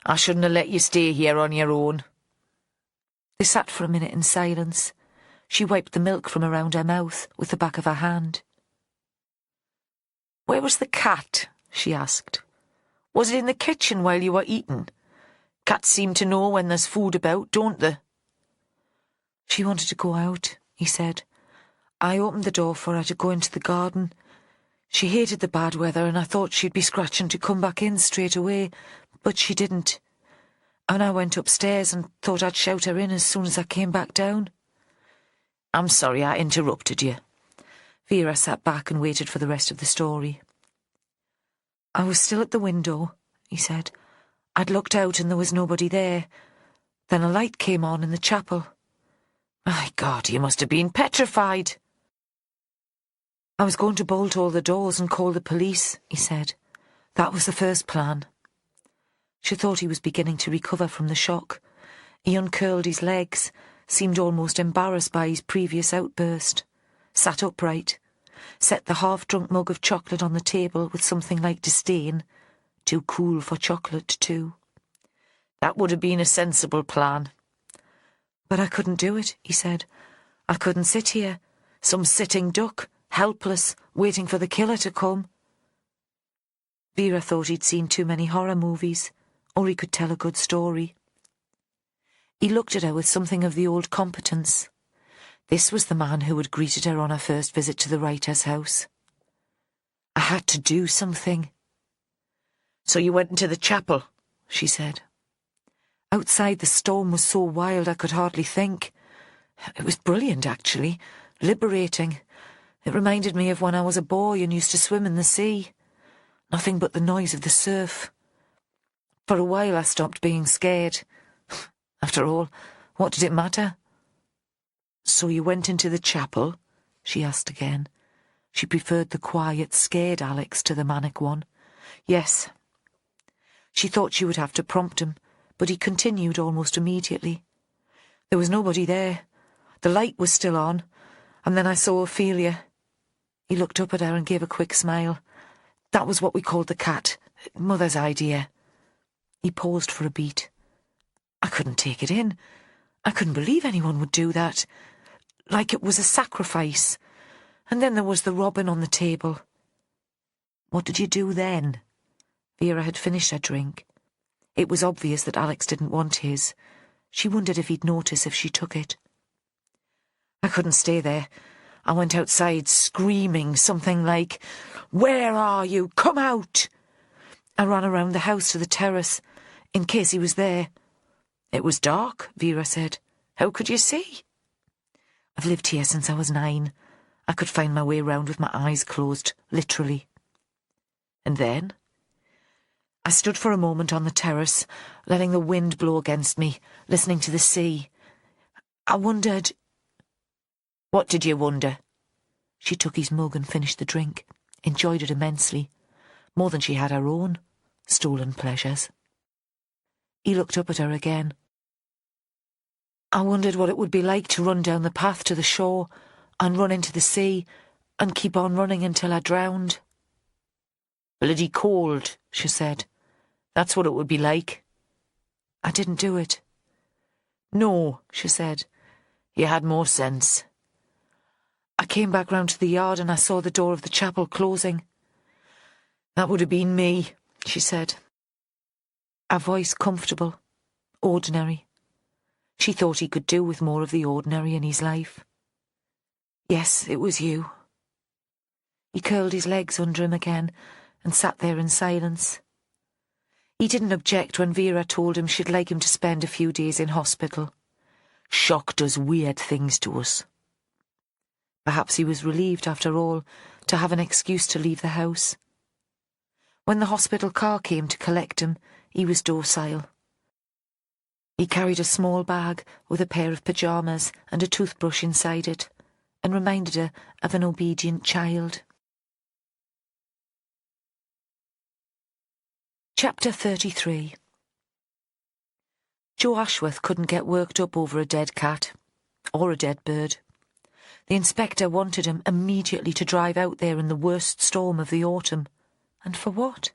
I shouldn't have let you stay here on your own. They sat for a minute in silence. She wiped the milk from around her mouth with the back of her hand. Where was the cat? She asked. Was it in the kitchen while you were eating? Cats seem to know when there's food about, don't they? She wanted to go out, he said. I opened the door for her to go into the garden. She hated the bad weather and I thought she'd be scratching to come back in straight away, but she didn't. And I went upstairs and thought I'd shout her in as soon as I came back down. I'm sorry I interrupted you. Vera sat back and waited for the rest of the story. I was still at the window, he said. I'd looked out and there was nobody there. Then a light came on in the chapel. My God, you must have been petrified. I was going to bolt all the doors and call the police, he said. That was the first plan. She thought he was beginning to recover from the shock. He uncurled his legs, seemed almost embarrassed by his previous outburst, sat upright, set the half-drunk mug of chocolate on the table with something like disdain. Too cool for chocolate, too. That would have been a sensible plan. But I couldn't do it, he said. I couldn't sit here, some sitting duck, helpless, waiting for the killer to come. Vera thought he'd seen too many horror movies, or he could tell a good story. He looked at her with something of the old competence. This was the man who had greeted her on her first visit to the writer's house. I had to do something. So you went into the chapel, she said. Outside the storm was so wild I could hardly think. It was brilliant, actually, liberating. It reminded me of when I was a boy and used to swim in the sea. Nothing but the noise of the surf. For a while I stopped being scared. After all, what did it matter? So you went into the chapel? She asked again. She preferred the quiet, scared Alex to the manic one. Yes. She thought she would have to prompt him, but he continued almost immediately. There was nobody there. The light was still on, and then I saw Ophelia. He looked up at her and gave a quick smile. That was what we called the cat. Mother's idea. He paused for a beat. I couldn't take it in. I couldn't believe anyone would do that. Like it was a sacrifice. And then there was the robin on the table. What did you do then? Vera had finished her drink. It was obvious that Alex didn't want his. She wondered if he'd notice if she took it. I couldn't stay there. I went outside screaming something like, "Where are you? Come out!" I ran around the house to the terrace, in case he was there. It was dark, Vera said. How could you see? I've lived here since I was 9. I could find my way round with my eyes closed, literally. And then? I stood for a moment on the terrace, letting the wind blow against me, listening to the sea. I wondered... What did you wonder? She took his mug and finished the drink, enjoyed it immensely, more than she had her own stolen pleasures. He looked up at her again. I wondered what it would be like to run down the path to the shore and run into the sea and keep on running until I drowned. Bloody cold, she said. That's what it would be like. I didn't do it. No, she said. You had more sense. I came back round to the yard and I saw the door of the chapel closing. That would have been me, she said. Her voice comfortable, ordinary. She thought he could do with more of the ordinary in his life. Yes, it was you. He curled his legs under him again and sat there in silence. He didn't object when Vera told him she'd like him to spend a few days in hospital. Shock does weird things to us. Perhaps he was relieved, after all, to have an excuse to leave the house. When the hospital car came to collect him, he was docile. He carried a small bag with a pair of pyjamas and a toothbrush inside it, and reminded her of an obedient child. Chapter 33. Joe Ashworth couldn't get worked up over a dead cat, or a dead bird. The inspector wanted him immediately to drive out there in the worst storm of the autumn. And for what?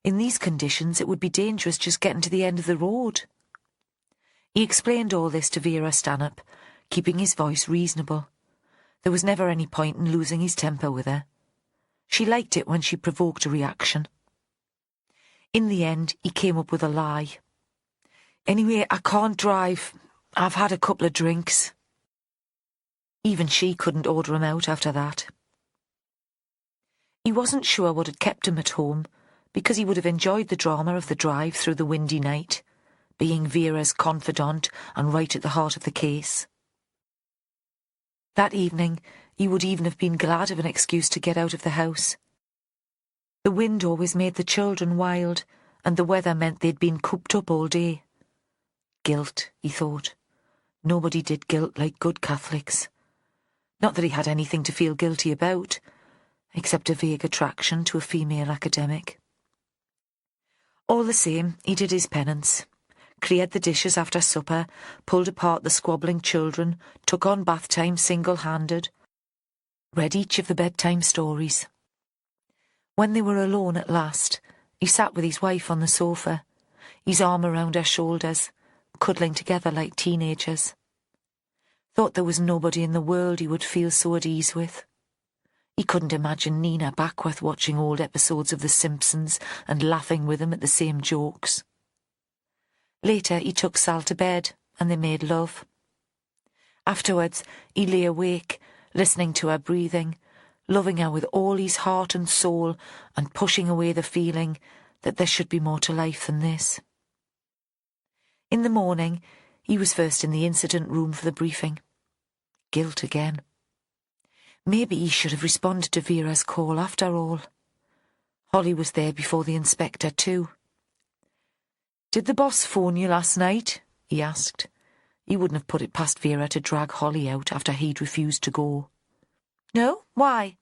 In these conditions it would be dangerous just getting to the end of the road. He explained all this to Vera Stanhope, keeping his voice reasonable. There was never any point in losing his temper with her. She liked it when she provoked a reaction. In the end, he came up with a lie. Anyway, I can't drive. I've had a couple of drinks. Even she couldn't order him out after that. He wasn't sure what had kept him at home, because he would have enjoyed the drama of the drive through the windy night, being Vera's confidant and right at the heart of the case. That evening, he would even have been glad of an excuse to get out of the house. The wind always made the children wild, and the weather meant they'd been cooped up all day. Guilt, he thought. Nobody did guilt like good Catholics. Not that he had anything to feel guilty about, except a vague attraction to a female academic. All the same, he did his penance, cleared the dishes after supper, pulled apart the squabbling children, took on bath time single-handed, read each of the bedtime stories. When they were alone at last, he sat with his wife on the sofa, his arm around her shoulders, cuddling together like teenagers. Thought there was nobody in the world he would feel so at ease with. He couldn't imagine Nina Backworth watching old episodes of The Simpsons and laughing with him at the same jokes. Later he took Sal to bed and they made love. Afterwards he lay awake, listening to her breathing, loving her with all his heart and soul and pushing away the feeling that there should be more to life than this. In the morning he was first in the incident room for the briefing. Guilt again. Maybe he should have responded to Vera's call after all. Holly was there before the inspector too. "Did the boss phone you last night?" he asked. He wouldn't have put it past Vera to drag Holly out after he'd refused to go. "No? Why?"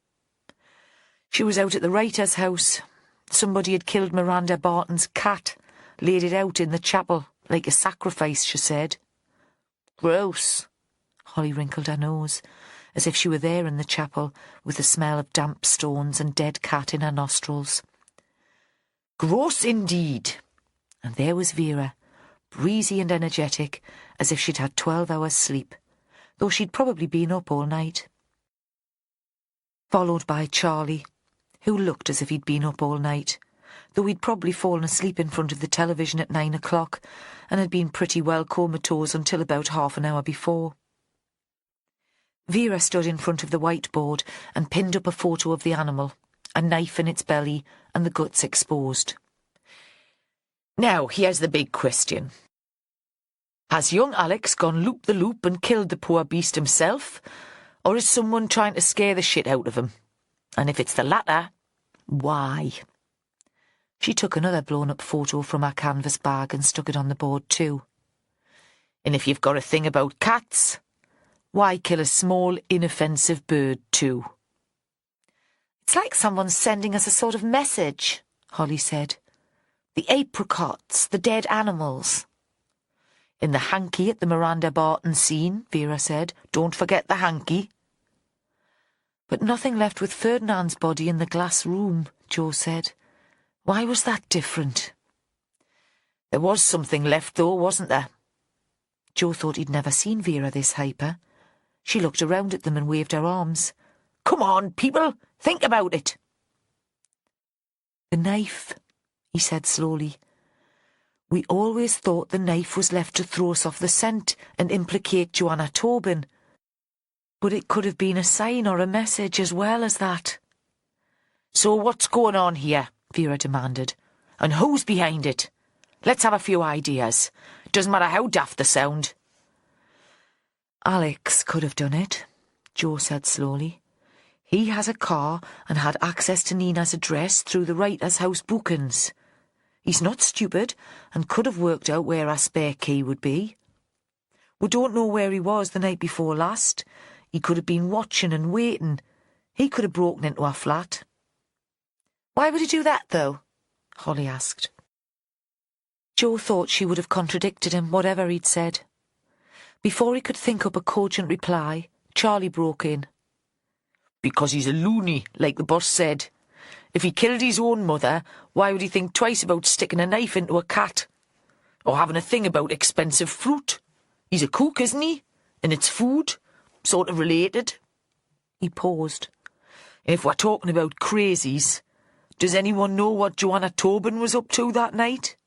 "She was out at the writer's house. Somebody had killed Miranda Barton's cat, laid it out in the chapel, like a sacrifice, she said." "Gross." Holly wrinkled her nose, as if she were there in the chapel, with the smell of damp stones and dead cat in her nostrils. "Gross indeed." And there was Vera, breezy and energetic, as if she'd had 12 hours sleep, though she'd probably been up all night. Followed by Charlie, who looked as if he'd been up all night, though he'd probably fallen asleep in front of the television at 9 o'clock and had been pretty well comatose until about half an hour before. Vera stood in front of the whiteboard and pinned up a photo of the animal, a knife in its belly and the guts exposed. "Now, here's the big question. Has young Alex gone loop-the-loop and killed the poor beast himself, or is someone trying to scare the shit out of him? And if it's the latter, why?" She took another blown-up photo from her canvas bag and stuck it on the board too. "And if you've got a thing about cats, why kill a small, inoffensive bird too?" "It's like someone's sending us a sort of message," Holly said. "The apricots, the dead animals." "In the hanky at the Miranda Barton scene," Vera said. "Don't forget the hanky." "But nothing left with Ferdinand's body in the glass room," Jo said. Why was that different? There was something left, though, wasn't there? Jo thought he'd never seen Vera this hyper. She looked around at them and waved her arms. Come on, people, think about it. The knife, he said slowly. We always thought the knife was left to throw us off the scent and implicate Joanna Tobin. But it could have been a sign or a message as well as that. So what's going on here? Vera demanded. And who's behind it? Let's have a few ideas. Doesn't matter how daft they sound. Alex could have done it, Jo said slowly. He has a car and had access to Nina's address through the writer's house bookings. He's not stupid and could have worked out where our spare key would be. We don't know where he was the night before last. He could have been watching and waiting. He could have broken into our flat. Why would he do that, though? Holly asked. Jo thought she would have contradicted him, whatever he'd said. Before he could think up a cogent reply, Charlie broke in. Because he's a loony, like the boss said. If he killed his own mother, why would he think twice about sticking a knife into a cat? Or having a thing about expensive fruit? He's a cook, isn't he? And it's food. Sort of related. He paused. And if we're talking about crazies, does anyone know what Joanna Tobin was up to that night?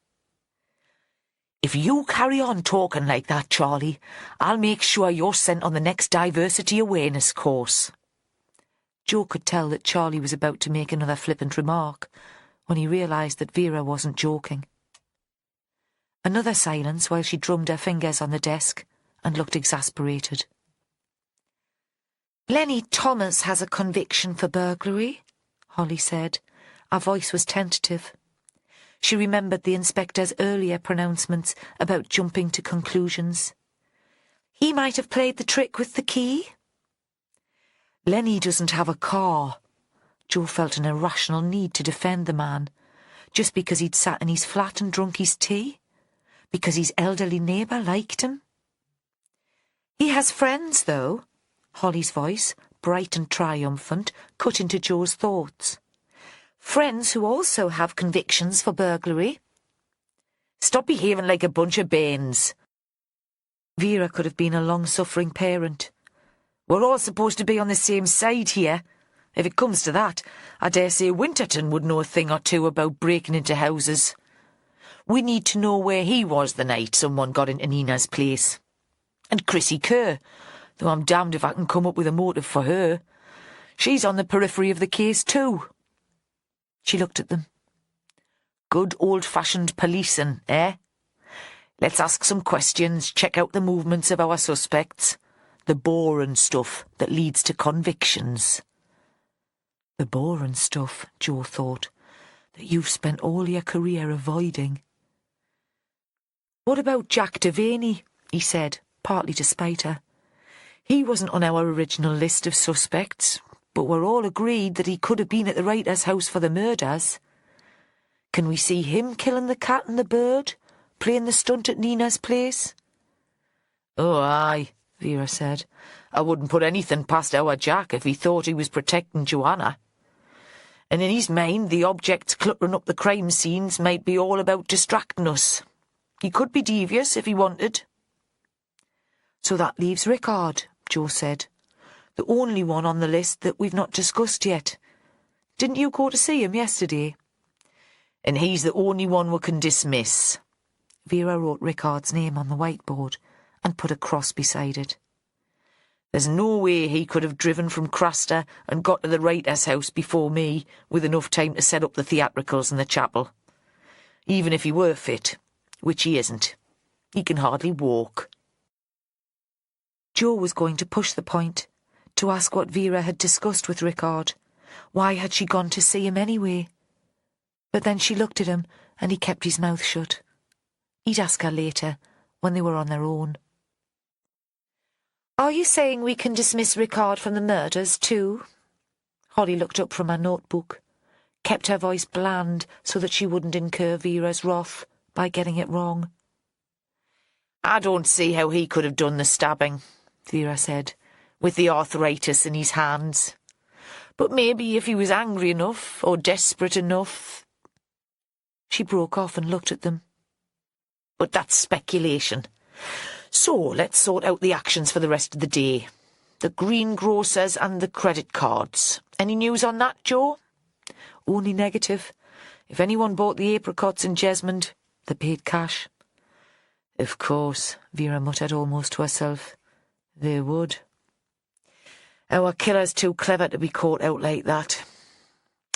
If you carry on talking like that, Charlie, I'll make sure you're sent on the next diversity awareness course. Jo could tell that Charlie was about to make another flippant remark when he realised that Vera wasn't joking. Another silence while she drummed her fingers on the desk and looked exasperated. Lenny Thomas has a conviction for burglary, Holly said. Her voice was tentative. She remembered the inspector's earlier pronouncements about jumping to conclusions. He might have played the trick with the key. Lenny doesn't have a car. Jo felt an irrational need to defend the man, just because he'd sat in his flat and drunk his tea, because his elderly neighbour liked him. He has friends, though. Holly's voice, bright and triumphant, cut into Jo's thoughts. Friends who also have convictions for burglary. Stop behaving like a bunch of bairns. Vera could have been a long-suffering parent. We're all supposed to be on the same side here. If it comes to that, I dare say Winterton would know a thing or two about breaking into houses. We need to know where he was the night someone got into Nina's place. And Chrissy Kerr, though I'm damned if I can come up with a motive for her. She's on the periphery of the case too. She looked at them. Good old-fashioned policing, eh? Let's ask some questions, check out the movements of our suspects. The boring stuff that leads to convictions. The boring stuff, Jo thought, that you've spent all your career avoiding. What about Jack Devaney? He said, partly to spite her. He wasn't on our original list of suspects, but we're all agreed that he could have been at the writer's house for the murders. Can we see him killing the cat and the bird, playing the stunt at Nina's place? Oh, aye, Vera said. I wouldn't put anything past our Jack if he thought he was protecting Joanna. And in his mind, the objects cluttering up the crime scenes might be all about distracting us. He could be devious if he wanted. So that leaves Rickard, Jo said. The only one on the list that we've not discussed yet. Didn't you go to see him yesterday? And he's the only one we can dismiss. Vera wrote Rickard's name on the whiteboard and put a cross beside it. There's no way he could have driven from Craster and got to the writer's house before me with enough time to set up the theatricals in the chapel. Even if he were fit, which he isn't. He can hardly walk. Jo was going to push the point, to ask what Vera had discussed with Rickard. Why had she gone to see him anyway? But then she looked at him and he kept his mouth shut. He'd ask her later, when they were on their own. Are you saying we can dismiss Rickard from the murders too? Holly looked up from her notebook, kept her voice bland so that she wouldn't incur Vera's wrath by getting it wrong. I don't see how he could have done the stabbing, Vera said, with the arthritis in his hands. But maybe if he was angry enough or desperate enough... She broke off and looked at them. But that's speculation. So let's sort out the actions for the rest of the day. The greengrocers and the credit cards. Any news on that, Joe? Only negative. If anyone bought the apricots in Jesmond, they paid cash. Of course, Vera muttered almost to herself. They would. Our killer's too clever to be caught out like that.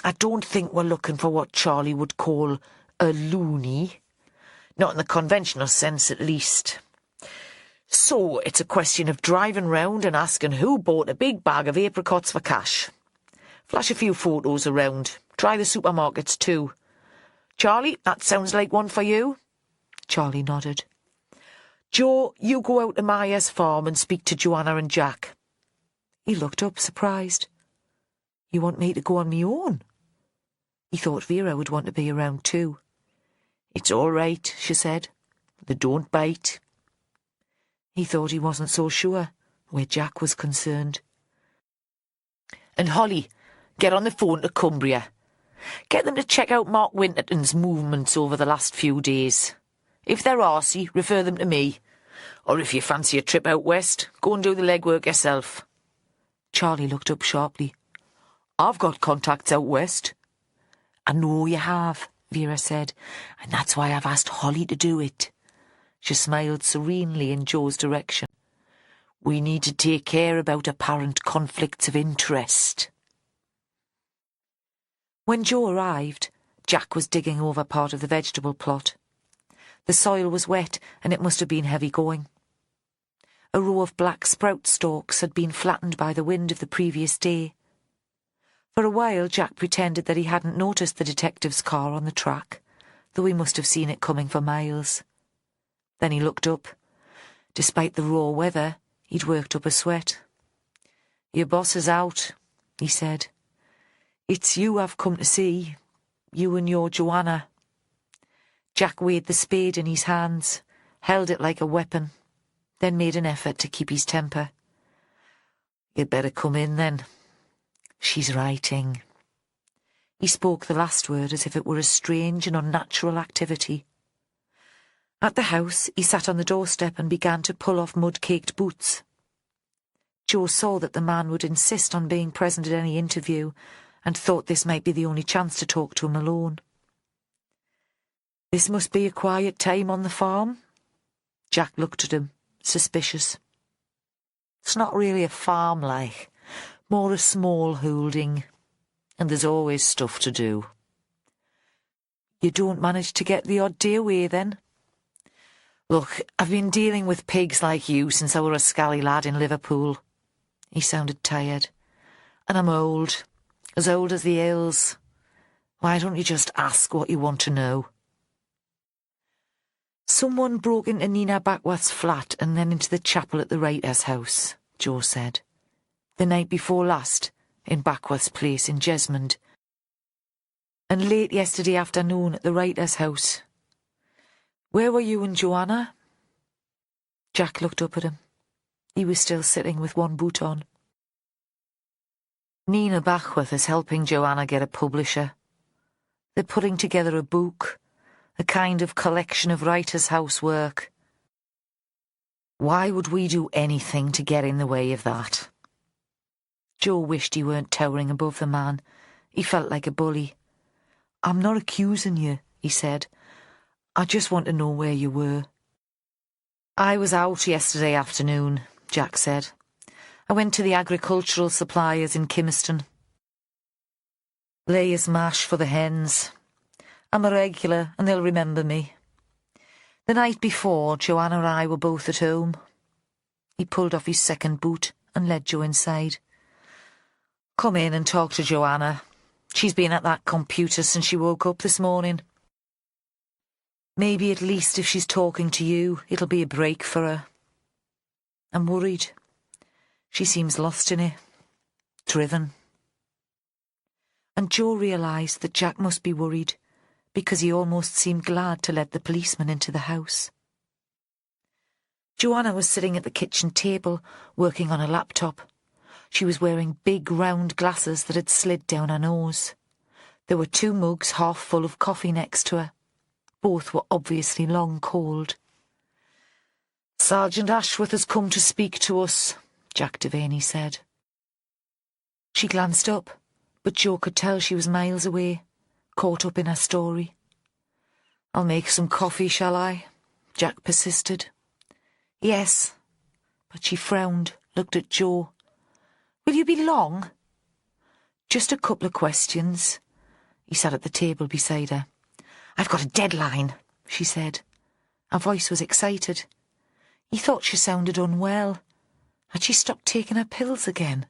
I don't think we're looking for what Charlie would call a loony. Not in the conventional sense, at least. So it's a question of driving round and asking who bought a big bag of apricots for cash. Flash a few photos around. Try the supermarkets too. Charlie, that sounds like one for you? Charlie nodded. Joe, you go out to Maya's farm and speak to Joanna and Jack. He looked up, surprised. You want me to go on me own? He thought Vera would want to be around too. It's all right, she said. They don't bite. He thought he wasn't so sure, where Jack was concerned. And Holly, get on the phone to Cumbria. Get them to check out Mark Winterton's movements over the last few days. If they're arsey, refer them to me. Or if you fancy a trip out west, go and do the legwork yourself. Charlie looked up sharply. I've got contacts out west. I know you have, Vera said, and that's why I've asked Holly to do it. She smiled serenely in Joe's direction. We need to take care about apparent conflicts of interest. When Joe arrived, Jack was digging over part of the vegetable plot. The soil was wet and it must have been heavy going. A row of black sprout stalks had been flattened by the wind of the previous day. For a while Jack pretended that he hadn't noticed the detective's car on the track, though he must have seen it coming for miles. Then he looked up. Despite the raw weather, he'd worked up a sweat. Your boss is out, he said. It's you I've come to see, you and your Joanna. Jack weighed the spade in his hands, held it like a weapon, then made an effort to keep his temper. You'd better come in then. She's writing. He spoke the last word as if it were a strange and unnatural activity. At the house, he sat on the doorstep and began to pull off mud-caked boots. Joe saw that the man would insist on being present at any interview and thought this might be the only chance to talk to him alone. This must be a quiet time on the farm? Jack looked at him, suspicious. It's not really a farm, like, more a small holding, and there's always stuff to do. You don't manage to get the odd day away, then? Look, I've been dealing with pigs like you since I were a scally lad in Liverpool. He sounded tired. And I'm old, as old as the hills. Why don't you just ask what you want to know? Someone broke into Nina Backworth's flat and then into the chapel at the writer's house, Joe said. The night before last, in Backworth's place in Jesmond. And late yesterday afternoon at the writer's house. Where were you and Joanna? Jack looked up at him. He was still sitting with one boot on. Nina Backworth is helping Joanna get a publisher. They're putting together a book, a kind of collection of writer's house work. Why would we do anything to get in the way of that? Joe wished he weren't towering above the man. He felt like a bully. I'm not accusing you, he said. I just want to know where you were. I was out yesterday afternoon, Jack said. I went to the agricultural suppliers in Kimmerston. Layers mash for the hens. I'm a regular and they'll remember me. The night before, Joanna and I were both at home. He pulled off his second boot and led Joe inside. Come in and talk to Joanna. She's been at that computer since she woke up this morning. Maybe at least if she's talking to you, it'll be a break for her. I'm worried. She seems lost in it. Driven. And Joe realised that Jack must be worried, because he almost seemed glad to let the policeman into the house. Joanna was sitting at the kitchen table, working on a laptop. She was wearing big round glasses that had slid down her nose. There were 2 mugs half full of coffee next to her. Both were obviously long cold. "Sergeant Ashworth has come to speak to us," Jack Devaney said. She glanced up, but Jo could tell she was miles away, caught up in her story. "I'll make some coffee, shall I?" Jack persisted. "Yes," but she frowned, looked at Jo. "Will you be long?" "Just a couple of questions." He sat at the table beside her. "I've got a deadline," she said. Her voice was excited. He thought she sounded unwell. Had she stopped taking her pills again?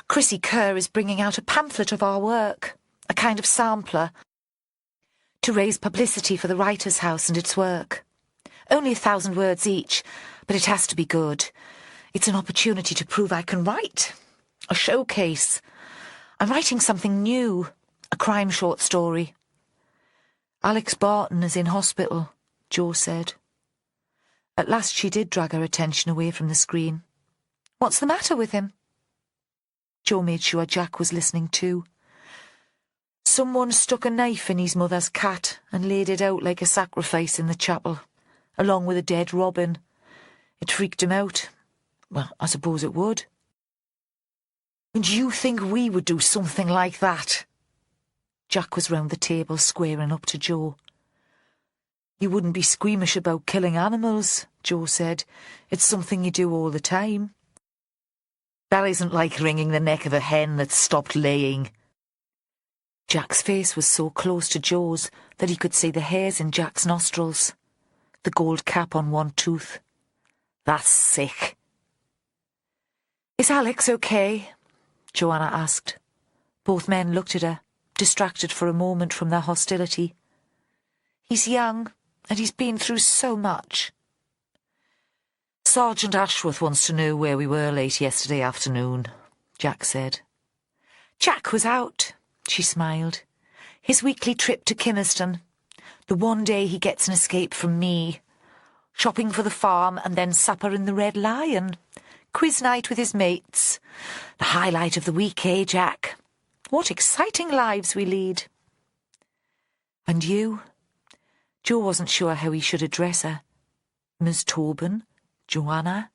"Chrissy Kerr is bringing out a pamphlet of our work, a kind of sampler, to raise publicity for the Writers' House and its work. Only 1,000 words each, but it has to be good. It's an opportunity to prove I can write. A showcase. I'm writing something new, a crime short story." "Alex Barton is in hospital," Jo said. At last she did drag her attention away from the screen. "What's the matter with him?" Jo made sure Jack was listening too. "Someone stuck a knife in his mother's cat and laid it out like a sacrifice in the chapel, along with a dead robin. It freaked him out. Well, I suppose it would." "And you think we would do something like that?" Jack was round the table, squaring up to Jo. "You wouldn't be squeamish about killing animals," Jo said. "It's something you do all the time." "That isn't like wringing the neck of a hen that's stopped laying." Jack's face was so close to Jo's that he could see the hairs in Jack's nostrils, the gold cap on one tooth. "That's sick." "Is Alex okay?" Joanna asked. Both men looked at her, distracted for a moment from their hostility. "He's young, and he's been through so much." "Sergeant Ashworth wants to know where we were late yesterday afternoon," Jack said. "Jack was out," she smiled. "His weekly trip to Kimmerston. The one day he gets an escape from me. Shopping for the farm and then supper in the Red Lion. Quiz night with his mates. The highlight of the week, eh, Jack? What exciting lives we lead." "And you?" Jo wasn't sure how he should address her. Ms. Tobin? Joanna?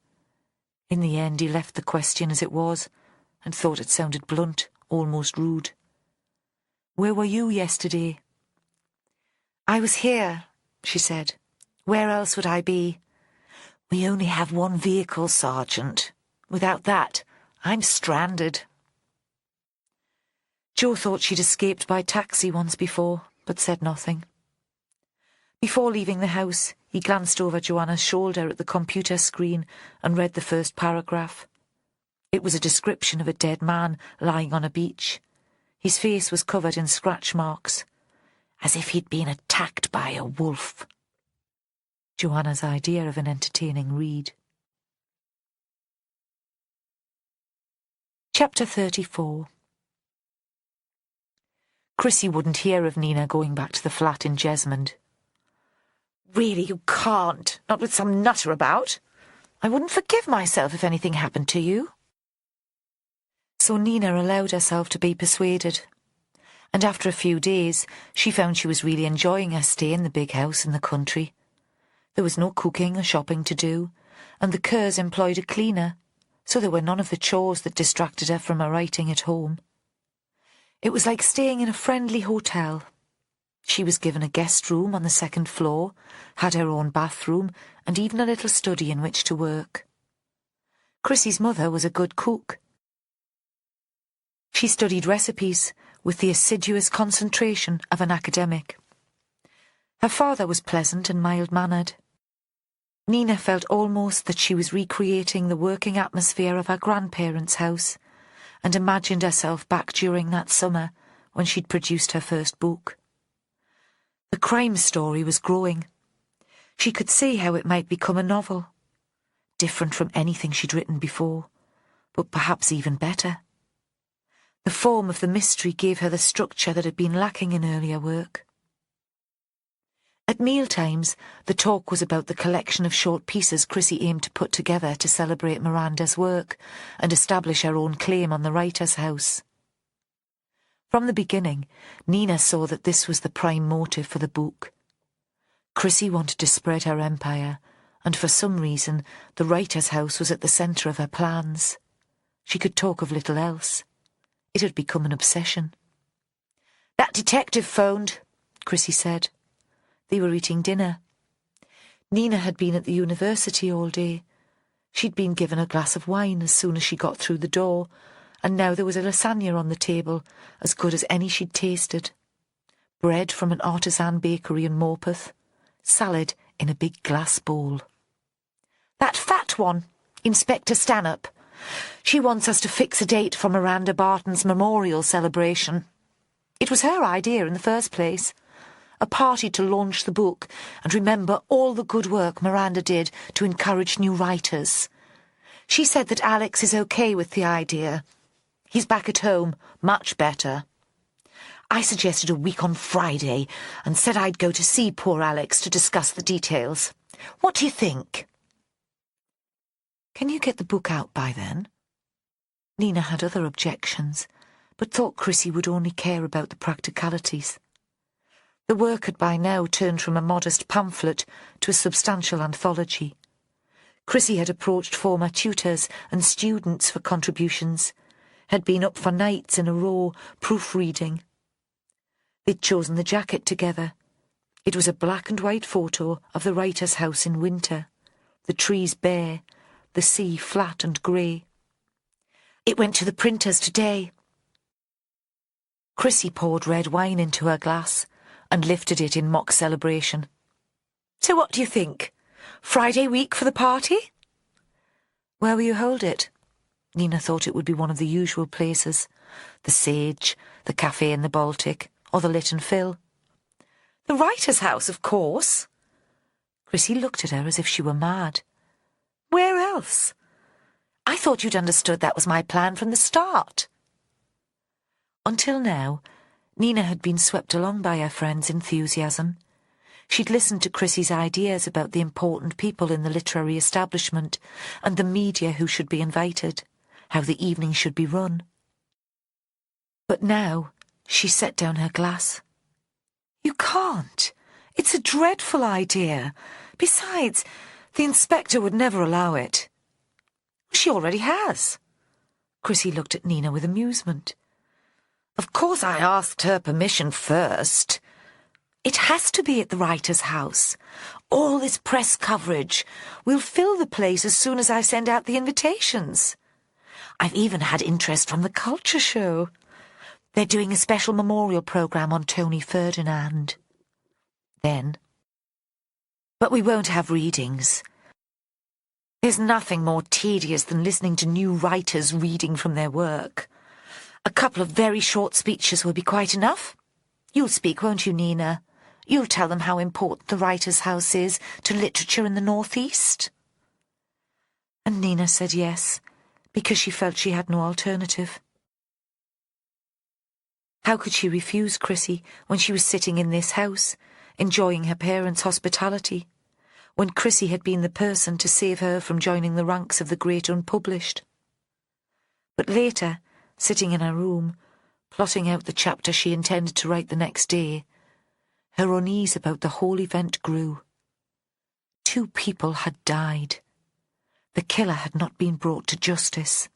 In the end he left the question as it was, and thought it sounded blunt, almost rude. "Where were you yesterday?" "I was here," she said. "Where else would I be? We only have one vehicle, Sergeant. Without that, I'm stranded." Jo thought she'd escaped by taxi once before, but said nothing. Before leaving the house, he glanced over Joanna's shoulder at the computer screen and read the first paragraph. It was a description of a dead man lying on a beach. His face was covered in scratch marks, as if he'd been attacked by a wolf. Joanna's idea of an entertaining read. Chapter 34. Chrissy wouldn't hear of Nina going back to the flat in Jesmond. "Really, you can't, not with some nutter about. I wouldn't forgive myself if anything happened to you." So Nina allowed herself to be persuaded, and after a few days she found she was really enjoying her stay in the big house in the country. There was no cooking or shopping to do, and the Kerrs employed a cleaner, so there were none of the chores that distracted her from her writing at home. It was like staying in a friendly hotel. She was given a guest room on the 2nd floor, had her own bathroom, and even a little study in which to work. Chrissy's mother was a good cook. She studied recipes with the assiduous concentration of an academic. Her father was pleasant and mild-mannered. Nina felt almost that she was recreating the working atmosphere of her grandparents' house, and imagined herself back during that summer when she'd produced her first book. The crime story was growing. She could see how it might become a novel, different from anything she'd written before, but perhaps even better. The form of the mystery gave her the structure that had been lacking in earlier work. At mealtimes, the talk was about the collection of short pieces Chrissie aimed to put together to celebrate Miranda's work and establish her own claim on the writer's house. From the beginning, Nina saw that this was the prime motive for the book. Chrissie wanted to spread her empire, and for some reason the writer's house was at the centre of her plans. She could talk of little else. It had become an obsession. "That detective phoned," Chrissie said. They were eating dinner. Nina had been at the university all day. She'd been given a glass of wine as soon as she got through the door, and now there was a lasagna on the table, as good as any she'd tasted. Bread from an artisan bakery in Morpeth. Salad in a big glass bowl. "That fat one, Inspector Stanhope. She wants us to fix a date for Miranda Barton's memorial celebration. It was her idea in the first place. A party to launch the book and remember all the good work Miranda did to encourage new writers. She said that Alex is okay with the idea. He's back at home, much better. I suggested a week on Friday and said I'd go to see poor Alex to discuss the details. What do you think?" "Can you get the book out by then?" Nina had other objections, but thought Chrissie would only care about the practicalities. The work had by now turned from a modest pamphlet to a substantial anthology. Chrissie had approached former tutors and students for contributions, had been up for nights in a row proofreading. They'd chosen the jacket together. It was a black and white photo of the writer's house in winter, the trees bare, the sea flat and grey. "It went to the printers today." Chrissie poured red wine into her glass and lifted it in mock celebration. "So what do you think? Friday week for the party?" "Where will you hold it?" Nina thought it would be one of the usual places. The Sage, the cafe in the Baltic, or the Lit and Phil. "The writer's house, of course." Chrissie looked at her as if she were mad. "Where else? I thought you'd understood that was my plan from the start." Until now, Nina had been swept along by her friend's enthusiasm. She'd listened to Chrissie's ideas about the important people in the literary establishment and the media who should be invited, how the evening should be run. But now she set down her glass. "You can't. It's a dreadful idea. Besides, the inspector would never allow it." "She already has." Chrissie looked at Nina with amusement. "Of course I asked her permission first. It has to be at the writer's house. All this press coverage. We'll fill the place as soon as I send out the invitations. I've even had interest from the culture show. They're doing a special memorial programme on Tony Ferdinand. Then. But we won't have readings. There's nothing more tedious than listening to new writers reading from their work. A couple of very short speeches will be quite enough. You'll speak, won't you, Nina? You'll tell them how important the writer's house is to literature in the North East." And Nina said yes, because she felt she had no alternative. How could she refuse Chrissie when she was sitting in this house, enjoying her parents' hospitality, when Chrissie had been the person to save her from joining the ranks of the great unpublished? But later, sitting in her room, plotting out the chapter she intended to write the next day, her unease about the whole event grew. 2 people had died. The killer had not been brought to justice.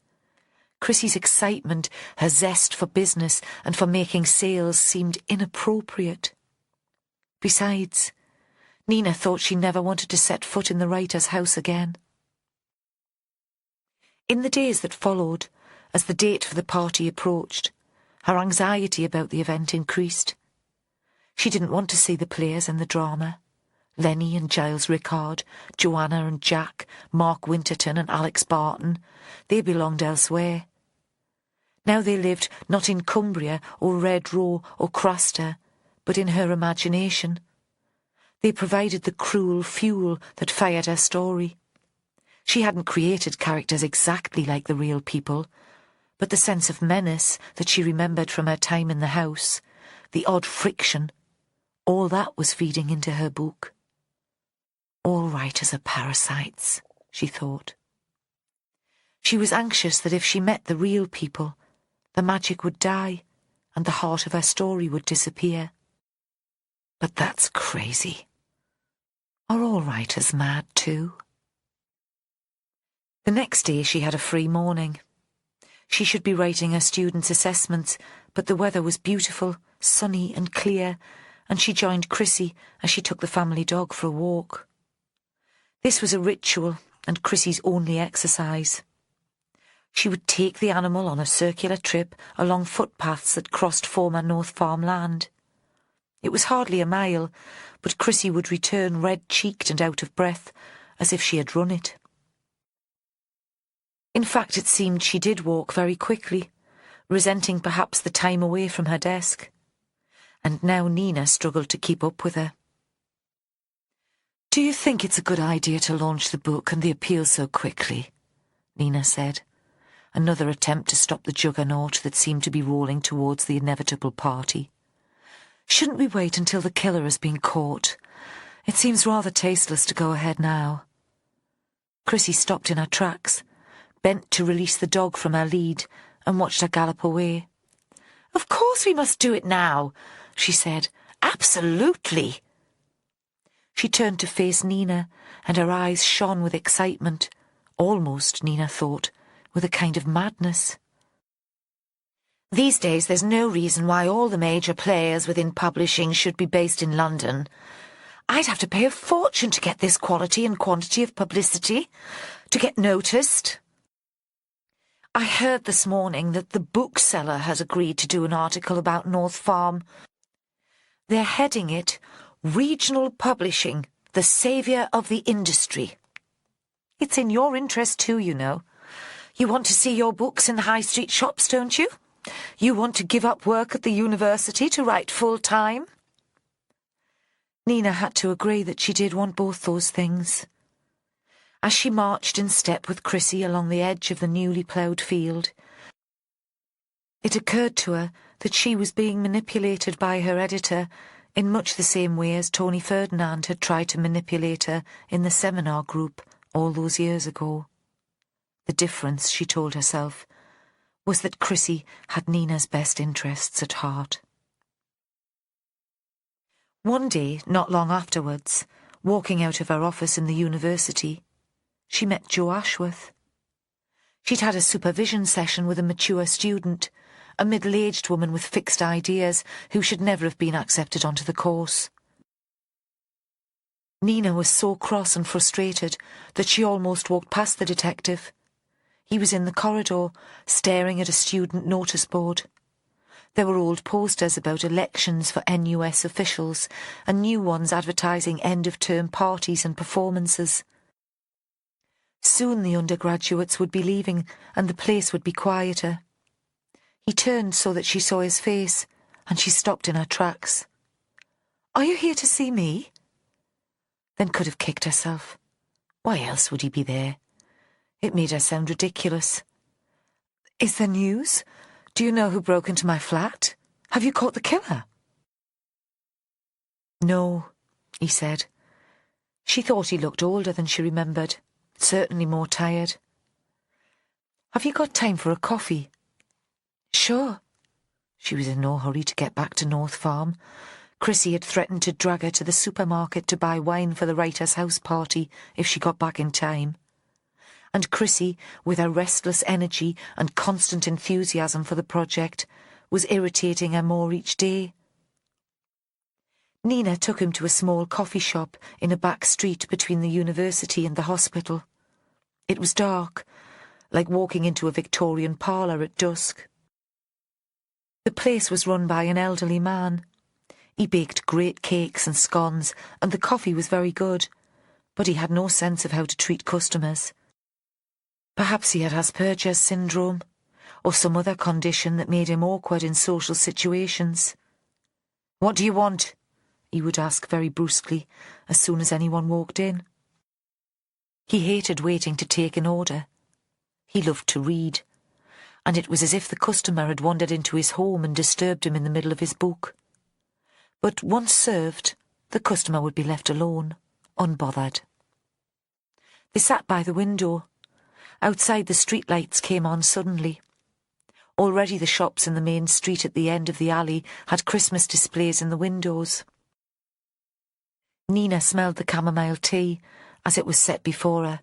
Chrissie's excitement, her zest for business and for making sales seemed inappropriate. Besides, Nina thought she never wanted to set foot in the writer's house again. In the days that followed, as the date for the party approached, her anxiety about the event increased. She didn't want to see the players in the drama. Lenny and Giles Rickard, Joanna and Jack, Mark Winterton and Alex Barton, they belonged elsewhere. Now they lived not in Cumbria or Red Row or Craster, but in her imagination. They provided the cruel fuel that fired her story. She hadn't created characters exactly like the real people, but the sense of menace that she remembered from her time in the house, the odd friction, All that was feeding into her book. All writers are parasites, she thought. She was anxious that if she met the real people, the magic would die and the heart of her story would disappear. But that's crazy. Are all writers mad too? The next day she had a free morning. She should be writing her students' assessments, but the weather was beautiful, sunny and clear, and she joined Chrissy as she took the family dog for a walk. This was a ritual and Chrissy's only exercise. She would take the animal on a circular trip along footpaths that crossed former North Farm land. It was hardly a mile, but Chrissy would return red-cheeked and out of breath, as if she had run it. In fact, it seemed she did walk very quickly, resenting perhaps the time away from her desk. And now Nina struggled to keep up with her. "Do you think it's a good idea to launch the book and the appeal so quickly?" Nina said. Another attempt to stop the juggernaut that seemed to be rolling towards the inevitable party. "Shouldn't we wait until the killer has been caught? It seems rather tasteless to go ahead now." Chrissy stopped in her tracks, bent to release the dog from her lead, and watched her gallop away. "Of course we must do it now," she said. "Absolutely." She turned to face Nina, and her eyes shone with excitement, almost, Nina thought, with a kind of madness. "These days there's no reason why all the major players within publishing should be based in London. I'd have to pay a fortune to get this quality and quantity of publicity, to get noticed. I heard this morning that the bookseller has agreed to do an article about North Farm. They're heading it, Regional Publishing, the saviour of the industry. It's in your interest too, you know. You want to see your books in the high street shops, don't you? You want to give up work at the university to write full-time?" Nina had to agree that she did want both those things. As she marched in step with Chrissy along the edge of the newly ploughed field, it occurred to her that she was being manipulated by her editor in much the same way as Tony Ferdinand had tried to manipulate her in the seminar group all those years ago. The difference, she told herself, was that Chrissy had Nina's best interests at heart. One day, not long afterwards, walking out of her office in the university, she met Jo Ashworth. She'd had a supervision session with a mature student, a middle-aged woman with fixed ideas who should never have been accepted onto the course. Nina was so cross and frustrated that she almost walked past the detective. He was in the corridor, staring at a student notice board. There were old posters about elections for NUS officials and new ones advertising end-of-term parties and performances. Soon the undergraduates would be leaving and the place would be quieter. He turned so that she saw his face, and she stopped in her tracks. "Are you here to see me?" Then could have kicked herself. Why else would he be there? It made her sound ridiculous. "Is there news? Do you know who broke into my flat? Have you caught the killer?" "No," he said. She thought he looked older than she remembered, certainly more tired. "Have you got time for a coffee?" "Sure." She was in no hurry to get back to North Farm. Chrissy had threatened to drag her to the supermarket to buy wine for the writer's house party if she got back in time. And Chrissy, with her restless energy and constant enthusiasm for the project, was irritating her more each day. Nina took him to a small coffee shop in a back street between the university and the hospital. It was dark, like walking into a Victorian parlour at dusk. The place was run by an elderly man. He baked great cakes and scones, and the coffee was very good, but he had no sense of how to treat customers. Perhaps he had Asperger's syndrome, or some other condition that made him awkward in social situations. "What do you want?" he would ask very brusquely as soon as anyone walked in. He hated waiting to take an order. He loved to read, and it was as if the customer had wandered into his home and disturbed him in the middle of his book. But once served, the customer would be left alone, unbothered. They sat by the window. Outside, the streetlights came on suddenly. Already the shops in the main street at the end of the alley had Christmas displays in the windows. Nina smelled the chamomile tea as it was set before her,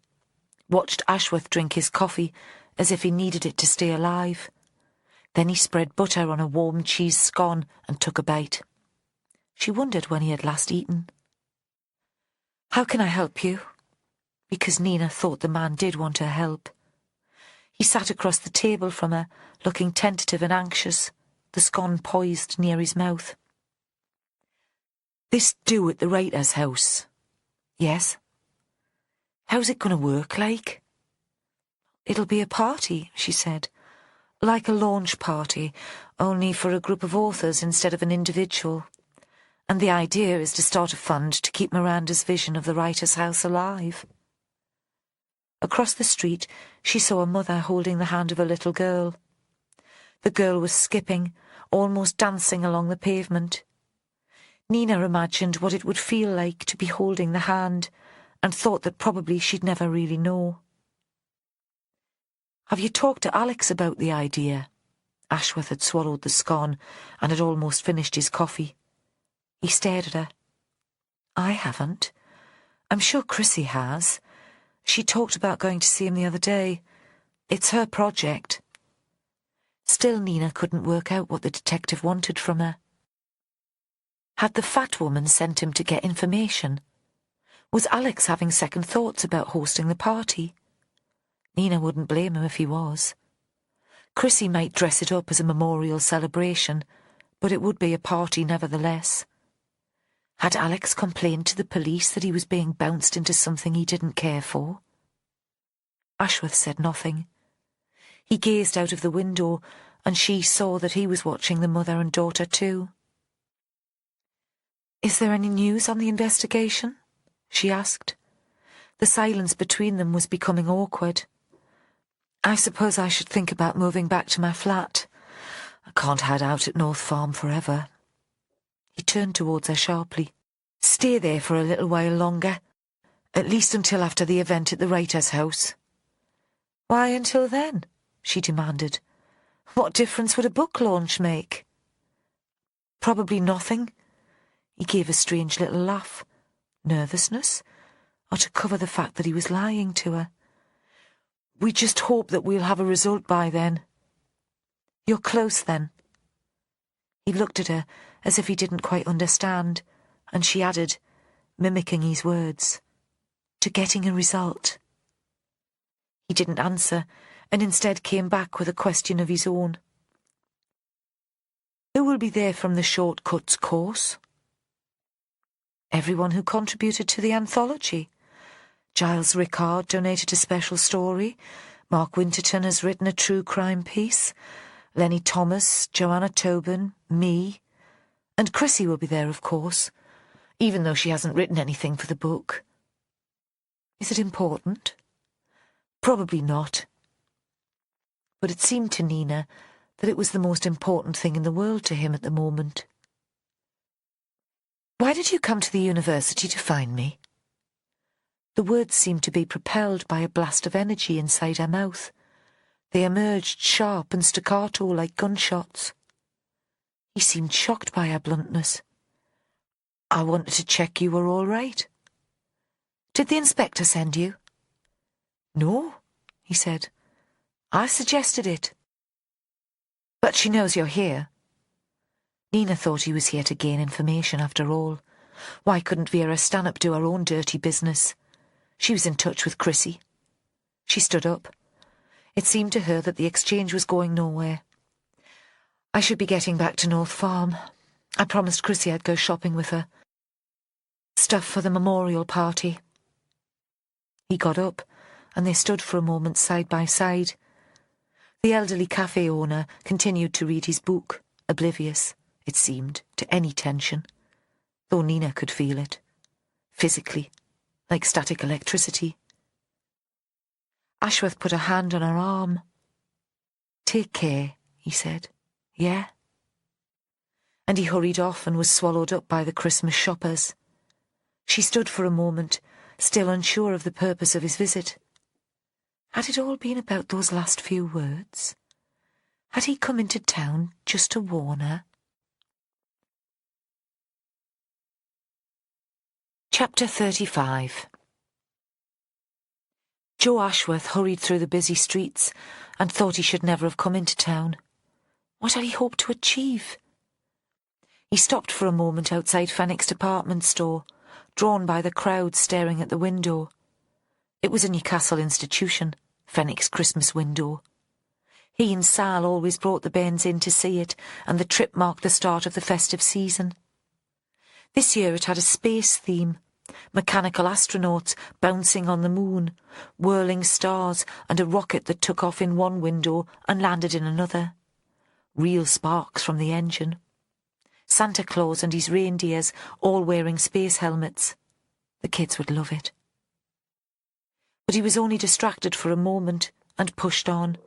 watched Ashworth drink his coffee as if he needed it to stay alive. Then he spread butter on a warm cheese scone and took a bite. She wondered when he had last eaten. "How can I help you?" Because Nina thought the man did want her help. He sat across the table from her, looking tentative and anxious, the scone poised near his mouth. "This do at the writer's house." "Yes." "How's it going to work, like?" "It'll be a party," she said. "Like a launch party, only for a group of authors instead of an individual. And the idea is to start a fund to keep Miranda's vision of the writer's house alive." Across the street, she saw a mother holding the hand of a little girl. The girl was skipping, almost dancing along the pavement. Nina imagined what it would feel like to be holding the hand, and thought that probably she'd never really know. "Have you talked to Alex about the idea?" Ashworth had swallowed the scone and had almost finished his coffee. He stared at her. "I haven't. I'm sure Chrissy has. She talked about going to see him the other day. It's her project." Still Nina couldn't work out what the detective wanted from her. Had the fat woman sent him to get information? Was Alex having second thoughts about hosting the party? Nina wouldn't blame him if he was. Chrissy might dress it up as a memorial celebration, but it would be a party nevertheless. Had Alex complained to the police that he was being bounced into something he didn't care for? Ashworth said nothing. He gazed out of the window, and she saw that he was watching the mother and daughter too. "Is there any news on the investigation?" she asked. The silence between them was becoming awkward. "I suppose I should think about moving back to my flat. I can't hide out at North Farm forever." He turned towards her sharply. "Stay there for a little while longer. At least until after the event at the writer's house." "Why until then?" she demanded. "What difference would a book launch make?" "Probably nothing." He gave a strange little laugh. Nervousness? Or to cover the fact that he was lying to her? "We just hope that we'll have a result by then." "You're close then?" He looked at her as if he didn't quite understand, and she added, mimicking his words, "To getting a result." He didn't answer, and instead came back with a question of his own. "Who will be there from the Shortcuts course?" "Everyone who contributed to the anthology. Giles Rickard donated a special story. Mark Winterton has written a true crime piece. Lenny Thomas, Joanna Tobin, me. And Chrissy will be there, of course, even though she hasn't written anything for the book." "Is it important?" "Probably not." But it seemed to Nina that it was the most important thing in the world to him at the moment. "Why did you come to the university to find me?" The words seemed to be propelled by a blast of energy inside her mouth. They emerged sharp and staccato like gunshots. He seemed shocked by her bluntness. "I wanted to check you were all right." "Did the inspector send you?" "No," he said. "I suggested it." "But she knows you're here." Nina thought he was here to gain information after all. Why couldn't Vera Stanhope do her own dirty business? She was in touch with Chrissy. She stood up. It seemed to her that the exchange was going nowhere. "I should be getting back to North Farm. I promised Chrissy I'd go shopping with her. Stuff for the memorial party." He got up, and they stood for a moment side by side. The elderly cafe owner continued to read his book, oblivious, it seemed, to any tension, though Nina could feel it, physically, like static electricity. Ashworth put a hand on her arm. "Take care," he said. "Yeah?" and he hurried off and was swallowed up by the Christmas shoppers. She stood for a moment, still unsure of the purpose of his visit. Had it all been about those last few words? Had he come into town just to warn her? Chapter 35. Joe Ashworth hurried through the busy streets and thought he should never have come into town. What had he hoped to achieve? He stopped for a moment outside Fenwick's department store, drawn by the crowd staring at the window. It was a Newcastle institution, Fenwick's Christmas window. He and Sal always brought the bairns in to see it, and the trip marked the start of the festive season. This year it had a space theme. Mechanical astronauts bouncing on the moon, whirling stars, and a rocket that took off in one window and landed in another. Real sparks from the engine. Santa Claus and his reindeers all wearing space helmets. The kids would love it. But he was only distracted for a moment and pushed on,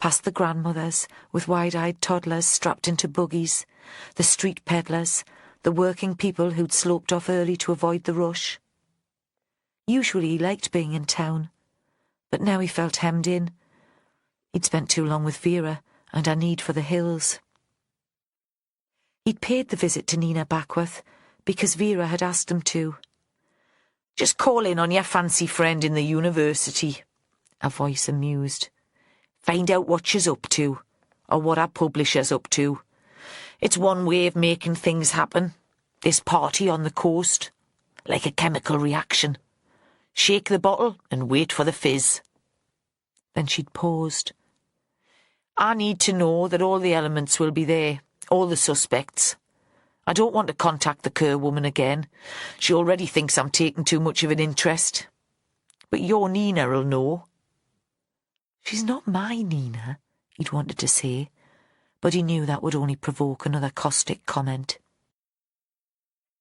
past the grandmothers with wide-eyed toddlers strapped into buggies, the street peddlers, the working people who'd sloped off early to avoid the rush. Usually he liked being in town, but now he felt hemmed in. He'd spent too long with Vera and her need for the hills. He'd paid the visit to Nina Backworth because Vera had asked him to. "Just call in on your fancy friend in the university," a voice amused. "Find out what she's up to, or what our publisher's up to. It's one way of making things happen. This party on the coast. Like a chemical reaction. Shake the bottle and wait for the fizz." Then she'd paused. "I need to know that all the elements will be there, all the suspects. I don't want to contact the Kerr woman again. She already thinks I'm taking too much of an interest. But your Nina'll know." "She's not my Nina," he'd wanted to say, but he knew that would only provoke another caustic comment.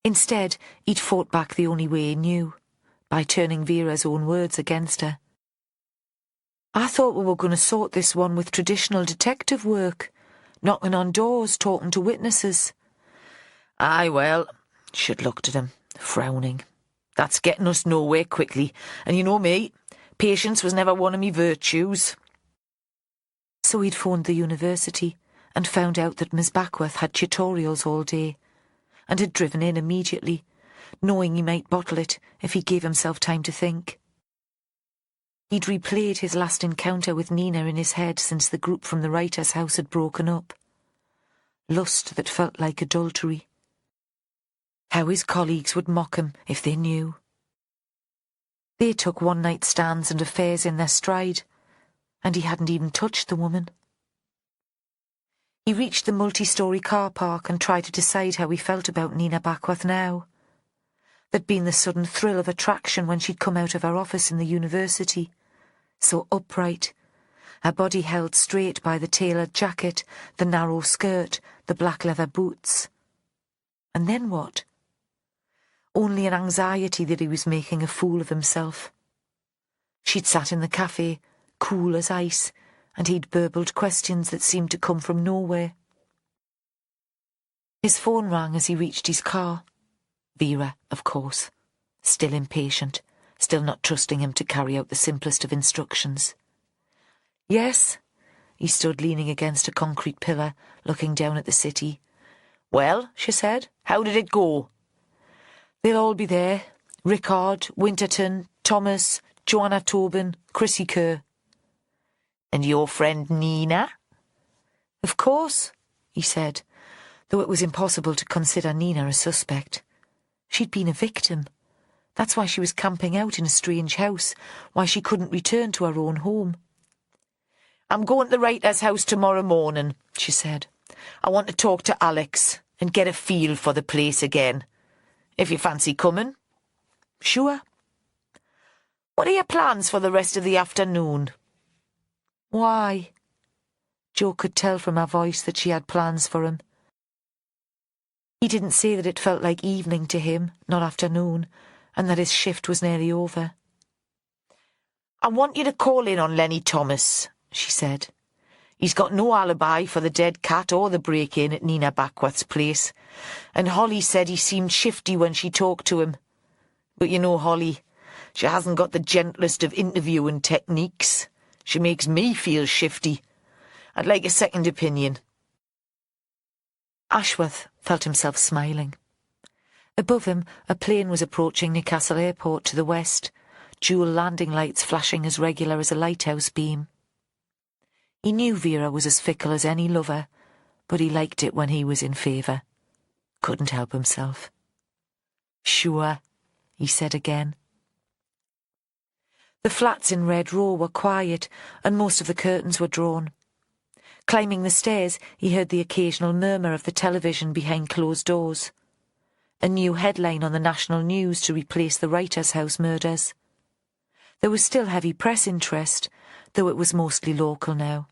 Instead, he'd fought back the only way he knew, by turning Vera's own words against her. "I thought we were going to sort this one with traditional detective work, knocking on doors, talking to witnesses." "Aye, well," she'd looked at him, frowning. "That's getting us nowhere quickly, and you know me, patience was never one of me virtues." So he'd phoned the university and found out that Miss Backworth had tutorials all day, and had driven in immediately, knowing he might bottle it if he gave himself time to think. He'd replayed his last encounter with Nina in his head since the group from the writer's house had broken up. Lust that felt like adultery. How his colleagues would mock him if they knew. They took one-night stands and affairs in their stride, and he hadn't even touched the woman. He reached the multi-storey car park and tried to decide how he felt about Nina Backworth now. There'd been the sudden thrill of attraction when she'd come out of her office in the university, so upright, her body held straight by the tailored jacket, the narrow skirt, the black leather boots. And then what? Only an anxiety that he was making a fool of himself. She'd sat in the cafe, cool as ice, and he'd burbled questions that seemed to come from nowhere. His phone rang as he reached his car. Vera, of course, still impatient, still not trusting him to carry out the simplest of instructions. "Yes?" He stood leaning against a concrete pillar, looking down at the city. "Well," she said, "how did it go?" "They'll all be there. Rickard, Winterton, Thomas, Joanna Tobin, Chrissy Kerr." "And your friend Nina?" "Of course," he said, though it was impossible to consider Nina a suspect. She'd been a victim. That's why she was camping out in a strange house, why she couldn't return to her own home. "I'm going to the writer's house tomorrow morning," she said. "I want to talk to Alex and get a feel for the place again. If you fancy coming." "Sure." "What are your plans for the rest of the afternoon?" "Why?" Joe could tell from her voice that she had plans for him. He didn't say that it felt like evening to him, not afternoon, and that his shift was nearly over. "I want you to call in on Lenny Thomas," she said. He's got no alibi for the dead cat or the break-in at Nina Backworth's place, and Holly said he seemed shifty when she talked to him. But you know Holly, she hasn't got the gentlest of interviewing techniques. She makes me feel shifty. I'd like a second opinion." Ashworth felt himself smiling. Above him, a plane was approaching Newcastle Airport to the west, dual landing lights flashing as regular as a lighthouse beam. He knew Vera was as fickle as any lover, but he liked it when he was in favour. Couldn't help himself. "Sure," he said again. The flats in Red Row were quiet, and most of the curtains were drawn. Climbing the stairs, he heard the occasional murmur of the television behind closed doors. A new headline on the national news to replace the Writers' House murders. There was still heavy press interest, though it was mostly local now.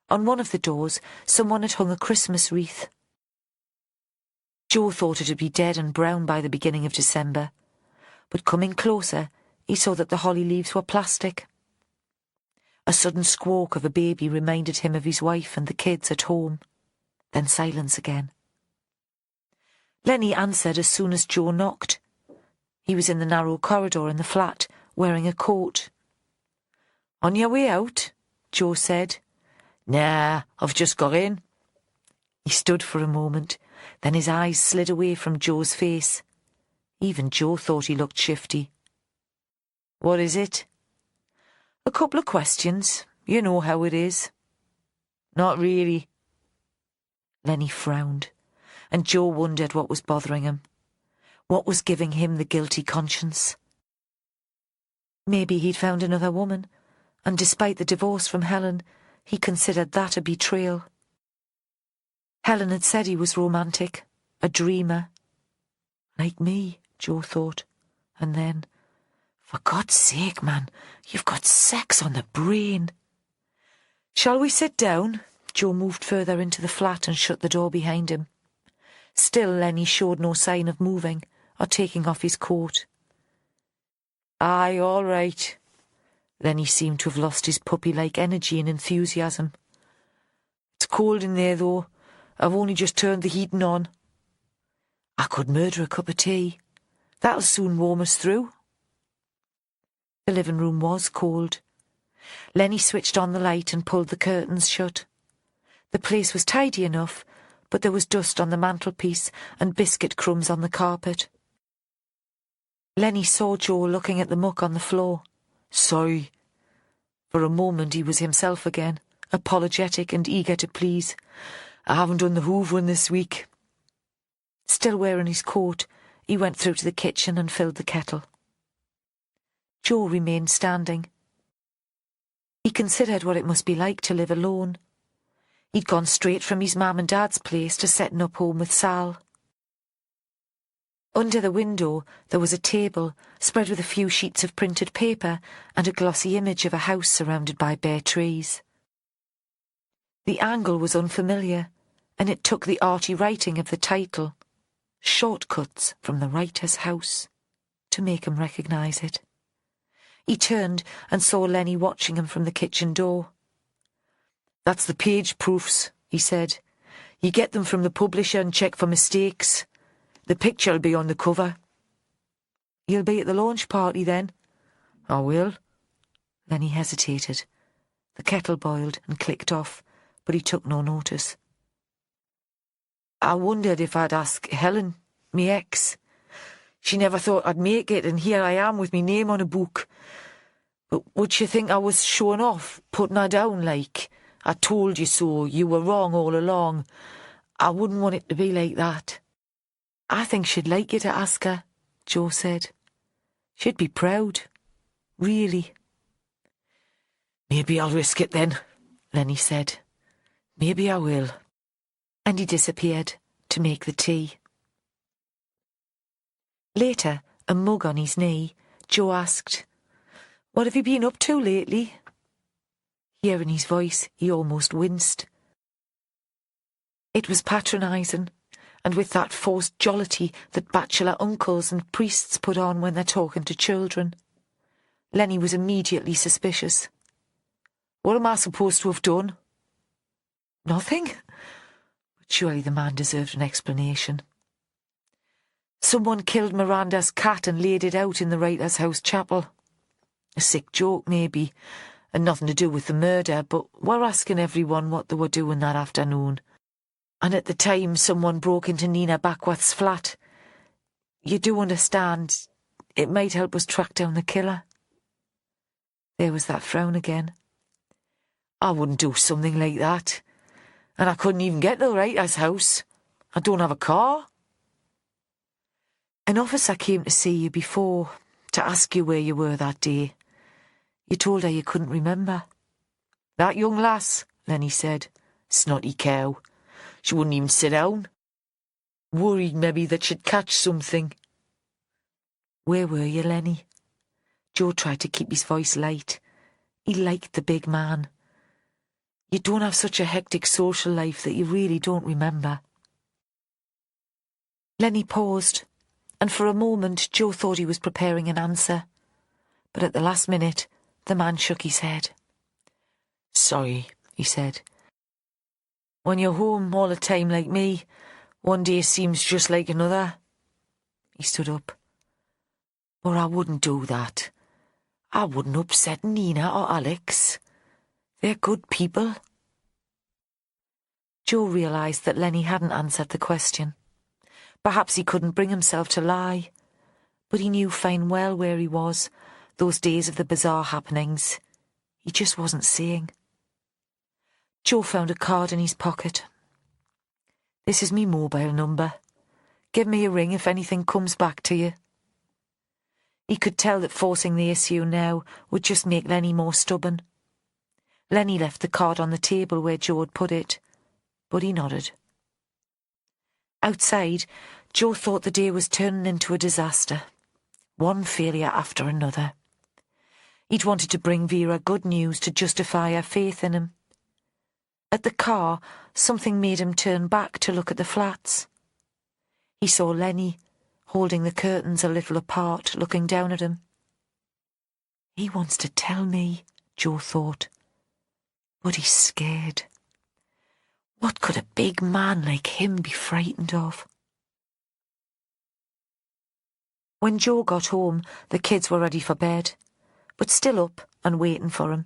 On one of the doors, someone had hung a Christmas wreath. Joe thought it would be dead and brown by the beginning of December, but coming closer, he saw that the holly leaves were plastic. A sudden squawk of a baby reminded him of his wife and the kids at home. Then silence again. Lenny answered as soon as Joe knocked. He was in the narrow corridor in the flat, wearing a coat. "On your way out?" Joe said. "Nah, I've just got in." He stood for a moment, then his eyes slid away from Joe's face. Even Joe thought he looked shifty. "What is it?" "A couple of questions. You know how it is." "Not really." Lenny frowned, and Joe wondered what was bothering him. What was giving him the guilty conscience? Maybe he'd found another woman, and despite the divorce from Helen, he considered that a betrayal. Helen had said he was romantic, a dreamer. Like me, Joe thought, and then, "For God's sake, man, you've got sex on the brain." "Shall we sit down?" Joe moved further into the flat and shut the door behind him. Still Lenny showed no sign of moving or taking off his coat. "Aye, all right." Lenny seemed to have lost his puppy-like energy and enthusiasm. "It's cold in there, though. I've only just turned the heating on." "I could murder a cup of tea. That'll soon warm us through." The living room was cold. Lenny switched on the light and pulled the curtains shut. The place was tidy enough, but there was dust on the mantelpiece and biscuit crumbs on the carpet. Lenny saw Joe looking at the muck on the floor. "Sorry." For a moment he was himself again, apologetic and eager to please. "I haven't done the hoovering this week." Still wearing his coat, he went through to the kitchen and filled the kettle. Joe remained standing. He considered what it must be like to live alone. He'd gone straight from his mum and dad's place to setting up home with Sal. Under the window there was a table spread with a few sheets of printed paper and a glossy image of a house surrounded by bare trees. The angle was unfamiliar, and it took the arty writing of the title, "Shortcuts from the Writer's House," to make him recognise it. He turned and saw Lenny watching him from the kitchen door. "That's the page proofs," he said. "You get them from the publisher and check for mistakes. The picture'll be on the cover." "You'll be at the launch party then?" "I will." Lenny hesitated. The kettle boiled and clicked off, but he took no notice. "I wondered if I'd ask Helen, me ex. She never thought I'd make it, and here I am with me name on a book. But would she think I was showing off, putting her down like, 'I told you so, you were wrong all along'? I wouldn't want it to be like that." "I think she'd like you to ask her," Joe said. "She'd be proud. Really." "Maybe I'll risk it then," Lenny said. "Maybe I will." And he disappeared to make the tea. Later, a mug on his knee, Joe asked, "What have you been up to lately?" Hearing his voice, he almost winced. It was patronising, and with that forced jollity that bachelor uncles and priests put on when they're talking to children. Lenny was immediately suspicious. "What am I supposed to have done?" Nothing? But surely the man deserved an explanation. Someone killed Miranda's cat and laid it out in the writer's house chapel. A sick joke, maybe, and nothing to do with the murder, but we're asking everyone what they were doing that afternoon. And at the time, someone broke into Nina Backworth's flat. You do understand, it might help us track down the killer. There was that frown again. I wouldn't do something like that. And I couldn't even get to the writer's house. I don't have a car. An officer came to see you before, to ask you where you were that day. You told her you couldn't remember. That young lass, Lenny said. Snotty cow. She wouldn't even sit down. Worried maybe that she'd catch something. Where were you, Lenny? Joe tried to keep his voice light. He liked the big man. You don't have such a hectic social life that you really don't remember. Lenny paused, and for a moment Joe thought he was preparing an answer. But at the last minute, the man shook his head. Sorry, he said. When you're home all the time like me, one day seems just like another. He stood up. But I wouldn't do that. I wouldn't upset Nina or Alex. They're good people. Joe realised that Lenny hadn't answered the question. Perhaps he couldn't bring himself to lie. But he knew fine well where he was, those days of the bizarre happenings. He just wasn't seeing. Joe found a card in his pocket. This is me mobile number. Give me a ring if anything comes back to you. He could tell that forcing the issue now would just make Lenny more stubborn. Lenny left the card on the table where Joe had put it, but he nodded. Outside, Joe thought the day was turning into a disaster. One failure after another. He'd wanted to bring Vera good news to justify her faith in him. At the car, something made him turn back to look at the flats. He saw Lenny, holding the curtains a little apart, looking down at him. He wants to tell me, Joe thought, but he's scared. What could a big man like him be frightened of? When Joe got home, the kids were ready for bed, but still up and waiting for him.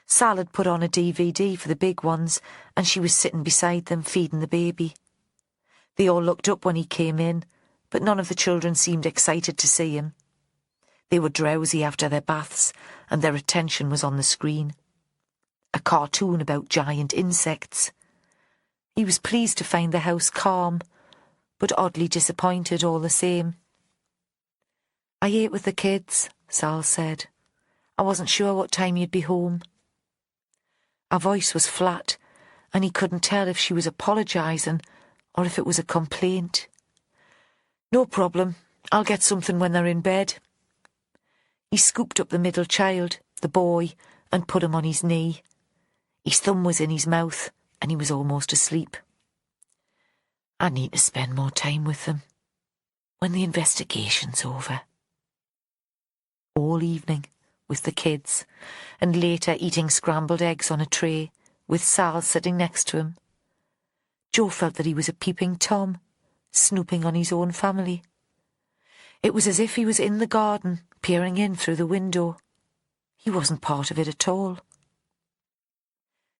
Sal had put on a DVD for the big ones, and she was sitting beside them feeding the baby. They all looked up when he came in, but none of the children seemed excited to see him. They were drowsy after their baths, and their attention was on the screen. A cartoon about giant insects. He was pleased to find the house calm, but oddly disappointed all the same. I ate with the kids, Sal said. I wasn't sure what time you'd be home. Her voice was flat, and he couldn't tell if she was apologising or if it was a complaint. No problem, I'll get something when they're in bed. He scooped up the middle child, the boy, and put him on his knee. His thumb was in his mouth, and he was almost asleep. I need to spend more time with them when the investigation's over. All evening with the kids, and later eating scrambled eggs on a tray, with Sal sitting next to him. Joe felt that he was a peeping Tom, snooping on his own family. It was as if he was in the garden, peering in through the window. He wasn't part of it at all.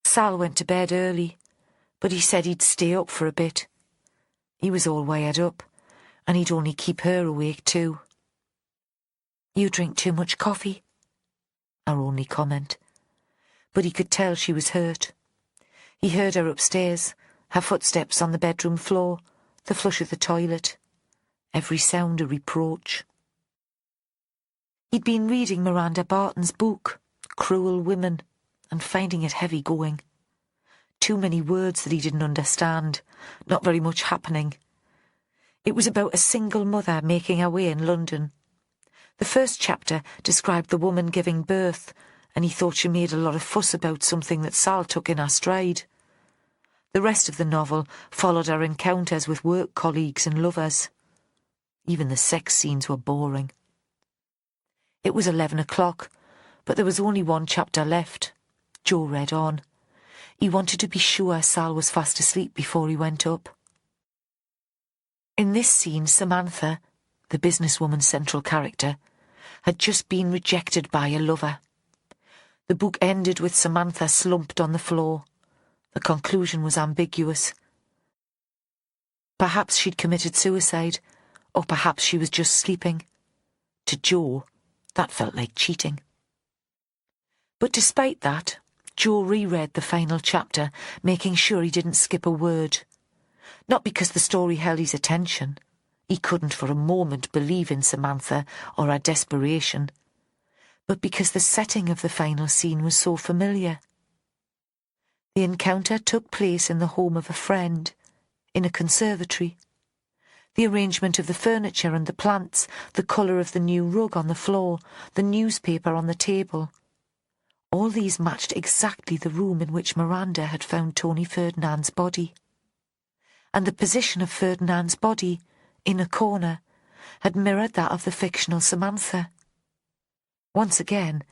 Sal went to bed early, but he said he'd stay up for a bit. He was all wired up, and he'd only keep her awake too. You drink too much coffee? Our only comment. But he could tell she was hurt. He heard her upstairs, her footsteps on the bedroom floor, the flush of the toilet. Every sound a reproach. He'd been reading Miranda Barton's book, Cruel Women, and finding it heavy going. Too many words that he didn't understand, not very much happening. It was about a single mother making her way in London. The first chapter described the woman giving birth, and he thought she made a lot of fuss about something that Sal took in her stride. The rest of the novel followed her encounters with work colleagues and lovers. Even the sex scenes were boring. It was 11 o'clock, but there was only one chapter left. Joe read on. He wanted to be sure Sal was fast asleep before he went up. In this scene, Samantha, the businesswoman's central character, had just been rejected by a lover. The book ended with Samantha slumped on the floor. The conclusion was ambiguous. Perhaps she'd committed suicide, or perhaps she was just sleeping. To Joe, that felt like cheating. But despite that, Joe reread the final chapter, making sure he didn't skip a word. Not because the story held his attention. He couldn't for a moment believe in Samantha or her desperation, but because the setting of the final scene was so familiar. The encounter took place in the home of a friend, in a conservatory. The arrangement of the furniture and the plants, the colour of the new rug on the floor, the newspaper on the table. All these matched exactly the room in which Miranda had found Tony Ferdinand's body. And the position of Ferdinand's body, in a corner, had mirrored that of the fictional Samantha. Once again,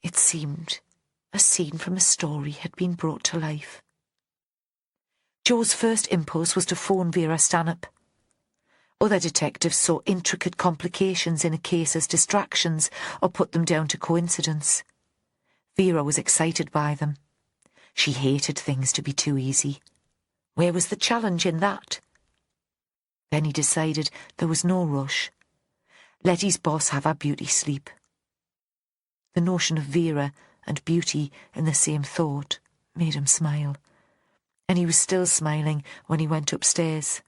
it seemed, a scene from a story had been brought to life. Joe's first impulse was to phone Vera Stanhope. Other detectives saw intricate complications in a case as distractions or put them down to coincidence. Vera was excited by them. She hated things to be too easy. Where was the challenge in that? Then he decided there was no rush. Let his boss have her beauty sleep. The notion of Vera and beauty in the same thought made him smile. And he was still smiling when he went upstairs.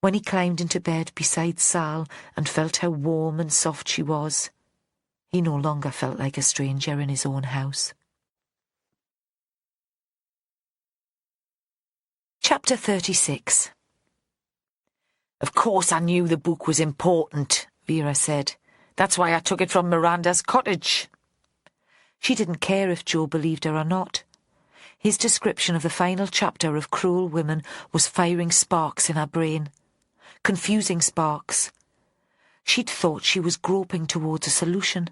When he climbed into bed beside Sal and felt how warm and soft she was, he no longer felt like a stranger in his own house. Chapter 36. Of course I knew the book was important, Vera said. That's why I took it from Miranda's cottage. She didn't care if Joe believed her or not. His description of the final chapter of Cruel Women was firing sparks in her brain. Confusing sparks. She'd thought she was groping towards a solution.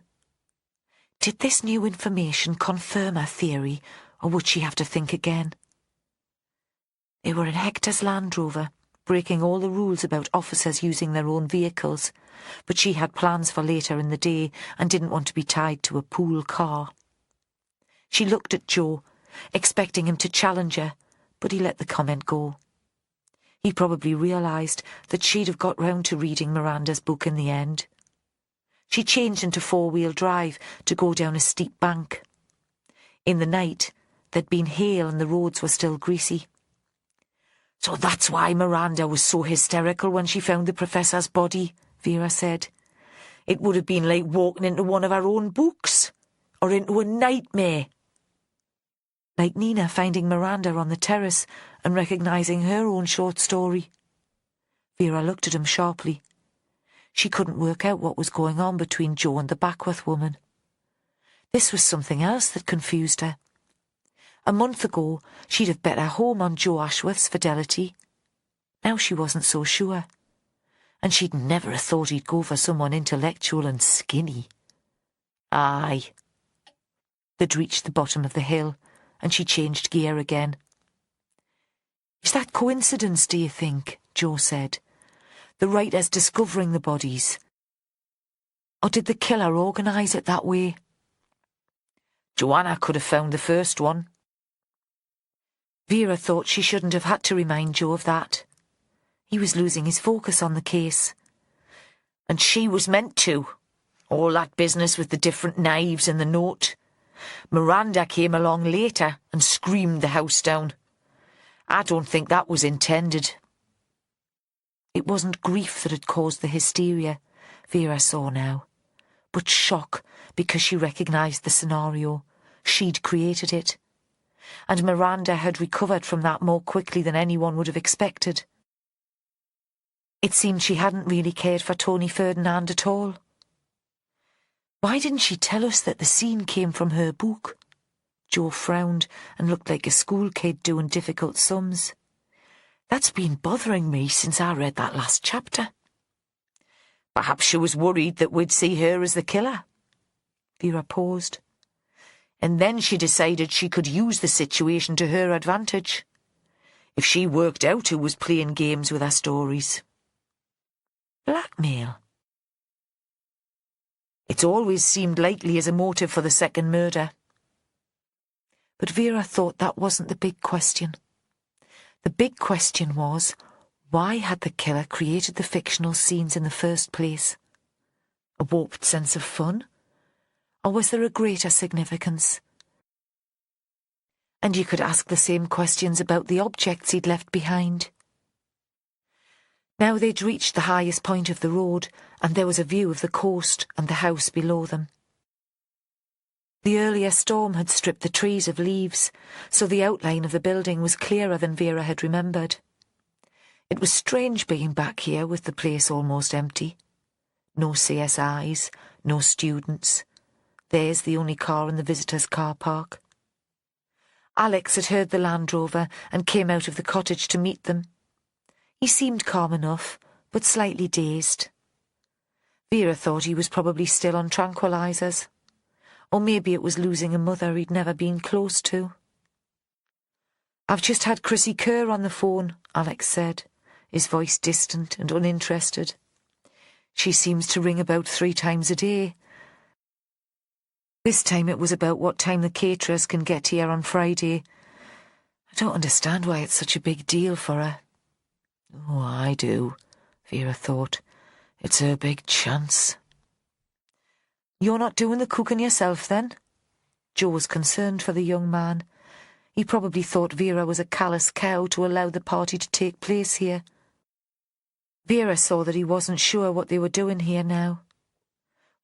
Did this new information confirm her theory, or would she have to think again? They were in Hector's Land Rover, breaking all the rules about officers using their own vehicles, but she had plans for later in the day and didn't want to be tied to a pool car. She looked at Joe, expecting him to challenge her, but he let the comment go. He probably realised that she'd have got round to reading Miranda's book in the end. She changed into four-wheel drive to go down a steep bank. In the night, there'd been hail and the roads were still greasy. So that's why Miranda was so hysterical when she found the professor's body, Vera said. It would have been like walking into one of her own books, or into a nightmare. Like Nina finding Miranda on the terrace and recognising her own short story. Vera looked at him sharply. She couldn't work out what was going on between Joe and the Backworth woman. This was something else that confused her. A month ago, she'd have bet her home on Joe Ashworth's fidelity. Now she wasn't so sure. And she'd never have thought he'd go for someone intellectual and skinny. Aye. They'd reached the bottom of the hill, and she changed gear again. Is that coincidence, do you think? Joe said. The writers discovering the bodies. Or did the killer organise it that way? Joanna could have found the first one. Vera thought she shouldn't have had to remind Joe of that. He was losing his focus on the case. And she was meant to. All that business with the different knives and the note. Miranda came along later and screamed the house down. I don't think that was intended. It wasn't grief that had caused the hysteria, Vera saw now, but shock because she recognised the scenario. She'd created it. And Miranda had recovered from that more quickly than anyone would have expected. It seemed she hadn't really cared for Tony Ferdinand at all. Why didn't she tell us that the scene came from her book? Joe frowned and looked like a school kid doing difficult sums. That's been bothering me since I read that last chapter. Perhaps she was worried that we'd see her as the killer. Vera paused. and then she decided she could use the situation to her advantage. If she worked out who was playing games with her stories. Blackmail. It's always seemed likely as a motive for the second murder. But Vera thought that wasn't the big question. The big question was, why had the killer created the fictional scenes in the first place? A warped sense of fun? Or was there a greater significance? And you could ask the same questions about the objects he'd left behind. Now they'd reached the highest point of the road, and there was a view of the coast and the house below them. The earlier storm had stripped the trees of leaves, so the outline of the building was clearer than Vera had remembered. It was strange being back here with the place almost empty. No CSIs, no students. Theirs the only car in the visitors' car park. Alex had heard the Land Rover and came out of the cottage to meet them. He seemed calm enough, but slightly dazed. Vera thought he was probably still on tranquilizers. Or maybe it was losing a mother he'd never been close to. "I've just had Chrissy Kerr on the phone," Alex said, his voice distant and uninterested. "She seems to ring about 3 times a day. This time it was about what time the caterers can get here on Friday. I don't understand why it's such a big deal for her." "Oh, I do," Vera thought. "It's her big chance." "You're not doing the cooking yourself, then?" Joe was concerned for the young man. He probably thought Vera was a callous cow to allow the party to take place here. Vera saw that he wasn't sure what they were doing here now.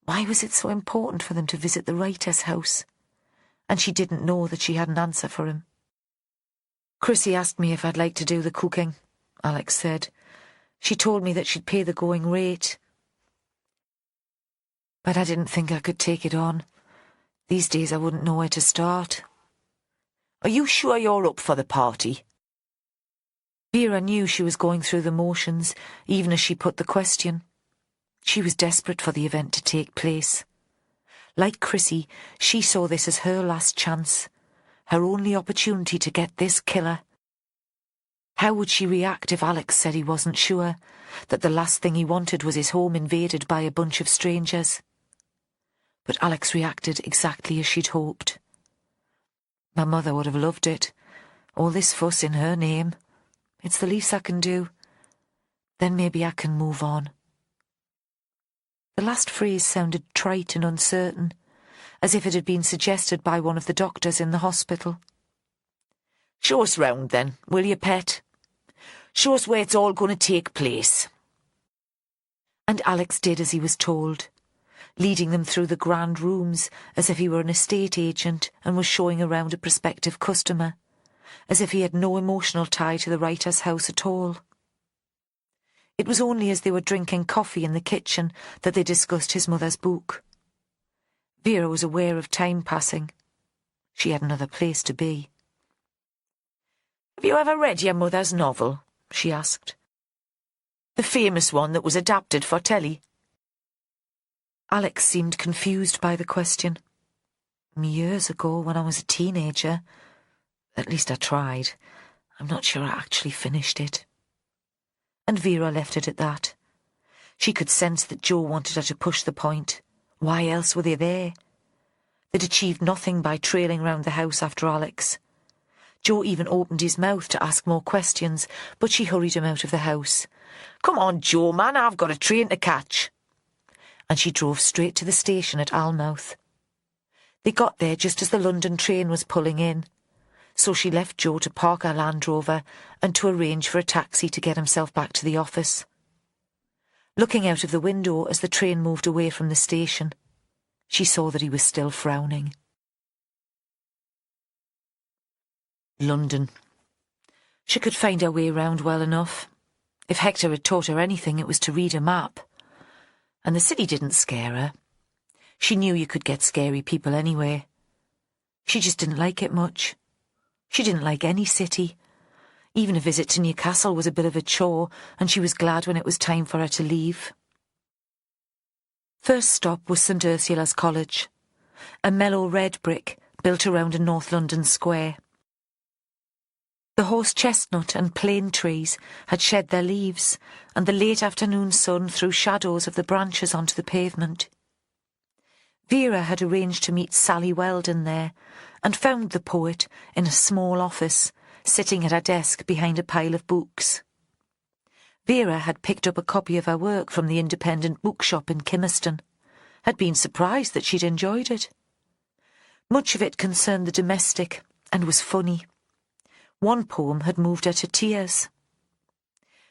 Why was it so important for them to visit the writer's house? And she didn't know that she had an answer for him. "Chrissy asked me if I'd like to do the cooking," Alex said. "She told me that she'd pay the going rate. But I didn't think I could take it on. These days I wouldn't know where to start." "Are you sure you're up for the party?" Vera knew she was going through the motions, even as she put the question. She was desperate for the event to take place. Like Chrissy, she saw this as her last chance, her only opportunity to get this killer. How would she react if Alex said he wasn't sure, that the last thing he wanted was his home invaded by a bunch of strangers? But Alex reacted exactly as she'd hoped. "My mother would have loved it. All this fuss in her name. It's the least I can do. Then maybe I can move on." The last phrase sounded trite and uncertain, as if it had been suggested by one of the doctors in the hospital. "Show us round, then, will you, pet? Show us where it's all going to take place." And Alex did as he was told, leading them through the grand rooms as if he were an estate agent and was showing around a prospective customer, as if he had no emotional tie to the writer's house at all. It was only as they were drinking coffee in the kitchen that they discussed his mother's book. Vera was aware of time passing. She had another place to be. "Have you ever read your mother's novel?" she asked. "The famous one that was adapted for telly?" Alex seemed confused by the question. "Years ago, when I was a teenager. At least I tried. I'm not sure I actually finished it." And Vera left it at that. She could sense that Joe wanted her to push the point. Why else were they there? They'd achieved nothing by trailing round the house after Alex. Joe even opened his mouth to ask more questions, but she hurried him out of the house. "Come on, Joe, man, I've got a train to catch." And she drove straight to the station at Almouth. They got there just as the London train was pulling in, so she left Joe to park her Land Rover and to arrange for a taxi to get himself back to the office. Looking out of the window as the train moved away from the station, she saw that he was still frowning. London. She could find her way round well enough. If Hector had taught her anything, it was to read a map. And the city didn't scare her. She knew you could get scary people anyway. She just didn't like it much. She didn't like any city. Even a visit to Newcastle was a bit of a chore, and she was glad when it was time for her to leave. First stop was St Ursula's College. A mellow red brick, built around a North London square. The horse chestnut and plane trees had shed their leaves, and the late afternoon sun threw shadows of the branches onto the pavement. Vera had arranged to meet Sally Weldon there, and found the poet in a small office, sitting at her desk behind a pile of books. Vera had picked up a copy of her work from the independent bookshop in Kimmerston, had been surprised that she'd enjoyed it. Much of it concerned the domestic and was funny. One poem had moved her to tears.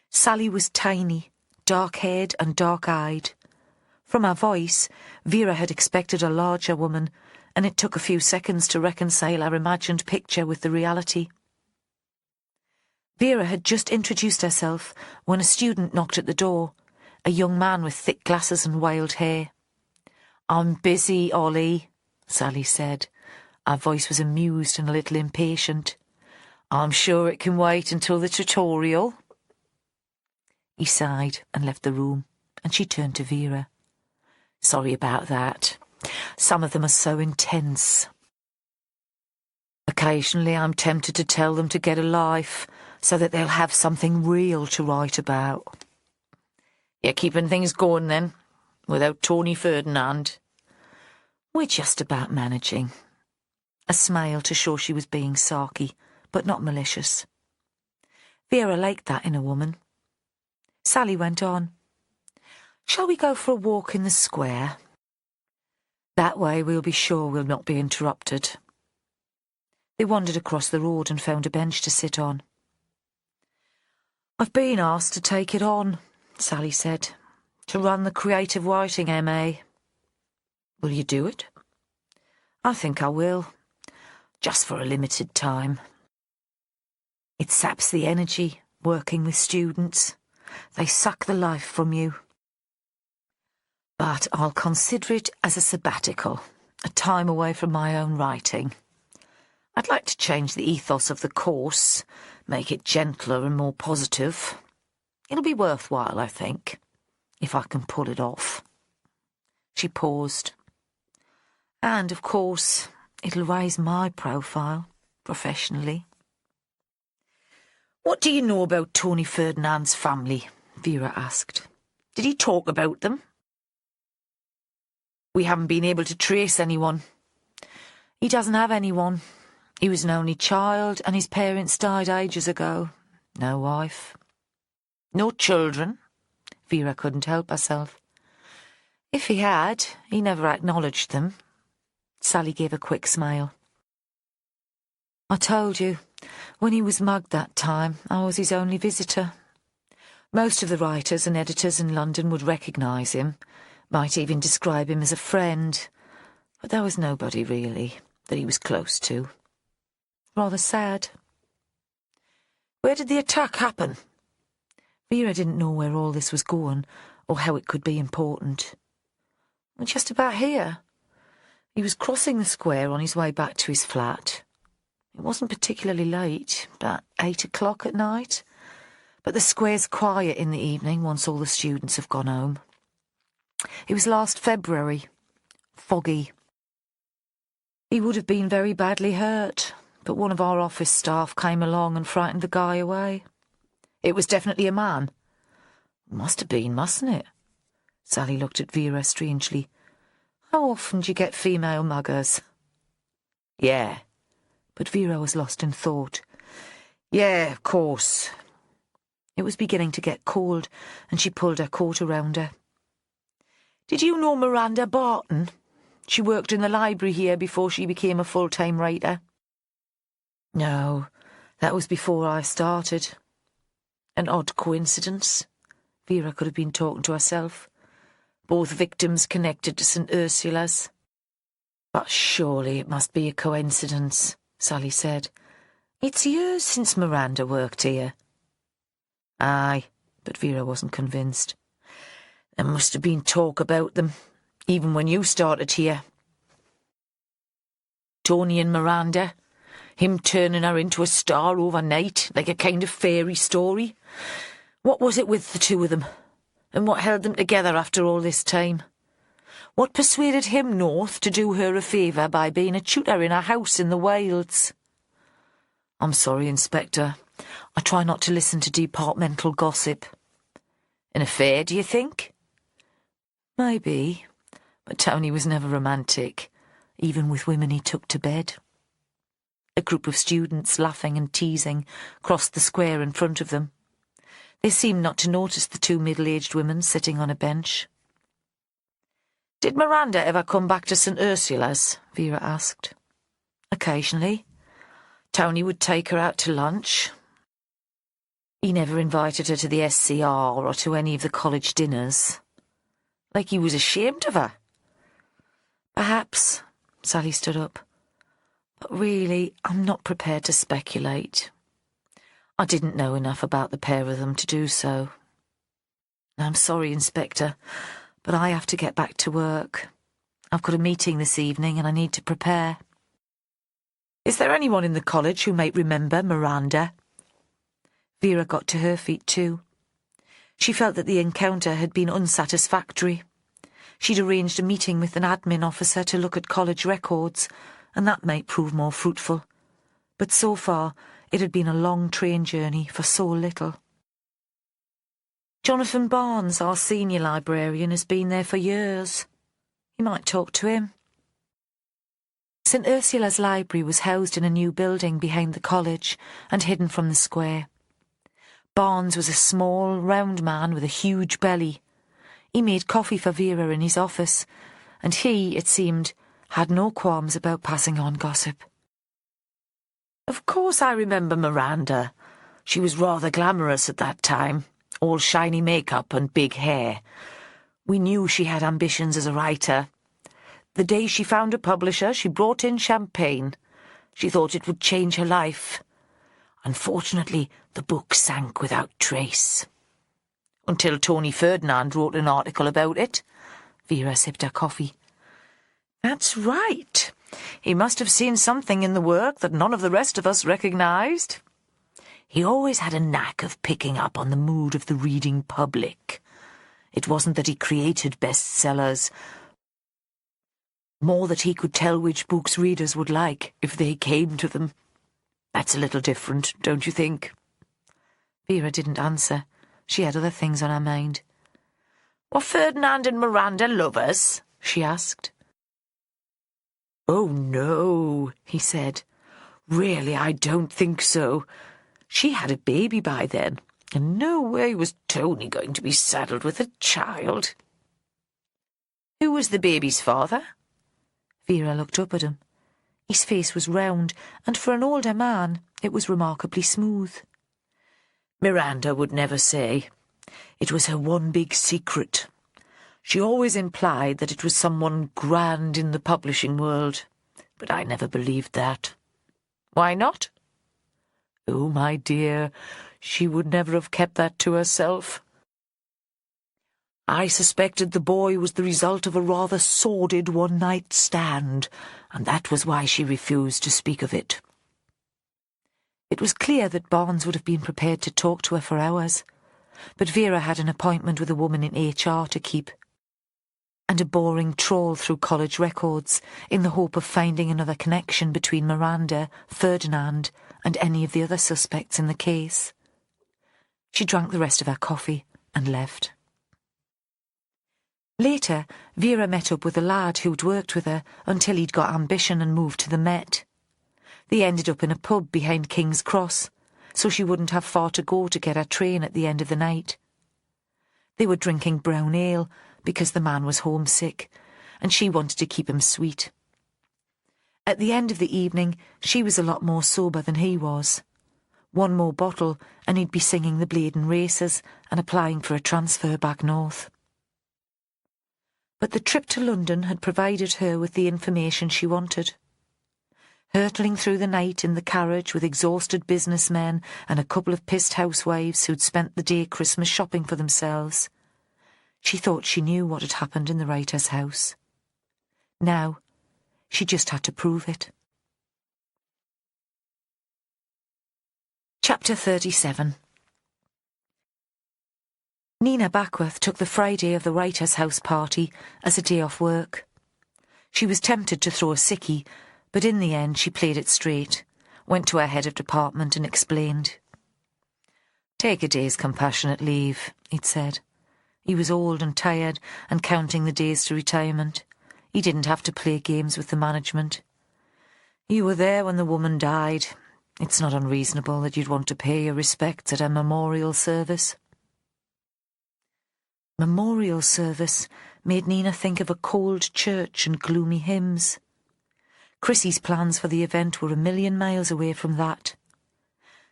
Sally was tiny, dark-haired and dark-eyed. From her voice, Vera had expected a larger woman, and it took a few seconds to reconcile her imagined picture with the reality. Vera had just introduced herself when a student knocked at the door, a young man with thick glasses and wild hair. "I'm busy, Ollie," Sally said. Her voice was amused and a little impatient. "I'm sure it can wait until the tutorial." He sighed and left the room, and she turned to Vera. "Sorry about that. Some of them are so intense. Occasionally I'm tempted to tell them to get a life, so that they'll have something real to write about." "You're keeping things going then, without Tony Ferdinand?" "We're just about managing." A smile to show she was being sarky, but not malicious. Vera liked that in a woman. Sally went on. "Shall we go for a walk in the square? That way we'll be sure we'll not be interrupted." They wandered across the road and found a bench to sit on. "I've been asked to take it on," Sally said, "to run the creative writing MA. Will you do it?" "I think I will, just for a limited time. It saps the energy, working with students. They suck the life from you. But I'll consider it as a sabbatical, a time away from my own writing. I'd like to change the ethos of the course, make it gentler and more positive. It'll be worthwhile, I think, if I can pull it off." She paused. "And, of course, it'll raise my profile, professionally." "What do you know about Tony Ferdinand's family?" Vera asked. "Did he talk about them?" "We haven't been able to trace anyone." "He doesn't have anyone. He was an only child, and his parents died ages ago. No wife." "No children?" Vera couldn't help herself. "If he had, he never acknowledged them." Sally gave a quick smile. "I told you, when he was mugged that time, I was his only visitor. Most of the writers and editors in London would recognise him, might even describe him as a friend, but there was nobody, really, that he was close to. Rather sad." "Where did the attack happen?" Vera didn't know where all this was going, or how it could be important. "Just about here. He was crossing the square on his way back to his flat. It wasn't particularly late, about 8 o'clock at night, but the square's quiet in the evening once all the students have gone home. It was last February. Foggy. He would have been very badly hurt, but one of our office staff came along and frightened the guy away." "It was definitely a man?" "Must have been, mustn't it?" Sally looked at Vera strangely. "How often do you get female muggers?" "Yeah." But Vera was lost in thought. "Yeah, of course." It was beginning to get cold, and she pulled her coat around her. "Did you know Miranda Barton? She worked in the library here before she became a full-time writer." "No, that was before I started." An odd coincidence. Vera could have been talking to herself. Both victims connected to St. Ursula's. "But surely it must be a coincidence," Sally said. "It's years since Miranda worked here." "Aye," but Vera wasn't convinced. "There must have been talk about them, even when you started here. Tony and Miranda, him turning her into a star overnight, like a kind of fairy story. What was it with the two of them? And what held them together after all this time? What persuaded him north to do her a favour by being a tutor in a house in the wilds? I'm sorry, Inspector. I try not to listen to departmental gossip. An affair, do you think? Maybe, but Tony was never romantic, even with women he took to bed. A group of students, laughing and teasing, crossed the square in front of them. They seemed not to notice the two middle-aged women sitting on a bench. "Did Miranda ever come back to St. Ursula's?" Vera asked. "Occasionally. Tony would take her out to lunch. He never invited her to the SCR or to any of the college dinners. Like he was ashamed of her." "Perhaps," Sally stood up. "But really, I'm not prepared to speculate. I didn't know enough about the pair of them to do so. I'm sorry, Inspector, but I have to get back to work. I've got a meeting this evening and I need to prepare." "Is there anyone in the college who might remember Miranda?" Vera got to her feet too. She felt that the encounter had been unsatisfactory. She'd arranged a meeting with an admin officer to look at college records, and that might prove more fruitful. But so far, it had been a long train journey for so little. "Jonathan Barnes, our senior librarian, has been there for years. You might talk to him." St. Ursula's library was housed in a new building behind the college and hidden from the square. Barnes was a small, round man with a huge belly. He made coffee for Vera in his office, and he, it seemed, had no qualms about passing on gossip. "Of course I remember Miranda. She was rather glamorous at that time, all shiny makeup and big hair. We knew she had ambitions as a writer. The day she found a publisher, she brought in champagne. She thought it would change her life. Unfortunately, the book sank without trace. Until Tony Ferdinand wrote an article about it." Vera sipped her coffee. "That's right. He must have seen something in the work that none of the rest of us recognised. He always had a knack of picking up on the mood of the reading public. It wasn't that he created bestsellers, more that he could tell which books readers would like if they came to them. That's a little different, don't you think?" Vera didn't answer. She had other things on her mind. "Were Ferdinand and Miranda lovers?" she asked. "Oh, no," he said. "Really, I don't think so. She had a baby by then, and no way was Tony going to be saddled with a child." "Who was the baby's father?" Vera looked up at him. His face was round, and for an older man, it was remarkably smooth. "Miranda would never say. It was her one big secret. She always implied that it was someone grand in the publishing world, but I never believed that." "Why not?" "Oh, my dear, she would never have kept that to herself. I suspected the boy was the result of a rather sordid one-night stand, and that was why she refused to speak of it." It was clear that Barnes would have been prepared to talk to her for hours, but Vera had an appointment with a woman in HR to keep, and a boring trawl through college records in the hope of finding another connection between Miranda, Ferdinand, and any of the other suspects in the case. She drank the rest of her coffee and left. Later, Vera met up with a lad who'd worked with her until he'd got ambition and moved to the Met. They ended up in a pub behind King's Cross, so she wouldn't have far to go to get her train at the end of the night. They were drinking brown ale because the man was homesick, and she wanted to keep him sweet. At the end of the evening, she was a lot more sober than he was. One more bottle, and he'd be singing the Bladen Races and applying for a transfer back north. But the trip to London had provided her with the information she wanted. Hurtling through the night in the carriage with exhausted businessmen and a couple of pissed housewives who'd spent the day Christmas shopping for themselves, she thought she knew what had happened in the writer's house. Now, she just had to prove it. Chapter 37. Nina Backworth took the Friday of the Writers' House party as a day off work. She was tempted to throw a sickie, but in the end she played it straight, went to her head of department and explained. "Take a day's compassionate leave," he'd said. He was old and tired and counting the days to retirement. He didn't have to play games with the management. "You were there when the woman died. It's not unreasonable that you'd want to pay your respects at a memorial service." Memorial service made Nina think of a cold church and gloomy hymns. Chrissy's plans for the event were a million miles away from that.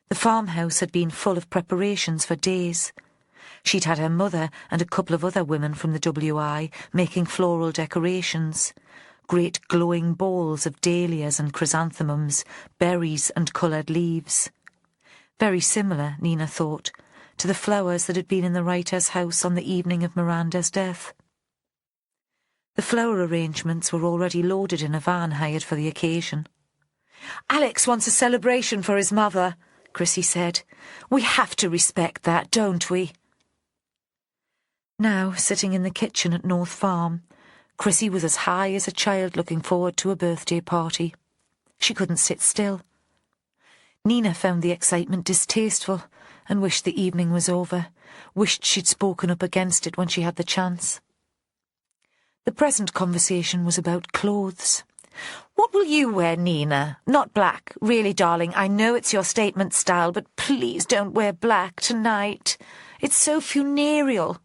The farmhouse had been full of preparations for days. She'd had her mother and a couple of other women from the WI making floral decorations, great glowing bowls of dahlias and chrysanthemums, berries and coloured leaves. Very similar, Nina thought, to the flowers that had been in the writer's house on the evening of Miranda's death. The flower arrangements were already loaded in a van hired for the occasion. "Alex wants a celebration for his mother," Chrissy said. "We have to respect that, don't we?" Now, sitting in the kitchen at North Farm, Chrissy was as high as a child looking forward to a birthday party. She couldn't sit still. Nina found the excitement distasteful and wished the evening was over, wished she'd spoken up against it when she had the chance. The present conversation was about clothes. "What will you wear, Nina? Not black. Really, darling, I know it's your statement style, but please don't wear black tonight. It's so funereal."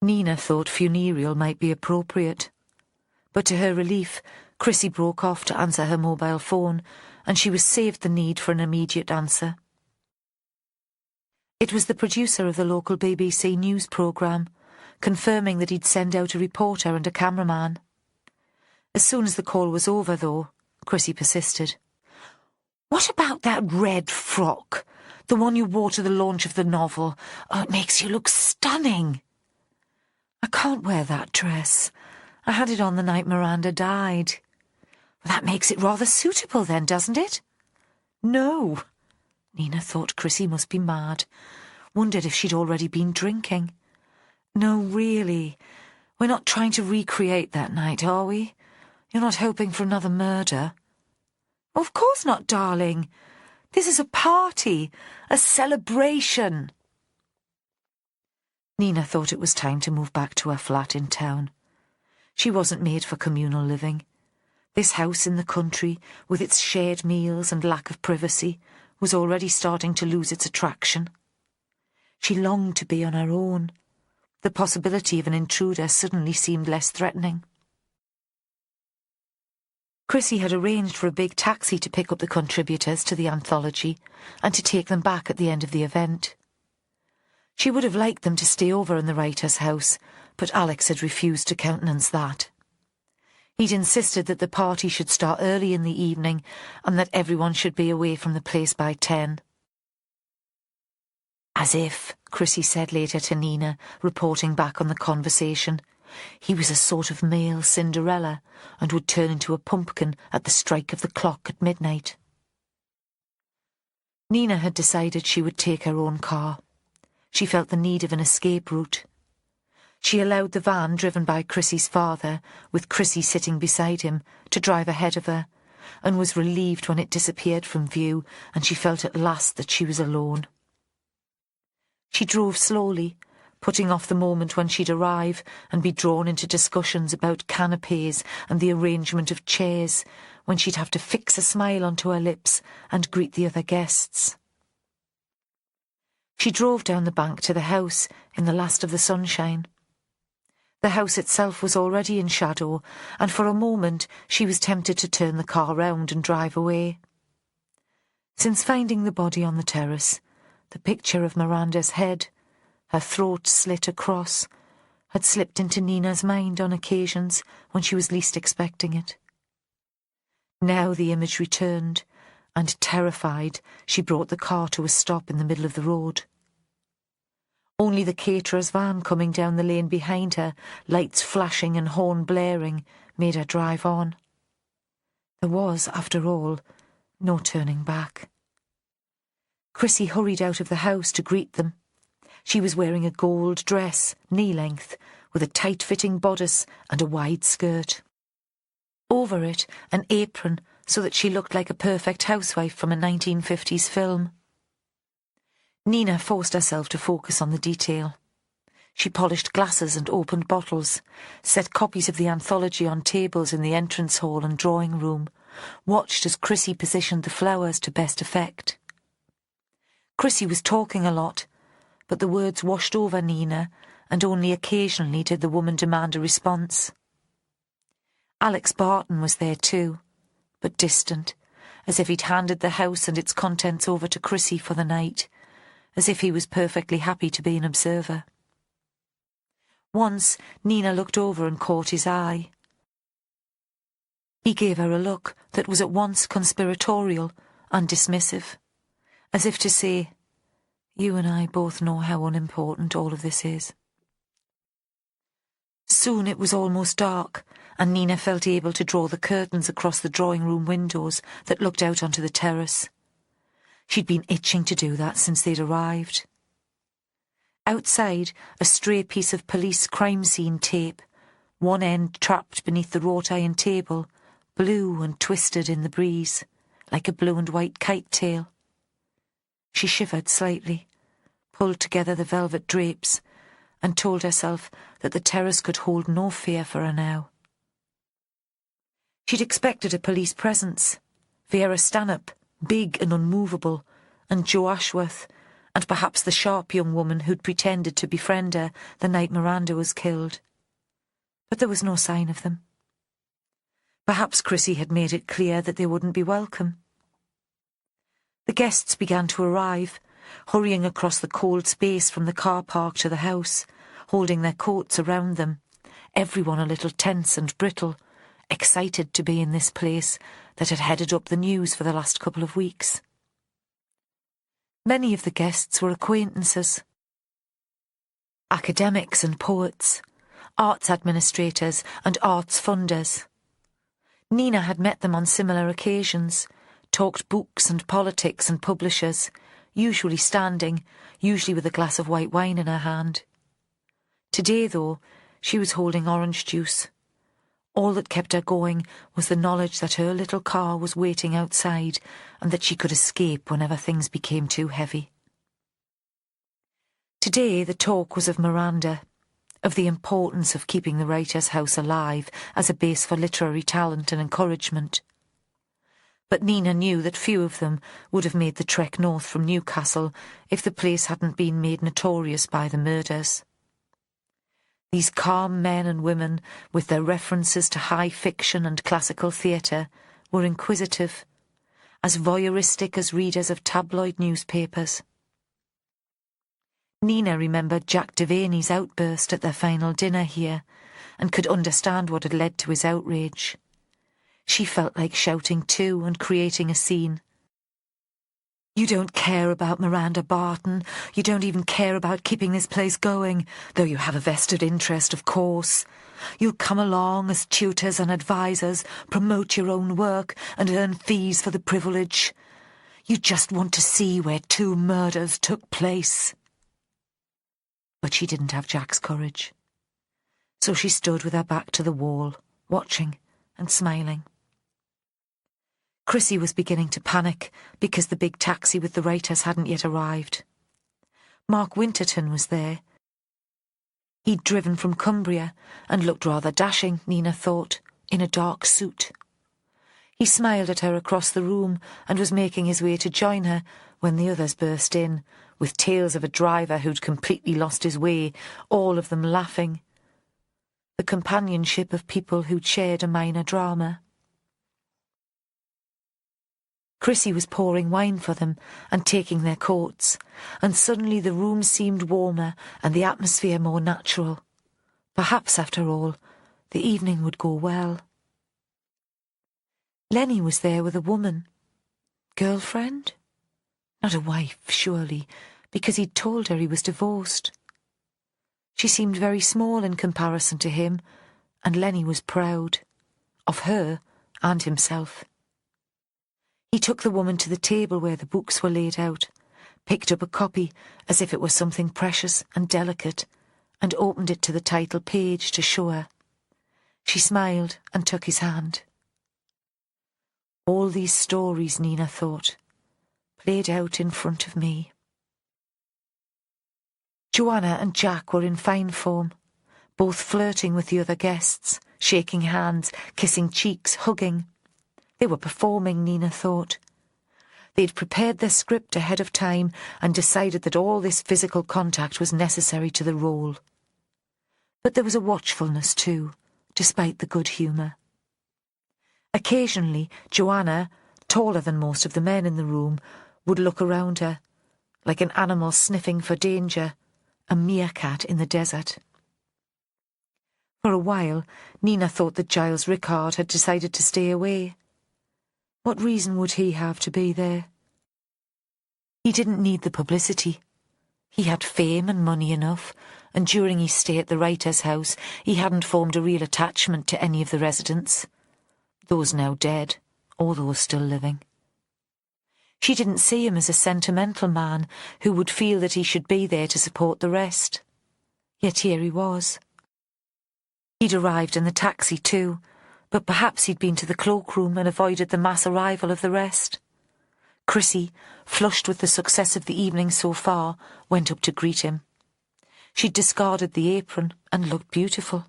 Nina thought funereal might be appropriate. But to her relief, Chrissy broke off to answer her mobile phone, and she was saved the need for an immediate answer. It was the producer of the local BBC news programme, confirming that he'd send out a reporter and a cameraman. As soon as the call was over, though, Chrissy persisted. "What about that red frock? The one you wore to the launch of the novel? Oh, it makes you look stunning." "I can't wear that dress. I had it on the night Miranda died." "Well, that makes it rather suitable then, doesn't it?" "No." Nina thought Chrissy must be mad, wondered if she'd already been drinking. "No, really. We're not trying to recreate that night, are we? You're not hoping for another murder?" "Of course not, darling. This is a party, a celebration." Nina thought it was time to move back to her flat in town. She wasn't made for communal living. This house in the country, with its shared meals and lack of privacy, was already starting to lose its attraction. She longed to be on her own. The possibility of an intruder suddenly seemed less threatening. Chrissy had arranged for a big taxi to pick up the contributors to the anthology and to take them back at the end of the event. She would have liked them to stay over in the writer's house, but Alex had refused to countenance that. He'd insisted that the party should start early in the evening and that everyone should be away from the place by 10. As if, Chrissy said later to Nina, reporting back on the conversation, he was a sort of male Cinderella and would turn into a pumpkin at the strike of the clock at midnight. Nina had decided she would take her own car. She felt the need of an escape route. She allowed the van driven by Chrissy's father, with Chrissy sitting beside him, to drive ahead of her, and was relieved when it disappeared from view and she felt at last that she was alone. She drove slowly, putting off the moment when she'd arrive and be drawn into discussions about canapes and the arrangement of chairs, when she'd have to fix a smile onto her lips and greet the other guests. She drove down the bank to the house in the last of the sunshine. The house itself was already in shadow, and for a moment she was tempted to turn the car round and drive away. Since finding the body on the terrace, the picture of Miranda's head, her throat slit across, had slipped into Nina's mind on occasions when she was least expecting it. Now the image returned, and terrified, she brought the car to a stop in the middle of the road. Only the caterer's van coming down the lane behind her, lights flashing and horn blaring, made her drive on. There was, after all, no turning back. Chrissy hurried out of the house to greet them. She was wearing a gold dress, knee-length, with a tight-fitting bodice and a wide skirt. Over it, an apron, so that she looked like a perfect housewife from a 1950s film. Nina forced herself to focus on the detail. She polished glasses and opened bottles, set copies of the anthology on tables in the entrance hall and drawing room, watched as Chrissy positioned the flowers to best effect. Chrissy was talking a lot, but the words washed over Nina, and only occasionally did the woman demand a response. Alex Barton was there too, but distant, as if he'd handed the house and its contents over to Chrissy for the night, as if he was perfectly happy to be an observer. Once Nina looked over and caught his eye. He gave her a look that was at once conspiratorial and dismissive, as if to say, "You and I both know how unimportant all of this is." Soon it was almost dark, and Nina felt able to draw the curtains across the drawing-room windows that looked out onto the terrace. She'd been itching to do that since they'd arrived. Outside, a stray piece of police crime scene tape, one end trapped beneath the wrought iron table, blew and twisted in the breeze, like a blue and white kite tail. She shivered slightly, pulled together the velvet drapes, and told herself that the terrace could hold no fear for her now. She'd expected a police presence, Vera Stanhope, big and unmovable, and Joe Ashworth, and perhaps the sharp young woman who'd pretended to befriend her the night Miranda was killed. But there was no sign of them. Perhaps Chrissy had made it clear that they wouldn't be welcome. The guests began to arrive, hurrying across the cold space from the car park to the house, holding their coats around them, everyone a little tense and brittle, excited to be in this place that had headed up the news for the last couple of weeks. Many of the guests were acquaintances. Academics and poets, arts administrators and arts funders. Nina had met them on similar occasions, talked books and politics and publishers, usually standing, usually with a glass of white wine in her hand. Today, though, she was holding orange juice. All that kept her going was the knowledge that her little car was waiting outside and that she could escape whenever things became too heavy. Today the talk was of Miranda, of the importance of keeping the writer's house alive as a base for literary talent and encouragement. But Nina knew that few of them would have made the trek north from Newcastle if the place hadn't been made notorious by the murders. These calm men and women, with their references to high fiction and classical theatre, were inquisitive, as voyeuristic as readers of tabloid newspapers. Nina remembered Jack Devaney's outburst at their final dinner here, and could understand what had led to his outrage. She felt like shouting too and creating a scene. "You don't care about Miranda Barton. You don't even care about keeping this place going, though you have a vested interest, of course. You'll come along as tutors and advisors, promote your own work, and earn fees for the privilege. You just want to see where 2 murders took place." But she didn't have Jack's courage. So she stood with her back to the wall, watching and smiling. Chrissy was beginning to panic because the big taxi with the writers hadn't yet arrived. Mark Winterton was there. He'd driven from Cumbria and looked rather dashing, Nina thought, in a dark suit. He smiled at her across the room and was making his way to join her when the others burst in, with tales of a driver who'd completely lost his way, all of them laughing. The companionship of people who'd shared a minor drama. Chrissy was pouring wine for them and taking their coats, and suddenly the room seemed warmer and the atmosphere more natural. Perhaps, after all, the evening would go well. Lenny was there with a woman. Girlfriend? Not a wife, surely, because he'd told her he was divorced. She seemed very small in comparison to him, and Lenny was proud. Of her and himself. He took the woman to the table where the books were laid out, picked up a copy as if it were something precious and delicate, and opened it to the title page to show her. She smiled and took his hand. All these stories, Nina thought, played out in front of me. Joanna and Jack were in fine form, both flirting with the other guests, shaking hands, kissing cheeks, hugging. They were performing, Nina thought. They'd prepared their script ahead of time and decided that all this physical contact was necessary to the role. But there was a watchfulness too, despite the good humour. Occasionally, Joanna, taller than most of the men in the room, would look around her, like an animal sniffing for danger, a meerkat in the desert. For a while, Nina thought that Giles Rickard had decided to stay away. What reason would he have to be there? He didn't need the publicity. He had fame and money enough, and during his stay at the writer's house, he hadn't formed a real attachment to any of the residents. Those now dead, or those still living. She didn't see him as a sentimental man who would feel that he should be there to support the rest. Yet here he was. He'd arrived in the taxi too, but perhaps he'd been to the cloakroom and avoided the mass arrival of the rest. Chrissy, flushed with the success of the evening so far, went up to greet him. She'd discarded the apron and looked beautiful.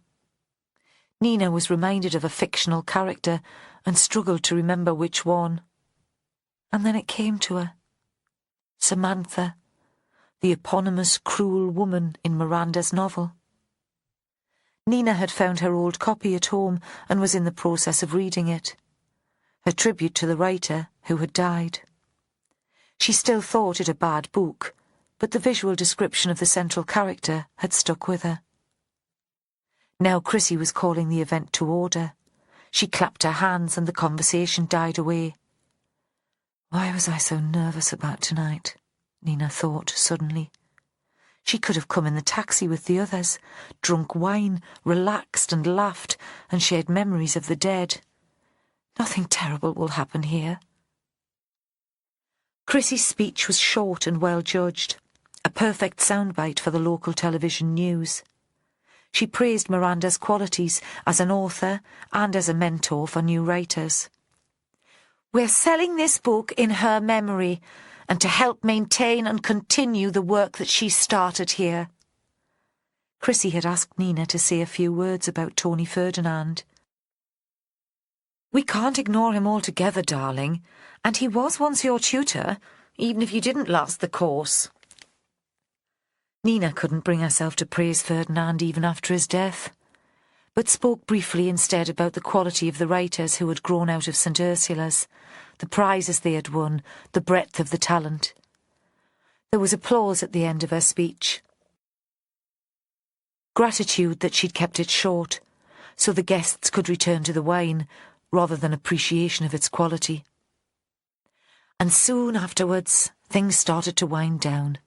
Nina was reminded of a fictional character and struggled to remember which one. And then it came to her. Samantha, the eponymous cruel woman in Miranda's novel. Nina had found her old copy at home and was in the process of reading it. Her tribute to the writer who had died. She still thought it a bad book, but the visual description of the central character had stuck with her. Now Chrissy was calling the event to order. She clapped her hands and the conversation died away. Why was I so nervous about tonight? Nina thought suddenly. She could have come in the taxi with the others, drunk wine, relaxed and laughed, and shared memories of the dead. Nothing terrible will happen here. Chrissy's speech was short and well judged, a perfect soundbite for the local television news. She praised Miranda's qualities as an author and as a mentor for new writers. We're selling this book in her memory and to help maintain and continue the work that she started here. Chrissy had asked Nina to say a few words about Tony Ferdinand. We can't ignore him altogether, darling, and he was once your tutor, even if you didn't last the course. Nina couldn't bring herself to praise Ferdinand even after his death, but spoke briefly instead about the quality of the writers who had grown out of St. Ursula's, the prizes they had won, the breadth of the talent. There was applause at the end of her speech. Gratitude that she'd kept it short, so the guests could return to the wine, rather than appreciation of its quality. And soon afterwards, things started to wind down.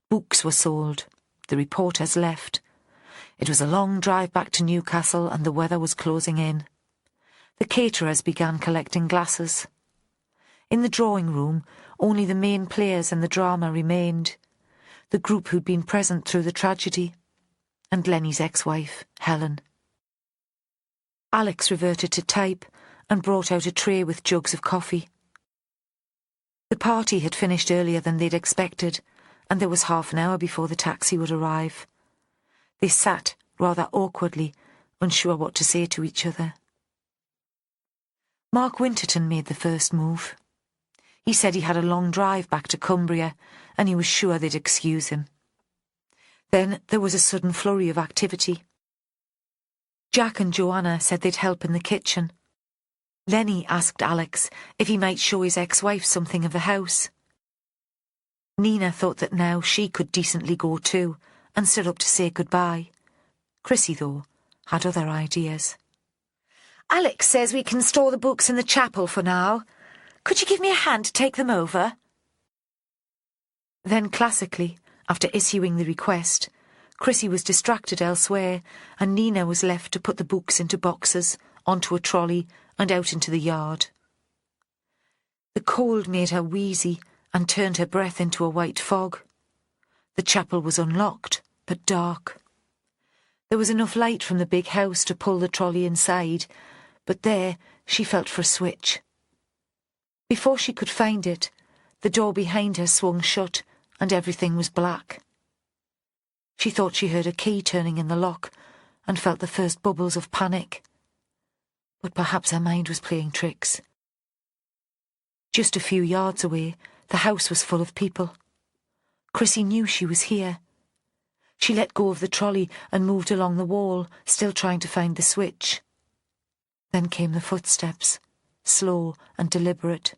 Books were sold. The reporters left. It was a long drive back to Newcastle and the weather was closing in. The caterers began collecting glasses. In the drawing room, only the main players in the drama remained. The group who'd been present through the tragedy. And Lenny's ex-wife, Helen. Alex reverted to type and brought out a tray with jugs of coffee. The party had finished earlier than they'd expected, and there was half an hour before the taxi would arrive. They sat, rather awkwardly, unsure what to say to each other. Mark Winterton made the first move. He said he had a long drive back to Cumbria, and he was sure they'd excuse him. Then there was a sudden flurry of activity. Jack and Joanna said they'd help in the kitchen. Lenny asked Alex if he might show his ex-wife something of the house. Nina thought that now she could decently go too, and stood up to say goodbye. Chrissy, though, had other ideas. Alex says we can store the books in the chapel for now. Could you give me a hand to take them over? Then, classically, after issuing the request, Chrissy was distracted elsewhere, and Nina was left to put the books into boxes, onto a trolley, and out into the yard. The cold made her wheezy, and turned her breath into a white fog. The chapel was unlocked, but dark. There was enough light from the big house to pull the trolley inside, but there she felt for a switch. Before she could find it, the door behind her swung shut and everything was black. She thought she heard a key turning in the lock and felt the first bubbles of panic. But perhaps her mind was playing tricks. Just a few yards away, the house was full of people. Chrissy knew she was here. She let go of the trolley and moved along the wall, still trying to find the switch. Then came the footsteps, slow and deliberate.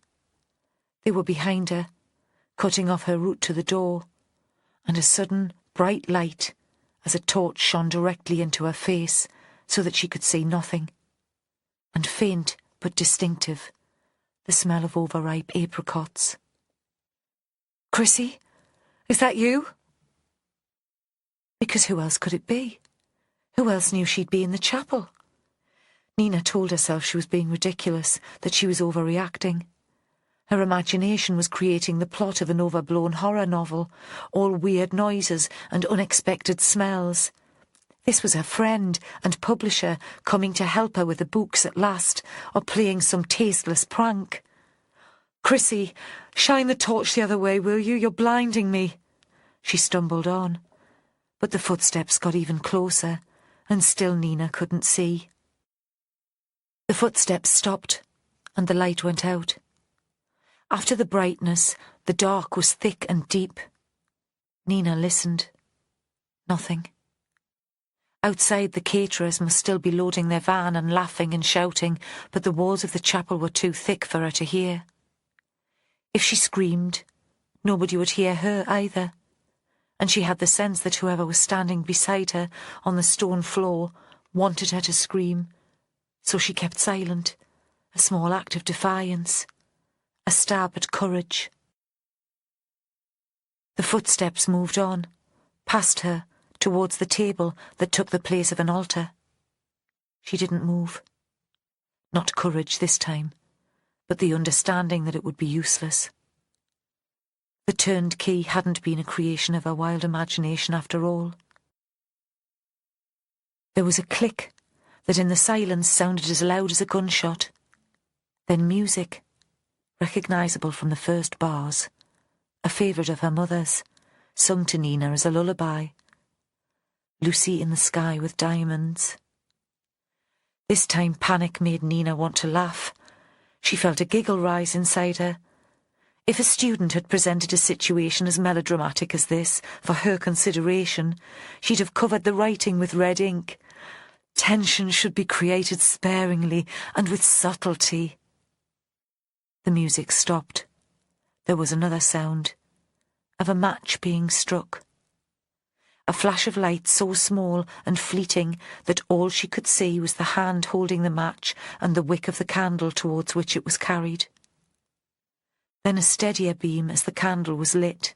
They were behind her, cutting off her route to the door, and a sudden bright light as a torch shone directly into her face so that she could see nothing. And faint but distinctive, the smell of overripe apricots. "Chrissy, is that you?" Because who else could it be? Who else knew she'd be in the chapel? Nina told herself she was being ridiculous, that she was overreacting. Her imagination was creating the plot of an overblown horror novel, all weird noises and unexpected smells. This was her friend and publisher coming to help her with the books at last, or playing some tasteless prank. "Chrissy, shine the torch the other way, will you? You're blinding me." She stumbled on, but the footsteps got even closer, and still Nina couldn't see. The footsteps stopped, and the light went out. After the brightness, the dark was thick and deep. Nina listened. Nothing. Outside, the caterers must still be loading their van and laughing and shouting, but the walls of the chapel were too thick for her to hear. If she screamed, nobody would hear her either, and she had the sense that whoever was standing beside her on the stone floor wanted her to scream, so she kept silent, a small act of defiance, a stab at courage. The footsteps moved on, past her, towards the table that took the place of an altar. She didn't move. Not courage this time, but the understanding that it would be useless. The turned key hadn't been a creation of her wild imagination after all. There was a click that in the silence sounded as loud as a gunshot. Then music, recognisable from the first bars, a favourite of her mother's, sung to Nina as a lullaby. Lucy in the sky with diamonds. This time panic made Nina want to laugh. She felt a giggle rise inside her. If a student had presented a situation as melodramatic as this for her consideration, she'd have covered the writing with red ink. Tension should be created sparingly and with subtlety. The music stopped. There was another sound, of a match being struck. A flash of light so small and fleeting that all she could see was the hand holding the match and the wick of the candle towards which it was carried. Then a steadier beam as the candle was lit.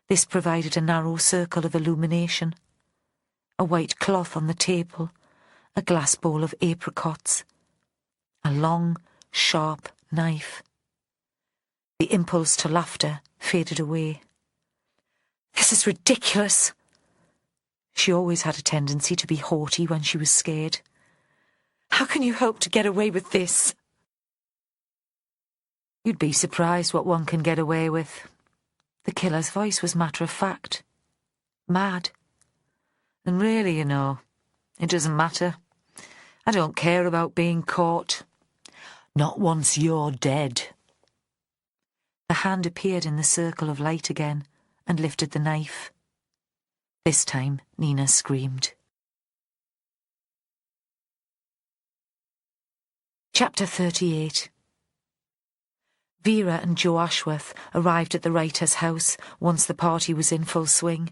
This provided a narrow circle of illumination. A white cloth on the table, a glass bowl of apricots, a long, sharp knife. The impulse to laughter faded away. "This is ridiculous." She always had a tendency to be haughty when she was scared. "How can you hope to get away with this?" "You'd be surprised what one can get away with." The killer's voice was matter-of-fact. Mad. "And really, you know, it doesn't matter. I don't care about being caught. Not once you're dead." The hand appeared in the circle of light again and lifted the knife. This time Nina screamed. Chapter 38. Vera and Joe Ashworth arrived at the writer's house once the party was in full swing.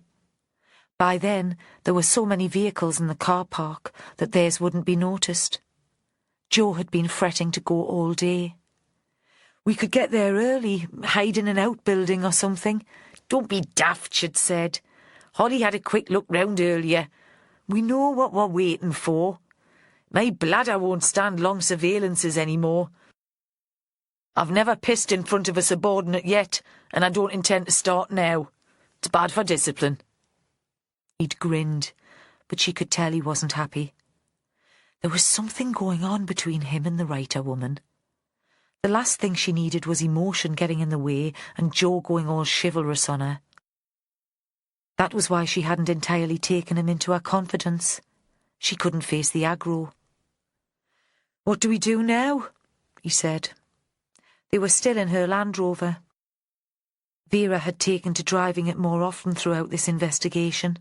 By then, there were so many vehicles in the car park that theirs wouldn't be noticed. Joe had been fretting to go all day. "We could get there early, hide in an outbuilding or something." "Don't be daft," she'd said. "Holly had a quick look round earlier. We know what we're waiting for. My bladder won't stand long surveillances any more. I've never pissed in front of a subordinate yet, and I don't intend to start now. It's bad for discipline. He'd grinned, but she could tell he wasn't happy. There was something going on between him and the writer woman. The last thing she needed was emotion getting in the way and Joe going all chivalrous on her. That was why she hadn't entirely taken him into her confidence. She couldn't face the aggro. "What do we do now?" he said. They were still in her Land Rover. Vera had taken to driving it more often throughout this investigation.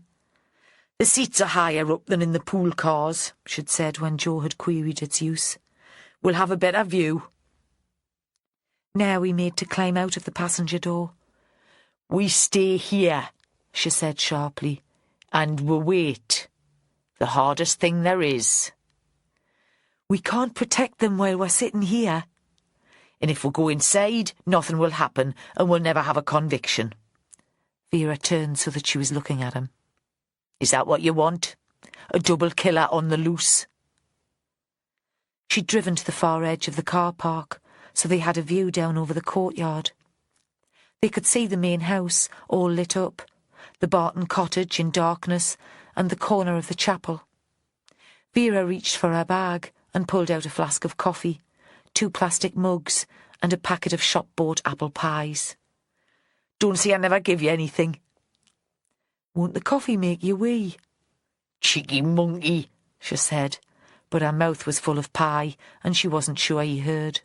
"The seats are higher up than in the pool cars," she'd said when Joe had queried its use. "We'll have a better view." Now he made to climb out of the passenger door. "We stay here," she said sharply, "and we wait. The hardest thing there is." "We can't protect them while we're sitting here." "And if we go inside, nothing will happen, and we'll never have a conviction." Vera turned so that she was looking at him. "Is that what you want? A double killer on the loose?" She'd driven to the far edge of the car park, so they had a view down over the courtyard. They could see the main house, all lit up, the Barton cottage in darkness, and the corner of the chapel. Vera reached for her bag and pulled out a flask of coffee, 2 plastic mugs, and a packet of shop-bought apple pies. "Don't say I never give you anything." "Won't the coffee make you wee?" "Cheeky monkey," she said, but her mouth was full of pie, and she wasn't sure he heard.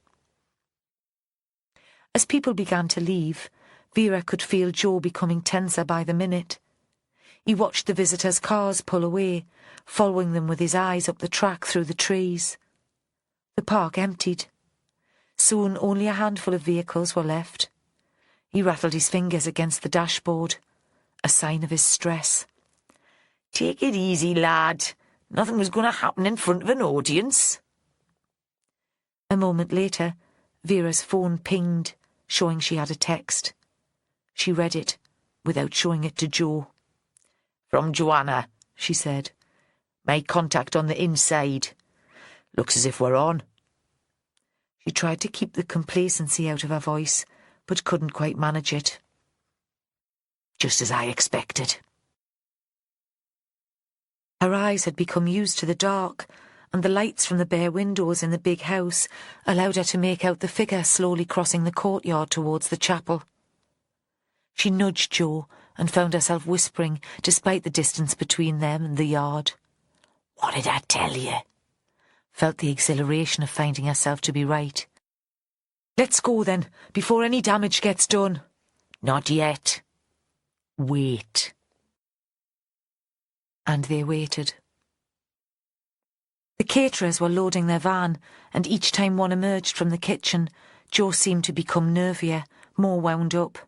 As people began to leave, Vera could feel Joe becoming tenser by the minute. He watched the visitors' cars pull away, following them with his eyes up the track through the trees. The park emptied. Soon only a handful of vehicles were left. He rattled his fingers against the dashboard, a sign of his stress. "Take it easy, lad. Nothing was going to happen in front of an audience." A moment later, Vera's phone pinged, showing she had a text. She read it, without showing it to Joe. "From Joanna," she said. "Make contact on the inside. Looks as if we're on." She tried to keep the complacency out of her voice, but couldn't quite manage it. "Just as I expected." Her eyes had become used to the dark, and the lights from the bare windows in the big house allowed her to make out the figure slowly crossing the courtyard towards the chapel. She nudged Joe and found herself whispering, despite the distance between them and the yard. "What did I tell you?" Felt the exhilaration of finding herself to be right. "Let's go then, before any damage gets done." "Not yet. Wait." And they waited. The caterers were loading their van, and each time one emerged from the kitchen, Joe seemed to become nervier, more wound up.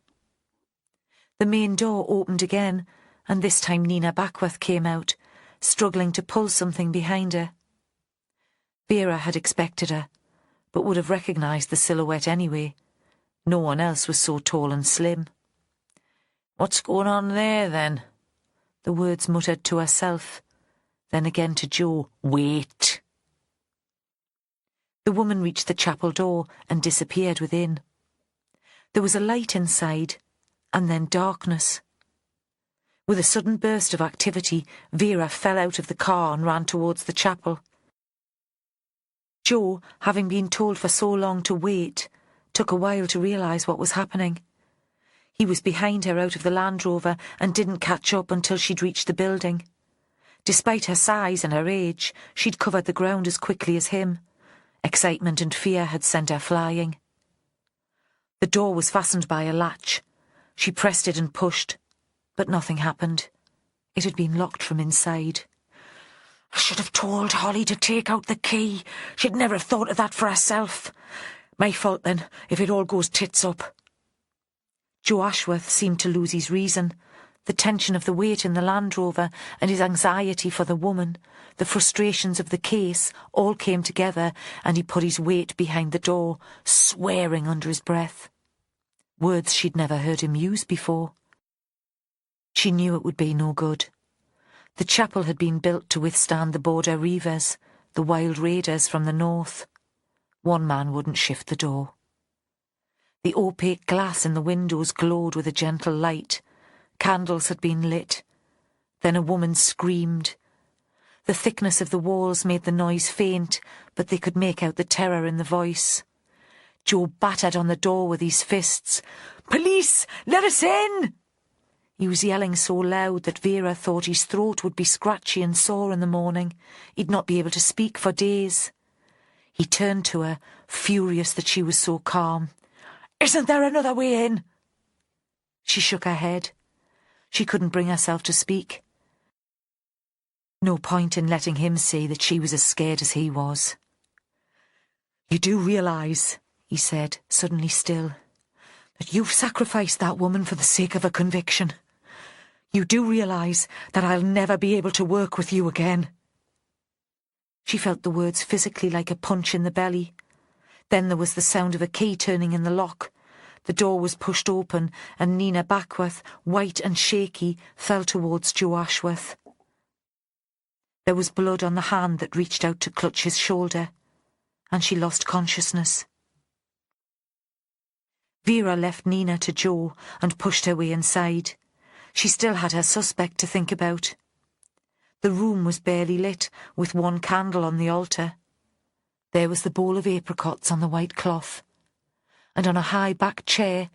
The main door opened again, and this time Nina Backworth came out, struggling to pull something behind her. Vera had expected her, but would have recognised the silhouette anyway. No one else was so tall and slim. "What's going on there, then?" The words muttered to herself, then again to Joe. "Wait." The woman reached the chapel door and disappeared within. There was a light inside, and then darkness. With a sudden burst of activity, Vera fell out of the car and ran towards the chapel. Joe, having been told for so long to wait, took a while to realise what was happening. He was behind her out of the Land Rover and didn't catch up until she'd reached the building. Despite her size and her age, she'd covered the ground as quickly as him. Excitement and fear had sent her flying. The door was fastened by a latch. She pressed it and pushed, but nothing happened. It had been locked from inside. "I should have told Holly to take out the key. She'd never have thought of that for herself. My fault, then, if it all goes tits up." Joe Ashworth seemed to lose his reason. The tension of the wait in the Land Rover and his anxiety for the woman, the frustrations of the case, all came together, and he put his weight behind the door, swearing under his breath. Words she'd never heard him use before. She knew it would be no good. The chapel had been built to withstand the border reivers, the wild raiders from the north. One man wouldn't shift the door. The opaque glass in the windows glowed with a gentle light. Candles had been lit. Then a woman screamed. The thickness of the walls made the noise faint, but they could make out the terror in the voice. Joe battered on the door with his fists. "Police! Let us in!" He was yelling so loud that Vera thought his throat would be scratchy and sore in the morning. He'd not be able to speak for days. He turned to her, furious that she was so calm. "Isn't there another way in?" She shook her head. She couldn't bring herself to speak. No point in letting him see that she was as scared as he was. "You do realise," he said, suddenly still, "that you've sacrificed that woman for the sake of a conviction. You do realise that I'll never be able to work with you again." She felt the words physically like a punch in the belly. Then there was the sound of a key turning in the lock. The door was pushed open, and Nina Backworth, white and shaky, fell towards Joe Ashworth. There was blood on the hand that reached out to clutch his shoulder, and she lost consciousness. Vera left Nina to Joe and pushed her way inside. She still had her suspect to think about. The room was barely lit, with one candle on the altar. There was the bowl of apricots on the white cloth, and on a high-backed chair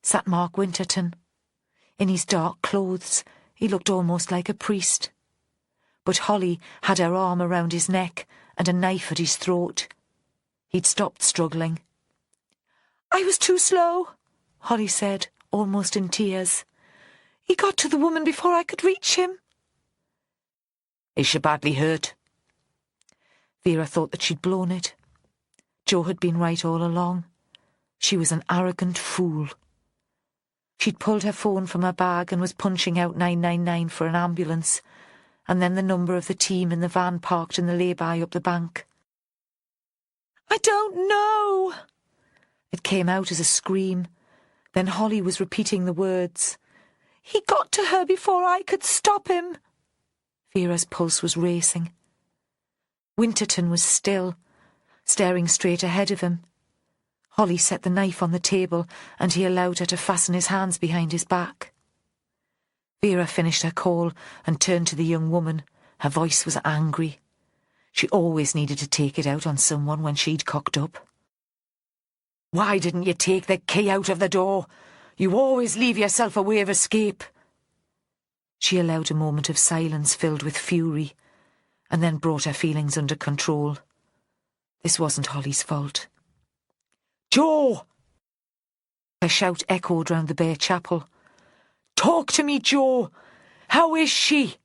sat Mark Winterton. In his dark clothes, he looked almost like a priest. But Holly had her arm around his neck and a knife at his throat. He'd stopped struggling. "I was too slow," Holly said, almost in tears. "He got to the woman before I could reach him." "Is she badly hurt?" Vera thought that she'd blown it. Joe had been right all along. She was an arrogant fool. She'd pulled her phone from her bag and was punching out 999 for an ambulance, and then the number of the team in the van parked in the lay-by up the bank. "I don't know." It came out as a scream. Then Holly was repeating the words. "He got to her before I could stop him." Vera's pulse was racing. Winterton was still, staring straight ahead of him. Holly set the knife on the table, and he allowed her to fasten his hands behind his back. Vera finished her call and turned to the young woman. Her voice was angry. She always needed to take it out on someone when she'd cocked up. "Why didn't you take the key out of the door? You always leave yourself a way of escape." She allowed a moment of silence filled with fury, and then brought her feelings under control. This wasn't Holly's fault. "Joe!" Her shout echoed round the bare chapel. "Talk to me, Joe! How is she?"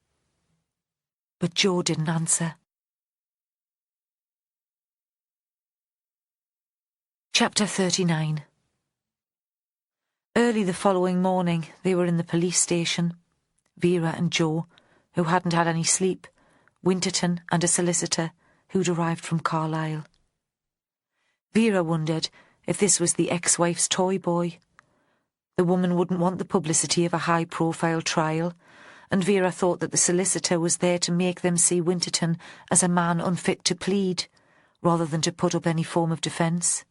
But Joe didn't answer. Chapter 39. Early the following morning, they were in the police station. Vera and Joe, who hadn't had any sleep, Winterton and a solicitor who'd arrived from Carlisle. Vera wondered if this was the ex-wife's toy boy. The woman wouldn't want the publicity of a high-profile trial, and Vera thought that the solicitor was there to make them see Winterton as a man unfit to plead, rather than to put up any form of defence.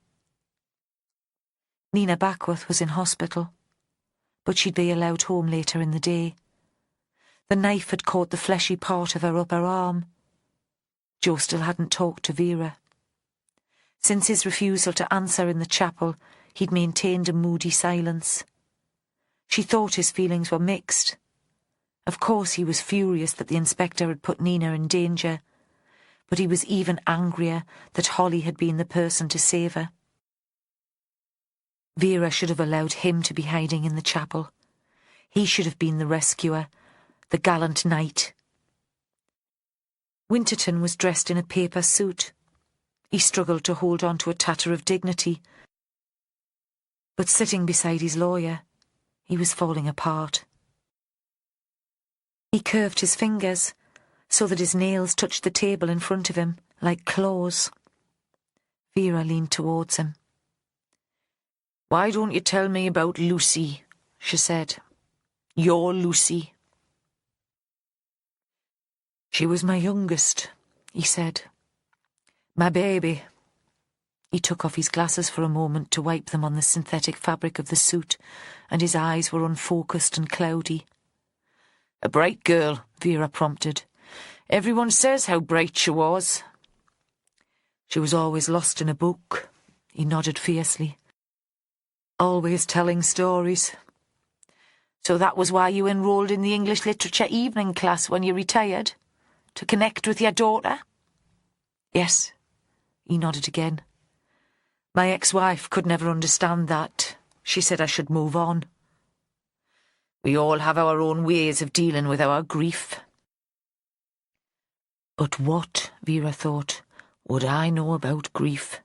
Nina Backworth was in hospital, but she'd be allowed home later in the day. The knife had caught the fleshy part of her upper arm. Joe still hadn't talked to Vera. Since his refusal to answer in the chapel, he'd maintained a moody silence. She thought his feelings were mixed. Of course he was furious that the inspector had put Nina in danger, but he was even angrier that Holly had been the person to save her. Vera should have allowed him to be hiding in the chapel. He should have been the rescuer, the gallant knight. Winterton was dressed in a paper suit. He struggled to hold on to a tatter of dignity, but sitting beside his lawyer, he was falling apart. He curved his fingers so that his nails touched the table in front of him like claws. Vera leaned towards him. "Why don't you tell me about Lucy?" she said. "Your Lucy." "She was my youngest," he said. "My baby. He took off his glasses for a moment to wipe them on the synthetic fabric of the suit, and his eyes were unfocused and cloudy. A bright girl, Vera prompted. Everyone says how bright she was. She was always lost in a book. He nodded fiercely. Always telling stories. So that was why you enrolled in the English literature evening class when you retired? To connect with your daughter? Yes. He nodded again. My ex-wife could never understand that. She said I should move on. We all have our own ways of dealing with our grief. But what, Vera thought, would I know about grief?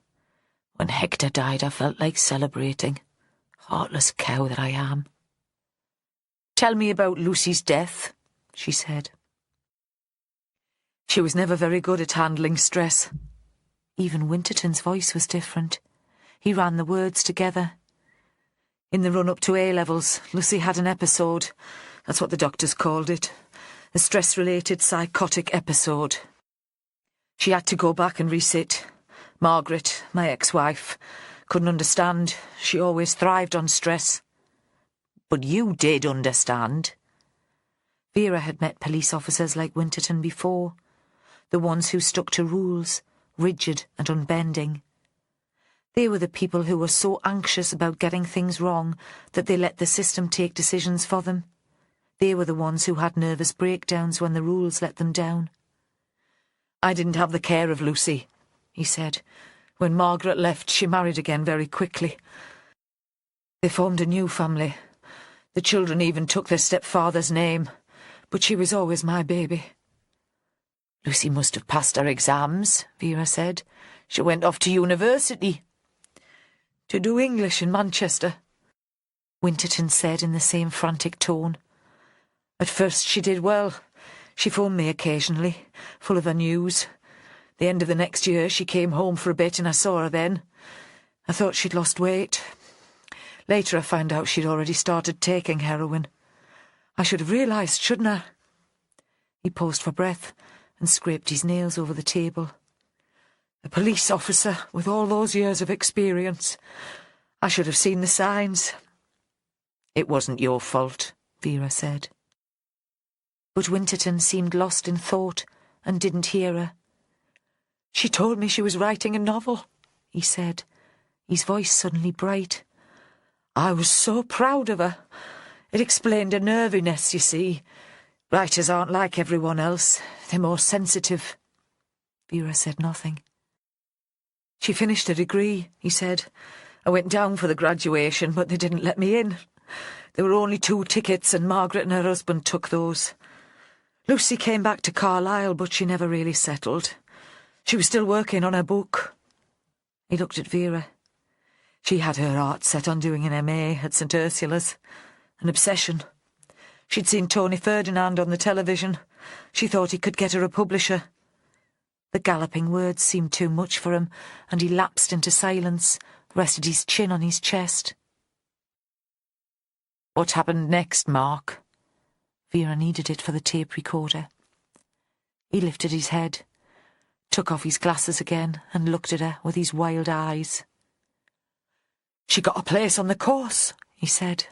When Hector died, I felt like celebrating. Heartless cow that I am. Tell me about Lucy's death, she said. She was never very good at handling stress. Even Winterton's voice was different. He ran the words together. In the run-up to A-levels, Lucy had an episode. That's what the doctors called it. A stress-related psychotic episode. She had to go back and resit. Margaret, my ex-wife, couldn't understand. She always thrived on stress. But you did understand. Vera had met police officers like Winterton before. The ones who stuck to rules, rigid and unbending. They were the people who were so anxious about getting things wrong that they let the system take decisions for them. They were the ones who had nervous breakdowns when the rules let them down. I didn't have the care of Lucy, he said. When Margaret left, she married again very quickly. They formed a new family. The children even took their stepfather's name, but she was always my baby. Lucy must have passed her exams, Vera said. She went off to university. To do English in Manchester, Winterton said in the same frantic tone. At first she did well. She phoned me occasionally, full of her news. The end of the next year she came home for a bit and I saw her then. I thought she'd lost weight. Later I found out she'd already started taking heroin. I should have realised, shouldn't I? He paused for breath and scraped his nails over the table. A police officer with all those years of experience. I should have seen the signs. It wasn't your fault, Vera said. But Winterton seemed lost in thought and didn't hear her. She told me she was writing a novel, he said, his voice suddenly bright. I was so proud of her. It explained her nerviness, you see. Writers aren't like everyone else. They're more sensitive. Vera said nothing. She finished her degree, he said. I went down for the graduation, but they didn't let me in. There were only 2 tickets, and Margaret and her husband took those. Lucy came back to Carlisle, but she never really settled. She was still working on her book. He looked at Vera. She had her heart set on doing an MA at St Ursula's. An obsession. She'd seen Tony Ferdinand on the television. She thought he could get her a publisher. The galloping words seemed too much for him, and he lapsed into silence, rested his chin on his chest. What happened next, Mark? Vera needed it for the tape recorder. He lifted his head, took off his glasses again, and looked at her with his wild eyes. She got a place on the course, he said.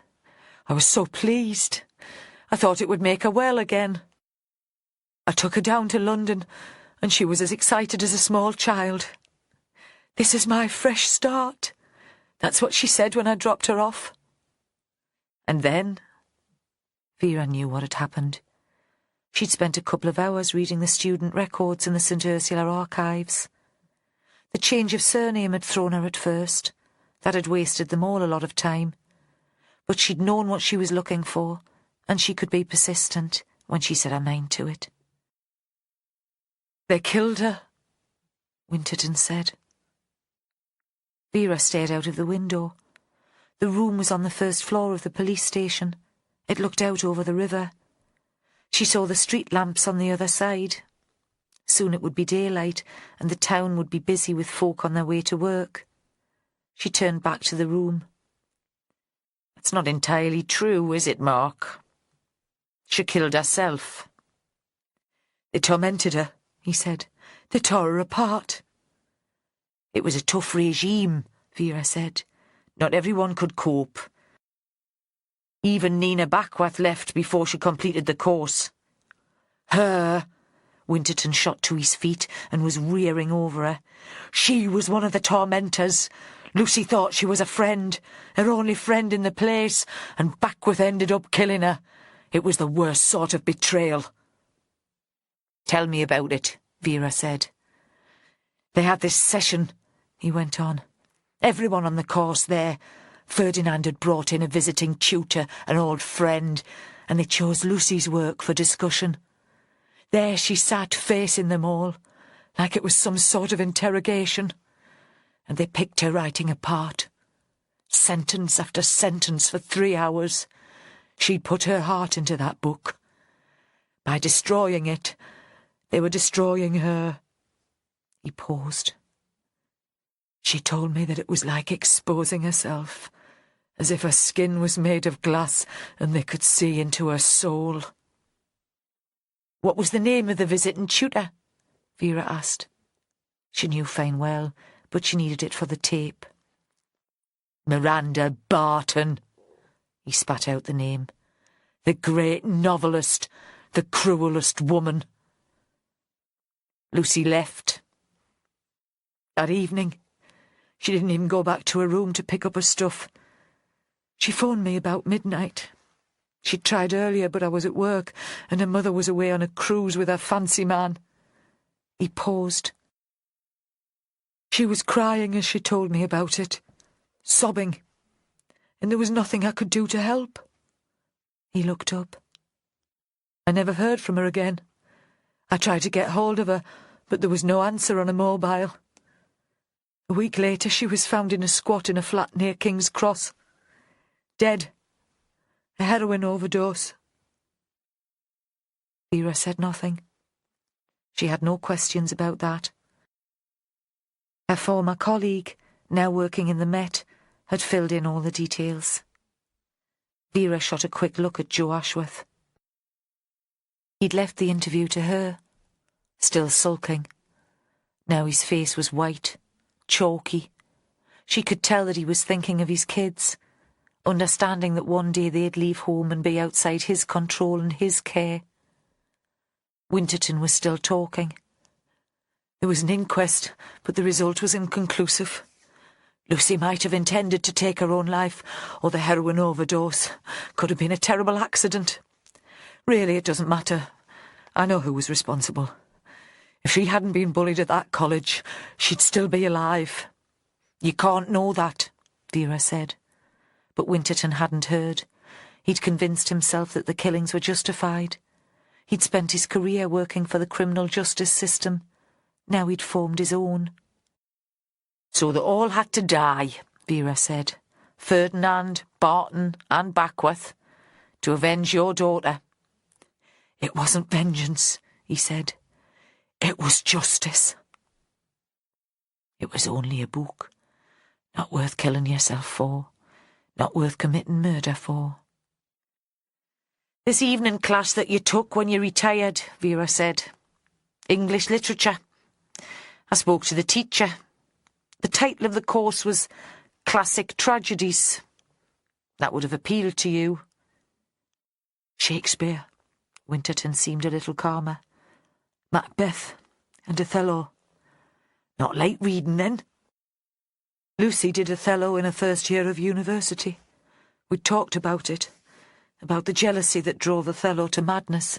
I was so pleased. I thought it would make her well again. I took her down to London, and she was as excited as a small child. This is my fresh start. That's what she said when I dropped her off. And then? Vera knew what had happened. She'd spent a couple of hours reading the student records in the St Ursula archives. The change of surname had thrown her at first. That had wasted them all a lot of time. But she'd known what she was looking for, and she could be persistent when she set her mind to it. They killed her, Winterton said. Vera stared out of the window. The room was on the first floor of the police station. It looked out over the river. She saw the street lamps on the other side. Soon it would be daylight, and the town would be busy with folk on their way to work. She turned back to the room. It's not entirely true, is it, Mark? She killed herself. They tormented her, he said. They tore her apart. It was a tough regime, Vera said. Not everyone could cope. Even Nina Backworth left before she completed the course. Her! Winterton shot to his feet and was rearing over her. She was one of the tormentors. Lucy thought she was a friend, her only friend in the place, and Backworth ended up killing her. It was the worst sort of betrayal. Tell me about it, Vera said. They had this session, he went on. Everyone on the course there. Ferdinand had brought in a visiting tutor, an old friend, and they chose Lucy's work for discussion. There she sat facing them all, like it was some sort of interrogation, and they picked her writing apart. Sentence after sentence for 3 hours. She'd put her heart into that book. By destroying it, they were destroying her. He paused. She told me that it was like exposing herself, as if her skin was made of glass and they could see into her soul. What was the name of the visiting tutor? Vera asked. She knew fine well, but she needed it for the tape. Miranda Barton. He spat out the name. The great novelist, the cruelest woman. Lucy left. That evening, she didn't even go back to her room to pick up her stuff. She phoned me about midnight. She'd tried earlier, but I was at work, and her mother was away on a cruise with her fancy man. He paused. She was crying as she told me about it, sobbing, and there was nothing I could do to help. He looked up. I never heard from her again. I tried to get hold of her, but there was no answer on her mobile. A week later, she was found in a squat in a flat near King's Cross. Dead. A heroin overdose. Vera said nothing. She had no questions about that. Her former colleague, now working in the Met, had filled in all the details. Vera shot a quick look at Joe Ashworth. He'd left the interview to her, still sulking. Now his face was white, chalky. She could tell that he was thinking of his kids, understanding that one day they'd leave home and be outside his control and his care. Winterton was still talking. There was an inquest, but the result was inconclusive. Lucy might have intended to take her own life, or the heroin overdose. Could have been a terrible accident. Really, it doesn't matter. I know who was responsible. If she hadn't been bullied at that college, she'd still be alive. You can't know that, Vera said. But Winterton hadn't heard. He'd convinced himself that the killings were justified. He'd spent his career working for the criminal justice system. Now he'd formed his own. So they all had to die, Vera said. Ferdinand, Barton and Backworth, to avenge your daughter. It wasn't vengeance, he said. It was justice. It was only a book, not worth killing yourself for, not worth committing murder for. This evening class that you took when you retired, Vera said. English literature. I spoke to the teacher. The title of the course was Classic Tragedies. That would have appealed to you. Shakespeare. Winterton seemed a little calmer. Macbeth and Othello. Not light reading, then. Lucy did Othello in her first year of university. We talked about it, about the jealousy that drove Othello to madness.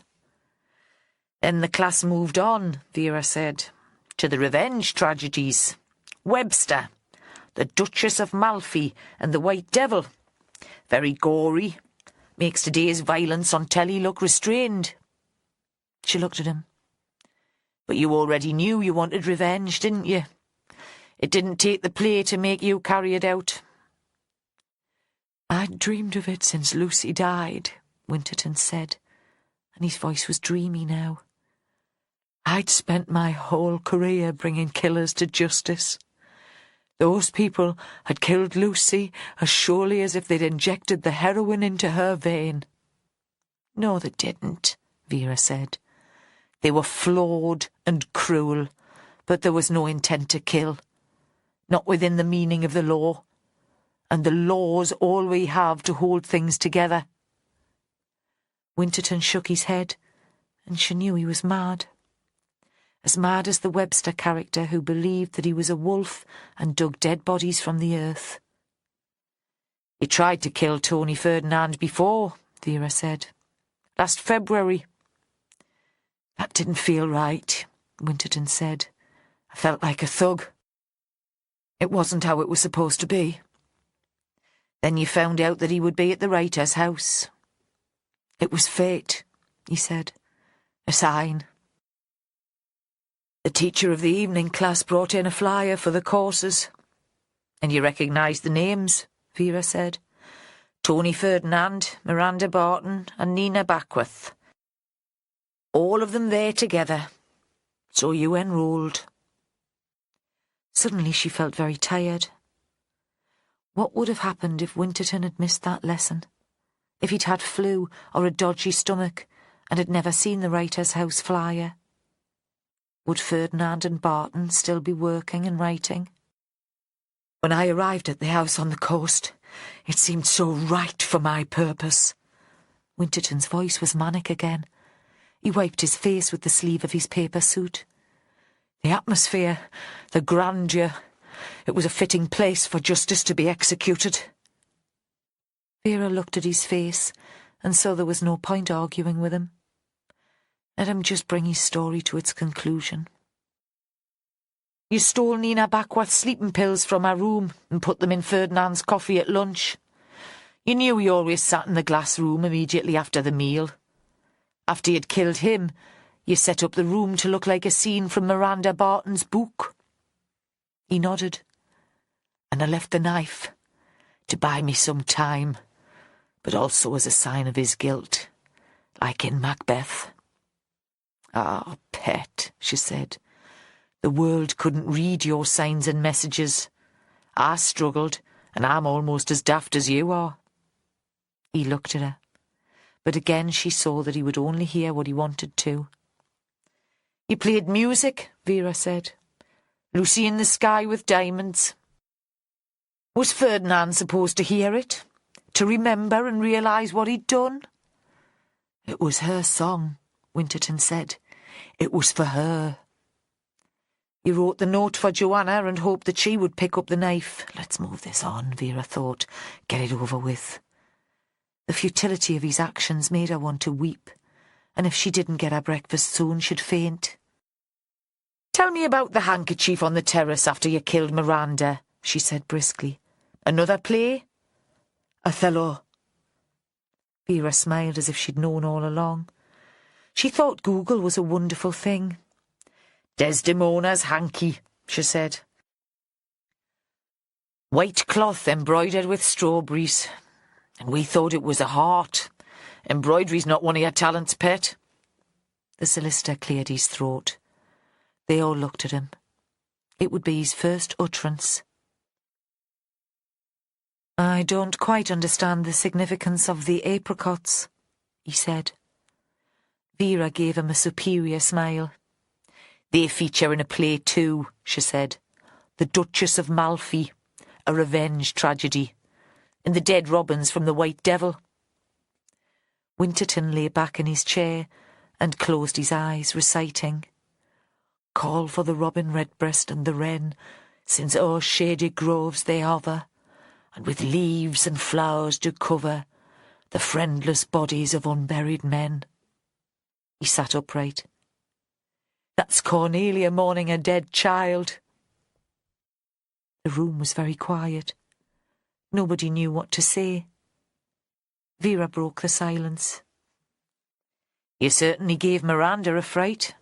Then the class moved on, Vera said, to the revenge tragedies. Webster, the Duchess of Malfi and the White Devil. Very gory. Makes today's violence on telly look restrained. She looked at him. But you already knew you wanted revenge, didn't you? It didn't take the play to make you carry it out. I'd dreamed of it since Lucy died, Winterton said, and his voice was dreamy now. I'd spent my whole career bringing killers to justice. Those people had killed Lucy as surely as if they'd injected the heroin into her vein. No, they didn't, Vera said. They were flawed and cruel, but there was no intent to kill. not within the meaning of the law, and the law's all we have to hold things together. Winterton shook his head, and she knew he was mad. As mad as the Webster character who believed that he was a wolf and dug dead bodies from the earth. He tried to kill Tony Ferdinand before, Vera said. Last February. That didn't feel right, Winterton said. I felt like a thug. It wasn't how it was supposed to be. Then you found out that he would be at the writer's house. It was fate, he said. A sign. The teacher of the evening class brought in a flyer for the courses. And you recognised the names, Vera said. Tony Ferdinand, Miranda Barton and Nina Backworth. All of them there together. So you enrolled. Suddenly she felt very tired. What would have happened if Winterton had missed that lesson? If he'd had flu or a dodgy stomach and had never seen the writer's house flyer? Would Ferdinand and Barton still be working and writing? When I arrived at the house on the coast, it seemed so right for my purpose. Winterton's voice was manic again. He wiped his face with the sleeve of his paper suit. The atmosphere, the grandeur, it was a fitting place for justice to be executed. Vera looked at his face and saw there was no point arguing with him. Let him just bring his story to its conclusion. You stole Nina Backworth's sleeping pills from her room and put them in Ferdinand's coffee at lunch. You knew he always sat in the glass room immediately after the meal. After you'd killed him, you set up the room to look like a scene from Miranda Barton's book. He nodded. And I left the knife to buy me some time, but also as a sign of his guilt, like in Macbeth. Ah, pet, she said. The world couldn't read your signs and messages. I struggled, and I'm almost as daft as you are. He looked at her, but again she saw that he would only hear what he wanted to. You played music, Vera said. Lucy in the Sky with Diamonds. Was Ferdinand supposed to hear it? To remember and realise what he'd done? It was her song, Winterton said. It was for her. You wrote the note for Joanna and hoped that she would pick up the knife. Let's move this on, Vera thought. Get it over with. The futility of his actions made her want to weep, and if she didn't get her breakfast soon, she'd faint. Tell me about the handkerchief on the terrace after you killed Miranda, she said briskly. Another play? Othello. Vera smiled as if she'd known all along. She thought Google was a wonderful thing. Desdemona's hanky, she said. White cloth embroidered with strawberries. And we thought it was a heart. Embroidery's not one of your talents, pet. The solicitor cleared his throat. They all looked at him. It would be his first utterance. I don't quite understand the significance of the apricots, he said. Vera gave him a superior smile. They feature in a play too, she said. The Duchess of Malfi, a revenge tragedy. And the dead robins from the White Devil. Winterton lay back in his chair and closed his eyes, reciting, Call for the robin redbreast and the wren, since o'er shady groves they hover, and with leaves and flowers do cover the friendless bodies of unburied men. He sat upright. That's Cornelia mourning a dead child. The room was very quiet. Nobody knew what to say. Vera broke the silence. You certainly gave Miranda a fright,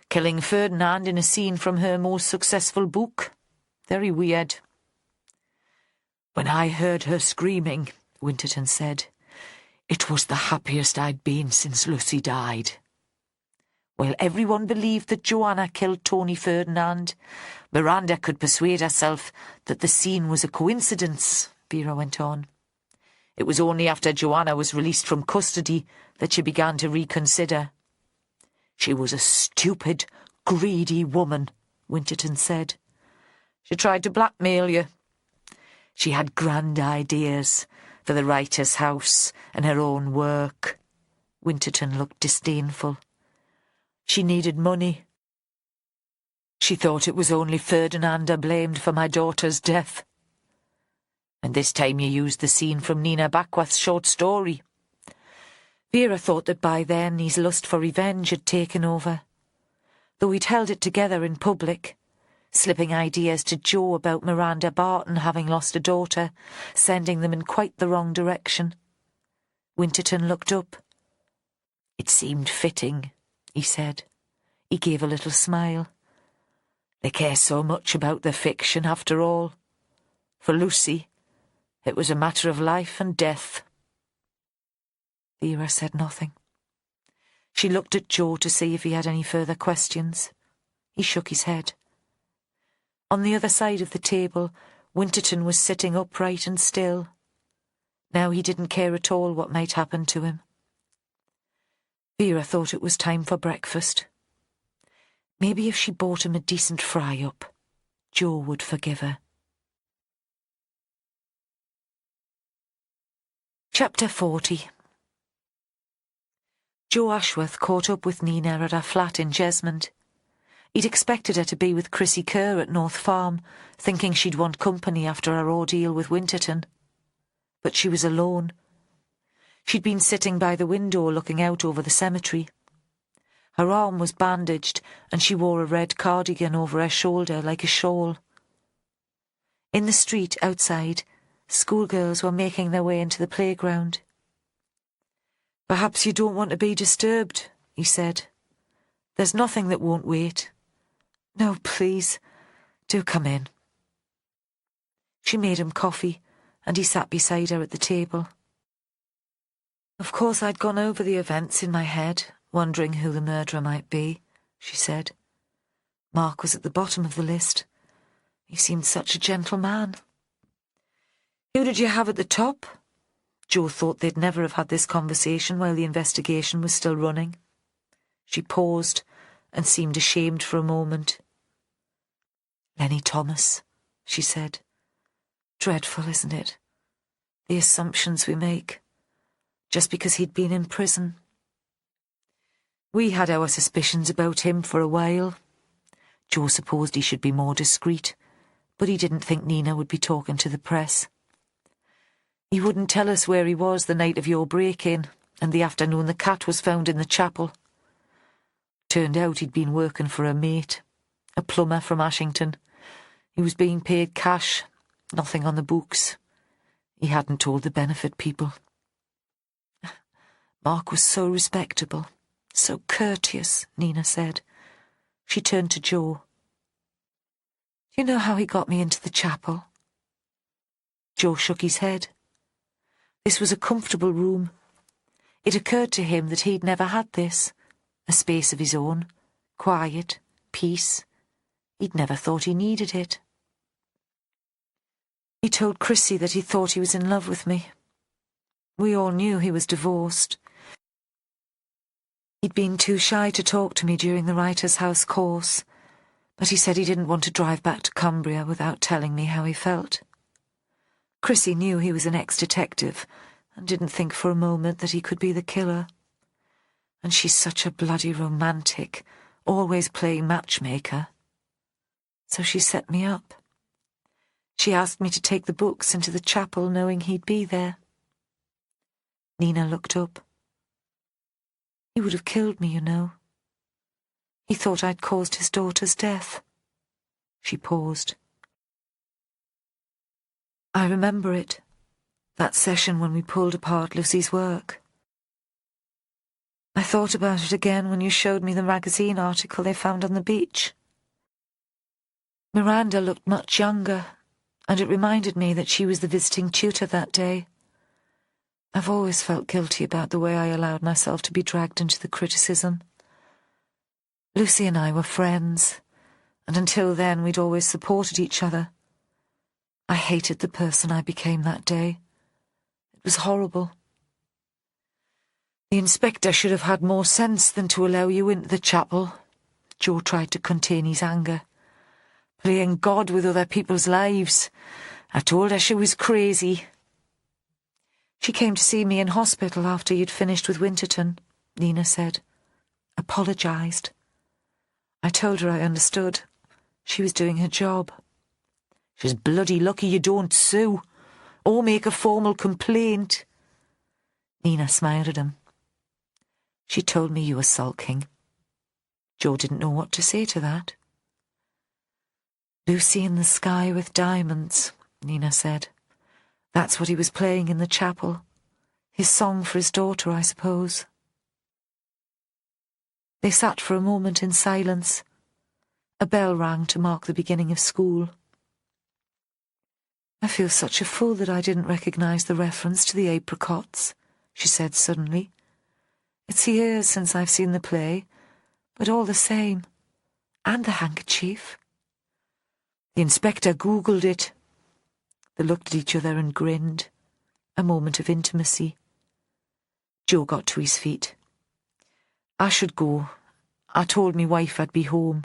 killing Ferdinand in a scene from her most successful book. Very weird. When I heard her screaming, Winterton said, it was the happiest I'd been since Lucy died. Well, everyone believed that Joanna killed Tony Ferdinand. Miranda could persuade herself that the scene was a coincidence, Vera went on. It was only after Joanna was released from custody that she began to reconsider. She was a stupid, greedy woman, Winterton said. She tried to blackmail you. She had grand ideas for the writer's house and her own work. Winterton looked disdainful. She needed money. She thought it was only Ferdinand I blamed for my daughter's death. And this time you used the scene from Nina Backworth's short story. Vera thought that by then his lust for revenge had taken over, though he'd held it together in public, slipping ideas to Jo about Miranda Barton having lost a daughter, sending them in quite the wrong direction. Winterton looked up. It seemed fitting, he said. He gave a little smile. They care so much about their fiction, after all. For Lucy, it was a matter of life and death. Vera said nothing. She looked at Jo to see if he had any further questions. He shook his head. On the other side of the table, Winterton was sitting upright and still. Now he didn't care at all what might happen to him. Vera thought it was time for breakfast. Maybe if she bought him a decent fry-up, Jo would forgive her. Chapter 40. Jo Ashworth caught up with Nina at her flat in Jesmond. He'd expected her to be with Chrissy Kerr at North Farm, thinking she'd want company after her ordeal with Winterton. But she was alone. She'd been sitting by the window looking out over the cemetery. Her arm was bandaged, and she wore a red cardigan over her shoulder like a shawl. In the street outside, schoolgirls were making their way into the playground. "Perhaps you don't want to be disturbed," he said. "There's nothing that won't wait." "No, please, do come in." She made him coffee, and he sat beside her at the table. "Of course I'd gone over the events in my head, wondering who the murderer might be," she said. "Mark was at the bottom of the list. He seemed such a gentle man." "Who did you have at the top?" Jo thought they'd never have had this conversation while the investigation was still running. She paused and seemed ashamed for a moment. "Lenny Thomas," she said. "Dreadful, isn't it? The assumptions we make, just because he'd been in prison." "We had our suspicions about him for a while." Jo supposed he should be more discreet, but he didn't think Nina would be talking to the press. "He wouldn't tell us where he was the night of your break-in, and the afternoon the cat was found in the chapel. Turned out he'd been working for a mate, a plumber from Ashington. He was being paid cash, nothing on the books. He hadn't told the benefit people. Mark was so respectable, so courteous," Nina said. She turned to Jo. "Do you know how he got me into the chapel?" Jo shook his head. This was a comfortable room. It occurred to him that he'd never had this, a space of his own, quiet, peace. He'd never thought he needed it. "He told Chrissy that he thought he was in love with me. We all knew he was divorced. He'd been too shy to talk to me during the Writer's House course, but he said he didn't want to drive back to Cumbria without telling me how he felt. Chrissy knew he was an ex-detective and didn't think for a moment that he could be the killer. And she's such a bloody romantic, always playing matchmaker. So she set me up. She asked me to take the books into the chapel knowing he'd be there." Nina looked up. "He would have killed me, you know. He thought I'd caused his daughter's death." She paused. "I remember it, that session when we pulled apart Lucy's work. I thought about it again when you showed me the magazine article they found on the beach. Miranda looked much younger, and it reminded me that she was the visiting tutor that day. I've always felt guilty about the way I allowed myself to be dragged into the criticism. Lucy and I were friends, and until then we'd always supported each other. I hated the person I became that day. It was horrible. The inspector should have had more sense than to allow you into the chapel." Jo tried to contain his anger. Playing God with other people's lives. I told her she was crazy. She came to see me in hospital after you'd finished with Winterton, Nina said. Apologised. I told her I understood. She was doing her job. She's bloody lucky you don't sue, or make a formal complaint. Nina smiled at him. She told me you were sulking. Joe didn't know what to say to that. Lucy in the Sky with Diamonds, Nina said. That's what he was playing in the chapel. His song for his daughter, I suppose. They sat for a moment in silence. A bell rang to mark the beginning of school. I feel such a fool that I didn't recognise the reference to the apricots, she said suddenly. It's years since I've seen the play, but all the same. And the handkerchief. The inspector Googled it. They looked at each other and grinned. A moment of intimacy. Joe got to his feet. I should go. I told me wife I'd be home.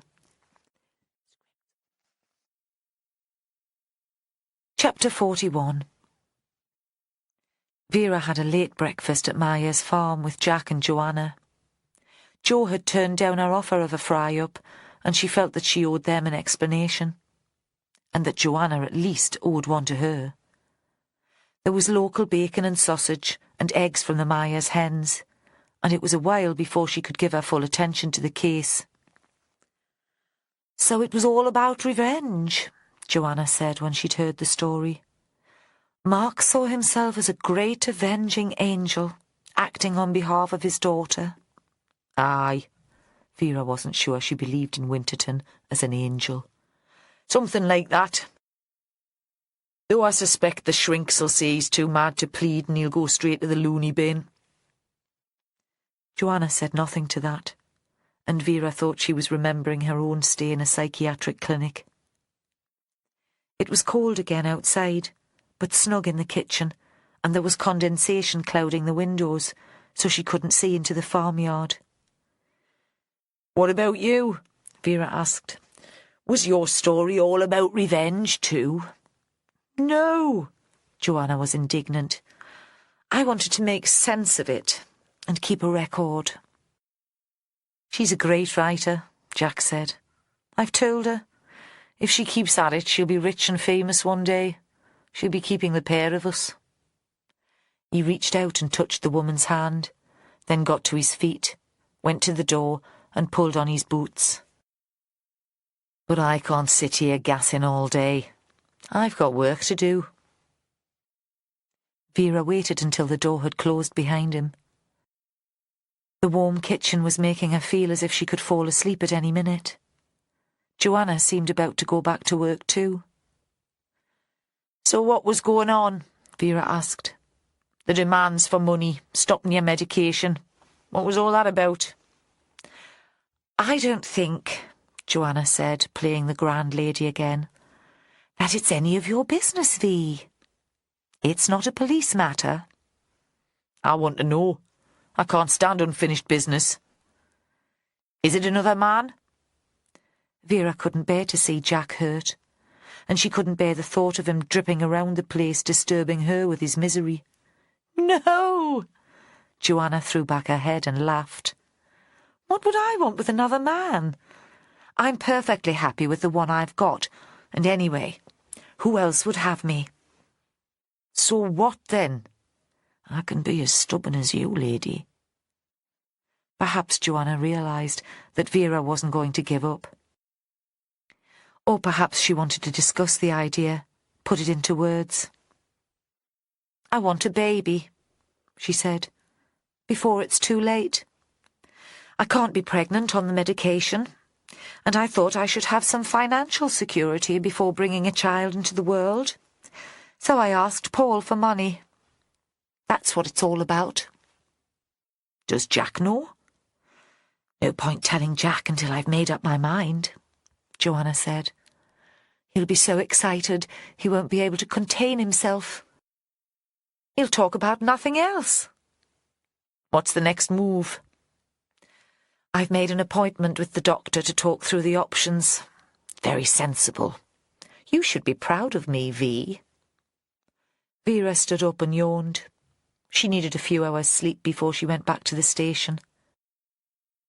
Chapter 41. Vera had a late breakfast at Maya's farm with Jack and Joanna. Joe had turned down her offer of a fry-up, and she felt that she owed them an explanation, and that Joanna at least owed one to her. There was local bacon and sausage and eggs from the Maya's hens, and it was a while before she could give her full attention to the case. So it was all about revenge, Joanna said when she'd heard the story. Mark saw himself as a great avenging angel, acting on behalf of his daughter. Aye. Vera wasn't sure she believed in Winterton as an angel. Something like that. Though I suspect the shrinks'll say he's too mad to plead and he'll go straight to the loony bin. Joanna said nothing to that, and Vera thought she was remembering her own stay in a psychiatric clinic. It was cold again outside, but snug in the kitchen, and there was condensation clouding the windows, so she couldn't see into the farmyard. What about you? Vera asked. Was your story all about revenge too? No, Joanna was indignant. I wanted to make sense of it and keep a record. She's a great writer, Jack said. I've told her. If she keeps at it, she'll be rich and famous one day. She'll be keeping the pair of us. He reached out and touched the woman's hand, then got to his feet, went to the door and pulled on his boots. But I can't sit here gassing all day. I've got work to do. Vera waited until the door had closed behind him. The warm kitchen was making her feel as if she could fall asleep at any minute. Joanna seemed about to go back to work too. So what was going on? Vera asked. The demands for money, stopping your medication. What was all that about? I don't think, Joanna said, playing the grand lady again, that it's any of your business, V. It's not a police matter. I want to know. I can't stand unfinished business. Is it another man? Vera couldn't bear to see Jack hurt, and she couldn't bear the thought of him dripping around the place, disturbing her with his misery. No! Joanna threw back her head and laughed. What would I want with another man? I'm perfectly happy with the one I've got, and anyway, who else would have me? So what then? I can be as stubborn as you, lady. Perhaps Joanna realised that Vera wasn't going to give up. Or perhaps she wanted to discuss the idea, put it into words. I want a baby, she said, before it's too late. I can't be pregnant on the medication, and I thought I should have some financial security before bringing a child into the world. So I asked Paul for money. That's what it's all about. Does Jack know? No point telling Jack until I've made up my mind, Joanna said. He'll be so excited he won't be able to contain himself. He'll talk about nothing else. What's the next move? I've made an appointment with the doctor to talk through the options. Very sensible. You should be proud of me, V. Vera stood up and yawned. She needed a few hours' sleep before she went back to the station.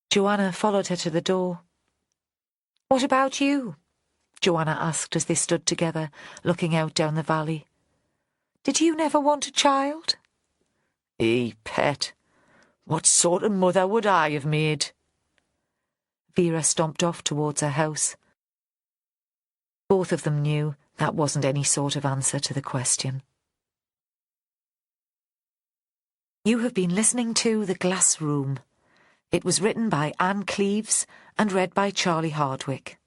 Joanna followed her to the door. "What about you?" Joanna asked as they stood together, looking out down the valley. "Did you never want a child?" Pet. What sort of mother would I have made?" Vera stomped off towards her house. Both of them knew that wasn't any sort of answer to the question. You have been listening to The Glass Room. It was written by Ann Cleeves and read by Charlie Hardwick.